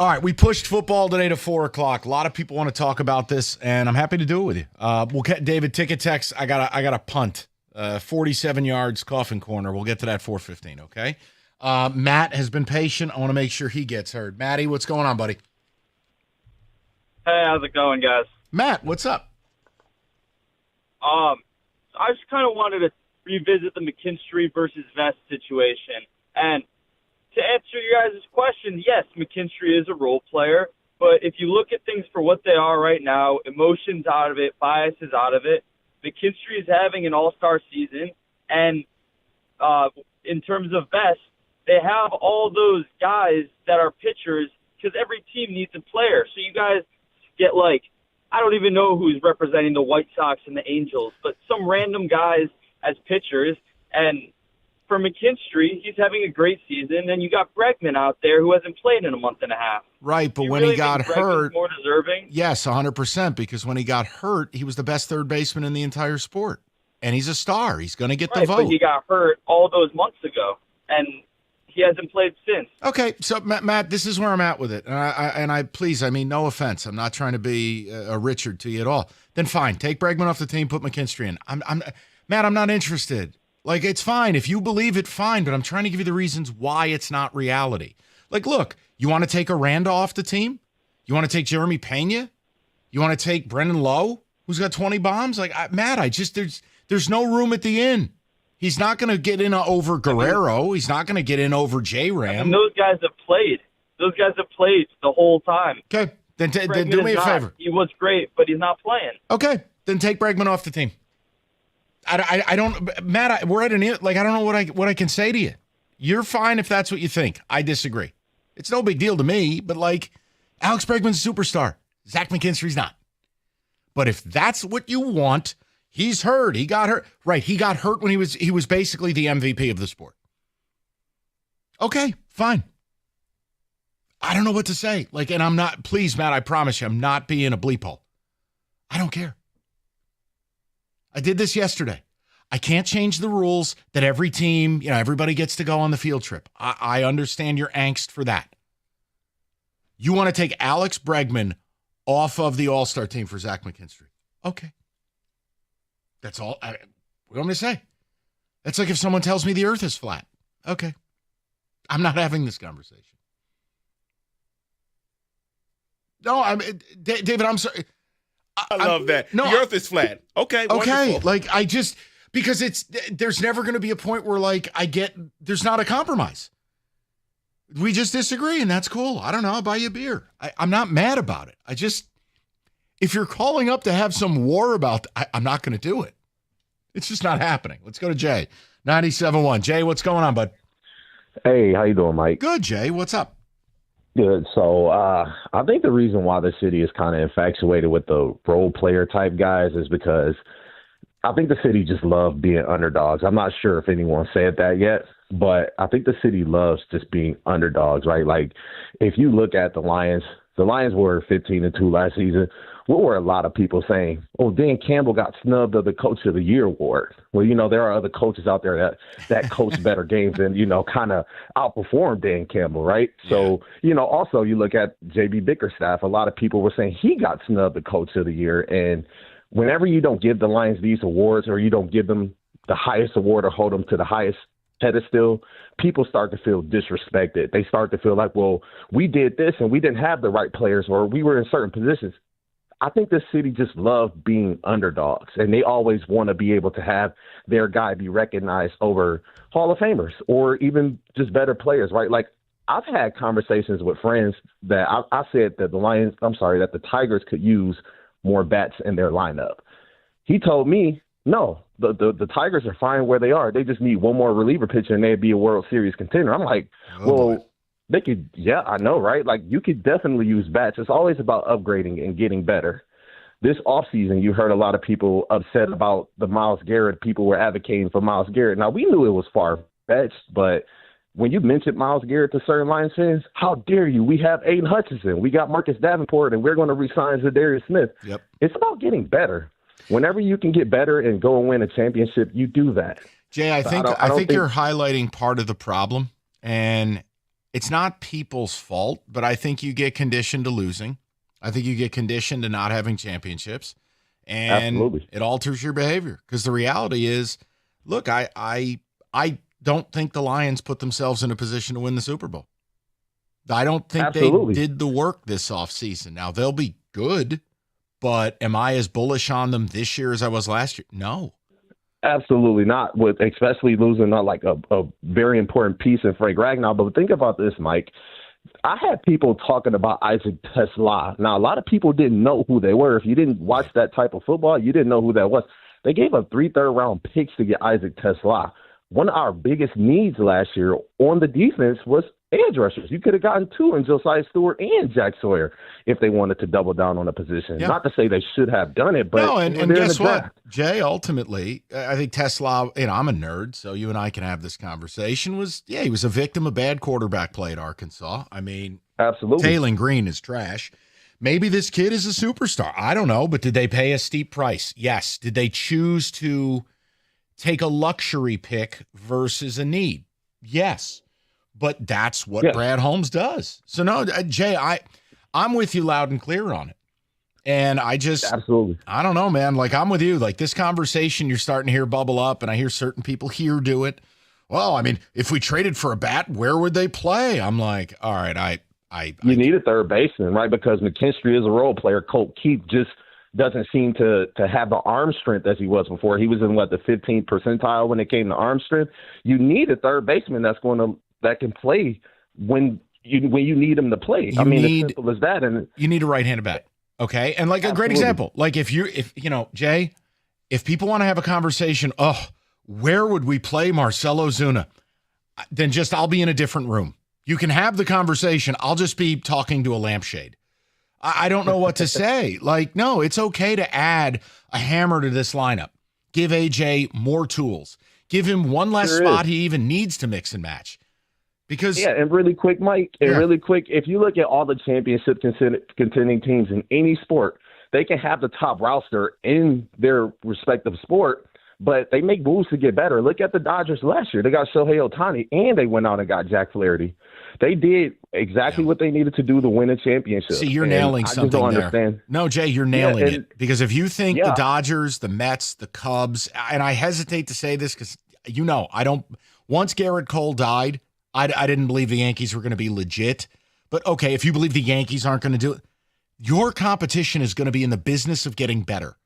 All right, we pushed football today to 4 o'clock. A lot of people want to talk about this, and I'm happy to do it with you. We'll get David ticket text. I got a punt, 47 yards, coffin corner. We'll get to that 4:15. Okay. Matt has been patient. I want to make sure he gets heard. Matty, what's going on, buddy? Hey, how's it going, guys? Matt, what's up? I just kind of wanted to revisit the McKinstry versus Vest situation. And to answer your guys' question, yes, McKinstry is a role player. But if you look at things for what they are right now, emotions out of it, bias is out of it. McKinstry is having an all-star season. And in terms of Vest, they have all those guys that are pitchers because every team needs a player. So you guys get I don't even know who's representing the White Sox and the Angels, but some random guys as pitchers. And for McKinstry, he's having a great season. And you got Bregman out there who hasn't played in a month and a half. Right, but when really he got think Bregman's hurt, more deserving? yes, 100%, because when he got hurt, he was the best third baseman in the entire sport. And he's a star. He's going to get the vote. But he got hurt all those months ago, and he hasn't played since. Okay, so Matt, this is where I'm at with it, and I please, I mean, no offense, I'm not trying to be a Richard to you at all. Then fine, take Bregman off the team, put McKinstry in. Matt, I'm not interested. It's fine if you believe it, fine, but I'm trying to give you the reasons why it's not reality. Look, you want to take Aranda off the team? You want to take Jeremy Pena? You want to take Brendan Lowe, who's got 20 bombs? Matt, there's no room at the inn. He's not going to get in over Guerrero. He's not going to get in over J-Ram. And those guys have played. Those guys have played the whole time. Okay, then do me a favor. He was great, but he's not playing. Okay, then take Bregman off the team. I don't, Matt. We're at an I don't know what I can say to you. You're fine if that's what you think. I disagree. It's no big deal to me, but Alex Bregman's a superstar. Zach McKinstry's not. But if that's what you want. He's hurt. He got hurt. Right. He got hurt when he was basically the MVP of the sport. Okay, fine. I don't know what to say. And I'm not, please, Matt, I promise you, I'm not being a bleep hole. I don't care. I did this yesterday. I can't change the rules that every team, everybody gets to go on the field trip. I understand your angst for that. You want to take Alex Bregman off of the All-Star team for Zach McKinstry. Okay. That's all. What do you want me to say? That's like if someone tells me the earth is flat. Okay. I'm not having this conversation. No, David, I'm sorry. I love that. No, the earth is flat. Okay. Okay. Wonderful. Because there's never going to be a point where there's not a compromise. We just disagree and that's cool. I don't know. I'll buy you a beer. I'm not mad about it. If you're calling up to have some war about, I'm not going to do it. It's just not happening. Let's go to Jay, 97.1. Jay, what's going on, bud? Hey, how you doing, Mike? Good, Jay. What's up? Good. So I think the reason why the city is kind of infatuated with the role player type guys is because I think the city just loves being underdogs. I'm not sure if anyone said that yet, but I think the city loves just being underdogs, right? If you look at the Lions were 15-2 last season. What were a lot of people saying? Oh, Dan Campbell got snubbed of the Coach of the Year award. Well, there are other coaches out there that coach better games and, kind of outperform Dan Campbell, right? Yeah. So, also you look at J.B. Bickerstaff, a lot of people were saying he got snubbed the Coach of the Year. And whenever you don't give the Lions these awards or you don't give them the highest award or hold them to the highest pedestal, people start to feel disrespected. They start to feel like, well, we did this and we didn't have the right players or we were in certain positions. I think the city just loved being underdogs, and they always want to be able to have their guy be recognized over Hall of Famers or even just better players, right? I've had conversations with friends that I said that that the Tigers could use more bats in their lineup. He told me, no, the Tigers are fine where they are. They just need one more reliever pitcher and they'd be a World Series contender. I'm like, boy. They could, yeah, I know, right? You could definitely use bats. It's always about upgrading and getting better. This offseason, you heard a lot of people upset about the Myles Garrett. People were advocating for Myles Garrett. Now, we knew it was far-fetched, but when you mentioned Myles Garrett to certain Lions fans, how dare you? We have Aiden Hutchinson. We got Marcus Davenport, and we're going to re-sign Zadarius Smith. Yep. It's about getting better. Whenever you can get better and go and win a championship, you do that. Jay, I think you're highlighting part of the problem, and it's not people's fault, but I think you get conditioned to losing. I think you get conditioned to not having championships, and Absolutely. it alters your behavior. Because the reality is, look, I don't think the Lions put themselves in a position to win the Super Bowl. I don't think Absolutely. they did the work this offseason. Now, they'll be good, but am I as bullish on them this year as I was last year? No. Absolutely not, with especially losing not like a very important piece in Frank Ragnow. But think about this, Mike. I had people talking about Isaac Tesla. Now, a lot of people didn't know who they were. If you didn't watch that type of football, you didn't know who that was. They gave up 3 third-round picks to get Isaac Tesla. One of our biggest needs last year on the defense was edge rushers. You could have gotten 2 in Josiah Stewart and Jack Sawyer if they wanted to double down on a position. Yeah. Not to say they should have done it, but no, and they're in guess the draft. what, Jay? Ultimately, I think Tesla. I'm a nerd, so you and I can have this conversation. He was a victim of bad quarterback play at Arkansas. I mean, absolutely. Taylor Green is trash. Maybe this kid is a superstar. I don't know, but did they pay a steep price? Yes. Did they choose to take a luxury pick versus a need? Yes. But that's what Brad Holmes does. So no, Jay, I'm with you loud and clear on it. And I just absolutely, I don't know, man. Like, I'm with you. Like, this conversation you're starting to hear bubble up, and I hear certain people here do it. Well, I mean, if we traded for a bat, where would they play? I'm like, all right, you need a third baseman, right? Because McKinstry is a role player. Colt Keith just doesn't seem to have the arm strength as he was before. He was in the 15th percentile when it came to arm strength. You need a third baseman that can play when you need him to play. As simple as that. And you need a right-handed bat. Okay. And like a great example, like if Jay, if people want to have a conversation, where would we play Marcelo Zuna? Then I'll be in a different room. You can have the conversation. I'll just be talking to a lampshade. I don't know what to say. Like, no, it's okay to add a hammer to this lineup. Give AJ more tools. Give him one less spot he even needs to mix and match. Because and really quick, Mike, if you look at all the championship contending teams in any sport, they can have the top roster in their respective sport, but they make moves to get better. Look at the Dodgers last year. They got Shohei Ohtani, and they went out and got Jack Flaherty. They did exactly what they needed to do to win a championship. See, you're nailing something there. Understand. No, Jay, you're nailing it. Because if you think the Dodgers, the Mets, the Cubs, and I hesitate to say this because, I don't – once Garrett Cole died, I didn't believe the Yankees were going to be legit. But, okay, if you believe the Yankees aren't going to do it, your competition is going to be in the business of getting better.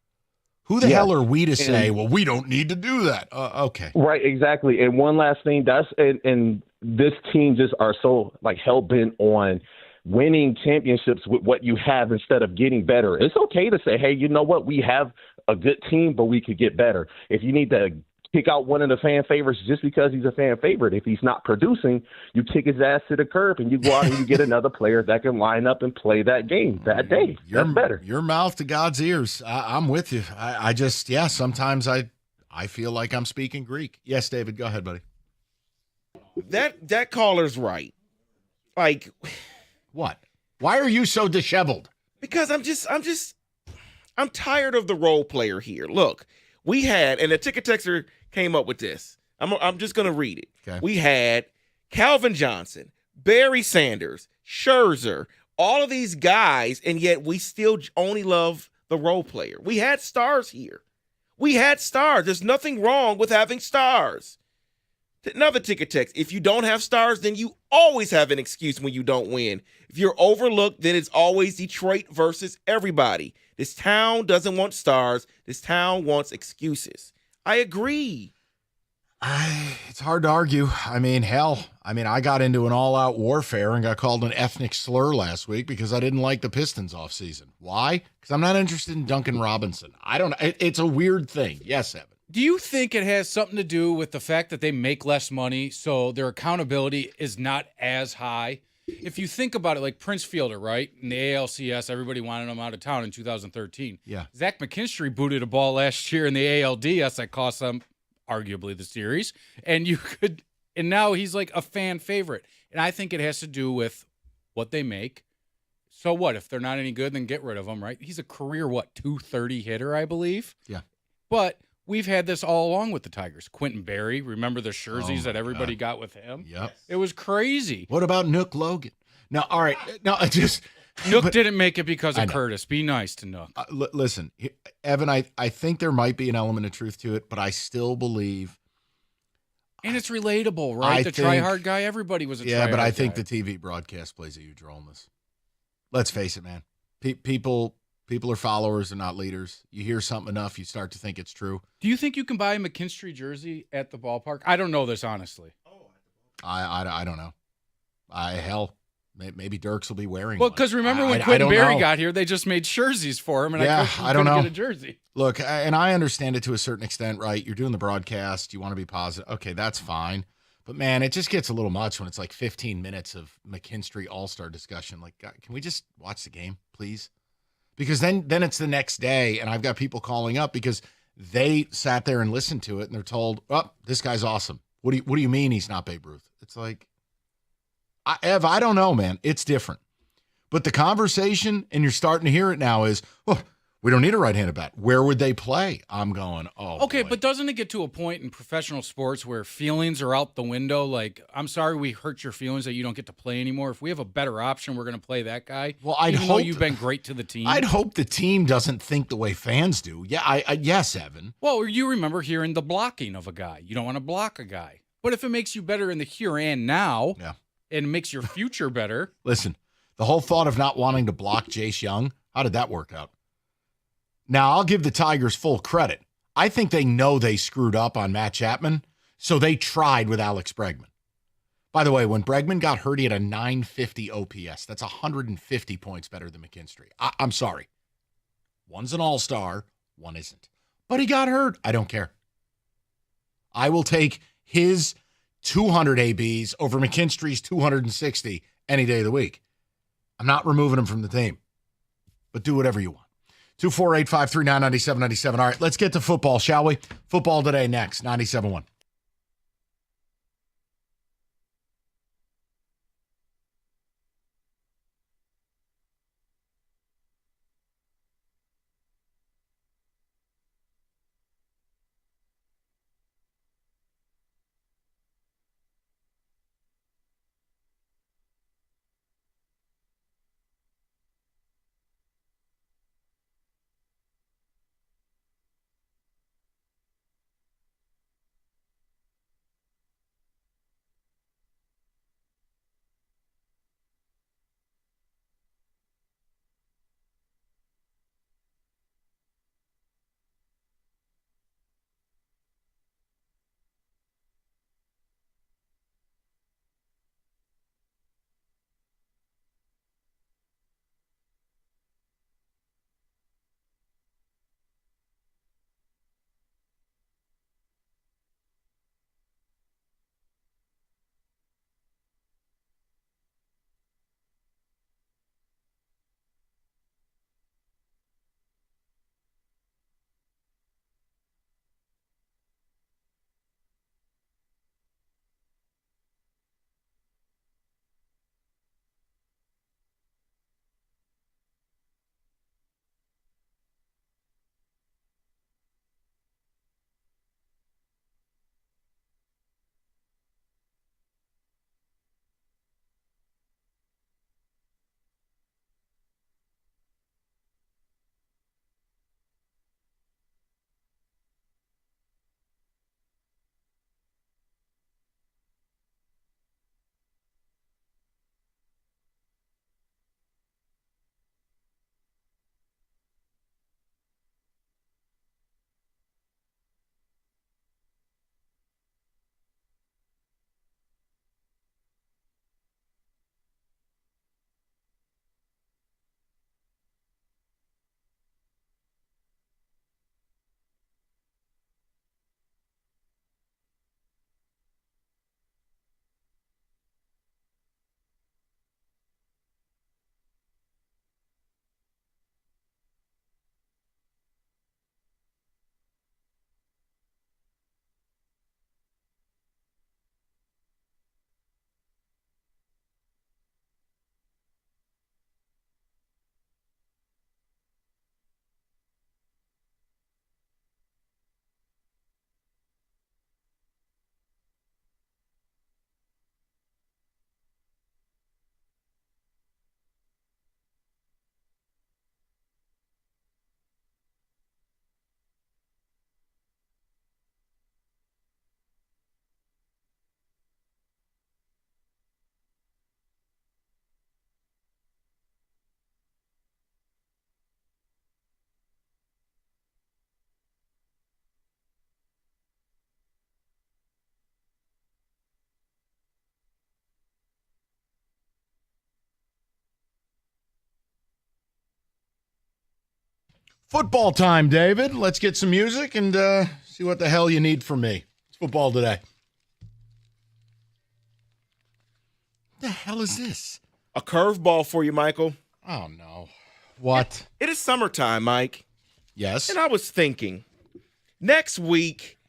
Who the hell are we to say, well, we don't need to do that? Okay. Right, exactly. And one last thing, and this team just are so hell-bent on winning championships with what you have instead of getting better. It's okay to say, hey, you know what? We have a good team, but we could get better. If you need to kick out one of the fan favorites just because he's a fan favorite, if he's not producing, you kick his ass to the curb and you go out and you get another player that can line up and play that game that day. That's better. Your mouth to God's ears. I'm with you. I just, sometimes I feel like I'm speaking Greek. Yes, David, go ahead, buddy. That caller's right. Like, what? Why are you so disheveled? Because I'm tired of the role player here. Look, we had, and the ticket texter came up with this. I'm just going to read it. Okay. We had Calvin Johnson, Barry Sanders, Scherzer, all of these guys, and yet we still only love the role player. We had stars here. We had stars. There's nothing wrong with having stars. Another ticket text. If you don't have stars, then you always have an excuse when you don't win. If you're overlooked, then it's always Detroit versus everybody. This town doesn't want stars. This town wants excuses. I agree. It's hard to argue. I mean, hell, I got into an all-out warfare and got called an ethnic slur last week because I didn't like the Pistons offseason. Why? Because I'm not interested in Duncan Robinson. I don't know. It's a weird thing. Yes, Evan. Do you think it has something to do with the fact that they make less money, so their accountability is not as high? If you think about it, like Prince Fielder, right? In the ALCS, everybody wanted him out of town in 2013. Yeah. Zach McKinstry booted a ball last year in the ALDS that cost them arguably the series. And now he's like a fan favorite. And I think it has to do with what they make. So what? If they're not any good, then get rid of them, right? He's a career, 230 hitter, I believe? Yeah. But we've had this all along with the Tigers. Quentin Berry, remember the jerseys that everybody got with him? Yep. It was crazy. What about Nook Logan? Now, all right. No, I just Nook didn't make it because I of know. Curtis. Be nice to Nook. Listen, Evan, I think there might be an element of truth to it, but I still believe. And it's relatable, right? Try-hard guy, everybody was a try-hard guy. Yeah, but I think the TV broadcast plays a huge role in this. Let's face it, man. People are followers and not leaders. You hear something enough, you start to think it's true. Do you think you can buy a McKinstry jersey at the ballpark? I don't know this, honestly. I don't know. Hell, maybe Dirks will be wearing Well, one. because remember when I Quentin don't Berry know. got here, they just made jerseys for him, and Yeah, I don't know. get a jersey. Look, and I understand it to a certain extent, right? You're doing the broadcast. You want to be positive. Okay, that's fine. But, man, it just gets a little much when it's like 15 minutes of McKinstry All-Star discussion. Like, God, can we just watch the game, please? Because then it's the next day, and I've got people calling up because they sat there and listened to it, and they're told, oh, this guy's awesome. What do you mean he's not Babe Ruth? It's like, Ev, I don't know, man. It's different. But the conversation, and you're starting to hear it now, is, oh, we don't need a right-handed bat. Where would they play? I'm going, oh, Okay, boy. but doesn't it get to a point in professional sports where feelings are out the window? Like, I'm sorry we hurt your feelings that you don't get to play anymore. If we have a better option, we're going to play that guy. Well, I'd even though hope you've been great to the team. I'd hope the team doesn't think the way fans do. Yeah, yes, Evan. Well, you remember hearing the blocking of a guy. You don't want to block a guy. But if it makes you better in the here and now, and makes your future better. Listen, the whole thought of not wanting to block Jace Young, how did that work out? Now, I'll give the Tigers full credit. I think they know they screwed up on Matt Chapman, so they tried with Alex Bregman. By the way, when Bregman got hurt, he had a 950 OPS. That's 150 points better than McKinstry. I'm sorry. One's an all-star, one isn't. But he got hurt. I don't care. I will take his 200 ABs over McKinstry's 260 any day of the week. I'm not removing him from the team. But do whatever you want. 248-539-9797. All right, let's get to football, shall we? Football today next, 97.1. Football time, David. Let's get some music and see what the hell you need from me. It's football today. What the hell is this? A curveball for you, Michael. Oh, no. What? It is summertime, Mike. Yes. And I was thinking, next week,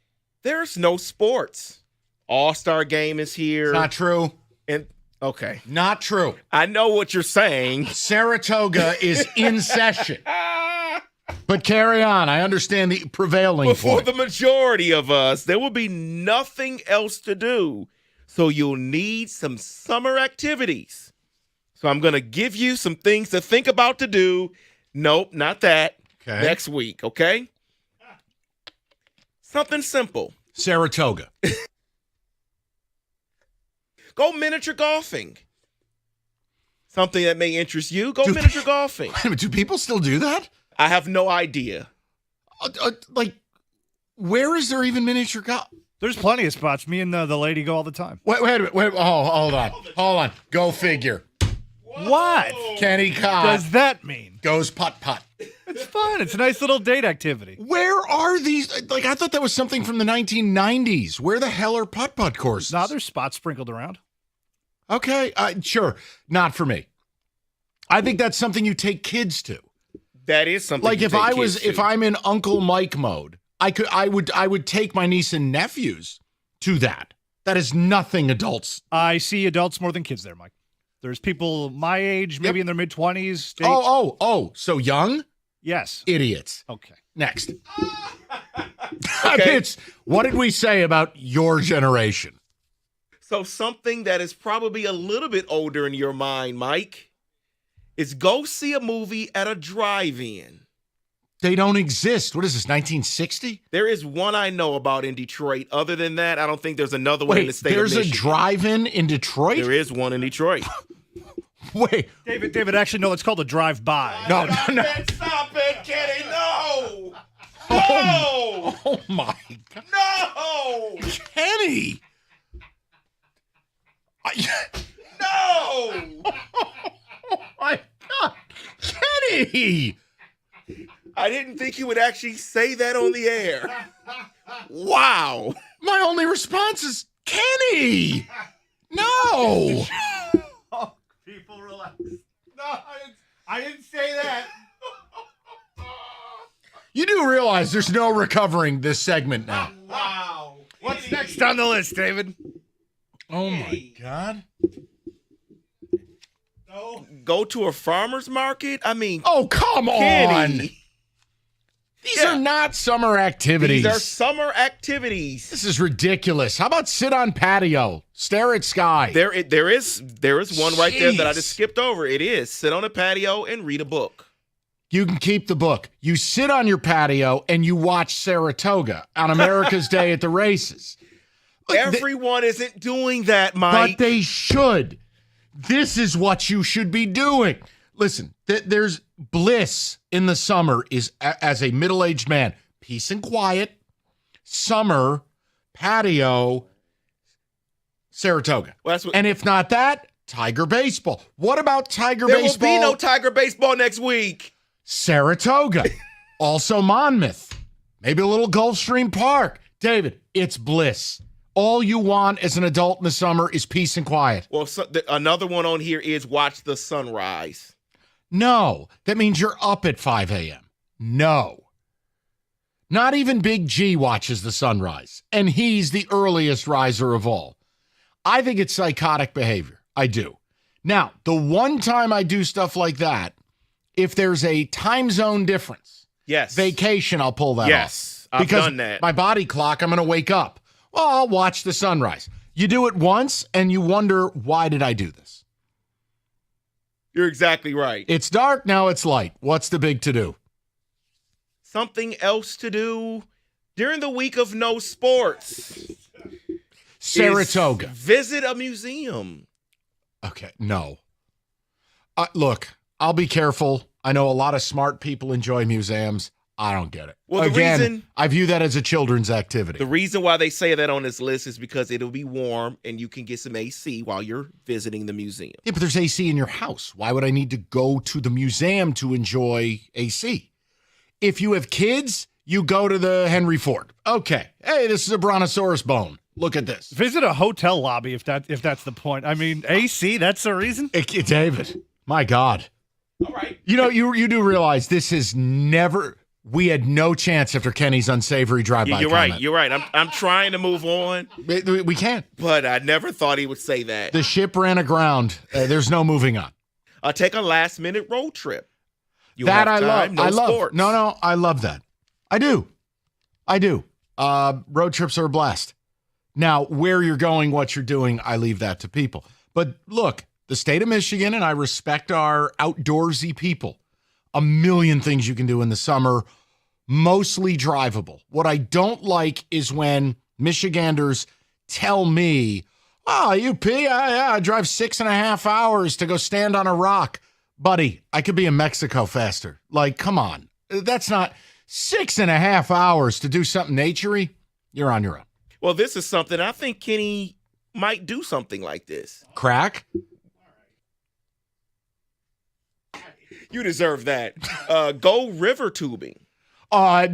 there's no sports. All-Star game is here. It's not true. And okay. Not true. I know what you're saying. Saratoga is in session. But carry on. I understand the prevailing But for point. the majority of us, there will be nothing else to do. So you'll need some summer activities. So I'm going to give you some things to think about to do. Nope, not that. Okay. Next week, okay? Something simple. Saratoga. Go miniature golfing. Something that may interest you. Go miniature golfing. Do people still do that? I have no idea. Like, where is there even miniature golf? There's plenty of spots. Me and the lady go all the time. Wait a minute. Hold on. Go figure. What? Kenny Cobb does that mean? Goes putt-putt. It's fun. It's a nice little date activity. Where are these? Like, I thought that was something from the 1990s. Where the hell are putt-putt courses? Nah, there's spots sprinkled around. Okay, sure. Not for me. I think that's something you take kids to. That is something. Like you take kids to. if I'm in Uncle Mike mode, I would take my niece and nephews to that. That is nothing adults. I see adults more than kids there, Mike. There's people my age, maybe in their mid-20s. Oh, so young? Yes. Idiots. Okay. Next. Okay. What did we say about your generation? So something that is probably a little bit older in your mind, Mike, is go see a movie at a drive-in. They don't exist. What is this, 1960? There is one I know about in Detroit. Other than that, I don't think there's another one in the state of Michigan. There's a drive-in in Detroit? There is one in Detroit. Wait. David, actually, no, it's called a drive-by. No. Stop it, Kenny. No. Oh my God. No. Kenny. No. Oh my God. Kenny. I didn't think you would actually say that on the air. Wow. My only response is Kenny. No. People relax. No, I didn't say that. You do realize there's no recovering this segment now. Wow. What's next on the list, David? Oh my God. No. Go to a farmer's market? I mean, oh, come Kenny. on. These are not summer activities. These are summer activities. This is ridiculous. How about sit on patio, stare at sky? There is one right there that I just skipped over. It is sit on a patio and read a book. You can keep the book. You sit on your patio and you watch Saratoga on America's Day at the Races. Look, Everyone isn't doing that, Mike. But they should. This is what you should be doing. Listen, there's bliss in the summer is as a middle-aged man. Peace and quiet, summer, patio, Saratoga. Well, and if not that, Tiger baseball. What about Tiger baseball? There will be no Tiger baseball next week. Saratoga. Also Monmouth. Maybe a little Gulfstream Park. David, it's bliss. All you want as an adult in the summer is peace and quiet. Well, another one on here is watch the sunrise. No, that means you're up at 5 a.m. No. Not even Big G watches the sunrise, and he's the earliest riser of all. I think it's psychotic behavior. I do. Now, the one time I do stuff like that, if there's a time zone difference, vacation, I'll pull that off. I've because done that. My body clock, I'm going to wake up. Well, I'll watch the sunrise. You do it once, and you wonder, why did I do this? You're exactly right. It's dark, now it's light. What's the big to-do? Something else to do during the week of no sports. Saratoga. Visit a museum. Okay, no. Look, I'll be careful. I know a lot of smart people enjoy museums. I don't get it. Well, I view that as a children's activity. The reason why they say that on this list is because it'll be warm and you can get some AC while you're visiting the museum. Yeah, but there's AC in your house. Why would I need to go to the museum to enjoy AC? If you have kids, you go to the Henry Ford. Okay. Hey, this is a brontosaurus bone. Look at this. Visit a hotel lobby if that's the point. I mean, AC, that's the reason? David, my God. All right. You know, you do realize this is never – we had no chance after Kenny's unsavory drive-by comment. You're right. I'm trying to move on. We can't. But I never thought he would say that. The ship ran aground. There's no moving on. Take a last-minute road trip. That I love. No sports. No, I love that. I do. Road trips are a blast. Now, where you're going, what you're doing, I leave that to people. But look, the state of Michigan, and I respect our outdoorsy people. A million things you can do in the summer, mostly drivable. What I don't like is when Michiganders tell me, UP, I drive 6.5 hours to go stand on a rock. Buddy, I could be in Mexico faster. Like, come on. That's not 6.5 hours to do something naturey. You're on your own. Well, this is something I think Kenny might do something like this. Crack? You deserve that. Go river tubing. I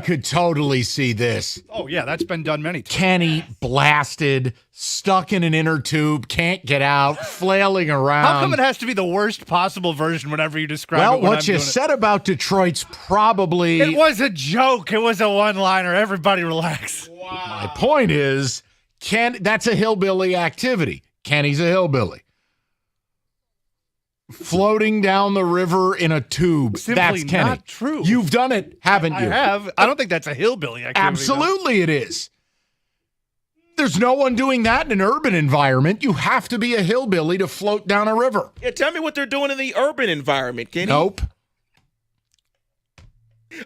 could totally see this. Oh, yeah, that's been done many times. Kenny blasted, stuck in an inner tube, can't get out, flailing around. How come it has to be the worst possible version whenever you describe it? Well, what you said about Detroit's probably... It was a joke. It was a one-liner. Everybody relax. Wow. My point is, that's a hillbilly activity. Kenny's a hillbilly. Floating down the river in a tube. Simply that's Kenny. Not true. You've done it, haven't you? I have. I don't think that's a hillbilly activity. Absolutely it is. There's no one doing that in an urban environment. You have to be a hillbilly to float down a river. Yeah, tell me what they're doing in the urban environment, Kenny. Nope.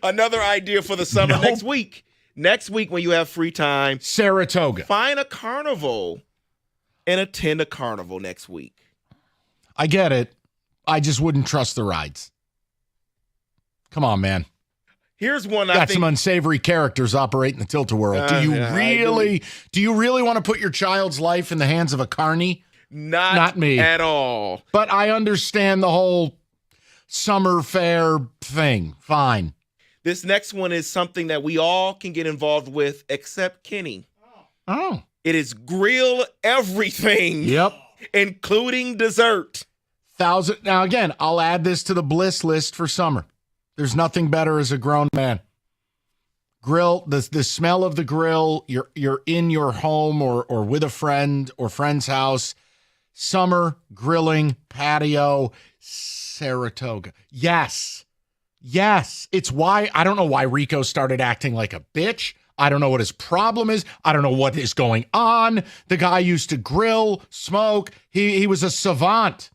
Another idea for the summer next week. Next week when you have free time. Saratoga. Find a carnival and attend a carnival next week. I get it. I just wouldn't trust the rides. Come on, man. Here's one Got some unsavory characters operating the Tilt-A-Whirl. Do you really want to put your child's life in the hands of a carny? Not me at all. But I understand the whole summer fair thing. Fine. This next one is something that we all can get involved with except Kenny. Oh. It is grill everything. Yep. Including dessert. Now, again, I'll add this to the bliss list for summer. There's nothing better as a grown man. Grill, the smell of the grill, you're in your home or with a friend or friend's house. Summer, grilling, patio, Saratoga. Yes. It's why, I don't know why Rico started acting like a bitch. I don't know what his problem is. I don't know what is going on. The guy used to grill, smoke. He was a savant.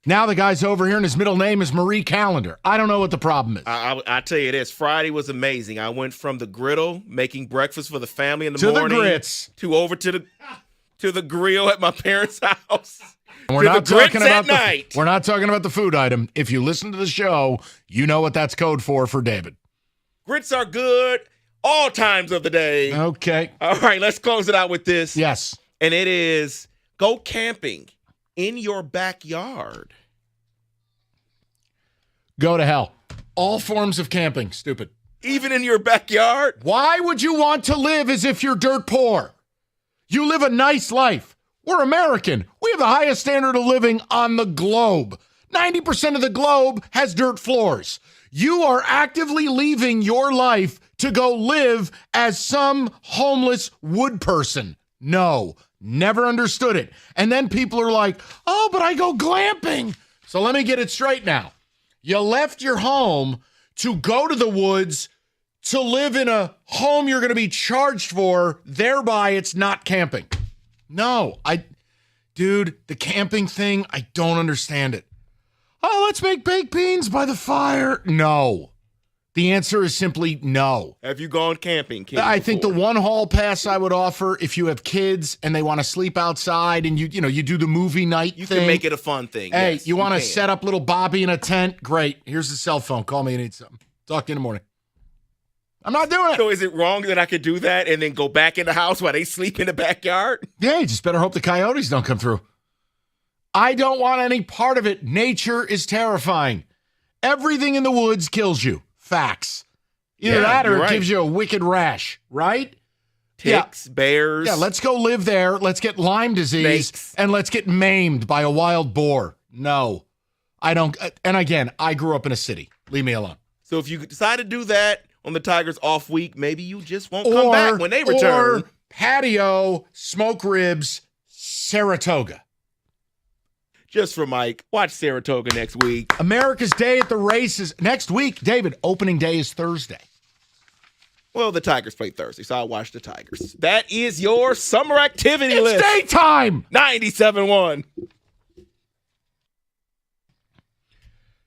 Now the guy's over here and his middle name is Marie Callender. I don't know what the problem is. I tell you this, Friday was amazing. I went from the griddle, making breakfast for the family in the morning. To the grits. To over to the grill at my parents' house. And we're not talking about the food item. If you listen to the show, you know what that's code for David. Grits are good all times of the day. Okay. All right, let's close it out with this. Yes. And it is go camping in your backyard. Go to hell. All forms of camping, stupid. Even in your backyard? Why would you want to live as if you're dirt poor? You live a nice life. We're American. We have the highest standard of living on the globe. 90% of the globe has dirt floors. You are actively leaving your life to go live as some homeless wood person. No, never understood it. And then people are like, oh, but I go glamping. So let me get it straight now. You left your home to go to the woods to live in a home you're going to be charged for, thereby it's not camping. No, the camping thing, I don't understand it. Oh, let's make baked beans by the fire. No. The answer is simply no. Have you gone camping, Kenny, I think the before? one hall pass I would offer if you have kids and they want to sleep outside and you do the movie night thing. You can make it a fun thing. Hey, yes, you want to can. set up little Bobby in a tent? Great. Here's the cell phone. Call me if you need something. Talk to you in the morning. I'm not doing it. So is it wrong that I could do that and then go back in the house while they sleep in the backyard? Yeah, you just better hope the coyotes don't come through. I don't want any part of it. Nature is terrifying. Everything in the woods kills you. Facts. Either Yeah, that or you're it right. gives you a wicked rash, right? Ticks, bears. Yeah, let's go live there. Let's get Lyme disease Snakes. and let's get maimed by a wild boar. No, I don't. And again, I grew up in a city. Leave me alone. So if you decide to do that on the Tigers off week, maybe you just won't come back when they return. Or patio, smoke ribs, Saratoga. Just for Mike, watch Saratoga next week. America's Day at the Races. Next week, David, opening day is Thursday. Well, the Tigers play Thursday, so I'll watch the Tigers. That is your summer activity It's list. daytime. 97.1.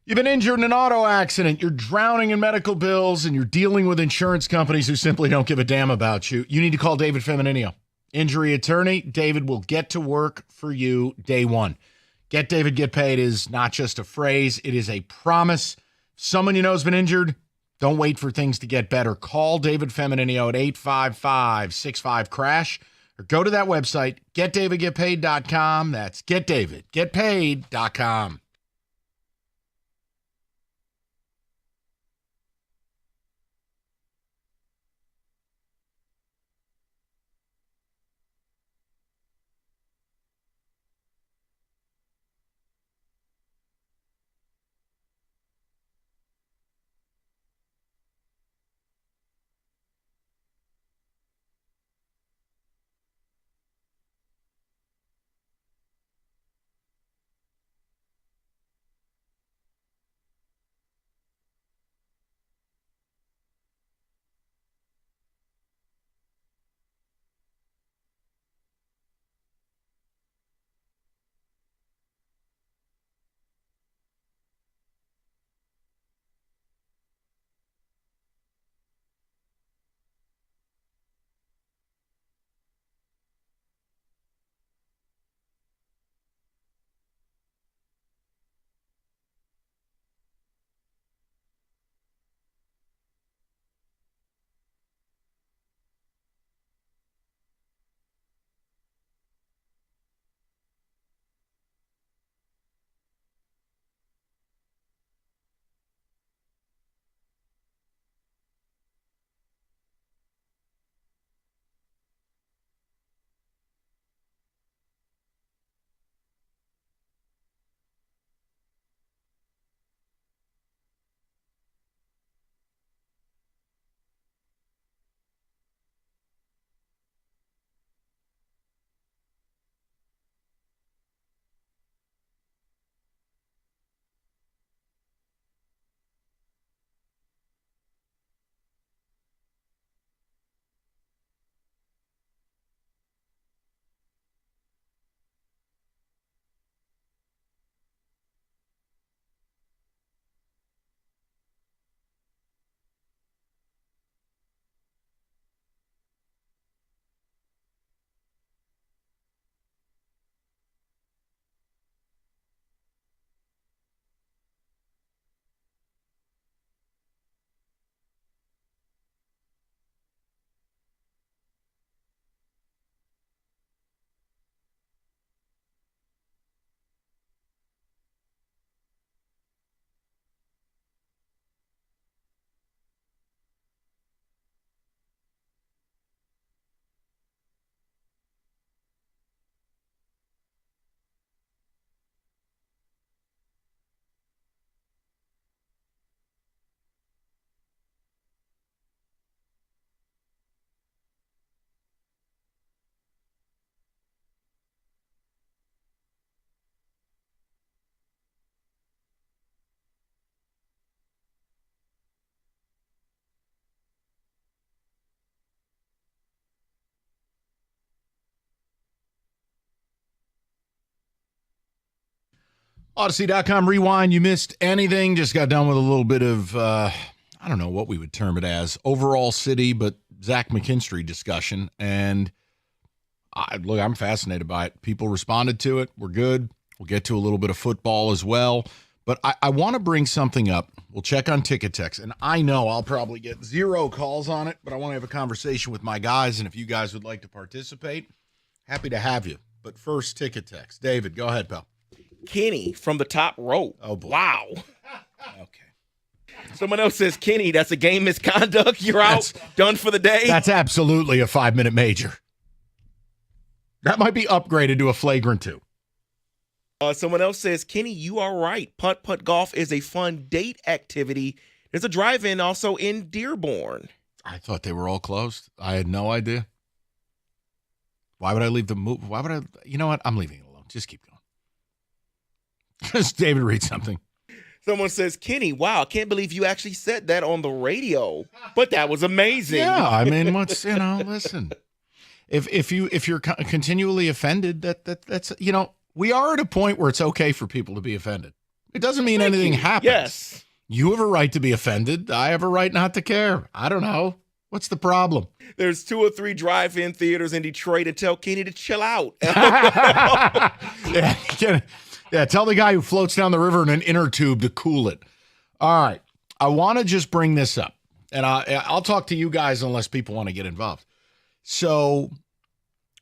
You've been injured in an auto accident, you're drowning in medical bills, and you're dealing with insurance companies who simply don't give a damn about you. You need to call David Femininio, injury attorney. David will get to work for you day one. Get David, get paid is not just a phrase, it is a promise. If someone you know has been injured, don't wait for things to get better. Call David Femininio at 855-65-CRASH or go to that website, getdavidgetpaid.com. That's getdavidgetpaid.com. Odyssey.com rewind. You missed anything. Just got done with a little bit of, I don't know what we would term it as, overall city, but Zach McKinstry discussion. And look, I'm fascinated by it. People responded to it. We're good. We'll get to a little bit of football as well. But I want to bring something up. We'll check on Ticket Text. And I know I'll probably get 0 calls on it, but I want to have a conversation with my guys. And if you guys would like to participate, happy to have you. But first, Ticket Text. David, go ahead, pal. Kenny from the top row. Oh, boy. Wow. Okay. Someone else says, Kenny, that's a game misconduct. You're out, done for the day. That's absolutely a 5-minute major. That might be upgraded to a flagrant 2. Someone else says, Kenny, you are right. Putt-putt golf is a fun date activity. There's a drive-in also in Dearborn. I thought they were all closed. I had no idea. Why would I leave the move? Why would I? You know what? I'm leaving it alone. Just keep going. Just David read something. Someone says, Kenny, wow, I can't believe you actually said that on the radio. But that was amazing. Yeah, I mean, listen. If you're continually offended, that's we are at a point where it's okay for people to be offended. It doesn't mean anything happens. Yes. You have a right to be offended. I have a right not to care. I don't know. What's the problem? There's 2 or 3 drive-in theaters in Detroit, and tell Kenny to chill out. Yeah, tell the guy who floats down the river in an inner tube to cool it. All right. I want to just bring this up, and I'll talk to you guys unless people want to get involved. So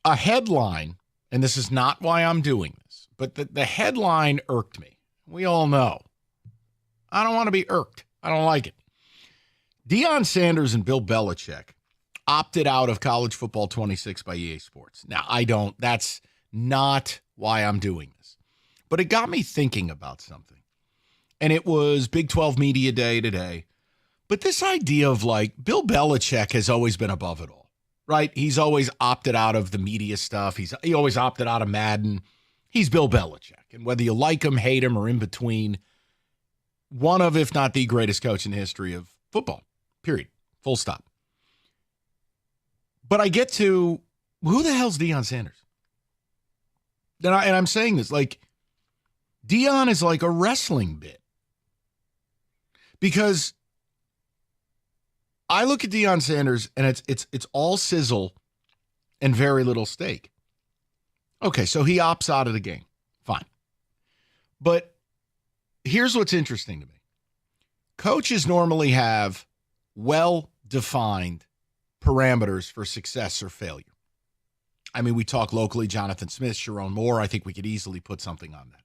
a headline, and this is not why I'm doing this, but the headline irked me. We all know. I don't want to be irked. I don't like it. Deion Sanders and Bill Belichick opted out of College Football 26 by EA Sports. Now, that's not why I'm doing this. But it got me thinking about something. And it was Big 12 Media Day today. But this idea of Bill Belichick has always been above it all, right? He's always opted out of the media stuff. He always opted out of Madden. He's Bill Belichick. And whether you like him, hate him, or in between, one of, if not the greatest coach in the history of football, period. Full stop. But I get to, who the hell's Deion Sanders? And I'm saying this, Deion is like a wrestling bit. Because I look at Deion Sanders and it's all sizzle and very little steak. Okay, so he opts out of the game. Fine. But here's what's interesting to me. Coaches normally have well-defined parameters for success or failure. I mean, we talk locally, Jonathan Smith, Sharon Moore. I think we could easily put something on that.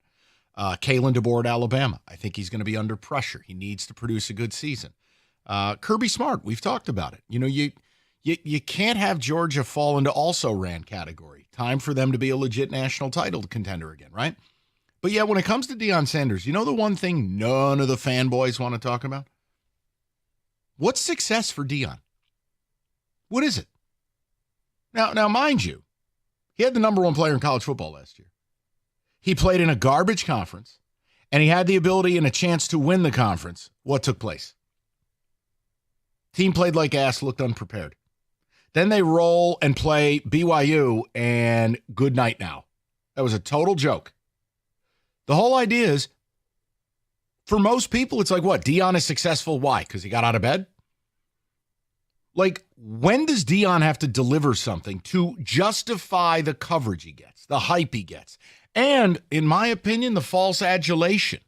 Kalen DeBoer at Alabama. I think he's going to be under pressure. He needs to produce a good season. Kirby Smart, we've talked about it. You can't have Georgia fall into also ran category. Time for them to be a legit national title contender again, right? But yeah, when it comes to Deion Sanders, you know the one thing none of the fanboys want to talk about? What's success for Deion? What is it? Now, mind you, he had the number 1 player in college football last year. He played in a garbage conference, and he had the ability and a chance to win the conference. What took place? Team played like ass, looked unprepared. Then they roll and play BYU, and good night now. That was a total joke. The whole idea is, for most people, it's like, what? Deion is successful. Why? Because he got out of bed? When does Deion have to deliver something to justify the coverage he gets, the hype he gets, and, in my opinion, the false adulation?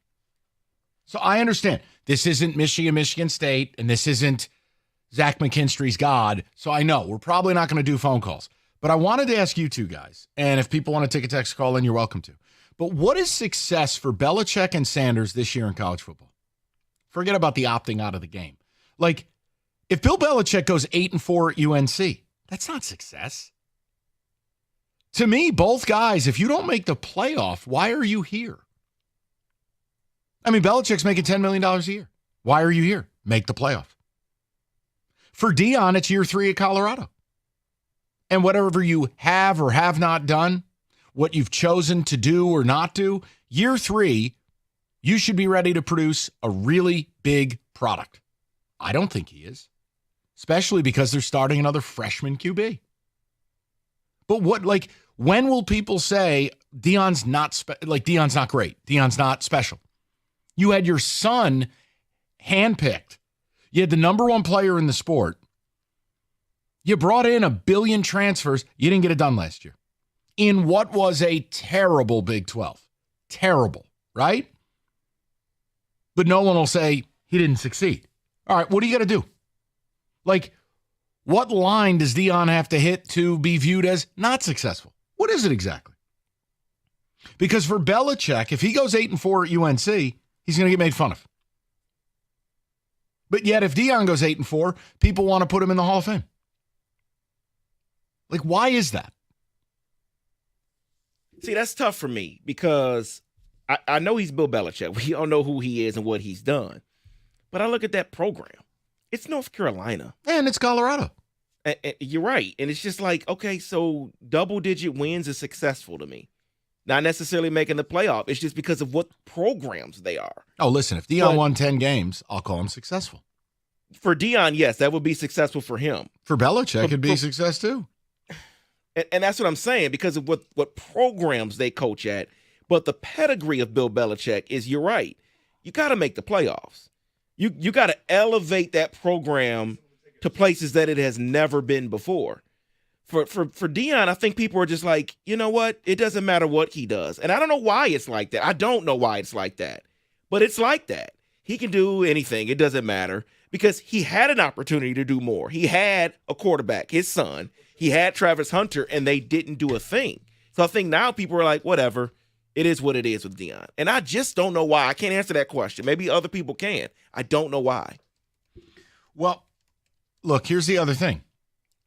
So I understand. This isn't Michigan State, and this isn't Zach McKinstry's God, so I know we're probably not going to do phone calls. But I wanted to ask you two guys, and if people want to take a text call in, you're welcome to. But what is success for Belichick and Sanders this year in college football? Forget about the opting out of the game. If Bill Belichick goes 8-4 at UNC, that's not success. To me, both guys, if you don't make the playoff, why are you here? I mean, Belichick's making $10 million a year. Why are you here? Make the playoff. For Deion, it's year 3 at Colorado. And whatever you have or have not done, what you've chosen to do or not do, year 3, you should be ready to produce a really big product. I don't think he is, especially because they're starting another freshman QB. But when will people say Deion's not Deion's not great, Deion's not special? You had your son handpicked. You had the number 1 player in the sport. You brought in $1 billion transfers. You didn't get it done last year in what was a terrible Big 12. Terrible, right? But no one will say he didn't succeed. All right, what do you got to do? What line does Deion have to hit to be viewed as not successful? What is it exactly? Because for Belichick, if he goes 8-4 at UNC, he's going to get made fun of. But yet, if Deion goes 8-4, people want to put him in the Hall of Fame. Like, why is that? See, that's tough for me because I know he's Bill Belichick. We all know who he is and what he's done. But I look at that program. It's North Carolina. And it's Colorado. You're right. And it's just like, okay, so double-digit wins is successful to me. Not necessarily making the playoff. It's just because of what programs they are. Oh, listen, if Deion won 10 games, I'll call him successful. For Deion, yes, that would be successful for him. For Belichick, it'd be a success too. And that's what I'm saying, because of what programs they coach at. But the pedigree of Bill Belichick is, you're right, you got to make the playoffs. You got to elevate that program to places that it has never been before. For Deion, I think people are just like, you know what? It doesn't matter what he does. And I don't know why it's like that. I don't know why it's like that. But it's like that. He can do anything. It doesn't matter. Because he had an opportunity to do more. He had a quarterback, his son. He had Travis Hunter, and they didn't do a thing. So I think now people are like, whatever. It is what it is with Deion. And I just don't know why. I can't answer that question. Maybe other people can. I don't know why. Well, look, here's the other thing.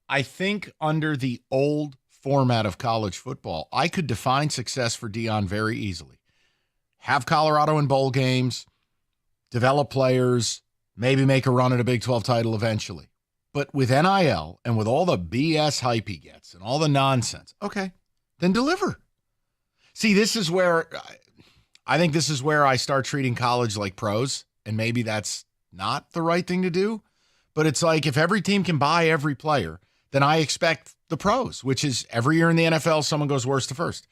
I think under the old format of college football, I could define success for Deion very easily. Have Colorado in bowl games, develop players, maybe make a run at a Big 12 title eventually. But with NIL and with all the BS hype he gets and all the nonsense, okay, then deliver. See, this is where I think this is where I start treating college like pros, and maybe that's not the right thing to do. But it's like, if every team can buy every player, then I expect the pros, which is every year in the NFL, someone goes worst to first.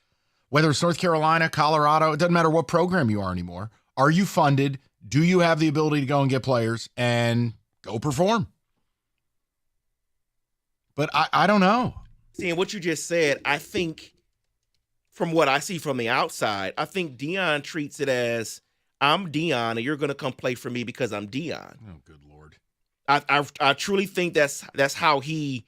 Whether it's North Carolina, Colorado, it doesn't matter what program you are anymore. Are you funded? Do you have the ability to go and get players and go perform? But I don't know. See, and what you just said, I think from what I see from the outside, I think Deion treats it as, I'm Deion and you're going to come play for me because I'm Deion. Oh, good Lord. I truly think that's how he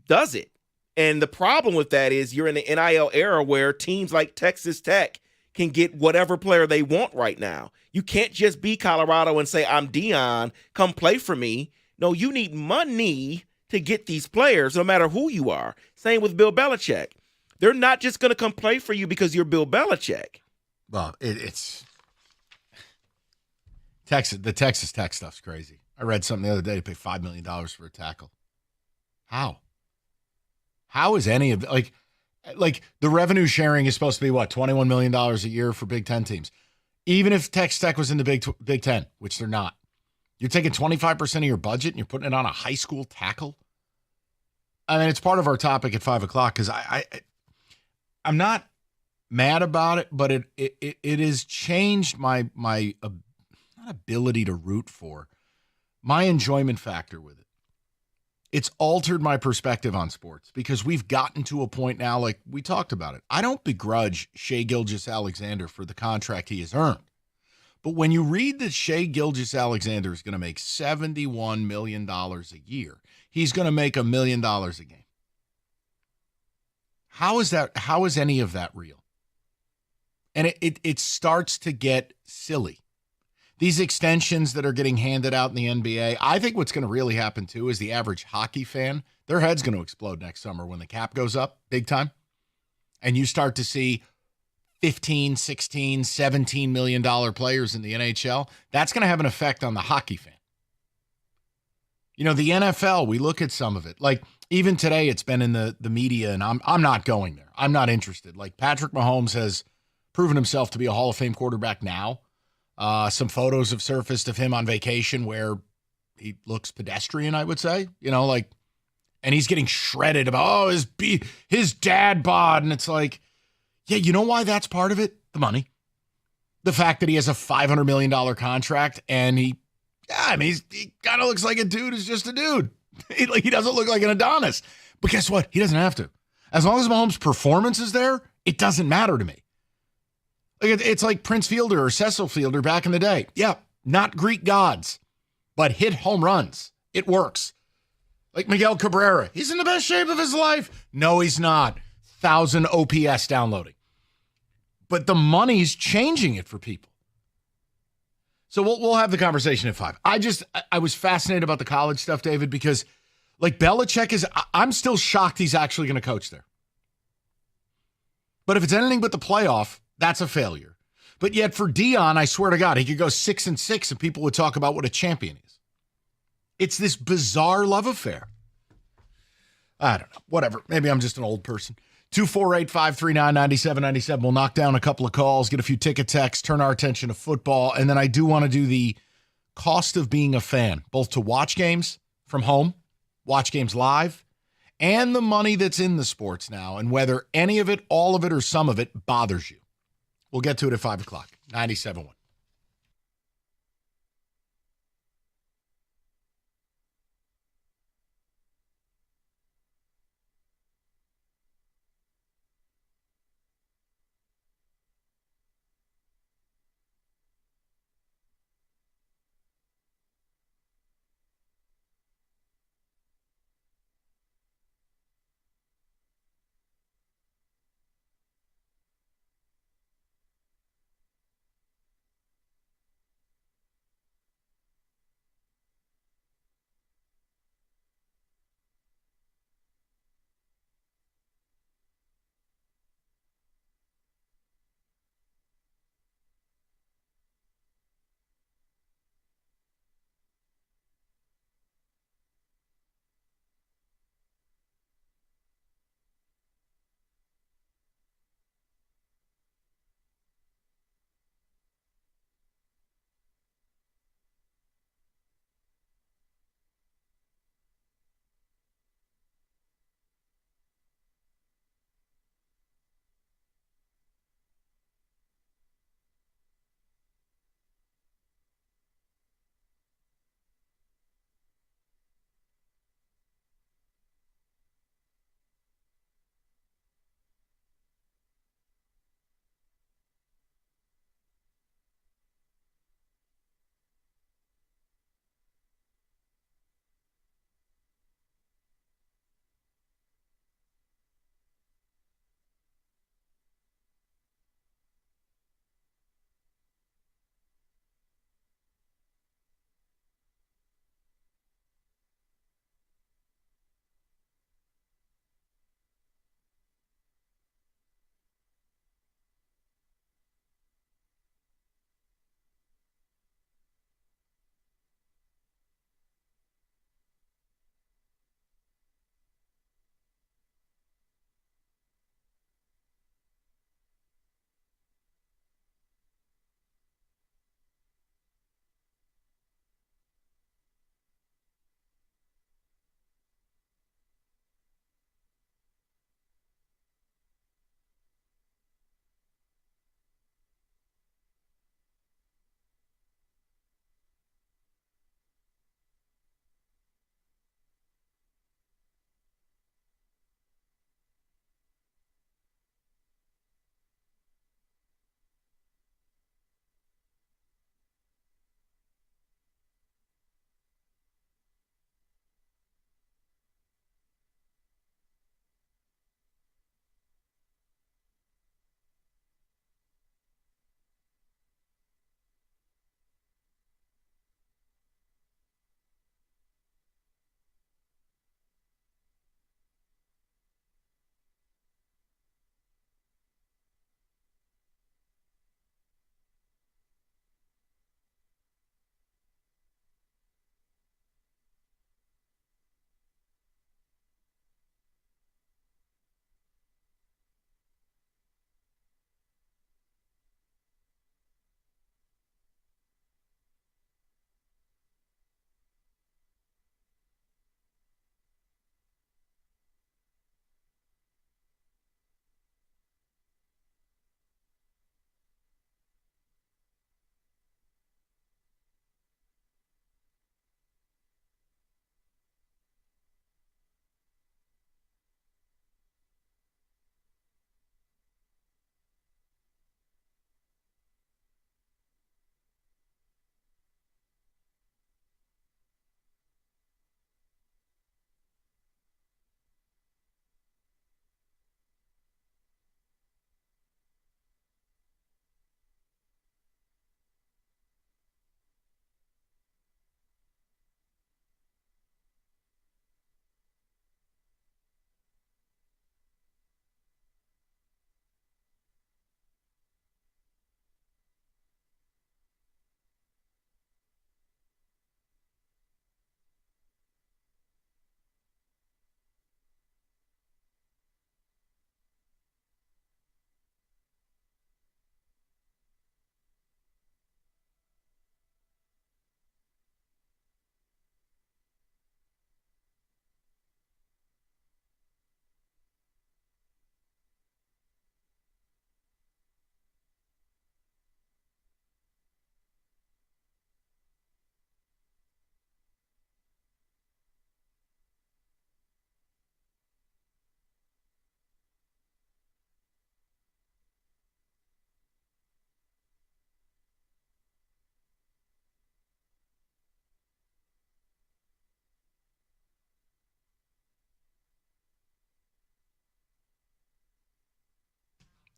does it. And the problem with that is you're in the NIL era where teams like Texas Tech can get whatever player they want right now. You can't just be Colorado and say, I'm Deion, come play for me. No, you need money to get these players, no matter who you are. Same with Bill Belichick. They're not just going to come play for you because you're Bill Belichick. Well, it's Texas. The Texas Tech stuff's crazy. I read something the other day to pay $5 million for a tackle. How? How is any of like the revenue sharing is supposed to be what, $21 million a year for Big Ten teams? Even if Texas Tech was in the Big Ten, which they're not, you're taking 25% of your budget and you're putting it on a high school tackle. I mean, it's part of our topic at 5 o'clock because I'm not mad about it, but it has changed my not ability to root for, my enjoyment factor with it. It's altered my perspective on sports because we've gotten to a point now, like we talked about it. I don't begrudge Shai Gilgeous-Alexander for the contract he has earned. But when you read that Shai Gilgeous-Alexander is going to make $71 million a year, he's going to make $1 million a game. How is that? How is any of that real? And it starts to get silly. These extensions that are getting handed out in the NBA, I think what's going to really happen too is the average hockey fan, their head's going to explode next summer when the cap goes up big time. And you start to see 15, 16, $17 million players in the NHL. That's going to have an effect on the hockey fan. You know, the NFL, we look at some of it. Like, even today, it's been in the media, and I'm not going there. I'm not interested. Like, Patrick Mahomes has proven himself to be a Hall of Fame quarterback now. Some photos have surfaced of him on vacation where he looks pedestrian, I would say. You know, like, and he's getting shredded about, his dad bod. And it's like, yeah, you know why that's part of it? The money. The fact that he has a $500 million contract and he kind of looks like a dude who's just a dude. He doesn't look like an Adonis. But guess what? He doesn't have to. As long as Mahomes' performance is there, it doesn't matter to me. It's like Prince Fielder or Cecil Fielder back in the day. Yeah, not Greek gods, but hit home runs. It works. Like Miguel Cabrera. He's in the best shape of his life. No, he's not. 1,000 OPS downloading. But the money's changing it for people. So we'll have the conversation at 5. I was fascinated about the college stuff, David, because like Belichick I'm still shocked he's actually going to coach there. But if it's anything but the playoff, that's a failure. But yet for Dion, I swear to God, he could go 6-6 and people would talk about what a champion is. It's this bizarre love affair. I don't know. Whatever. Maybe I'm just an old person. 248-539-9797. We'll knock down a couple of calls, get a few ticket texts, turn our attention to football. And then I do want to do the cost of being a fan, both to watch games from home, watch games live, and the money that's in the sports now, and whether any of it, all of it, or some of it bothers you. We'll get to it at 5 o'clock. 97.1.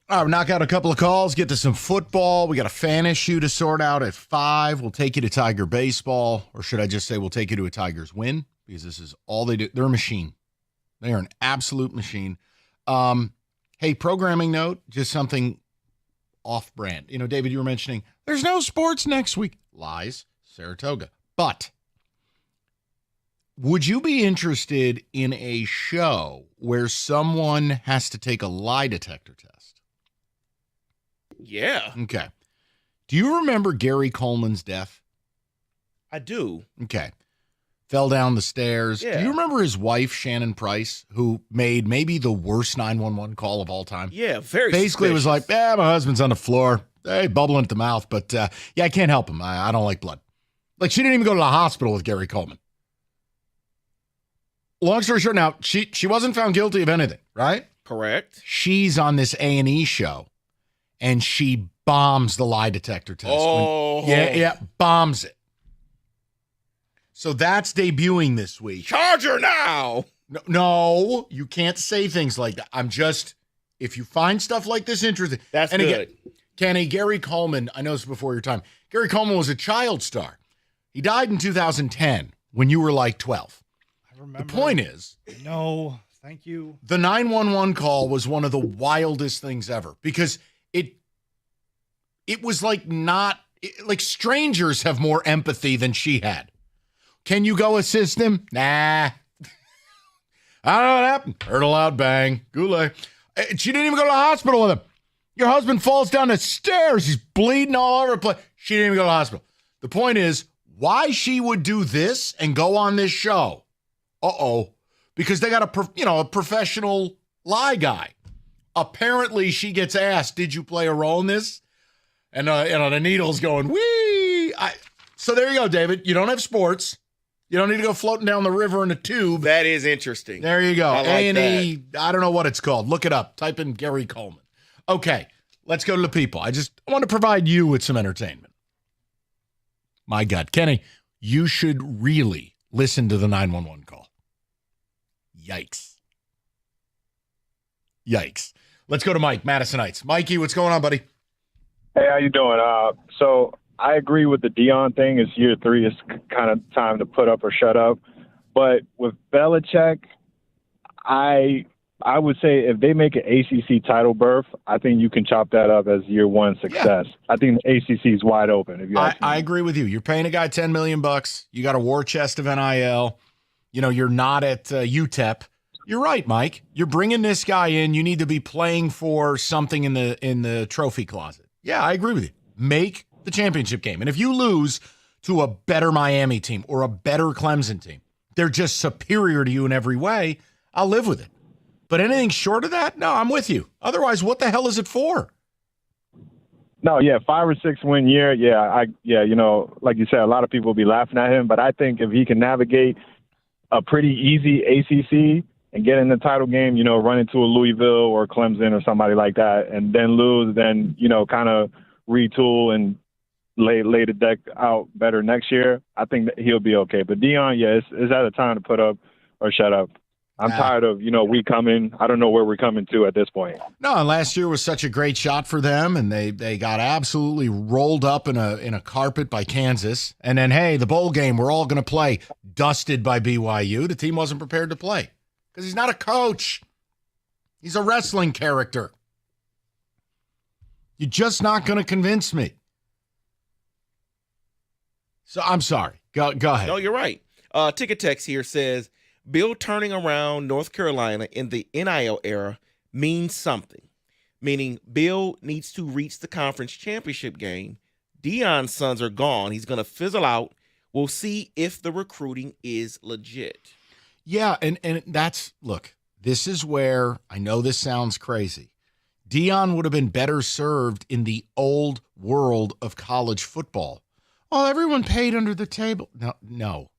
All right, we'll knock out a couple of calls, get to some football. We got a fan issue to sort out at 5. We'll take you to Tiger baseball, or should I just say we'll take you to a Tigers win? Because this is all they do. They're a machine. They are an absolute machine. Hey, programming note, just something off-brand. You know, David, you were mentioning there's no sports next week. Lies, Saratoga. But would you be interested in a show where someone has to take a lie detector test? Yeah. Okay. Do you remember Gary Coleman's death? I do. Okay. Fell down the stairs. Yeah. Do you remember his wife, Shannon Price, who made maybe the worst 911 call of all time? Yeah, very Basically, it was like, suspicious. my husband's on the floor. Hey, bubbling at the mouth. But, yeah, I can't help him. I don't like blood. Like, she didn't even go to the hospital with Gary Coleman. Long story short, now, she wasn't found guilty of anything, right? Correct. She's on this A&E show, and she bombs the lie detector test. Oh. Bombs it. So that's debuting this week. Charge her now. No, you can't say things like that. I'm just, if you find stuff like this interesting. That's and good. Again, Kenny, Gary Coleman, I know this before your time. Gary Coleman was a child star. He died in 2010 when you were like 12. I remember. The point is, No, thank you. the 911 call was one of the wildest things ever because it was like like strangers have more empathy than she had. Can you go assist him? Nah. I don't know what happened. Heard a loud bang. Goulet. She didn't even go to the hospital with him. Your husband falls down the stairs. He's bleeding all over the place. She didn't even go to the hospital. The point is, why she would do this and go on this show? Because they got a professional lie guy. Apparently, she gets asked, "Did you play a role in this?" And the needle's going, wee. So there you go, David. You don't have sports. You don't need to go floating down the river in a tube. That is interesting. There you go. I like A&E, I don't know what it's called. Look it up. Type in Gary Coleman. Okay, let's go to the people. I want to provide you with some entertainment. My God. Kenny, you should really listen to the 911 call. Yikes. Let's go to Mike, Madison Heights. Mikey, what's going on, buddy? Hey, how you doing? So I agree with the Dion thing. It's year 3. It's kind of time to put up or shut up. But with Belichick, I would say if they make an ACC title berth, I think you can chop that up as year 1 success. Yeah. I think the ACC is wide open. If you I agree with you. You're paying a guy $10 million. You got a war chest of NIL. You're not at UTEP. You're right, Mike. You're bringing this guy in. You need to be playing for something in the trophy closet. Yeah, I agree with you. Make the championship game. And if you lose to a better Miami team or a better Clemson team, they're just superior to you in every way, I'll live with it. But anything short of that, no, I'm with you. Otherwise, what the hell is it for? No, 5 or 6 win year. Like you said, a lot of people will be laughing at him, but I think if he can navigate a pretty easy ACC and get in the title game, run into a Louisville or Clemson or somebody like that, and then lose, then, kind of retool and lay the deck out better next year, I think that he'll be okay. But Dion, it's at a time to put up or shut up. I'm tired of, we coming. I don't know where we're coming to at this point. No, and last year was such a great shot for them, and they got absolutely rolled up in a carpet by Kansas. And then, hey, the bowl game, we're all going to play, dusted by BYU. The team wasn't prepared to play because he's not a coach. He's a wrestling character. You're just not going to convince me. So I'm sorry. Go ahead. No, you're right. Ticket Text here says, Bill turning around North Carolina in the NIL era means something, meaning Bill needs to reach the conference championship game. Deion's sons are gone. He's going to fizzle out. We'll see if the recruiting is legit. Yeah, and that's, look, this is where, I know this sounds crazy, Deion would have been better served in the old world of college football. Oh, everyone paid under the table. No.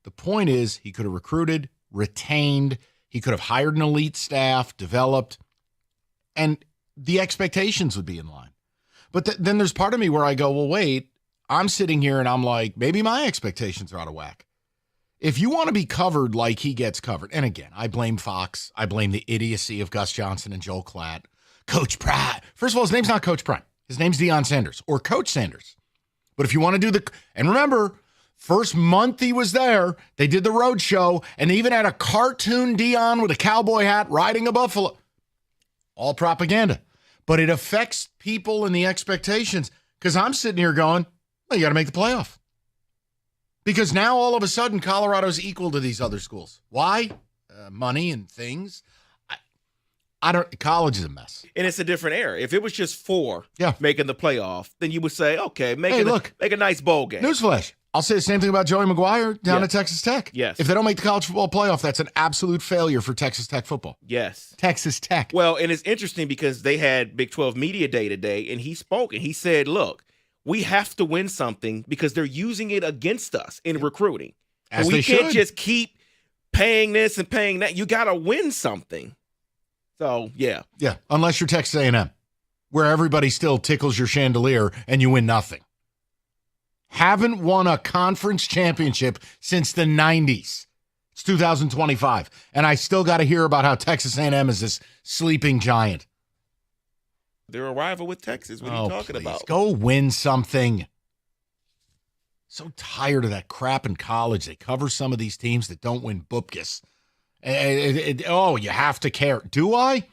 The point is he could have recruited, retained, he could have hired an elite staff, developed, and the expectations would be in line. But then there's part of me where I go, well, wait, I'm sitting here and I'm like, maybe my expectations are out of whack. If you want to be covered like he gets covered, and again, I blame Fox, I blame the idiocy of Gus Johnson and Joel Klatt, Coach Prime. First of all, his name's not Coach Prime. His name's Deion Sanders or Coach Sanders. But if you want to do and remember, first month he was there, they did the road show, and they even had a cartoon Deion with a cowboy hat riding a buffalo. All propaganda. But it affects people and the expectations, because I'm sitting here going, well, you got to make the playoff. Because now all of a sudden Colorado's equal to these other schools. Why? Money and things. College is a mess. And it's a different era. If it was just 4 making the playoff, then you would say, okay, make a nice bowl game. Newsflash. I'll say the same thing about Joey McGuire down at Texas Tech. Yes. If they don't make the college football playoff, that's an absolute failure for Texas Tech football. Yes. Texas Tech. Well, and it's interesting because they had Big 12 Media Day today, and he spoke, and he said, look, we have to win something because they're using it against us in recruiting. As we they can't should. just keep paying this and paying that. You got to win something. So, yeah. Yeah, unless you're Texas A&M, where everybody still tickles your chandelier and you win nothing. Haven't won a conference championship since the 90s. It's 2025, and I still got to hear about how Texas A&M is this sleeping giant. They're a rival with Texas. What are you talking about? Go win something. So tired of that crap in college. They cover some of these teams that don't win bupkis. You have to care. Do I?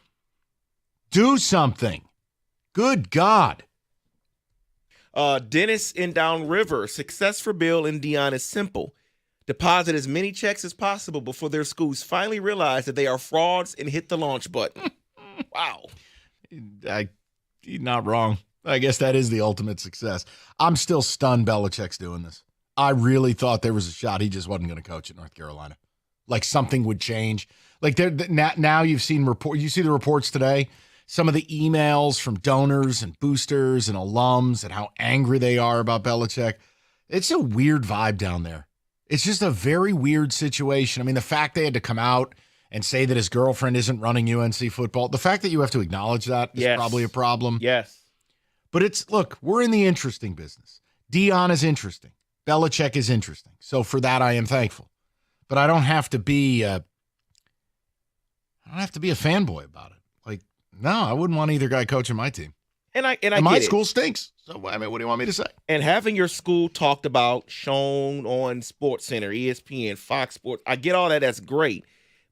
Do something. Good God. Dennis in Downriver. Success for Bill and Deion is simple. Deposit as many checks as possible before their schools finally realize that they are frauds and hit the launch button. Wow. You're not wrong. I guess that is the ultimate success. I'm still stunned Belichick's doing this. I really thought there was a shot he just wasn't going to coach at North Carolina. Like something would change. Like now you've seen you see the reports today, some of the emails from donors and boosters and alums and how angry they are about Belichick. It's a weird vibe down there. It's just a very weird situation. I mean, the fact they had to come out and say that his girlfriend isn't running UNC football, the fact that you have to acknowledge that is probably a problem. Yes. But look, we're in the interesting business. Deion is interesting. Belichick is interesting. So for that, I am thankful. But I don't have to be a fanboy about it. Like, no, I wouldn't want either guy coaching my team. And my get school it. Stinks. So I mean, what do you want me to say? And having your school talked about, shown on SportsCenter, ESPN, Fox Sports, I get all that. That's great.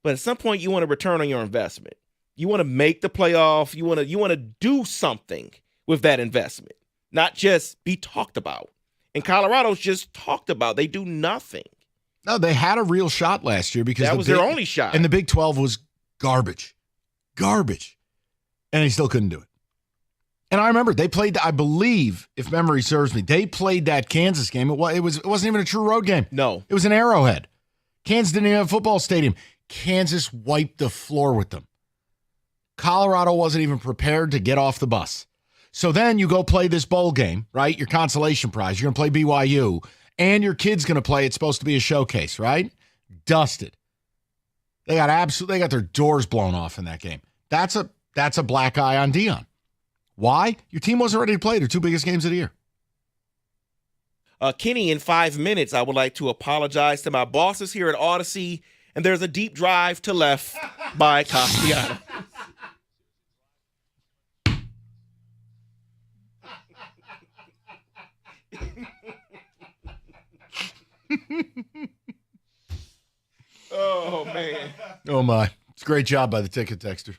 But at some point, you want to return on your investment. You want to make the playoff. You want to do something with that investment, not just be talked about. And Colorado's just talked about. They do nothing. No, they had a real shot last year because that was their only shot. And the Big 12 was garbage. Garbage. And they still couldn't do it. And I remember they played, I believe, if memory serves me, they played that Kansas game. It wasn't even a true road game. No. It was an Arrowhead. Kansas didn't even have a football stadium. Kansas wiped the floor with them. Colorado wasn't even prepared to get off the bus. So then you go play this bowl game, right? Your consolation prize. You're going to play BYU, and your kid's going to play. It's supposed to be a showcase, right? Dusted. They got their doors blown off in that game. That's a black eye on Deion. Why? Your team wasn't ready to play their two biggest games of the year. Kenny, in 5 minutes, I would like to apologize to my bosses here at Odyssey, and there's a deep drive to left by Castellanos. Oh, man. Oh, my. It's a great job by the ticket texter.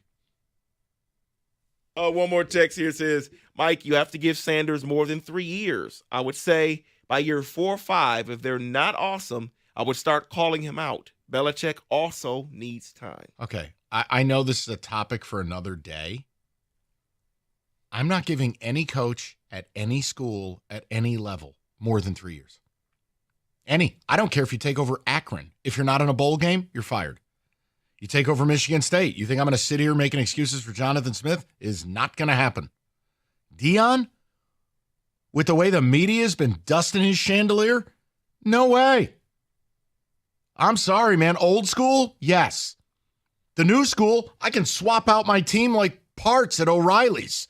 One more text here says, Mike, you have to give Sanders more than 3 years. I would say by year 4 or 5, if they're not awesome, I would start calling him out. Belichick also needs time. Okay. I know this is a topic for another day. I'm not giving any coach at any school at any level more than 3 years. I don't care if you take over Akron. If you're not in a bowl game, you're fired. You take over Michigan State. You think I'm going to sit here making excuses for Jonathan Smith? Is not going to happen. Deion, with the way the media has been dusting his chandelier, no way. I'm sorry, man. Old school, yes. The new school, I can swap out my team like parts at O'Reilly's.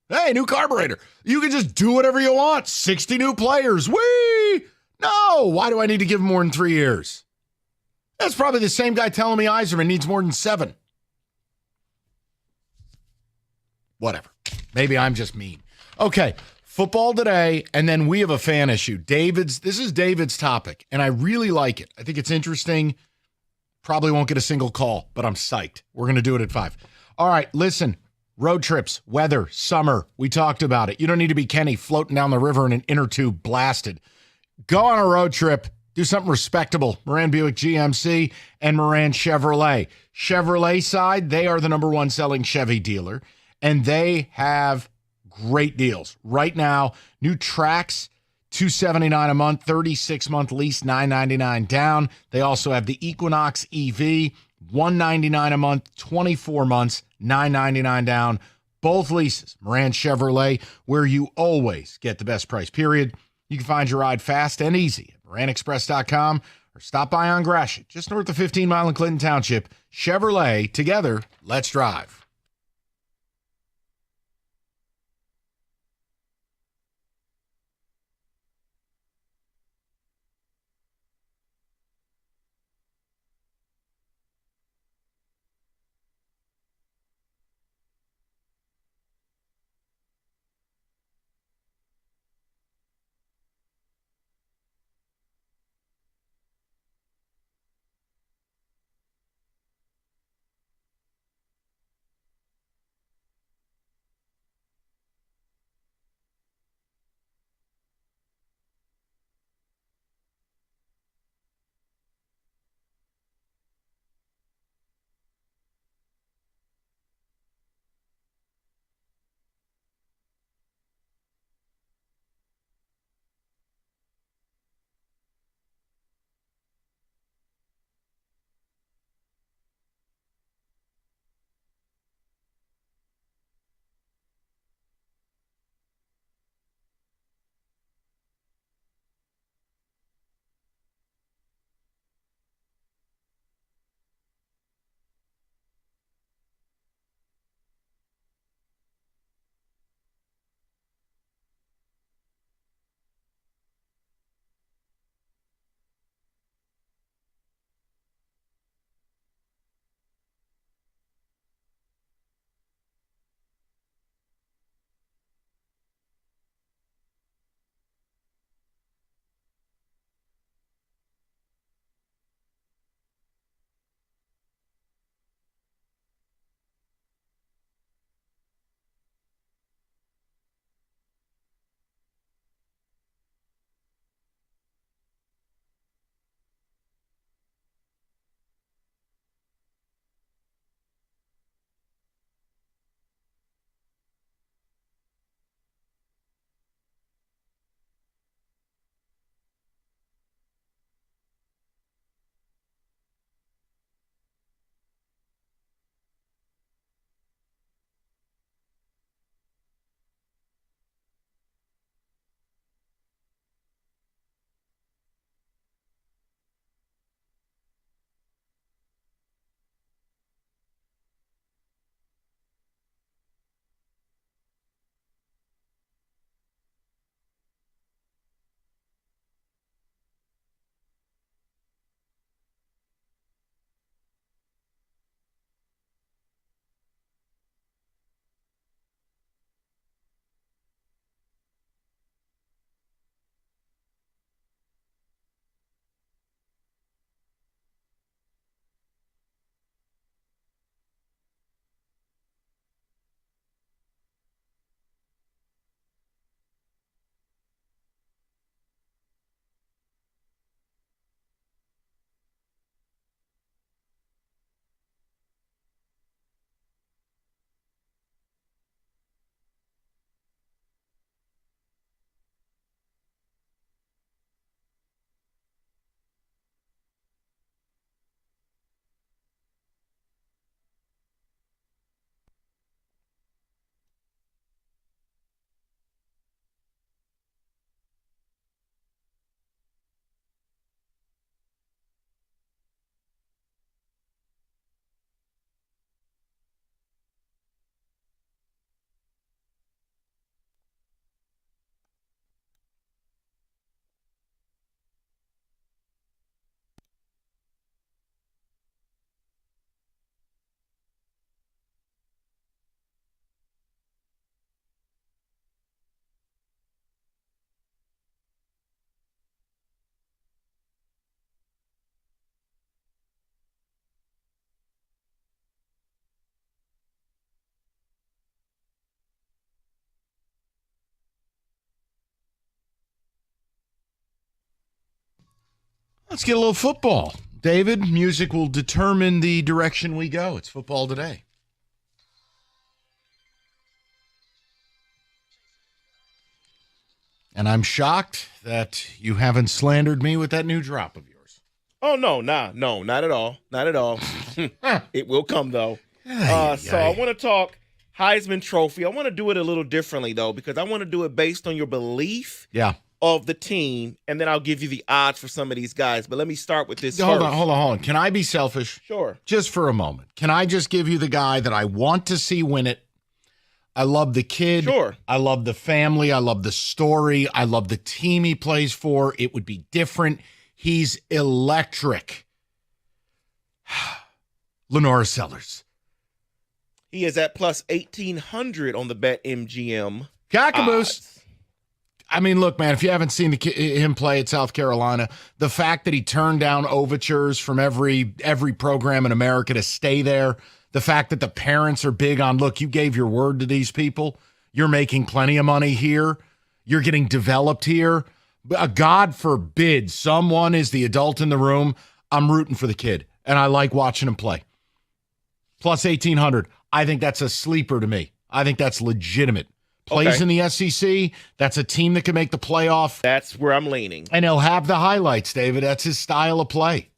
Hey, new carburetor. You can just do whatever you want. 60 new players. Whee! No, why do I need to give him more than 3 years? That's probably the same guy telling me Iserman needs more than 7. Whatever. Maybe I'm just mean. Okay, football today, and then we have a fan issue. This is David's topic, and I really like it. I think it's interesting. Probably won't get a single call, but I'm psyched. We're going to do it at 5. All right, listen. Road trips, weather, summer. We talked about it. You don't need to be Kenny floating down the river in an inner tube blasted. Go on a road trip. Do something respectable. Moran Buick GMC and Moran Chevrolet. Chevrolet side, they are the number one selling Chevy dealer, and they have great deals. Right now, new Trax, $279 a month, 36-month lease, $999 down. They also have the Equinox EV, $199 a month, 24 months, $999 down. Both leases, Moran Chevrolet, where you always get the best price, period. You can find your ride fast and easy at moranexpress.com or stop by on Gratiot, just north of 15 Mile in Clinton Township. Chevrolet, together, let's drive. Let's get a little football. David, music will determine the direction we go. It's football today. And I'm shocked that you haven't slandered me with that new drop of yours. Oh, no, not at all. Not at all. It will come, though. So I want to talk Heisman Trophy. I want to do it a little differently, though, because I want to do it based on your belief of the team, and then I'll give you the odds for some of these guys. But let me start with this Hold first. on. Can I be selfish? Sure. Just for a moment. Can I just give you the guy that I want to see win it? I love the kid. Sure. I love the family. I love the story. I love the team he plays for. It would be different. He's electric. Lenora Sellers. He is at plus 1,800 on the BetMGM. Cackaboose. I mean, look, man, if you haven't seen him play at South Carolina, the fact that he turned down overtures from every program in America to stay there, the fact that the parents are big on, look, you gave your word to these people. You're making plenty of money here. You're getting developed here. God forbid someone is the adult in the room. I'm rooting for the kid, and I like watching him play. Plus 1,800. I think that's a sleeper to me. I think that's legitimate. Plays in the SEC. That's a team that can make the playoff. That's where I'm leaning. And he'll have the highlights, David. That's his style of play.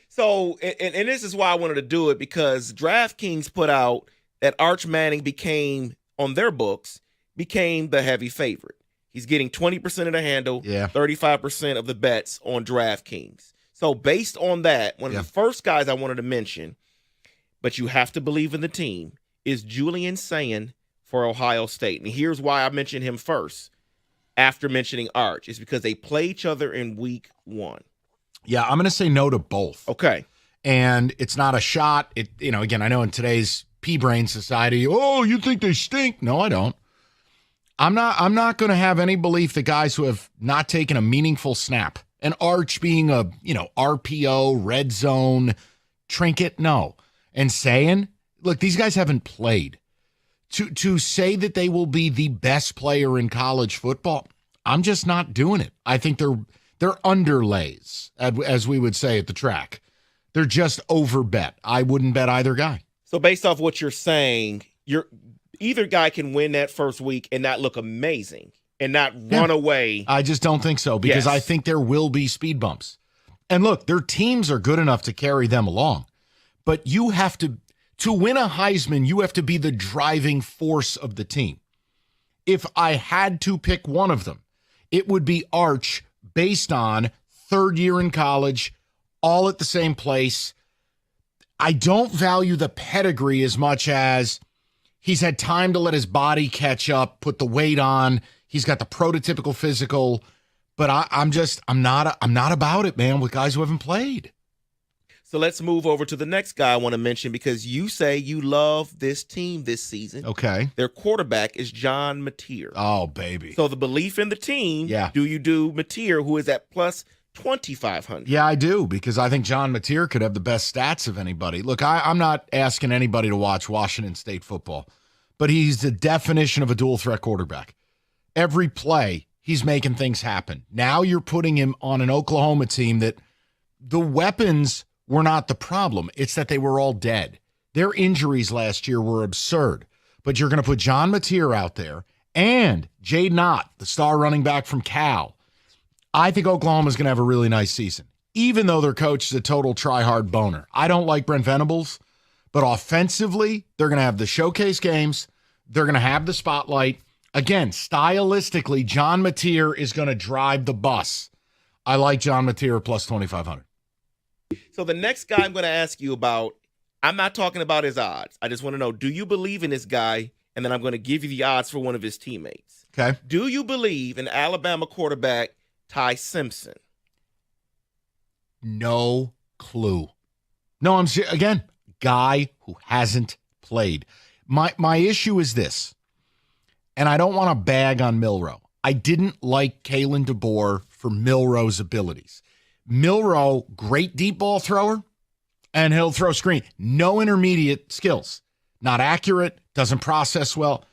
So, and this is why I wanted to do it, because DraftKings put out that Arch Manning on their books, became the heavy favorite. He's getting 20% of the handle, 35% of the bets on DraftKings. So based on that, one of the first guys I wanted to mention, but you have to believe in the team, is Julian Sayin for Ohio State. And here's why I mentioned him first after mentioning Arch. It's because they play each other in week 1. Yeah, I'm going to say no to both. Okay. And it's not a shot. Again, I know in today's pea-brain society, oh, you think they stink. No, I don't. I'm not going to have any belief that guys who have not taken a meaningful snap, and Arch being a, RPO, red zone, trinket, no. And saying, look, these guys haven't played. To say that they will be the best player in college football, I'm just not doing it. I think they're underlays, as we would say at the track. They're just overbet. I wouldn't bet either guy. So based off what you're saying, either guy can win that first week and not look amazing and not run away. I just don't think so, because I think there will be speed bumps. And look, their teams are good enough to carry them along. But you have to win a Heisman, you have to be the driving force of the team. If I had to pick one of them, it would be Arch, based on third year in college, all at the same place. I don't value the pedigree as much as he's had time to let his body catch up, put the weight on. He's got the prototypical physical, but I'm not about it, man, with guys who haven't played. So let's move over to the next guy I want to mention, because you say you love this team this season. Okay. Their quarterback is John Mateer. Oh, baby. So the belief in the team, do you do Mateer, who is at plus 2,500? Yeah, I do, because I think John Mateer could have the best stats of anybody. Look, I'm not asking anybody to watch Washington State football, but he's the definition of a dual threat quarterback. Every play, he's making things happen. Now you're putting him on an Oklahoma team that the weapons were not the problem. It's that they were all dead. Their injuries last year were absurd. But you're going to put John Mateer out there and Jade Knott, the star running back from Cal. I think Oklahoma's going to have a really nice season, even though their coach is a total try-hard boner. I don't like Brent Venables, but offensively, they're going to have the showcase games. They're going to have the spotlight. Again, stylistically, John Mateer is going to drive the bus. I like John Mateer plus 2,500. So the next guy I'm going to ask you about, I'm not talking about his odds. I just want to know, do you believe in this guy? And then I'm going to give you the odds for one of his teammates. Okay. Do you believe in Alabama quarterback Ty Simpson? No clue. No, again, guy who hasn't played. My issue is this, and I don't want to bag on Milroe. I didn't like Kalen DeBoer for Milroe's abilities. Milroe, great deep ball thrower, and he'll throw screen. No intermediate skills. Not accurate, doesn't process well.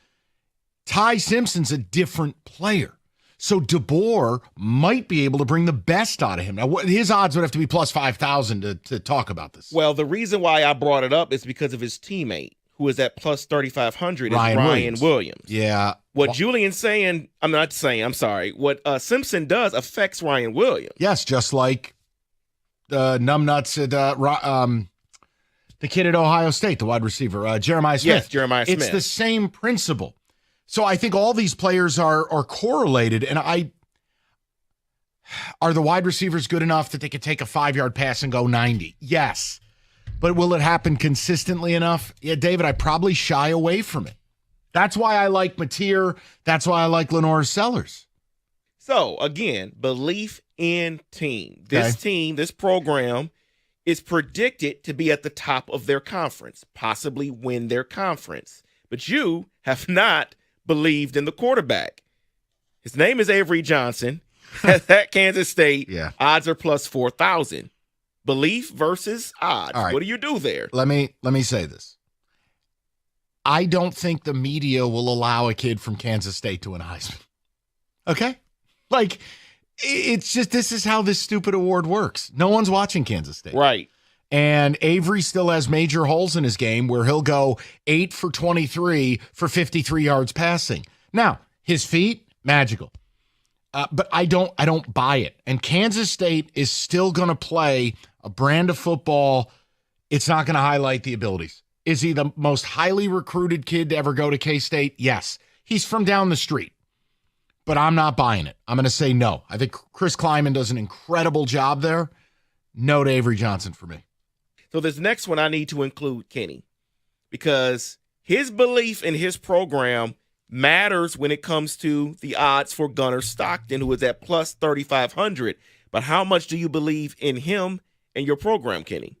Ty Simpson's a different player. So DeBoer might be able to bring the best out of him. Now, his odds would have to be plus 5,000 to talk about this. Well, the reason why I brought it up is because of his teammate, who is at plus 3,500, is Ryan Williams. Yeah. What Julian's saying, what Simpson does affects Ryan Williams. Yes, just like the numbnuts at the kid at Ohio State, the wide receiver, Jeremiah Smith. Yes, Jeremiah Smith. It's the same principle. So I think all these players are correlated, and are the wide receivers good enough that they could take a 5-yard pass and go 90? Yes. But will it happen consistently enough? Yeah, David, I probably shy away from it. That's why I like Mateer. That's why I like Lenore Sellers. So, again, belief in team. This team, this program is predicted to be at the top of their conference, possibly win their conference. But you have not believed in the quarterback. His name is Avery Johnson. At Kansas State, odds are plus 4,000. Belief versus odds. All right. What do you do there? Let me say this. I don't think the media will allow a kid from Kansas State to win a Heisman. Okay? Like, it's just, this is how this stupid award works. No one's watching Kansas State. Right. And Avery still has major holes in his game where he'll go 8 for 23 for 53 yards passing. Now, his feet, magical. But I don't buy it. And Kansas State is still going to play a brand of football. It's not going to highlight the abilities. Is he the most highly recruited kid to ever go to K-State? Yes. He's from down the street. But I'm not buying it. I'm going to say no. I think Chris Kleiman does an incredible job there. No to Avery Johnson for me. So this next one I need to include Kenny, because his belief in his program matters when it comes to the odds for Gunnar Stockton, who is at plus 3,500. But how much do you believe in him and your program, Kenny?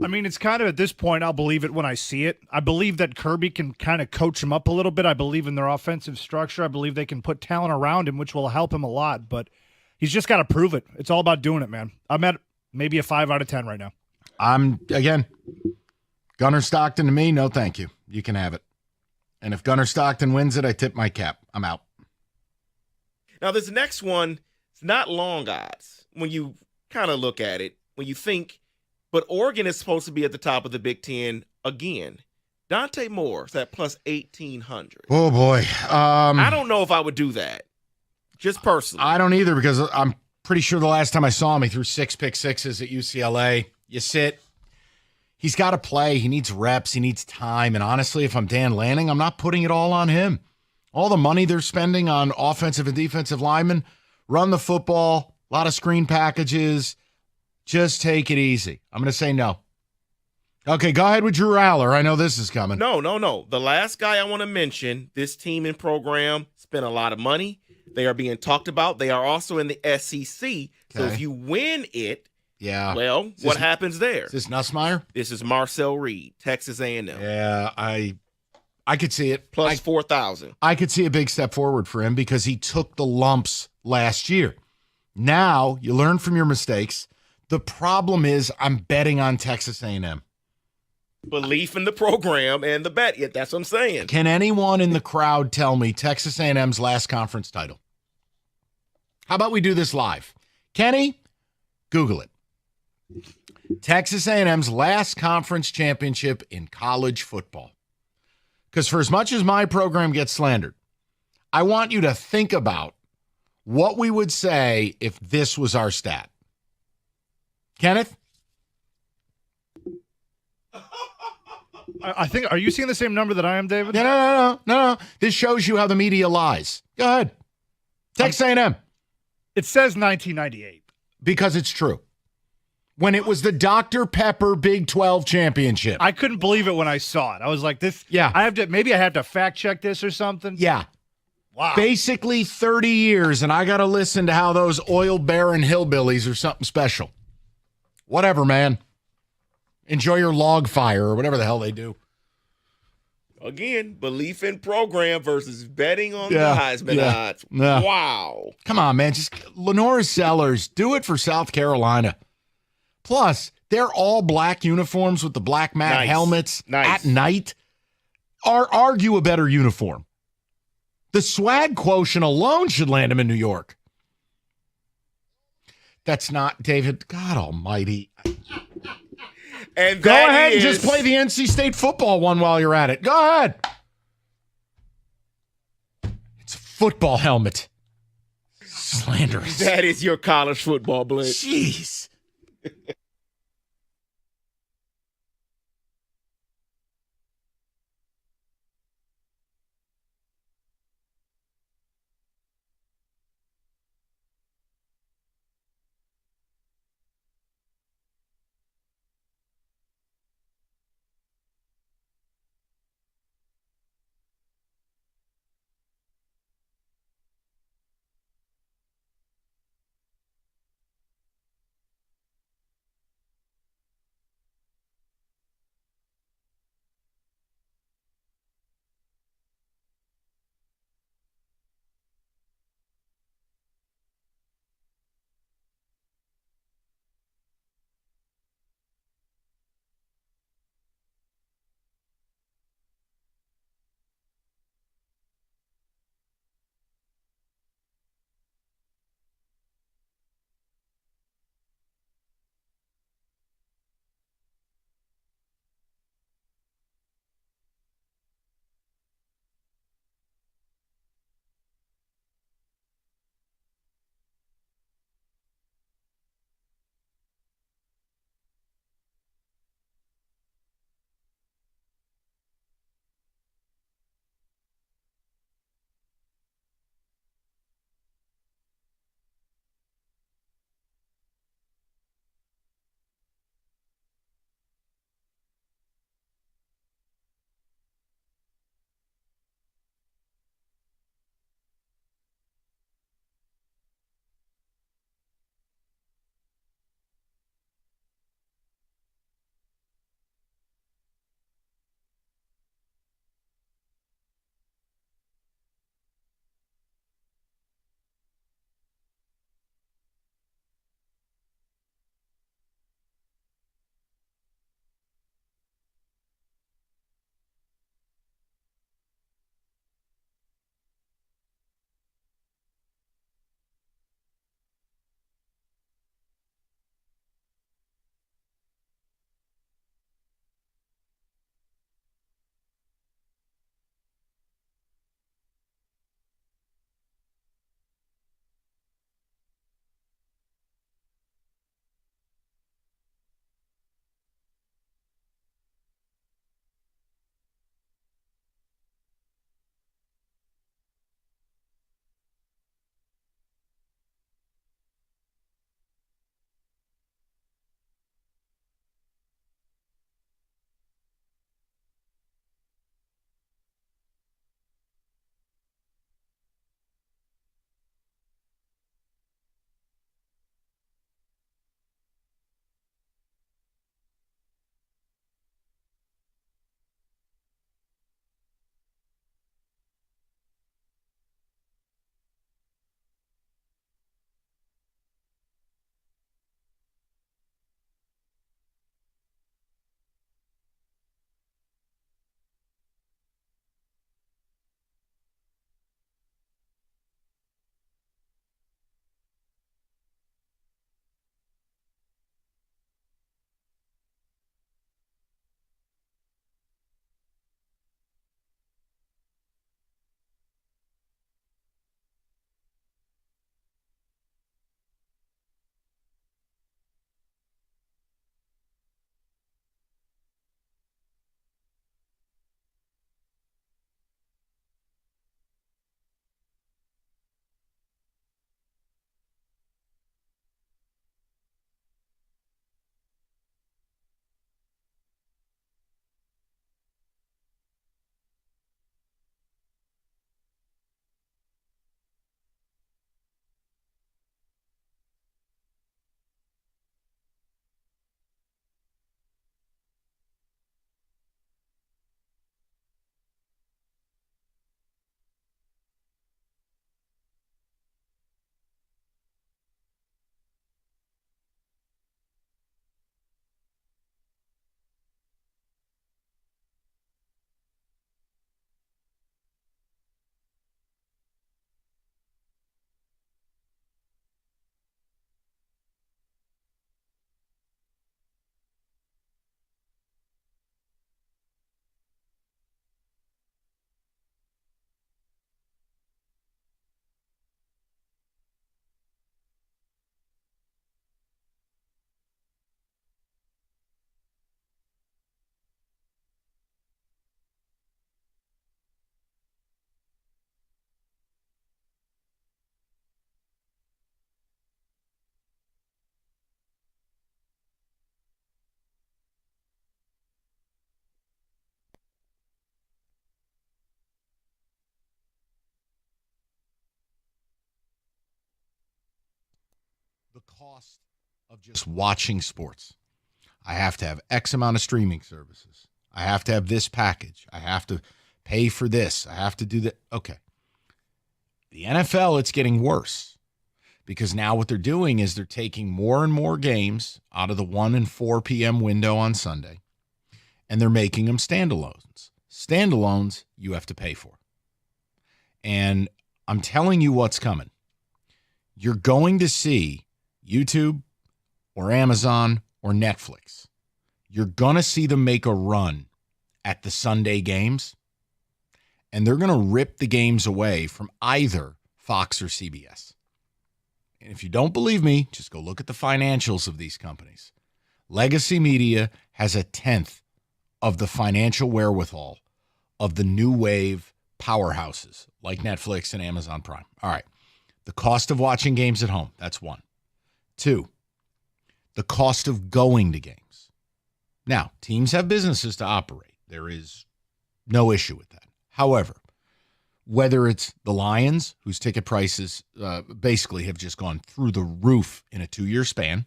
I mean, it's kind of at this point, I'll believe it when I see it. I believe that Kirby can kind of coach him up a little bit. I believe in their offensive structure. I believe they can put talent around him, which will help him a lot. But he's just got to prove it. It's all about doing it, man. I'm at maybe a 5 out of 10 right now. Gunnar Stockton to me, no thank you. You can have it. And if Gunnar Stockton wins it, I tip my cap. I'm out. Now, this next one, it's not long odds when you kind of look at it, when you think, but Oregon is supposed to be at the top of the Big Ten again. Dante Moore's at plus 1,800. Oh, boy. I don't know if I would do that, just personally. I don't either, because I'm pretty sure the last time I saw him, he threw 6 pick sixes at UCLA. You sit. He's got to play. He needs reps. He needs time. And honestly, if I'm Dan Lanning, I'm not putting it all on him. All the money they're spending on offensive and defensive linemen, run the football, a lot of screen packages. Just take it easy. I'm going to say no. Okay, go ahead with Drew Aller. I know this is coming. No. The last guy I want to mention, this team and program spent a lot of money. They are being talked about. They are also in the SEC. Okay. So if you win it, well, what happens there? Is this Nussmeier? This is Marcel Reed, Texas A&M. Yeah, I could see it. Plus 4,000. I could see a big step forward for him because he took the lumps last year. Now, you learn from your mistakes. The problem is I'm betting on Texas A&M. Belief in the program and the bet. Yeah, that's what I'm saying. Can anyone in the crowd tell me Texas A&M's last conference title? How about we do this live? Kenny, Google it. Texas A&M's last conference championship in college football. Because for as much as my program gets slandered, I want you to think about what we would say if this was our stat. Kenneth? I think, are you seeing the same number that I am, David? No. This shows you how the media lies. Go ahead. Texas A&M. It says 1998. Because it's true. When it was the Dr. Pepper Big 12 championship. I couldn't believe it when I saw it. I was like, this. Yeah. Maybe I have to fact check this or something. Yeah. Wow. Basically 30 years, and I got to listen to how those oil baron hillbillies are something special. Whatever, man. Enjoy your log fire or whatever the hell they do. Again, belief in program versus betting on the Heisman odds. Yeah. Wow. Come on, man. Just Lenore Sellers. Do it for South Carolina. Plus, they're all black uniforms with the black mat helmets at night. Argue a better uniform. The swag quotient alone should land him in New York. That's not, David, God almighty. And go ahead and just play the NC State football one while you're at it. Go ahead. It's a football helmet. Slanderous. That is your college football blitz. Jeez. cost of just watching sports. I have to have X amount of streaming services. I have to have this package. I have to pay for this. I have to do that. Okay. The NFL, it's getting worse because now what they're doing is they're taking more and more games out of the 1 and 4 p.m. window on Sunday, and they're making them standalones. Standalones, you have to pay for. And I'm telling you what's coming. You're going to see YouTube or Amazon or Netflix. You're going to see them make a run at the Sunday games, and they're going to rip the games away from either Fox or CBS. And if you don't believe me, just go look at the financials of these companies. Legacy Media has a tenth of the financial wherewithal of the new wave powerhouses like Netflix and Amazon Prime. All right. The cost of watching games at home, that's one. Two, the cost of going to games. Now, teams have businesses to operate. There is no issue with that. However, whether it's the Lions, whose ticket prices basically have just gone through the roof in a 2-year span,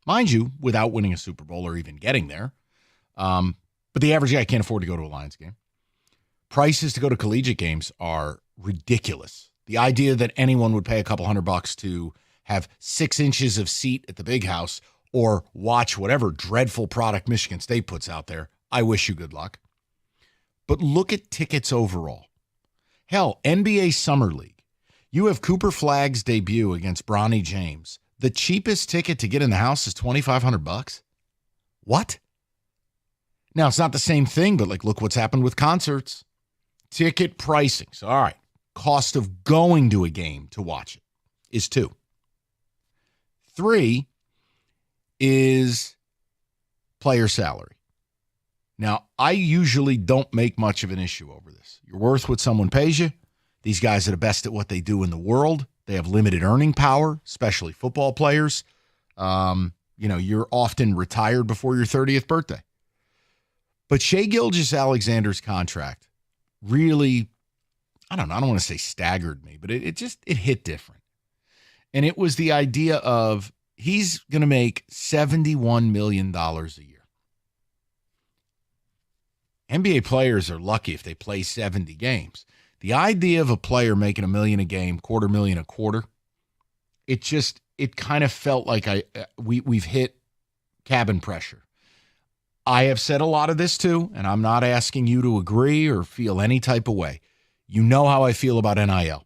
mind you, without winning a Super Bowl or even getting there, but the average guy can't afford to go to a Lions game. Prices to go to collegiate games are ridiculous. The idea that anyone would pay a couple $100 to have 6 inches of seat at the big house or watch whatever dreadful product Michigan State puts out there, I wish you good luck. But look at tickets overall. Hell, NBA Summer League. You have Cooper Flagg's debut against Bronny James. The cheapest ticket to get in the house is $2,500. What? Now, it's not the same thing, but like, look what's happened with concerts. Ticket pricing. So, all right, cost of going to a game to watch it is 2. 3 is player salary. Now, I usually don't make much of an issue over this. You're worth what someone pays you. These guys are the best at what they do in the world. They have limited earning power, especially football players. You're often retired before your 30th birthday. But Shai Gilgeous-Alexander's contract really, I don't want to say staggered me, but it hit different. And it was the idea of he's going to make $71 million a year. NBA players are lucky if they play 70 games. The idea of a player making $1 million a game, $250,000 a quarter, it kind of felt like we've hit cabin pressure. I have said a lot of this too, and I'm not asking you to agree or feel any type of way. You know how I feel about NIL.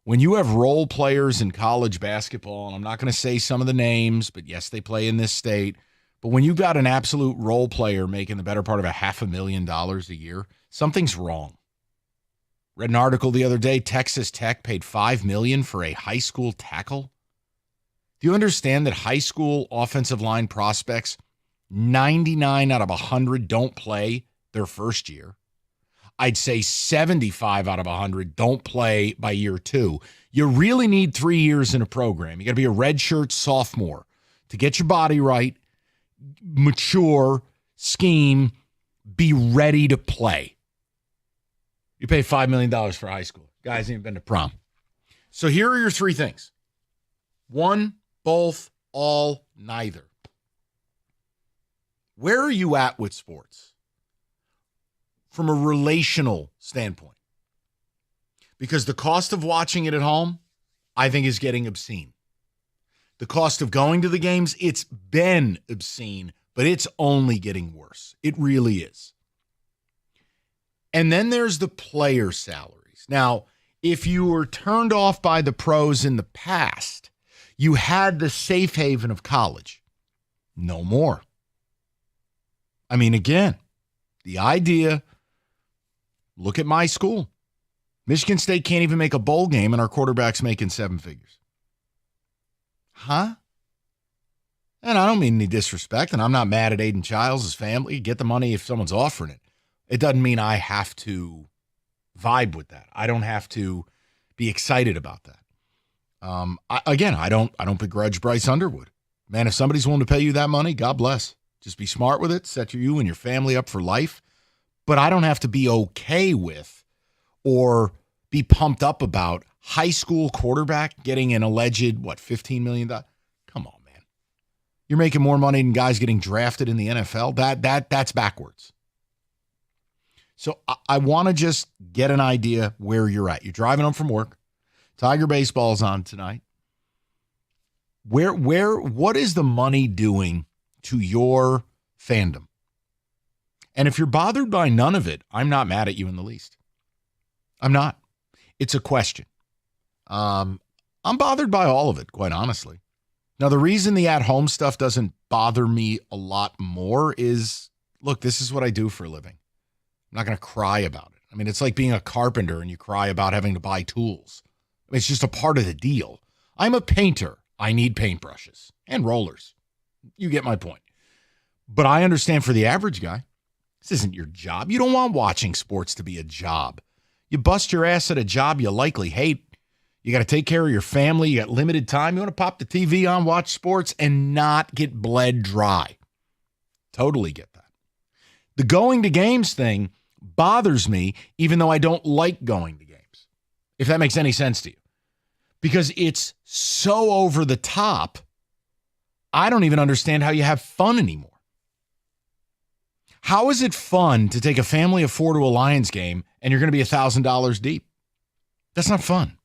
When you have role players in college basketball, and I'm not going to say some of the names, but yes, they play in this state. But when you've got an absolute role player making the better part of $500,000 a year, something's wrong. Read an article the other day, Texas Tech paid $5 million for a high school tackle. Do you understand that high school offensive line prospects, 99 out of 100 don't play their first year? I'd say 75 out of 100 don't play by year 2. You really need 3 years in a program. You got to be a redshirt sophomore to get your body right, mature, scheme, be ready to play. You pay $5 million for high school. Guys ain't been to prom. So here are your 3 things. 1, both, all, neither. Where are you at with sports from a relational standpoint? Because the cost of watching it at home, I think, is getting obscene. The cost of going to the games, it's been obscene, but it's only getting worse. It really is. And then there's the player salaries. Now, if you were turned off by the pros in the past, you had the safe haven of college. No more. I mean, again, the idea, look at my school. Michigan State can't even make a bowl game, and our quarterback's making 7 figures. Huh? And I don't mean any disrespect, and I'm not mad at Aiden Childs' family. Get the money if someone's offering it. It doesn't mean I have to vibe with that. I don't have to be excited about that. I don't begrudge Bryce Underwood. Man, if somebody's willing to pay you that money, God bless. Just be smart with it, set you and your family up for life. But I don't have to be okay with or be pumped up about high school quarterback getting an alleged, $15 million? Come on, man. You're making more money than guys getting drafted in the NFL? That's backwards. So I want to just get an idea where you're at. You're driving home from work. Tiger baseball's on tonight. What is the money doing to your fandom? And if you're bothered by none of it, I'm not mad at you in the least. I'm not. It's a question. I'm bothered by all of it, quite honestly. Now, the reason the at-home stuff doesn't bother me a lot more is, look, this is what I do for a living. I'm not going to cry about it. I mean, it's like being a carpenter and you cry about having to buy tools. I mean, it's just a part of the deal. I'm a painter. I need paintbrushes and rollers. You get my point. But I understand for the average guy, this isn't your job. You don't want watching sports to be a job. You bust your ass at a job you likely hate. You got to take care of your family. You got limited time. You want to pop the TV on, watch sports, and not get bled dry. Totally get that. The going to games thing bothers me, even though I don't like going to games, if that makes any sense to you. Because it's so over the top, I don't even understand how you have fun anymore. How is it fun to take a family of four to a Lions game and you're going to be $1,000 deep? That's not fun.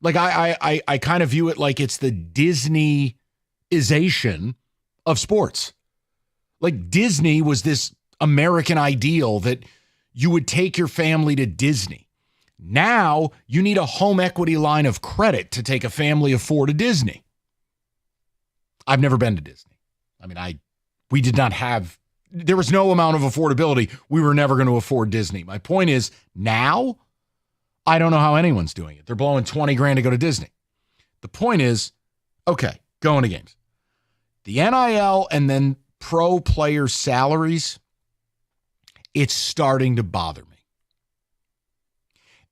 Like I kind of view it like it's the Disney-ization of sports. Like Disney was this American ideal that you would take your family to Disney. Now you need a home equity line of credit to take a family of four to Disney. I've never been to Disney. I mean, we did not have, there was no amount of affordability. We were never going to afford Disney. My point is now, I don't know how anyone's doing it. They're blowing $20,000 to go to Disney. The point is, okay, going to games. The NIL and then pro player salaries, it's starting to bother me.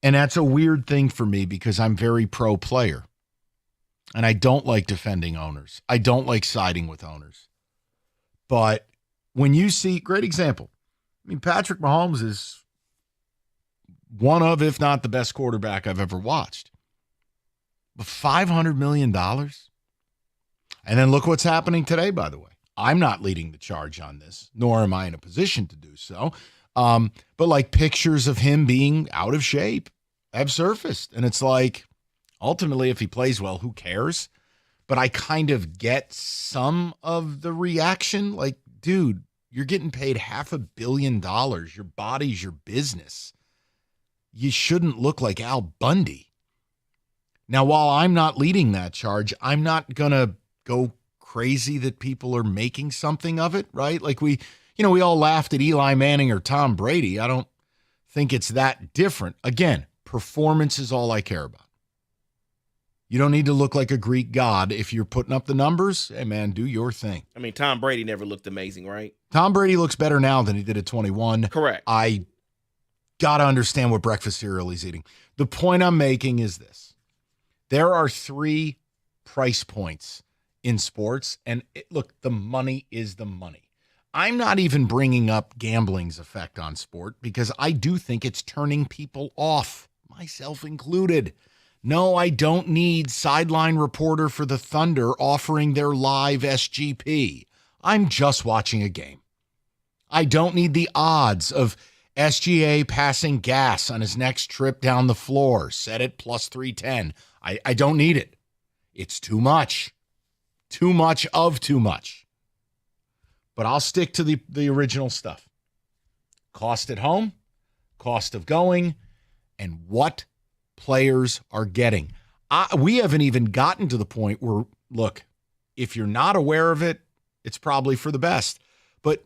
And that's a weird thing for me because I'm very pro player. And I don't like defending owners. I don't like siding with owners. But when you see, great example. I mean, Patrick Mahomes is one of, if not the best quarterback I've ever watched. But $500 million? And then look what's happening today, by the way. I'm not leading the charge on this, nor am I in a position to do so. But like pictures of him being out of shape have surfaced. And it's like, ultimately, if he plays well, who cares? But I kind of get some of the reaction. Like, dude, you're getting paid $500 million. Your body's your business. You shouldn't look like Al Bundy. Now, while I'm not leading that charge, I'm not going to go crazy that people are making something of it, right? Like we all laughed at Eli Manning or Tom Brady. I don't think it's that different. Again, performance is all I care about. You don't need to look like a Greek god. If you're putting up the numbers, hey, man, do your thing. I mean, Tom Brady never looked amazing, right? Tom Brady looks better now than he did at 21. Correct. I got to understand what breakfast cereal he's eating. The point I'm making is this. There are 3 price points in sports, and look, the money is the money. I'm not even bringing up gambling's effect on sport because I do think it's turning people off, myself included. No, I don't need sideline reporter for the Thunder offering their live SGP. I'm just watching a game. I don't need the odds of SGA passing gas on his next trip down the floor, set at plus 310. I don't need it. It's too much. Too much of too much. But I'll stick to the original stuff. Cost at home, cost of going, and what players are getting. We haven't even gotten to the point where, look, if you're not aware of it, it's probably for the best. But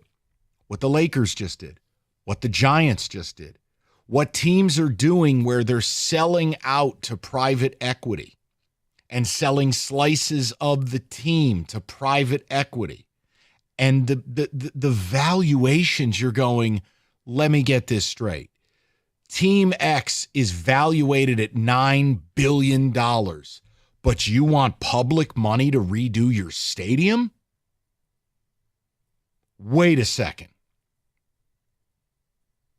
what the Lakers just did, what the Giants just did, what teams are doing where they're selling out to private equity and selling slices of the team to private equity. And the valuations, you're going, let me get this straight. Team X is valuated at $9 billion, but you want public money to redo your stadium? Wait a second.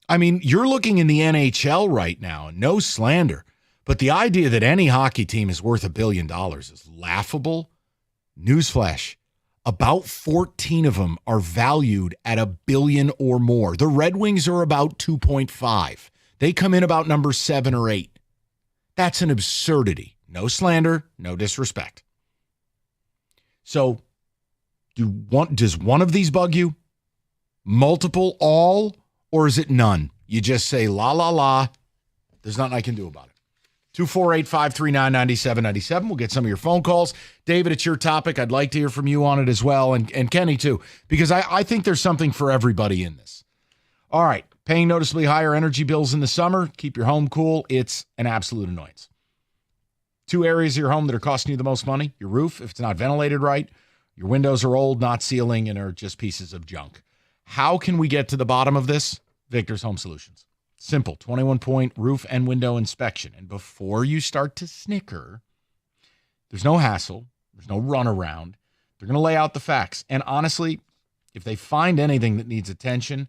I mean, you're looking in the NHL right now, no slander, But the idea that any hockey team is worth $1 billion is laughable. Newsflash. About 14 of them are valued at $1 billion or more. The Red Wings are about 2.5. They come in about number 7 or 8. That's an absurdity. No slander, no disrespect. So, does one of these bug you? Multiple, all, or is it none? You just say, la, la, la. There's nothing I can do about it. 248-539-9797. We'll get some of your phone calls. David, it's your topic. I'd like to hear from you on it as well, and Kenny too, because I think there's something for everybody in this. All right, paying noticeably higher energy bills in the summer. Keep your home cool. It's an absolute annoyance. 2 areas of your home that are costing you the most money. Your roof, if it's not ventilated right. Your windows are old, not sealing, and are just pieces of junk. How can we get to the bottom of this? Victor's Home Solutions. Simple, 21-point roof and window inspection. And before you start to snicker, there's no hassle. There's no runaround. They're going to lay out the facts. And honestly, if they find anything that needs attention,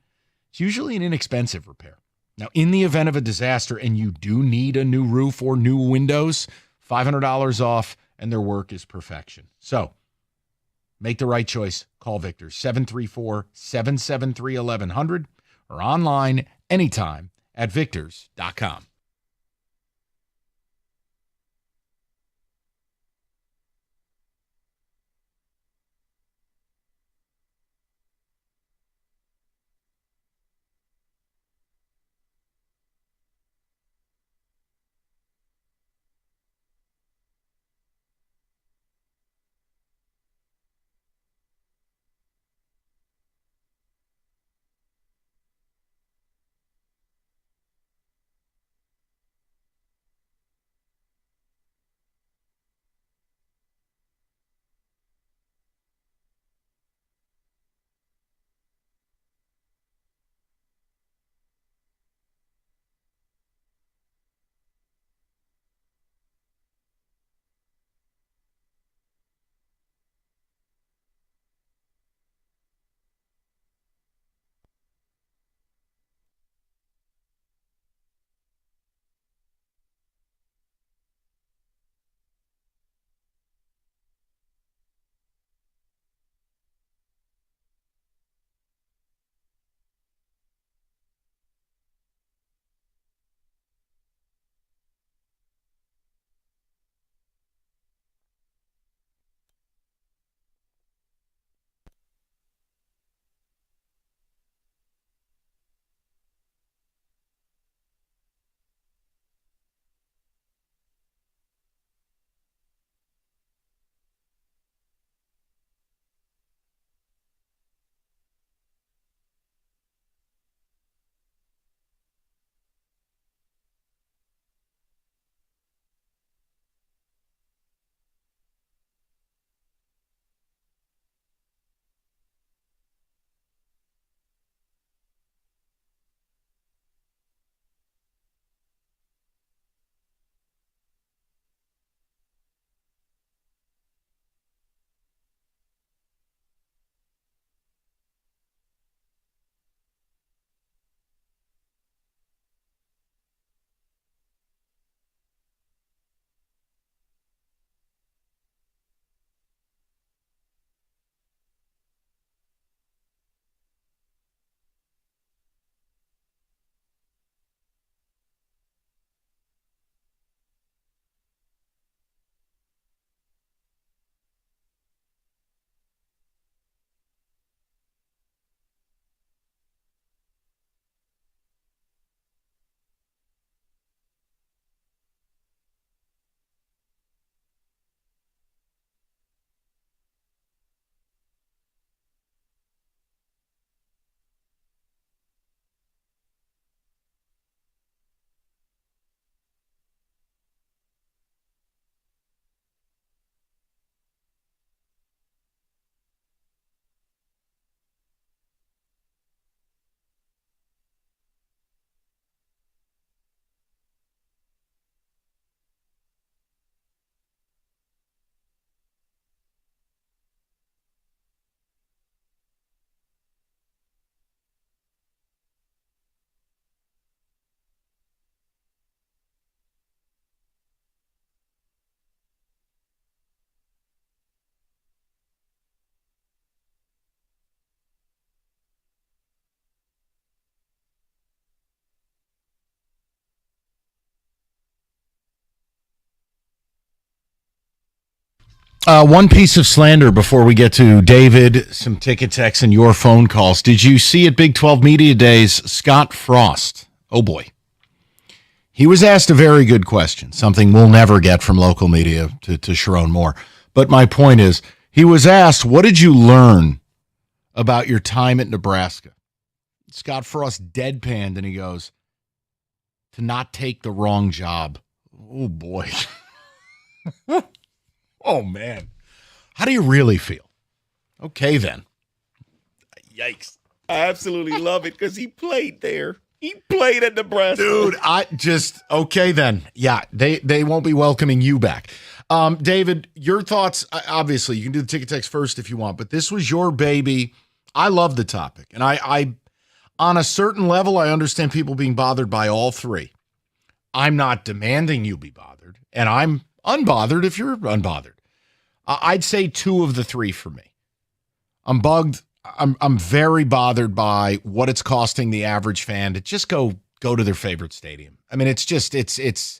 it's usually an inexpensive repair. Now, in the event of a disaster and you do need a new roof or new windows, $500 off, and their work is perfection. So make the right choice. Call Victor, 734-773-1100, or online anytime at victors.com. One piece of slander before we get to David, some ticket texts, and your phone calls. Did you see at Big 12 Media Days, Scott Frost? Oh, boy. He was asked a very good question, something we'll never get from local media to Sharon Moore. But my point is, he was asked, what did you learn about your time at Nebraska? Scott Frost deadpanned, and he goes, to not take the wrong job. Oh, boy. Oh, man. How do you really feel? Okay, then. Yikes. I absolutely love it because he played there. He played at Nebraska. Dude, okay, then. Yeah, they won't be welcoming you back. David, your thoughts, obviously, you can do the ticket text first if you want, but this was your baby. I love the topic, and I on a certain level, I understand people being bothered by all three. I'm not demanding you be bothered, and I'm unbothered if you're unbothered. I'd say 2 of the 3 for me. I'm bugged. I'm very bothered by what it's costing the average fan to just go to their favorite stadium. I mean, it's just it's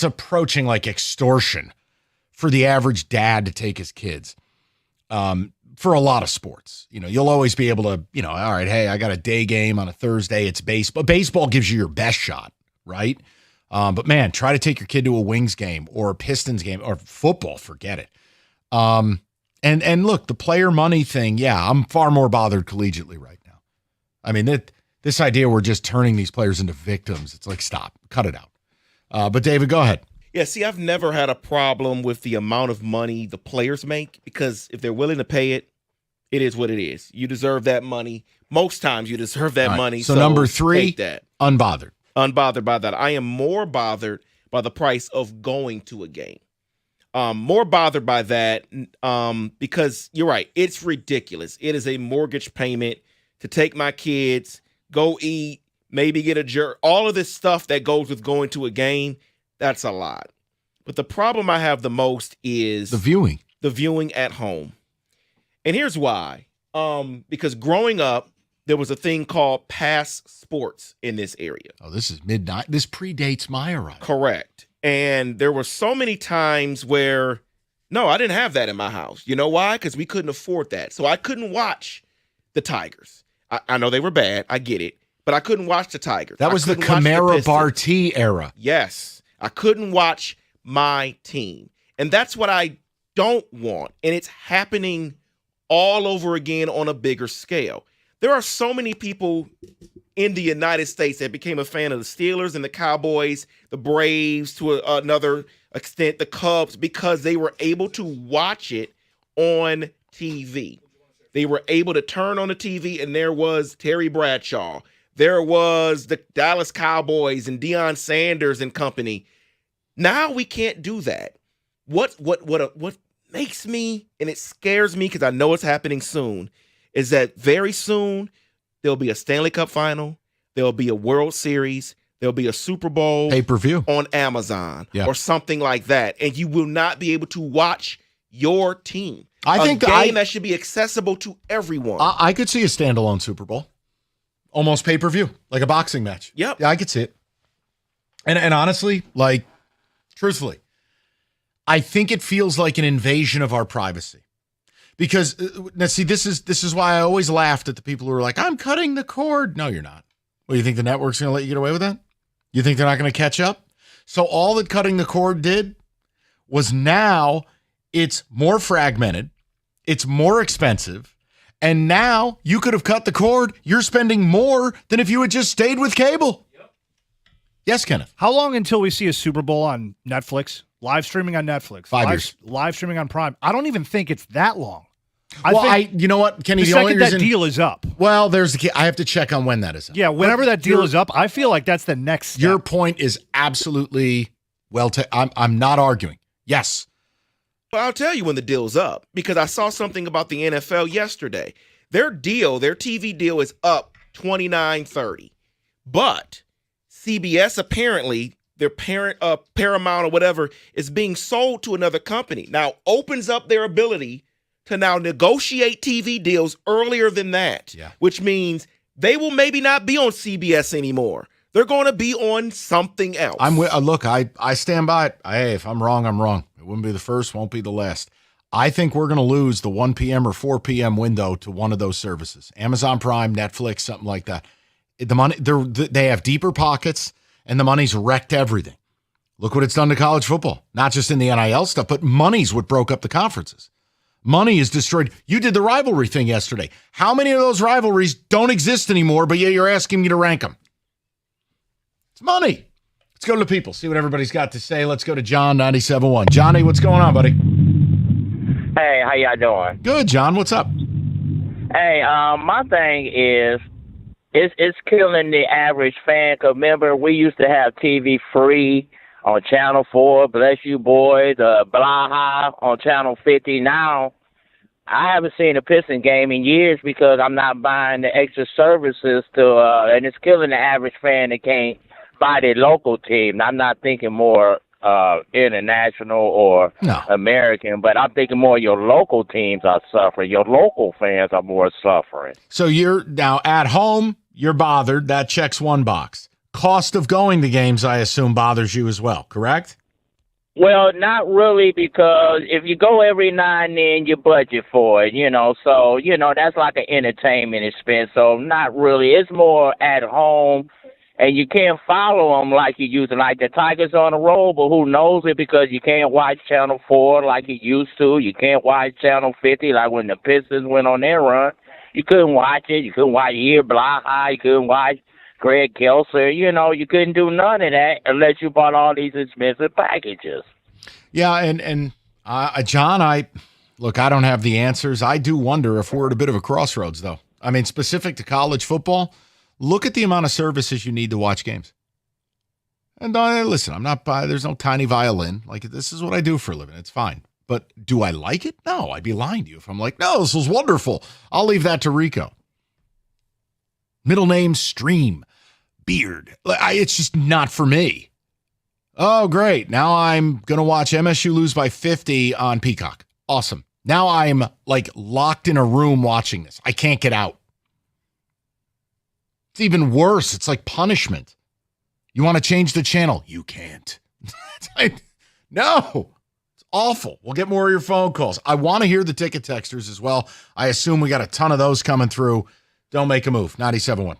approaching like extortion for the average dad to take his kids. For a lot of sports, you'll always be able to, all right, hey, I got a day game on a Thursday. It's baseball. Baseball gives you your best shot, right? But man, try to take your kid to a Wings game or a Pistons game or football. Forget it. And look, the player money thing. Yeah, I'm far more bothered collegiately right now. I mean, this idea we're just turning these players into victims. It's like, stop, cut it out. But David, go ahead. Yeah, see, I've never had a problem with the amount of money the players make because if they're willing to pay it, it is what it is. You deserve that money. Most times you deserve that money. So number 3, take that. Unbothered. Unbothered by that. I am more bothered by the price of going to a game. More bothered by that because you're right. It's ridiculous. It is a mortgage payment to take my kids, go eat, maybe get a jerk. All of this stuff that goes with going to a game, that's a lot. But the problem I have the most is the viewing. The viewing at home. And here's why. Because growing up, there was a thing called Pass Sports in this area. Oh, this is midnight. This predates my arrival. Correct. And there were so many times where, no, I didn't have that in my house. You know why? Because we couldn't afford that. So I couldn't watch the Tigers. I know they were bad. I get it. But I couldn't watch the Tigers. That was the Camara Barty era. Yes. I couldn't watch my team. And that's what I don't want. And it's happening all over again on a bigger scale. There are so many people in the United States that became a fan of the Steelers and the Cowboys, the Braves, to another extent, the Cubs, because they were able to watch it on TV. They were able to turn on the TV and there was Terry Bradshaw. There was the Dallas Cowboys and Deion Sanders and company. Now we can't do that. What makes me, and it scares me because I know it's happening soon, is that very soon there'll be a Stanley Cup final, there'll be a World Series, there'll be a Super Bowl pay-per-view on Amazon or something like that, and you will not be able to watch your team. I think a game that should be accessible to everyone. I could see a standalone Super Bowl, almost pay-per-view, like a boxing match. Yep. Yeah, I could see it. And honestly, like, truthfully, I think it feels like an invasion of our privacy. Because now, see, this is why I always laughed at the people who are like, "I'm cutting the cord." No, you're not. Well, you think the network's going to let you get away with that? You think they're not going to catch up? So all that cutting the cord did was now it's more fragmented, it's more expensive, and now you could have cut the cord. You're spending more than if you had just stayed with cable. Yep. Yes, Kenneth. How long until we see a Super Bowl on Netflix? Live streaming on Netflix. 5 years. Live streaming on Prime. I don't even think it's that long. You know what, Kenny? The second that deal is up. Well, I have to check on when that is up. Yeah, whenever that deal is up, I feel like that's the next step. Your point is absolutely I'm not arguing. Yes. Well, I'll tell you when the deal's up because I saw something about the NFL yesterday. Their TV deal is up $29.30, but CBS apparently, their parent Paramount or whatever, is being sold to another company. Now opens up their ability to now negotiate TV deals earlier than that, which means they will maybe not be on CBS anymore. They're going to be on something else. Look, I stand by it. Hey, if I'm wrong, I'm wrong. It wouldn't be the first, won't be the last. I think we're going to lose the 1 p.m. or 4 p.m. window to one of those services. Amazon Prime, Netflix, something like that. The money, they have deeper pockets, and the money's wrecked everything. Look what it's done to college football. Not just in the NIL stuff, but money's what broke up the conferences. Money is destroyed. You did the rivalry thing yesterday. How many of those rivalries don't exist anymore, but yet you're asking me to rank them? It's money. Let's go to the people, see what everybody's got to say. Let's go to John, 97.1. Johnny, what's going on, buddy? Hey, how y'all doing? Good, John. What's up? Hey, my thing is, it's killing the average fan. Cause remember, we used to have TV free on Channel 4, bless you boys, Blaha on Channel 50. Now, I haven't seen a Piston game in years because I'm not buying the extra services and it's killing the average fan that can't buy their local team. I'm not thinking more international or American, but I'm thinking more your local teams are suffering. Your local fans are more suffering. So you're now at home, you're bothered. That checks one box. Cost of going to games, I assume, bothers you as well, correct? Well, not really, because if you go every now and then, you budget for it, So, that's like an entertainment expense. So not really. It's more at home, and you can't follow them like you used to. Like the Tigers on the road, but who knows it because you can't watch Channel 4 like you used to. You can't watch Channel 50 like when the Pistons went on their run. You couldn't watch it. You couldn't watch Blaha. You couldn't watch Greg Kelser, you couldn't do none of that unless you bought all these expensive packages. Yeah, and John, I don't have the answers. I do wonder if we're at a bit of a crossroads, though. I mean, specific to college football, look at the amount of services you need to watch games. And listen, I'm not there's no tiny violin. Like, this is what I do for a living. It's fine. But do I like it? No, I'd be lying to you if I'm like, no, this was wonderful. I'll leave that to Rico. Middle name, Stream, Beard. It's just not for me. Oh, great. Now I'm going to watch MSU lose by 50 on Peacock. Awesome. Now I'm like locked in a room watching this. I can't get out. It's even worse. It's like punishment. You want to change the channel? You can't. No. It's awful. We'll get more of your phone calls. I want to hear the ticket texters as well. I assume we got a ton of those coming through. Don't make a move. 97.1.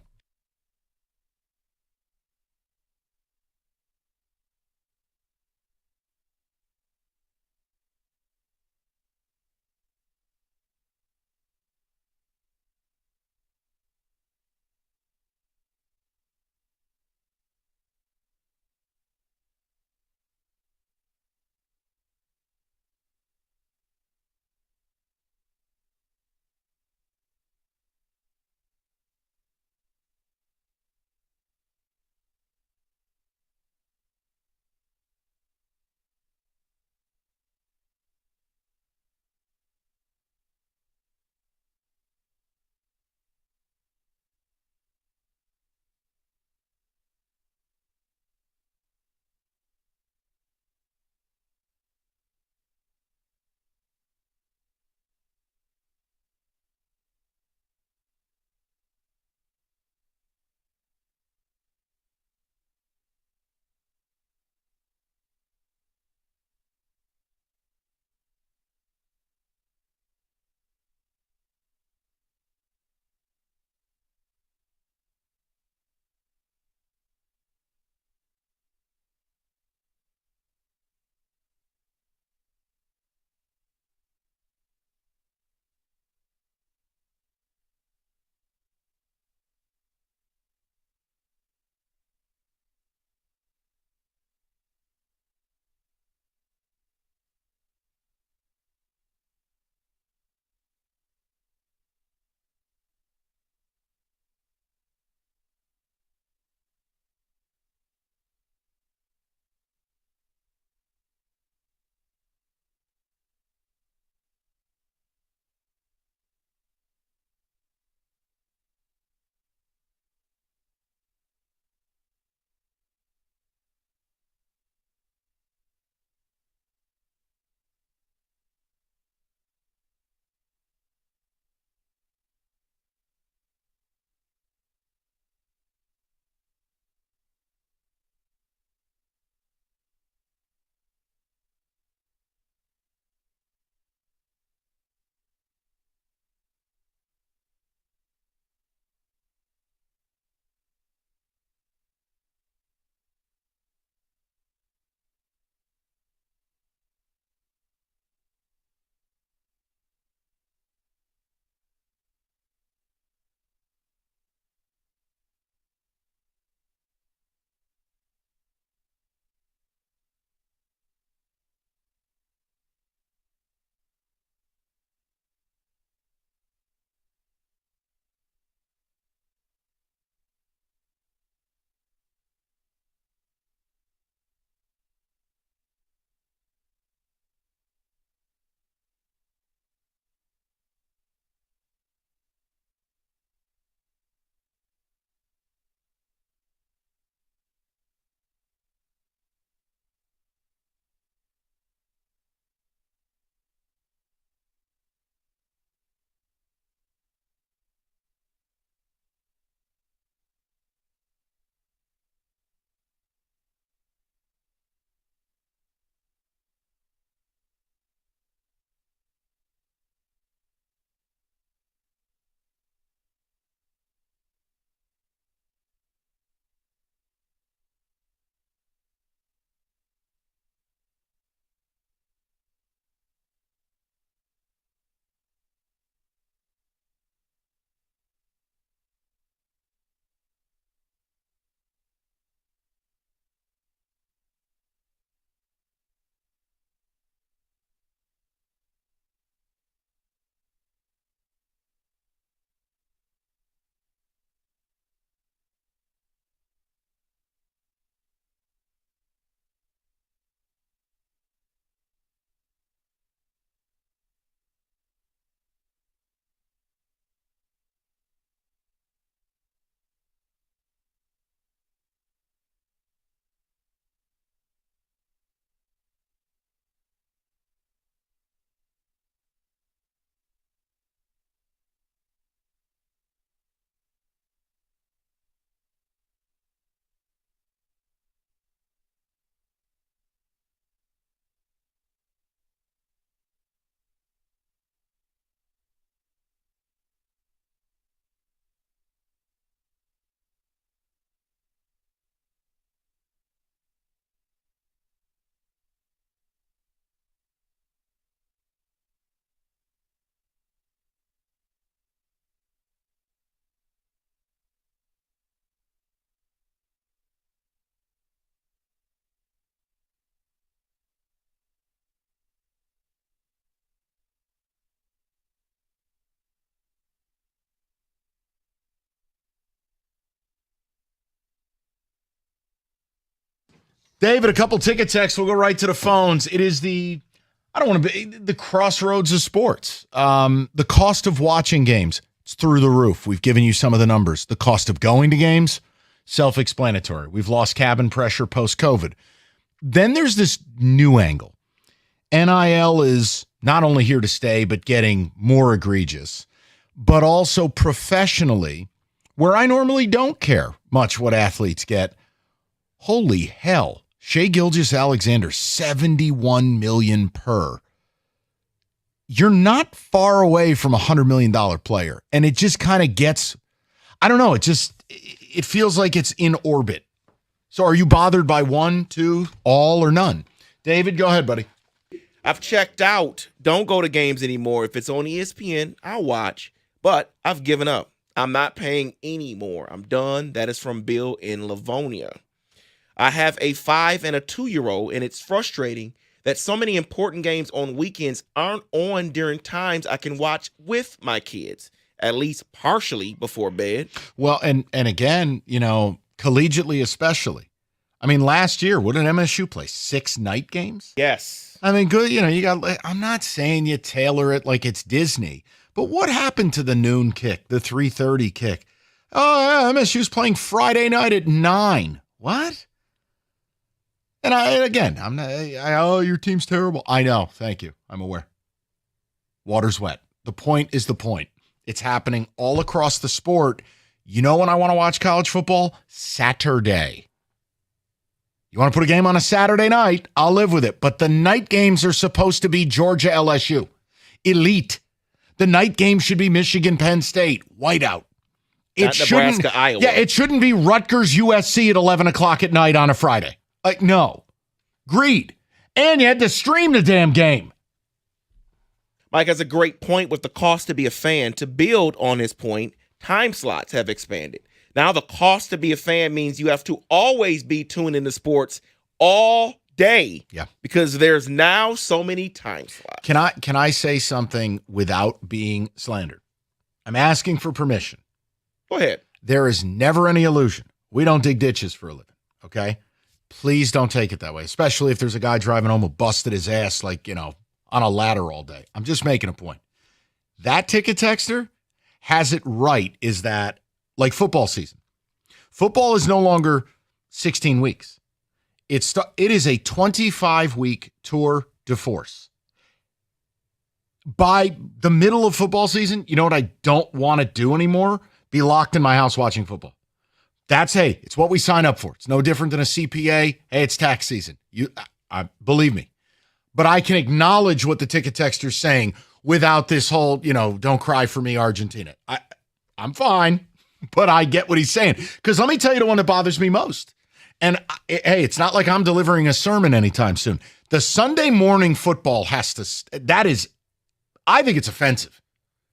David, a couple ticket texts. We'll go right to the phones. It is the crossroads of sports. The cost of watching games, it's through the roof. We've given you some of the numbers. The cost of going to games, self-explanatory. We've lost cabin pressure post-COVID. Then there's this new angle. NIL is not only here to stay, but getting more egregious, but also professionally, where I normally don't care much what athletes get. Holy hell. Shai Gilgeous-Alexander, $71 million per. You're not far away from a $100 million player. And it just kind of gets, I don't know, it feels like it's in orbit. So are you bothered by one, two, all, or none? David, go ahead, buddy. I've checked out. Don't go to games anymore. If it's on ESPN, I'll watch. But I've given up. I'm not paying anymore. I'm done. That is from Bill in Livonia. I have a 5 and a 2-year-old, and it's frustrating that so many important games on weekends aren't on during times I can watch with my kids, at least partially before bed. Well, and again, collegiately especially. I mean, last year, what did MSU play? 6 night games? Yes. I mean, good, you got, I'm not saying you tailor it like it's Disney, but what happened to the noon kick, the 3:30 kick? Oh, yeah, MSU's playing Friday night at 9. What? And I'm not, oh, your team's terrible. I know. Thank you. I'm aware. Water's wet. The point is the point. It's happening all across the sport. You know when I want to watch college football? Saturday. You want to put a game on a Saturday night? I'll live with it. But the night games are supposed to be Georgia LSU. Elite. The night game should be Michigan Penn State. Whiteout. Not Nebraska, Iowa. Yeah, it shouldn't be Rutgers USC at 11 o'clock at night on a Friday. Like, no. Greed. And you had to stream the damn game. Mike has a great point with the cost to be a fan. To build on his point, time slots have expanded. Now the cost to be a fan means you have to always be tuned into sports all day. Yeah. Because there's now so many time slots. Can I say something without being slandered? I'm asking for permission. Go ahead. There is never any illusion. We don't dig ditches for a living, okay? Please don't take it that way, especially if there's a guy driving home who busted his ass on a ladder all day. I'm just making a point. That ticket texter has it right, is that like football season. Football is no longer 16 weeks. It is a 25-week tour de force. By the middle of football season, you know what I don't want to do anymore? Be locked in my house watching football. It's what we sign up for. It's no different than a CPA. Hey, it's tax season. Believe me. But I can acknowledge what the ticket texter's saying without this whole, don't cry for me, Argentina. I'm fine, but I get what he's saying. Because let me tell you the one that bothers me most. And hey, it's not like I'm delivering a sermon anytime soon. The Sunday morning football I think it's offensive.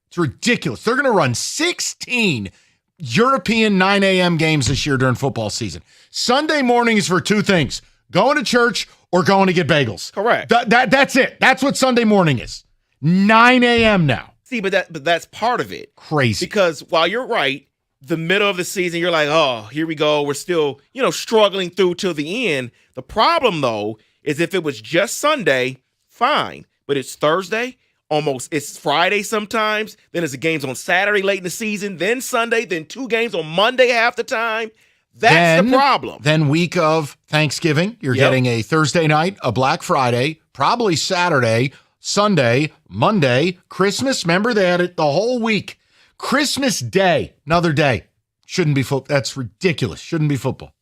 It's ridiculous. They're going to run 16 European 9 a.m. games this year during football season. Sunday morning is for 2 things: going to church or going to get bagels. Correct. That's it. That's what Sunday morning is. 9 a.m. now. See, but that's part of it. Crazy. Because while you're right, the middle of the season, you're like, oh, here we go. We're still, struggling through till the end. The problem, though, is if it was just Sunday, fine. But it's Thursday. It's Friday sometimes. Then there's the games on Saturday late in the season. Then Sunday. Then 2 games on Monday half the time. That's the problem. Then week of Thanksgiving, you're getting a Thursday night, a Black Friday, probably Saturday, Sunday, Monday, Christmas. Remember, they had it the whole week. Christmas Day, another day. Shouldn't be football. That's ridiculous. Shouldn't be football.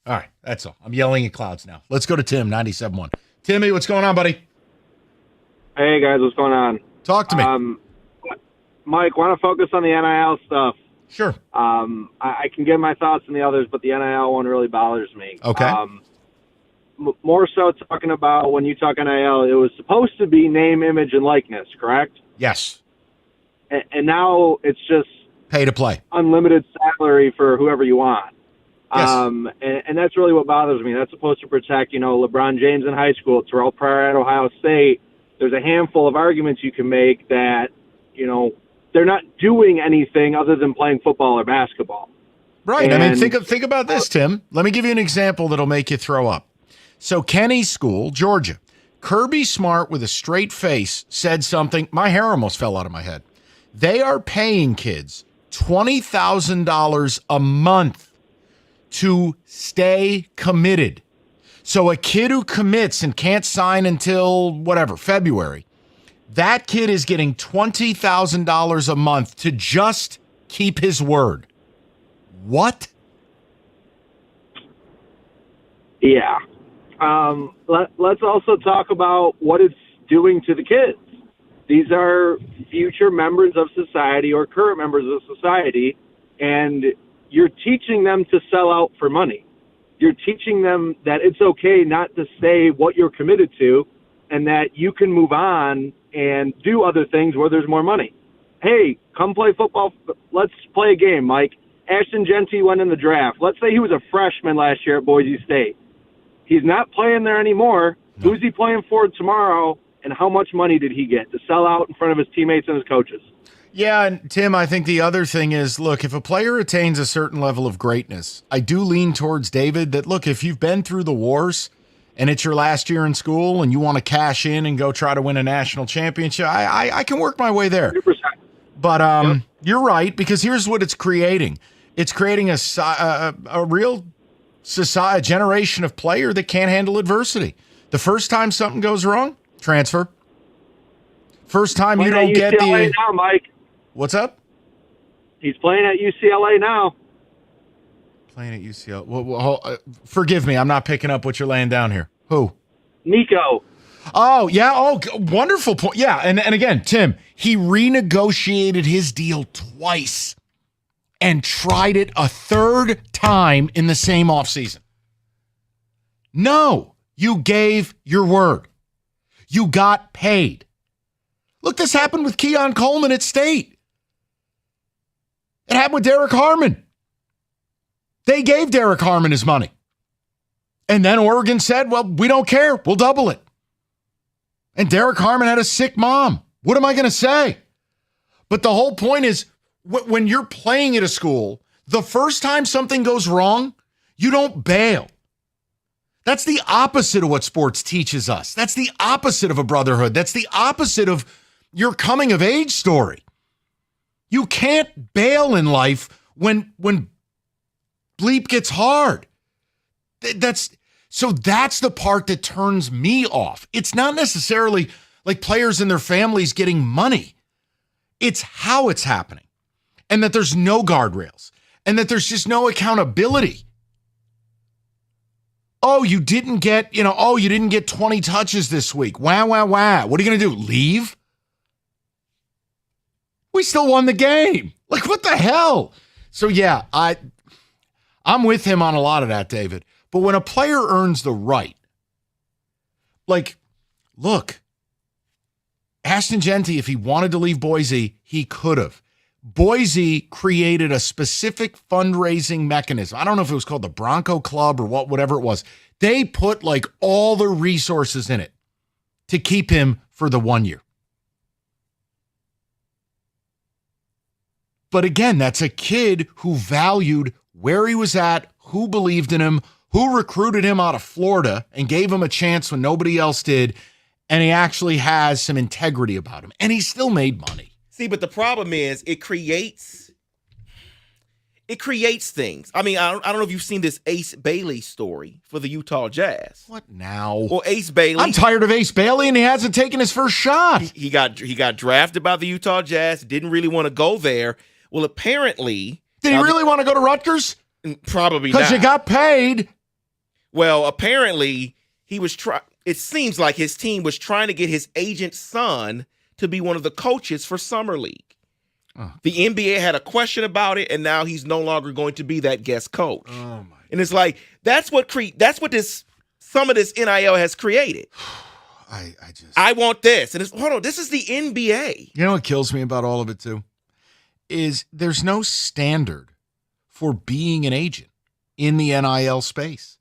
All right, that's all. I'm yelling at clouds now. Let's go to Tim, 97.1. Timmy, what's going on, buddy? Hey, guys, what's going on? Talk to me. Mike, want to focus on the NIL stuff? Sure. I can give my thoughts on the others, but the NIL one really bothers me. Okay. More so talking about when you talk NIL, it was supposed to be name, image, and likeness, correct? Yes. And now it's just pay to play, unlimited salary for whoever you want. Yes. And that's really what bothers me. That's supposed to protect, LeBron James in high school, Terrell Pryor at Ohio State. There's a handful of arguments you can make that, they're not doing anything other than playing football or basketball. Right. I mean, think about this, Tim. Let me give you an example that'll make you throw up. So Kenny's school, Georgia, Kirby Smart with a straight face said something. My hair almost fell out of my head. They are paying kids $20,000 a month to stay committed. So a kid who commits and can't sign until whatever, February, that kid is getting $20,000 a month to just keep his word. What? Yeah. Let's also talk about what it's doing to the kids. These are future members of society or current members of society, and you're teaching them to sell out for money. You're teaching them that it's okay not to say what you're committed to and that you can move on and do other things where there's more money. Hey, come play football. Let's play a game, Mike. Ashton Genty went in the draft. Let's say he was a freshman last year at Boise State. He's not playing there anymore. No. Who's he playing for tomorrow, and how much money did he get to sell out in front of his teammates and his coaches? Yeah, and Tim, I think the other thing is, look, if a player attains a certain level of greatness, I do lean towards David that, look, if you've been through the wars and it's your last year in school and you want to cash in and go try to win a national championship, I can work my way there. 100%. But You're right, because here's what it's creating. It's creating a real society, a generation of player that can't handle adversity. The first time something goes wrong, transfer. First time you don't get UCLA the... now, Mike. What's up? He's playing at UCLA now. Playing at UCLA. Well, forgive me, I'm not picking up what you're laying down here. Who? Nico. Oh, yeah. Oh, wonderful point. Yeah, and again, Tim, he renegotiated his deal twice and tried it a third time in the same offseason. No, you gave your word. You got paid. Look, this happened with Keon Coleman at State. It happened with Derek Harmon. They gave Derek Harmon his money. And then Oregon said, well, we don't care. We'll double it. And Derek Harmon had a sick mom. What am I going to say? But the whole point is, when you're playing at a school, the first time something goes wrong, you don't bail. That's the opposite of what sports teaches us. That's the opposite of a brotherhood. That's the opposite of your coming of age story. You can't bail in life when bleep gets hard. That's the part that turns me off. It's not necessarily like players and their families getting money. It's how it's happening. And that there's no guardrails. And that there's just no accountability. Oh, you didn't get 20 touches this week. Wow. What are you going to do? Leave? We still won the game. Like, what the hell? So, yeah, I'm with him on a lot of that, David. But when a player earns the right, like, look, Ashton Genty, if he wanted to leave Boise, he could have. Boise created a specific fundraising mechanism. I don't know if it was called the Bronco Club or whatever it was. They put like all the resources in it to keep him for the 1 year. But again, that's a kid who valued where he was at, who believed in him, who recruited him out of Florida and gave him a chance when nobody else did. And he actually has some integrity about him. And he still made money. See, but the problem is it creates things. I mean, I don't know if you've seen this Ace Bailey story for the Utah Jazz. What now? Well, Ace Bailey. I'm tired of Ace Bailey, and he hasn't taken his first shot. He got drafted by the Utah Jazz. Didn't really want to go there. Well, apparently, did he really want to go to Rutgers? Probably not. Because you got paid. Well, apparently he was it seems like his team was trying to get his agent's son to be one of the coaches for Summer League. Oh. The NBA had a question about it, and now he's no longer going to be that guest coach. Oh my! And it's like some of this NIL has created. I want this, and it's hold on. This is the NBA. You know what kills me about all of it too is there's no standard for being an agent in the NIL space.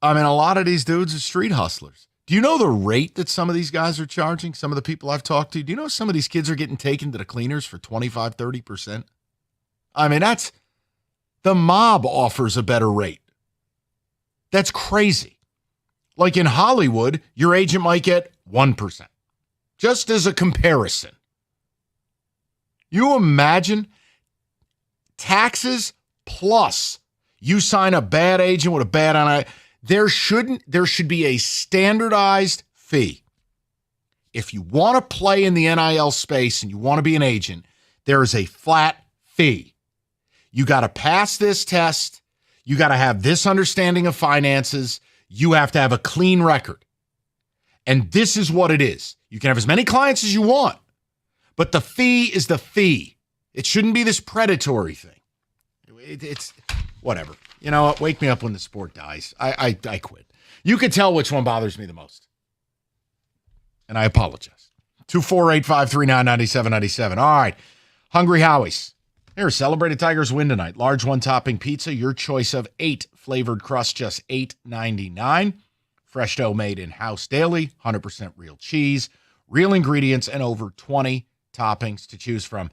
I mean, a lot of these dudes are street hustlers. Do you know the rate that some of these guys are charging? Some of the people I've talked to. Do you know some of these kids are getting taken to the cleaners for 25, 30%? I mean, the mob offers a better rate. That's crazy. Like in Hollywood, your agent might get 1%. Just as a comparison. You imagine taxes plus you sign a bad agent with a bad NIL. There should be a standardized fee. If you want to play in the NIL space and you want to be an agent, there is a flat fee. You got to pass this test. You got to have this understanding of finances. You have to have a clean record. And this is what it is. You can have as many clients as you want, but the fee is the fee. It shouldn't be this predatory thing. It's whatever. You know what? Wake me up when the sport dies. I quit. You can tell which one bothers me the most. And I apologize. 248-539-9797. All right. Hungry Howie's. Here, celebrated Tigers win tonight. Large one-topping pizza, your choice of 8 flavored crust, just $8.99. Fresh dough made in-house daily, 100% real cheese, real ingredients, and over 20 toppings to choose from.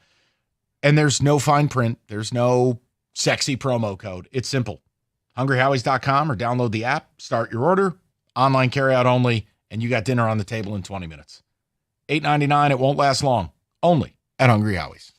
And there's no fine print. There's no sexy promo code. It's simple. HungryHowies.com or download the app, start your order, online carryout only, and you got dinner on the table in 20 minutes. $8.99, it won't last long. Only at Hungry Howie's.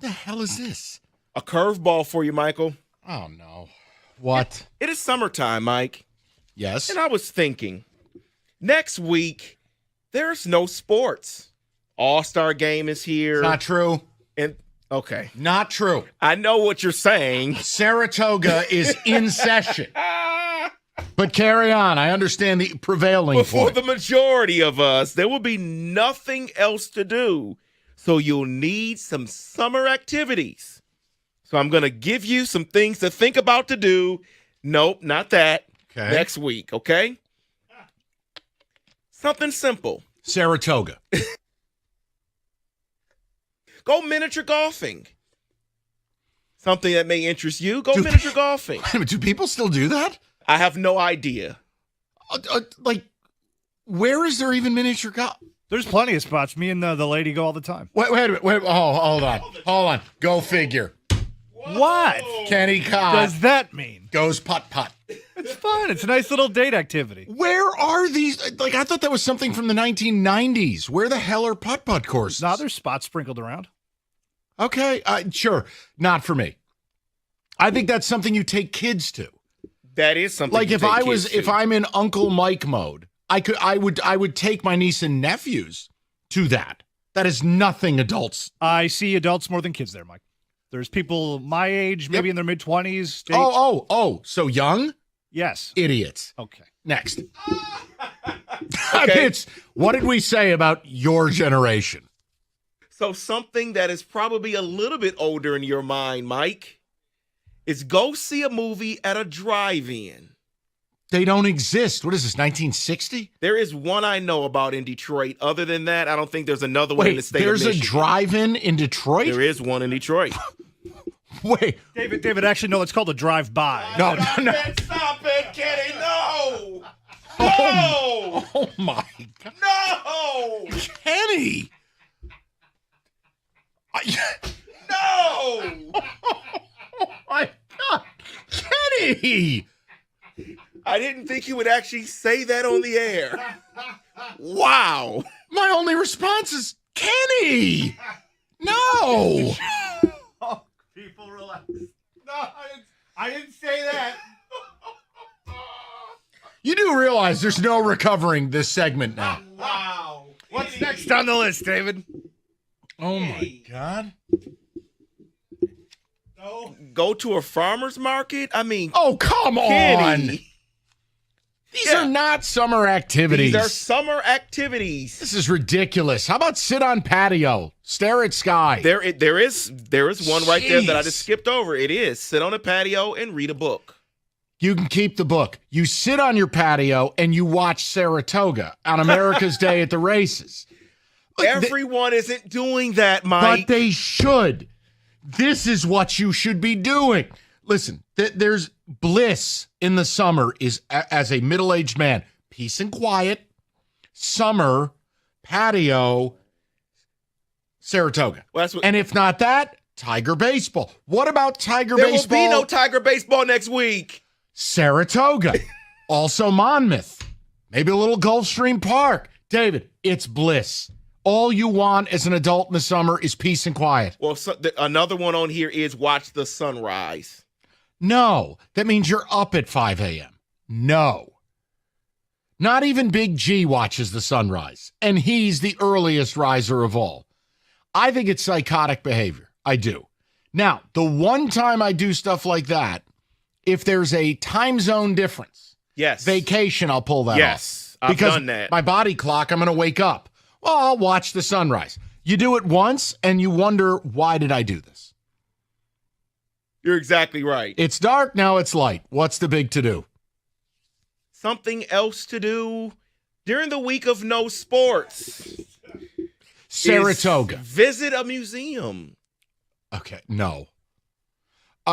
The hell is this? A curveball for you, Michael. Oh, no. What? It is summertime, Mike. Yes. And I was thinking, next week, There's no sports. All-Star game is here. It's not true. And okay. Not true. I know what you're saying. Saratoga is in session. But carry on. I understand the prevailing But for point. the majority of us, there will be nothing else to do. So you'll need some summer activities. So I'm going to give you some things to think about to do. Nope, not that. Okay. Next week, okay? Something simple. Saratoga. Go miniature golfing. Something that may interest you. Go miniature golfing. Do people still do that? I have no idea. Like, where is there even miniature golf? There's plenty of spots. Me and the lady go all the time. Wait a minute. Hold on. Go figure. What? Kenny Cobb does that mean? Goes putt-putt. It's fun. It's a nice little date activity. Where are these? Like, I thought that was something from the 1990s. Where the hell are putt-putt courses? No, there's spots sprinkled around. Okay, sure. Not for me. I think that's something you take kids to. That is something. Like you take kids if to. I'm in Uncle Mike mode, I would take my niece and nephews to that. That is nothing adults. I see adults more than kids there, Mike. There's people my age, maybe in their mid-20s. Oh, so young? Yes. Idiots. Okay. Next. What did we say about your generation? So something that is probably a little bit older in your mind, Mike, is go see a movie at a drive-in. They don't exist. What is this, 1960? There is one I know about in Detroit. Other than that, I don't think there's another one in the state of Michigan. Michigan. There's a drive-in in Detroit? There is one in Detroit. Wait. David, actually, no, it's called a drive-by. No. Stop it, Kenny. No. No. Oh, my God. No. Kenny. No. Oh, my God. Kenny. I didn't think you would actually say that on the air. Wow. My only response is, Kenny. No. Oh, people relax. No, I didn't say that. You do realize there's no recovering this segment now. Wow. What's next on the list, David? Oh, my God. No. Go to a farmer's market? I mean, oh, come Kenny. on. These are not summer activities. These are summer activities. This is ridiculous. How about sit on patio, stare at sky? There is one right there that I just skipped over. It is sit on a patio and read a book. You can keep the book. You sit on your patio and you watch Saratoga on America's Day at the Races. Everyone isn't doing that, Mike. But they should. This is what you should be doing. Listen, there's bliss in the summer is as a middle-aged man. Peace and quiet, summer, patio, Saratoga. Well, and if not that, Tiger baseball. What about Tiger baseball? There will be no Tiger baseball next week. Saratoga. Also Monmouth. Maybe a little Gulfstream Park. David, it's bliss. All you want as an adult in the summer is peace and quiet. Well, another one on here is watch the sunrise. No, that means you're up at 5 a.m. No. Not even Big G watches the sunrise, and he's the earliest riser of all. I think it's psychotic behavior. I do. Now, the one time I do stuff like that, if there's a time zone difference, yes, vacation, I'll pull that off. Yes, I've because done that. My body clock, I'm going to wake up. Well, I'll watch the sunrise. You do it once, and you wonder, why did I do this? You're exactly right. It's dark, now it's light. What's the big to-do? Something else to do during the week of no sports. Saratoga. Visit a museum. Okay, no.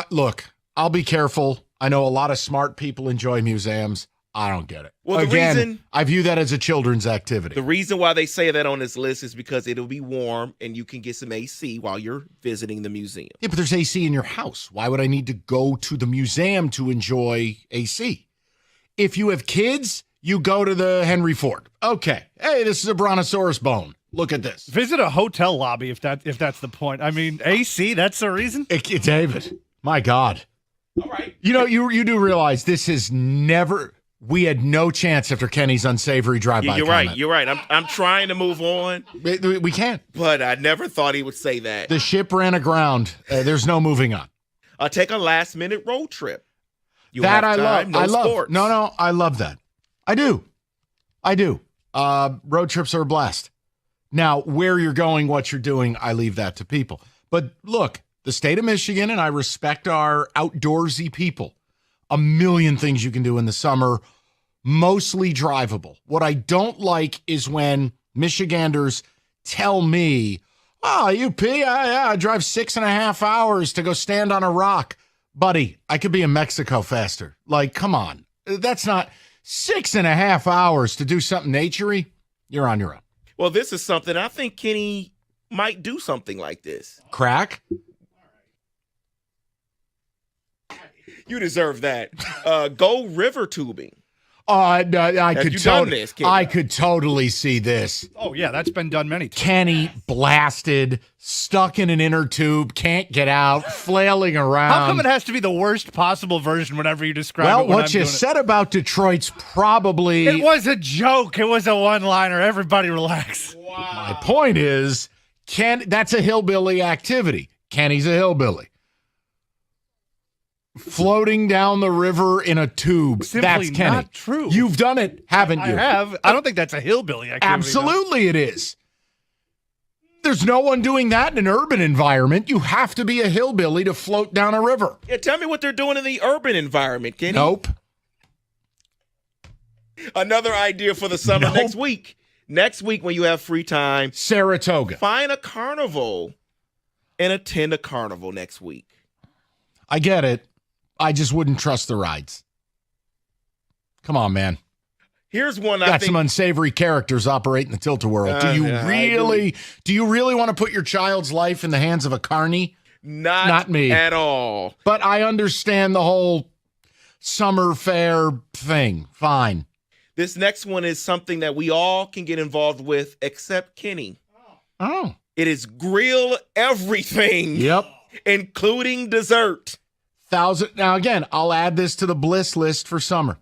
Look, I'll be careful. I know a lot of smart people enjoy museums. I don't get it. Well, I view that as a children's activity. The reason why they say that on this list is because it'll be warm and you can get some AC while you're visiting the museum. Yeah, but there's AC in your house. Why would I need to go to the museum to enjoy AC? If you have kids, you go to the Henry Ford. Okay. Hey, this is a brontosaurus bone. Look at this. Visit a hotel lobby if that's the point. I mean, AC, that's the reason? David, my God. All right. You know, you do realize this has never We had no chance after Kenny's unsavory drive-by You're comment. right. You're right. I'm trying to move on. We can't. But I never thought he would say that. The ship ran aground. There's no moving on. Take a last-minute road trip. You that have I time, love. no sports. No, I love that. I do. Road trips are a blast. Now, where you're going, what you're doing, I leave that to people. But look, the state of Michigan, and I respect our outdoorsy people. A million things you can do in the summer, mostly drivable. What I don't like is when Michiganders tell me, UP, I drive 6.5 hours to go stand on a rock. Buddy, I could be in Mexico faster. Like, come on. That's not 6.5 hours to do something naturey. You're on your own. Well, this is something I think Kenny might do something like this. Crack? You deserve that. Go river tubing. I could totally see this. Oh, yeah, that's been done many times. Kenny blasted, stuck in an inner tube, can't get out, flailing around. How come it has to be the worst possible version whenever you describe it? Well, what you said about Detroit's probably... It was a joke. It was a one-liner. Everybody relax. My point is, that's a hillbilly activity. Kenny's a hillbilly. Floating down the river in a tube. Simply that's Kenny. Not true. You've done it, haven't you? I have. I don't think that's a hillbilly activity. Absolutely it is. There's no one doing that in an urban environment. You have to be a hillbilly to float down a river. Yeah, tell me what they're doing in the urban environment, Kenny. Nope. Another idea for the summer next week. Next week when you have free time. Saratoga. Find a carnival and attend a carnival next week. I get it. I just wouldn't trust the rides. Come on, man. Here's one Got some unsavory characters operating the Tilt-A-Whirl. Do you really want to put your child's life in the hands of a carny? Not me at all. But I understand the whole summer fair thing. Fine. This next one is something that we all can get involved with except Kenny. Oh. It is grill everything. Yep. Including dessert. Now, again, I'll add this to the bliss list for summer.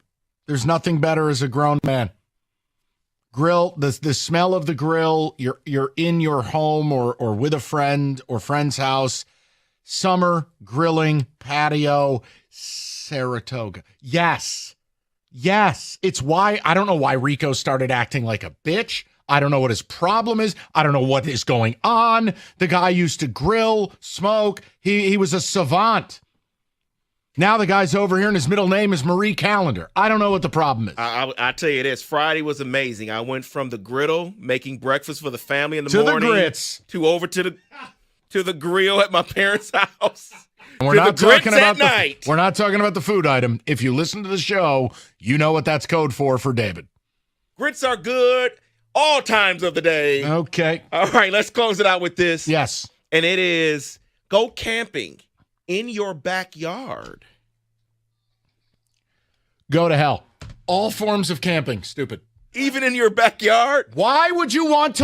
There's nothing better as a grown man. Grill, the smell of the grill, you're in your home or with a friend or friend's house. Summer, grilling, patio, Saratoga. Yes. It's why, I don't know why Rico started acting like a bitch. I don't know what his problem is. I don't know what is going on. The guy used to grill, smoke. He was a savant. Now the guy's over here and his middle name is Marie Callender. I don't know what the problem is. I tell you this, Friday was amazing. I went from the griddle, making breakfast for the family in the morning. To the grits. To over to the grill at my parents' house. And we're not talking about the food item. If you listen to the show, you know what that's code for David. Grits are good all times of the day. Okay. All right, let's close it out with this. Yes. And it is go camping in your backyard. Go to hell. All forms of camping, stupid. Even in your backyard? Why would you want to